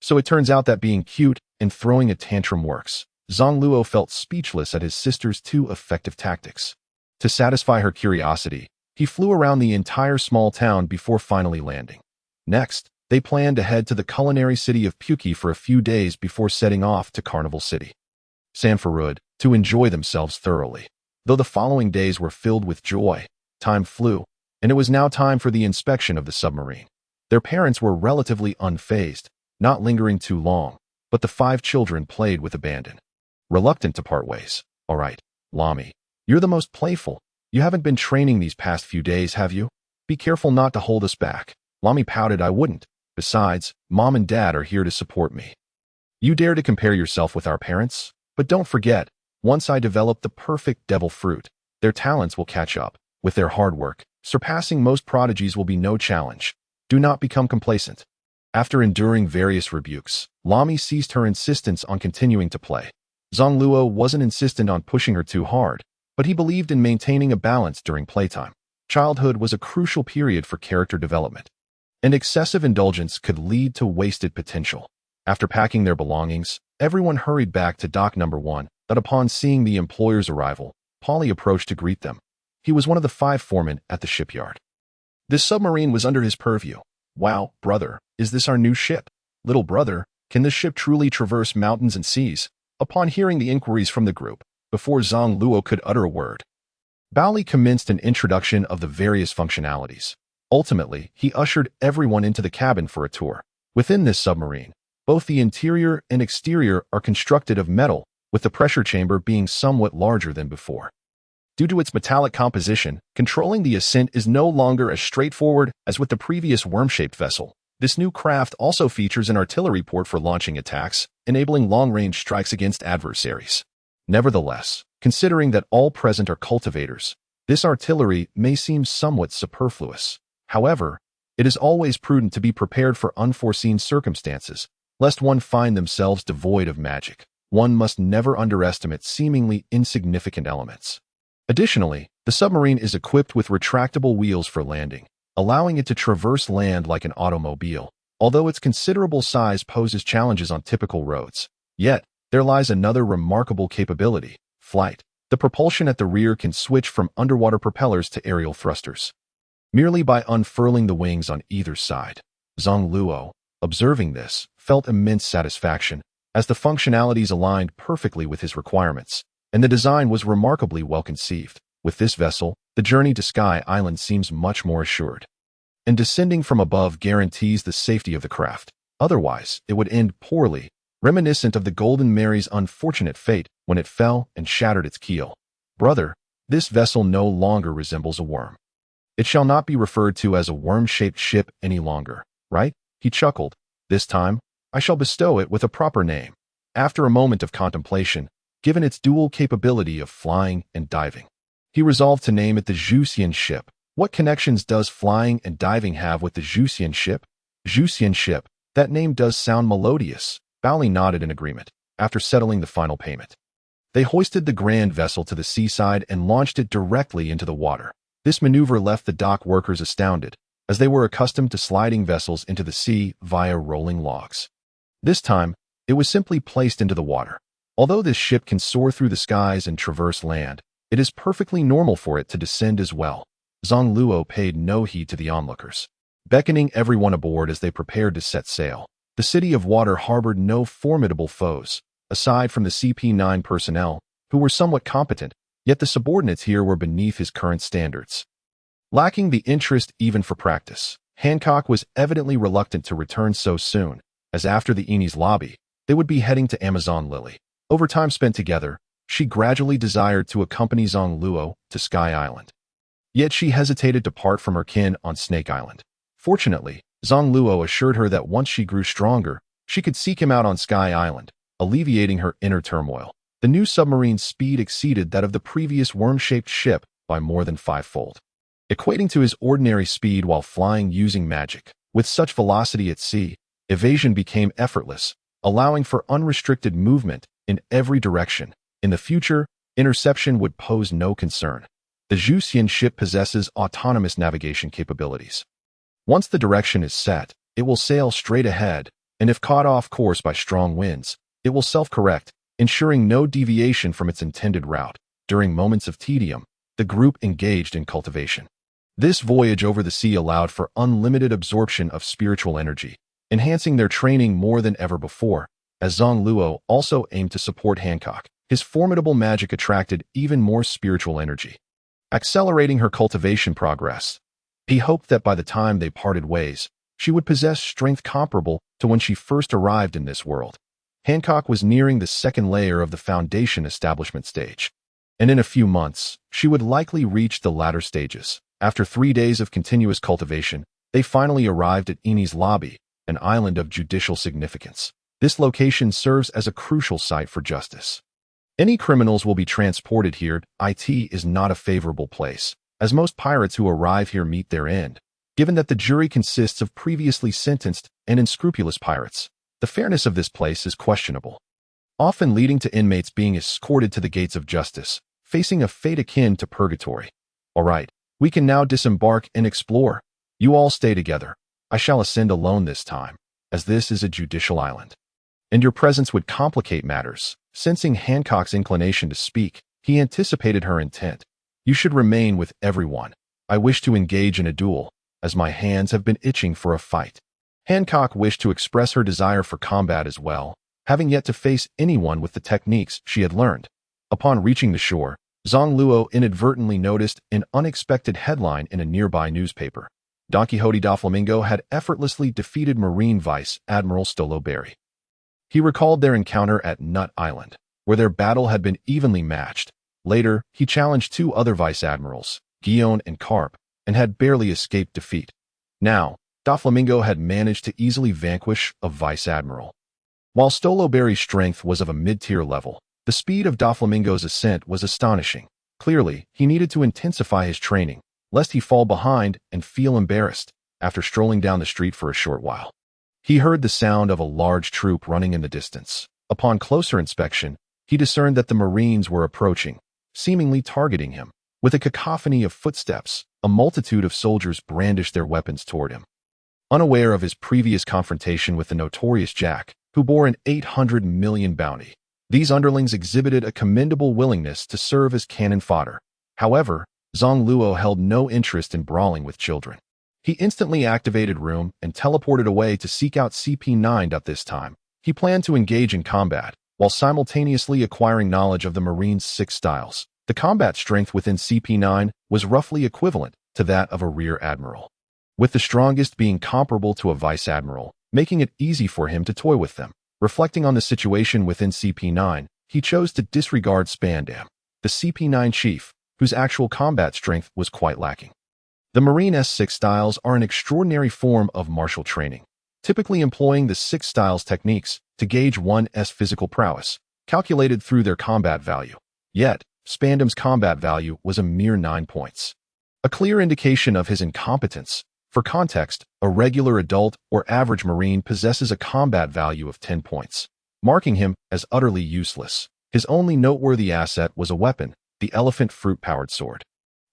So it turns out that being cute and throwing a tantrum works. Zang Luo felt speechless at his sister's two effective tactics. To satisfy her curiosity, he flew around the entire small town before finally landing. Next, they planned to head to the culinary city of Puki for a few days before setting off to Carnival City, Sanford, to enjoy themselves thoroughly. Though the following days were filled with joy, time flew, and it was now time for the inspection of the submarine. Their parents were relatively unfazed, not lingering too long, but the 5 children played with abandon. Reluctant to part ways. All right, Lami, you're the most playful. You haven't been training these past few days, have you? Be careful not to hold us back. Lami pouted. I wouldn't. Besides, Mom and Dad are here to support me. You dare to compare yourself with our parents? But don't forget, once I develop the perfect devil fruit, their talents will catch up. With their hard work, surpassing most prodigies will be no challenge. Do not become complacent. After enduring various rebukes, Lami ceased her insistence on continuing to play. Zang Luo wasn't insistent on pushing her too hard, but he believed in maintaining a balance during playtime. Childhood was a crucial period for character development, and excessive indulgence could lead to wasted potential. After packing their belongings, everyone hurried back to dock number 1, but upon seeing the employer's arrival, Polly approached to greet them. He was one of the 5 foremen at the shipyard. This submarine was under his purview. Wow, brother, is this our new ship? Little brother, can this ship truly traverse mountains and seas? Upon hearing the inquiries from the group, before Zang Luo could utter a word, Baoli commenced an introduction of the various functionalities. Ultimately, he ushered everyone into the cabin for a tour. Within this submarine, both the interior and exterior are constructed of metal, with the pressure chamber being somewhat larger than before. Due to its metallic composition, controlling the ascent is no longer as straightforward as with the previous worm-shaped vessel. This new craft also features an artillery port for launching attacks, enabling long-range strikes against adversaries. Nevertheless, considering that all present are cultivators, this artillery may seem somewhat superfluous. However, it is always prudent to be prepared for unforeseen circumstances, lest one find themselves devoid of magic. One must never underestimate seemingly insignificant elements. Additionally, the submarine is equipped with retractable wheels for landing, allowing it to traverse land like an automobile. Although its considerable size poses challenges on typical roads, yet there lies another remarkable capability: flight. The propulsion at the rear can switch from underwater propellers to aerial thrusters, merely by unfurling the wings on either side. Zang Luo, observing this, felt immense satisfaction, as the functionalities aligned perfectly with his requirements, and the design was remarkably well conceived. With this vessel, the journey to Sky Island seems much more assured, and descending from above guarantees the safety of the craft. Otherwise, it would end poorly, reminiscent of the Golden Mary's unfortunate fate when it fell and shattered its keel. Brother, this vessel no longer resembles a worm. It shall not be referred to as a worm-shaped ship any longer, right? He chuckled. This time, I shall bestow it with a proper name. After a moment of contemplation, given its dual capability of flying and diving, he resolved to name it the Zhuxian ship. What connections does flying and diving have with the Zhuxian ship? Zhuxian ship, that name does sound melodious. Baoli nodded in agreement. After settling the final payment, they hoisted the grand vessel to the seaside and launched it directly into the water. This maneuver left the dock workers astounded, as they were accustomed to sliding vessels into the sea via rolling logs. This time, it was simply placed into the water. Although this ship can soar through the skies and traverse land, it is perfectly normal for it to descend as well. Zang Luo paid no heed to the onlookers, beckoning everyone aboard as they prepared to set sail. The city of water harbored no formidable foes, aside from the CP9 personnel, who were somewhat competent, yet the subordinates here were beneath his current standards. Lacking the interest even for practice, Hancock was evidently reluctant to return so soon, as after the Eni's lobby, they would be heading to Amazon Lily. Over time spent together, she gradually desired to accompany Zang Luo to Sky Island. Yet she hesitated to part from her kin on Snake Island. Fortunately, Zang Luo assured her that once she grew stronger, she could seek him out on Sky Island, alleviating her inner turmoil. The new submarine's speed exceeded that of the previous worm-shaped ship by more than fivefold, equating to his ordinary speed while flying using magic. With such velocity at sea, evasion became effortless, allowing for unrestricted movement in every direction. In the future, interception would pose no concern. The Zhuxian ship possesses autonomous navigation capabilities. Once the direction is set, it will sail straight ahead, and if caught off course by strong winds, it will self-correct, ensuring no deviation from its intended route. During moments of tedium, the group engaged in cultivation. This voyage over the sea allowed for unlimited absorption of spiritual energy, enhancing their training more than ever before. As Zang Luo also aimed to support Hancock, his formidable magic attracted even more spiritual energy, accelerating her cultivation progress. He hoped that by the time they parted ways, she would possess strength comparable to when she first arrived in this world. Hancock was nearing the second layer of the foundation establishment stage, and in a few months, she would likely reach the latter stages. After 3 days of continuous cultivation, they finally arrived at Eni's lobby, an island of judicial significance. This location serves as a crucial site for justice. Any criminals will be transported here. It is not a favorable place, as most pirates who arrive here meet their end. Given that the jury consists of previously sentenced and unscrupulous pirates, the fairness of this place is questionable, often leading to inmates being escorted to the gates of justice, facing a fate akin to purgatory. All right, we can now disembark and explore. You all stay together. I shall ascend alone this time, as this is a judicial island, and your presence would complicate matters. Sensing Hancock's inclination to speak, he anticipated her intent. You should remain with everyone. I wish to engage in a duel, as my hands have been itching for a fight. Hancock wished to express her desire for combat as well, having yet to face anyone with the techniques she had learned. Upon reaching the shore, Zang Luo inadvertently noticed an unexpected headline in a nearby newspaper. Don Quixote da Flamingo had effortlessly defeated Marine Vice Admiral Stoloberry. He recalled their encounter at Nut Island, where their battle had been evenly matched, Later, he challenged two other vice-admirals, Guillaume and Carp, and had barely escaped defeat. Now, Doflamingo had managed to easily vanquish a vice-admiral. While Stoloberry's strength was of a mid-tier level, the speed of Doflamingo's ascent was astonishing. Clearly, he needed to intensify his training, lest he fall behind and feel embarrassed after strolling down the street for a short while. He heard the sound of a large troop running in the distance. Upon closer inspection, he discerned that the Marines were approaching, seemingly targeting him. With a cacophony of footsteps, a multitude of soldiers brandished their weapons toward him. Unaware of his previous confrontation with the notorious Jack, who bore an 800 million bounty, these underlings exhibited a commendable willingness to serve as cannon fodder. However, Zang Luo held no interest in brawling with children. He instantly activated Room and teleported away to seek out CP9. This time, he planned to engage in combat, while simultaneously acquiring knowledge of the Marines' 6 styles. The combat strength within CP9 was roughly equivalent to that of a rear admiral, with the strongest being comparable to a vice-admiral, making it easy for him to toy with them. Reflecting on the situation within CP9, he chose to disregard Spandam, the CP9 chief, whose actual combat strength was quite lacking. The Marine S6 styles are an extraordinary form of martial training, typically employing the 6 styles techniques to gauge one's physical prowess, calculated through their combat value. Yet, Spandam's combat value was a mere 9 points. A clear indication of his incompetence. For context, a regular adult or average Marine possesses a combat value of 10 points, marking him as utterly useless. His only noteworthy asset was a weapon, the elephant fruit-powered sword.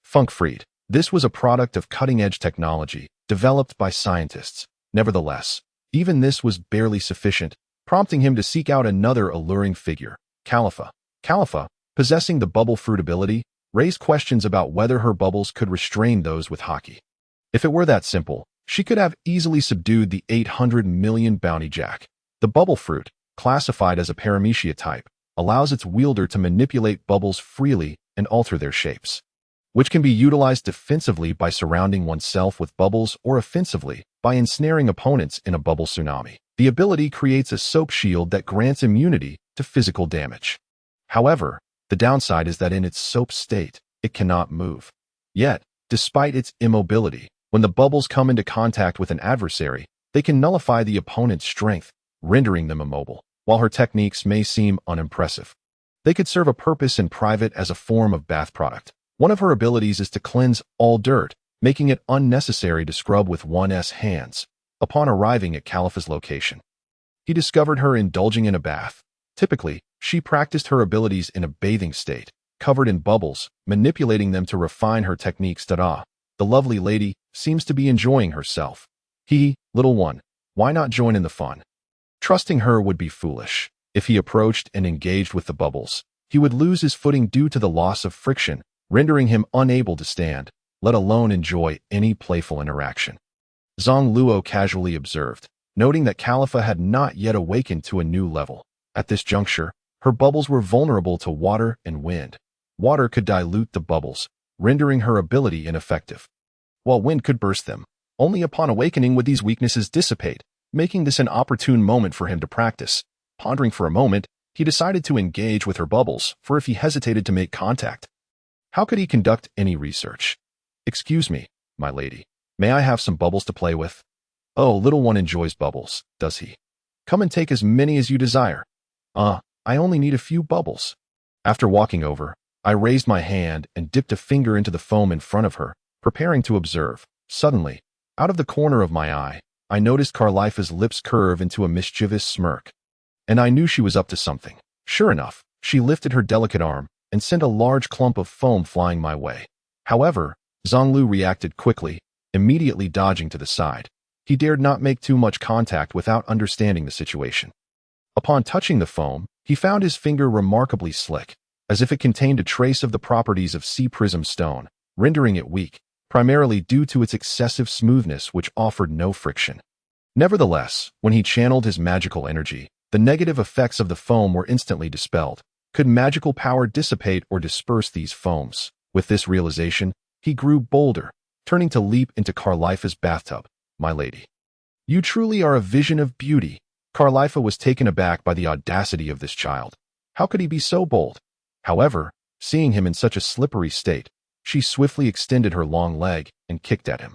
Funkfried. This was a product of cutting-edge technology, developed by scientists. Nevertheless, even this was barely sufficient, prompting him to seek out another alluring figure, Khalifa. Khalifa, possessing the bubble fruit ability, raised questions about whether her bubbles could restrain those with haki. If it were that simple, she could have easily subdued the 800 million bounty Jack. The bubble fruit, classified as a paramecia type, allows its wielder to manipulate bubbles freely and alter their shapes, which can be utilized defensively by surrounding oneself with bubbles or offensively by ensnaring opponents in a bubble tsunami. The ability creates a soap shield that grants immunity to physical damage. However, the downside is that in its soap state, it cannot move. Yet, despite its immobility, when the bubbles come into contact with an adversary, they can nullify the opponent's strength, rendering them immobile. While her techniques may seem unimpressive, they could serve a purpose in private as a form of bath product. One of her abilities is to cleanse all dirt, making it unnecessary to scrub with one's hands. Upon arriving at Khalifa's location, he discovered her indulging in a bath. Typically, she practiced her abilities in a bathing state, covered in bubbles, manipulating them to refine her techniques. The lovely lady seems to be enjoying herself. Little one, why not join in the fun? Trusting her would be foolish. If he approached and engaged with the bubbles, he would lose his footing due to the loss of friction, rendering him unable to stand, let alone enjoy any playful interaction. Zang Luo casually observed, noting that Khalifa had not yet awakened to a new level. At this juncture, her bubbles were vulnerable to water and wind. Water could dilute the bubbles, rendering her ability ineffective, while wind could burst them. Only upon awakening would these weaknesses dissipate, making this an opportune moment for him to practice. Pondering for a moment, he decided to engage with her bubbles, for if he hesitated to make contact, how could he conduct any research? Excuse me, my lady. May I have some bubbles to play with? Oh, little one enjoys bubbles, does he? Come and take as many as you desire. I only need a few bubbles. After walking over, I raised my hand and dipped a finger into the foam in front of her, preparing to observe. Suddenly, out of the corner of my eye, I noticed Carlifa's lips curve into a mischievous smirk, and I knew she was up to something. Sure enough, she lifted her delicate arm and sent a large clump of foam flying my way. However, Zang Luo reacted quickly, immediately dodging to the side. He dared not make too much contact without understanding the situation. Upon touching the foam, he found his finger remarkably slick, as if it contained a trace of the properties of sea prism stone, rendering it weak, primarily due to its excessive smoothness which offered no friction. Nevertheless, when he channeled his magical energy, the negative effects of the foam were instantly dispelled. Could magical power dissipate or disperse these foams? With this realization, he grew bolder, turning to leap into Carlifa's bathtub. My lady, you truly are a vision of beauty. Carlifa was taken aback by the audacity of this child. How could he be so bold? However, Seeing him in such a slippery state, she swiftly extended her long leg and kicked at him.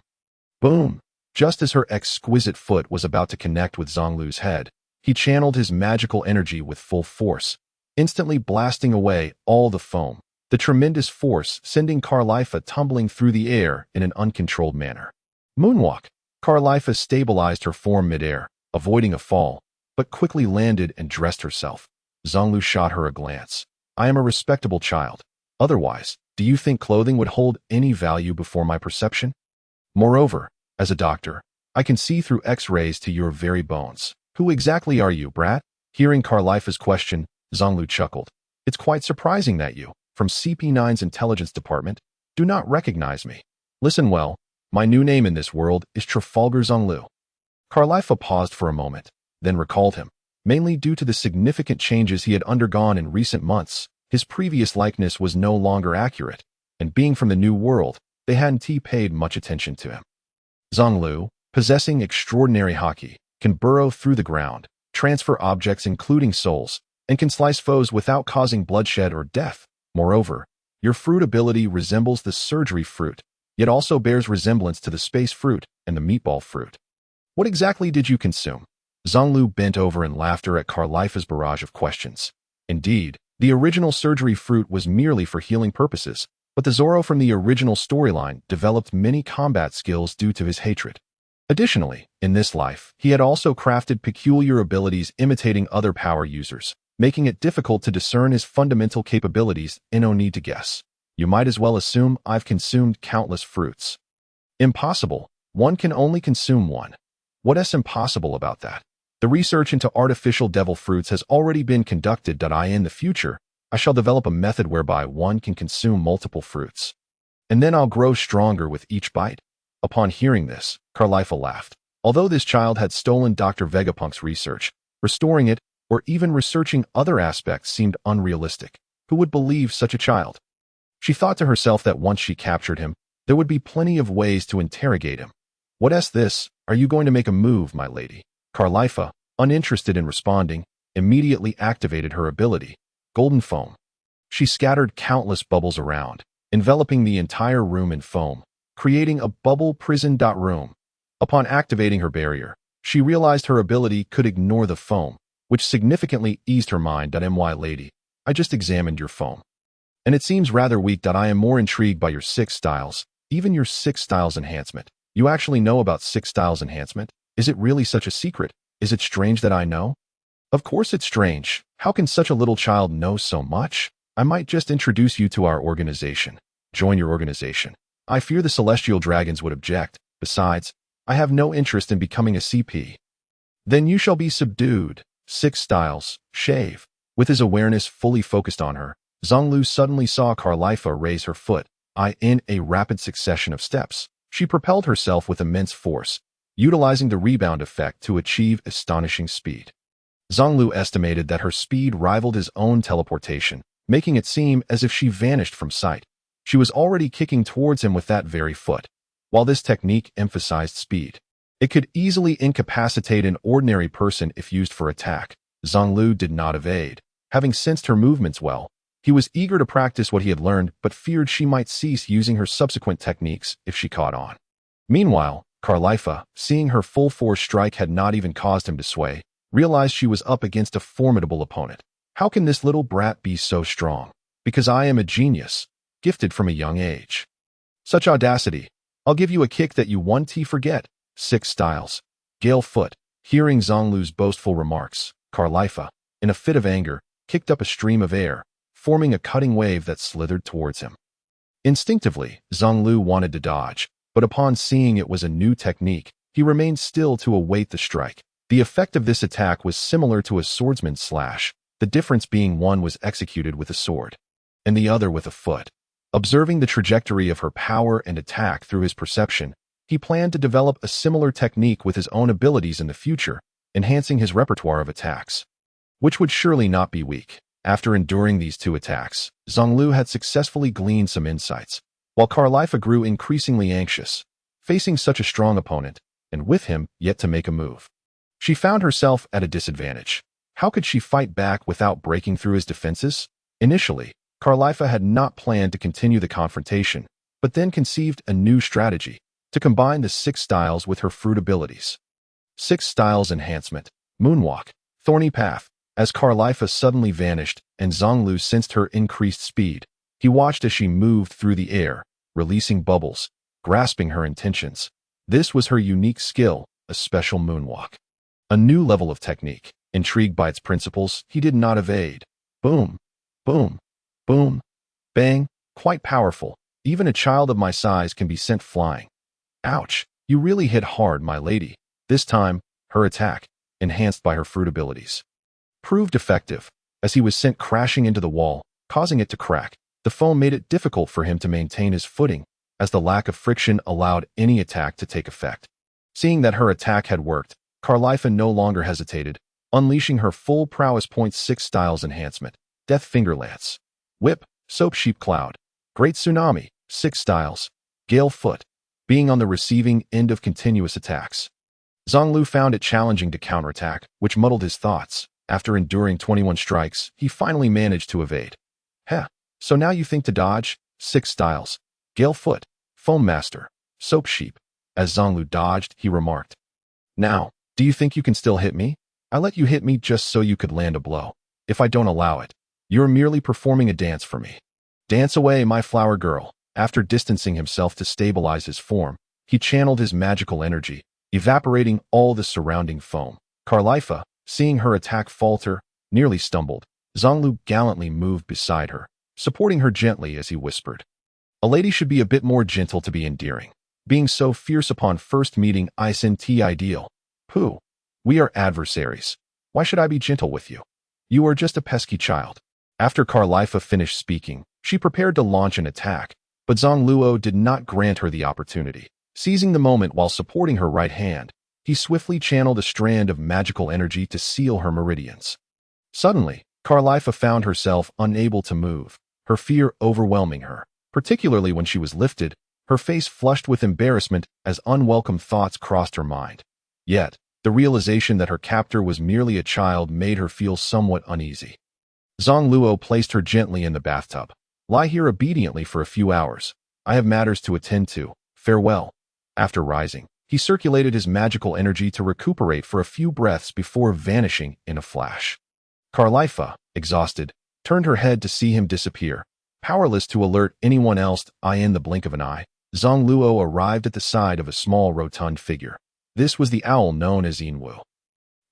Boom! Just as her exquisite foot was about to connect with Zang Luo's head, he channeled his magical energy with full force, instantly blasting away all the foam, the tremendous force sending Carlifa tumbling through the air in an uncontrolled manner. Moonwalk. Carlifa stabilized her form midair, avoiding a fall, but quickly landed and dressed herself. Zang Luo shot her a glance. I am a respectable child. Otherwise, do you think clothing would hold any value before my perception? Moreover, as a doctor, I can see through X-rays to your very bones. Who exactly are you, brat? Hearing Carlifa's question, Zang Luo chuckled. It's quite surprising that you, from CP9's intelligence department, do not recognize me. Listen well, my new name in this world is Trafalgar Zang Luo. Carlifa paused for a moment, then recalled him. Mainly due to the significant changes he had undergone in recent months, his previous likeness was no longer accurate, and being from the new world, they hadn't paid much attention to him. Zang Luo, possessing extraordinary haki, can burrow through the ground, transfer objects including souls, and can slice foes without causing bloodshed or death. Moreover, your fruit ability resembles the surgery fruit, yet also bears resemblance to the space fruit and the meatball fruit. What exactly did you consume? Zang Luo bent over in laughter at Carlifa's barrage of questions. Indeed, the original surgery fruit was merely for healing purposes, but the Zoro from the original storyline developed many combat skills due to his hatred. Additionally, in this life, he had also crafted peculiar abilities imitating other power users, making it difficult to discern his fundamental capabilities and no need to guess. You might as well assume I've consumed countless fruits. Impossible. One can only consume one. What's impossible about that? The research into artificial devil fruits has already been conducted. In the future, I shall develop a method whereby one can consume multiple fruits. And then I'll grow stronger with each bite. Upon hearing this, Carlifa laughed. Although this child had stolen Dr. Vegapunk's research, restoring it, or even researching other aspects seemed unrealistic. Who would believe such a child? She thought to herself that once she captured him, there would be plenty of ways to interrogate him. What's this? Are you going to make a move, my lady? Carlifa, uninterested in responding, immediately activated her ability, Golden Foam. She scattered countless bubbles around, enveloping the entire room in foam, creating a bubble prison. Room. Upon activating her barrier, she realized her ability could ignore the foam, which significantly eased her mind. My lady, I just examined your foam, and it seems rather weak. I am more intrigued by your 6 styles, even your 6 styles enhancement. You actually know about 6 styles enhancement? Is it really such a secret? Is it strange that I know? Of course it's strange. How can such a little child know so much? I might just introduce you to our organization. Join your organization. I fear the celestial dragons would object. Besides, I have no interest in becoming a CP. Then you shall be subdued. 6 styles. Shave. With his awareness fully focused on her, Zang Luo suddenly saw Carlifa raise her foot. In a rapid succession of steps, she propelled herself with immense force, utilizing the rebound effect to achieve astonishing speed. Zang Luo estimated that her speed rivaled his own teleportation, making it seem as if she vanished from sight. She was already kicking towards him with that very foot. While this technique emphasized speed, it could easily incapacitate an ordinary person if used for attack. Zang Luo did not evade. Having sensed her movements well, he was eager to practice what he had learned but feared she might cease using her subsequent techniques if she caught on. Meanwhile, Carlifa, seeing her full force strike had not even caused him to sway, realized she was up against a formidable opponent. How can this little brat be so strong? Because I am a genius, gifted from a young age. Such audacity. I'll give you a kick that you won't forget. 6 styles. Gale foot. Hearing Zang Luo's boastful remarks, Carlifa, in a fit of anger, kicked up a stream of air, forming a cutting wave that slithered towards him. Instinctively, Zang Luo wanted to dodge, but upon seeing it was a new technique, he remained still to await the strike. The effect of this attack was similar to a swordsman's slash, the difference being one was executed with a sword, and the other with a foot. Observing the trajectory of her power and attack through his perception, he planned to develop a similar technique with his own abilities in the future, enhancing his repertoire of attacks, which would surely not be weak. After enduring these 2 attacks, Zang Luo had successfully gleaned some insights, while Carlifa grew increasingly anxious, facing such a strong opponent, and with him yet to make a move. She found herself at a disadvantage. How could she fight back without breaking through his defenses? Initially, Carlifa had not planned to continue the confrontation, but then conceived a new strategy to combine the 6 styles with her fruit abilities. 6 styles enhancement, moonwalk, thorny path. As Carlifa suddenly vanished and Zang Luo sensed her increased speed, he watched as she moved through the air, releasing bubbles, grasping her intentions. This was her unique skill, a special moonwalk. A new level of technique. Intrigued by its principles, he did not evade. Boom, boom, boom, bang, quite powerful. Even a child of my size can be sent flying. Ouch, you really hit hard, my lady. This time, her attack, enhanced by her fruit abilities, proved effective. As he was sent crashing into the wall, causing it to crack, the foam made it difficult for him to maintain his footing, as the lack of friction allowed any attack to take effect. Seeing that her attack had worked, Carlifa no longer hesitated, unleashing her full prowess. 6 styles enhancement, Death Finger Lance, Whip, Soap Sheep Cloud, Great Tsunami, 6 styles, Gale Foot, being on the receiving end of continuous attacks. Zang Luo found it challenging to counterattack, which muddled his thoughts. After enduring 21 strikes, he finally managed to evade. Heh, so now you think to dodge? 6 styles, Gale Foot, Foam Master, Soap Sheep. As Zang Luo dodged, he remarked, "Now, do you think you can still hit me? I let you hit me just so you could land a blow. If I don't allow it, you're merely performing a dance for me. Dance away, my flower girl." After distancing himself to stabilize his form, he channeled his magical energy, evaporating all the surrounding foam. Carlifa, seeing her attack falter, nearly stumbled. Zang Luo gallantly moved beside her, supporting her gently as he whispered, "A lady should be a bit more gentle to be endearing. Being so fierce upon first meeting isn't ideal. Pooh, we are adversaries. Why should I be gentle with you? You are just a pesky child." After Carlifa finished speaking, she prepared to launch an attack, but Zang Luo did not grant her the opportunity. Seizing the moment while supporting her right hand, he swiftly channeled a strand of magical energy to seal her meridians. Suddenly, Carlifa found herself unable to move, her fear overwhelming her, particularly when she was lifted, her face flushed with embarrassment as unwelcome thoughts crossed her mind. Yet, the realization that her captor was merely a child made her feel somewhat uneasy. Zang Luo placed her gently in the bathtub. "Lie here obediently for a few hours. I have matters to attend to. Farewell." After rising, he circulated his magical energy to recuperate for a few breaths before vanishing in a flash. Carlifa, exhausted, turned her head to see him disappear. Powerless to alert anyone else in the blink of an eye, Zang Luo arrived at the side of a small rotund figure. This was the owl known as Yinwu.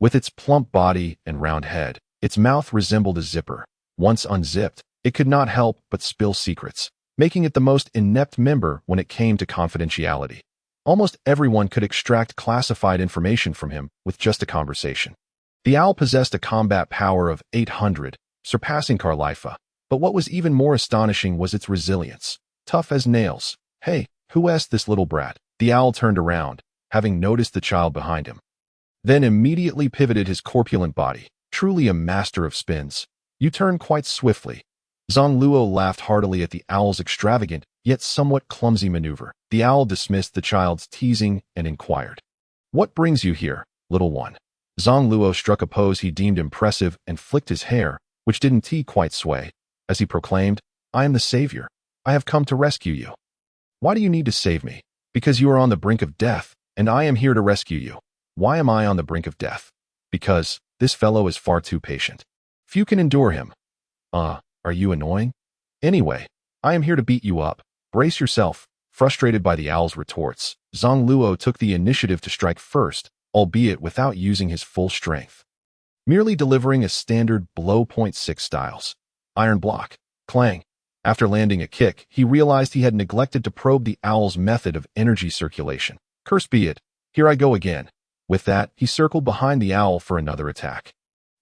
With its plump body and round head, its mouth resembled a zipper. Once unzipped, it could not help but spill secrets, making it the most inept member when it came to confidentiality. Almost everyone could extract classified information from him with just a conversation. The owl possessed a combat power of 800, surpassing Carlifa, but what was even more astonishing was its resilience, tough as nails. "Hey, who asked this little brat?" The owl turned around, having noticed the child behind him. Then immediately pivoted his corpulent body, truly a master of spins. "You turn quite swiftly." Zang Luo laughed heartily at the owl's extravagant, yet somewhat clumsy maneuver. The owl dismissed the child's teasing and inquired, "What brings you here, little one?" Zang Luo struck a pose he deemed impressive and flicked his hair, which didn't quite sway, as he proclaimed, "I am the savior. I have come to rescue you." "Why do you need to save me?" "Because you are on the brink of death, and I am here to rescue you." "Why am I on the brink of death?" "Because this fellow is far too patient. Few can endure him." Are you annoying?" "Anyway, I am here to beat you up. Brace yourself." Frustrated by the owl's retorts, Zang Luo took the initiative to strike first, albeit without using his full strength. Merely delivering a standard blow. 6 styles. Iron block. Clang. After landing a kick, he realized he had neglected to probe the owl's method of energy circulation. Curse be it. Here I go again. With that, he circled behind the owl for another attack.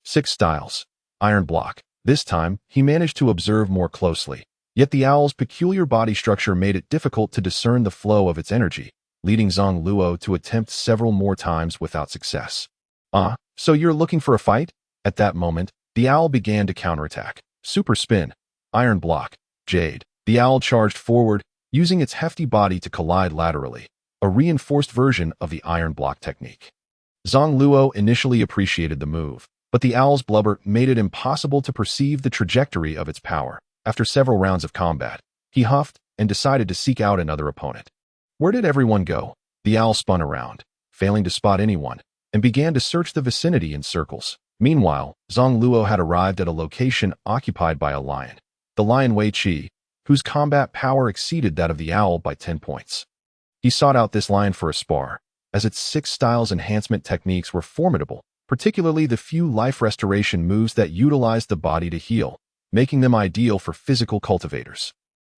6 styles. Iron block. This time, he managed to observe more closely. Yet the owl's peculiar body structure made it difficult to discern the flow of its energy, leading Zang Luo to attempt several more times without success. So you're looking for a fight?" At that moment, the owl began to counterattack. Super spin. Iron block. Jade. The owl charged forward, using its hefty body to collide laterally, a reinforced version of the iron block technique. Zang Luo initially appreciated the move, but the owl's blubber made it impossible to perceive the trajectory of its power. After several rounds of combat, he huffed and decided to seek out another opponent. Where did everyone go? The owl spun around, failing to spot anyone, and began to search the vicinity in circles. Meanwhile, Zang Luo had arrived at a location occupied by a lion, the lion Wei Qi, whose combat power exceeded that of the owl by 10 points. He sought out this lion for a spar, as its 6 styles enhancement techniques were formidable, particularly the few life restoration moves that utilized the body to heal, making them ideal for physical cultivators.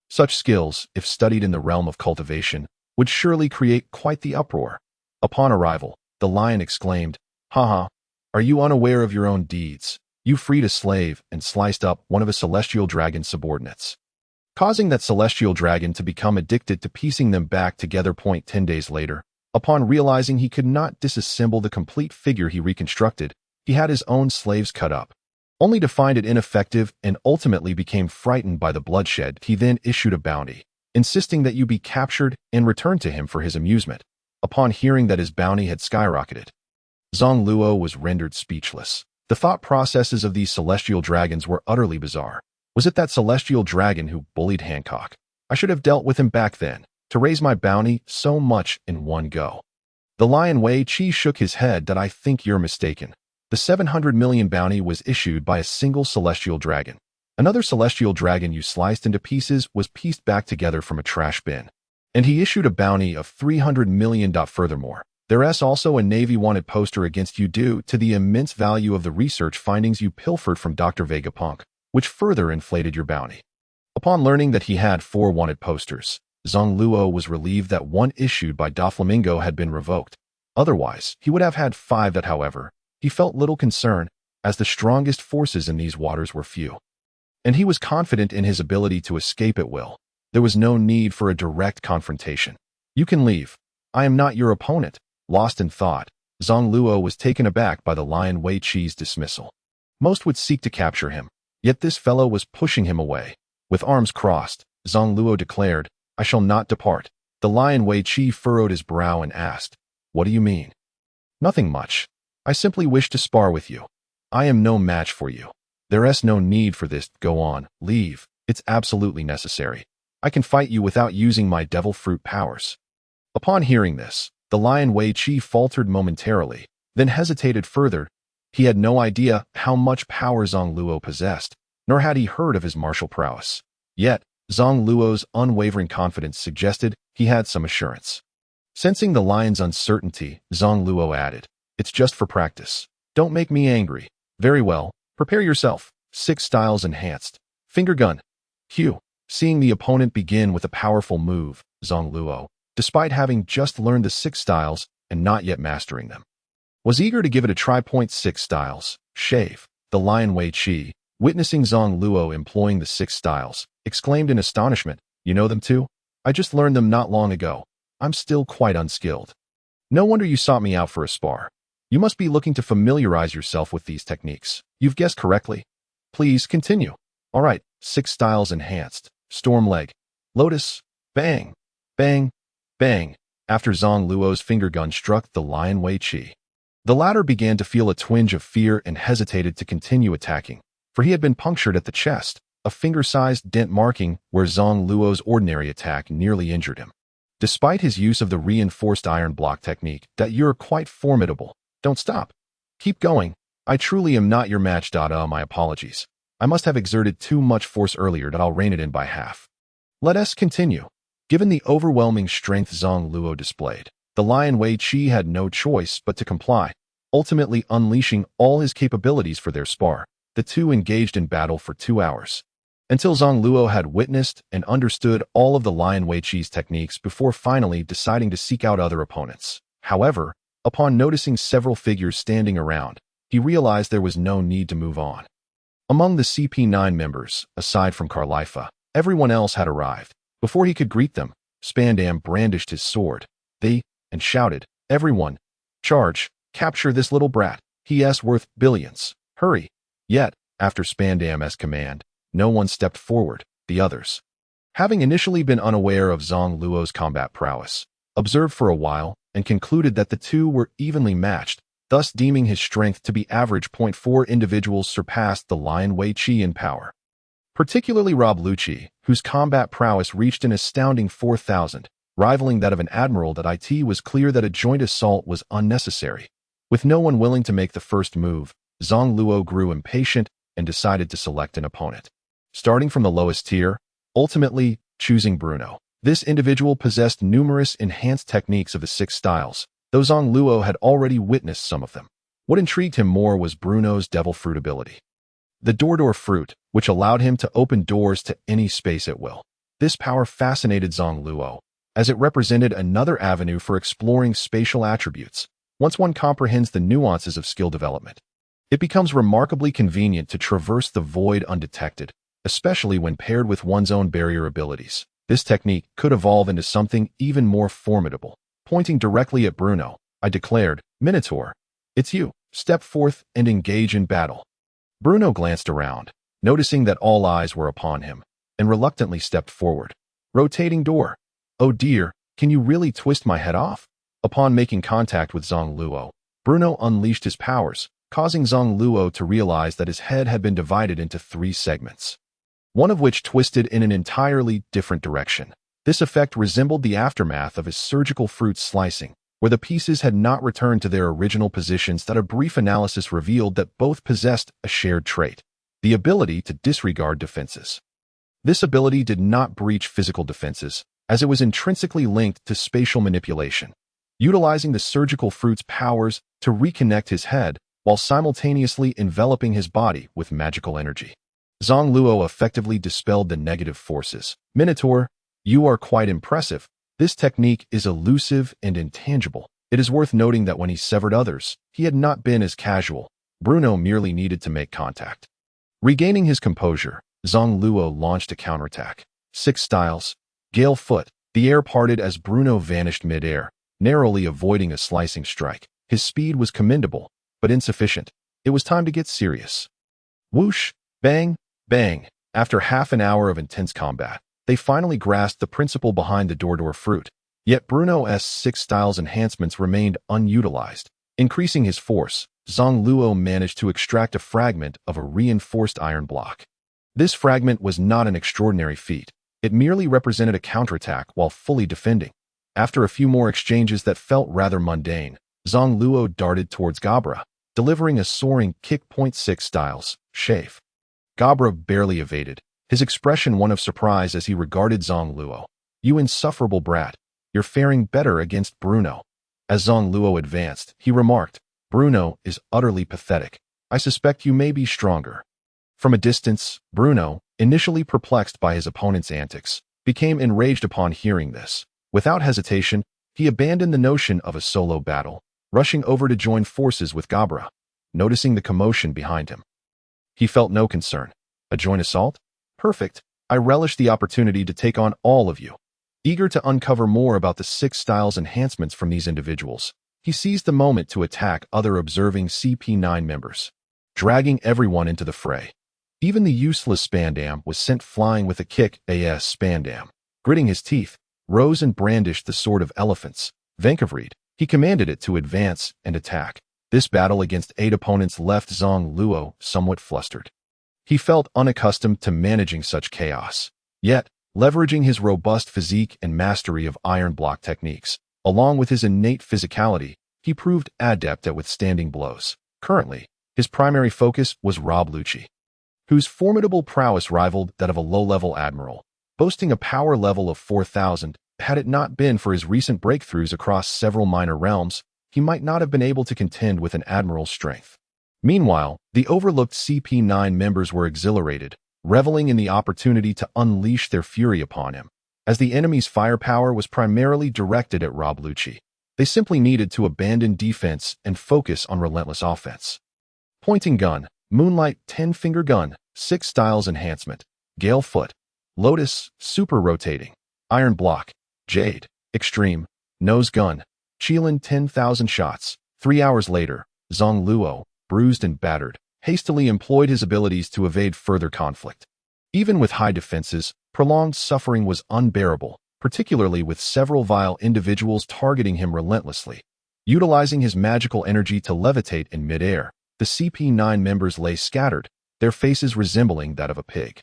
Such skills, if studied in the realm of cultivation, would surely create quite the uproar. Upon arrival, the lion exclaimed, "Haha, are you unaware of your own deeds? You freed a slave and sliced up one of a celestial dragon's subordinates, causing that celestial dragon to become addicted to piecing them back together. 10 days later, upon realizing he could not disassemble the complete figure he reconstructed, he had his own slaves cut up, only to find it ineffective and ultimately became frightened by the bloodshed. He then issued a bounty, insisting that you be captured and returned to him for his amusement. Upon hearing that his bounty had skyrocketed, Zang Luo was rendered speechless. The thought processes of these celestial dragons were utterly bizarre. Was it that celestial dragon who bullied Hancock? I should have dealt with him back then, to raise my bounty so much in one go. The lion Wei Qi shook his head. That I think you're mistaken. The 700 million bounty was issued by a single celestial dragon. Another celestial dragon you sliced into pieces was pieced back together from a trash bin. And he issued a bounty of 300 million. Furthermore, there's also a Navy wanted poster against you due to the immense value of the research findings you pilfered from Dr. Vegapunk, which further inflated your bounty. Upon learning that he had 4 wanted posters, Zang Luo was relieved that one issued by Doflamingo had been revoked. Otherwise, he would have had 5. That, however, he felt little concern, as the strongest forces in these waters were few. And he was confident in his ability to escape at will. There was no need for a direct confrontation. You can leave. I am not your opponent. Lost in thought, Zang Luo was taken aback by the lion Wei Qi's dismissal. Most would seek to capture him, yet this fellow was pushing him away. With arms crossed, Zang Luo declared, "I shall not depart." The lion Wei Qi furrowed his brow and asked, "What do you mean?" "Nothing much. I simply wish to spar with you. I am no match for you. There's no need for this. Go on, leave. It's absolutely necessary. I can fight you without using my devil fruit powers." Upon hearing this, the lion Wei Qi faltered momentarily, then hesitated further. He had no idea how much power Zang Luo possessed, nor had he heard of his martial prowess. Yet, Zang Luo's unwavering confidence suggested he had some assurance. Sensing the lion's uncertainty, Zang Luo added, "It's just for practice. Don't make me angry." "Very well. Prepare yourself." 6 styles enhanced. Finger gun. Hugh. Seeing the opponent begin with a powerful move, Zang Luo, despite having just learned the 6 styles and not yet mastering them, was eager to give it a try. 6 styles. Shave. The lion Wei Qi, witnessing Zang Luo employing the 6 styles, exclaimed in astonishment, "You know them too? I just learned them not long ago. I'm still quite unskilled." "No wonder you sought me out for a spar. You must be looking to familiarize yourself with these techniques." "You've guessed correctly. Please continue." "All right, 6 styles enhanced. Storm leg. Lotus. Bang. Bang. Bang." After Zang Luo's finger gun struck the lion Wei Qi, the latter began to feel a twinge of fear and hesitated to continue attacking, for he had been punctured at the chest, a finger-sized dent marking where Zang Luo's ordinary attack nearly injured him. Despite his use of the reinforced iron block technique, "That you're quite formidable. Don't stop. Keep going. I truly am not your match. My apologies. I must have exerted too much force earlier. I'll rein it in by half. Let us continue." Given the overwhelming strength Zang Luo displayed, the lion Wei Qi had no choice but to comply, ultimately unleashing all his capabilities for their spar. The two engaged in battle for 2 hours, until Zang Luo had witnessed and understood all of the lion Wei Qi's techniques before finally deciding to seek out other opponents. However, upon noticing several figures standing around, he realized there was no need to move on. Among the CP9 members, aside from Carlifa, everyone else had arrived. Before he could greet them, Spandam brandished his sword. And shouted, "Everyone, charge, capture this little brat. He's worth billions. Hurry." Yet, after Spandam's command, no one stepped forward. The others, having initially been unaware of Zang Luo's combat prowess, observed for a while and concluded that the two were evenly matched, thus deeming his strength to be average. 4 individuals surpassed the lion Wei Qi in power. particularly Rob Lucci, whose combat prowess reached an astounding 4,000, rivaling that of an admiral. It was clear that a joint assault was unnecessary. With no one willing to make the first move, Zang Luo grew impatient and decided to select an opponent. Starting from the lowest tier, ultimately choosing Bruno. This individual possessed numerous enhanced techniques of the 6 styles, though Zang Luo had already witnessed some of them. What intrigued him more was Bruno's devil fruit ability. The door fruit, which allowed him to open doors to any space at will. This power fascinated Zang Luo, as it represented another avenue for exploring spatial attributes. Once one comprehends the nuances of skill development, it becomes remarkably convenient to traverse the void undetected, especially when paired with one's own barrier abilities. This technique could evolve into something even more formidable. Pointing directly at Bruno, I declared, "Minotaur, it's you. Step forth and engage in battle." Bruno glanced around, noticing that all eyes were upon him, and reluctantly stepped forward. Rotating door. "Oh dear, can you really twist my head off?" Upon making contact with Zang Luo, Bruno unleashed his powers, causing Zang Luo to realize that his head had been divided into 3 segments, one of which twisted in an entirely different direction. This effect resembled the aftermath of his surgical fruit slicing, where the pieces had not returned to their original positions. A brief analysis revealed that both possessed a shared trait, the ability to disregard defenses. This ability did not breach physical defenses, as it was intrinsically linked to spatial manipulation, utilizing the surgical fruit's powers to reconnect his head while simultaneously enveloping his body with magical energy. Zang Luo effectively dispelled the negative forces. "Minotaur, you are quite impressive. This technique is elusive and intangible." It is worth noting that when he severed others, he had not been as casual. Bruno merely needed to make contact. Regaining his composure, Zang Luo launched a counterattack. 6 styles. Gale foot. The air parted as Bruno vanished mid-air, narrowly avoiding a slicing strike. His speed was commendable, but insufficient. It was time to get serious. Whoosh, bang, bang. After half an hour of intense combat, they finally grasped the principle behind the door fruit. Yet Bruno's 6 styles enhancements remained unutilized. Increasing his force, Zang Luo managed to extract a fragment of a reinforced iron block. This fragment was not an extraordinary feat. It merely represented a counterattack while fully defending. After a few more exchanges that felt rather mundane, Zang Luo darted towards Gabra, delivering a soaring kick. 6 styles, shave. Gabra barely evaded, his expression one of surprise as he regarded Zang Luo. "You insufferable brat, you're faring better against Bruno." As Zang Luo advanced, he remarked, "Bruno is utterly pathetic. I suspect you may be stronger." From a distance, Bruno, initially perplexed by his opponent's antics, became enraged upon hearing this. Without hesitation, he abandoned the notion of a solo battle, rushing over to join forces with Gabra. Noticing the commotion behind him, he felt no concern. "A joint assault? Perfect. I relish the opportunity to take on all of you." Eager to uncover more about the 6 styles enhancements from these individuals, he seized the moment to attack other observing CP9 members, dragging everyone into the fray. Even the useless Spandam was sent flying with a kick. As Spandam, gritting his teeth, rose and brandished the sword of elephants, Vankavreed. He commanded it to advance and attack. This battle against 8 opponents left Zang Luo somewhat flustered. He felt unaccustomed to managing such chaos. Yet, leveraging his robust physique and mastery of iron block techniques, along with his innate physicality, he proved adept at withstanding blows. Currently, his primary focus was Rob Lucci, whose formidable prowess rivaled that of a low-level admiral, boasting a power level of 4,000. Had it not been for his recent breakthroughs across several minor realms, he might not have been able to contend with an admiral's strength. Meanwhile, the overlooked CP9 members were exhilarated, reveling in the opportunity to unleash their fury upon him. As the enemy's firepower was primarily directed at Rob Lucci, they simply needed to abandon defense and focus on relentless offense. Pointing gun, Moonlight 10-finger gun, 6 styles enhancement, Gale foot, Lotus, super rotating, Iron block, Jade, extreme, nose gun, Qilin 10,000 shots. 3 hours later, Zang Luo, bruised and battered, hastily employed his abilities to evade further conflict. Even with high defenses, prolonged suffering was unbearable, particularly with several vile individuals targeting him relentlessly. Utilizing his magical energy to levitate in midair, the CP9 members lay scattered, their faces resembling that of a pig.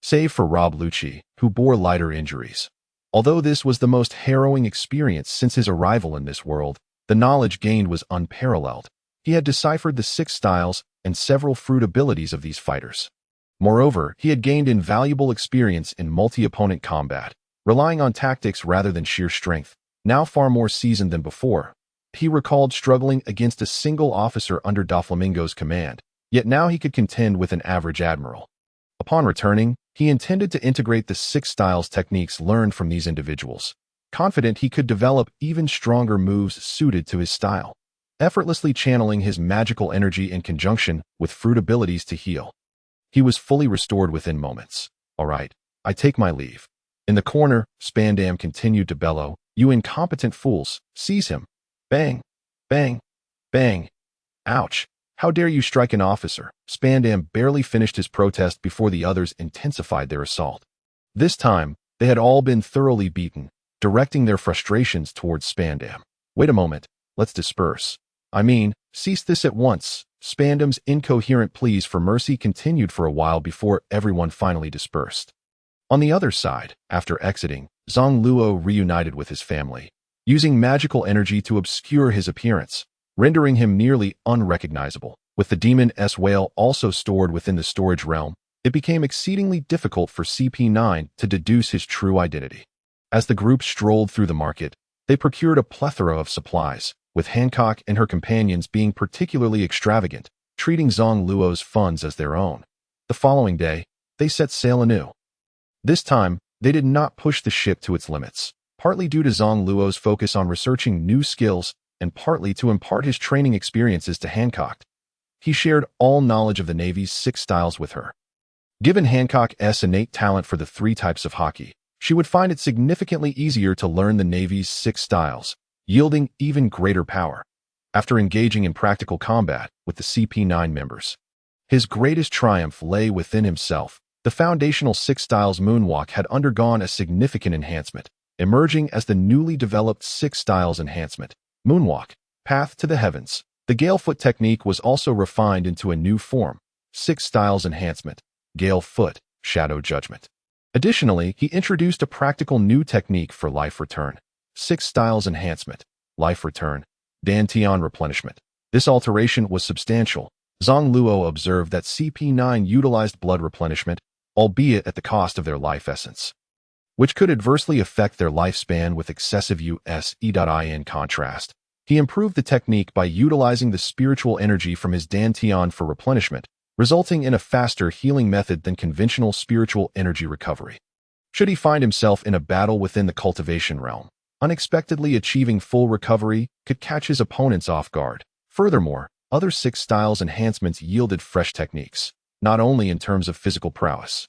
save for Rob Lucci, who bore lighter injuries. Although this was the most harrowing experience since his arrival in this world, the knowledge gained was unparalleled. He had deciphered the 6 styles and several fruit abilities of these fighters. Moreover, he had gained invaluable experience in multi-opponent combat, relying on tactics rather than sheer strength. Now far more seasoned than before, he recalled struggling against a single officer under Doflamingo's command, yet now he could contend with an average admiral. Upon returning, he intended to integrate the 6 styles techniques learned from these individuals, confident he could develop even stronger moves suited to his style, effortlessly channeling his magical energy in conjunction with fruit abilities to heal. He was fully restored within moments. "All right, I take my leave." In the corner, Spandam continued to bellow, "You incompetent fools, seize him." Bang, bang, bang. Ouch. How dare you strike an officer? Spandam barely finished his protest before the others intensified their assault. This time, they had all been thoroughly beaten, directing their frustrations towards Spandam. "Wait a moment, let's disperse. I mean, cease this at once." Spandam's incoherent pleas for mercy continued for a while before everyone finally dispersed. On the other side, after exiting, Zang Luo reunited with his family, using magical energy to obscure his appearance, rendering him nearly unrecognizable. With the demon's whale also stored within the storage realm, it became exceedingly difficult for CP9 to deduce his true identity. As the group strolled through the market, they procured a plethora of supplies, with Hancock and her companions being particularly extravagant, treating Zang Luo's funds as their own. The following day, they set sail anew. This time, they did not push the ship to its limits, partly due to Zang Luo's focus on researching new skills and partly to impart his training experiences to Hancock. He shared all knowledge of the Navy's 6 styles with her. Given Hancock's innate talent for the 3 types of hockey, she would find it significantly easier to learn the Navy's 6 styles, yielding even greater power. After engaging in practical combat with the CP9 members, his greatest triumph lay within himself. The foundational 6 styles moonwalk had undergone a significant enhancement, emerging as the newly developed 6 styles enhancement, moonwalk, path to the heavens. The Galefoot technique was also refined into a new form, 6 styles enhancement, Galefoot, shadow judgment. Additionally, he introduced a practical new technique for life return, 6 styles enhancement, life return, Dantian replenishment. This alteration was substantial. Zang Luo observed that CP9 utilized blood replenishment, albeit at the cost of their life essence, which could adversely affect their lifespan with excessive use. In contrast, he improved the technique by utilizing the spiritual energy from his Dantian for replenishment, resulting in a faster healing method than conventional spiritual energy recovery. Should he find himself in a battle within the cultivation realm, unexpectedly achieving full recovery could catch his opponents off guard. Furthermore, other 6 styles enhancements yielded fresh techniques, not only in terms of physical prowess,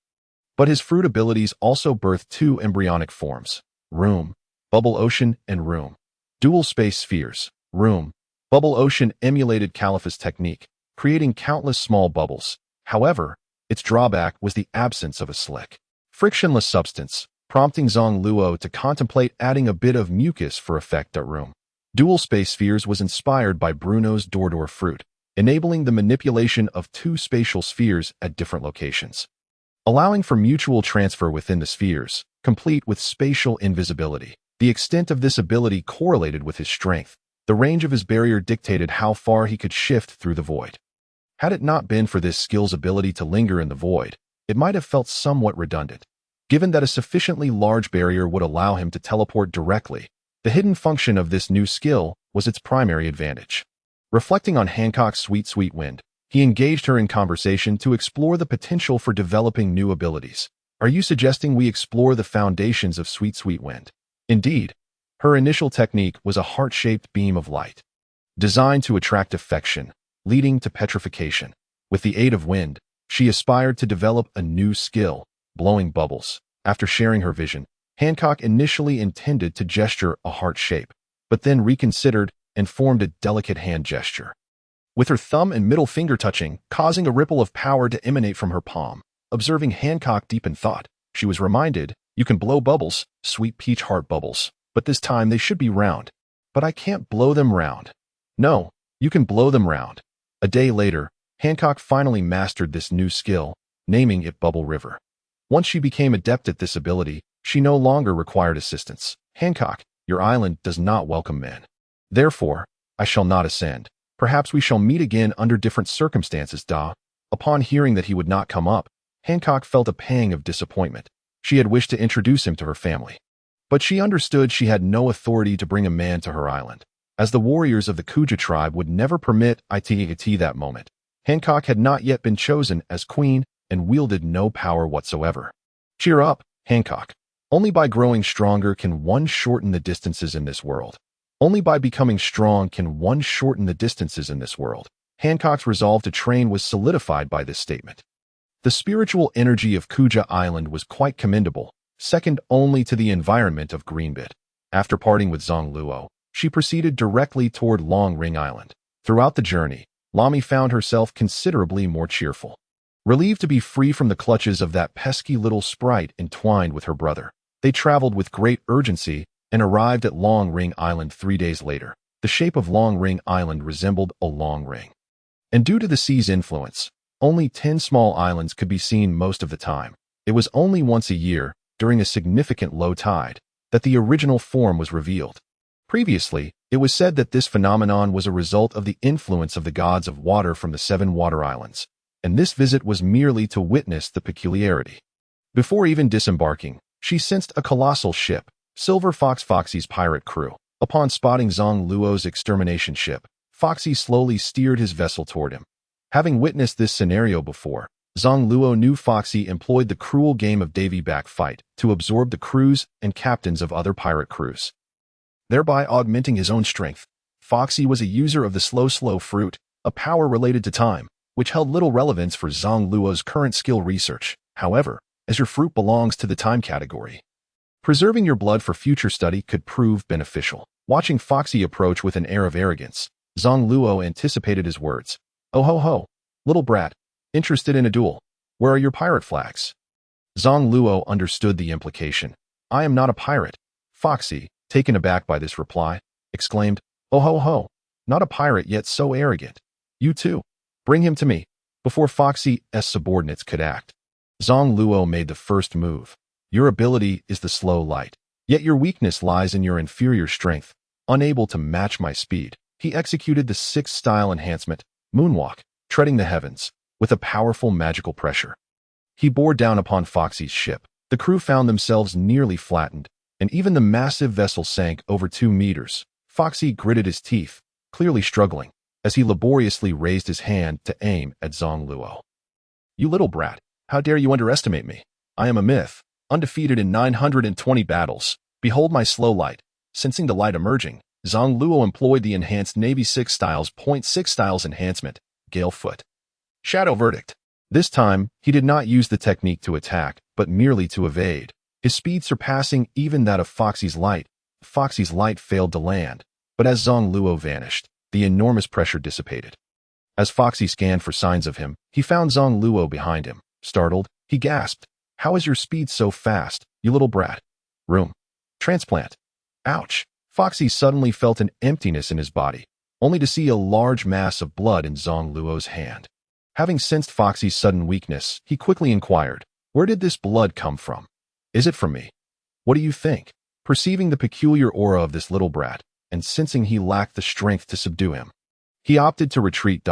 but his fruit abilities also birthed 2 embryonic forms, room, bubble ocean, and room. Dual space spheres, room, bubble ocean emulated Caliph's technique, creating countless small bubbles. However, its drawback was the absence of a slick, frictionless substance, prompting Zang Luo to contemplate adding a bit of mucus for effect at room. Dual space spheres was inspired by Bruno's Dordor fruit, enabling the manipulation of 2 spatial spheres at different locations, allowing for mutual transfer within the spheres, complete with spatial invisibility. The extent of this ability correlated with his strength. The range of his barrier dictated how far he could shift through the void. Had it not been for this skill's ability to linger in the void, it might have felt somewhat redundant. Given that a sufficiently large barrier would allow him to teleport directly, the hidden function of this new skill was its primary advantage. Reflecting on Hancock's sweet wind, he engaged her in conversation to explore the potential for developing new abilities. "Are you suggesting we explore the foundations of sweet wind?" Indeed, her initial technique was a heart-shaped beam of light, designed to attract affection, leading to petrification. With the aid of wind, she aspired to develop a new skill, blowing bubbles. After sharing her vision, Hancock initially intended to gesture a heart shape, but then reconsidered and formed a delicate hand gesture, with her thumb and middle finger touching, causing a ripple of power to emanate from her palm. Observing Hancock deep in thought, she was reminded, "You can blow bubbles, sweet peach heart bubbles, but this time they should be round." "But I can't blow them round." "No, you can blow them round." A day later, Hancock finally mastered this new skill, naming it Bubble River. Once she became adept at this ability, she no longer required assistance. Hancock, your island does not welcome men. Therefore, I shall not ascend. Perhaps we shall meet again under different circumstances, Da. Upon hearing that he would not come up, Hancock felt a pang of disappointment. She had wished to introduce him to her family. But she understood she had no authority to bring a man to her island, as the warriors of the Kuja tribe would never permit it that moment. Hancock had not yet been chosen as queen and wielded no power whatsoever. Cheer up, Hancock. Only by growing stronger can one shorten the distances in this world. Only by becoming strong can one shorten the distances in this world. Hancock's resolve to train was solidified by this statement. The spiritual energy of Kuja Island was quite commendable, second only to the environment of Greenbit. After parting with Zang Luo, she proceeded directly toward Long Ring Island. Throughout the journey, Lami found herself considerably more cheerful. Relieved to be free from the clutches of that pesky little sprite entwined with her brother, they traveled with great urgency and arrived at Long Ring Island 3 days later. The shape of Long Ring Island resembled a long ring. And due to the sea's influence, only 10 small islands could be seen most of the time. It was only once a year, during a significant low tide, that the original form was revealed. Previously, it was said that this phenomenon was a result of the influence of the gods of water from the 7 water islands, and this visit was merely to witness the peculiarity. Before even disembarking, she sensed a colossal ship, Silver Fox Foxy's pirate crew. Upon spotting Zang Luo's extermination ship, Foxy slowly steered his vessel toward him. Having witnessed this scenario before, Zang Luo knew Foxy employed the cruel game of Davy back fight to absorb the crews and captains of other pirate crews, thereby augmenting his own strength. Foxy was a user of the slow fruit, a power related to time, which held little relevance for Zang Luo's current skill research. However, as your fruit belongs to the time category, preserving your blood for future study could prove beneficial. Watching Foxy approach with an air of arrogance, Zang Luo anticipated his words. Oh ho ho, little brat, interested in a duel. Where are your pirate flags? Zang Luo understood the implication. I am not a pirate. Foxy, taken aback by this reply, exclaimed, oh ho ho, not a pirate yet so arrogant. You too. Bring him to me. Before Foxy's subordinates could act, Zang Luo made the first move. Your ability is the slow light, yet your weakness lies in your inferior strength, unable to match my speed. He executed the 6th style enhancement, Moonwalk, treading the heavens, with a powerful magical pressure. He bore down upon Foxy's ship. The crew found themselves nearly flattened, and even the massive vessel sank over 2 meters. Foxy gritted his teeth, clearly struggling, as he laboriously raised his hand to aim at Zang Luo. You little brat, how dare you underestimate me? I am a myth, undefeated in 920 battles. Behold my slow light. Sensing the light emerging, Zang Luo employed the enhanced Navy 6 styles .6 styles enhancement, Galefoot. Shadow Verdict. This time, he did not use the technique to attack, but merely to evade. His speed surpassing even that of Foxy's light. Foxy's light failed to land, but as Zang Luo vanished, the enormous pressure dissipated. As Foxy scanned for signs of him, he found Zang Luo behind him. Startled, he gasped, how is your speed so fast, you little brat? Room. Transplant. Ouch. Foxy suddenly felt an emptiness in his body, only to see a large mass of blood in Zang Luo's hand. Having sensed Foxy's sudden weakness, he quickly inquired, where did this blood come from? Is it from me? What do you think? Perceiving the peculiar aura of this little brat, and sensing he lacked the strength to subdue him, he opted to retreat.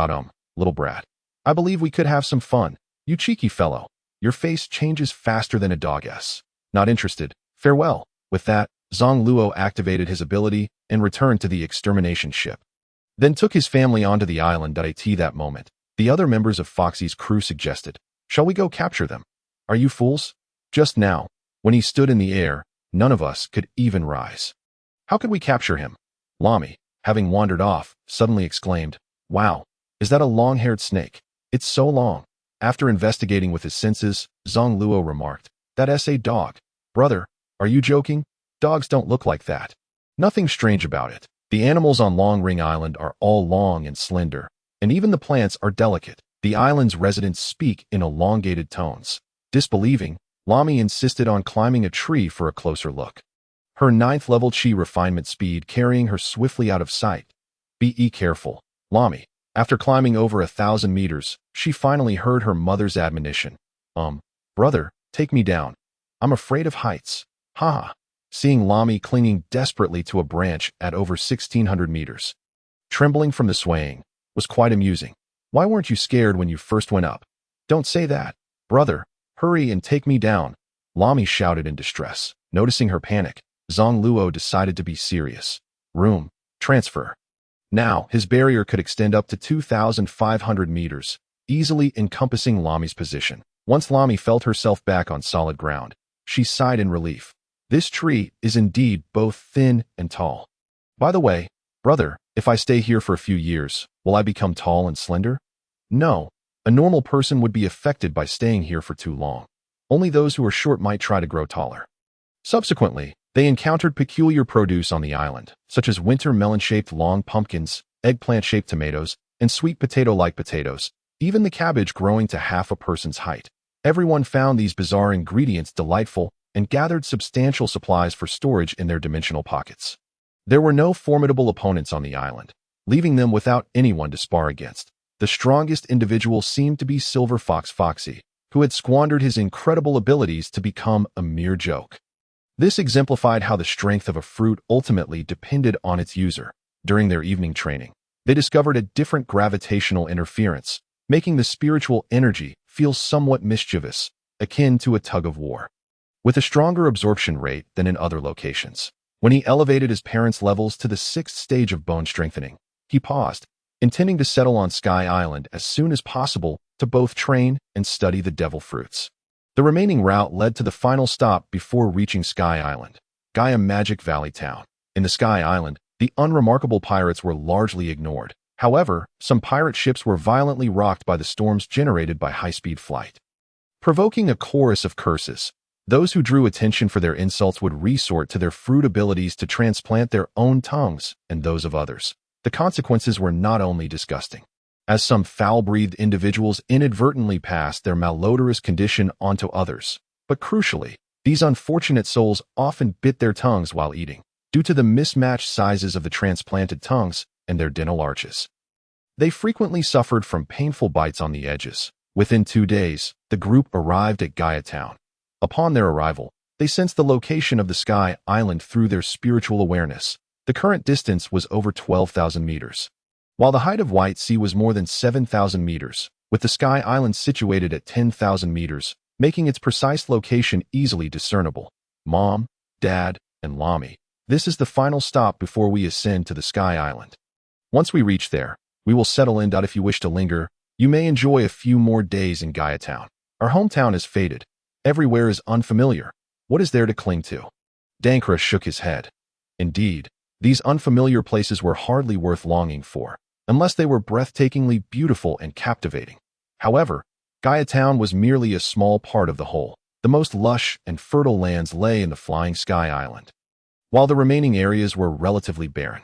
Little brat, I believe we could have some fun. You cheeky fellow, your face changes faster than a dog's. Not interested. Farewell. With that, Zang Luo activated his ability and returned to the extermination ship. Then took his family onto the island. At that moment, the other members of Foxy's crew suggested, shall we go capture them? Are you fools? Just now, when he stood in the air, none of us could even rise. How could we capture him? Lami, having wandered off, suddenly exclaimed, wow, is that a long-haired snake? It's so long. After investigating with his senses, Zang Luo remarked, that's a dog. Brother, are you joking? Dogs don't look like that. Nothing strange about it. The animals on Long Ring Island are all long and slender, and even the plants are delicate. The island's residents speak in elongated tones. Disbelieving, Lami insisted on climbing a tree for a closer look. Her 9th level chi refinement speed carrying her swiftly out of sight. Be careful, Lami. After climbing over 1,000 meters, she finally heard her mother's admonition. Brother, take me down. I'm afraid of heights. Haha. Seeing Lami clinging desperately to a branch at over 1,600 meters, trembling from the swaying, was quite amusing. Why weren't you scared when you first went up? Don't say that. Brother, hurry and take me down. Lami shouted in distress. Noticing her panic, Zang Luo decided to be serious. Room. Transfer. Now, his barrier could extend up to 2,500 meters, easily encompassing Lami's position. Once Lami felt herself back on solid ground, she sighed in relief. This tree is indeed both thin and tall. By the way, brother, if I stay here for a few years, will I become tall and slender? No, a normal person would be affected by staying here for too long. Only those who are short might try to grow taller. Subsequently, they encountered peculiar produce on the island, such as winter melon-shaped long pumpkins, eggplant-shaped tomatoes, and sweet potato-like potatoes, even the cabbage growing to half a person's height. Everyone found these bizarre ingredients delightful and gathered substantial supplies for storage in their dimensional pockets. There were no formidable opponents on the island, leaving them without anyone to spar against. The strongest individual seemed to be Silver Fox Foxy, who had squandered his incredible abilities to become a mere joke. This exemplified how the strength of a fruit ultimately depended on its user. During their evening training, they discovered a different gravitational interference, making the spiritual energy feel somewhat mischievous, akin to a tug-of-war, with a stronger absorption rate than in other locations. When he elevated his parents' levels to the 6th stage of bone strengthening, he paused, intending to settle on Sky Island as soon as possible to both train and study the devil fruits. The remaining route led to the final stop before reaching Sky Island, Gaia Magic Valley Town. In the Sky Island, the unremarkable pirates were largely ignored. However, some pirate ships were violently rocked by the storms generated by high-speed flight, provoking a chorus of curses. Those who drew attention for their insults would resort to their fruit abilities to transplant their own tongues and those of others. The consequences were not only disgusting, as some foul-breathed individuals inadvertently passed their malodorous condition onto others, but crucially, these unfortunate souls often bit their tongues while eating, due to the mismatched sizes of the transplanted tongues and their dental arches. They frequently suffered from painful bites on the edges. Within 2 days, the group arrived at Gaia Town. Upon their arrival, they sensed the location of the Sky Island through their spiritual awareness. The current distance was over 12,000 meters, while the height of White Sea was more than 7,000 meters, with the Sky Island situated at 10,000 meters, making its precise location easily discernible. Mom, Dad, and Lami, this is the final stop before we ascend to the Sky Island. Once we reach there, we will settle in. If you wish to linger, you may enjoy a few more days in Gaia Town. Our hometown is faded. Everywhere is unfamiliar. What is there to cling to? Dankra shook his head. Indeed, these unfamiliar places were hardly worth longing for, unless they were breathtakingly beautiful and captivating. However, Gaia Town was merely a small part of the whole. The most lush and fertile lands lay in the Flying Sky Island, while the remaining areas were relatively barren.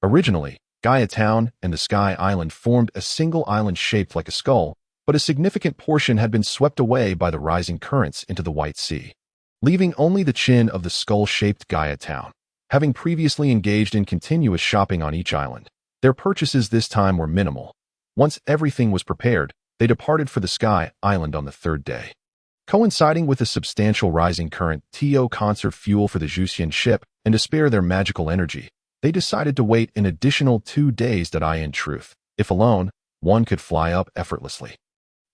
Originally, Gaia Town and the Sky Island formed a single island shaped like a skull, but a significant portion had been swept away by the rising currents into the White Sea, leaving only the chin of the skull-shaped Gaia Town. Having previously engaged in continuous shopping on each island, their purchases this time were minimal. Once everything was prepared, they departed for the Sky Island on the 3rd day. Coinciding with a substantial rising current to conserve fuel for the Zhuxian ship and to spare their magical energy, they decided to wait an additional 2 days. In truth, if alone, one could fly up effortlessly.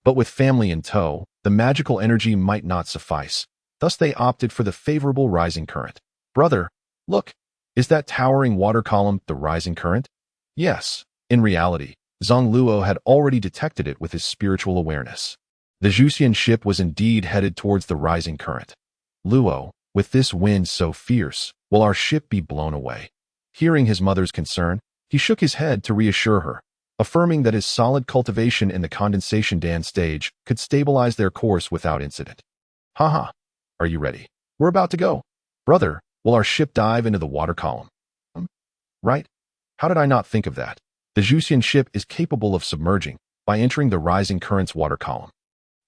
But with family in tow, the magical energy might not suffice. Thus they opted for the favorable rising current. Brother, look, is that towering water column the rising current? Yes. In reality, Zang Luo had already detected it with his spiritual awareness. The Zhuxian ship was indeed headed towards the rising current. Luo, with this wind so fierce, will our ship be blown away? Hearing his mother's concern, he shook his head to reassure her, affirming that his solid cultivation in the condensation dam stage could stabilize their course without incident. Haha, are you ready? We're about to go. Brother, will our ship dive into the water column? Right? How did I not think of that? The Zhuxian ship is capable of submerging by entering the rising current's water column.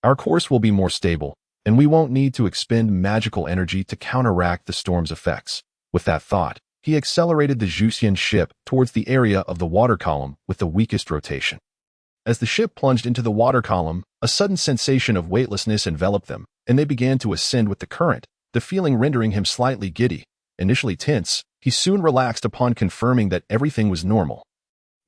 Our course will be more stable, and we won't need to expend magical energy to counteract the storm's effects. With that thought, he accelerated the Zhuxian ship towards the area of the water column with the weakest rotation. As the ship plunged into the water column, a sudden sensation of weightlessness enveloped them, and they began to ascend with the current, the feeling rendering him slightly giddy. Initially tense, he soon relaxed upon confirming that everything was normal.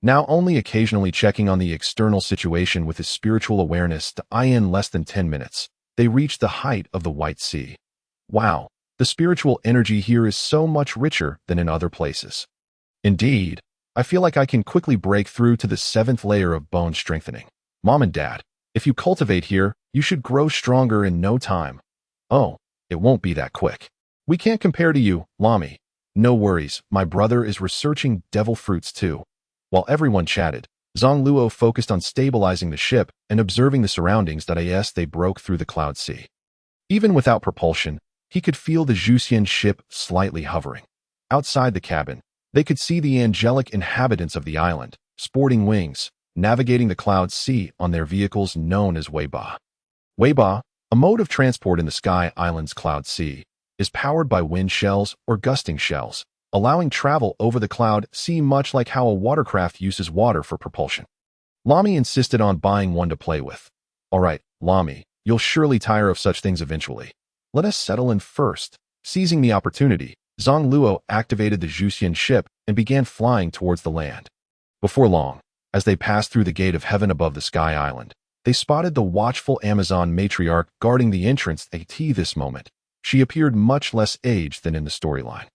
Now only occasionally checking on the external situation with his spiritual awareness in less than 10 minutes, they reached the height of the White Sea. Wow, the spiritual energy here is so much richer than in other places. Indeed, I feel like I can quickly break through to the 7th layer of bone strengthening. Mom and Dad, if you cultivate here, you should grow stronger in no time. Oh, it won't be that quick. We can't compare to you, Lami. No worries, my brother is researching devil fruits too. While everyone chatted, Zang Luo focused on stabilizing the ship and observing the surroundings as they broke through the cloud sea. Even without propulsion, he could feel the Zhuxian ship slightly hovering. Outside the cabin, they could see the angelic inhabitants of the island, sporting wings, navigating the cloud sea on their vehicles known as Weiba. Weiba, a mode of transport in the Sky Island's cloud sea, is powered by wind shells or gusting shells, allowing travel over the cloud sea much like how a watercraft uses water for propulsion. Lami insisted on buying one to play with. All right, Lami, you'll surely tire of such things eventually. Let us settle in first. Seizing the opportunity, Zang Luo activated the Zhuxian ship and began flying towards the land. Before long, as they passed through the gate of heaven above the Sky Island, they spotted the watchful Amazon matriarch guarding the entrance at this moment. She appeared much less aged than in the storyline.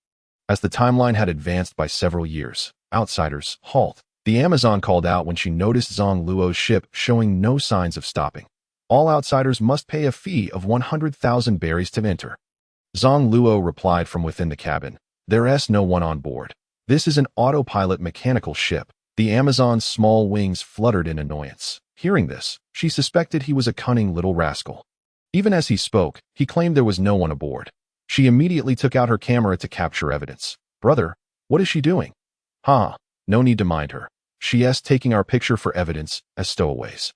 As the timeline had advanced by several years, outsiders, halt. The Amazon called out when she noticed Zang Luo's ship showing no signs of stopping. All outsiders must pay a fee of 100,000 berries to enter. Zang Luo replied from within the cabin, "There's no one on board. This is an autopilot mechanical ship." The Amazon's small wings fluttered in annoyance. Hearing this, she suspected he was a cunning little rascal. Even as he spoke, he claimed there was no one aboard. She immediately took out her camera to capture evidence. "Brother, what is she doing?" No need to mind her. She's taking our picture for evidence as stowaways.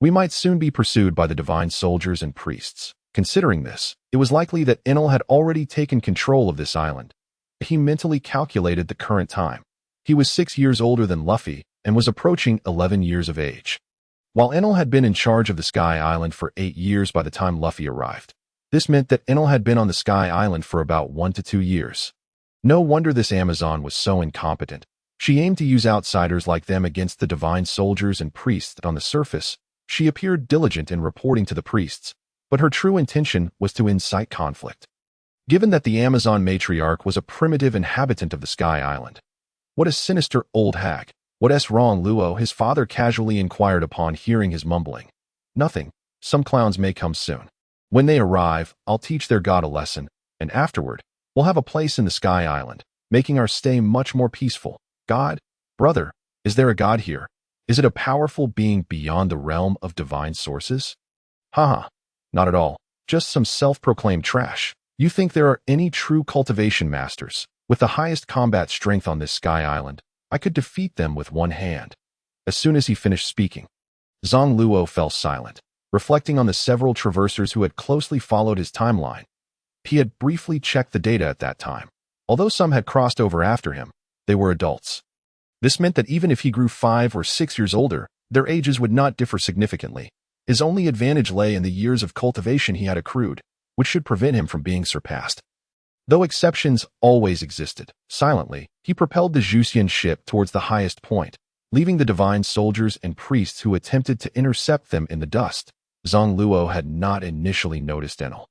We might soon be pursued by the divine soldiers and priests. Considering this, it was likely that Enel had already taken control of this island. He mentally calculated the current time. He was 6 years older than Luffy and was approaching 11 years of age. While Enel had been in charge of the Sky Island for 8 years by the time Luffy arrived, this meant that Enel had been on the Sky Island for about 1 to 2 years. No wonder this Amazon was so incompetent. She aimed to use outsiders like them against the divine soldiers and priests. On the surface, she appeared diligent in reporting to the priests, but her true intention was to incite conflict. Given that the Amazon matriarch was a primitive inhabitant of the Sky Island, what a sinister old hag. "What's wrong, Luo?" his father casually inquired upon hearing his mumbling. "Nothing. Some clowns may come soon. When they arrive, I'll teach their god a lesson, and afterward, we'll have a place in the Sky Island, making our stay much more peaceful." God? Brother, is there a god here? Is it a powerful being beyond the realm of divine sources? Not at all. Just some self-proclaimed trash. You think there are any true cultivation masters? With the highest combat strength on this Sky Island, I could defeat them with one hand. As soon as he finished speaking, Zang Luo fell silent, reflecting on the several traversers who had closely followed his timeline. He had briefly checked the data at that time. Although some had crossed over after him, they were adults. This meant that even if he grew 5 or 6 years older, their ages would not differ significantly. His only advantage lay in the years of cultivation he had accrued, which should prevent him from being surpassed. Though exceptions always existed, silently, he propelled the Zhuxian ship towards the highest point, leaving the divine soldiers and priests who attempted to intercept them in the dust. Zang Luo had not initially noticed Enel.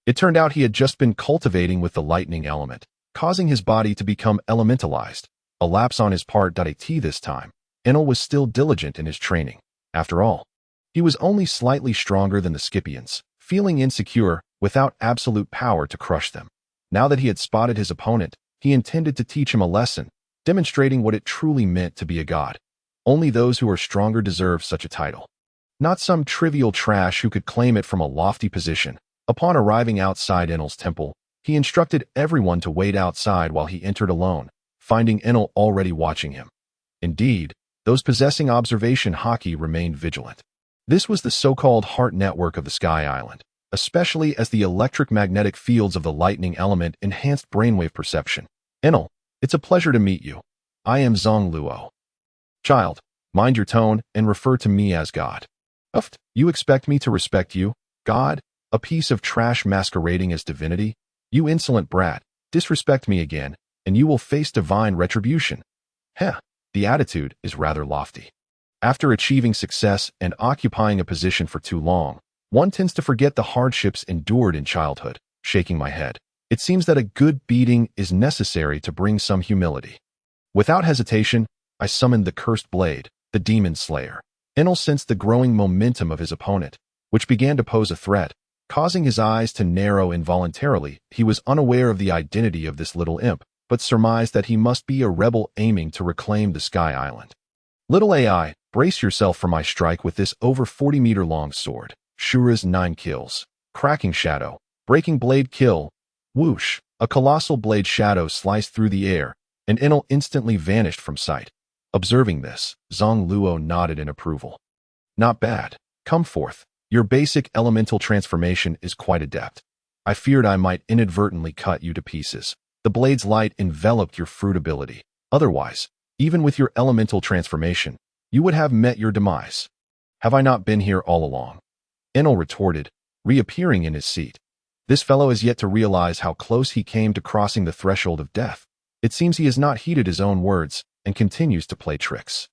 It turned out he had just been cultivating with the lightning element, causing his body to become elementalized. A lapse on his part. This time, Enel was still diligent in his training. After all, he was only slightly stronger than the Scipians, feeling insecure, without absolute power to crush them. Now that he had spotted his opponent, he intended to teach him a lesson, demonstrating what it truly meant to be a god. Only those who are stronger deserve such a title. Not some trivial trash who could claim it from a lofty position. Upon arriving outside Enel's temple, he instructed everyone to wait outside while he entered alone, finding Enel already watching him. Indeed, those possessing observation haki remained vigilant. This was the so-called heart network of the Sky Island, especially as the electric-magnetic fields of the lightning element enhanced brainwave perception. "Enel, it's a pleasure to meet you. I am Zang Luo." "Child, mind your tone and refer to me as God." "You expect me to respect you, God? A piece of trash masquerading as divinity? You insolent brat, disrespect me again, and you will face divine retribution. Heh, the attitude is rather lofty. After achieving success and occupying a position for too long, one tends to forget the hardships endured in childhood. Shaking my head, it seems that a good beating is necessary to bring some humility. Without hesitation, I summoned the cursed blade, the demon slayer. Enel sensed the growing momentum of his opponent, which began to pose a threat, causing his eyes to narrow involuntarily. He was unaware of the identity of this little imp, but surmised that he must be a rebel aiming to reclaim the Sky Island. Little AI, brace yourself for my strike with this over 40-meter-long sword. Shura's 9 kills. Cracking shadow. Breaking blade kill. Whoosh. A colossal blade shadow sliced through the air, and Enel instantly vanished from sight. Observing this, Zang Luo nodded in approval. Not bad. Come forth. Your basic elemental transformation is quite adept. I feared I might inadvertently cut you to pieces. The blade's light enveloped your fruit ability. Otherwise, even with your elemental transformation, you would have met your demise. Have I not been here all along? Enel retorted, reappearing in his seat. This fellow has yet to realize how close he came to crossing the threshold of death. It seems he has not heeded his own words and continues to play tricks.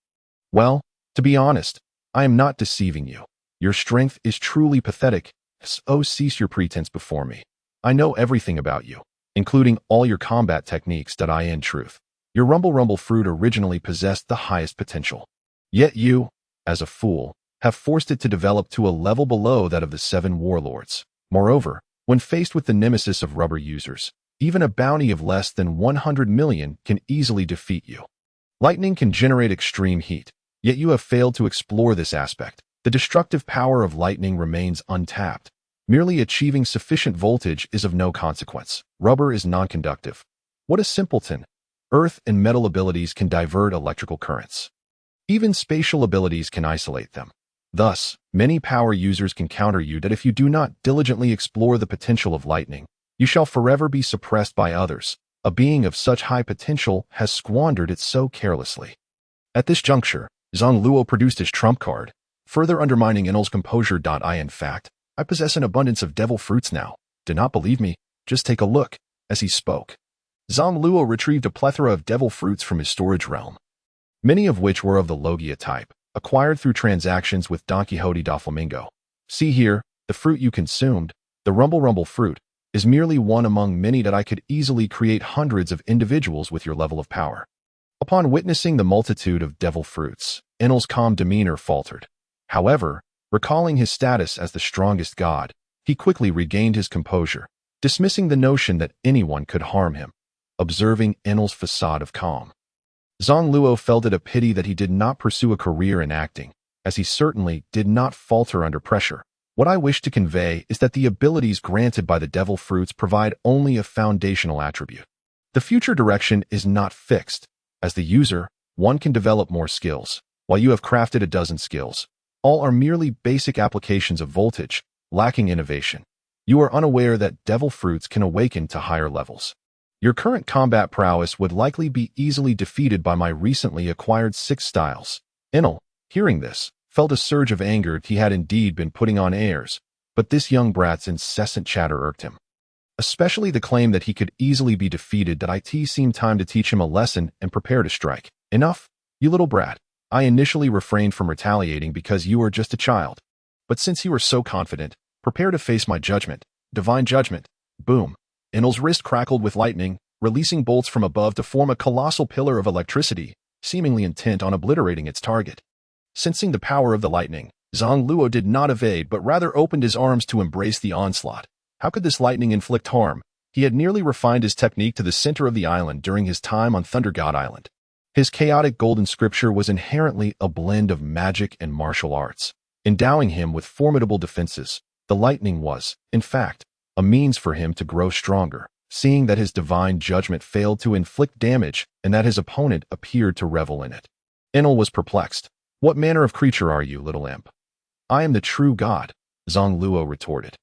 Well, to be honest, I am not deceiving you. Your strength is truly pathetic, so cease your pretense before me. I know everything about you, including all your combat techniques. In truth, your rumble fruit originally possessed the highest potential. Yet you, as a fool, have forced it to develop to a level below that of the 7 warlords. Moreover, when faced with the nemesis of rubber users, even a bounty of less than 100 million can easily defeat you. Lightning can generate extreme heat, yet you have failed to explore this aspect. The destructive power of lightning remains untapped. Merely achieving sufficient voltage is of no consequence. Rubber is non-conductive. What a simpleton! Earth and metal abilities can divert electrical currents. Even spatial abilities can isolate them. Thus, many power users can counter you that if you do not diligently explore the potential of lightning, you shall forever be suppressed by others. A being of such high potential has squandered it so carelessly. At this juncture, Zang Luo produced his trump card, further undermining Enel's composure. In fact, I possess an abundance of devil fruits now. Do not believe me? Just take a look. As he spoke, Zang Luo retrieved a plethora of devil fruits from his storage realm, many of which were of the Logia type, acquired through transactions with Don Quixote da Flamingo. See here, the fruit you consumed, the rumble fruit, is merely one among many that I could easily create hundreds of individuals with your level of power. Upon witnessing the multitude of devil fruits, Enel's calm demeanor faltered. However, recalling his status as the strongest god, he quickly regained his composure, dismissing the notion that anyone could harm him. Observing Enel's facade of calm, Zang Luo felt it a pity that he did not pursue a career in acting, as he certainly did not falter under pressure. What I wish to convey is that the abilities granted by the devil fruits provide only a foundational attribute. The future direction is not fixed. As the user, one can develop more skills, while you have crafted a dozen skills. All are merely basic applications of voltage, lacking innovation. You are unaware that devil fruits can awaken to higher levels. Your current combat prowess would likely be easily defeated by my recently acquired 6 styles. Enel, hearing this, felt a surge of anger. He had indeed been putting on airs, but this young brat's incessant chatter irked him. Especially the claim that he could easily be defeated. It seemed time to teach him a lesson and prepare to strike. Enough, you little brat. I initially refrained from retaliating because you are just a child. But since you are so confident, prepare to face my judgment. Divine judgment. Boom. Enel's wrist crackled with lightning, releasing bolts from above to form a colossal pillar of electricity, seemingly intent on obliterating its target. Sensing the power of the lightning, Zang Luo did not evade but rather opened his arms to embrace the onslaught. How could this lightning inflict harm? He had nearly refined his technique to the center of the island during his time on Thunder God Island. His chaotic golden scripture was inherently a blend of magic and martial arts, endowing him with formidable defenses. The lightning was, in fact, a means for him to grow stronger, seeing that his divine judgment failed to inflict damage and that his opponent appeared to revel in it. Enel was perplexed. What manner of creature are you, little imp? I am the true god, Zang Luo retorted.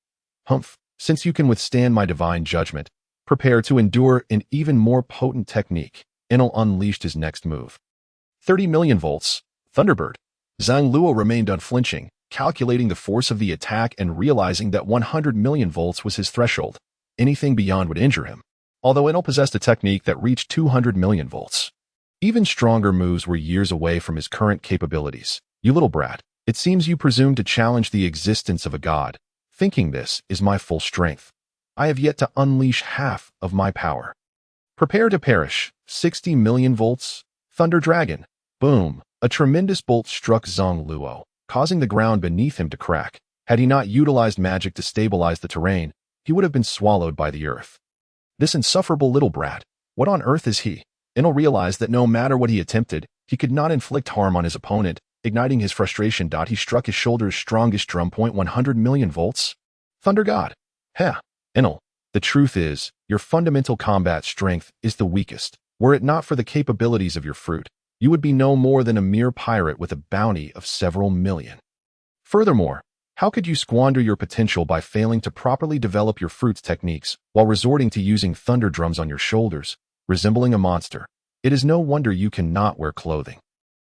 Humph, since you can withstand my divine judgment, prepare to endure an even more potent technique. Enel unleashed his next move. 30 million volts, Thunderbird. Zang Luo remained unflinching, calculating the force of the attack and realizing that 100 million volts was his threshold. Anything beyond would injure him, although Enel possessed a technique that reached 200 million volts. Even stronger moves were years away from his current capabilities. You little brat, it seems you presume to challenge the existence of a god, thinking this is my full strength. I have yet to unleash half of my power. Prepare to perish. 60 million volts. Thunder Dragon. Boom. A tremendous bolt struck Zang Luo, causing the ground beneath him to crack. Had he not utilized magic to stabilize the terrain, he would have been swallowed by the earth. This insufferable little brat. What on earth is he? Enel realized that no matter what he attempted, he could not inflict harm on his opponent. Igniting his frustration, he struck his shoulder's strongest drum point. 100 million volts. Thunder God. Heh. Enel, the truth is, your fundamental combat strength is the weakest. Were it not for the capabilities of your fruit, you would be no more than a mere pirate with a bounty of several million. Furthermore, how could you squander your potential by failing to properly develop your fruit's techniques while resorting to using thunder drums on your shoulders, resembling a monster? It is no wonder you cannot wear clothing.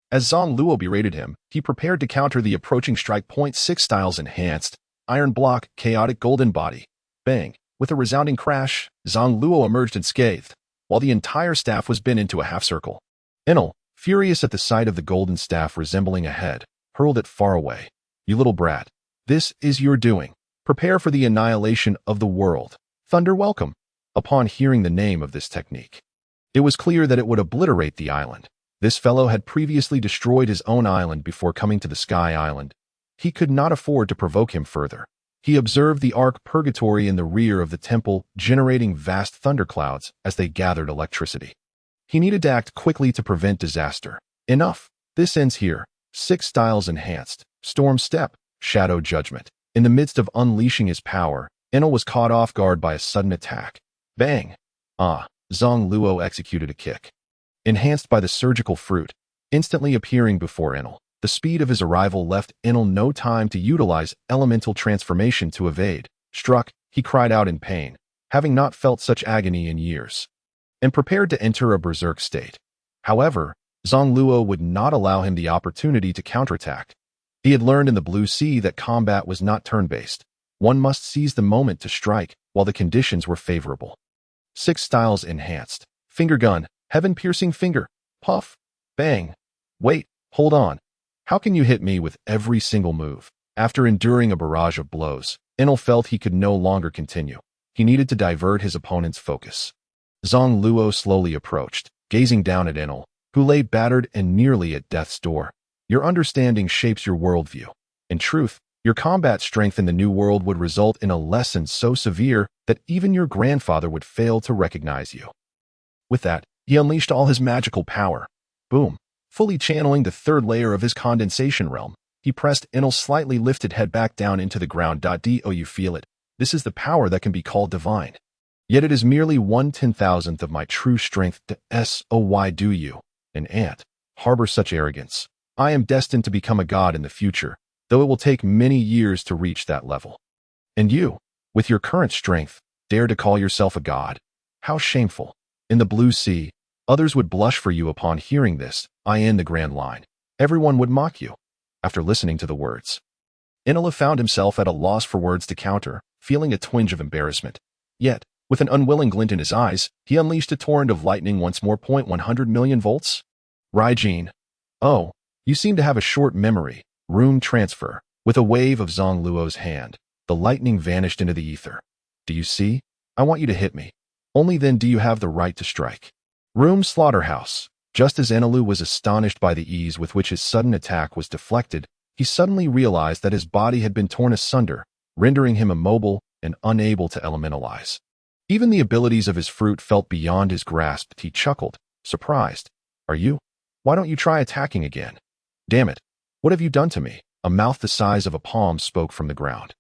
As Zang Luo berated him, he prepared to counter the approaching strike. 6 styles enhanced, iron block, chaotic golden body. Bang! With a resounding crash, Zang Luo emerged unscathed, while the entire staff was bent into a half circle. Enel, furious at the sight of the golden staff resembling a head, hurled it far away. You little brat, this is your doing. Prepare for the annihilation of the world. Thunder welcome. Upon hearing the name of this technique, it was clear that it would obliterate the island. This fellow had previously destroyed his own island before coming to the Sky Island. He could not afford to provoke him further. He observed the arc purgatory in the rear of the temple generating vast thunderclouds as they gathered electricity. He needed to act quickly to prevent disaster. Enough. This ends here. 6 styles enhanced. Storm Step. Shadow Judgment. In the midst of unleashing his power, Enel was caught off guard by a sudden attack. Bang! Zang Luo executed a kick. Enhanced by the surgical fruit, instantly appearing before Enel. The speed of his arrival left Enel no time to utilize elemental transformation to evade. Struck, he cried out in pain, having not felt such agony in years, and prepared to enter a berserk state. However, Zang Luo would not allow him the opportunity to counterattack. He had learned in the Blue Sea that combat was not turn-based. One must seize the moment to strike while the conditions were favorable. 6 styles enhanced. Finger gun, heaven-piercing finger. Puff. Bang. Wait, hold on. How can you hit me with every single move? After enduring a barrage of blows, Enel felt he could no longer continue. He needed to divert his opponent's focus. Zang Luo slowly approached, gazing down at Enel, who lay battered and nearly at death's door. Your understanding shapes your worldview. In truth, your combat strength in the new world would result in a lesson so severe that even your grandfather would fail to recognize you. With that, he unleashed all his magical power. Boom. Fully channeling the third layer of his condensation realm, he pressed Enel's slightly lifted head back down into the ground. Do you feel it? This is the power that can be called divine. Yet it is merely 1/10,000th of my true strength. Why do you, an ant, harbor such arrogance? I am destined to become a god in the future, though it will take many years to reach that level. And you, with your current strength, dare to call yourself a god? How shameful. In the Blue Sea, others would blush for you upon hearing this. In the Grand Line, everyone would mock you. After listening to the words, Enel found himself at a loss for words to counter, feeling a twinge of embarrassment. Yet, with an unwilling glint in his eyes, he unleashed a torrent of lightning once more. 100 million volts? Raijin. Oh, you seem to have a short memory. Room transfer. With a wave of Zang Luo's hand, the lightning vanished into the ether. Do you see? I want you to hit me. Only then do you have the right to strike. Room slaughterhouse. Just as Enelu was astonished by the ease with which his sudden attack was deflected, he suddenly realized that his body had been torn asunder, rendering him immobile and unable to elementalize. Even the abilities of his fruit felt beyond his grasp. He chuckled, surprised. Are you? Why don't you try attacking again? Damn it. What have you done to me? A mouth the size of a palm spoke from the ground.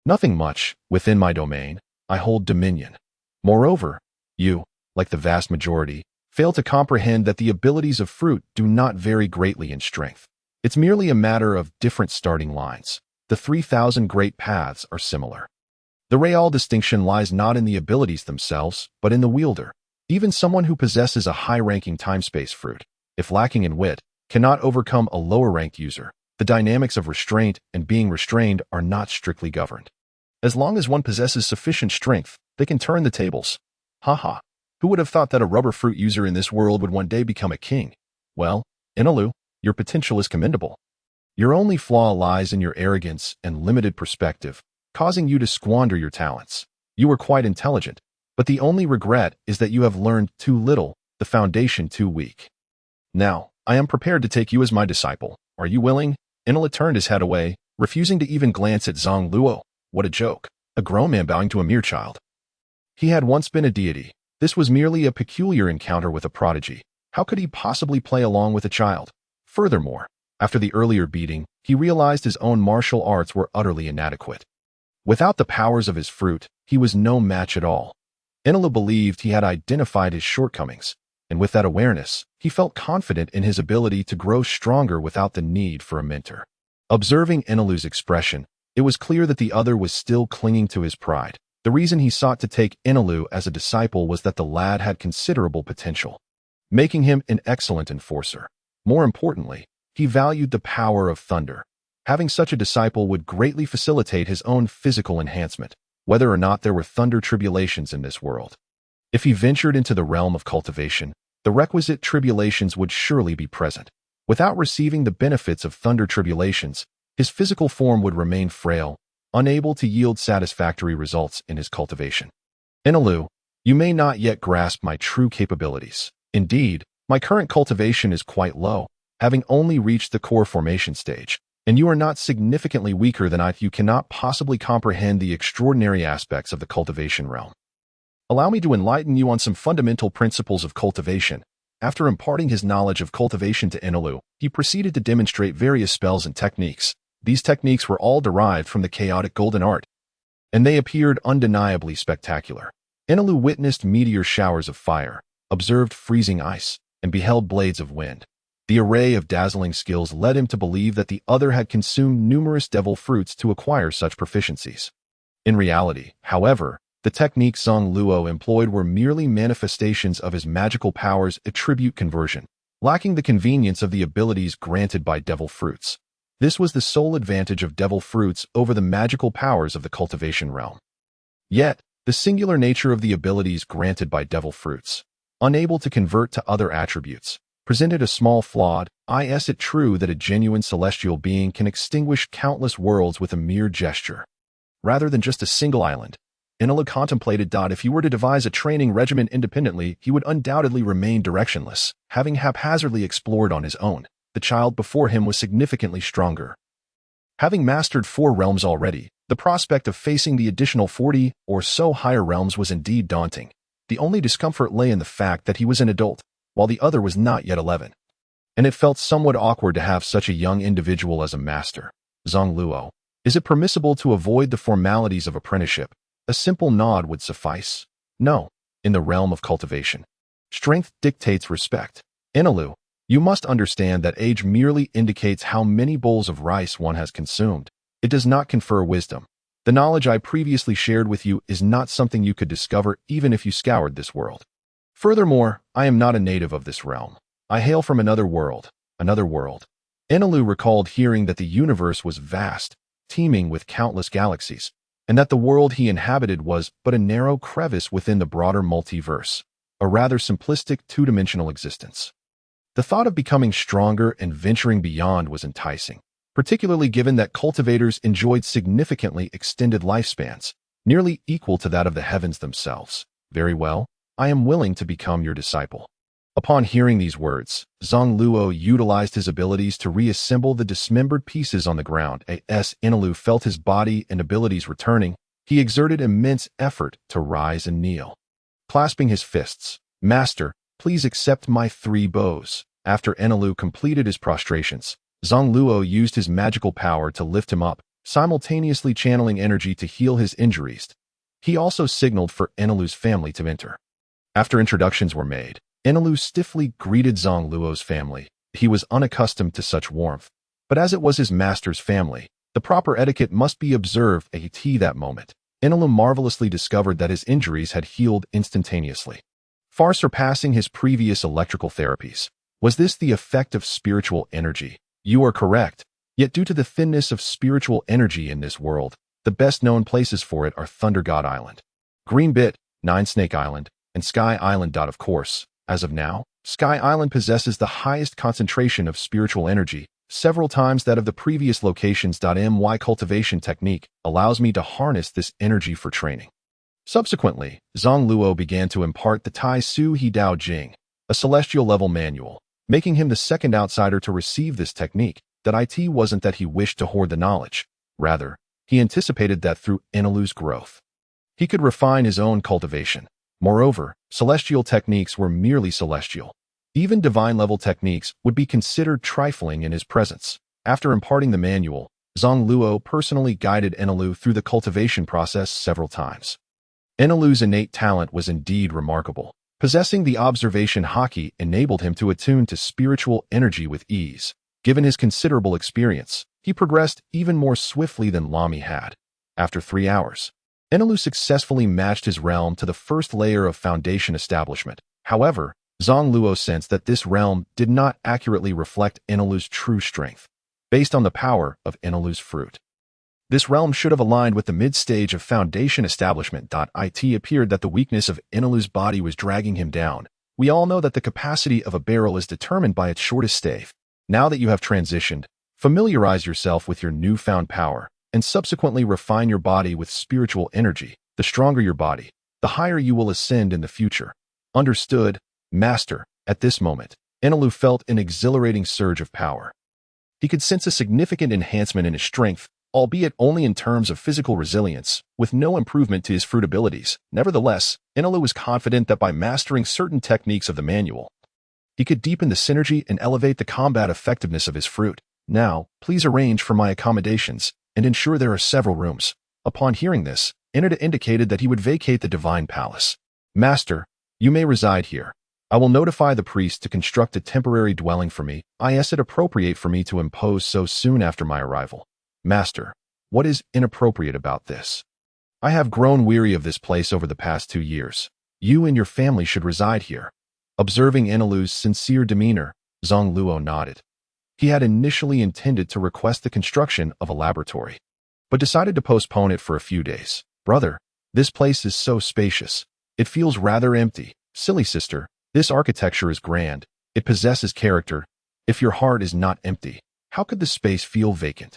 Nothing much. Within my domain, I hold dominion. Moreover, you, like the vast majority, fail to comprehend that the abilities of fruit do not vary greatly in strength. It's merely a matter of different starting lines. The 3,000 great paths are similar. The real distinction lies not in the abilities themselves, but in the wielder. Even someone who possesses a high-ranking time-space fruit, if lacking in wit, cannot overcome a lower-ranked user. The dynamics of restraint and being restrained are not strictly governed. As long as one possesses sufficient strength, they can turn the tables. Haha. Who would have thought that a rubber fruit user in this world would one day become a king? Well, Inalu, your potential is commendable. Your only flaw lies in your arrogance and limited perspective, causing you to squander your talents. You are quite intelligent, but the only regret is that you have learned too little, the foundation too weak. Now, I am prepared to take you as my disciple. Are you willing? Inala turned his head away, refusing to even glance at Zang Luo. What a joke. A grown man bowing to a mere child. He had once been a deity. This was merely a peculiar encounter with a prodigy. How could he possibly play along with a child? Furthermore, after the earlier beating, he realized his own martial arts were utterly inadequate. Without the powers of his fruit, he was no match at all. Inalu believed he had identified his shortcomings, and with that awareness, he felt confident in his ability to grow stronger without the need for a mentor. Observing Inalu's expression, it was clear that the other was still clinging to his pride. The reason he sought to take Inalu as a disciple was that the lad had considerable potential, making him an excellent enforcer. More importantly, he valued the power of thunder. Having such a disciple would greatly facilitate his own physical enhancement, whether or not there were thunder tribulations in this world. If he ventured into the realm of cultivation, the requisite tribulations would surely be present. Without receiving the benefits of thunder tribulations, his physical form would remain frail, unable to yield satisfactory results in his cultivation. Inalu, you may not yet grasp my true capabilities. Indeed, my current cultivation is quite low, having only reached the core formation stage, and you are not significantly weaker than I. You cannot possibly comprehend the extraordinary aspects of the cultivation realm. Allow me to enlighten you on some fundamental principles of cultivation. After imparting his knowledge of cultivation to Inalu, he proceeded to demonstrate various spells and techniques. These techniques were all derived from the chaotic golden art, and they appeared undeniably spectacular. Inalu witnessed meteor showers of fire, observed freezing ice, and beheld blades of wind. The array of dazzling skills led him to believe that the other had consumed numerous devil fruits to acquire such proficiencies. In reality, however, the techniques Zang Luo employed were merely manifestations of his magical powers' attribute conversion, lacking the convenience of the abilities granted by devil fruits. This was the sole advantage of devil fruits over the magical powers of the cultivation realm. Yet, the singular nature of the abilities granted by devil fruits, unable to convert to other attributes, presented a small flawed. Is it true that a genuine celestial being can extinguish countless worlds with a mere gesture, rather than just a single island? Inalu contemplated. If he were to devise a training regimen independently, he would undoubtedly remain directionless, having haphazardly explored on his own. The child before him was significantly stronger. Having mastered 4 realms already, the prospect of facing the additional 40 or so higher realms was indeed daunting. The only discomfort lay in the fact that he was an adult, while the other was not yet 11. And it felt somewhat awkward to have such a young individual as a master. Zang Luo, is it permissible to avoid the formalities of apprenticeship? A simple nod would suffice. No, in the realm of cultivation, strength dictates respect. Inalu, you must understand that age merely indicates how many bowls of rice one has consumed. It does not confer wisdom. The knowledge I previously shared with you is not something you could discover even if you scoured this world. Furthermore, I am not a native of this realm. I hail from another world. Inalu recalled hearing that the universe was vast, teeming with countless galaxies, and that the world he inhabited was but a narrow crevice within the broader multiverse, a rather simplistic two-dimensional existence. The thought of becoming stronger and venturing beyond was enticing, particularly given that cultivators enjoyed significantly extended lifespans, nearly equal to that of the heavens themselves. Very well, I am willing to become your disciple. Upon hearing these words, Zang Luo utilized his abilities to reassemble the dismembered pieces on the ground. As Inalu felt his body and abilities returning, he exerted immense effort to rise and kneel. Clasping his fists, "Master, please accept my 3 bows." After Inalu completed his prostrations, Zang Luo used his magical power to lift him up, simultaneously channeling energy to heal his injuries. He also signaled for Inalu's family to enter. After introductions were made, Inalu stiffly greeted Zang Luo's family. He was unaccustomed to such warmth, but as it was his master's family, the proper etiquette must be observed. At that moment, Inalu marvelously discovered that his injuries had healed instantaneously, far surpassing his previous electrical therapies. Was this the effect of spiritual energy? You are correct. Yet due to the thinness of spiritual energy in this world, the best-known places for it are Thunder God Island, Green Bit, Nine Snake Island, and Sky Island. Of course, as of now, Sky Island possesses the highest concentration of spiritual energy, several times that of the previous locations. My cultivation technique allows me to harness this energy for training. Subsequently, Zang Luo began to impart the Tai Su He Dao Jing, a celestial-level manual, making him the second outsider to receive this technique. It wasn't that he wished to hoard the knowledge. Rather, he anticipated that through Enelil's growth, he could refine his own cultivation. Moreover, celestial techniques were merely celestial. Even divine-level techniques would be considered trifling in his presence. After imparting the manual, Zang Luo personally guided Enelu through the cultivation process several times. Enelu's innate talent was indeed remarkable. Possessing the observation haki enabled him to attune to spiritual energy with ease. Given his considerable experience, he progressed even more swiftly than Lami had. After 3 hours, Enelu successfully matched his realm to the first layer of foundation establishment. However, Zang Luo sensed that this realm did not accurately reflect Enelu's true strength, based on the power of Enelu's fruit. This realm should have aligned with the mid-stage of foundation establishment. It appeared that the weakness of Enelu's body was dragging him down. We all know that the capacity of a barrel is determined by its shortest stave. Now that you have transitioned, familiarize yourself with your newfound power, and subsequently refine your body with spiritual energy. The stronger your body, the higher you will ascend in the future. Understood, Master. At this moment, Enelu felt an exhilarating surge of power. He could sense a significant enhancement in his strength, albeit only in terms of physical resilience, with no improvement to his fruit abilities. Nevertheless, Enelu was confident that by mastering certain techniques of the manual, he could deepen the synergy and elevate the combat effectiveness of his fruit. Now, please arrange for my accommodations and ensure there are several rooms. Upon hearing this, Enelu indicated that he would vacate the divine palace. Master, you may reside here. I will notify the priest to construct a temporary dwelling for me. Is it appropriate for me to impose so soon after my arrival? Master, what is inappropriate about this? I have grown weary of this place over the past 2 years. You and your family should reside here. Observing Enelu's sincere demeanor, Zang Luo nodded. He had initially intended to request the construction of a laboratory, but decided to postpone it for a few days. Brother, this place is so spacious. It feels rather empty. Silly sister, this architecture is grand. It possesses character. If your heart is not empty, how could the space feel vacant?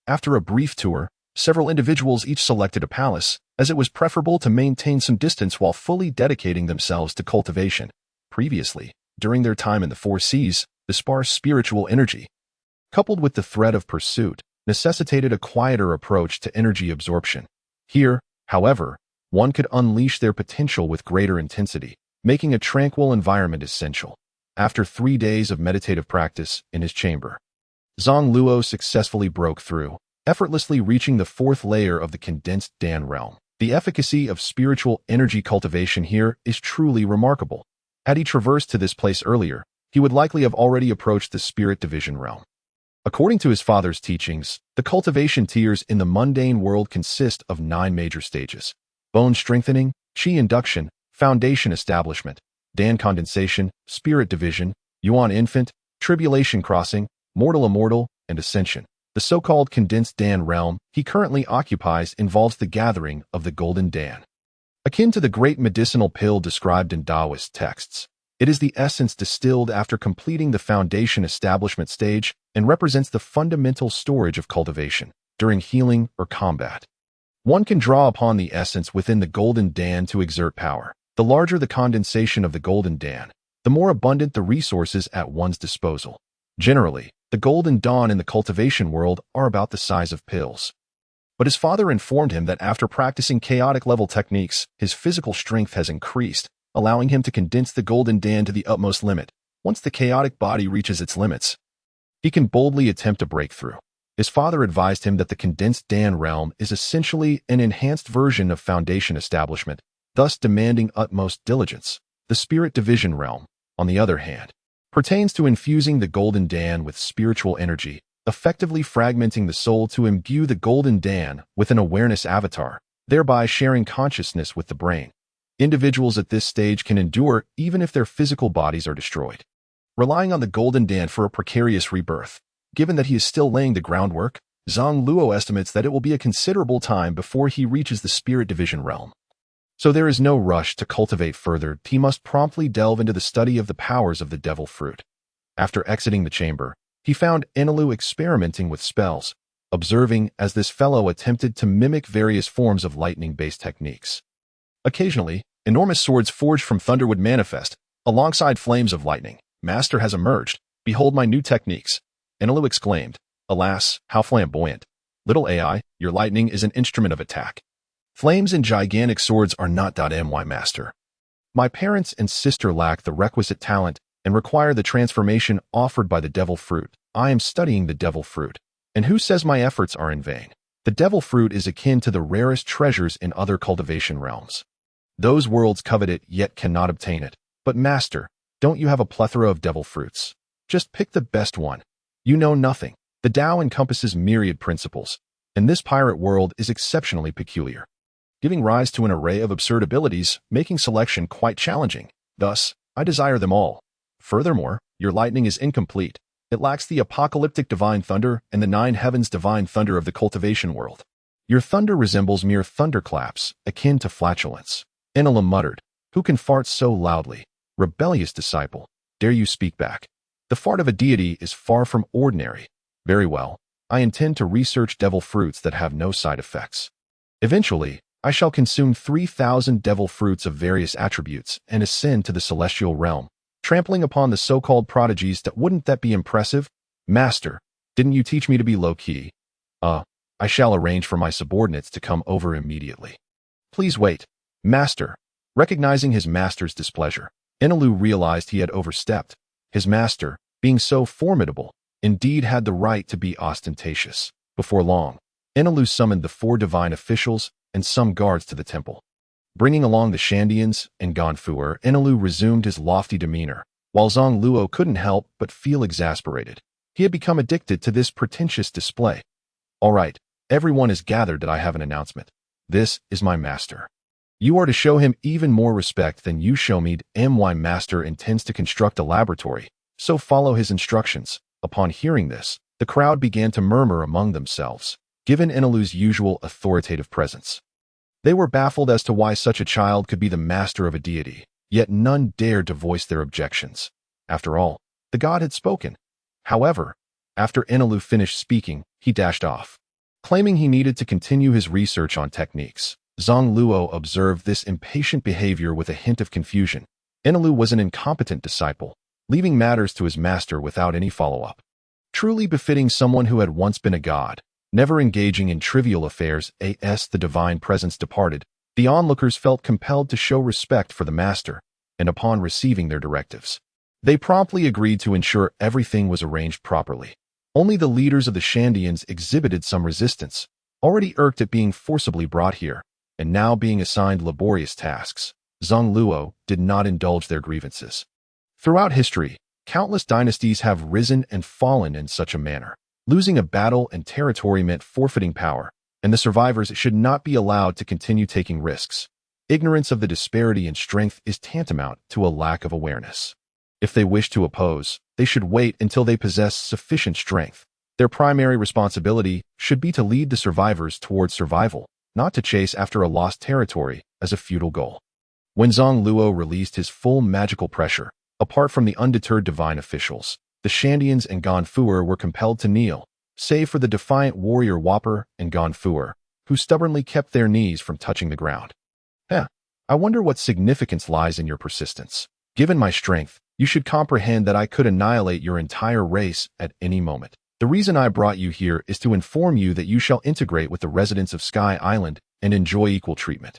After a brief tour, several individuals each selected a palace, as it was preferable to maintain some distance while fully dedicating themselves to cultivation. Previously, during their time in the 4 Seas, the sparse spiritual energy, coupled with the threat of pursuit, necessitated a quieter approach to energy absorption. Here, however, one could unleash their potential with greater intensity, making a tranquil environment essential. After 3 days of meditative practice in his chamber, Zang Luo successfully broke through, effortlessly reaching the 4th layer of the condensed Dan realm. The efficacy of spiritual energy cultivation here is truly remarkable. Had he traversed to this place earlier, he would likely have already approached the spirit division realm. According to his father's teachings, the cultivation tiers in the mundane world consist of 9 major stages: bone strengthening, qi induction, foundation establishment, Dan condensation, spirit division, Yuan infant, tribulation crossing, mortal immortal, and ascension. The so-called condensed Dan realm he currently occupies involves the gathering of the golden Dan. Akin to the great medicinal pill described in Taoist texts, it is the essence distilled after completing the foundation establishment stage and represents the fundamental storage of cultivation during healing or combat. One can draw upon the essence within the golden Dan to exert power. The larger the condensation of the golden Dan, the more abundant the resources at one's disposal. Generally, the golden dawn in the cultivation world are about the size of pills. But his father informed him that after practicing chaotic level techniques, his physical strength has increased, allowing him to condense the golden Dan to the utmost limit. Once the chaotic body reaches its limits, he can boldly attempt a breakthrough. His father advised him that the condensed Dan realm is essentially an enhanced version of foundation establishment, thus demanding utmost diligence. The spirit division realm, on the other hand, pertains to infusing the golden Dan with spiritual energy, effectively fragmenting the soul to imbue the golden Dan with an awareness avatar, thereby sharing consciousness with the brain. Individuals at this stage can endure even if their physical bodies are destroyed, relying on the golden Dan for a precarious rebirth. Given that he is still laying the groundwork, Zang Luo estimates that it will be a considerable time before he reaches the spirit division realm. So there is no rush to cultivate further. He must promptly delve into the study of the powers of the devil fruit. After exiting the chamber, he found Enelu experimenting with spells, observing as this fellow attempted to mimic various forms of lightning-based techniques. Occasionally, enormous swords forged from thunder would manifest, alongside flames of lightning. Master has emerged. Behold my new techniques. Enelu exclaimed. Alas, how flamboyant. Little AI, your lightning is an instrument of attack. Flames and gigantic swords are not my master. My parents and sister lack the requisite talent and require the transformation offered by the devil fruit. I am studying the devil fruit. And who says my efforts are in vain? The devil fruit is akin to the rarest treasures in other cultivation realms. Those worlds covet it yet cannot obtain it. But master, don't you have a plethora of devil fruits? Just pick the best one. You know nothing. The Tao encompasses myriad principles, and this pirate world is exceptionally peculiar, giving rise to an array of absurd abilities, making selection quite challenging. Thus, I desire them all. Furthermore, your lightning is incomplete. It lacks the apocalyptic divine thunder and the 9 heavens divine thunder of the cultivation world. Your thunder resembles mere thunderclaps, akin to flatulence. Enelu muttered, who can fart so loudly? Rebellious disciple, dare you speak back? The fart of a deity is far from ordinary. Very well, I intend to research devil fruits that have no side effects. Eventually, I shall consume 3,000 devil fruits of various attributes and ascend to the celestial realm, trampling upon the so-called prodigies. Wouldn't that be impressive? Master, didn't you teach me to be low-key? I shall arrange for my subordinates to come over immediately. Please wait. Master. Recognizing his master's displeasure, Enelu realized he had overstepped. His master, being so formidable, indeed had the right to be ostentatious. Before long, Enelu summoned the 4 divine officials and some guards to the temple. Bringing along the Shandians and Ganfuer, Enelu resumed his lofty demeanor, while Zang Luo couldn't help but feel exasperated. He had become addicted to this pretentious display. All right, everyone is gathered that I have an announcement. This is my master. You are to show him even more respect than you show me. My master intends to construct a laboratory, so follow his instructions. Upon hearing this, the crowd began to murmur among themselves, given Enelu's usual authoritative presence. They were baffled as to why such a child could be the master of a deity, yet none dared to voice their objections. After all, the god had spoken. However, after Enelu finished speaking, he dashed off, claiming he needed to continue his research on techniques. Zang Luo observed this impatient behavior with a hint of confusion. Enelu was an incompetent disciple, leaving matters to his master without any follow-up. Truly befitting someone who had once been a god, never engaging in trivial affairs. As the divine presence departed, the onlookers felt compelled to show respect for the master, and upon receiving their directives, they promptly agreed to ensure everything was arranged properly. Only the leaders of the Shandians exhibited some resistance, already irked at being forcibly brought here, and now being assigned laborious tasks. Zang Luo did not indulge their grievances. Throughout history, countless dynasties have risen and fallen in such a manner. Losing a battle and territory meant forfeiting power, and the survivors should not be allowed to continue taking risks. Ignorance of the disparity in strength is tantamount to a lack of awareness. If they wish to oppose, they should wait until they possess sufficient strength. Their primary responsibility should be to lead the survivors towards survival, not to chase after a lost territory as a futile goal. When Zang Luo released his full magical pressure, apart from the undeterred divine officials, the Shandians and Ganfuer were compelled to kneel, save for the defiant warrior Whopper and Ganfuer, who stubbornly kept their knees from touching the ground. I wonder what significance lies in your persistence. Given my strength, you should comprehend that I could annihilate your entire race at any moment. The reason I brought you here is to inform you that you shall integrate with the residents of Sky Island and enjoy equal treatment.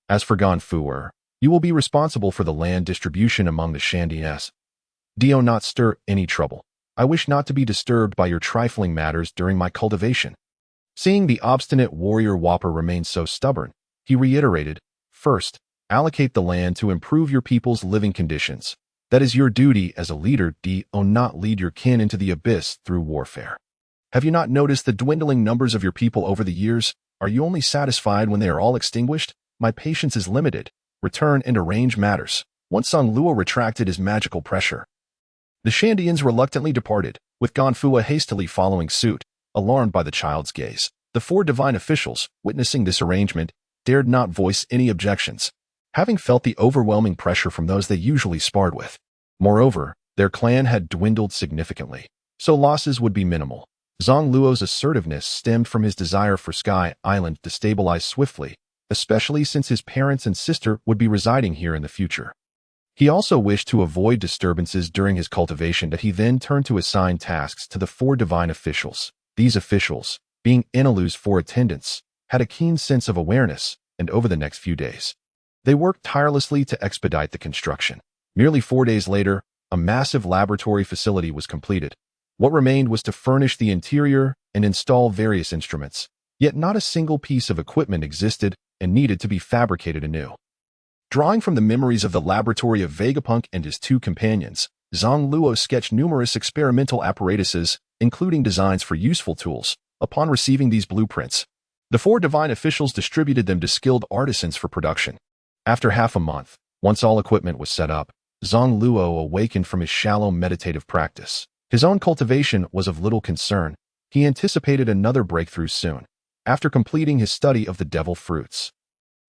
As for Ganfuer, you will be responsible for the land distribution among the Shandians. Do not stir any trouble. I wish not to be disturbed by your trifling matters during my cultivation. Seeing the obstinate warrior Whopper remain so stubborn, he reiterated, first, allocate the land to improve your people's living conditions. That is your duty as a leader. Do not lead your kin into the abyss through warfare. Have you not noticed the dwindling numbers of your people over the years? Are you only satisfied when they are all extinguished? My patience is limited. Return and arrange matters. Once Zang Luo retracted his magical pressure, The Shandians reluctantly departed, with Ganfua hastily following suit, alarmed by the child's gaze. The four divine officials, witnessing this arrangement, dared not voice any objections, having felt the overwhelming pressure from those they usually sparred with. Moreover, their clan had dwindled significantly, so losses would be minimal. Zang Luo's assertiveness stemmed from his desire for Sky Island to stabilize swiftly, especially since his parents and sister would be residing here in the future. He also wished to avoid disturbances during his cultivation, that he then turned to assign tasks to the four divine officials. These officials, being Inalu's four attendants, had a keen sense of awareness, and over the next few days, they worked tirelessly to expedite the construction. Merely 4 days later, a massive laboratory facility was completed. What remained was to furnish the interior and install various instruments, yet not a single piece of equipment existed and needed to be fabricated anew. Drawing from the memories of the laboratory of Vegapunk and his two companions, Zang Luo sketched numerous experimental apparatuses, including designs for useful tools. Upon receiving these blueprints, the four divine officials distributed them to skilled artisans for production. After half a month, once all equipment was set up, Zang Luo awakened from his shallow meditative practice. His own cultivation was of little concern. He anticipated another breakthrough soon. After completing his study of the devil fruits,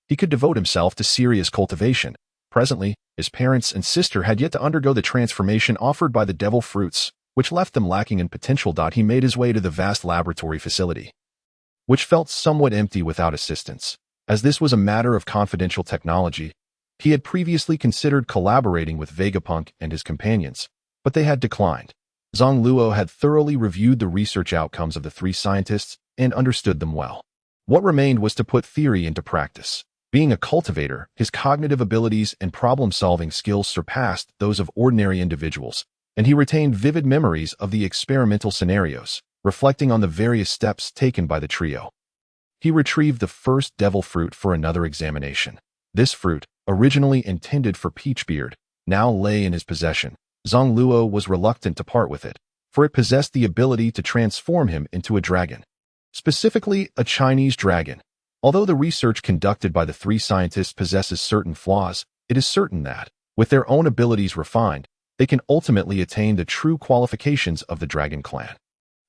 he could devote himself to serious cultivation. Presently, his parents and sister had yet to undergo the transformation offered by the devil fruits, which left them lacking in potential. He made his way to the vast laboratory facility, which felt somewhat empty without assistance. As this was a matter of confidential technology, he had previously considered collaborating with Vegapunk and his companions, but they had declined. Zang Luo had thoroughly reviewed the research outcomes of the three scientists and understood them well. What remained was to put theory into practice. Being a cultivator, his cognitive abilities and problem-solving skills surpassed those of ordinary individuals, and he retained vivid memories of the experimental scenarios, reflecting on the various steps taken by the trio. He retrieved the first devil fruit for another examination. This fruit, originally intended for Peachbeard, now lay in his possession. Zang Luo was reluctant to part with it, for it possessed the ability to transform him into a dragon. Specifically, a Chinese dragon. Although the research conducted by the three scientists possesses certain flaws, it is certain that, with their own abilities refined, they can ultimately attain the true qualifications of the dragon clan.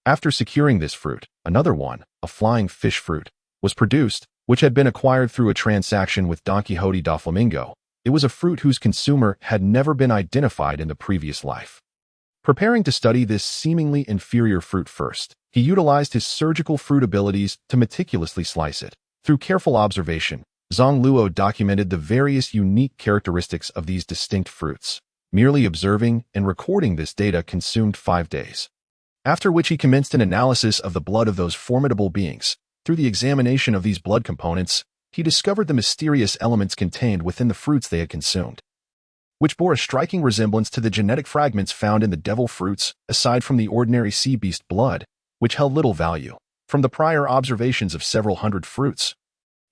After securing this fruit, another one, a flying fish fruit, was produced, which had been acquired through a transaction with Don Quixote da Flamingo. It was a fruit whose consumer had never been identified in the previous life. Preparing to study this seemingly inferior fruit first, he utilized his surgical fruit abilities to meticulously slice it. Through careful observation, Zang Luo documented the various unique characteristics of these distinct fruits. Merely observing and recording this data consumed 5 days, after which he commenced an analysis of the blood of those formidable beings. Through the examination of these blood components, he discovered the mysterious elements contained within the fruits they had consumed, which bore a striking resemblance to the genetic fragments found in the devil fruits, aside from the ordinary sea beast blood, which held little value. From the prior observations of several hundred fruits,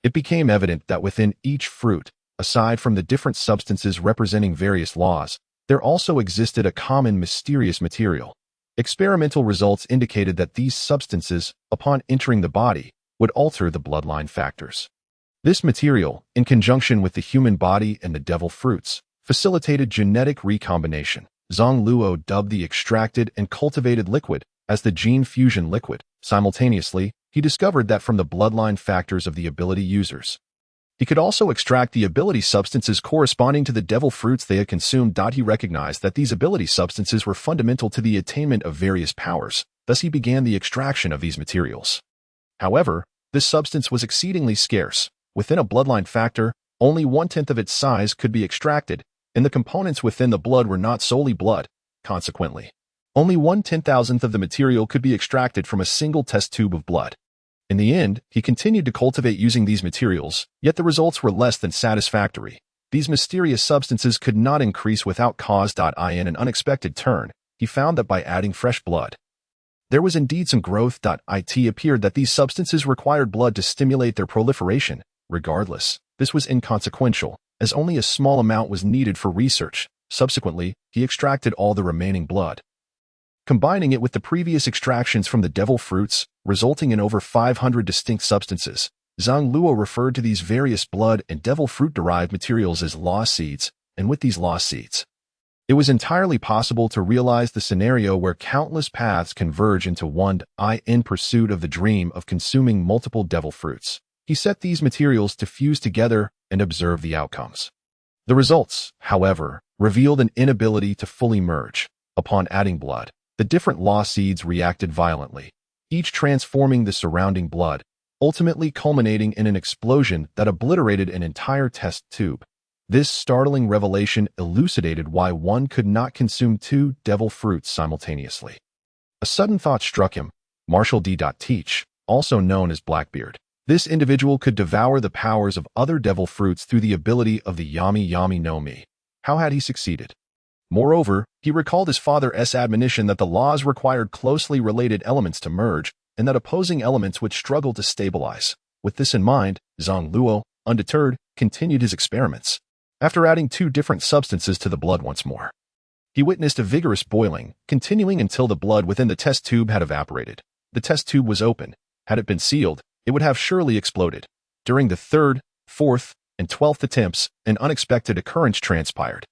it became evident that within each fruit, aside from the different substances representing various laws, there also existed a common mysterious material. Experimental results indicated that these substances, upon entering the body, would alter the bloodline factors. This material, in conjunction with the human body and the devil fruits, facilitated genetic recombination. Zang Luo dubbed the extracted and cultivated liquid as the gene fusion liquid. Simultaneously, he discovered that from the bloodline factors of the ability users, he could also extract the ability substances corresponding to the devil fruits they had consumed. He recognized that these ability substances were fundamental to the attainment of various powers, thus he began the extraction of these materials. However, this substance was exceedingly scarce. Within a bloodline factor, only 1/10 of its size could be extracted, and the components within the blood were not solely blood. Consequently, only 1/10,000th of the material could be extracted from a single test tube of blood. In the end, he continued to cultivate using these materials, yet the results were less than satisfactory. These mysterious substances could not increase without cause. In an unexpected turn, he found that by adding fresh blood, there was indeed some growth. It appeared that these substances required blood to stimulate their proliferation. Regardless, this was inconsequential, as only a small amount was needed for research. Subsequently, he extracted all the remaining blood, combining it with the previous extractions from the devil fruits, resulting in over 500 distinct substances. Zang Luo referred to these various blood and devil fruit-derived materials as law seeds, and with these law seeds, It was entirely possible to realize the scenario where countless paths converge into one in pursuit of the dream of consuming multiple devil fruits. He set these materials to fuse together and observe the outcomes. The results, however, revealed an inability to fully merge. Upon adding blood, the different law seeds reacted violently, each transforming the surrounding blood, ultimately culminating in an explosion that obliterated an entire test tube. This startling revelation elucidated why one could not consume two devil fruits simultaneously. A sudden thought struck him. Marshall D. Teach, also known as Blackbeard. This individual could devour the powers of other devil fruits through the ability of the Yami Yami no Mi. How had he succeeded? Moreover, he recalled his father's admonition that the laws required closely related elements to merge, and that opposing elements would struggle to stabilize. With this in mind, Zang Luo, undeterred, continued his experiments. After adding two different substances to the blood once more, he witnessed a vigorous boiling, continuing until the blood within the test tube had evaporated. The test tube was open. Had it been sealed, it would have surely exploded. During the third, fourth, and 12th attempts, an unexpected occurrence transpired.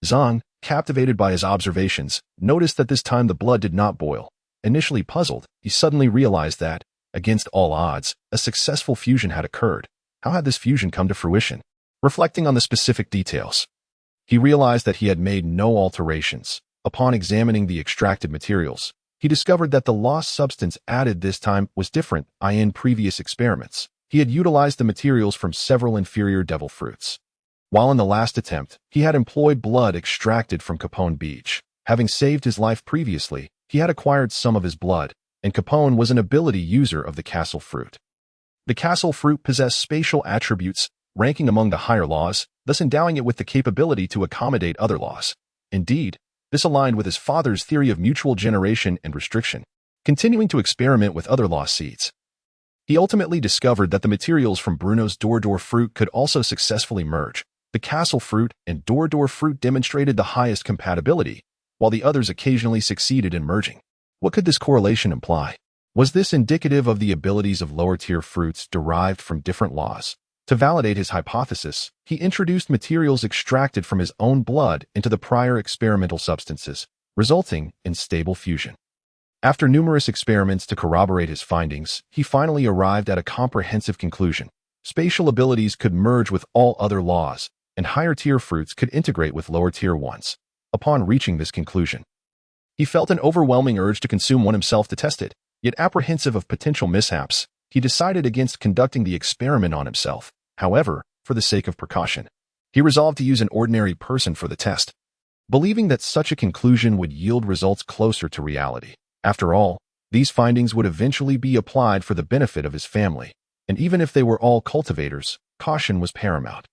Zang, captivated by his observations, noticed that this time the blood did not boil. Initially puzzled, he suddenly realized that, against all odds, a successful fusion had occurred. How had this fusion come to fruition? Reflecting on the specific details, he realized that he had made no alterations. Upon examining the extracted materials, he discovered that the lost substance added this time was different in previous experiments. He had utilized the materials from several inferior devil fruits. While in the last attempt, he had employed blood extracted from Capone Beach. Having saved his life previously, he had acquired some of his blood, and Capone was an ability user of the castle fruit. The castle fruit possessed spatial attributes, ranking among the higher laws, thus endowing it with the capability to accommodate other laws. Indeed, this aligned with his father's theory of mutual generation and restriction. Continuing to experiment with other law seeds, he ultimately discovered that the materials from Bruno's Dor fruit could also successfully merge. The castle fruit and Dor fruit demonstrated the highest compatibility, while the others occasionally succeeded in merging. What could this correlation imply? Was this indicative of the abilities of lower-tier fruits derived from different laws? To validate his hypothesis, he introduced materials extracted from his own blood into the prior experimental substances, resulting in stable fusion. After numerous experiments to corroborate his findings, he finally arrived at a comprehensive conclusion. Spatial abilities could merge with all other laws, and higher-tier fruits could integrate with lower-tier ones. Upon reaching this conclusion, he felt an overwhelming urge to consume one himself to test it. Yet apprehensive of potential mishaps, he decided against conducting the experiment on himself. However, for the sake of precaution, he resolved to use an ordinary person for the test, believing that such a conclusion would yield results closer to reality. After all, these findings would eventually be applied for the benefit of his family, and even if they were all cultivators, caution was paramount.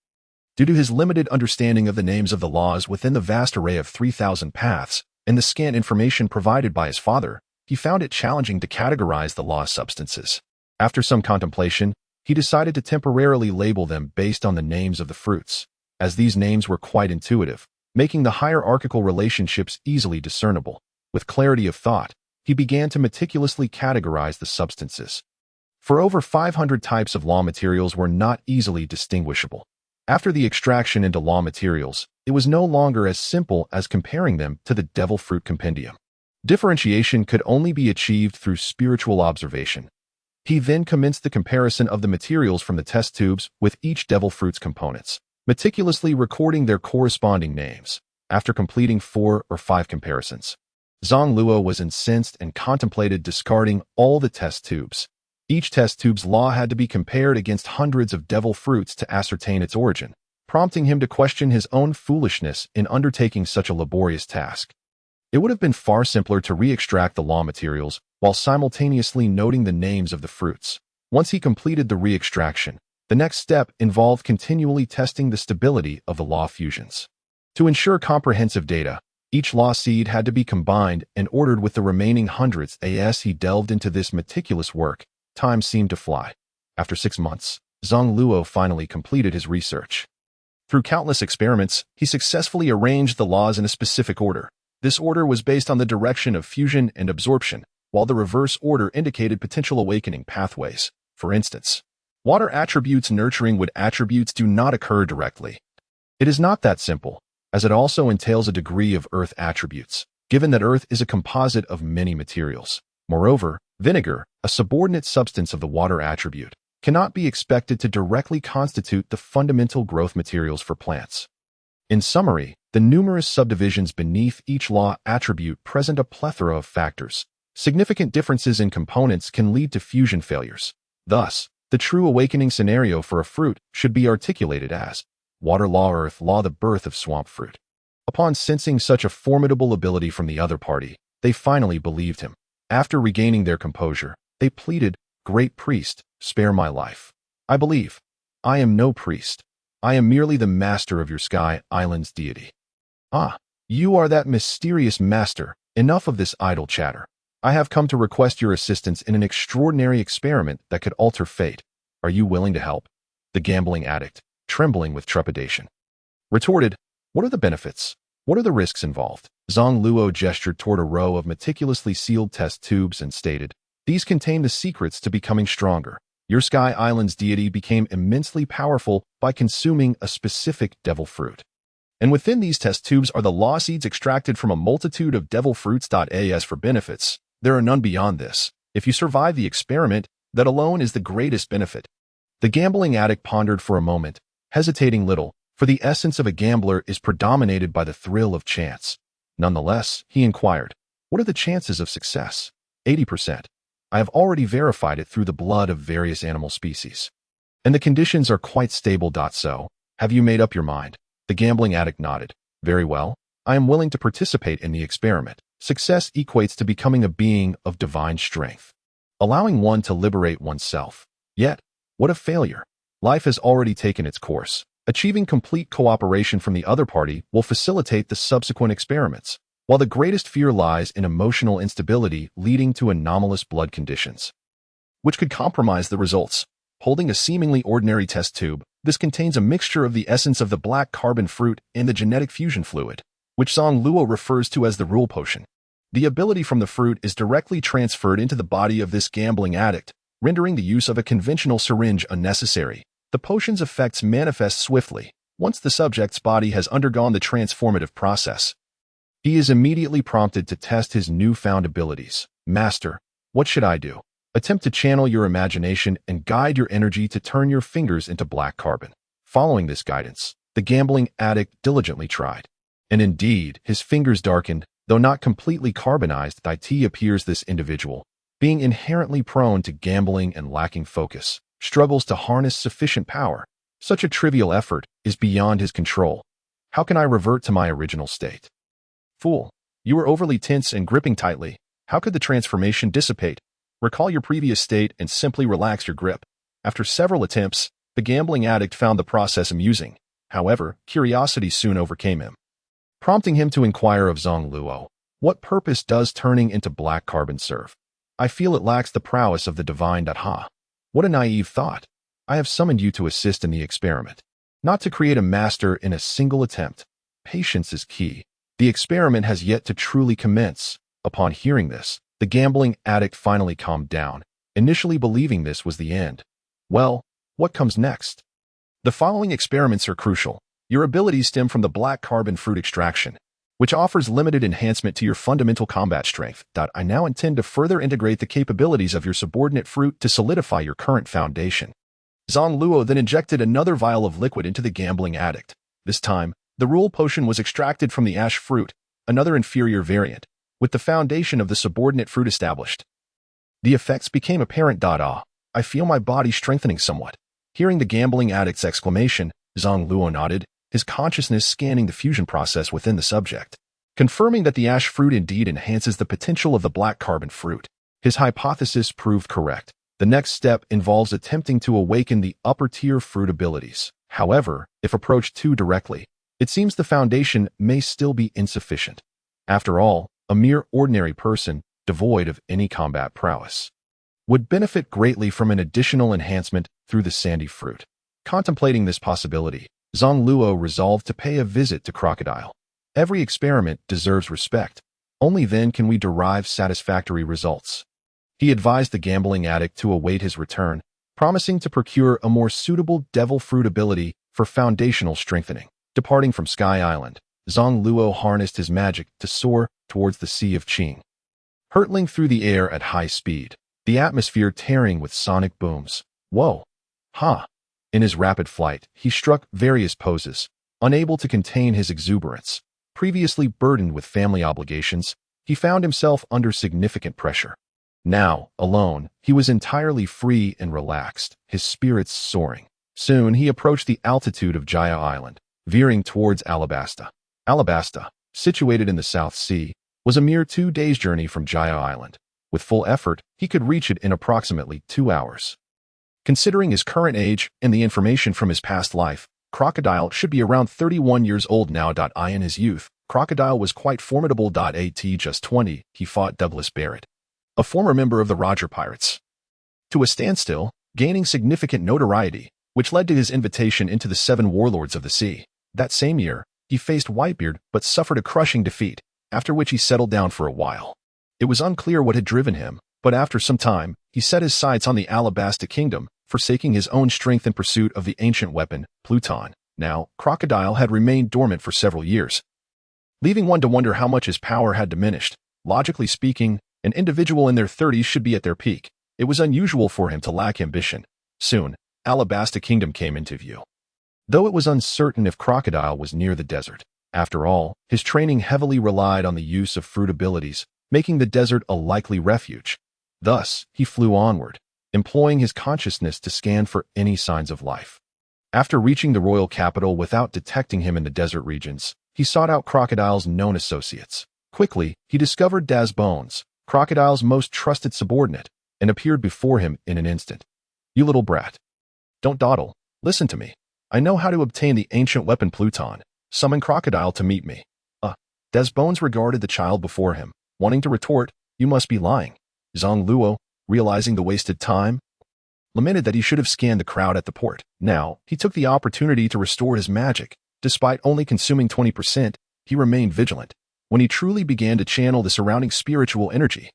Due to his limited understanding of the names of the laws within the vast array of 3,000 paths and the scant information provided by his father, he found it challenging to categorize the law substances. After some contemplation, he decided to temporarily label them based on the names of the fruits, as these names were quite intuitive, making the hierarchical relationships easily discernible. With clarity of thought, he began to meticulously categorize the substances. For over 500 types of law materials were not easily distinguishable. After the extraction into law materials, it was no longer as simple as comparing them to the devil fruit compendium. Differentiation could only be achieved through spiritual observation. He then commenced the comparison of the materials from the test tubes with each devil fruit's components, meticulously recording their corresponding names. After completing 4 or 5 comparisons, Zang Luo was incensed and contemplated discarding all the test tubes. Each test tube's law had to be compared against hundreds of devil fruits to ascertain its origin, prompting him to question his own foolishness in undertaking such a laborious task. It would have been far simpler to re-extract the law materials while simultaneously noting the names of the fruits. Once he completed the re-extraction, the next step involved continually testing the stability of the law fusions. To ensure comprehensive data, each law seed had to be combined and ordered with the remaining hundreds. As he delved into this meticulous work, time seemed to fly. After 6 months, Zang Luo finally completed his research. Through countless experiments, he successfully arranged the laws in a specific order. This order was based on the direction of fusion and absorption, while the reverse order indicated potential awakening pathways. For instance, water attributes nurturing wood attributes do not occur directly. It is not that simple. as it also entails a degree of earth attributes, given that earth is a composite of many materials. Moreover, vinegar, a subordinate substance of the water attribute, cannot be expected to directly constitute the fundamental growth materials for plants. In summary, the numerous subdivisions beneath each law attribute present a plethora of factors. Significant differences in components can lead to fusion failures. Thus, the true awakening scenario for a fruit should be articulated as water law, earth law, the birth of swamp fruit. Upon sensing such a formidable ability from the other party, they finally believed him. After regaining their composure, they pleaded, "Great priest, spare my life. I believe. I am no priest. I am merely the master of your Sky Island's deity." "Ah, you are that mysterious master. Enough of this idle chatter. I have come to request your assistance in an extraordinary experiment that could alter fate. Are you willing to help?" The gambling addict, trembling with trepidation, retorted, "What are the benefits? What are the risks involved?" Zang Luo gestured toward a row of meticulously sealed test tubes and stated, "These contain the secrets to becoming stronger. Your Sky Island's deity became immensely powerful by consuming a specific devil fruit. And within these test tubes are the law seeds extracted from a multitude of devil fruits. As for benefits, there are none beyond this. If you survive the experiment, that alone is the greatest benefit." The gambling addict pondered for a moment, hesitating little, for the essence of a gambler is predominated by the thrill of chance. Nonetheless, he inquired, "What are the chances of success?" 80%. I have already verified it through the blood of various animal species. And the conditions are quite stable. So, have you made up your mind? The gambling addict nodded. Very well. I am willing to participate in the experiment. Success equates to becoming a being of divine strength, allowing one to liberate oneself. Yet, what a failure. Life has already taken its course. Achieving complete cooperation from the other party will facilitate the subsequent experiments, while the greatest fear lies in emotional instability leading to anomalous blood conditions, which could compromise the results. Holding a seemingly ordinary test tube, this contains a mixture of the essence of the black carbon fruit and the genetic fusion fluid, which Zang Luo refers to as the rule potion. The ability from the fruit is directly transferred into the body of this gambling addict, rendering the use of a conventional syringe unnecessary. The potion's effects manifest swiftly. Once the subject's body has undergone the transformative process, he is immediately prompted to test his newfound abilities. "Master, what should I do?" Attempt to channel your imagination and guide your energy to turn your fingers into black carbon. Following this guidance, the gambling addict diligently tried. And indeed, his fingers darkened, though not completely carbonized. It appears this individual, being inherently prone to gambling and lacking focus, struggles to harness sufficient power. Such a trivial effort is beyond his control. How can I revert to my original state? Fool, you were overly tense and gripping tightly. How could the transformation dissipate? Recall your previous state and simply relax your grip. After several attempts, the gambling addict found the process amusing. However, curiosity soon overcame him, prompting him to inquire of Zang Luo, "What purpose does turning into black carbon serve? I feel it lacks the prowess of the divine." Ha! What a naive thought. I have summoned you to assist in the experiment, not to create a master in a single attempt. Patience is key. The experiment has yet to truly commence. Upon hearing this, the gambling addict finally calmed down, initially believing this was the end. Well, what comes next? The following experiments are crucial. Your abilities stem from the black carbon fruit extraction, which offers limited enhancement to your fundamental combat strength. I now intend to further integrate the capabilities of your subordinate fruit to solidify your current foundation. Zang Luo then injected another vial of liquid into the gambling addict. This time, the rule potion was extracted from the ash fruit, another inferior variant, with the foundation of the subordinate fruit established. The effects became apparent. I feel my body strengthening somewhat. Hearing the gambling addict's exclamation, Zang Luo nodded, his consciousness scanning the fusion process within the subject, confirming that the ash fruit indeed enhances the potential of the black carbon fruit. His hypothesis proved correct. The next step involves attempting to awaken the upper-tier fruit abilities. However, if approached too directly, it seems the foundation may still be insufficient. After all, a mere ordinary person, devoid of any combat prowess, would benefit greatly from an additional enhancement through the sandy fruit. Contemplating this possibility, Zang Luo resolved to pay a visit to Crocodile. Every experiment deserves respect. Only then can we derive satisfactory results. He advised the gambling addict to await his return, promising to procure a more suitable devil fruit ability for foundational strengthening. Departing from Sky Island, Zang Luo harnessed his magic to soar towards the Sea of Qing, hurtling through the air at high speed, the atmosphere tearing with sonic booms. Whoa! Ha! In his rapid flight, he struck various poses, unable to contain his exuberance. Previously burdened with family obligations, he found himself under significant pressure. Now, alone, he was entirely free and relaxed, his spirits soaring. Soon he approached the altitude of Jaya Island, veering towards Alabasta. Alabasta, situated in the South Sea, was a mere 2 days' journey from Jaya Island. With full effort, he could reach it in approximately 2 hours. Considering his current age and the information from his past life, Crocodile should be around 31 years old now. In his youth, Crocodile was quite formidable. At just 20, he fought Douglas Barrett, a former member of the Roger Pirates, to a standstill, gaining significant notoriety, which led to his invitation into the 7 Warlords of the Sea. That same year, he faced Whitebeard but suffered a crushing defeat, after which he settled down for a while. It was unclear what had driven him, but after some time, he set his sights on the Alabasta Kingdom, forsaking his own strength in pursuit of the ancient weapon, Pluton. Now, Crocodile had remained dormant for several years, leaving one to wonder how much his power had diminished. Logically speaking, an individual in their 30s should be at their peak. It was unusual for him to lack ambition. Soon, Alabasta Kingdom came into view, though it was uncertain if Crocodile was near the desert. After all, his training heavily relied on the use of fruit abilities, making the desert a likely refuge. Thus, he flew onward, employing his consciousness to scan for any signs of life. After reaching the royal capital without detecting him in the desert regions, he sought out Crocodile's known associates. Quickly, he discovered Daz Bones, Crocodile's most trusted subordinate, and appeared before him in an instant. "You little brat. Don't dawdle. Listen to me. I know how to obtain the ancient weapon Pluton. Summon Crocodile to meet me." Daz Bones regarded the child before him, wanting to retort, "You must be lying." Zang Luo, realizing the wasted time, lamented that he should have scanned the crowd at the port. Now, he took the opportunity to restore his magic. Despite only consuming 20%, he remained vigilant. When he truly began to channel the surrounding spiritual energy,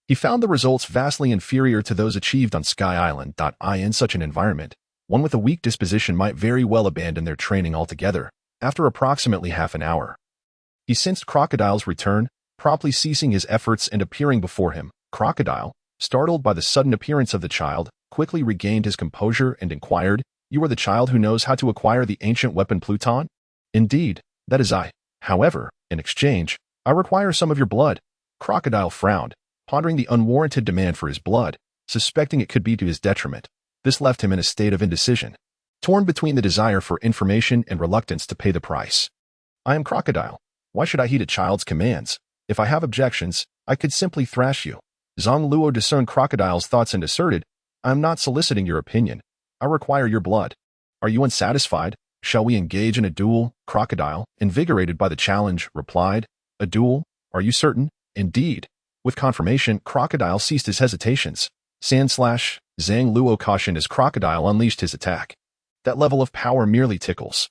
he found the results vastly inferior to those achieved on Sky Island. In such an environment, one with a weak disposition might very well abandon their training altogether. After approximately half an hour, he sensed Crocodile's return, promptly ceasing his efforts and appearing before him. Crocodile, startled by the sudden appearance of the child, quickly regained his composure and inquired, "You are the child who knows how to acquire the ancient weapon Pluton?" "Indeed, that is I. However, in exchange, I require some of your blood." Crocodile frowned, pondering the unwarranted demand for his blood, suspecting it could be to his detriment. This left him in a state of indecision, torn between the desire for information and reluctance to pay the price. "I am Crocodile. Why should I heed a child's commands? If I have objections, I could simply thrash you." Zang Luo discerned Crocodile's thoughts and asserted, "I am not soliciting your opinion. I require your blood. Are you unsatisfied? Shall we engage in a duel?" Crocodile, invigorated by the challenge, replied, "A duel? Are you certain?" "Indeed." With confirmation, Crocodile ceased his hesitations. Zang Luo cautioned as Crocodile unleashed his attack. "That level of power merely tickles.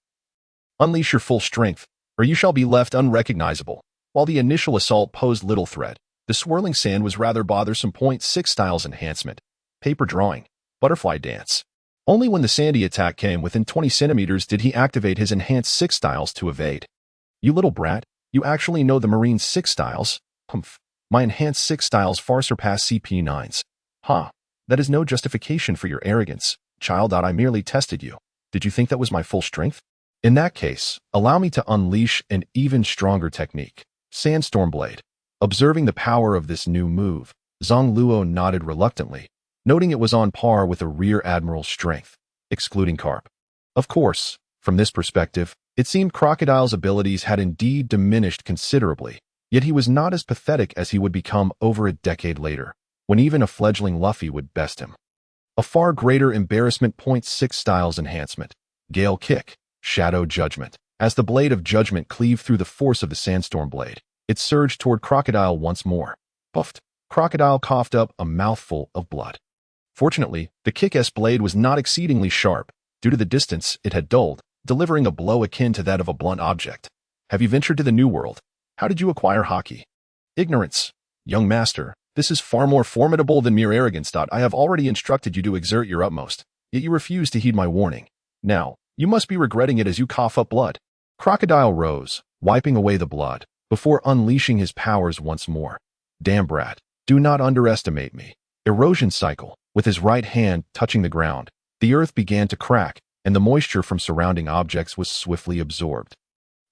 Unleash your full strength, or you shall be left unrecognizable." While the initial assault posed little threat, the swirling sand was rather bothersome. 6 Styles enhancement. Paper drawing. Butterfly dance. Only when the sandy attack came within 20 centimeters did he activate his enhanced 6 Styles to evade. "You little brat, you actually know the Marine 6 Styles? Humph. My enhanced 6 Styles far surpass CP9's. Ha. That is no justification for your arrogance, child. I merely tested you. Did you think that was my full strength? In that case, allow me to unleash an even stronger technique. Sandstorm Blade." Observing the power of this new move, Zang Luo nodded reluctantly, noting it was on par with a rear admiral's strength, excluding Carp. Of course, from this perspective, it seemed Crocodile's abilities had indeed diminished considerably, yet he was not as pathetic as he would become over a decade later, when even a fledgling Luffy would best him. A far greater embarrassment. 6 Styles enhancement. Gale Kick. Shadow Judgment. As the blade of judgment cleaved through the force of the Sandstorm Blade, it surged toward Crocodile once more. Puffed. Crocodile coughed up a mouthful of blood. Fortunately, the kick-ass blade was not exceedingly sharp. Due to the distance, it had dulled, delivering a blow akin to that of a blunt object. "Have you ventured to the New World? How did you acquire Haki?" "Ignorance. Young master, this is far more formidable than mere arrogance. I have already instructed you to exert your utmost, yet you refuse to heed my warning. Now, you must be regretting it as you cough up blood." Crocodile rose, wiping away the blood, before unleashing his powers once more. Damn brat, do not underestimate me. Erosion cycle. With his right hand touching the ground, the earth began to crack, and the moisture from surrounding objects was swiftly absorbed,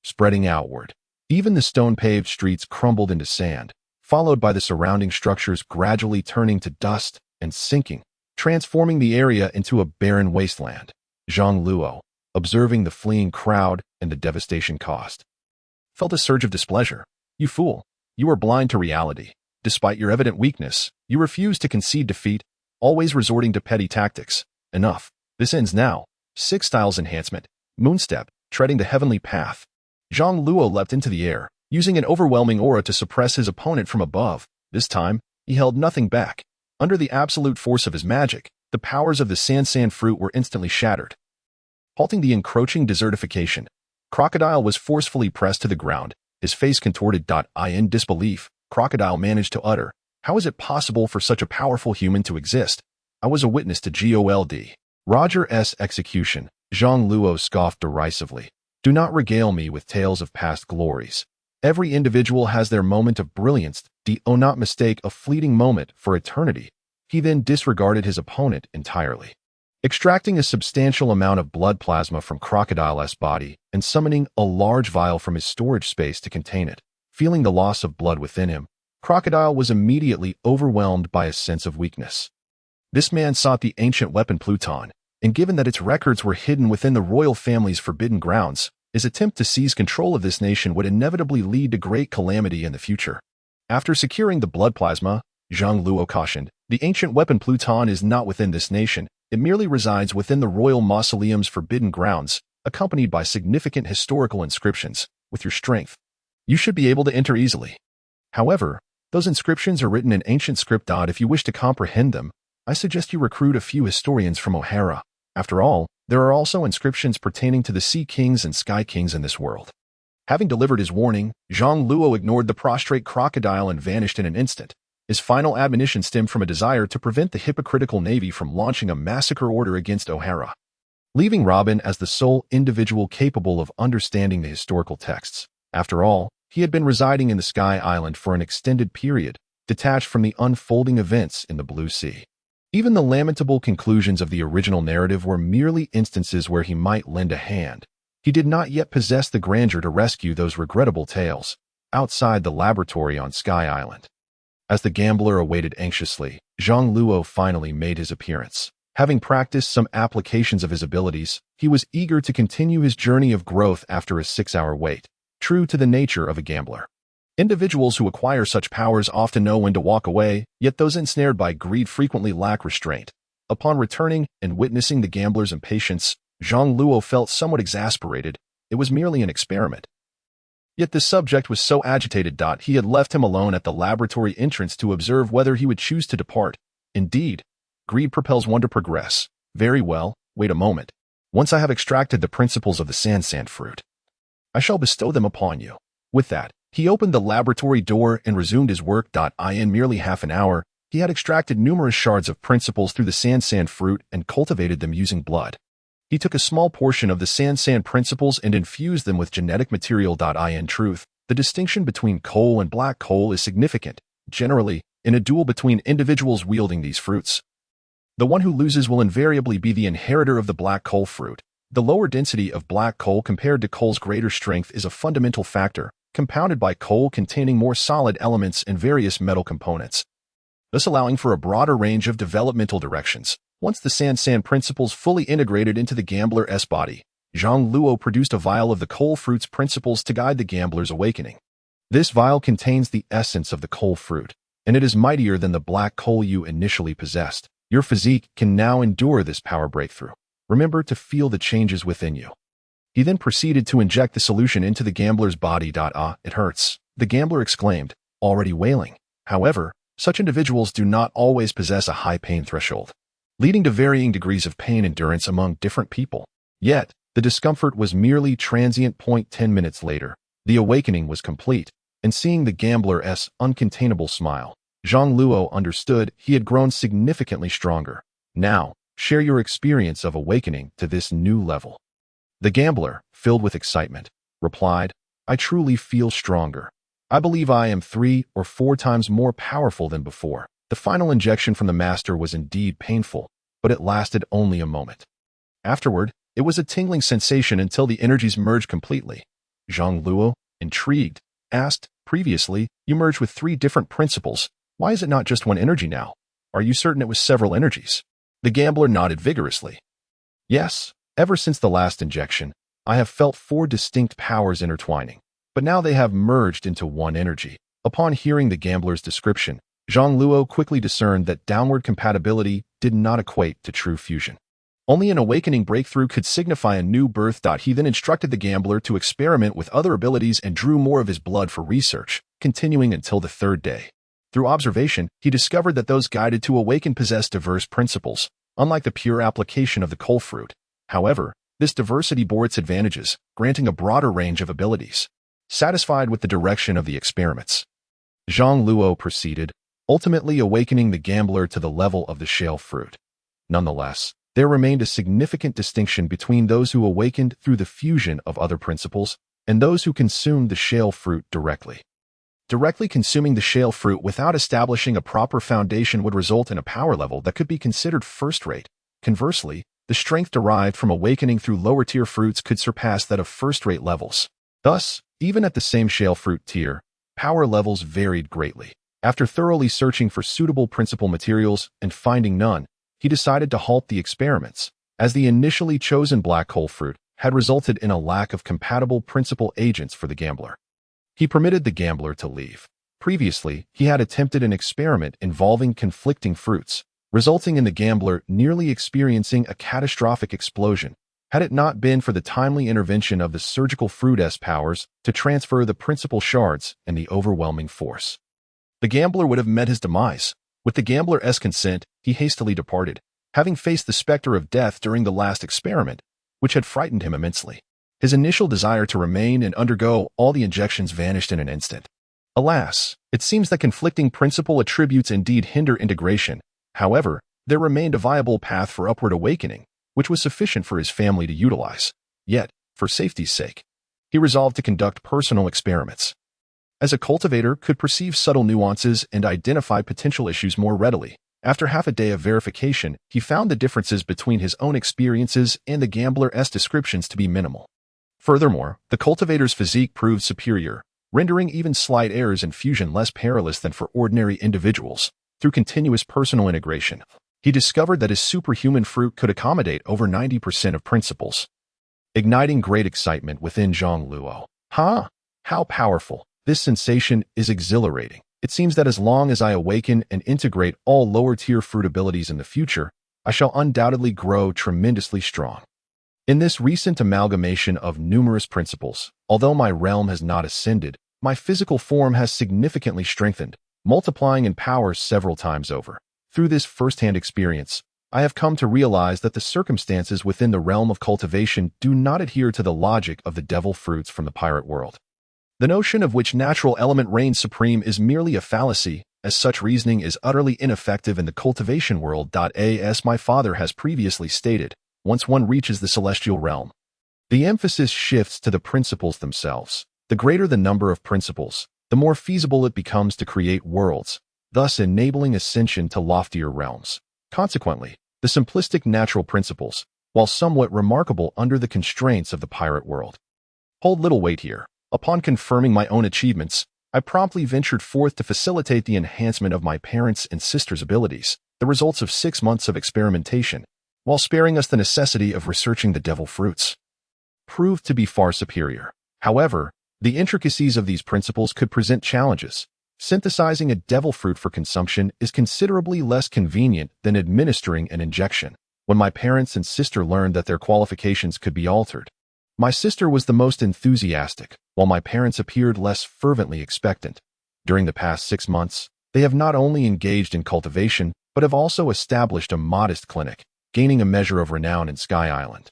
spreading outward. Even the stone-paved streets crumbled into sand, followed by the surrounding structures gradually turning to dust and sinking, transforming the area into a barren wasteland. Zang Luo, observing the fleeing crowd and the devastation caused, felt a surge of displeasure. You fool! You are blind to reality. Despite your evident weakness, you refuse to concede defeat, always resorting to petty tactics. Enough. This ends now. 6 styles enhancement. Moonstep, treading the heavenly path. Zang Luo leapt into the air, using an overwhelming aura to suppress his opponent from above. This time, he held nothing back. Under the absolute force of his magic, the powers of the Sand fruit were instantly shattered. Halting the encroaching desertification, Crocodile was forcefully pressed to the ground, his face contorted. In disbelief, Crocodile managed to utter, "How is it possible for such a powerful human to exist? I was a witness to Gold. Roger's execution." Zang Luo scoffed derisively. "Do not regale me with tales of past glories. Every individual has their moment of brilliance. Do not mistake a fleeting moment for eternity." He then disregarded his opponent entirely, extracting a substantial amount of blood plasma from Crocodile's body and summoning a large vial from his storage space to contain it. Feeling the loss of blood within him, Crocodile was immediately overwhelmed by a sense of weakness. This man sought the ancient weapon Pluton, and given that its records were hidden within the royal family's forbidden grounds, his attempt to seize control of this nation would inevitably lead to great calamity in the future. After securing the blood plasma, Zang Luo cautioned, "The ancient weapon Pluton is not within this nation. It merely resides within the royal mausoleum's forbidden grounds, accompanied by significant historical inscriptions. With your strength, you should be able to enter easily. However, those inscriptions are written in ancient script. If you wish to comprehend them, I suggest you recruit a few historians from O'Hara. After all, there are also inscriptions pertaining to the Sea Kings and Sky Kings in this world." Having delivered his warning, Zang Luo ignored the prostrate Crocodile and vanished in an instant. His final admonition stemmed from a desire to prevent the hypocritical Navy from launching a massacre order against O'Hara, leaving Robin as the sole individual capable of understanding the historical texts. After all, he had been residing in the Sky Island for an extended period, detached from the unfolding events in the Blue Sea. Even the lamentable conclusions of the original narrative were merely instances where he might lend a hand. He did not yet possess the grandeur to rescue those regrettable tales outside the laboratory on Sky Island. As the gambler awaited anxiously, Zang Luo finally made his appearance. Having practiced some applications of his abilities, he was eager to continue his journey of growth after a 6-hour wait, true to the nature of a gambler. Individuals who acquire such powers often know when to walk away, yet those ensnared by greed frequently lack restraint. Upon returning and witnessing the gambler's impatience, Zang Luo felt somewhat exasperated. It was merely an experiment. Yet the subject was so agitated. He had left him alone at the laboratory entrance to observe whether he would choose to depart. Indeed, greed propels one to progress. Very well, wait a moment. Once I have extracted the principles of the sand fruit, I shall bestow them upon you. With that, he opened the laboratory door and resumed his work. In merely half an hour, he had extracted numerous shards of principles through the sand fruit and cultivated them using blood. He took a small portion of the sand principles and infused them with genetic material. In truth, the distinction between coal and black coal is significant. Generally, in a duel between individuals wielding these fruits, the one who loses will invariably be the inheritor of the black coal fruit. The lower density of black coal compared to coal's greater strength is a fundamental factor, compounded by coal containing more solid elements and various metal components, thus allowing for a broader range of developmental directions. Once the sand principles fully integrated into the gambler's body, Zang Luo produced a vial of the coal fruit's principles to guide the gambler's awakening. This vial contains the essence of the coal fruit, and it is mightier than the black coal you initially possessed. Your physique can now endure this power breakthrough. Remember to feel the changes within you. He then proceeded to inject the solution into the gambler's body. It hurts, the gambler exclaimed, already wailing. However, such individuals do not always possess a high pain threshold, leading to varying degrees of pain endurance among different people. Yet, the discomfort was merely transient. 10 minutes later, the awakening was complete, and seeing the gambler's uncontainable smile, Zang Luo understood he had grown significantly stronger. Now, share your experience of awakening to this new level. The gambler, filled with excitement, replied, I truly feel stronger. I believe I am 3 or 4 times more powerful than before. The final injection from the master was indeed painful, but it lasted only a moment. Afterward, it was a tingling sensation until the energies merged completely. Zang Luo, intrigued, asked, previously, you merged with 3 different principles. Why is it not just one energy now? Are you certain it was several energies? The gambler nodded vigorously. Yes, ever since the last injection, I have felt 4 distinct powers intertwining, but now they have merged into one energy. Upon hearing the gambler's description, Zang Luo quickly discerned that downward compatibility did not equate to true fusion. Only an awakening breakthrough could signify a new birth. He then instructed the gambler to experiment with other abilities and drew more of his blood for research, continuing until the 3rd day. Through observation, he discovered that those guided to awaken possess diverse principles, unlike the pure application of the coal fruit. However, this diversity bore its advantages, granting a broader range of abilities. Satisfied with the direction of the experiments, Zang Luo proceeded, ultimately awakening the gambler to the level of the shale fruit. Nonetheless, there remained a significant distinction between those who awakened through the fusion of other principles and those who consumed the shale fruit directly. Directly consuming the shale fruit without establishing a proper foundation would result in a power level that could be considered first-rate. Conversely, the strength derived from awakening through lower-tier fruits could surpass that of first-rate levels. Thus, even at the same shale fruit tier, power levels varied greatly. After thoroughly searching for suitable principal materials and finding none, he decided to halt the experiments, as the initially chosen black coal fruit had resulted in a lack of compatible principal agents for the gambler. He permitted the gambler to leave. Previously, he had attempted an experiment involving conflicting fruits, resulting in the gambler nearly experiencing a catastrophic explosion, had it not been for the timely intervention of the surgical fruit S powers to transfer the principal shards and the overwhelming force. The gambler would have met his demise. With the gambler's consent, he hastily departed, having faced the specter of death during the last experiment, which had frightened him immensely. His initial desire to remain and undergo all the injections vanished in an instant. Alas, it seems that conflicting principal attributes indeed hinder integration. However, there remained a viable path for upward awakening, which was sufficient for his family to utilize. Yet, for safety's sake, he resolved to conduct personal experiments. As a cultivator could perceive subtle nuances and identify potential issues more readily, after half a day of verification, he found the differences between his own experiences and the gambler's descriptions to be minimal. Furthermore, the cultivator's physique proved superior, rendering even slight errors in fusion less perilous than for ordinary individuals. Through continuous personal integration, he discovered that his superhuman fruit could accommodate over 90% of principles, igniting great excitement within Zang Luo. How powerful! This sensation is exhilarating. It seems that as long as I awaken and integrate all lower-tier fruit abilities in the future, I shall undoubtedly grow tremendously strong. In this recent amalgamation of numerous principles, although my realm has not ascended, my physical form has significantly strengthened, multiplying in power several times over. Through this first-hand experience, I have come to realize that the circumstances within the realm of cultivation do not adhere to the logic of the devil fruits from the pirate world. The notion of which natural element reigns supreme is merely a fallacy, as such reasoning is utterly ineffective in the cultivation world. As my father has previously stated, once one reaches the celestial realm, the emphasis shifts to the principles themselves. The greater the number of principles, the more feasible it becomes to create worlds, thus enabling ascension to loftier realms. Consequently, the simplistic natural principles, while somewhat remarkable under the constraints of the pirate world, hold little weight here. Upon confirming my own achievements, I promptly ventured forth to facilitate the enhancement of my parents' and sisters' abilities, the results of 6 months of experimentation, while sparing us the necessity of researching the devil fruits, proved to be far superior. However, the intricacies of these principles could present challenges. Synthesizing a devil fruit for consumption is considerably less convenient than administering an injection. When my parents and sister learned that their qualifications could be altered, my sister was the most enthusiastic, while my parents appeared less fervently expectant. During the past 6 months, they have not only engaged in cultivation, but have also established a modest clinic, gaining a measure of renown in Sky Island,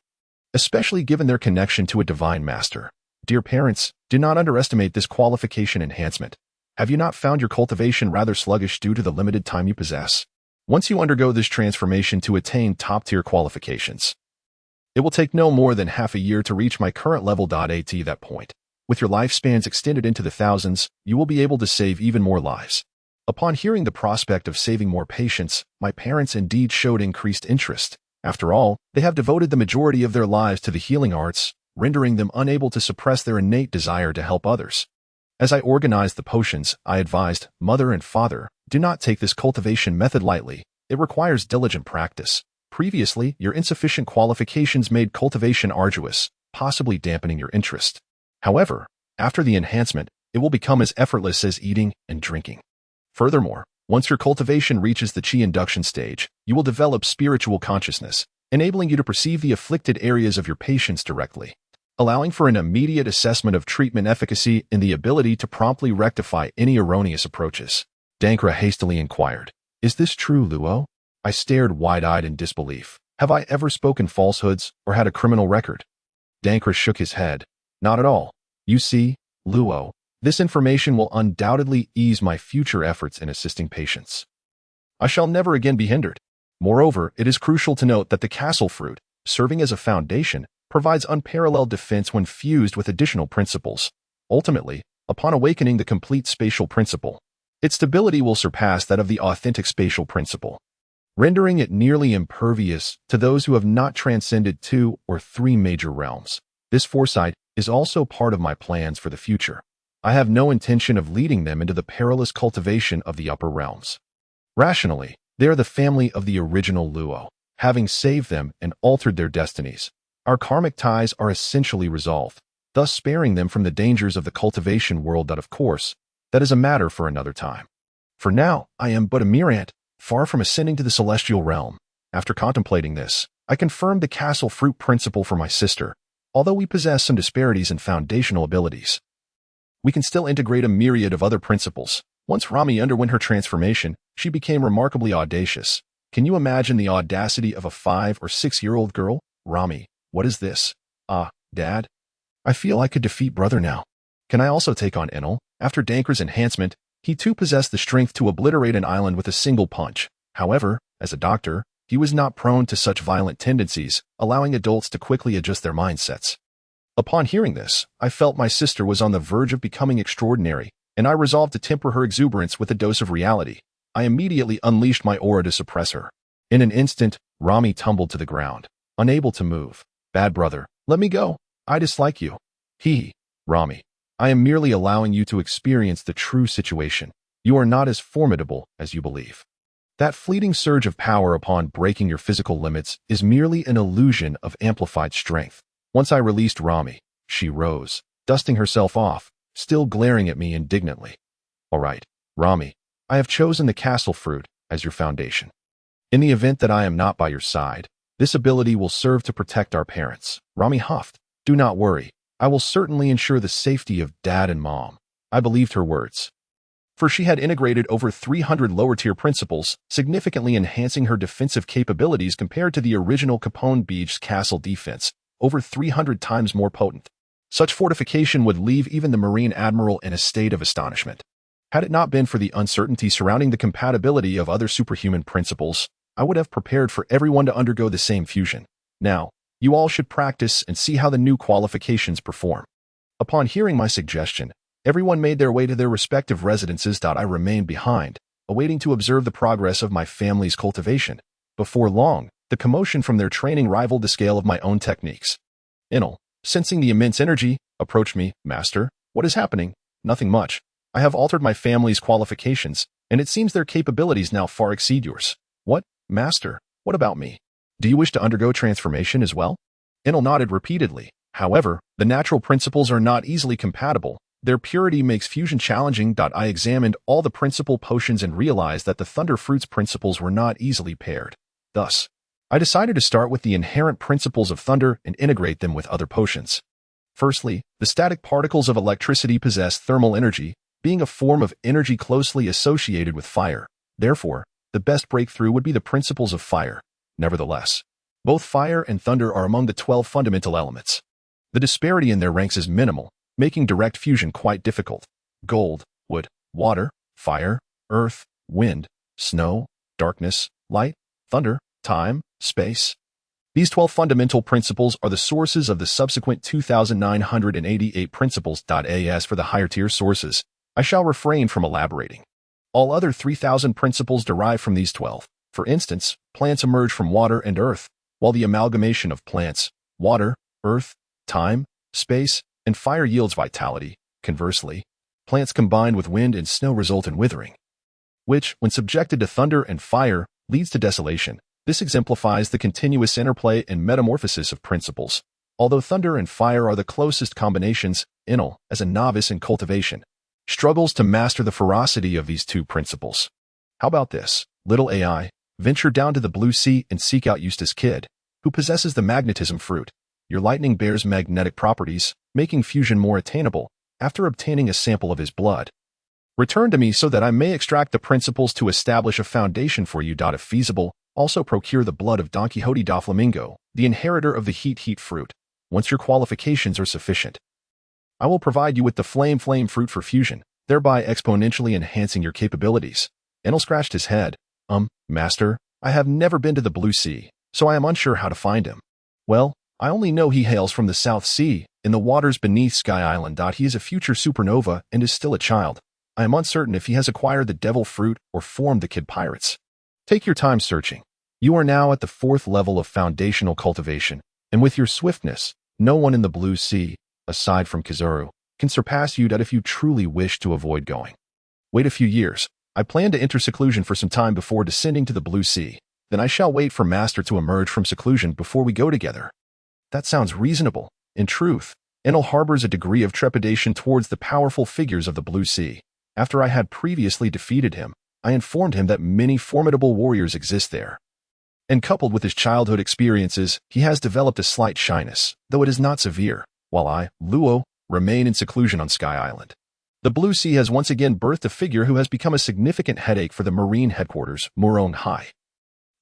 especially given their connection to a divine master. Dear parents, do not underestimate this qualification enhancement. Have you not found your cultivation rather sluggish due to the limited time you possess? Once you undergo this transformation to attain top-tier qualifications, it will take no more than half a year to reach my current level. At that point, With your lifespans extended into the thousands, you will be able to save even more lives. Upon hearing the prospect of saving more patients, my parents indeed showed increased interest. After all, they have devoted the majority of their lives to the healing arts, rendering them unable to suppress their innate desire to help others. As I organized the potions, I advised mother and father, do not take this cultivation method lightly. It requires diligent practice. Previously, your insufficient qualifications made cultivation arduous, possibly dampening your interest. However, after the enhancement, it will become as effortless as eating and drinking. Furthermore, once your cultivation reaches the Qi induction stage, you will develop spiritual consciousness, enabling you to perceive the afflicted areas of your patients directly, allowing for an immediate assessment of treatment efficacy and the ability to promptly rectify any erroneous approaches. Dankra hastily inquired, "Is this true, Luo?" I stared wide-eyed in disbelief. Have I ever spoken falsehoods or had a criminal record? Dankra shook his head. Not at all. You see, Luo, this information will undoubtedly ease my future efforts in assisting patients. I shall never again be hindered. Moreover, it is crucial to note that the castle fruit, serving as a foundation, provides unparalleled defense when fused with additional principles. Ultimately, upon awakening the complete spatial principle, its stability will surpass that of the authentic spatial principle, rendering it nearly impervious to those who have not transcended 2 or 3 major realms. This foresight is also part of my plans for the future. I have no intention of leading them into the perilous cultivation of the upper realms. Rationally, they are the family of the original Luo. Having saved them and altered their destinies, our karmic ties are essentially resolved, thus sparing them from the dangers of the cultivation world. That, of course, that is a matter for another time. For now, I am but a myriad, far from ascending to the celestial realm. After contemplating this, I confirmed the castle fruit principle for my sister. Although we possess some disparities in foundational abilities, we can still integrate a myriad of other principles. Once Rami underwent her transformation, she became remarkably audacious. Can you imagine the audacity of a 5 or 6-year-old girl? Rami, what is this? Dad? I feel I could defeat brother now. Can I also take on Enel? After Dankra's enhancement, he too possessed the strength to obliterate an island with a single punch. However, as a doctor, he was not prone to such violent tendencies, allowing adults to quickly adjust their mindsets. Upon hearing this, I felt my sister was on the verge of becoming extraordinary, and I resolved to temper her exuberance with a dose of reality. I immediately unleashed my aura to suppress her. In an instant, Rami tumbled to the ground, unable to move. Bad brother, let me go. I dislike you. Rami, I am merely allowing you to experience the true situation. You are not as formidable as you believe. That fleeting surge of power upon breaking your physical limits is merely an illusion of amplified strength. Once I released Rami, she rose, dusting herself off, still glaring at me indignantly. All right, Rami, I have chosen the castle fruit as your foundation. In the event that I am not by your side, this ability will serve to protect our parents. Rami huffed. Do not worry. I will certainly ensure the safety of Dad and Mom. I believed her words, for she had integrated over 300 lower-tier principles, significantly enhancing her defensive capabilities compared to the original Capone Beach's castle defense, over 300 times more potent. Such fortification would leave even the Marine Admiral in a state of astonishment. Had it not been for the uncertainty surrounding the compatibility of other superhuman principles, I would have prepared for everyone to undergo the same fusion. Now, you all should practice and see how the new qualifications perform. Upon hearing my suggestion, everyone made their way to their respective residences. I remained behind, awaiting to observe the progress of my family's cultivation. Before long, the commotion from their training rivaled the scale of my own techniques. Enel, sensing the immense energy, approached me. Master, what is happening? Nothing much. I have altered my family's qualifications, and it seems their capabilities now far exceed yours. What, Master? What about me? Do you wish to undergo transformation as well? Enel nodded repeatedly. However, the natural principles are not easily compatible. Their purity makes fusion challenging. I examined all the principal potions and realized that the Thunder Fruit's principles were not easily paired. Thus, I decided to start with the inherent principles of thunder and integrate them with other potions. Firstly, the static particles of electricity possess thermal energy, being a form of energy closely associated with fire. Therefore, the best breakthrough would be the principles of fire. Nevertheless, both fire and thunder are among the 12 fundamental elements. The disparity in their ranks is minimal, making direct fusion quite difficult. Gold, wood, water, fire, earth, wind, snow, darkness, light, thunder, time, space. These 12 fundamental principles are the sources of the subsequent 2,988 principles. As for the higher-tier sources, I shall refrain from elaborating. All other 3,000 principles derive from these 12. For instance, plants emerge from water and earth, while the amalgamation of plants, water, earth, time, space, and fire yields vitality. Conversely, plants combined with wind and snow result in withering, which, when subjected to thunder and fire, leads to desolation. This exemplifies the continuous interplay and metamorphosis of principles. Although thunder and fire are the closest combinations, Enel, as a novice in cultivation, struggles to master the ferocity of these two principles. How about this? Little AI, venture down to the blue sea and seek out Eustace Kidd, who possesses the magnetism fruit. Your lightning bears magnetic properties, making fusion more attainable, after obtaining a sample of his blood. Return to me so that I may extract the principles to establish a foundation for you. If feasible, also procure the blood of Don Quixote da Flamingo, the inheritor of the heat fruit. Once your qualifications are sufficient, I will provide you with the flame fruit for fusion, thereby exponentially enhancing your capabilities. Enel scratched his head. Master, I have never been to the blue sea, so I am unsure how to find him. Well, I only know he hails from the South Sea, in the waters beneath Sky Island. He is a future supernova and is still a child. I am uncertain if he has acquired the devil fruit or formed the Kid Pirates. Take your time searching. You are now at the 4th level of foundational cultivation, and with your swiftness, no one in the blue sea, aside from Kizaru, can surpass you. If you truly wish to avoid going, wait a few years. I plan to enter seclusion for some time before descending to the blue sea. Then I shall wait for Master to emerge from seclusion before we go together. That sounds reasonable. In truth, Enel harbors a degree of trepidation towards the powerful figures of the blue sea. After I had previously defeated him, I informed him that many formidable warriors exist there. And coupled with his childhood experiences, he has developed a slight shyness, though it is not severe, while I, Luo, remain in seclusion on Sky Island. The blue sea has once again birthed a figure who has become a significant headache for the Marine headquarters, Murong Hai.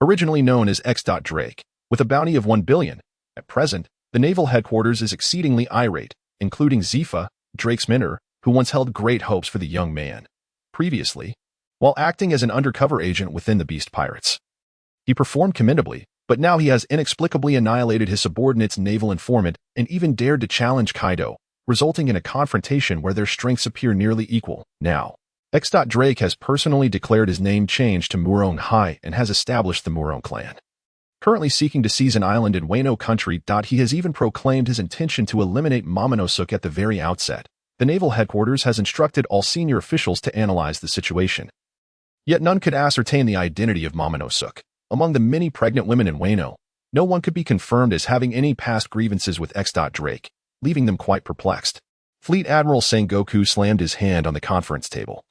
Originally known as X. Drake, with a bounty of 1 billion, at present, the naval headquarters is exceedingly irate, including Zifa, Drake's mentor, who once held great hopes for the young man. Previously, while acting as an undercover agent within the Beast Pirates, he performed commendably, but now he has inexplicably annihilated his subordinate's naval informant and even dared to challenge Kaido, resulting in a confrontation where their strengths appear nearly equal. Now, X. Drake has personally declared his name change to Murong Hai and has established the Murong clan. Currently seeking to seize an island in Wano country. He has even proclaimed his intention to eliminate Momonosuke at the very outset. The naval headquarters has instructed all senior officials to analyze the situation. Yet none could ascertain the identity of Momonosuke. Among the many pregnant women in Wano, no one could be confirmed as having any past grievances with X. Drake, leaving them quite perplexed. Fleet Admiral Sengoku slammed his hand on the conference table,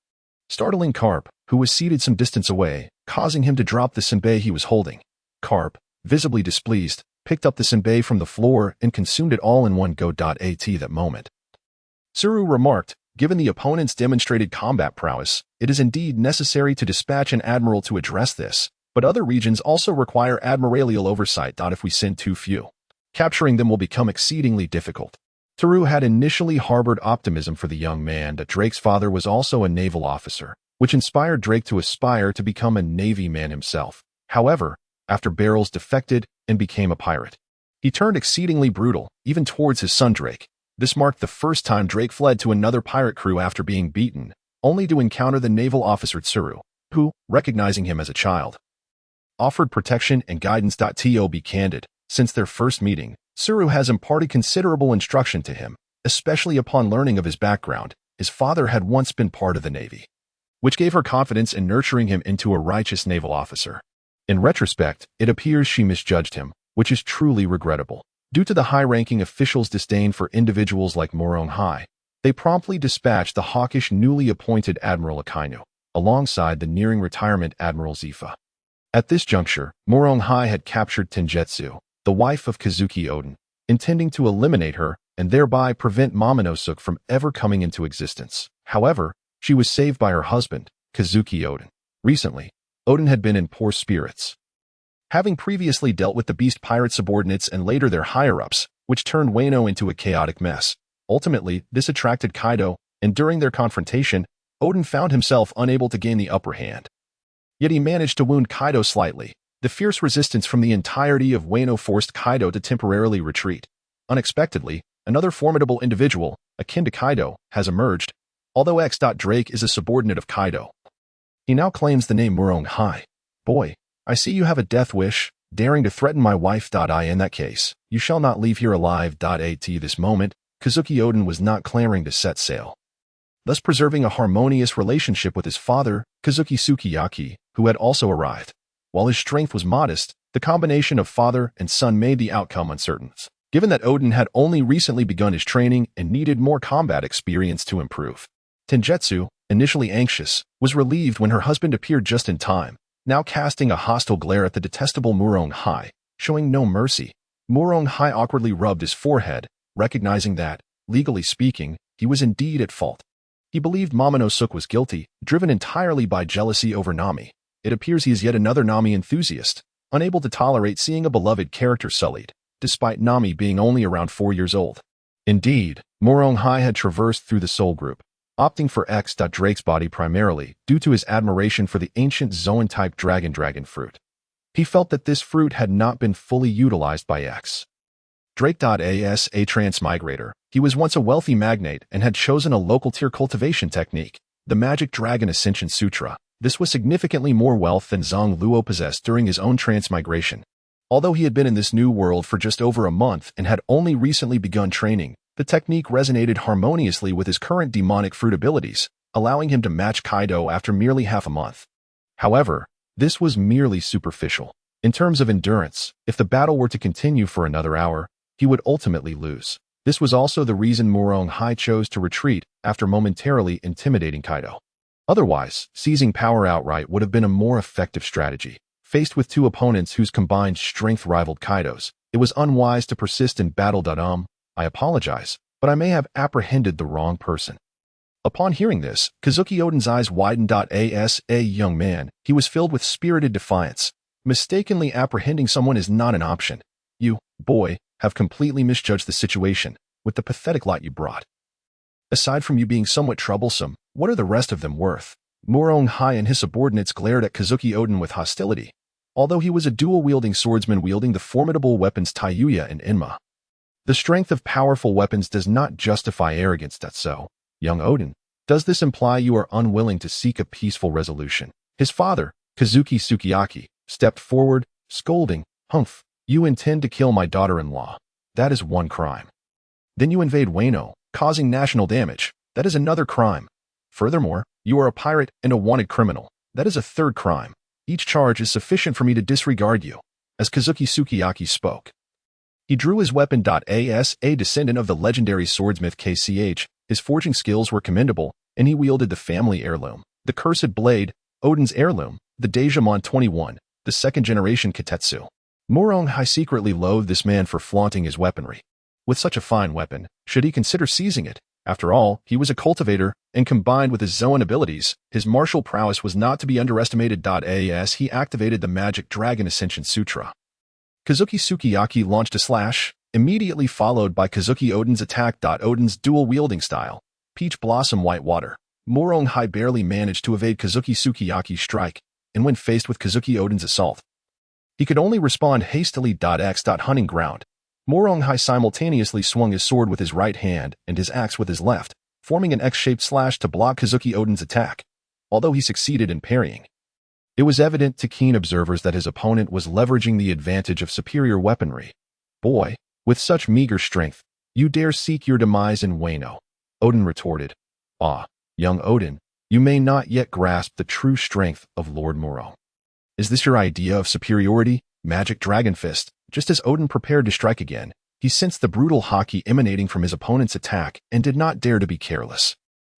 startling Carp, who was seated some distance away, causing him to drop the senbei he was holding. Carp, visibly displeased, picked up the senbei from the floor and consumed it all in one go. At that moment, Tsuru remarked, given the opponent's demonstrated combat prowess, it is indeed necessary to dispatch an admiral to address this, but other regions also require admiralial oversight. If we send too few, capturing them will become exceedingly difficult. Tsuru had initially harbored optimism for the young man that Drake's father was also a naval officer, which inspired Drake to aspire to become a Navy man himself. However, after Barrels defected and became a pirate, he turned exceedingly brutal, even towards his son Drake. This marked the first time Drake fled to another pirate crew after being beaten, only to encounter the naval officer Tsuru, who, recognizing him as a child, offered protection and guidance. To be candid, since their first meeting, Tsuru has imparted considerable instruction to him, especially upon learning of his background. His father had once been part of the Navy, which gave her confidence in nurturing him into a righteous naval officer. In retrospect, it appears she misjudged him, which is truly regrettable. Due to the high-ranking officials' disdain for individuals like Murong Hai, they promptly dispatched the hawkish newly appointed Admiral Akainu, alongside the nearing retirement Admiral Zifa. At this juncture, Murong Hai had captured Tenjetsu, the wife of Kazuki Oden, intending to eliminate her and thereby prevent Momonosuke from ever coming into existence. However, she was saved by her husband, Kazuki Oden. Recently, Oden had been in poor spirits, having previously dealt with the Beast Pirate subordinates and later their higher-ups, which turned Wano into a chaotic mess. Ultimately, this attracted Kaido, and during their confrontation, Oden found himself unable to gain the upper hand. Yet he managed to wound Kaido slightly. The fierce resistance from the entirety of Wano forced Kaido to temporarily retreat. Unexpectedly, another formidable individual, akin to Kaido, has emerged, although X. Drake is a subordinate of Kaido. He now claims the name Murong Hai. Boy, I see you have a death wish, daring to threaten my wife. In that case, you shall not leave here alive. At this moment, Kazuki Oden was not clamoring to set sail, thus preserving a harmonious relationship with his father, Kazuki Sukiyaki, who had also arrived. While his strength was modest, the combination of father and son made the outcome uncertain, given that Oden had only recently begun his training and needed more combat experience to improve. Tenjetsu, initially anxious, was relieved when her husband appeared just in time, now casting a hostile glare at the detestable Murong Hai, showing no mercy. Murong Hai awkwardly rubbed his forehead, recognizing that, legally speaking, he was indeed at fault. He believed Momonosuke was guilty, driven entirely by jealousy over Nami. It appears he is yet another Nami enthusiast, unable to tolerate seeing a beloved character sullied, despite Nami being only around 4 years old. Indeed, Murong Hai had traversed through the Soul Group, opting for X. Drake's body primarily due to his admiration for the ancient Zoan-type dragon fruit. He felt that this fruit had not been fully utilized by X. Drake. As a transmigrator, he was once a wealthy magnate and had chosen a local tier cultivation technique, the Magic Dragon Ascension Sutra. This was significantly more wealth than Zang Luo possessed during his own transmigration. Although he had been in this new world for just over a month and had only recently begun training, the technique resonated harmoniously with his current demonic fruit abilities, allowing him to match Kaido after merely half a month. However, this was merely superficial. In terms of endurance, if the battle were to continue for another hour, he would ultimately lose. This was also the reason Murong Hai chose to retreat after momentarily intimidating Kaido. Otherwise, seizing power outright would have been a more effective strategy. Faced with two opponents whose combined strength rivaled Kaido's, it was unwise to persist in battle. I apologize, but I may have apprehended the wrong person. Upon hearing this, Kazuki Oden's eyes widened. As a young man, he was filled with spirited defiance. Mistakenly apprehending someone is not an option. You, boy, have completely misjudged the situation with the pathetic lot you brought. Aside from you being somewhat troublesome, what are the rest of them worth? Murong Hai and his subordinates glared at Kazuki Oden with hostility, although he was a dual-wielding swordsman wielding the formidable weapons Taiyuya and Inma. The strength of powerful weapons does not justify arrogance. So, young Oden, does this imply you are unwilling to seek a peaceful resolution? His father, Kazuki Sukiyaki, stepped forward, scolding, "Humph, you intend to kill my daughter-in-law. That is one crime. Then you invade Wano, causing national damage. That is another crime. Furthermore, you are a pirate and a wanted criminal. That is a third crime. Each charge is sufficient for me to disregard you." As Kazuki Sukiyaki spoke, he drew his weapon. As a descendant of the legendary swordsmith KCH, his forging skills were commendable, and he wielded the family heirloom, the Cursed Blade, Oden's heirloom, the Daijamon 21, the second-generation Kitetsu. Murong Hai secretly loathed this man for flaunting his weaponry. With such a fine weapon, should he consider seizing it? After all, he was a cultivator, and combined with his Zoan abilities, his martial prowess was not to be underestimated. As he activated the Magic Dragon Ascension Sutra, Kazuki Sukiyaki launched a slash, immediately followed by Kazuki Oden's attack. Oden's dual-wielding style, Peach Blossom White Water. Murong Hai barely managed to evade Kazuki Sukiyaki's strike, and when faced with Kazuki Oden's assault, he could only respond hastily. X. Hunting ground. Murong Hai simultaneously swung his sword with his right hand and his axe with his left, forming an X-shaped slash to block Kazuki Oden's attack, although he succeeded in parrying. It was evident to keen observers that his opponent was leveraging the advantage of superior weaponry. "Boy, with such meager strength, you dare seek your demise in Wano," Oden retorted. "Ah, young Oden, you may not yet grasp the true strength of Lord Muro. Is this your idea of superiority, Magic Dragon Fist?" Just as Oden prepared to strike again, he sensed the brutal haki emanating from his opponent's attack and did not dare to be careless.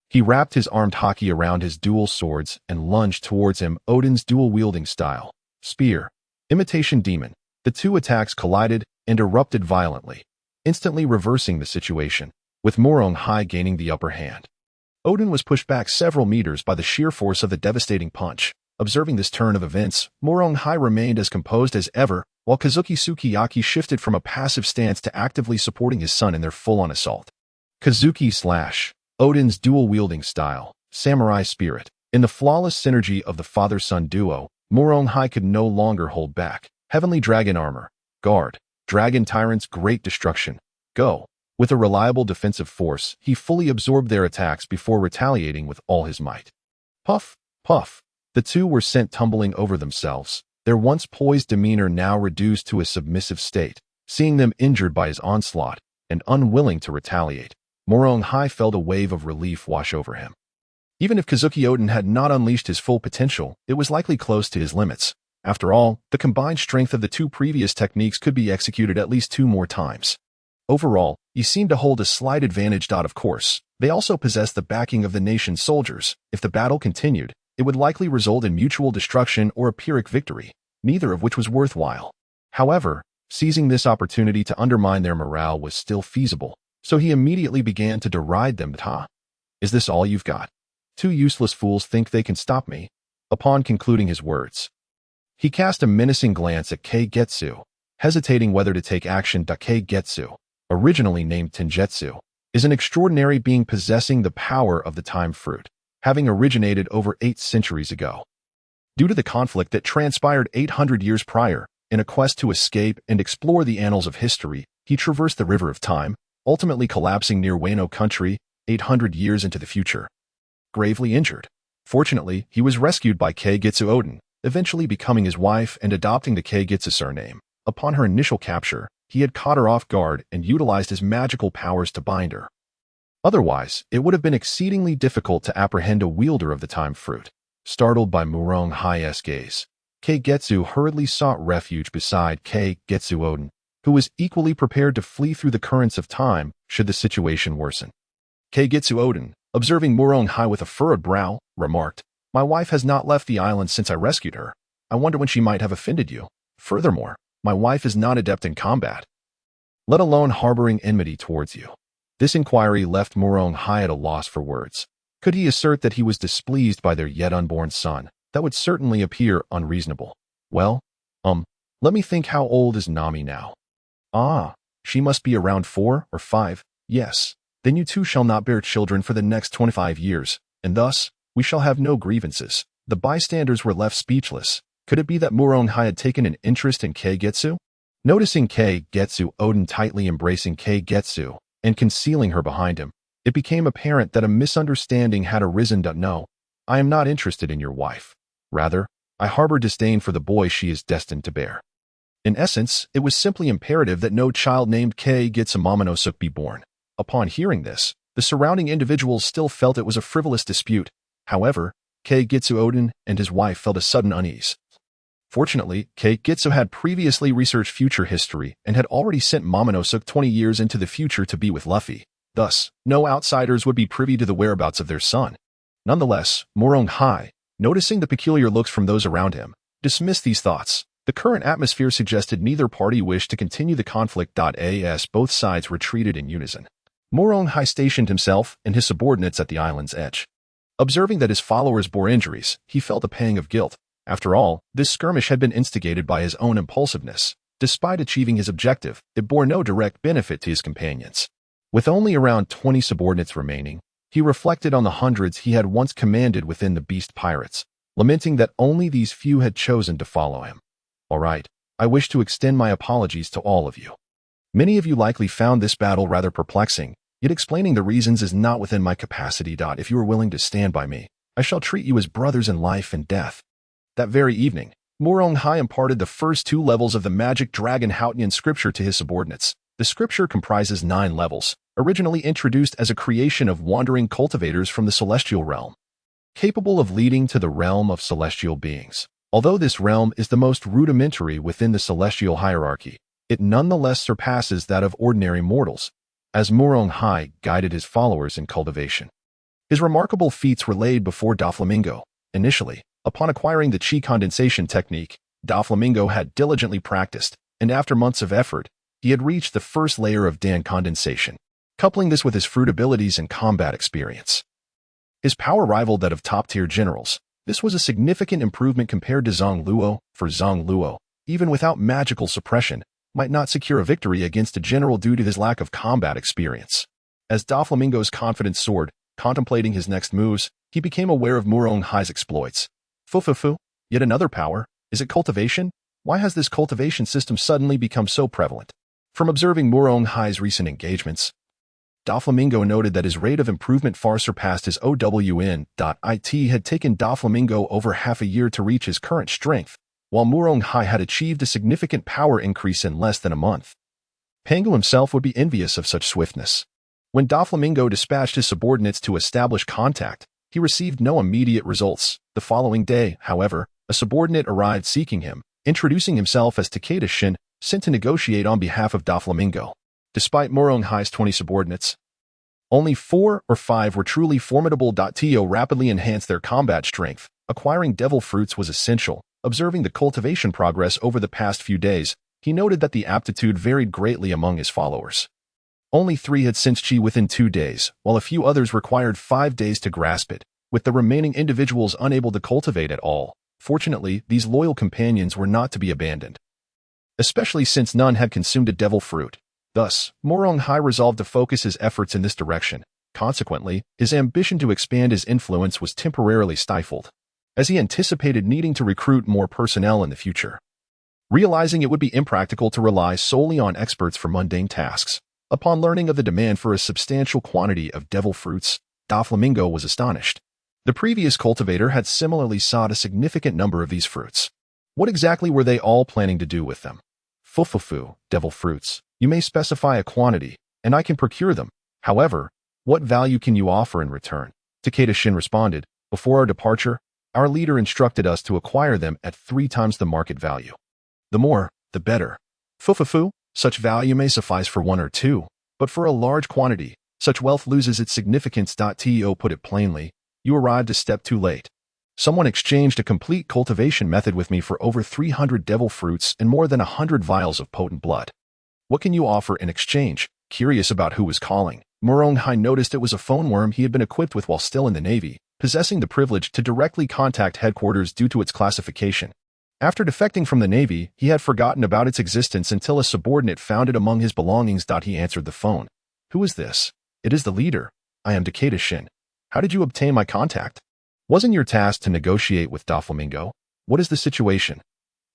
He wrapped his armed haki around his dual swords and lunged towards him. Oden's dual-wielding style, Spear, Imitation Demon. The two attacks collided and erupted violently, instantly reversing the situation, with Murong Hai gaining the upper hand. Oden was pushed back several meters by the sheer force of the devastating punch. Observing this turn of events, Murong Hai remained as composed as ever, while Kazuki Sukiyaki shifted from a passive stance to actively supporting his son in their full-on assault. Kazuki slash, Oden's dual-wielding style, Samurai Spirit. In the flawless synergy of the father-son duo, Murong Hai could no longer hold back. Heavenly Dragon Armor. Guard. Dragon Tyrant's Great Destruction. Go. With a reliable defensive force, he fully absorbed their attacks before retaliating with all his might. Puff, puff. The two were sent tumbling over themselves, their once poised demeanor now reduced to a submissive state. Seeing them injured by his onslaught and unwilling to retaliate, Murong Hai felt a wave of relief wash over him. Even if Kazuki Oden had not unleashed his full potential, it was likely close to his limits. After all, the combined strength of the two previous techniques could be executed at least 2 more times. Overall, he seemed to hold a slight advantage. Of course, they also possessed the backing of the nation's soldiers. If the battle continued, it would likely result in mutual destruction or a Pyrrhic victory, neither of which was worthwhile. However, seizing this opportunity to undermine their morale was still feasible, so he immediately began to deride them. Is this all you've got? 2 useless fools think they can stop me. Upon concluding his words, he cast a menacing glance at Keigetsu, hesitating whether to take action. Keigetsu, originally named Tengetsu, is an extraordinary being possessing the power of the time fruit, having originated over 8 centuries ago. Due to the conflict that transpired 800 years prior, in a quest to escape and explore the annals of history, he traversed the river of time, ultimately collapsing near Wano country, 800 years into the future. Gravely injured. Fortunately, he was rescued by Keigetsu Oden, eventually becoming his wife and adopting the Keigetsu surname. Upon her initial capture, he had caught her off guard and utilized his magical powers to bind her. Otherwise, it would have been exceedingly difficult to apprehend a wielder of the time fruit. Startled by Murong Hai's gaze, Keigetsu hurriedly sought refuge beside Keigetsu Oden, who was equally prepared to flee through the currents of time should the situation worsen. Keigetsu Oden, observing Murong Hai with a furrowed brow, remarked, "My wife has not left the island since I rescued her. I wonder when she might have offended you. Furthermore, my wife is not adept in combat, let alone harboring enmity towards you." This inquiry left Murong Hai at a loss for words. Could he assert that he was displeased by their yet unborn son? That would certainly appear unreasonable. Well, let me think, how old is Nami now? Ah, she must be around 4 or 5, yes. Then you two shall not bear children for the next 25 years, and thus, we shall have no grievances. The bystanders were left speechless. Could it be that Murong Hai had taken an interest in Keigetsu? Noticing Keigetsu Oden tightly embracing Keigetsu and concealing her behind him, it became apparent that a misunderstanding had arisen. No, I am not interested in your wife. Rather, I harbor disdain for the boy she is destined to bear. In essence, it was simply imperative that no child named Keigetsu Momonosuke be born. Upon hearing this, the surrounding individuals still felt it was a frivolous dispute. However, Keigetsu Oden and his wife felt a sudden unease. Fortunately, Keigetsu had previously researched future history and had already sent Momonosuke 20 years into the future to be with Luffy. Thus, no outsiders would be privy to the whereabouts of their son. Nonetheless, Murong Hai, noticing the peculiar looks from those around him, dismissed these thoughts. The current atmosphere suggested neither party wished to continue the conflict. As both sides retreated in unison, Murong Hai stationed himself and his subordinates at the island's edge. Observing that his followers bore injuries, he felt a pang of guilt. After all, this skirmish had been instigated by his own impulsiveness. Despite achieving his objective, it bore no direct benefit to his companions. With only around 20 subordinates remaining, he reflected on the hundreds he had once commanded within the Beast Pirates, lamenting that only these few had chosen to follow him. All right, I wish to extend my apologies to all of you. Many of you likely found this battle rather perplexing, yet explaining the reasons is not within my capacity. If you are willing to stand by me, I shall treat you as brothers in life and death. That very evening, Murong Hai imparted the first 2 levels of the magic dragon Houtian scripture to his subordinates. The scripture comprises 9 levels, originally introduced as a creation of wandering cultivators from the celestial realm, capable of leading to the realm of celestial beings. Although this realm is the most rudimentary within the celestial hierarchy, it nonetheless surpasses that of ordinary mortals, as Murong Hai guided his followers in cultivation. His remarkable feats were laid before Doflamingo. Initially, upon acquiring the chi condensation technique, Doflamingo had diligently practiced, and after months of effort, he had reached the first layer of Dan condensation. Coupling this with his fruit abilities and combat experience, his power rivaled that of top-tier generals. This was a significant improvement compared to Zang Luo, for Zang Luo, even without magical suppression, might not secure a victory against a general due to his lack of combat experience. As Doflamingo's confidence soared, contemplating his next moves, he became aware of Murong Hai's exploits. Fufufu, Yet another power. Is it cultivation? Why has this cultivation system suddenly become so prevalent? From observing Murong Hai's recent engagements, Doflamingo noted that his rate of improvement far surpassed his OWN. It had taken Doflamingo over half a year to reach his current strength, while Murong Hai had achieved a significant power increase in less than a month. Pangu himself would be envious of such swiftness. When Doflamingo dispatched his subordinates to establish contact, he received no immediate results. The following day, however, a subordinate arrived seeking him, introducing himself as Takeda Shin, sent to negotiate on behalf of Doflamingo. Despite Murong Hai's 20 subordinates, only 4 or 5 were truly formidable. To rapidly enhance their combat strength, acquiring devil fruits was essential. Observing the cultivation progress over the past few days, he noted that the aptitude varied greatly among his followers. Only 3 had sensed chi within 2 days, while a few others required 5 days to grasp it, with the remaining individuals unable to cultivate at all. Fortunately, these loyal companions were not to be abandoned, especially since none had consumed a devil fruit. Thus, Murong Hai resolved to focus his efforts in this direction. Consequently, his ambition to expand his influence was temporarily stifled, as he anticipated needing to recruit more personnel in the future. Realizing it would be impractical to rely solely on experts for mundane tasks, upon learning of the demand for a substantial quantity of devil fruits, Doflamingo was astonished. The previous cultivator had similarly sought a significant number of these fruits. What exactly were they all planning to do with them? Fufufu, devil fruits. You may specify a quantity, and I can procure them. However, what value can you offer in return? Takeda Shin responded. Before our departure, our leader instructed us to acquire them at 3 times the market value. The more, the better. Fufufu, such value may suffice for 1 or 2, but for a large quantity, such wealth loses its significance. To put it plainly, you arrived a step too late. Someone exchanged a complete cultivation method with me for over 300 devil fruits and more than 100 vials of potent blood. What can you offer in exchange? Curious about who was calling, Murong Hai noticed it was a phone worm he had been equipped with while still in the Navy, possessing the privilege to directly contact headquarters due to its classification. After defecting from the Navy, he had forgotten about its existence until a subordinate found it among his belongings. He answered the phone. Who is this? It is the leader. I am Takeda Shin. How did you obtain my contact? Wasn't your task to negotiate with Doflamingo? What is the situation?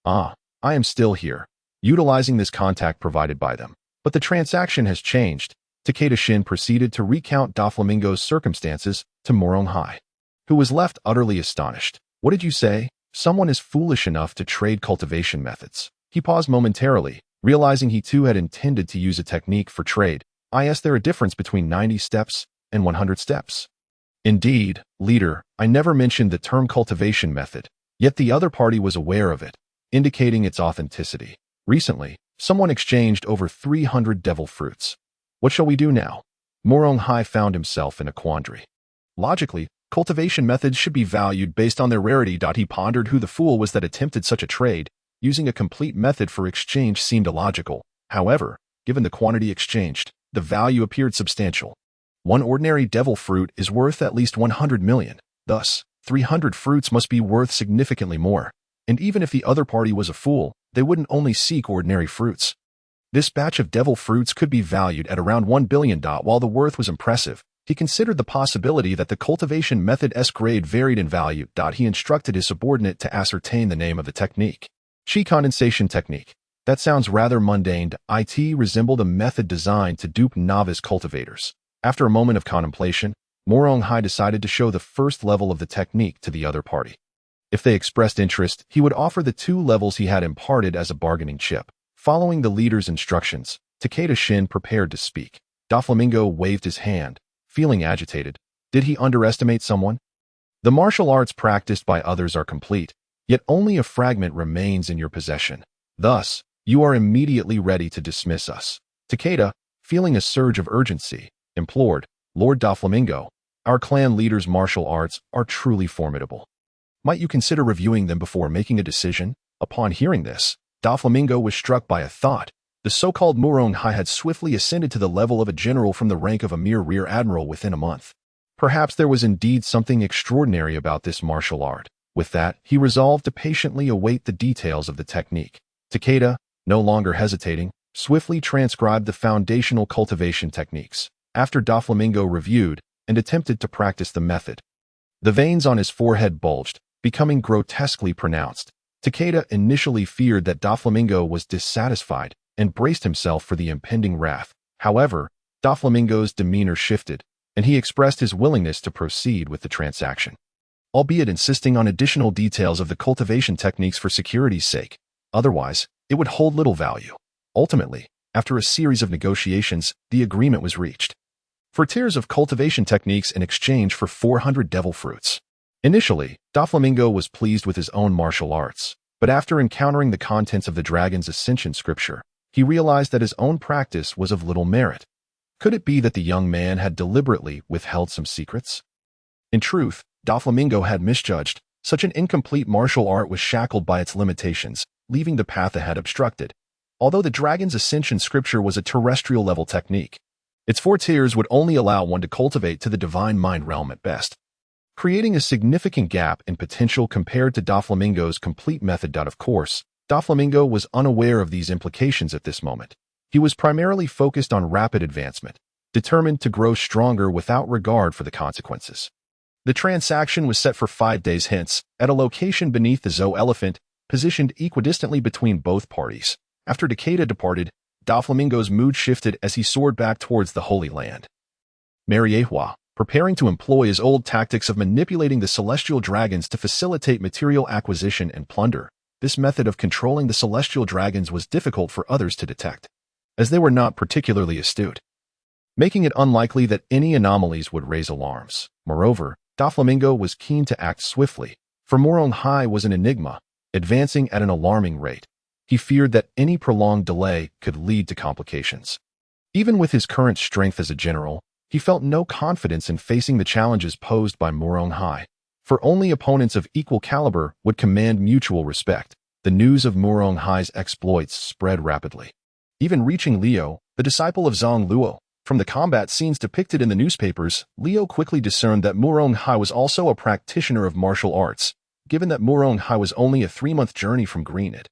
I am still here, utilizing this contact provided by them. But the transaction has changed. Takeda Shin proceeded to recount Doflamingo's circumstances to Murong Hai, who was left utterly astonished. What did you say? Someone is foolish enough to trade cultivation methods. He paused momentarily, realizing he too had intended to use a technique for trade. Is there a difference between 90 steps and 100 steps? Indeed, leader, I never mentioned the term cultivation method, yet the other party was aware of it, indicating its authenticity. Recently, someone exchanged over 300 devil fruits. What shall we do now? Murong Hai found himself in a quandary. Logically, cultivation methods should be valued based on their rarity. He pondered who the fool was that attempted such a trade. Using a complete method for exchange seemed illogical. However, given the quantity exchanged, the value appeared substantial. 1 ordinary devil fruit is worth at least 100 million. Thus, 300 fruits must be worth significantly more. And even if the other party was a fool, they wouldn't only seek ordinary fruits. This batch of devil fruits could be valued at around 1 billion. While the worth was impressive, he considered the possibility that the cultivation method S grade varied in value. He instructed his subordinate to ascertain the name of the technique. Qi condensation technique. That sounds rather mundane. It resembled a method designed to dupe novice cultivators. After a moment of contemplation, Murong Hai decided to show the first level of the technique to the other party. If they expressed interest, he would offer the 2 levels he had imparted as a bargaining chip. Following the leader's instructions, Takeda Shin prepared to speak. Doflamingo waved his hand, feeling agitated. Did he underestimate someone? The martial arts practiced by others are complete, yet only a fragment remains in your possession. Thus, you are immediately ready to dismiss us. Takeda, feeling a surge of urgency, implored, Lord Doflamingo, our clan leader's martial arts are truly formidable. Might you consider reviewing them before making a decision? Upon hearing this, Doflamingo was struck by a thought. The so-called Murong Hai had swiftly ascended to the level of a general from the rank of a mere rear admiral within a month. Perhaps there was indeed something extraordinary about this martial art. With that, he resolved to patiently await the details of the technique. Takeda, no longer hesitating, swiftly transcribed the foundational cultivation techniques. After Doflamingo reviewed and attempted to practice the method, the veins on his forehead bulged, becoming grotesquely pronounced. Takeda initially feared that Doflamingo was dissatisfied and braced himself for the impending wrath. However, Doflamingo's demeanor shifted, and he expressed his willingness to proceed with the transaction, albeit insisting on additional details of the cultivation techniques for security's sake. Otherwise, it would hold little value. Ultimately, after a series of negotiations, the agreement was reached for tiers of cultivation techniques in exchange for 400 devil fruits. Initially, Doflamingo was pleased with his own martial arts, but after encountering the contents of the dragon's ascension scripture, he realized that his own practice was of little merit. Could it be that the young man had deliberately withheld some secrets? In truth, Doflamingo had misjudged. Such an incomplete martial art was shackled by its limitations, leaving the path ahead obstructed. Although the dragon's ascension scripture was a terrestrial-level technique, its 4 tiers would only allow one to cultivate to the divine mind realm at best, creating a significant gap in potential compared to Doflamingo's complete method. Of course, Doflamingo was unaware of these implications at this moment. He was primarily focused on rapid advancement, determined to grow stronger without regard for the consequences. The transaction was set for 5 days hence, at a location beneath the Zou Elephant, positioned equidistantly between both parties. After Takeda departed, Doflamingo's mood shifted as he soared back towards the Holy Land. Myriad, preparing to employ his old tactics of manipulating the celestial dragons to facilitate material acquisition and plunder. This method of controlling the celestial dragons was difficult for others to detect, as they were not particularly astute, making it unlikely that any anomalies would raise alarms. Moreover, Doflamingo was keen to act swiftly, for Morong Hai was an enigma, advancing at an alarming rate. He feared that any prolonged delay could lead to complications. Even with his current strength as a general, he felt no confidence in facing the challenges posed by Morong Hai, for only opponents of equal caliber would command mutual respect. The news of Morong Hai's exploits spread rapidly, even reaching Leo, the disciple of Zang Luo. From the combat scenes depicted in the newspapers, Leo quickly discerned that Morong Hai was also a practitioner of martial arts, given that Morong Hai was only a 3-month journey from Greenwood.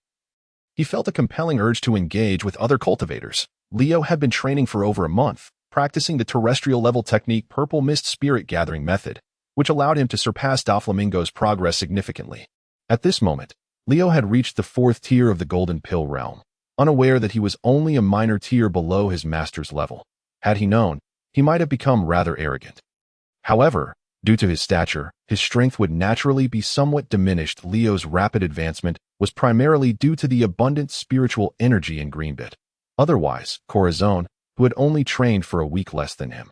He felt a compelling urge to engage with other cultivators. Leo had been training for over a month, practicing the terrestrial-level technique Purple Mist Spirit Gathering method, which allowed him to surpass Doflamingo's progress significantly. At this moment, Leo had reached the 4th tier of the Golden Pill realm, unaware that he was only a minor tier below his master's level. Had he known, he might have become rather arrogant. However, due to his stature, his strength would naturally be somewhat diminished. Leo's rapid advancement was primarily due to the abundant spiritual energy in Greenbit. Otherwise, Corazon, who had only trained for a week less than him,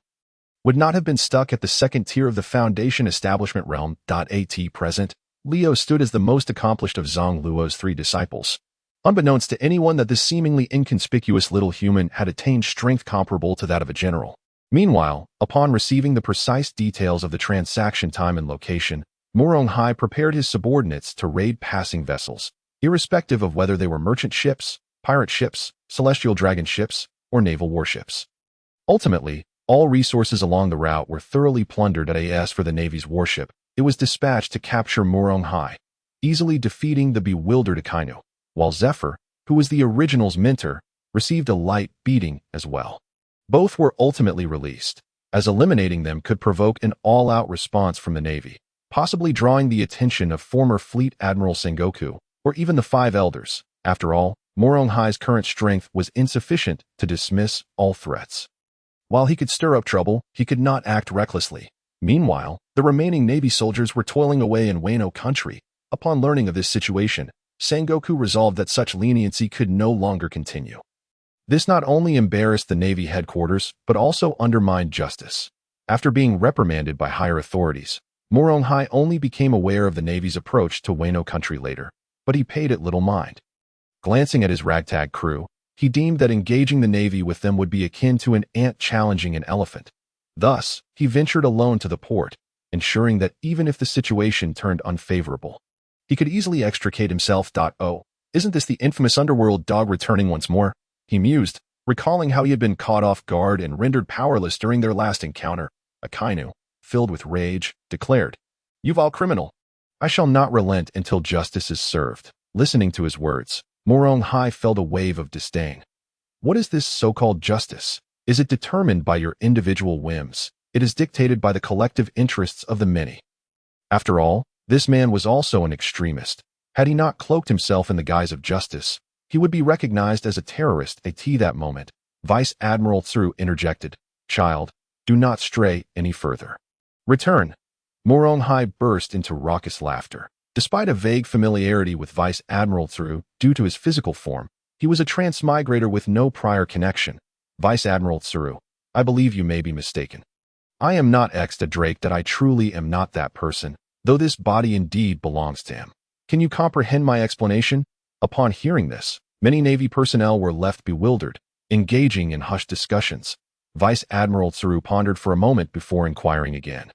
would not have been stuck at the 2nd tier of the Foundation Establishment realm. At present, Leo stood as the most accomplished of Zang Luo's 3 disciples. Unbeknownst to anyone that this seemingly inconspicuous little human had attained strength comparable to that of a general. Meanwhile, upon receiving the precise details of the transaction time and location, Morong Hai prepared his subordinates to raid passing vessels, irrespective of whether they were merchant ships, pirate ships, celestial dragon ships, or naval warships. Ultimately, all resources along the route were thoroughly plundered. As for the Navy's warship, it was dispatched to capture Morong Hai, easily defeating the bewildered Akainu, while Zephyr, who was the original's mentor, received a light beating as well. Both were ultimately released, as eliminating them could provoke an all-out response from the Navy, possibly drawing the attention of former Fleet Admiral Sengoku, or even the 5 elders. After all, Morong Hai's current strength was insufficient to dismiss all threats. While he could stir up trouble, he could not act recklessly. Meanwhile, the remaining Navy soldiers were toiling away in Wano country. Upon learning of this situation, Sengoku resolved that such leniency could no longer continue. This not only embarrassed the Navy headquarters, but also undermined justice. After being reprimanded by higher authorities, Morong Hai only became aware of the Navy's approach to Wano country later, but he paid it little mind. Glancing at his ragtag crew, he deemed that engaging the Navy with them would be akin to an ant challenging an elephant. Thus, he ventured alone to the port, ensuring that even if the situation turned unfavorable, he could easily extricate himself. Oh, isn't this the infamous underworld dog returning once more? He mused, recalling how he had been caught off guard and rendered powerless during their last encounter. Akainu, filled with rage, declared, "You vile criminal! I shall not relent until justice is served." Listening to his words, Morong Hai felt a wave of disdain. What is this so-called justice? Is it determined by your individual whims? It is dictated by the collective interests of the many. After all, This man was also an extremist. Had he not cloaked himself in the guise of justice, he would be recognized as a terrorist. At that moment, Vice Admiral Tsuru interjected, "Child, do not stray any further. Return." Morong Hai burst into raucous laughter. Despite a vague familiarity with Vice Admiral Tsuru due to his physical form, he was a transmigrator with no prior connection. "Vice Admiral Tsuru, I believe you may be mistaken. I am not Drake, that I truly am not that person, though this body indeed belongs to him. Can you comprehend my explanation?" Upon hearing this, many Navy personnel were left bewildered, engaging in hushed discussions. Vice Admiral Tsuru pondered for a moment before inquiring again.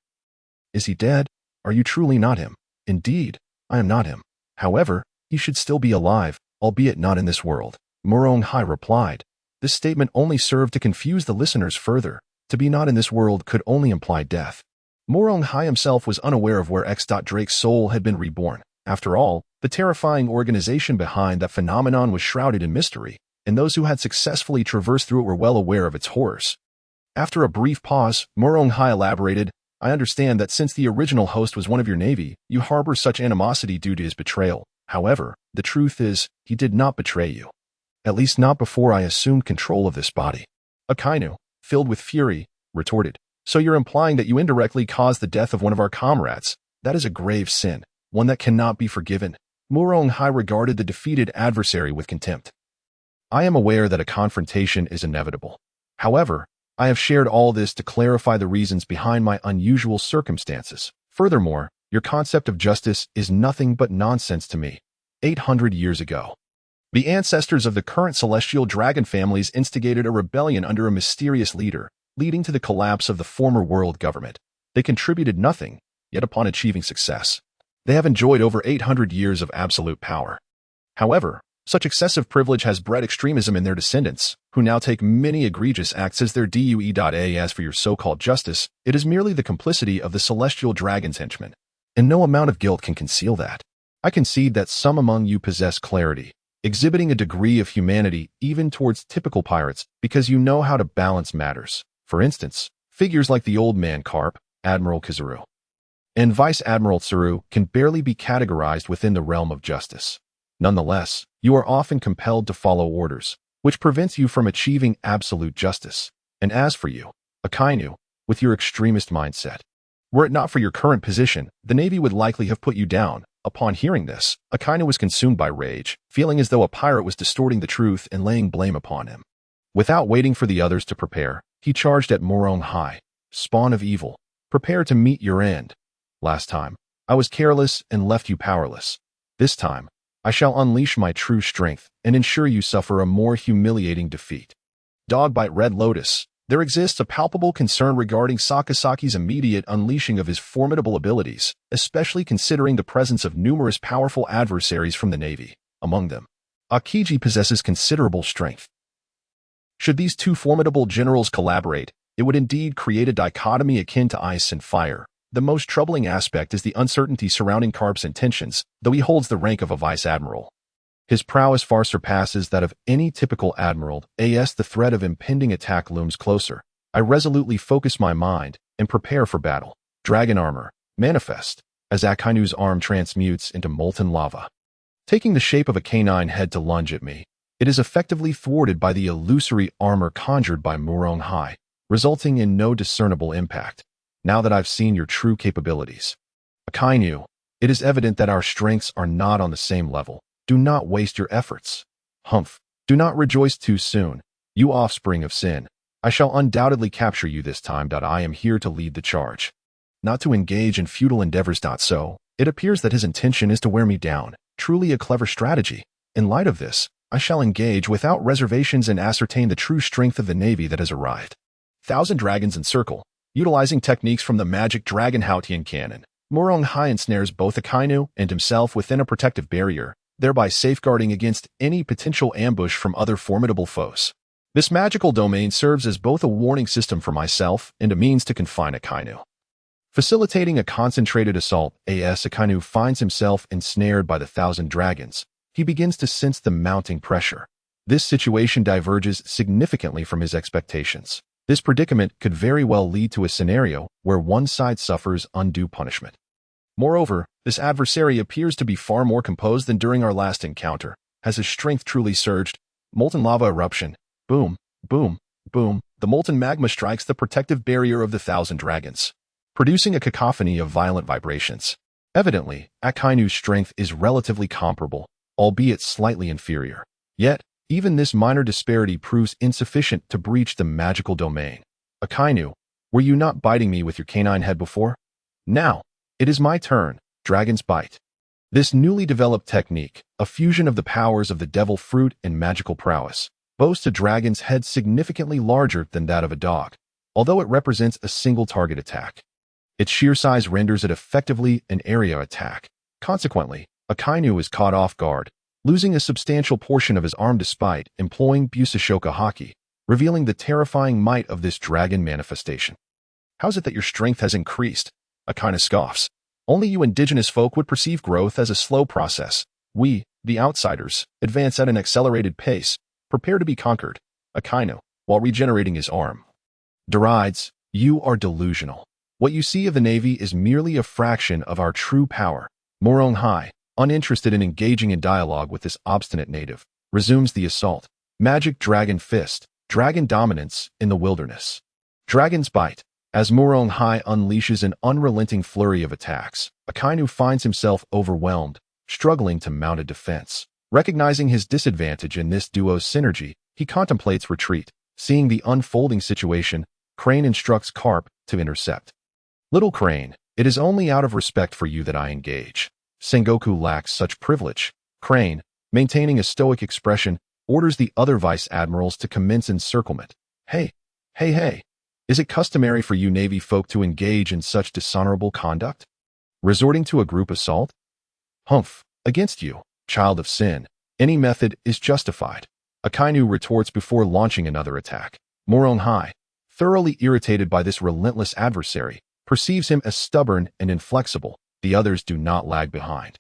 "Is he dead? Are you truly not him?" "Indeed, I am not him. However, he should still be alive, albeit not in this world," Morong Hai replied. This statement only served to confuse the listeners further. To be not in this world could only imply death. Morong Hai himself was unaware of where Drake's soul had been reborn. After all, the terrifying organization behind that phenomenon was shrouded in mystery, and those who had successfully traversed through it were well aware of its horrors. After a brief pause, Morong Hai elaborated, "I understand that since the original host was one of your navy, you harbor such animosity due to his betrayal. However, the truth is, he did not betray you. At least not before I assumed control of this body." Akainu, filled with fury, retorted, "So you're implying that you indirectly caused the death of one of our comrades? That is a grave sin, one that cannot be forgiven." Morong Hai regarded the defeated adversary with contempt. "I am aware that a confrontation is inevitable. However, I have shared all this to clarify the reasons behind my unusual circumstances. Furthermore, your concept of justice is nothing but nonsense to me. 800 years ago, the ancestors of the current celestial dragon families instigated a rebellion under a mysterious leader, leading to the collapse of the former world government. They contributed nothing, yet upon achieving success, they have enjoyed over 800 years of absolute power. However, such excessive privilege has bred extremism in their descendants, who now take many egregious acts as their due. As for your so-called justice, it is merely the complicity of the celestial dragon's henchmen, and no amount of guilt can conceal that. I concede that some among you possess clarity, exhibiting a degree of humanity even towards typical pirates because you know how to balance matters. For instance, figures like the old man Carp, Admiral Kazuru, and Vice Admiral Tsuru can barely be categorized within the realm of justice. Nonetheless, you are often compelled to follow orders, which prevents you from achieving absolute justice. And as for you, Akainu, with your extremist mindset, were it not for your current position, the Navy would likely have put you down. Upon hearing this, Akainu was consumed by rage, feeling as though a pirate was distorting the truth and laying blame upon him. Without waiting for the others to prepare, he charged at Morong Hai. "Spawn of evil, prepare to meet your end. Last time, I was careless and left you powerless. This time, I shall unleash my true strength and ensure you suffer a more humiliating defeat." Dogbite Red Lotus. There exists a palpable concern regarding Sakasaki's immediate unleashing of his formidable abilities, especially considering the presence of numerous powerful adversaries from the Navy. Among them, Akiji possesses considerable strength. Should these two formidable generals collaborate, it would indeed create a dichotomy akin to ice and fire. The most troubling aspect is the uncertainty surrounding Carp's intentions, though he holds the rank of a vice admiral. His prowess far surpasses that of any typical admiral. As the threat of impending attack looms closer, I resolutely focus my mind and prepare for battle. Dragon armor, manifest, as Akainu's arm transmutes into molten lava. Taking the shape of a canine head to lunge at me, it is effectively thwarted by the illusory armor conjured by Morong Hai, resulting in no discernible impact. Now that I've seen your true capabilities, Akainu, it is evident that our strengths are not on the same level. Do not waste your efforts. Humph, do not rejoice too soon, you offspring of sin. I shall undoubtedly capture you this time. I am here to lead the charge, not to engage in futile endeavors. So, it appears that his intention is to wear me down. Truly a clever strategy. In light of this, I shall engage without reservations and ascertain the true strength of the Navy that has arrived. 1,000 dragons encircle. Utilizing techniques from the magic Dragon Hautian cannon, Morong Hai ensnares both Akainu and himself within a protective barrier, thereby safeguarding against any potential ambush from other formidable foes. This magical domain serves as both a warning system for myself and a means to confine Akainu. Facilitating a concentrated assault, Akainu finds himself ensnared by the 1,000 dragons. He begins to sense the mounting pressure. This situation diverges significantly from his expectations. This predicament could very well lead to a scenario where one side suffers undue punishment. Moreover, this adversary appears to be far more composed than during our last encounter. Has his strength truly surged? Molten lava eruption. Boom, boom, boom. The molten magma strikes the protective barrier of the 1,000 dragons, producing a cacophony of violent vibrations. Evidently, Akainu's strength is relatively comparable, albeit slightly inferior. Yet, even this minor disparity proves insufficient to breach the magical domain. Akainu, were you not biting me with your canine head before? Now, it is my turn, Dragon's Bite. This newly developed technique, a fusion of the powers of the devil fruit and magical prowess, boasts a dragon's head significantly larger than that of a dog, although it represents a single target attack. Its sheer size renders it effectively an area attack. Consequently, Akainu is caught off guard, losing a substantial portion of his arm despite employing Busashoka Haki, revealing the terrifying might of this dragon manifestation. How's it that your strength has increased? Akainu scoffs. Only you indigenous folk would perceive growth as a slow process. We, the outsiders, advance at an accelerated pace, prepare to be conquered. Akainu, while regenerating his arm, derides, you are delusional. What you see of the Navy is merely a fraction of our true power. Morong Hai, uninterested in engaging in dialogue with this obstinate native, resumes the assault. Magic Dragon Fist, Dragon Dominance in the Wilderness. Dragon's Bite. As Morong Hai unleashes an unrelenting flurry of attacks, Akainu finds himself overwhelmed, struggling to mount a defense. Recognizing his disadvantage in this duo's synergy, he contemplates retreat. Seeing the unfolding situation, Crane instructs Carp to intercept. Little Crane, it is only out of respect for you that I engage. Sengoku lacks such privilege. Crane, maintaining a stoic expression, orders the other vice admirals to commence encirclement. Hey. Is it customary for you Navy folk to engage in such dishonorable conduct? Resorting to a group assault? Humph, against you, child of sin, any method is justified. Akainu retorts before launching another attack. Morong Hai, thoroughly irritated by this relentless adversary, perceives him as stubborn and inflexible. The others do not lag behind.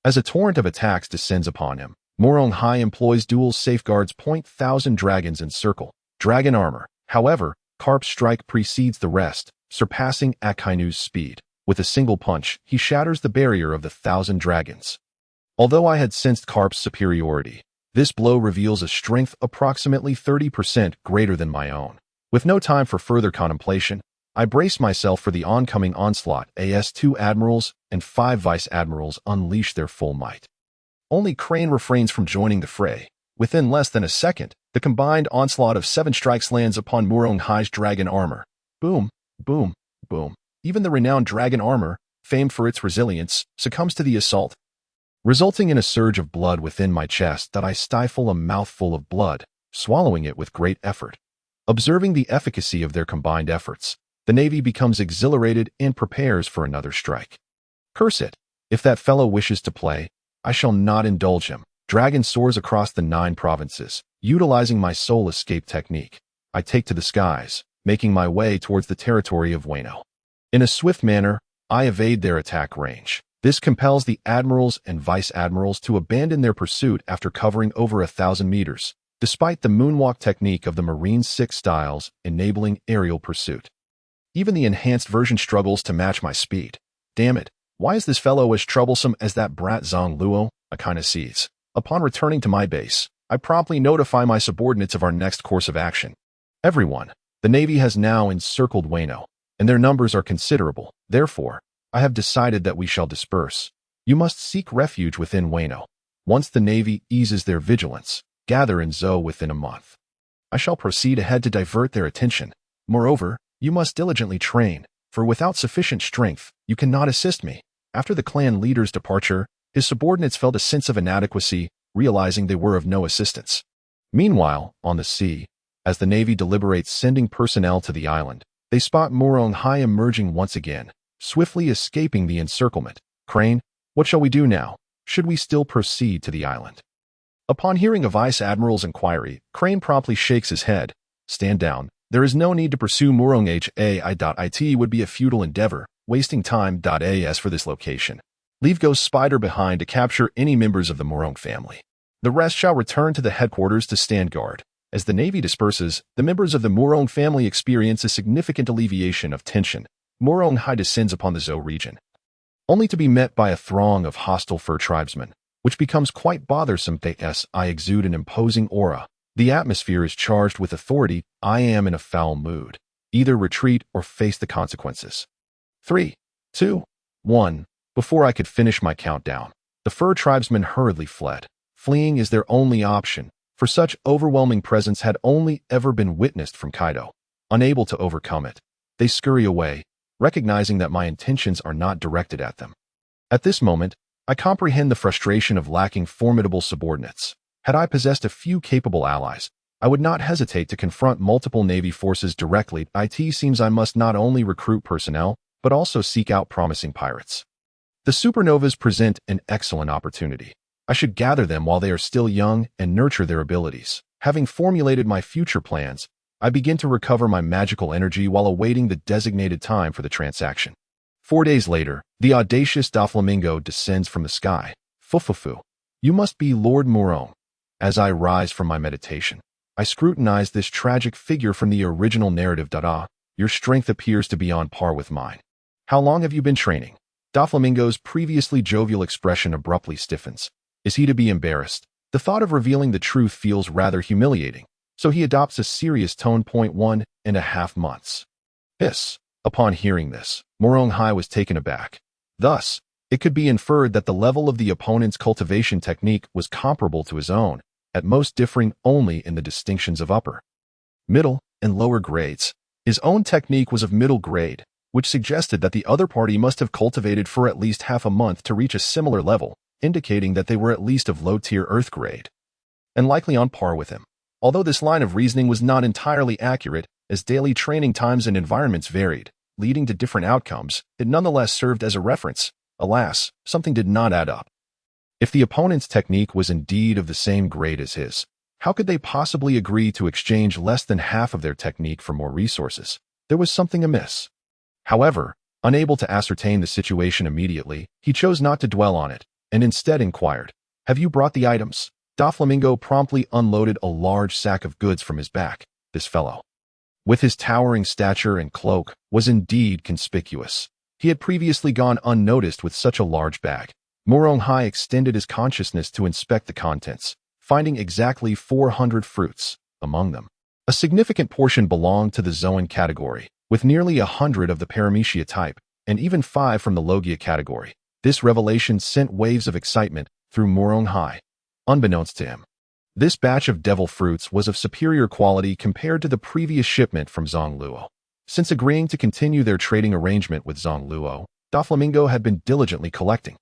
As a torrent of attacks descends upon him, Morong Hai employs dual safeguards. 1,000 dragons encircle. Dragon armor. However, Carp's strike precedes the rest, surpassing Akainu's speed. With a single punch, he shatters the barrier of the 1,000 dragons. Although I had sensed Carp's superiority, this blow reveals a strength approximately 30% greater than my own. With no time for further contemplation, I brace myself for the oncoming onslaught as 2 admirals and 5 vice admirals unleash their full might. Only Crane refrains from joining the fray. Within less than a second, the combined onslaught of 7 strikes lands upon Morong Hai's dragon armor. Boom, boom, boom. Even the renowned dragon armor, famed for its resilience, succumbs to the assault, resulting in a surge of blood within my chest that I stifle a mouthful of blood, swallowing it with great effort. Observing the efficacy of their combined efforts, the Navy becomes exhilarated and prepares for another strike. Curse it! If that fellow wishes to play, I shall not indulge him. Dragon soars across the 9 provinces. Utilizing my soul escape technique, I take to the skies, making my way towards the territory of Wano. In a swift manner, I evade their attack range. This compels the admirals and vice admirals to abandon their pursuit after covering over 1,000 meters, despite the moonwalk technique of the Marine 6 styles enabling aerial pursuit. Even the enhanced version struggles to match my speed. Damn it, why is this fellow as troublesome as that brat Zang Luo? Akainu sees. Upon returning to my base, I promptly notify my subordinates of our next course of action. Everyone, the Navy has now encircled Wano, and their numbers are considerable. Therefore, I have decided that we shall disperse. You must seek refuge within Wano. Once the Navy eases their vigilance, gather in Zhou within a month. I shall proceed ahead to divert their attention. Moreover, you must diligently train, for without sufficient strength, you cannot assist me. After the clan leader's departure, his subordinates felt a sense of inadequacy, realizing they were of no assistance. Meanwhile, on the sea, as the Navy deliberates sending personnel to the island, they spot Morong Hai emerging once again, swiftly escaping the encirclement. Crane, what shall we do now? Should we still proceed to the island? Upon hearing a vice admiral's inquiry, Crane promptly shakes his head. Stand down. There is no need to pursue Morong Hai.it would be a futile endeavor, wasting time. As for this location, leave Ghost Spider behind to capture any members of the Morong family. The rest shall return to the headquarters to stand guard. As the Navy disperses, the members of the Morong family experience a significant alleviation of tension. Morong Hai descends upon the Zhou region. only to be met by a throng of hostile fur tribesmen, which becomes quite bothersome. As I exude an imposing aura, the atmosphere is charged with authority. I am in a foul mood. Either retreat or face the consequences. 3, 2, 1. Before I could finish my countdown, the fur tribesmen hurriedly fled. Fleeing is their only option, for such overwhelming presence had only ever been witnessed from Kaido. Unable to overcome it, they scurry away, recognizing that my intentions are not directed at them. At this moment, I comprehend the frustration of lacking formidable subordinates. Had I possessed a few capable allies, I would not hesitate to confront multiple Navy forces directly. It seems I must not only recruit personnel, but also seek out promising pirates. The supernovas present an excellent opportunity. I should gather them while they are still young and nurture their abilities. Having formulated my future plans, I begin to recover my magical energy while awaiting the designated time for the transaction. 4 days later, the audacious Doflamingo descends from the sky. Fufufu, you must be Lord Morong. As I rise from my meditation, I scrutinize this tragic figure from the original narrative. Your strength appears to be on par with mine. How long have you been training? Doflamingo's previously jovial expression abruptly stiffens. Is he to be embarrassed? The thought of revealing the truth feels rather humiliating, so he adopts a serious tone. 1.5 months. Hiss. Upon hearing this, Morong Hai was taken aback. Thus, it could be inferred that the level of the opponent's cultivation technique was comparable to his own, at most differing only in the distinctions of upper, middle, and lower grades. His own technique was of middle grade, which suggested that the other party must have cultivated for at least half a month to reach a similar level, indicating that they were at least of low-tier earth grade, and likely on par with him. Although this line of reasoning was not entirely accurate, as daily training times and environments varied, leading to different outcomes, it nonetheless served as a reference. Alas, something did not add up. If the opponent's technique was indeed of the same grade as his, how could they possibly agree to exchange less than half of their technique for more resources? There was something amiss. However, unable to ascertain the situation immediately, he chose not to dwell on it, and instead inquired, "Have you brought the items?" Doflamingo promptly unloaded a large sack of goods from his back. This fellow, with his towering stature and cloak, was indeed conspicuous. He had previously gone unnoticed with such a large bag. Morong Hai extended his consciousness to inspect the contents, finding exactly 400 fruits among them. A significant portion belonged to the Zoan category, with nearly 100 of the Paramecia type, and even 5 from the Logia category. This revelation sent waves of excitement through Morong Hai. Unbeknownst to him, this batch of devil fruits was of superior quality compared to the previous shipment from Zang Luo. Since agreeing to continue their trading arrangement with Zang Luo, Doflamingo had been diligently collecting,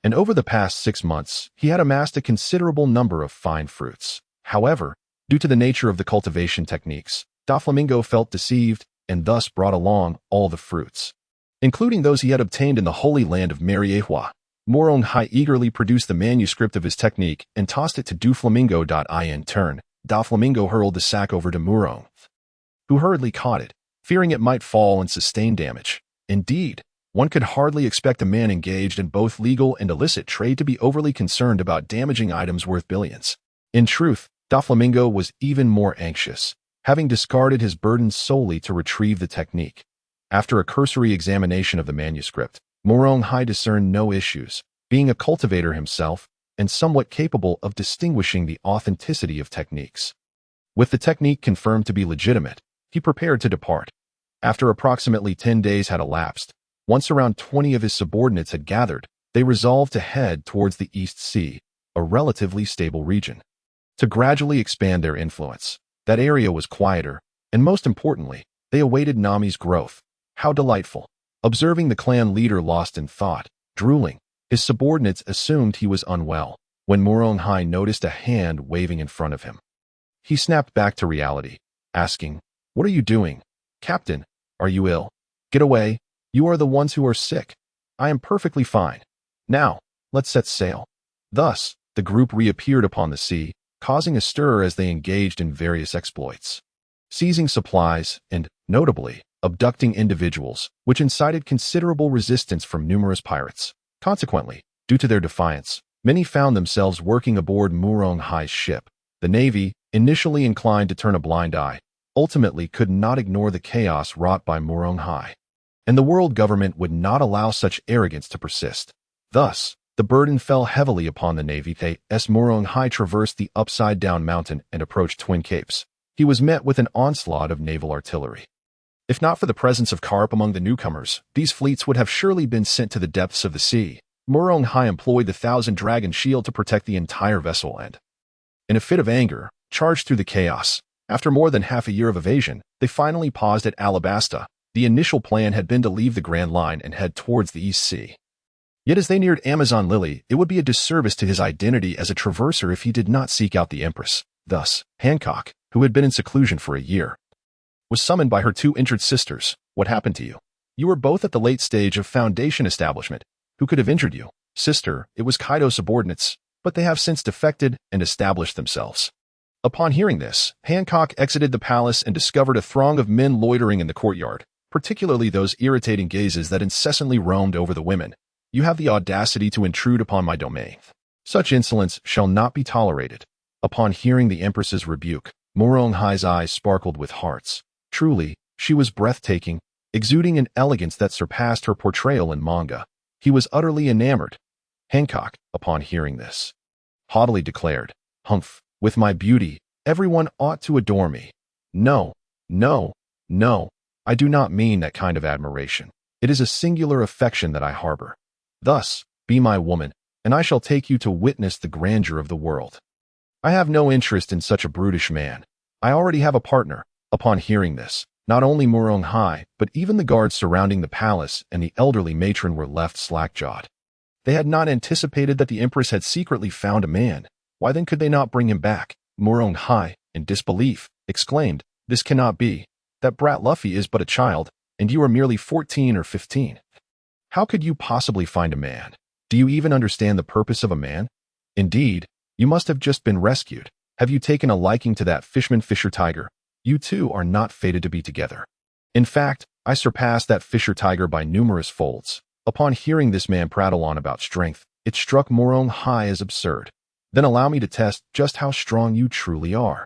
and over the past 6 months, he had amassed a considerable number of fine fruits. However, due to the nature of the cultivation techniques, Doflamingo felt deceived and thus brought along all the fruits, including those he had obtained in the Holy Land of myriad. Morong Hai eagerly produced the manuscript of his technique and tossed it to Doflamingo. In turn, Doflamingo hurled the sack over to Morong, who hurriedly caught it, fearing it might fall and sustain damage. Indeed, one could hardly expect a man engaged in both legal and illicit trade to be overly concerned about damaging items worth billions. In truth, Doflamingo was even more anxious, having discarded his burden solely to retrieve the technique. After a cursory examination of the manuscript, Morong Hai discerned no issues, being a cultivator himself and somewhat capable of distinguishing the authenticity of techniques. With the technique confirmed to be legitimate, he prepared to depart. After approximately 10 days had elapsed, once around 20 of his subordinates had gathered, they resolved to head towards the East Sea, a relatively stable region, to gradually expand their influence. That area was quieter, and most importantly, they awaited Nami's growth. How delightful! Observing the clan leader lost in thought, drooling, his subordinates assumed he was unwell, when Morong Hai noticed a hand waving in front of him. He snapped back to reality, asking, "What are you doing? Captain, are you ill? Get away. You are the ones who are sick. I am perfectly fine. Now, let's set sail." Thus, the group reappeared upon the sea, causing a stir as they engaged in various exploits, seizing supplies and, notably, abducting individuals, which incited considerable resistance from numerous pirates. Consequently, due to their defiance, many found themselves working aboard Morong Hai's ship. The Navy, initially inclined to turn a blind eye, ultimately could not ignore the chaos wrought by Morong Hai. and the world government would not allow such arrogance to persist. Thus, the burden fell heavily upon the navy. As Morong Hai traversed the upside-down mountain and approached Twin Capes, he was met with an onslaught of naval artillery. If not for the presence of carp among the newcomers, these fleets would have surely been sent to the depths of the sea. Morong Hai employed the 1,000-dragon shield to protect the entire vessel and, in a fit of anger, charged through the chaos. After more than half a year of evasion, they finally paused at Alabasta. The initial plan had been to leave the Grand Line and head towards the East Sea. Yet as they neared Amazon Lily, it would be a disservice to his identity as a traverser if he did not seek out the Empress. Thus, Hancock, who had been in seclusion for a year, was summoned by her 2 injured sisters. What happened to you? You were both at the late stage of Foundation establishment. Who could have injured you? Sister, it was Kaido's subordinates, but they have since defected and established themselves. Upon hearing this, Hancock exited the palace and discovered a throng of men loitering in the courtyard, particularly those irritating gazes that incessantly roamed over the women. You have the audacity to intrude upon my domain. Such insolence shall not be tolerated. Upon hearing the Empress's rebuke, Morong Hai's eyes sparkled with hearts. Truly, she was breathtaking, exuding an elegance that surpassed her portrayal in manga. He was utterly enamored. Hancock, upon hearing this, haughtily declared, "Humph, with my beauty, everyone ought to adore me. No, no, no, I do not mean that kind of admiration. It is a singular affection that I harbor. Thus, be my woman, and I shall take you to witness the grandeur of the world. I have no interest in such a brutish man. I already have a partner." Upon hearing this, not only Morong Hai, but even the guards surrounding the palace and the elderly matron were left slack-jawed. They had not anticipated that the Empress had secretly found a man. Why then could they not bring him back? Morong Hai, in disbelief, exclaimed, "This cannot be. That brat Luffy is but a child, and you are merely 14 or 15. How could you possibly find a man? Do you even understand the purpose of a man? Indeed, you must have just been rescued. Have you taken a liking to that fisher-tiger? You two are not fated to be together. In fact, I surpassed that fisher-tiger by numerous folds." Upon hearing this man prattle on about strength, it struck Morong Hai as absurd. "Then allow me to test just how strong you truly are."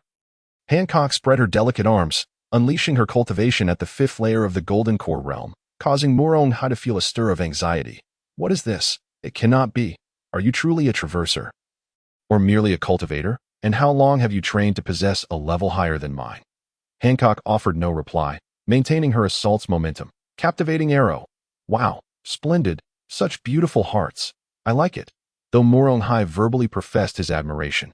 Hancock spread her delicate arms, unleashing her cultivation at the 5th layer of the Golden Core realm, causing Morong Hai to feel a stir of anxiety. What is this? It cannot be. Are you truly a traverser? Or merely a cultivator? And how long have you trained to possess a level higher than mine? Hancock offered no reply, maintaining her assault's momentum. Captivating arrow. Wow, splendid, such beautiful hearts. I like it. Though Morong Hai verbally professed his admiration,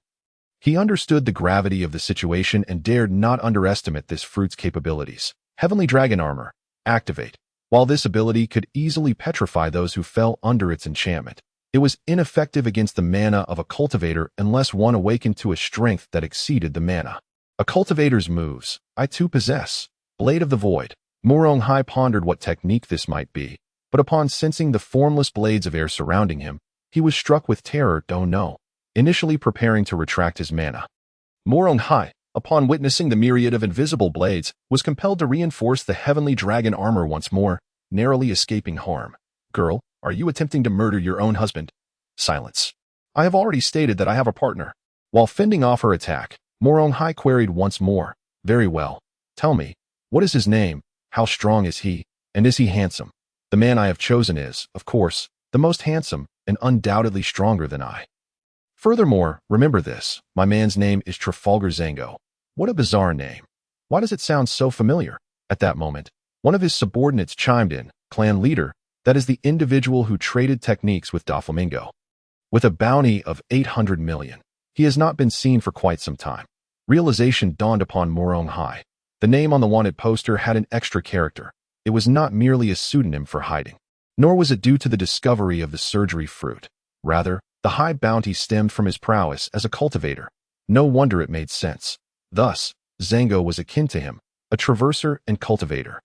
he understood the gravity of the situation and dared not underestimate this fruit's capabilities. Heavenly Dragon Armor. Activate. While this ability could easily petrify those who fell under its enchantment, it was ineffective against the mana of a cultivator unless one awakened to a strength that exceeded the mana. A cultivator's moves, I too possess. Blade of the Void. Morong Hai pondered what technique this might be, but upon sensing the formless blades of air surrounding him, he was struck with terror. Don't know. Initially preparing to retract his mana, Morong Hai, upon witnessing the myriad of invisible blades, was compelled to reinforce the heavenly dragon armor once more, narrowly escaping harm. Girl, are you attempting to murder your own husband? Silence. I have already stated that I have a partner. While fending off her attack, Morong Hai queried once more. Very well. Tell me, what is his name? How strong is he? And is he handsome? The man I have chosen is, of course, the most handsome and undoubtedly stronger than I. Furthermore, remember this, my man's name is Trafalgar Zango. What a bizarre name. Why does it sound so familiar? At that moment, one of his subordinates chimed in, clan leader, that is the individual who traded techniques with Doflamingo. With a bounty of 800 million. He has not been seen for quite some time. Realization dawned upon Morong Hai. The name on the wanted poster had an extra character. It was not merely a pseudonym for hiding, nor was it due to the discovery of the surgery fruit. Rather, the high bounty stemmed from his prowess as a cultivator. No wonder it made sense. Thus, Zango was akin to him, a traverser and cultivator.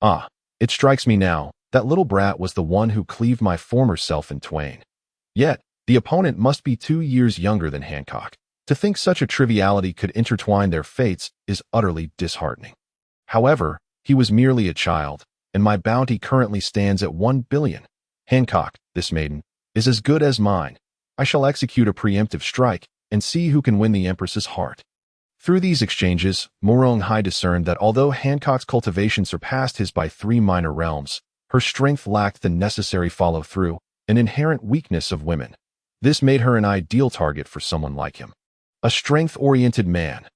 Ah, it strikes me now, that little brat was the one who cleaved my former self in twain. Yet, the opponent must be 2 years younger than Hancock. To think such a triviality could intertwine their fates is utterly disheartening. However, he was merely a child, and my bounty currently stands at 1 billion. Hancock, this maiden, is as good as mine. I shall execute a preemptive strike and see who can win the Empress's heart. Through these exchanges, Morong Hai discerned that although Hancock's cultivation surpassed his by 3 minor realms, Her strength lacked the necessary follow-through, an inherent weakness of women. This made her an ideal target for someone like him. A strength-oriented man.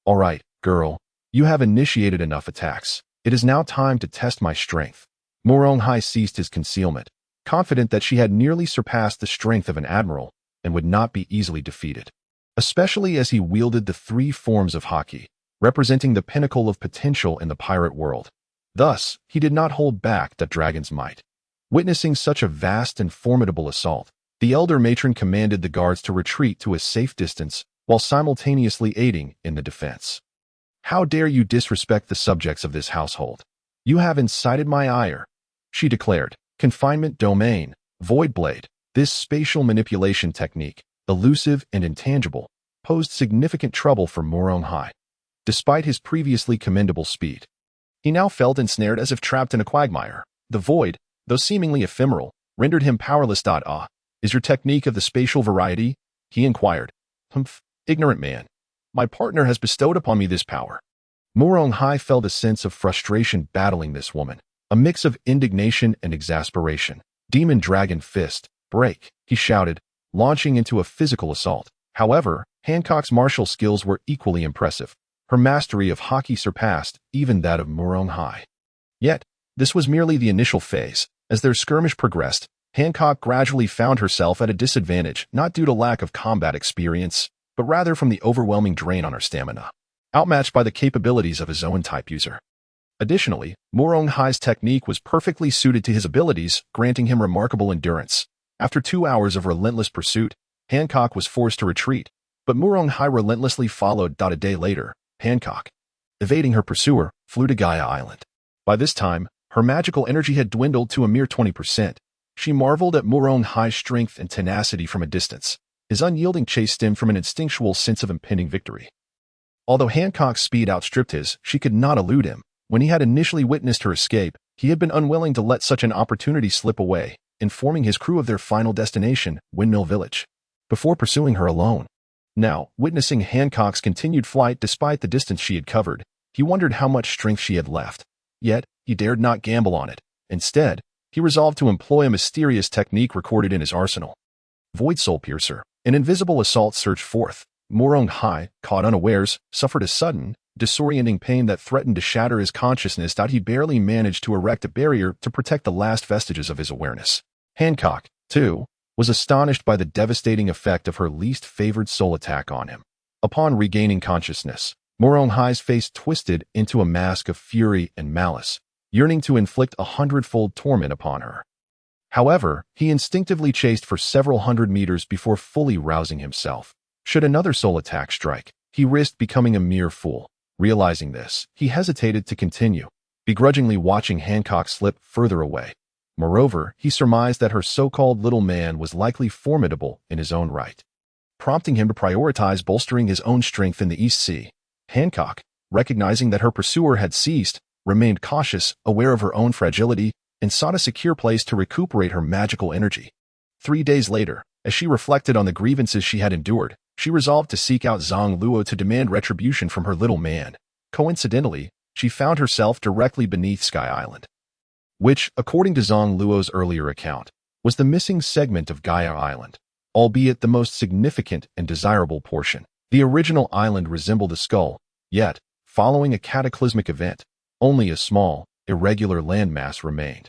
All right, girl, you have initiated enough attacks. It is now time to test my strength. Morong-hai ceased his concealment, confident that she had nearly surpassed the strength of an admiral and would not be easily defeated, especially as he wielded the three forms of haki, representing the pinnacle of potential in the pirate world. Thus, he did not hold back that dragon's might. Witnessing such a vast and formidable assault, the elder matron commanded the guards to retreat to a safe distance while simultaneously aiding in the defense. "How dare you disrespect the subjects of this household? You have incited my ire," she declared. Confinement domain, void blade. This spatial manipulation technique, elusive and intangible, posed significant trouble for Morong-hai. Despite his previously commendable speed, he now felt ensnared as if trapped in a quagmire. The void, though seemingly ephemeral, rendered him powerless. "Ah, is your technique of the spatial variety?" he inquired. "Humph, ignorant man. My partner has bestowed upon me this power." Morong-hai felt a sense of frustration battling this woman, a mix of indignation and exasperation. "Demon Dragon Fist, break," he shouted, launching into a physical assault. However, Hancock's martial skills were equally impressive. Her mastery of haki surpassed even that of Morong-hai. Yet, this was merely the initial phase. As their skirmish progressed, Hancock gradually found herself at a disadvantage, not due to lack of combat experience, but rather from the overwhelming drain on her stamina, outmatched by the capabilities of his own type user. Additionally, Morong-hai's technique was perfectly suited to his abilities, granting him remarkable endurance. After 2 hours of relentless pursuit, Hancock was forced to retreat, but Morong-hai relentlessly followed. A day later, Hancock, evading her pursuer, flew to Gaia Island. By this time, her magical energy had dwindled to a mere 20%. She marveled at Morong-hai's strength and tenacity from a distance. His unyielding chase stemmed from an instinctual sense of impending victory. Although Hancock's speed outstripped his, she could not elude him. When he had initially witnessed her escape, he had been unwilling to let such an opportunity slip away, informing his crew of their final destination, Windmill Village, before pursuing her alone. Now, witnessing Hancock's continued flight despite the distance she had covered, he wondered how much strength she had left. Yet, he dared not gamble on it. Instead, he resolved to employ a mysterious technique recorded in his arsenal. Void Soul Piercer. An invisible assault surged forth. Morong-hai, caught unawares, suffered a sudden, disorienting pain that threatened to shatter his consciousness. He barely managed to erect a barrier to protect the last vestiges of his awareness. Hancock, too, was astonished by the devastating effect of her least favored soul attack on him. Upon regaining consciousness, Morong-hai's face twisted into a mask of fury and malice, yearning to inflict 100-fold torment upon her. However, he instinctively chased for several hundred meters before fully rousing himself. Should another soul attack strike, he risked becoming a mere fool. Realizing this, he hesitated to continue, begrudgingly watching Hancock slip further away. Moreover, he surmised that her so-called little man was likely formidable in his own right, prompting him to prioritize bolstering his own strength in the East Sea. Hancock, recognizing that her pursuer had ceased, remained cautious, aware of her own fragility, and sought a secure place to recuperate her magical energy. 3 days later, as she reflected on the grievances she had endured, she resolved to seek out Zang Luo to demand retribution from her little man. Coincidentally, she found herself directly beneath Sky Island, which, according to Zang Luo's earlier account, was the missing segment of Gaia Island, albeit the most significant and desirable portion. The original island resembled a skull, yet, following a cataclysmic event, only a small, irregular landmass remained.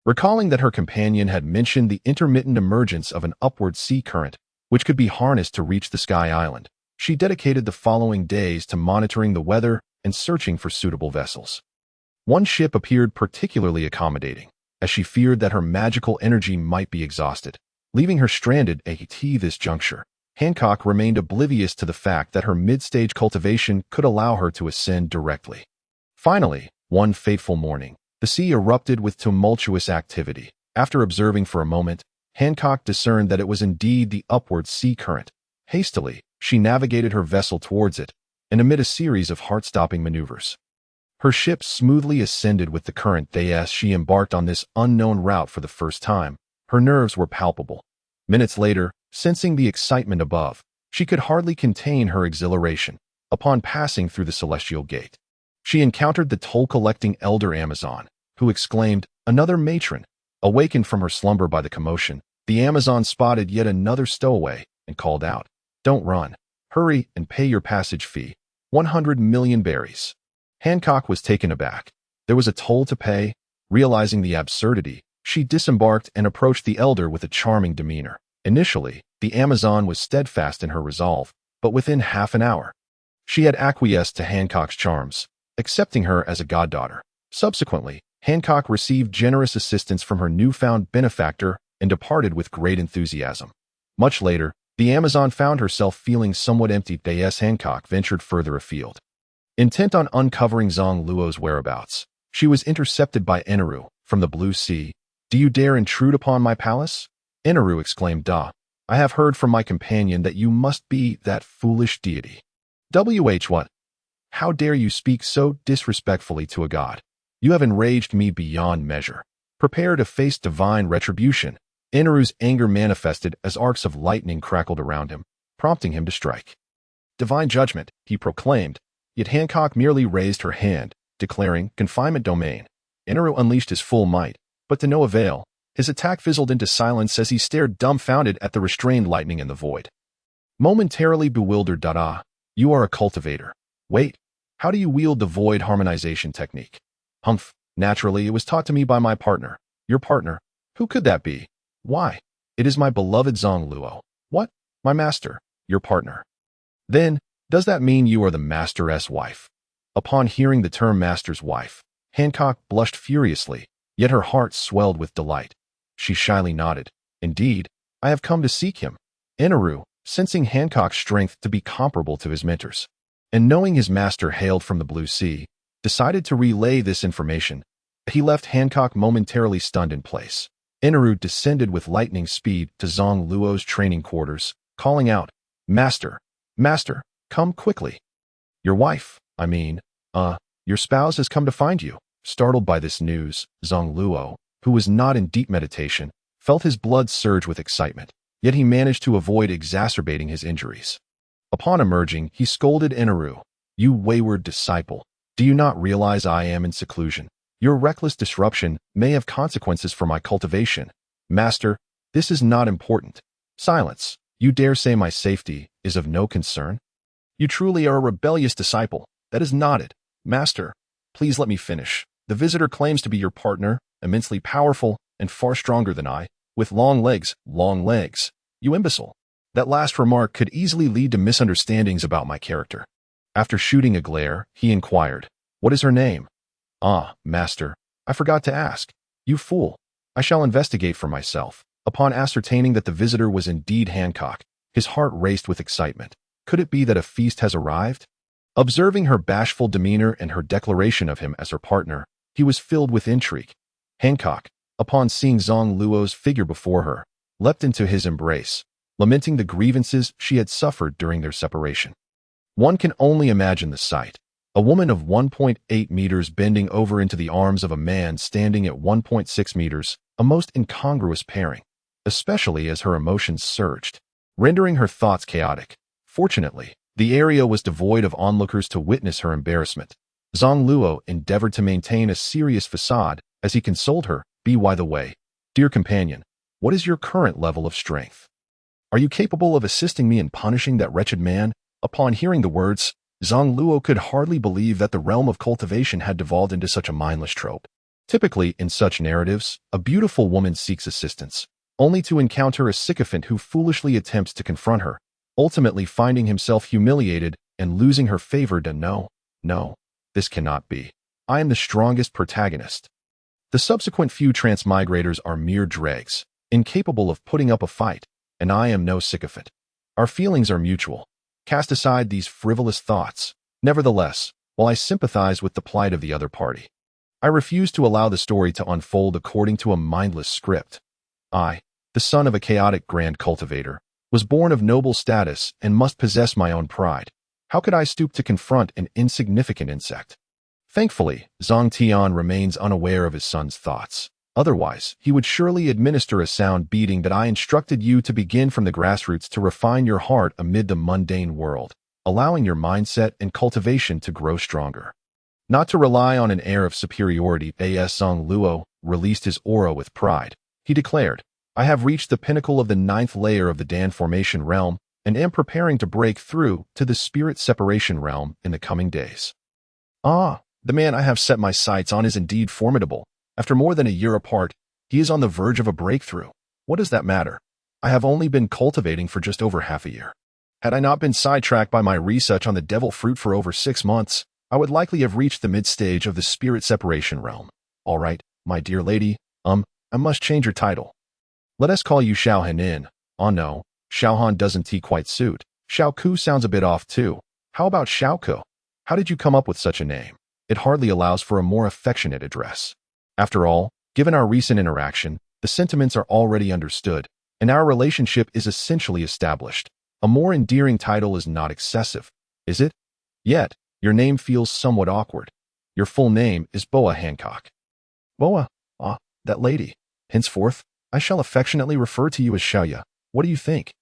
Recalling that her companion had mentioned the intermittent emergence of an upward sea current, which could be harnessed to reach the Sky Island, she dedicated the following days to monitoring the weather and searching for suitable vessels. One ship appeared particularly accommodating, as she feared that her magical energy might be exhausted, leaving her stranded at this juncture. Hancock remained oblivious to the fact that her mid-stage cultivation could allow her to ascend directly. Finally, one fateful morning, the sea erupted with tumultuous activity. After observing for a moment, Hancock discerned that it was indeed the upward sea current. Hastily, she navigated her vessel towards it, and amid a series of heart-stopping maneuvers, her ship smoothly ascended with the current. As she embarked on this unknown route for the first time, her nerves were palpable. Minutes later, sensing the excitement above, she could hardly contain her exhilaration. Upon passing through the celestial gate, she encountered the toll-collecting elder Amazon, who exclaimed, Another matron. Awakened from her slumber by the commotion, the Amazon spotted yet another stowaway and called out, "Don't run. Hurry and pay your passage fee. 100 million berries." Hancock was taken aback. There was a toll to pay. Realizing the absurdity, she disembarked and approached the elder with a charming demeanor. Initially, the Amazon was steadfast in her resolve, but within half an hour, she had acquiesced to Hancock's charms, accepting her as a goddaughter. Subsequently, Hancock received generous assistance from her newfound benefactor and departed with great enthusiasm. Much later, the Amazon found herself feeling somewhat empty as Hancock ventured further afield. Intent on uncovering Zang Luo's whereabouts, she was intercepted by Enneru from the Blue Sea. "Do you dare intrude upon my palace?" Enneru exclaimed, "Da, I have heard from my companion that you must be that foolish deity." What? How dare you speak so disrespectfully to a god? You have enraged me beyond measure. Prepare to face divine retribution. Enneru's anger manifested as arcs of lightning crackled around him, prompting him to strike. "Divine judgment," he proclaimed, yet Hancock merely raised her hand, declaring confinement domain. Enneru unleashed his full might, but to no avail. His attack fizzled into silence as he stared dumbfounded at the restrained lightning in the void. Momentarily bewildered, "You are a cultivator. Wait, how do you wield the void harmonization technique?" "Humph, naturally it was taught to me by my partner." "Your partner? Who could that be?" "Why, it is my beloved Zang Luo." "What? My master, your partner? Then, does that mean you are the master's wife?" Upon hearing the term master's wife, Hancock blushed furiously, yet her heart swelled with delight. She shyly nodded. "Indeed, I have come to seek him." Enneru, sensing Hancock's strength to be comparable to his mentor's, and knowing his master hailed from the Blue Sea, decided to relay this information. He left Hancock momentarily stunned in place. Enneru descended with lightning speed to Zang Luo's training quarters, calling out, "Master, master, come quickly. Your wife, your spouse has come to find you." Startled by this news, Zang Luo, who was not in deep meditation, felt his blood surge with excitement, yet he managed to avoid exacerbating his injuries. Upon emerging, he scolded Enneru, "You wayward disciple, do you not realize I am in seclusion? Your reckless disruption may have consequences for my cultivation. Master, this is not important." "Silence. You dare say my safety is of no concern? You truly are a rebellious disciple. That is not it." "Master, please let me finish. The visitor claims to be your partner, immensely powerful and far stronger than I, with long legs." "Long legs? You imbecile." That last remark could easily lead to misunderstandings about my character. After shooting a glare, he inquired, "What is her name?" "Ah, master, I forgot to ask." "You fool. I shall investigate for myself." Upon ascertaining that the visitor was indeed Hancock, his heart raced with excitement. Could it be that a feast has arrived? Observing her bashful demeanor and her declaration of him as her partner, he was filled with intrigue. Hancock, upon seeing Zang Luo's figure before her, leapt into his embrace, lamenting the grievances she had suffered during their separation. One can only imagine the sight. A woman of 1.8 meters bending over into the arms of a man standing at 1.6 meters, a most incongruous pairing, especially as her emotions surged, rendering her thoughts chaotic. Fortunately, the area was devoid of onlookers to witness her embarrassment. Zang Luo endeavored to maintain a serious facade as he consoled her, "By the way, dear companion, what is your current level of strength? Are you capable of assisting me in punishing that wretched man?" Upon hearing the words, Zang Luo could hardly believe that the realm of cultivation had devolved into such a mindless trope. Typically, in such narratives, a beautiful woman seeks assistance, only to encounter a sycophant who foolishly attempts to confront her, ultimately finding himself humiliated and losing her favor. No, this cannot be. I am the strongest protagonist. The subsequent few transmigrators are mere dregs, incapable of putting up a fight, and I am no sycophant. Our feelings are mutual. Cast aside these frivolous thoughts. Nevertheless, while I sympathize with the plight of the other party, I refuse to allow the story to unfold according to a mindless script. I, the son of a chaotic grand cultivator, was born of noble status and must possess my own pride. How could I stoop to confront an insignificant insect? Thankfully, Zhang Tian remains unaware of his son's thoughts. Otherwise, he would surely administer a sound beating that I instructed you to begin from the grassroots to refine your heart amid the mundane world, allowing your mindset and cultivation to grow stronger. Not to rely on an air of superiority, Zang Luo released his aura with pride. He declared, I have reached the pinnacle of the 9th layer of the Dan formation realm and am preparing to break through to the spirit separation realm in the coming days. Ah, the man I have set my sights on is indeed formidable. After more than a year apart, he is on the verge of a breakthrough. What does that matter? I have only been cultivating for just over half a year. Had I not been sidetracked by my research on the devil fruit for over 6 months, I would likely have reached the mid-stage of the spirit separation realm. All right, my dear lady, I must change your title. Let us call you Xiao Henin. Oh no, Xiao Han doesn't quite suit. Xiao Ku sounds a bit off too. How about Xiao Ku? How did you come up with such a name? It hardly allows for a more affectionate address. After all, given our recent interaction, the sentiments are already understood, and our relationship is essentially established. A more endearing title is not excessive, is it? Yet, your name feels somewhat awkward. Your full name is Boa Hancock. Boa? Ah, that lady. Henceforth, I shall affectionately refer to you as Xiaoya. What do you think?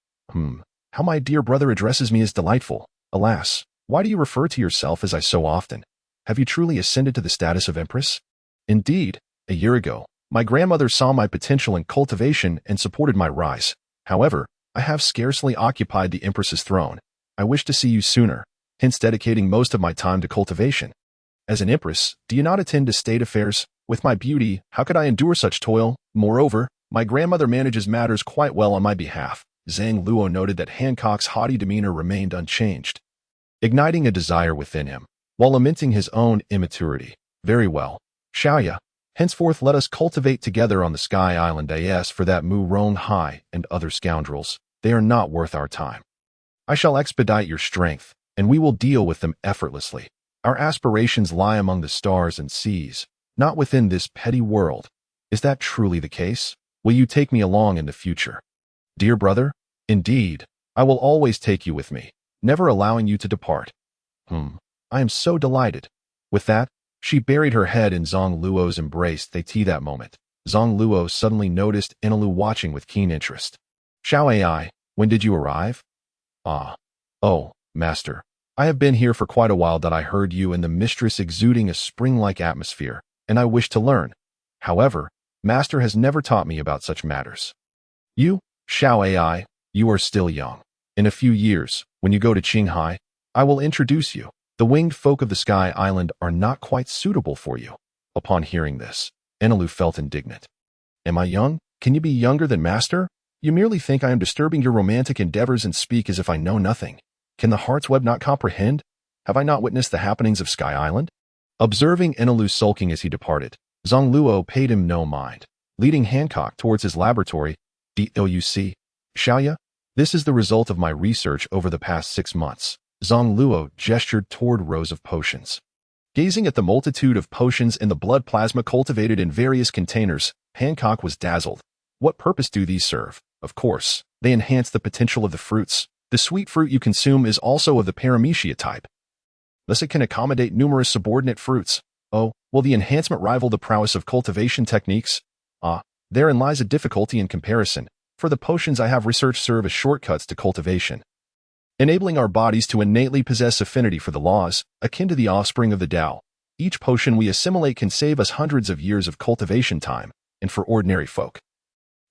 How my dear brother addresses me is delightful. Alas, why do you refer to yourself as I so often? Have you truly ascended to the status of empress? Indeed, a year ago, my grandmother saw my potential in cultivation and supported my rise. However, I have scarcely occupied the empress's throne. I wish to see you sooner, hence dedicating most of my time to cultivation. As an empress, do you not attend to state affairs? With my beauty, how could I endure such toil? Moreover, my grandmother manages matters quite well on my behalf. Zang Luo noted that Hancock's haughty demeanor remained unchanged, igniting a desire within him, while lamenting his own immaturity. Very well, Xiaoya, henceforth let us cultivate together on the Sky Island. As for that Mu Rong Hai and other scoundrels, they are not worth our time. I shall expedite your strength, and we will deal with them effortlessly. Our aspirations lie among the stars and seas, not within this petty world. Is that truly the case? Will you take me along in the future? Dear brother, indeed, I will always take you with me, never allowing you to depart. I am so delighted. With that, she buried her head in Zang Luo's embrace. That moment, Zang Luo suddenly noticed Enelu watching with keen interest. Xiao Ai, when did you arrive? Oh, master, I have been here for quite a while. That I heard you and the mistress exuding a spring-like atmosphere, and I wish to learn. However, master has never taught me about such matters. You, Xiao Ai, you are still young. In a few years, when you go to Qinghai, I will introduce you. The winged folk of the Sky Island are not quite suitable for you. Upon hearing this, Enelu felt indignant. Am I young? Can you be younger than master? You merely think I am disturbing your romantic endeavors and speak as if I know nothing. Can the heart's web not comprehend? Have I not witnessed the happenings of Sky Island? Observing Enelu sulking as he departed, Zang Luo paid him no mind, leading Hancock towards his laboratory. DOUC, Xiaoya, this is the result of my research over the past 6 months. Zang Luo gestured toward rows of potions. Gazing at the multitude of potions in the blood plasma cultivated in various containers, Hancock was dazzled. What purpose do these serve? Of course, they enhance the potential of the fruits. The sweet fruit you consume is also of the paramecia type. Thus it can accommodate numerous subordinate fruits. Oh, will the enhancement rival the prowess of cultivation techniques? Therein lies a difficulty in comparison, for the potions I have researched serve as shortcuts to cultivation, enabling our bodies to innately possess affinity for the laws, akin to the offspring of the Tao. Each potion we assimilate can save us hundreds of years of cultivation time, and for ordinary folk,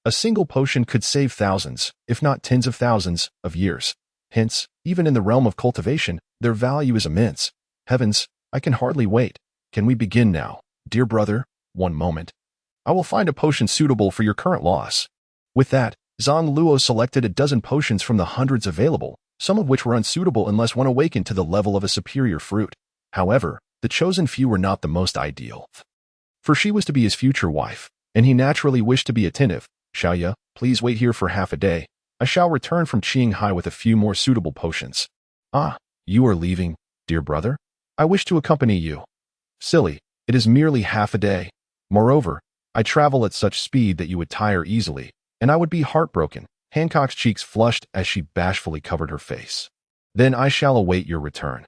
a single potion could save thousands, if not tens of thousands, of years. Hence, even in the realm of cultivation, their value is immense. Heavens, I can hardly wait. Can we begin now? Dear brother, one moment. I will find a potion suitable for your current loss. With that, Zang Luo selected a dozen potions from the hundreds available, some of which were unsuitable unless one awakened to the level of a superior fruit. However, the chosen few were not the most ideal, for she was to be his future wife, and he naturally wished to be attentive. Xiaoya, please wait here for half a day. I shall return from Qinghai with a few more suitable potions. You are leaving, dear brother? I wish to accompany you. Silly, it is merely half a day. Moreover, I travel at such speed that you would tire easily, and I would be heartbroken. Hancock's cheeks flushed as she bashfully covered her face. Then I shall await your return.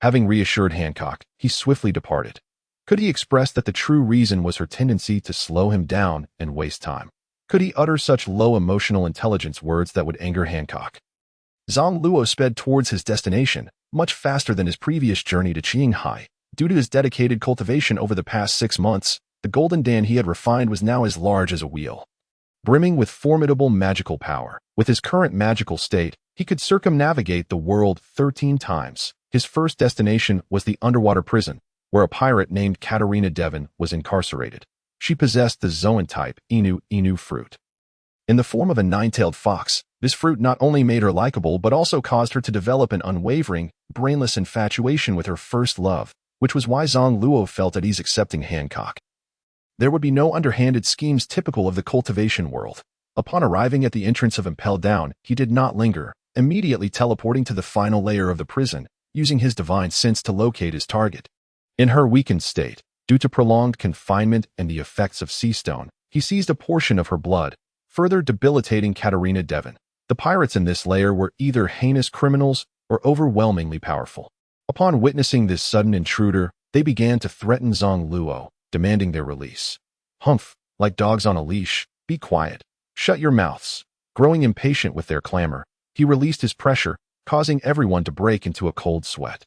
Having reassured Hancock, he swiftly departed. Could he express that the true reason was her tendency to slow him down and waste time? Could he utter such low emotional intelligence words that would anger Hancock? Zang Luo sped towards his destination, much faster than his previous journey to Qinghai. Due to his dedicated cultivation over the past 6 months, the golden Dan he had refined was now as large as a wheel, brimming with formidable magical power. With his current magical state, he could circumnavigate the world 13 times. His first destination was the underwater prison, where a pirate named Katarina Devon was incarcerated. She possessed the Zoan type Inu fruit. In the form of a nine-tailed fox, this fruit not only made her likable but also caused her to develop an unwavering, brainless infatuation with her first love, which was why Zang Luo felt at ease accepting Hancock. There would be no underhanded schemes typical of the cultivation world. Upon arriving at the entrance of Impel Down, he did not linger, immediately teleporting to the final layer of the prison, using his divine sense to locate his target. In her weakened state, due to prolonged confinement and the effects of sea stone, he seized a portion of her blood, further debilitating Katarina Devon. The pirates in this layer were either heinous criminals or overwhelmingly powerful. Upon witnessing this sudden intruder, they began to threaten Zang Luo, demanding their release. Humph, like dogs on a leash, be quiet. Shut your mouths. Growing impatient with their clamor, he released his pressure, causing everyone to break into a cold sweat.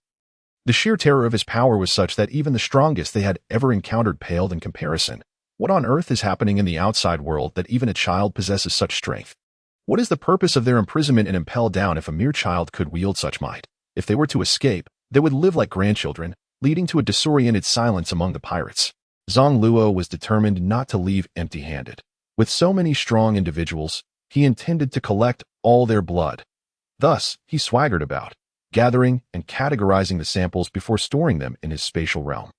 The sheer terror of his power was such that even the strongest they had ever encountered paled in comparison. What on earth is happening in the outside world that even a child possesses such strength? What is the purpose of their imprisonment and Impel Down if a mere child could wield such might? If they were to escape, they would live like grandchildren, leading to a disoriented silence among the pirates. Zang Luo was determined not to leave empty-handed. With so many strong individuals, he intended to collect all their blood. Thus, he swaggered about, gathering and categorizing the samples before storing them in his spatial realm.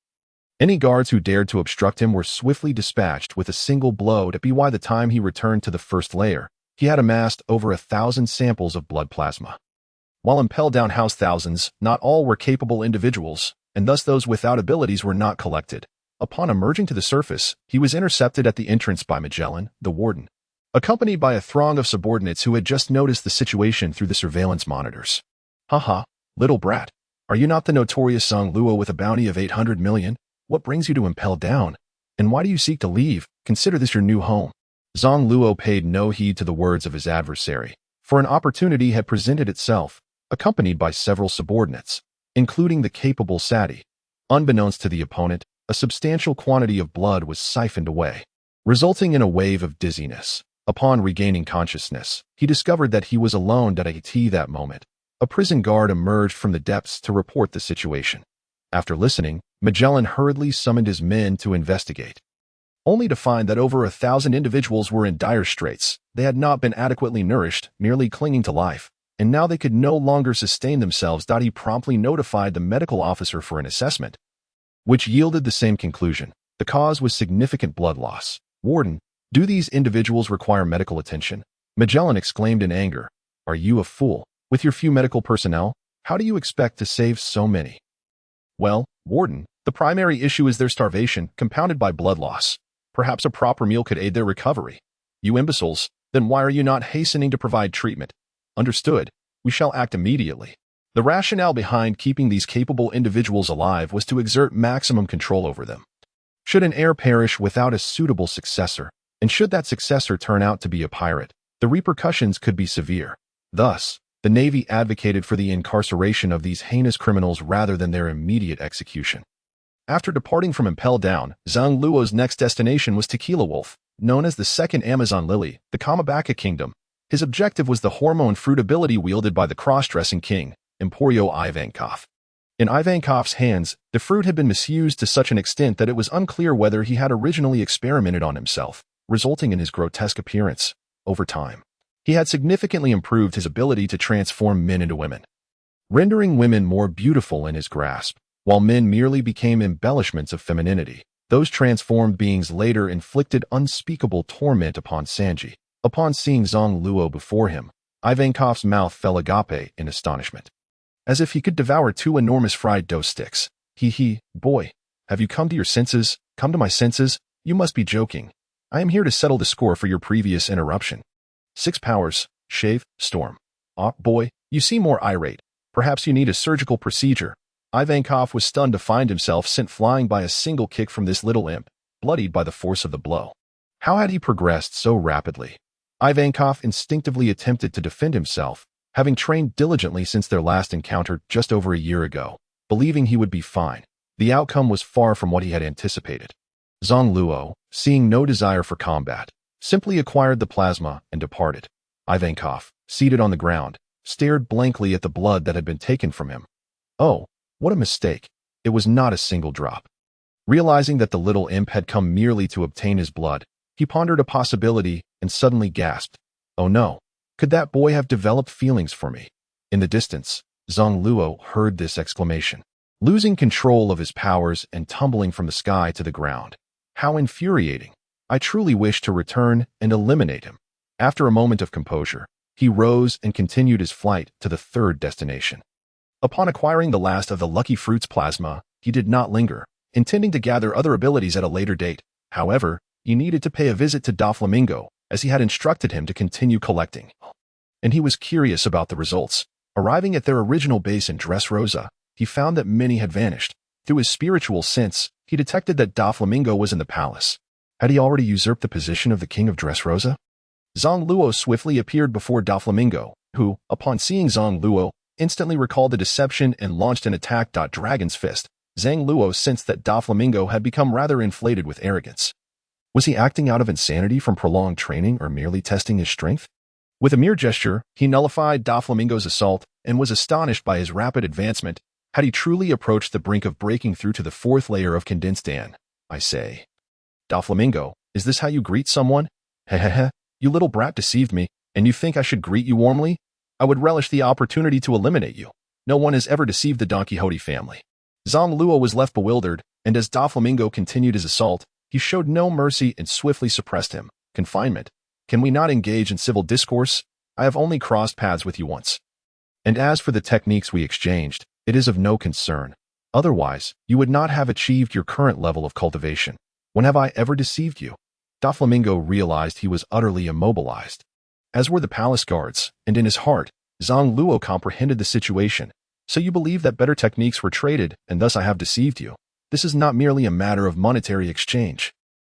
Any guards who dared to obstruct him were swiftly dispatched with a single blow. By the time he returned to the first layer, he had amassed over 1,000 samples of blood plasma. While Impel Down housed thousands, not all were capable individuals, and thus those without abilities were not collected. Upon emerging to the surface, he was intercepted at the entrance by Magellan, the warden, accompanied by a throng of subordinates who had just noticed the situation through the surveillance monitors. Haha, little brat, are you not the notorious Zang Luo with a bounty of 800 million? What brings you to Impel Down? And why do you seek to leave? Consider this your new home. Zang Luo paid no heed to the words of his adversary, for an opportunity had presented itself, accompanied by several subordinates, including the capable Sati. Unbeknownst to the opponent, a substantial quantity of blood was siphoned away, resulting in a wave of dizziness. Upon regaining consciousness, he discovered that he was alone at that moment. A prison guard emerged from the depths to report the situation. After listening, Magellan hurriedly summoned his men to investigate, only to find that over 1,000 individuals were in dire straits. They had not been adequately nourished, merely clinging to life, and now they could no longer sustain themselves. He promptly notified the medical officer for an assessment, which yielded the same conclusion. The cause was significant blood loss. Warden, do these individuals require medical attention? Magellan exclaimed in anger. Are you a fool? With your few medical personnel, how do you expect to save so many? Well, Warden, the primary issue is their starvation, compounded by blood loss. Perhaps a proper meal could aid their recovery. You imbeciles, then why are you not hastening to provide treatment? Understood. We shall act immediately. The rationale behind keeping these capable individuals alive was to exert maximum control over them. Should an heir perish without a suitable successor, and should that successor turn out to be a pirate, the repercussions could be severe. Thus, the Navy advocated for the incarceration of these heinous criminals rather than their immediate execution. After departing from Impel Down, Zang Luo's next destination was Tequila Wolf, known as the Second Amazon Lily, the Kamabaka Kingdom. His objective was the hormone fruit ability wielded by the cross-dressing king, Emporio Ivankov. In Ivankov's hands, the fruit had been misused to such an extent that it was unclear whether he had originally experimented on himself, resulting in his grotesque appearance. Over time, he had significantly improved his ability to transform men into women, rendering women more beautiful in his grasp, while men merely became embellishments of femininity. Those transformed beings later inflicted unspeakable torment upon Sanji. Upon seeing Zang Luo before him, Ivankov's mouth fell agape in astonishment, as if he could devour 2 enormous fried dough sticks. Boy, have you come to your senses? Come to my senses? You must be joking. I am here to settle the score for your previous interruption. 6 powers, shave, storm. Boy, you seem more irate. Perhaps you need a surgical procedure. Ivankov was stunned to find himself sent flying by a single kick from this little imp, bloodied by the force of the blow. How had he progressed so rapidly? Ivankov instinctively attempted to defend himself, having trained diligently since their last encounter just over a year ago, believing he would be fine. The outcome was far from what he had anticipated. Zang Luo, seeing no desire for combat, simply acquired the plasma and departed. Ivankov, seated on the ground, stared blankly at the blood that had been taken from him. Oh, what a mistake. It was not a single drop. Realizing that the little imp had come merely to obtain his blood, he pondered a possibility and suddenly gasped. Oh no, could that boy have developed feelings for me? In the distance, Zang Luo heard this exclamation. Losing control of his powers and tumbling from the sky to the ground. How infuriating. I truly wish to return and eliminate him. After a moment of composure, he rose and continued his flight to the third destination. Upon acquiring the last of the Lucky Fruits plasma, he did not linger, intending to gather other abilities at a later date. However, he needed to pay a visit to Doflamingo, as he had instructed him to continue collecting. And he was curious about the results. Arriving at their original base in Dressrosa, he found that many had vanished. Through his spiritual sense, he detected that Doflamingo was in the palace. Had he already usurped the position of the king of Dressrosa? Zang Luo swiftly appeared before Doflamingo, who, upon seeing Zang Luo, instantly recalled the deception and launched an attack. Dragon's Fist. Zang Luo sensed that Doflamingo had become rather inflated with arrogance. Was he acting out of insanity from prolonged training or merely testing his strength? With a mere gesture, he nullified Doflamingo's assault and was astonished by his rapid advancement. Had he truly approached the brink of breaking through to the fourth layer of condensed Dan? I say. Doflamingo, is this how you greet someone? Hehehe, you little brat deceived me, and you think I should greet you warmly? I would relish the opportunity to eliminate you. No one has ever deceived the Don Quixote family. Zang Luo was left bewildered, and as Doflamingo continued his assault, he showed no mercy and swiftly suppressed him. Confinement. Can we not engage in civil discourse? I have only crossed paths with you once. And as for the techniques we exchanged, it is of no concern. Otherwise, you would not have achieved your current level of cultivation. When have I ever deceived you? Doflamingo realized he was utterly immobilized. As were the palace guards, and in his heart, Zang Luo comprehended the situation. So you believe that better techniques were traded, and thus I have deceived you. This is not merely a matter of monetary exchange.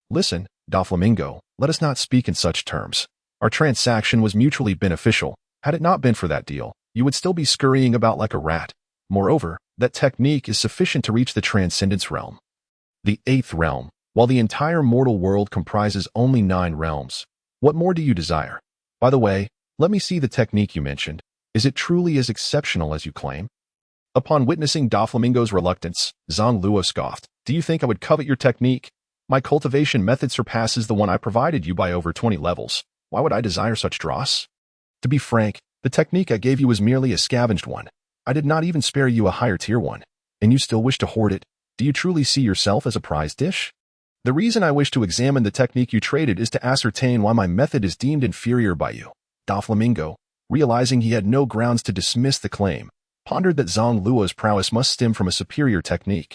Listen, Doflamingo, let us not speak in such terms. Our transaction was mutually beneficial. Had it not been for that deal, you would still be scurrying about like a rat. Moreover, that technique is sufficient to reach the transcendence realm. The 8th realm, while the entire mortal world comprises only 9 realms. What more do you desire? By the way, let me see the technique you mentioned. Is it truly as exceptional as you claim? Upon witnessing Doflamingo's reluctance, Zang Luo scoffed. Do you think I would covet your technique? My cultivation method surpasses the one I provided you by over 20 levels. Why would I desire such dross? To be frank, the technique I gave you was merely a scavenged one. I did not even spare you a higher tier one. And you still wish to hoard it? Do you truly see yourself as a prize dish? The reason I wish to examine the technique you traded is to ascertain why my method is deemed inferior by you. Doflamingo, realizing he had no grounds to dismiss the claim, pondered that Zang Luo's prowess must stem from a superior technique.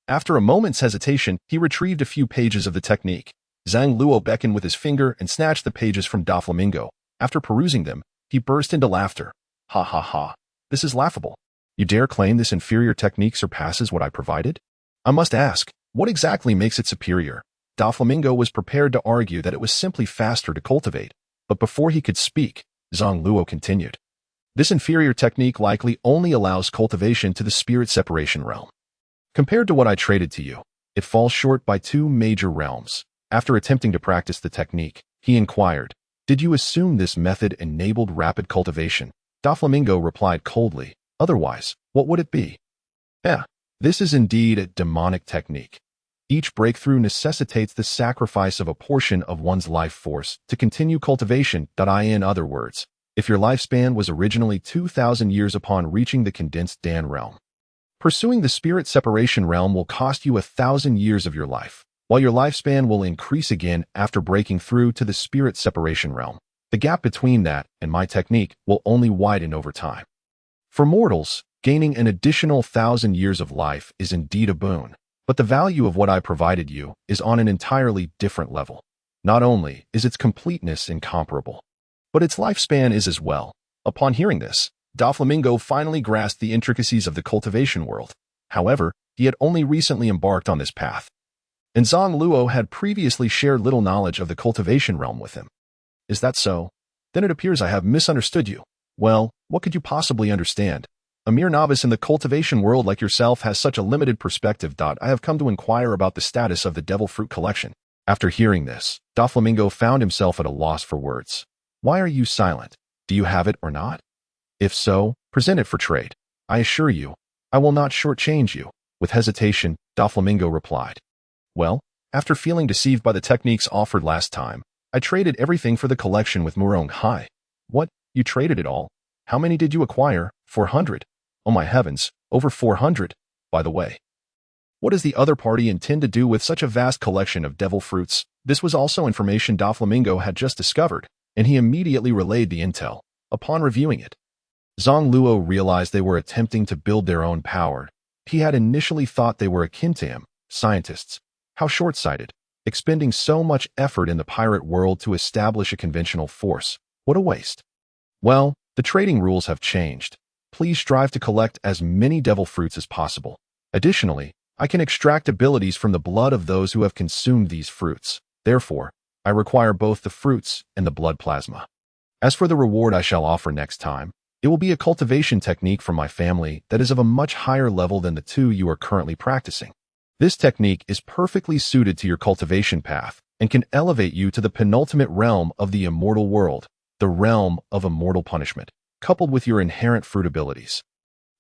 After a moment's hesitation, he retrieved a few pages of the technique. Zang Luo beckoned with his finger and snatched the pages from Doflamingo. After perusing them, he burst into laughter. Ha ha ha. This is laughable. You dare claim this inferior technique surpasses what I provided? I must ask, what exactly makes it superior? Doflamingo was prepared to argue that it was simply faster to cultivate, but before he could speak, Zang Luo continued. This inferior technique likely only allows cultivation to the spirit separation realm. Compared to what I traded to you, it falls short by 2 major realms. After attempting to practice the technique, he inquired, did you assume this method enabled rapid cultivation? Doflamingo replied coldly, otherwise, what would it be? This is indeed a demonic technique. Each breakthrough necessitates the sacrifice of a portion of one's life force to continue cultivation. In other words, if your lifespan was originally 2,000 years upon reaching the condensed Dan realm, pursuing the spirit separation realm will cost you 1,000 years of your life, while your lifespan will increase again after breaking through to the spirit separation realm. The gap between that and my technique will only widen over time. For mortals, gaining an additional 1,000 years of life is indeed a boon, but the value of what I provided you is on an entirely different level. Not only is its completeness incomparable, but its lifespan is as well. Upon hearing this, Doflamingo finally grasped the intricacies of the cultivation world. However, he had only recently embarked on this path, and Zang Luo had previously shared little knowledge of the cultivation realm with him. Is that so? Then it appears I have misunderstood you. Well, what could you possibly understand? A mere novice in the cultivation world like yourself has such a limited perspective. I have come to inquire about the status of the devil fruit collection. After hearing this, Doflamingo found himself at a loss for words. Why are you silent? Do you have it or not? If so, present it for trade. I assure you, I will not shortchange you. With hesitation, Doflamingo replied. Well, after feeling deceived by the techniques offered last time, I traded everything for the collection with Murong Hai. What? You traded it all? How many did you acquire? 400. Oh my heavens, over 400. By the way, what does the other party intend to do with such a vast collection of devil fruits? This was also information Doflamingo had just discovered, and he immediately relayed the intel. Upon reviewing it, Zang Luo realized they were attempting to build their own power. He had initially thought they were akin to him, scientists. How short-sighted, expending so much effort in the pirate world to establish a conventional force. What a waste. Well, the trading rules have changed. Please strive to collect as many devil fruits as possible. Additionally, I can extract abilities from the blood of those who have consumed these fruits. Therefore, I require both the fruits and the blood plasma. As for the reward I shall offer next time, it will be a cultivation technique from my family that is of a much higher level than the two you are currently practicing. This technique is perfectly suited to your cultivation path and can elevate you to the penultimate realm of the immortal world, the realm of immortal punishment, coupled with your inherent fruit abilities.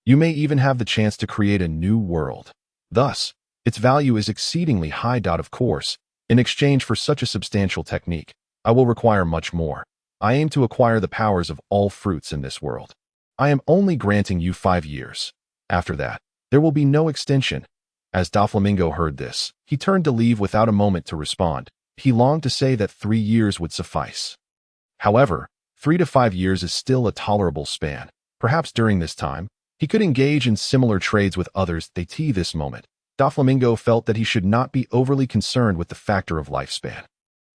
You may even have the chance to create a new world. Thus, its value is exceedingly high. Of course, in exchange for such a substantial technique, I will require much more. I aim to acquire the powers of all fruits in this world. I am only granting you 5 years. After that, there will be no extension. As Doflamingo heard this, he turned to leave without a moment to respond. He longed to say that 3 years would suffice. However, 3 to 5 years is still a tolerable span. Perhaps during this time, he could engage in similar trades with others. This moment, Doflamingo felt that he should not be overly concerned with the factor of lifespan.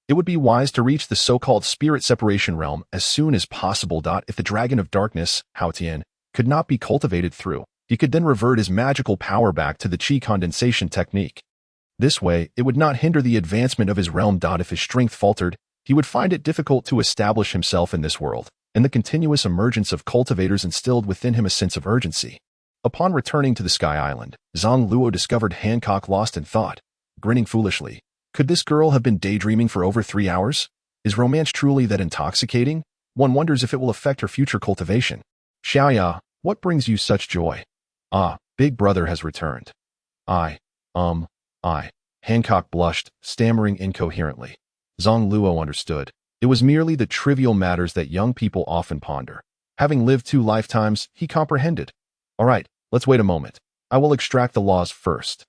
It would be wise to reach the so-called spirit separation realm as soon as possible. If the Dragon of Darkness, Hao Tian, could not be cultivated through, he could then revert his magical power back to the Qi condensation technique. This way, it would not hinder the advancement of his realm. If his strength faltered, he would find it difficult to establish himself in this world, and the continuous emergence of cultivators instilled within him a sense of urgency. Upon returning to the Sky Island, Zang Luo discovered Hancock lost in thought, grinning foolishly. Could this girl have been daydreaming for over 3 hours? Is romance truly that intoxicating? One wonders if it will affect her future cultivation. Xiaoya, what brings you such joy? Ah, Big Brother has returned. I. Hancock blushed, stammering incoherently. Zang Luo understood. It was merely the trivial matters that young people often ponder. Having lived 2 lifetimes, he comprehended. All right, let's wait a moment. I will extract the laws first.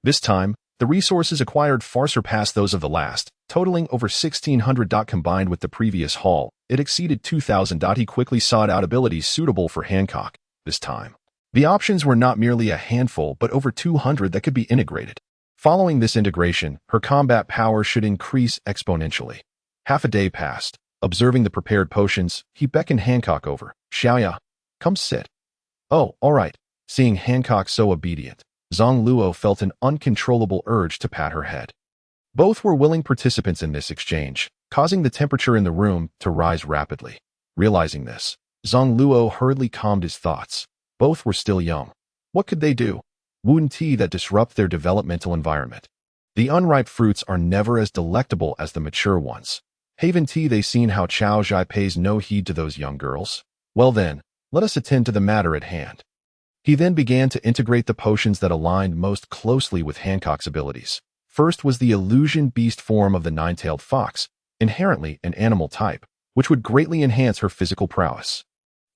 This time, the resources acquired far surpassed those of the last, totaling over 1,600. Combined with the previous haul, it exceeded 2,000. He quickly sought out abilities suitable for Hancock. This time, the options were not merely a handful but over 200 that could be integrated. Following this integration, her combat power should increase exponentially. Half a day passed. Observing the prepared potions, he beckoned Hancock over. Xiaoya, come sit. Oh, all right. Seeing Hancock so obedient, Zang Luo felt an uncontrollable urge to pat her head. Both were willing participants in this exchange, causing the temperature in the room to rise rapidly. Realizing this, Zang Luo hurriedly calmed his thoughts. Both were still young. What could they do? Wound tea that disrupt their developmental environment. The unripe fruits are never as delectable as the mature ones. Haven tea. They seen how Chao Zhai pays no heed to those young girls. Well then, let us attend to the matter at hand. He then began to integrate the potions that aligned most closely with Hancock's abilities. First was the illusion beast form of the nine-tailed fox, inherently an animal type, which would greatly enhance her physical prowess.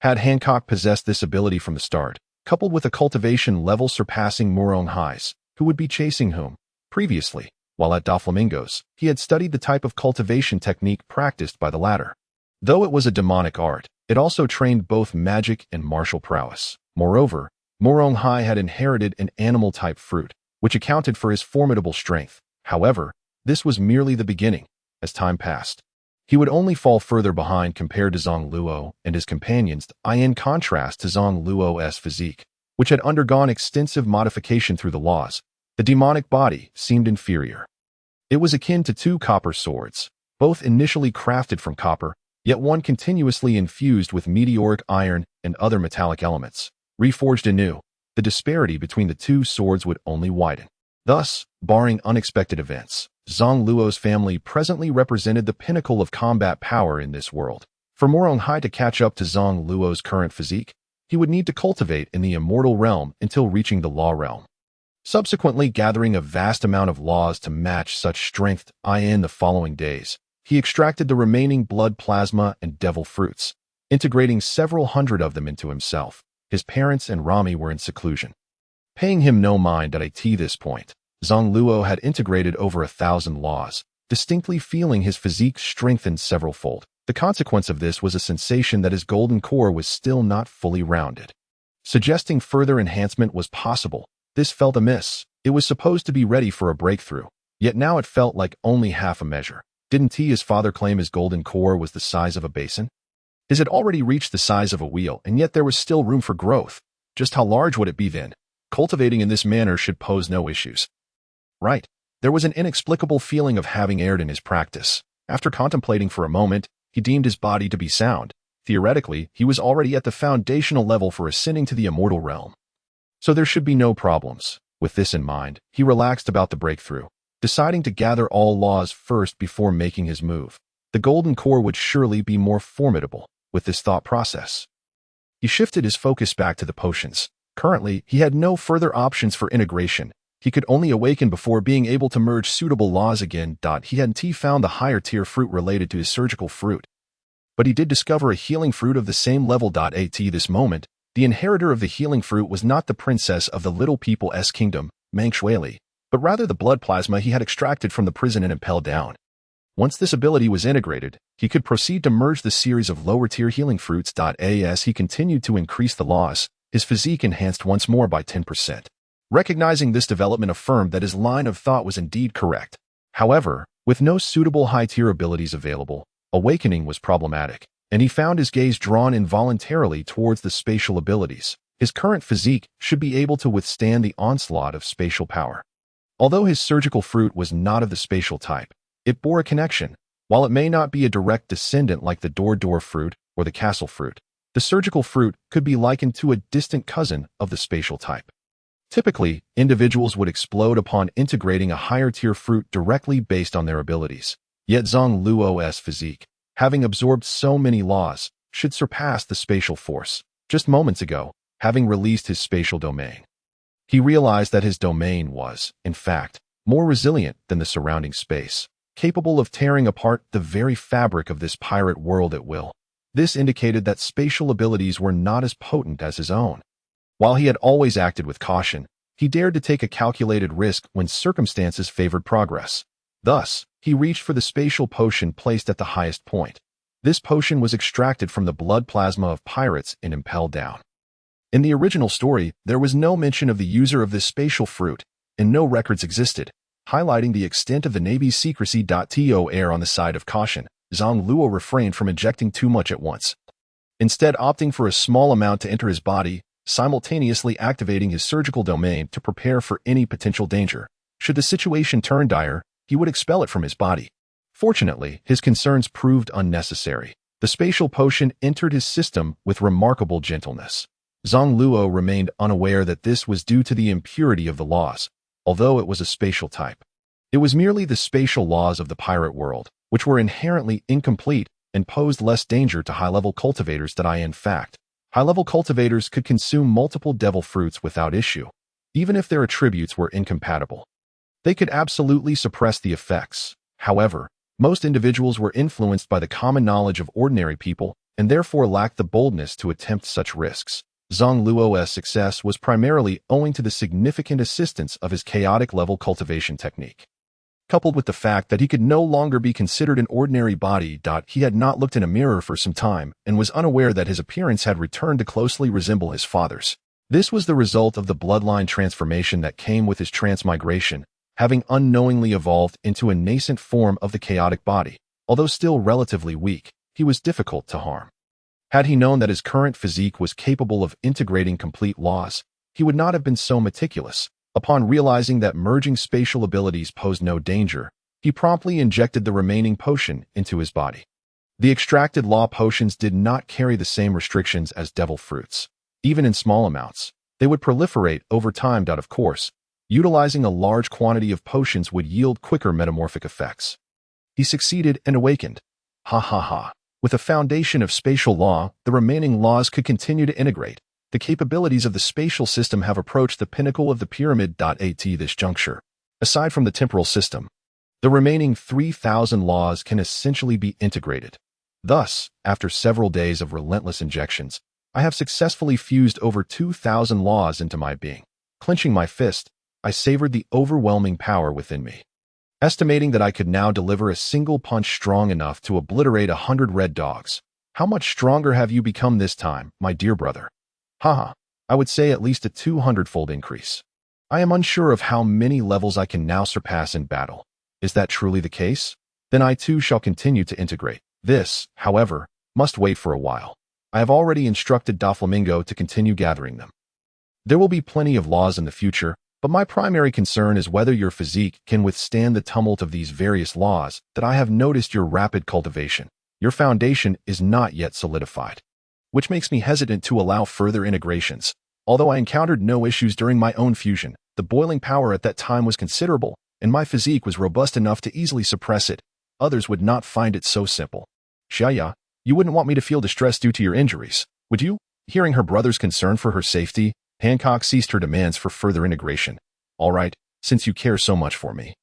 Had Hancock possessed this ability from the start, coupled with a cultivation level surpassing Murong Hai's, who would be chasing whom? Previously, while at Doflamingo's, he had studied the type of cultivation technique practiced by the latter. Though it was a demonic art, it also trained both magic and martial prowess. Moreover, Murong Hai had inherited an animal-type fruit, which accounted for his formidable strength. However, this was merely the beginning. As time passed, he would only fall further behind compared to Zang Luo and his companions. In contrast to Zang Luo's physique, which had undergone extensive modification through the laws, the demonic body seemed inferior. It was akin to 2 copper swords, both initially crafted from copper, yet one continuously infused with meteoric iron and other metallic elements. Reforged anew, the disparity between the two swords would only widen. Thus, barring unexpected events, Zang Luo's family presently represented the pinnacle of combat power in this world. For Morong Hai to catch up to Zang Luo's current physique, he would need to cultivate in the immortal realm until reaching the law realm, subsequently gathering a vast amount of laws to match such strength. In the following days, he extracted the remaining blood plasma and devil fruits, integrating several hundred of them into himself. His parents and Rami were in seclusion, paying him no mind at this point. Zang Luo had integrated over 1,000 laws, distinctly feeling his physique strengthened several-fold. The consequence of this was a sensation that his golden core was still not fully rounded, suggesting further enhancement was possible. This felt amiss. It was supposed to be ready for a breakthrough, yet now it felt like only half a measure. Didn't his father claim his golden core was the size of a basin? His had already reached the size of a wheel, and yet there was still room for growth. Just how large would it be then? Cultivating in this manner should pose no issues. Right. There was an inexplicable feeling of having erred in his practice. After contemplating for a moment, he deemed his body to be sound. Theoretically, he was already at the foundational level for ascending to the immortal realm, so there should be no problems. With this in mind, he relaxed about the breakthrough, deciding to gather all laws first before making his move. The golden core would surely be more formidable. With this thought process, he shifted his focus back to the potions. Currently, he had no further options for integration. He could only awaken before being able to merge suitable laws again. He hadn't found the higher tier fruit related to his surgical fruit, but he did discover a healing fruit of the same level. At this moment, the inheritor of the healing fruit was not the princess of the Little People's Kingdom, Mang Shuili, but rather the blood plasma he had extracted from the prison and impelled down. Once this ability was integrated, he could proceed to merge the series of lower-tier healing fruits. As he continued to increase the laws, his physique enhanced once more by 10%. Recognizing this development affirmed that his line of thought was indeed correct. However, with no suitable high-tier abilities available, awakening was problematic, and he found his gaze drawn involuntarily towards the spatial abilities. His current physique should be able to withstand the onslaught of spatial power. Although his surgical fruit was not of the spatial type, it bore a connection. While it may not be a direct descendant like the door fruit or the castle fruit, the surgical fruit could be likened to a distant cousin of the spatial type. Typically, individuals would explode upon integrating a higher-tier fruit directly based on their abilities. Yet Zang Luo's physique, having absorbed so many laws, should surpass the spatial force. Just moments ago, having released his spatial domain, he realized that his domain was, in fact, more resilient than the surrounding space, capable of tearing apart the very fabric of this pirate world at will. This indicated that spatial abilities were not as potent as his own. While he had always acted with caution, he dared to take a calculated risk when circumstances favored progress. Thus, he reached for the spatial potion placed at the highest point. This potion was extracted from the blood plasma of pirates and impelled down. In the original story, there was no mention of the user of this spatial fruit, and no records existed, highlighting the extent of the Navy's secrecy. To err on the side of caution, Zang Luo refrained from injecting too much at once, instead opting for a small amount to enter his body, simultaneously activating his surgical domain to prepare for any potential danger. Should the situation turn dire, he would expel it from his body. Fortunately, his concerns proved unnecessary. The spatial potion entered his system with remarkable gentleness. Zang Luo remained unaware that this was due to the impurity of the laws, although it was a spatial type. It was merely the spatial laws of the pirate world, which were inherently incomplete and posed less danger to high-level cultivators. In fact, high-level cultivators could consume multiple devil fruits without issue, even if their attributes were incompatible. They could absolutely suppress the effects. However, most individuals were influenced by the common knowledge of ordinary people and therefore lacked the boldness to attempt such risks. Zang Luo's success was primarily owing to the significant assistance of his chaotic level cultivation technique, coupled with the fact that he could no longer be considered an ordinary body. He had not looked in a mirror for some time and was unaware that his appearance had returned to closely resemble his father's. This was the result of the bloodline transformation that came with his transmigration, having unknowingly evolved into a nascent form of the chaotic body. Although still relatively weak, he was difficult to harm. Had he known that his current physique was capable of integrating complete laws, he would not have been so meticulous. Upon realizing that merging spatial abilities posed no danger, he promptly injected the remaining potion into his body. The extracted law potions did not carry the same restrictions as devil fruits. Even in small amounts, they would proliferate over time. Of course, utilizing a large quantity of potions would yield quicker metamorphic effects. He succeeded and awakened. Ha ha ha. With a foundation of spatial law, the remaining laws could continue to integrate. The capabilities of the spatial system have approached the pinnacle of the pyramid. At this juncture, aside from the temporal system, the remaining 3,000 laws can essentially be integrated. Thus, after several days of relentless injections, I have successfully fused over 2,000 laws into my being. Clenching my fist, I savored the overwhelming power within me. Estimating that I could now deliver a single punch strong enough to obliterate 100 red dogs. How much stronger have you become this time, my dear brother? Haha, I would say at least a 200-fold increase. I am unsure of how many levels I can now surpass in battle. Is that truly the case? Then I too shall continue to integrate. This, however, must wait for a while. I have already instructed Doflamingo to continue gathering them. There will be plenty of laws in the future, but my primary concern is whether your physique can withstand the tumult of these various laws. That I have noticed your rapid cultivation. Your foundation is not yet solidified, which makes me hesitant to allow further integrations. Although I encountered no issues during my own fusion, the boiling power at that time was considerable, and my physique was robust enough to easily suppress it. Others would not find it so simple. Xiaya, you wouldn't want me to feel distressed due to your injuries, would you? Hearing her brother's concern for her safety, Hancock ceased her demands for further integration. All right, since you care so much for me,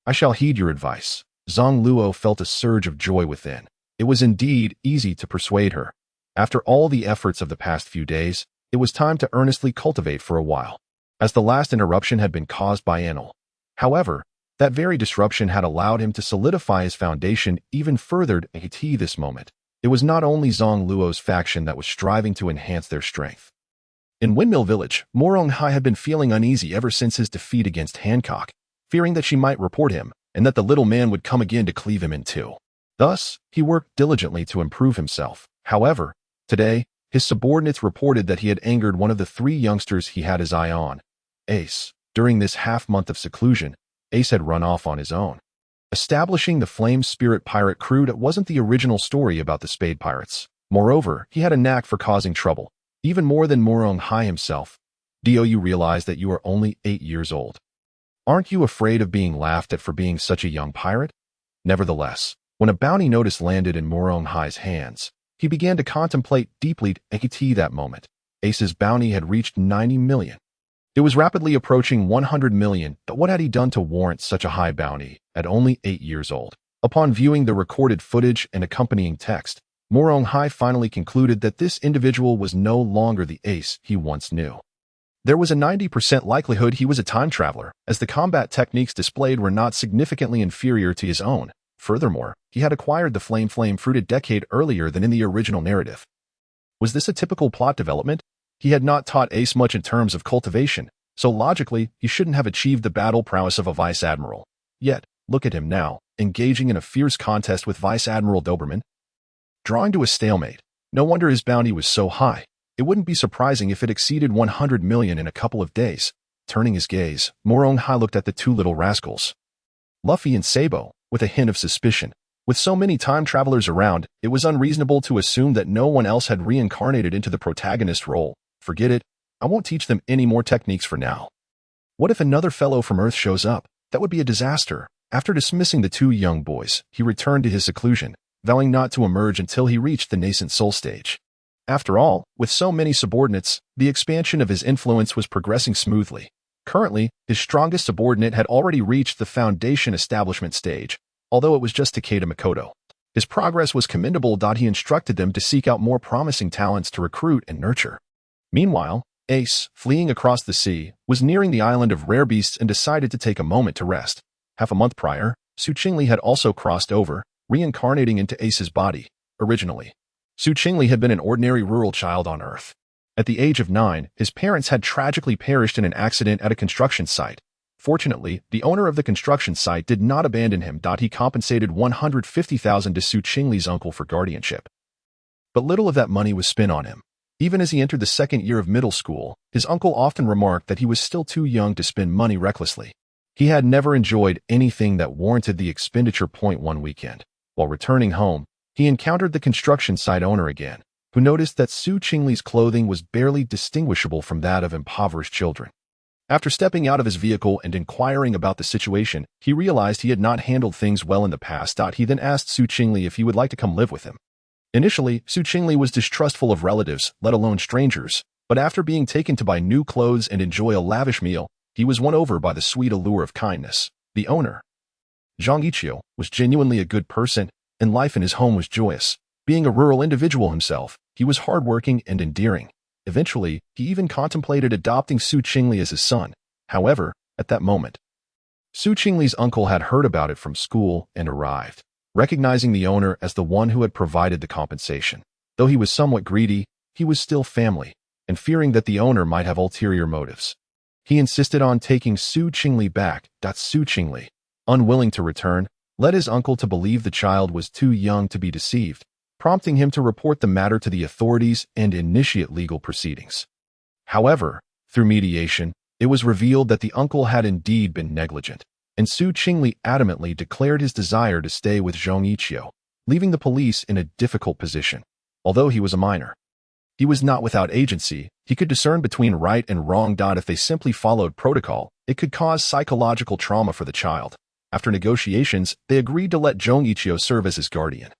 I shall heed your advice. Zang Luo felt a surge of joy within. It was indeed easy to persuade her. After all the efforts of the past few days, it was time to earnestly cultivate for a while, as the last interruption had been caused by Anil. However, that very disruption had allowed him to solidify his foundation even further. At this moment, it was not only Zang Luo's faction that was striving to enhance their strength. In Windmill Village, Morong Hai had been feeling uneasy ever since his defeat against Hancock, fearing that she might report him and that the little man would come again to cleave him in two. Thus, he worked diligently to improve himself. However, today, his subordinates reported that he had angered one of the 3 youngsters he had his eye on, Ace. During this half-month of seclusion, Ace had run off on his own. Establishing the Flame Spirit Pirate crew. That wasn't the original story about the Spade Pirates. Moreover, he had a knack for causing trouble, even more than Morong Hai himself. You realize that you are only 8 years old. Aren't you afraid of being laughed at for being such a young pirate? Nevertheless, when a bounty notice landed in Morong Hai's hands, he began to contemplate deeply. At that moment, Ace's bounty had reached 90 million. It was rapidly approaching 100 million, but what had he done to warrant such a high bounty at only 8 years old? Upon viewing the recorded footage and accompanying text, Morong Hai finally concluded that this individual was no longer the Ace he once knew. There was a 90% likelihood he was a time traveler, as the combat techniques displayed were not significantly inferior to his own. Furthermore, he had acquired the flame fruit a decade earlier than in the original narrative. Was this a typical plot development? He had not taught Ace much in terms of cultivation, so logically, he shouldn't have achieved the battle prowess of a vice admiral. Yet, look at him now, engaging in a fierce contest with Vice Admiral Doberman. Drawing to a stalemate. No wonder his bounty was so high. It wouldn't be surprising if it exceeded 100 million in a couple of days. Turning his gaze, Morong Hai looked at the 2 little rascals, Luffy and Sabo, with a hint of suspicion. With so many time travelers around, it was unreasonable to assume that no one else had reincarnated into the protagonist role. Forget it. I won't teach them any more techniques for now. What if another fellow from Earth shows up? That would be a disaster. After dismissing the 2 young boys, he returned to his seclusion, vowing not to emerge until he reached the nascent soul stage. After all, with so many subordinates, the expansion of his influence was progressing smoothly. Currently, his strongest subordinate had already reached the foundation establishment stage, although it was just Takeda Makoto. His progress was commendable. He instructed them to seek out more promising talents to recruit and nurture. Meanwhile, Ace, fleeing across the sea, was nearing the island of rare beasts and decided to take a moment to rest. Half a month prior, Su Qingli had also crossed over, reincarnating into Ace's body. Originally, Su Qingli had been an ordinary rural child on Earth. At the age of 9, his parents had tragically perished in an accident at a construction site. Fortunately, the owner of the construction site did not abandon him. He compensated 150,000 to Su Qingli's uncle for guardianship. But little of that money was spent on him. Even as he entered the 2nd year of middle school, his uncle often remarked that he was still too young to spend money recklessly. He had never enjoyed anything that warranted the expenditure. One weekend, while returning home, he encountered the construction site owner again. who noticed that Su Qingli's clothing was barely distinguishable from that of impoverished children. After stepping out of his vehicle and inquiring about the situation, he realized he had not handled things well in the past. He then asked Su Qingli if he would like to come live with him. Initially, Su Qingli was distrustful of relatives, let alone strangers, but after being taken to buy new clothes and enjoy a lavish meal, he was won over by the sweet allure of kindness. The owner, Zhang Yiqiu, was genuinely a good person, and life in his home was joyous. Being a rural individual himself, he was hardworking and endearing. Eventually, he even contemplated adopting Su Qingli as his son. However, at that moment, Su Qingli's uncle had heard about it from school and arrived, recognizing the owner as the one who had provided the compensation. Though he was somewhat greedy, he was still family, and fearing that the owner might have ulterior motives, he insisted on taking Su Qingli back. Su Qingli, unwilling to return, led his uncle to believe the child was too young to be deceived, prompting him to report the matter to the authorities and initiate legal proceedings. However, through mediation, it was revealed that the uncle had indeed been negligent, and Su Qingli adamantly declared his desire to stay with Zhang Yiqiu, leaving the police in a difficult position. Although he was a minor, he was not without agency. He could discern between right and wrong. If they simply followed protocol, it could cause psychological trauma for the child. After negotiations, they agreed to let Zhang Yiqiu serve as his guardian,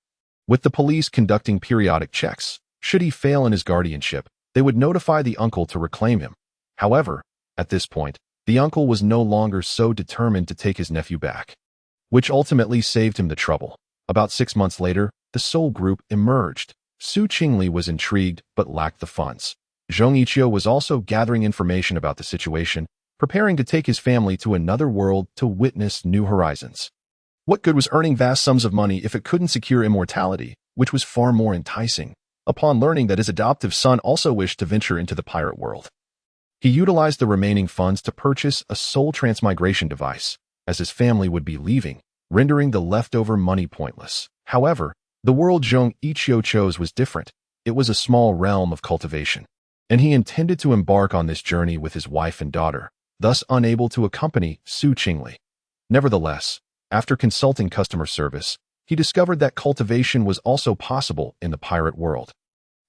with the police conducting periodic checks. Should he fail in his guardianship, they would notify the uncle to reclaim him. However, at this point, the uncle was no longer so determined to take his nephew back, which ultimately saved him the trouble. About 6 months later, the Soul Group emerged. Su Qingli was intrigued but lacked the funds. Zhang Yiqiu was also gathering information about the situation, preparing to take his family to another world to witness new horizons. What good was earning vast sums of money if it couldn't secure immortality, which was far more enticing? Upon learning that his adoptive son also wished to venture into the pirate world, he utilized the remaining funds to purchase a soul transmigration device, as his family would be leaving, rendering the leftover money pointless. However, the world Zhang Yiqiu chose was different. It was a small realm of cultivation, and he intended to embark on this journey with his wife and daughter, thus unable to accompany Su Qingli. Nevertheless, after consulting customer service, he discovered that cultivation was also possible in the pirate world,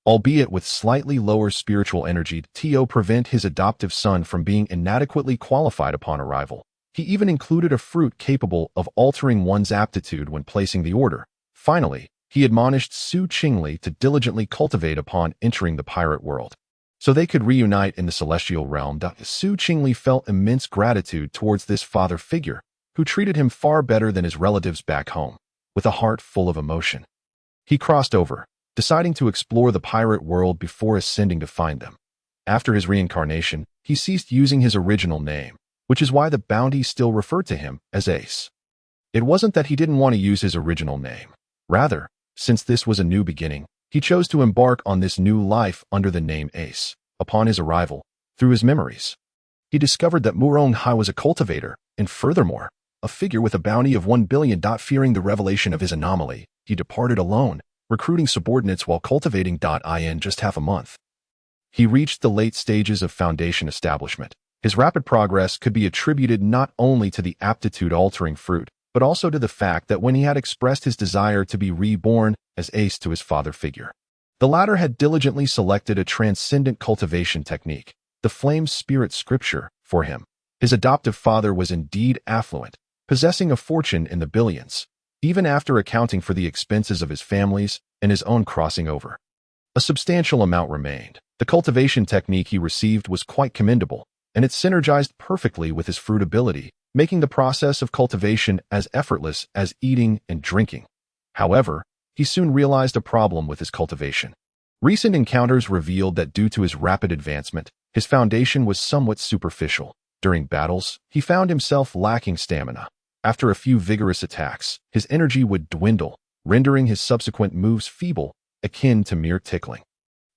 albeit with slightly lower spiritual energy to prevent his adoptive son from being inadequately qualified upon arrival. He even included a fruit capable of altering one's aptitude when placing the order. Finally, he admonished Su Qingli to diligently cultivate upon entering the pirate world, so they could reunite in the celestial realm. Su Qingli felt immense gratitude towards this father figure, who treated him far better than his relatives back home. With a heart full of emotion, he crossed over, deciding to explore the pirate world before ascending to find them. After his reincarnation, he ceased using his original name, which is why the bounty still referred to him as Ace. It wasn't that he didn't want to use his original name. Rather, since this was a new beginning, he chose to embark on this new life under the name Ace. Upon his arrival, through his memories, he discovered that Murong Hai was a cultivator, and furthermore, a figure with a bounty of 1 billion. Fearing the revelation of his anomaly, he departed alone, recruiting subordinates while cultivating. In just half a month, he reached the late stages of foundation establishment. His rapid progress could be attributed not only to the aptitude-altering fruit, but also to the fact that when he had expressed his desire to be reborn as Ace to his father figure, the latter had diligently selected a transcendent cultivation technique, the flame spirit scripture, for him. His adoptive father was indeed affluent, possessing a fortune in the billions, even after accounting for the expenses of his families and his own crossing over. A substantial amount remained. The cultivation technique he received was quite commendable, and it synergized perfectly with his fruit ability, making the process of cultivation as effortless as eating and drinking. However, he soon realized a problem with his cultivation. Recent encounters revealed that due to his rapid advancement, his foundation was somewhat superficial. During battles, he found himself lacking stamina. After a few vigorous attacks, his energy would dwindle, rendering his subsequent moves feeble, akin to mere tickling.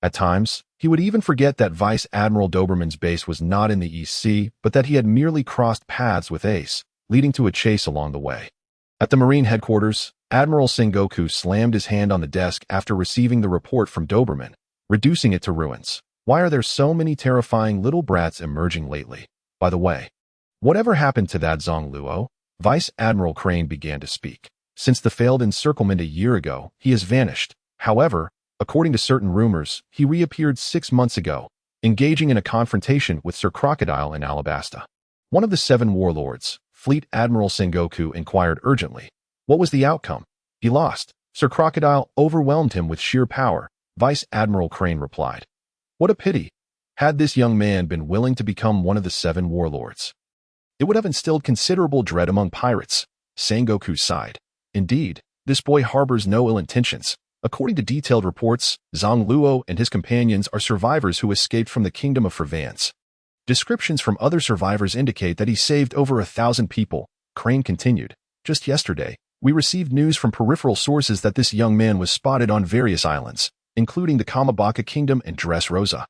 At times, he would even forget that Vice Admiral Doberman's base was not in the East Sea, but that he had merely crossed paths with Ace, leading to a chase along the way. At the Marine headquarters, Admiral Sengoku slammed his hand on the desk after receiving the report from Doberman, reducing it to ruins. Why are there so many terrifying little brats emerging lately? By the way, whatever happened to that Zang Luo? Vice Admiral Crane began to speak. Since the failed encirclement a year ago, he has vanished. However, According to certain rumors, he reappeared 6 months ago, engaging in a confrontation with Sir Crocodile in Alabasta. One of the 7 warlords, Fleet Admiral Sengoku, inquired urgently. What was the outcome? He lost. Sir Crocodile overwhelmed him with sheer power, Vice Admiral Crane replied. What a pity. Had this young man been willing to become one of the 7 warlords, it would have instilled considerable dread among pirates. Sengoku sighed. Indeed, this boy harbors no ill intentions. According to detailed reports, Zang Luo and his companions are survivors who escaped from the Kingdom of Fervance. Descriptions from other survivors indicate that he saved over 1,000 people. Crane continued. Just yesterday, we received news from peripheral sources that this young man was spotted on various islands, including the Kamabaka Kingdom and Dressrosa.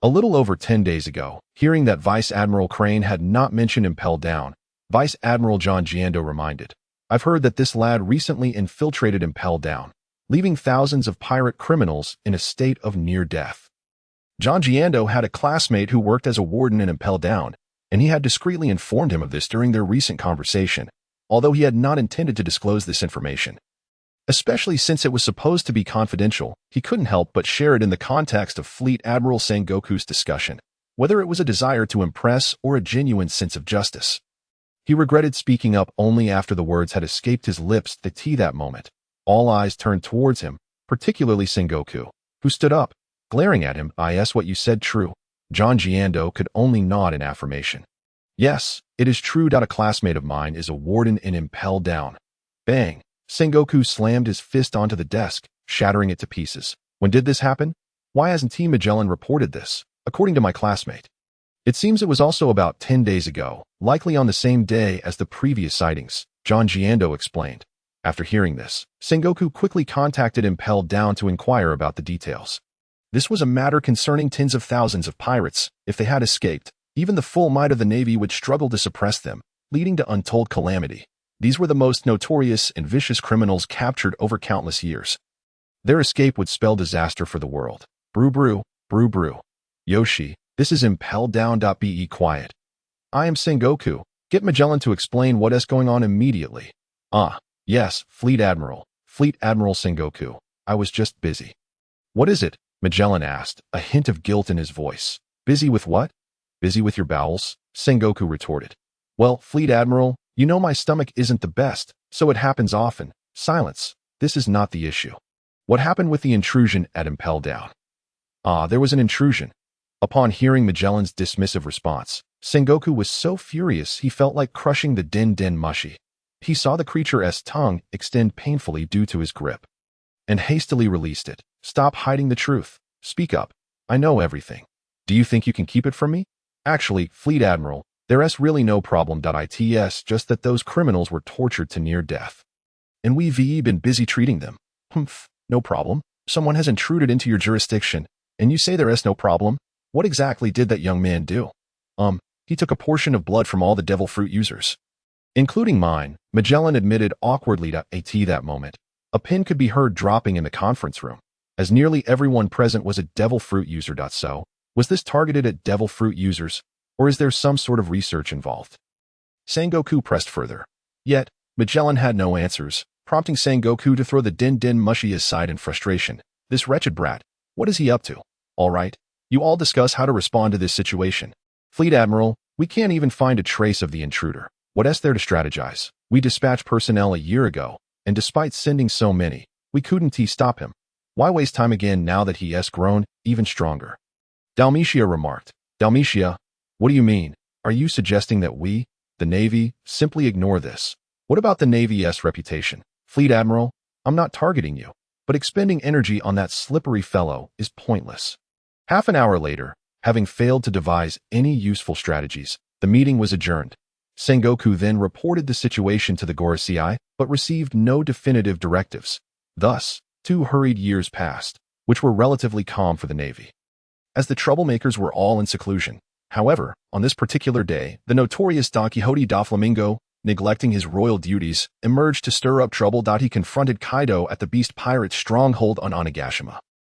A little over 10 days ago, hearing that Vice Admiral Crane had not mentioned Impel Down, Vice Admiral John Giando reminded, I've heard that this lad recently infiltrated Impel Down, leaving thousands of pirate criminals in a state of near death. John Giando had a classmate who worked as a warden in Impel Down, and he had discreetly informed him of this during their recent conversation, although he had not intended to disclose this information. Especially since it was supposed to be confidential, he couldn't help but share it in the context of Fleet Admiral Sengoku's discussion, whether it was a desire to impress or a genuine sense of justice. He regretted speaking up only after the words had escaped his lips that moment. All eyes turned towards him, particularly Sengoku, who stood up, glaring at him. Is what you said true? John Giando could only nod in affirmation. Yes, it is true. A classmate of mine is a warden in Impel Down. Bang! Sengoku slammed his fist onto the desk, shattering it to pieces. When did this happen? Why hasn't Team Magellan reported this? According to my classmate, it seems it was also about 10 days ago, likely on the same day as the previous sightings, John Giando explained. After hearing this, Sengoku quickly contacted Impel Down to inquire about the details. This was a matter concerning tens of thousands of pirates. If they had escaped, even the full might of the Navy would struggle to suppress them, leading to untold calamity. These were the most notorious and vicious criminals captured over countless years. Their escape would spell disaster for the world. Brew brew, brew brew. Yoshi, this is Impel Down. Be quiet. I am Sengoku. Get Magellan to explain what is going on immediately. Yes, Fleet Admiral Sengoku. I was just busy. What is it? Magellan asked, a hint of guilt in his voice. Busy with what? Busy with your bowels? Sengoku retorted. Well, Fleet Admiral, you know my stomach isn't the best, so it happens often. Silence. This is not the issue. What happened with the intrusion at Impel Down? There was an intrusion. Upon hearing Magellan's dismissive response, Sengoku was so furious he felt like crushing the den mushi. He saw the creature's tongue extend painfully due to his grip, and hastily released it. Stop hiding the truth. Speak up. I know everything. Do you think you can keep it from me? Actually, Fleet Admiral, there's really no problem. It's just that those criminals were tortured to near death, and we've been busy treating them. No problem. Someone has intruded into your jurisdiction, and you say there is no problem? What exactly did that young man do? He took a portion of blood from all the devil fruit users, including mine, Magellan admitted awkwardly. At that moment, a pin could be heard dropping in the conference room, as nearly everyone present was a devil fruit user. So, was this targeted at devil fruit users, or is there some sort of research involved? Sengoku pressed further. Yet, Magellan had no answers, prompting Sengoku to throw the den mushi aside in frustration. This wretched brat, what is he up to? All right, you all discuss how to respond to this situation. Fleet Admiral, we can't even find a trace of the intruder. What is there to strategize? We dispatched personnel a year ago, and despite sending so many, we couldn't stop him. Why waste time again now that he has grown even stronger? Dalmatia remarked. Dalmatia, what do you mean? Are you suggesting that we, the Navy, simply ignore this? What about the Navy's reputation? Fleet Admiral, I'm not targeting you, but expending energy on that slippery fellow is pointless. Half an hour later, having failed to devise any useful strategies, the meeting was adjourned. Sengoku then reported the situation to the Gorosei, but received no definitive directives. Thus, 2 hurried years passed, which were relatively calm for the Navy, as the troublemakers were all in seclusion. However, on this particular day, the notorious Don Quixote da Flamingo, neglecting his royal duties, emerged to stir up trouble. He confronted Kaido at the Beast Pirates' stronghold on Onigashima.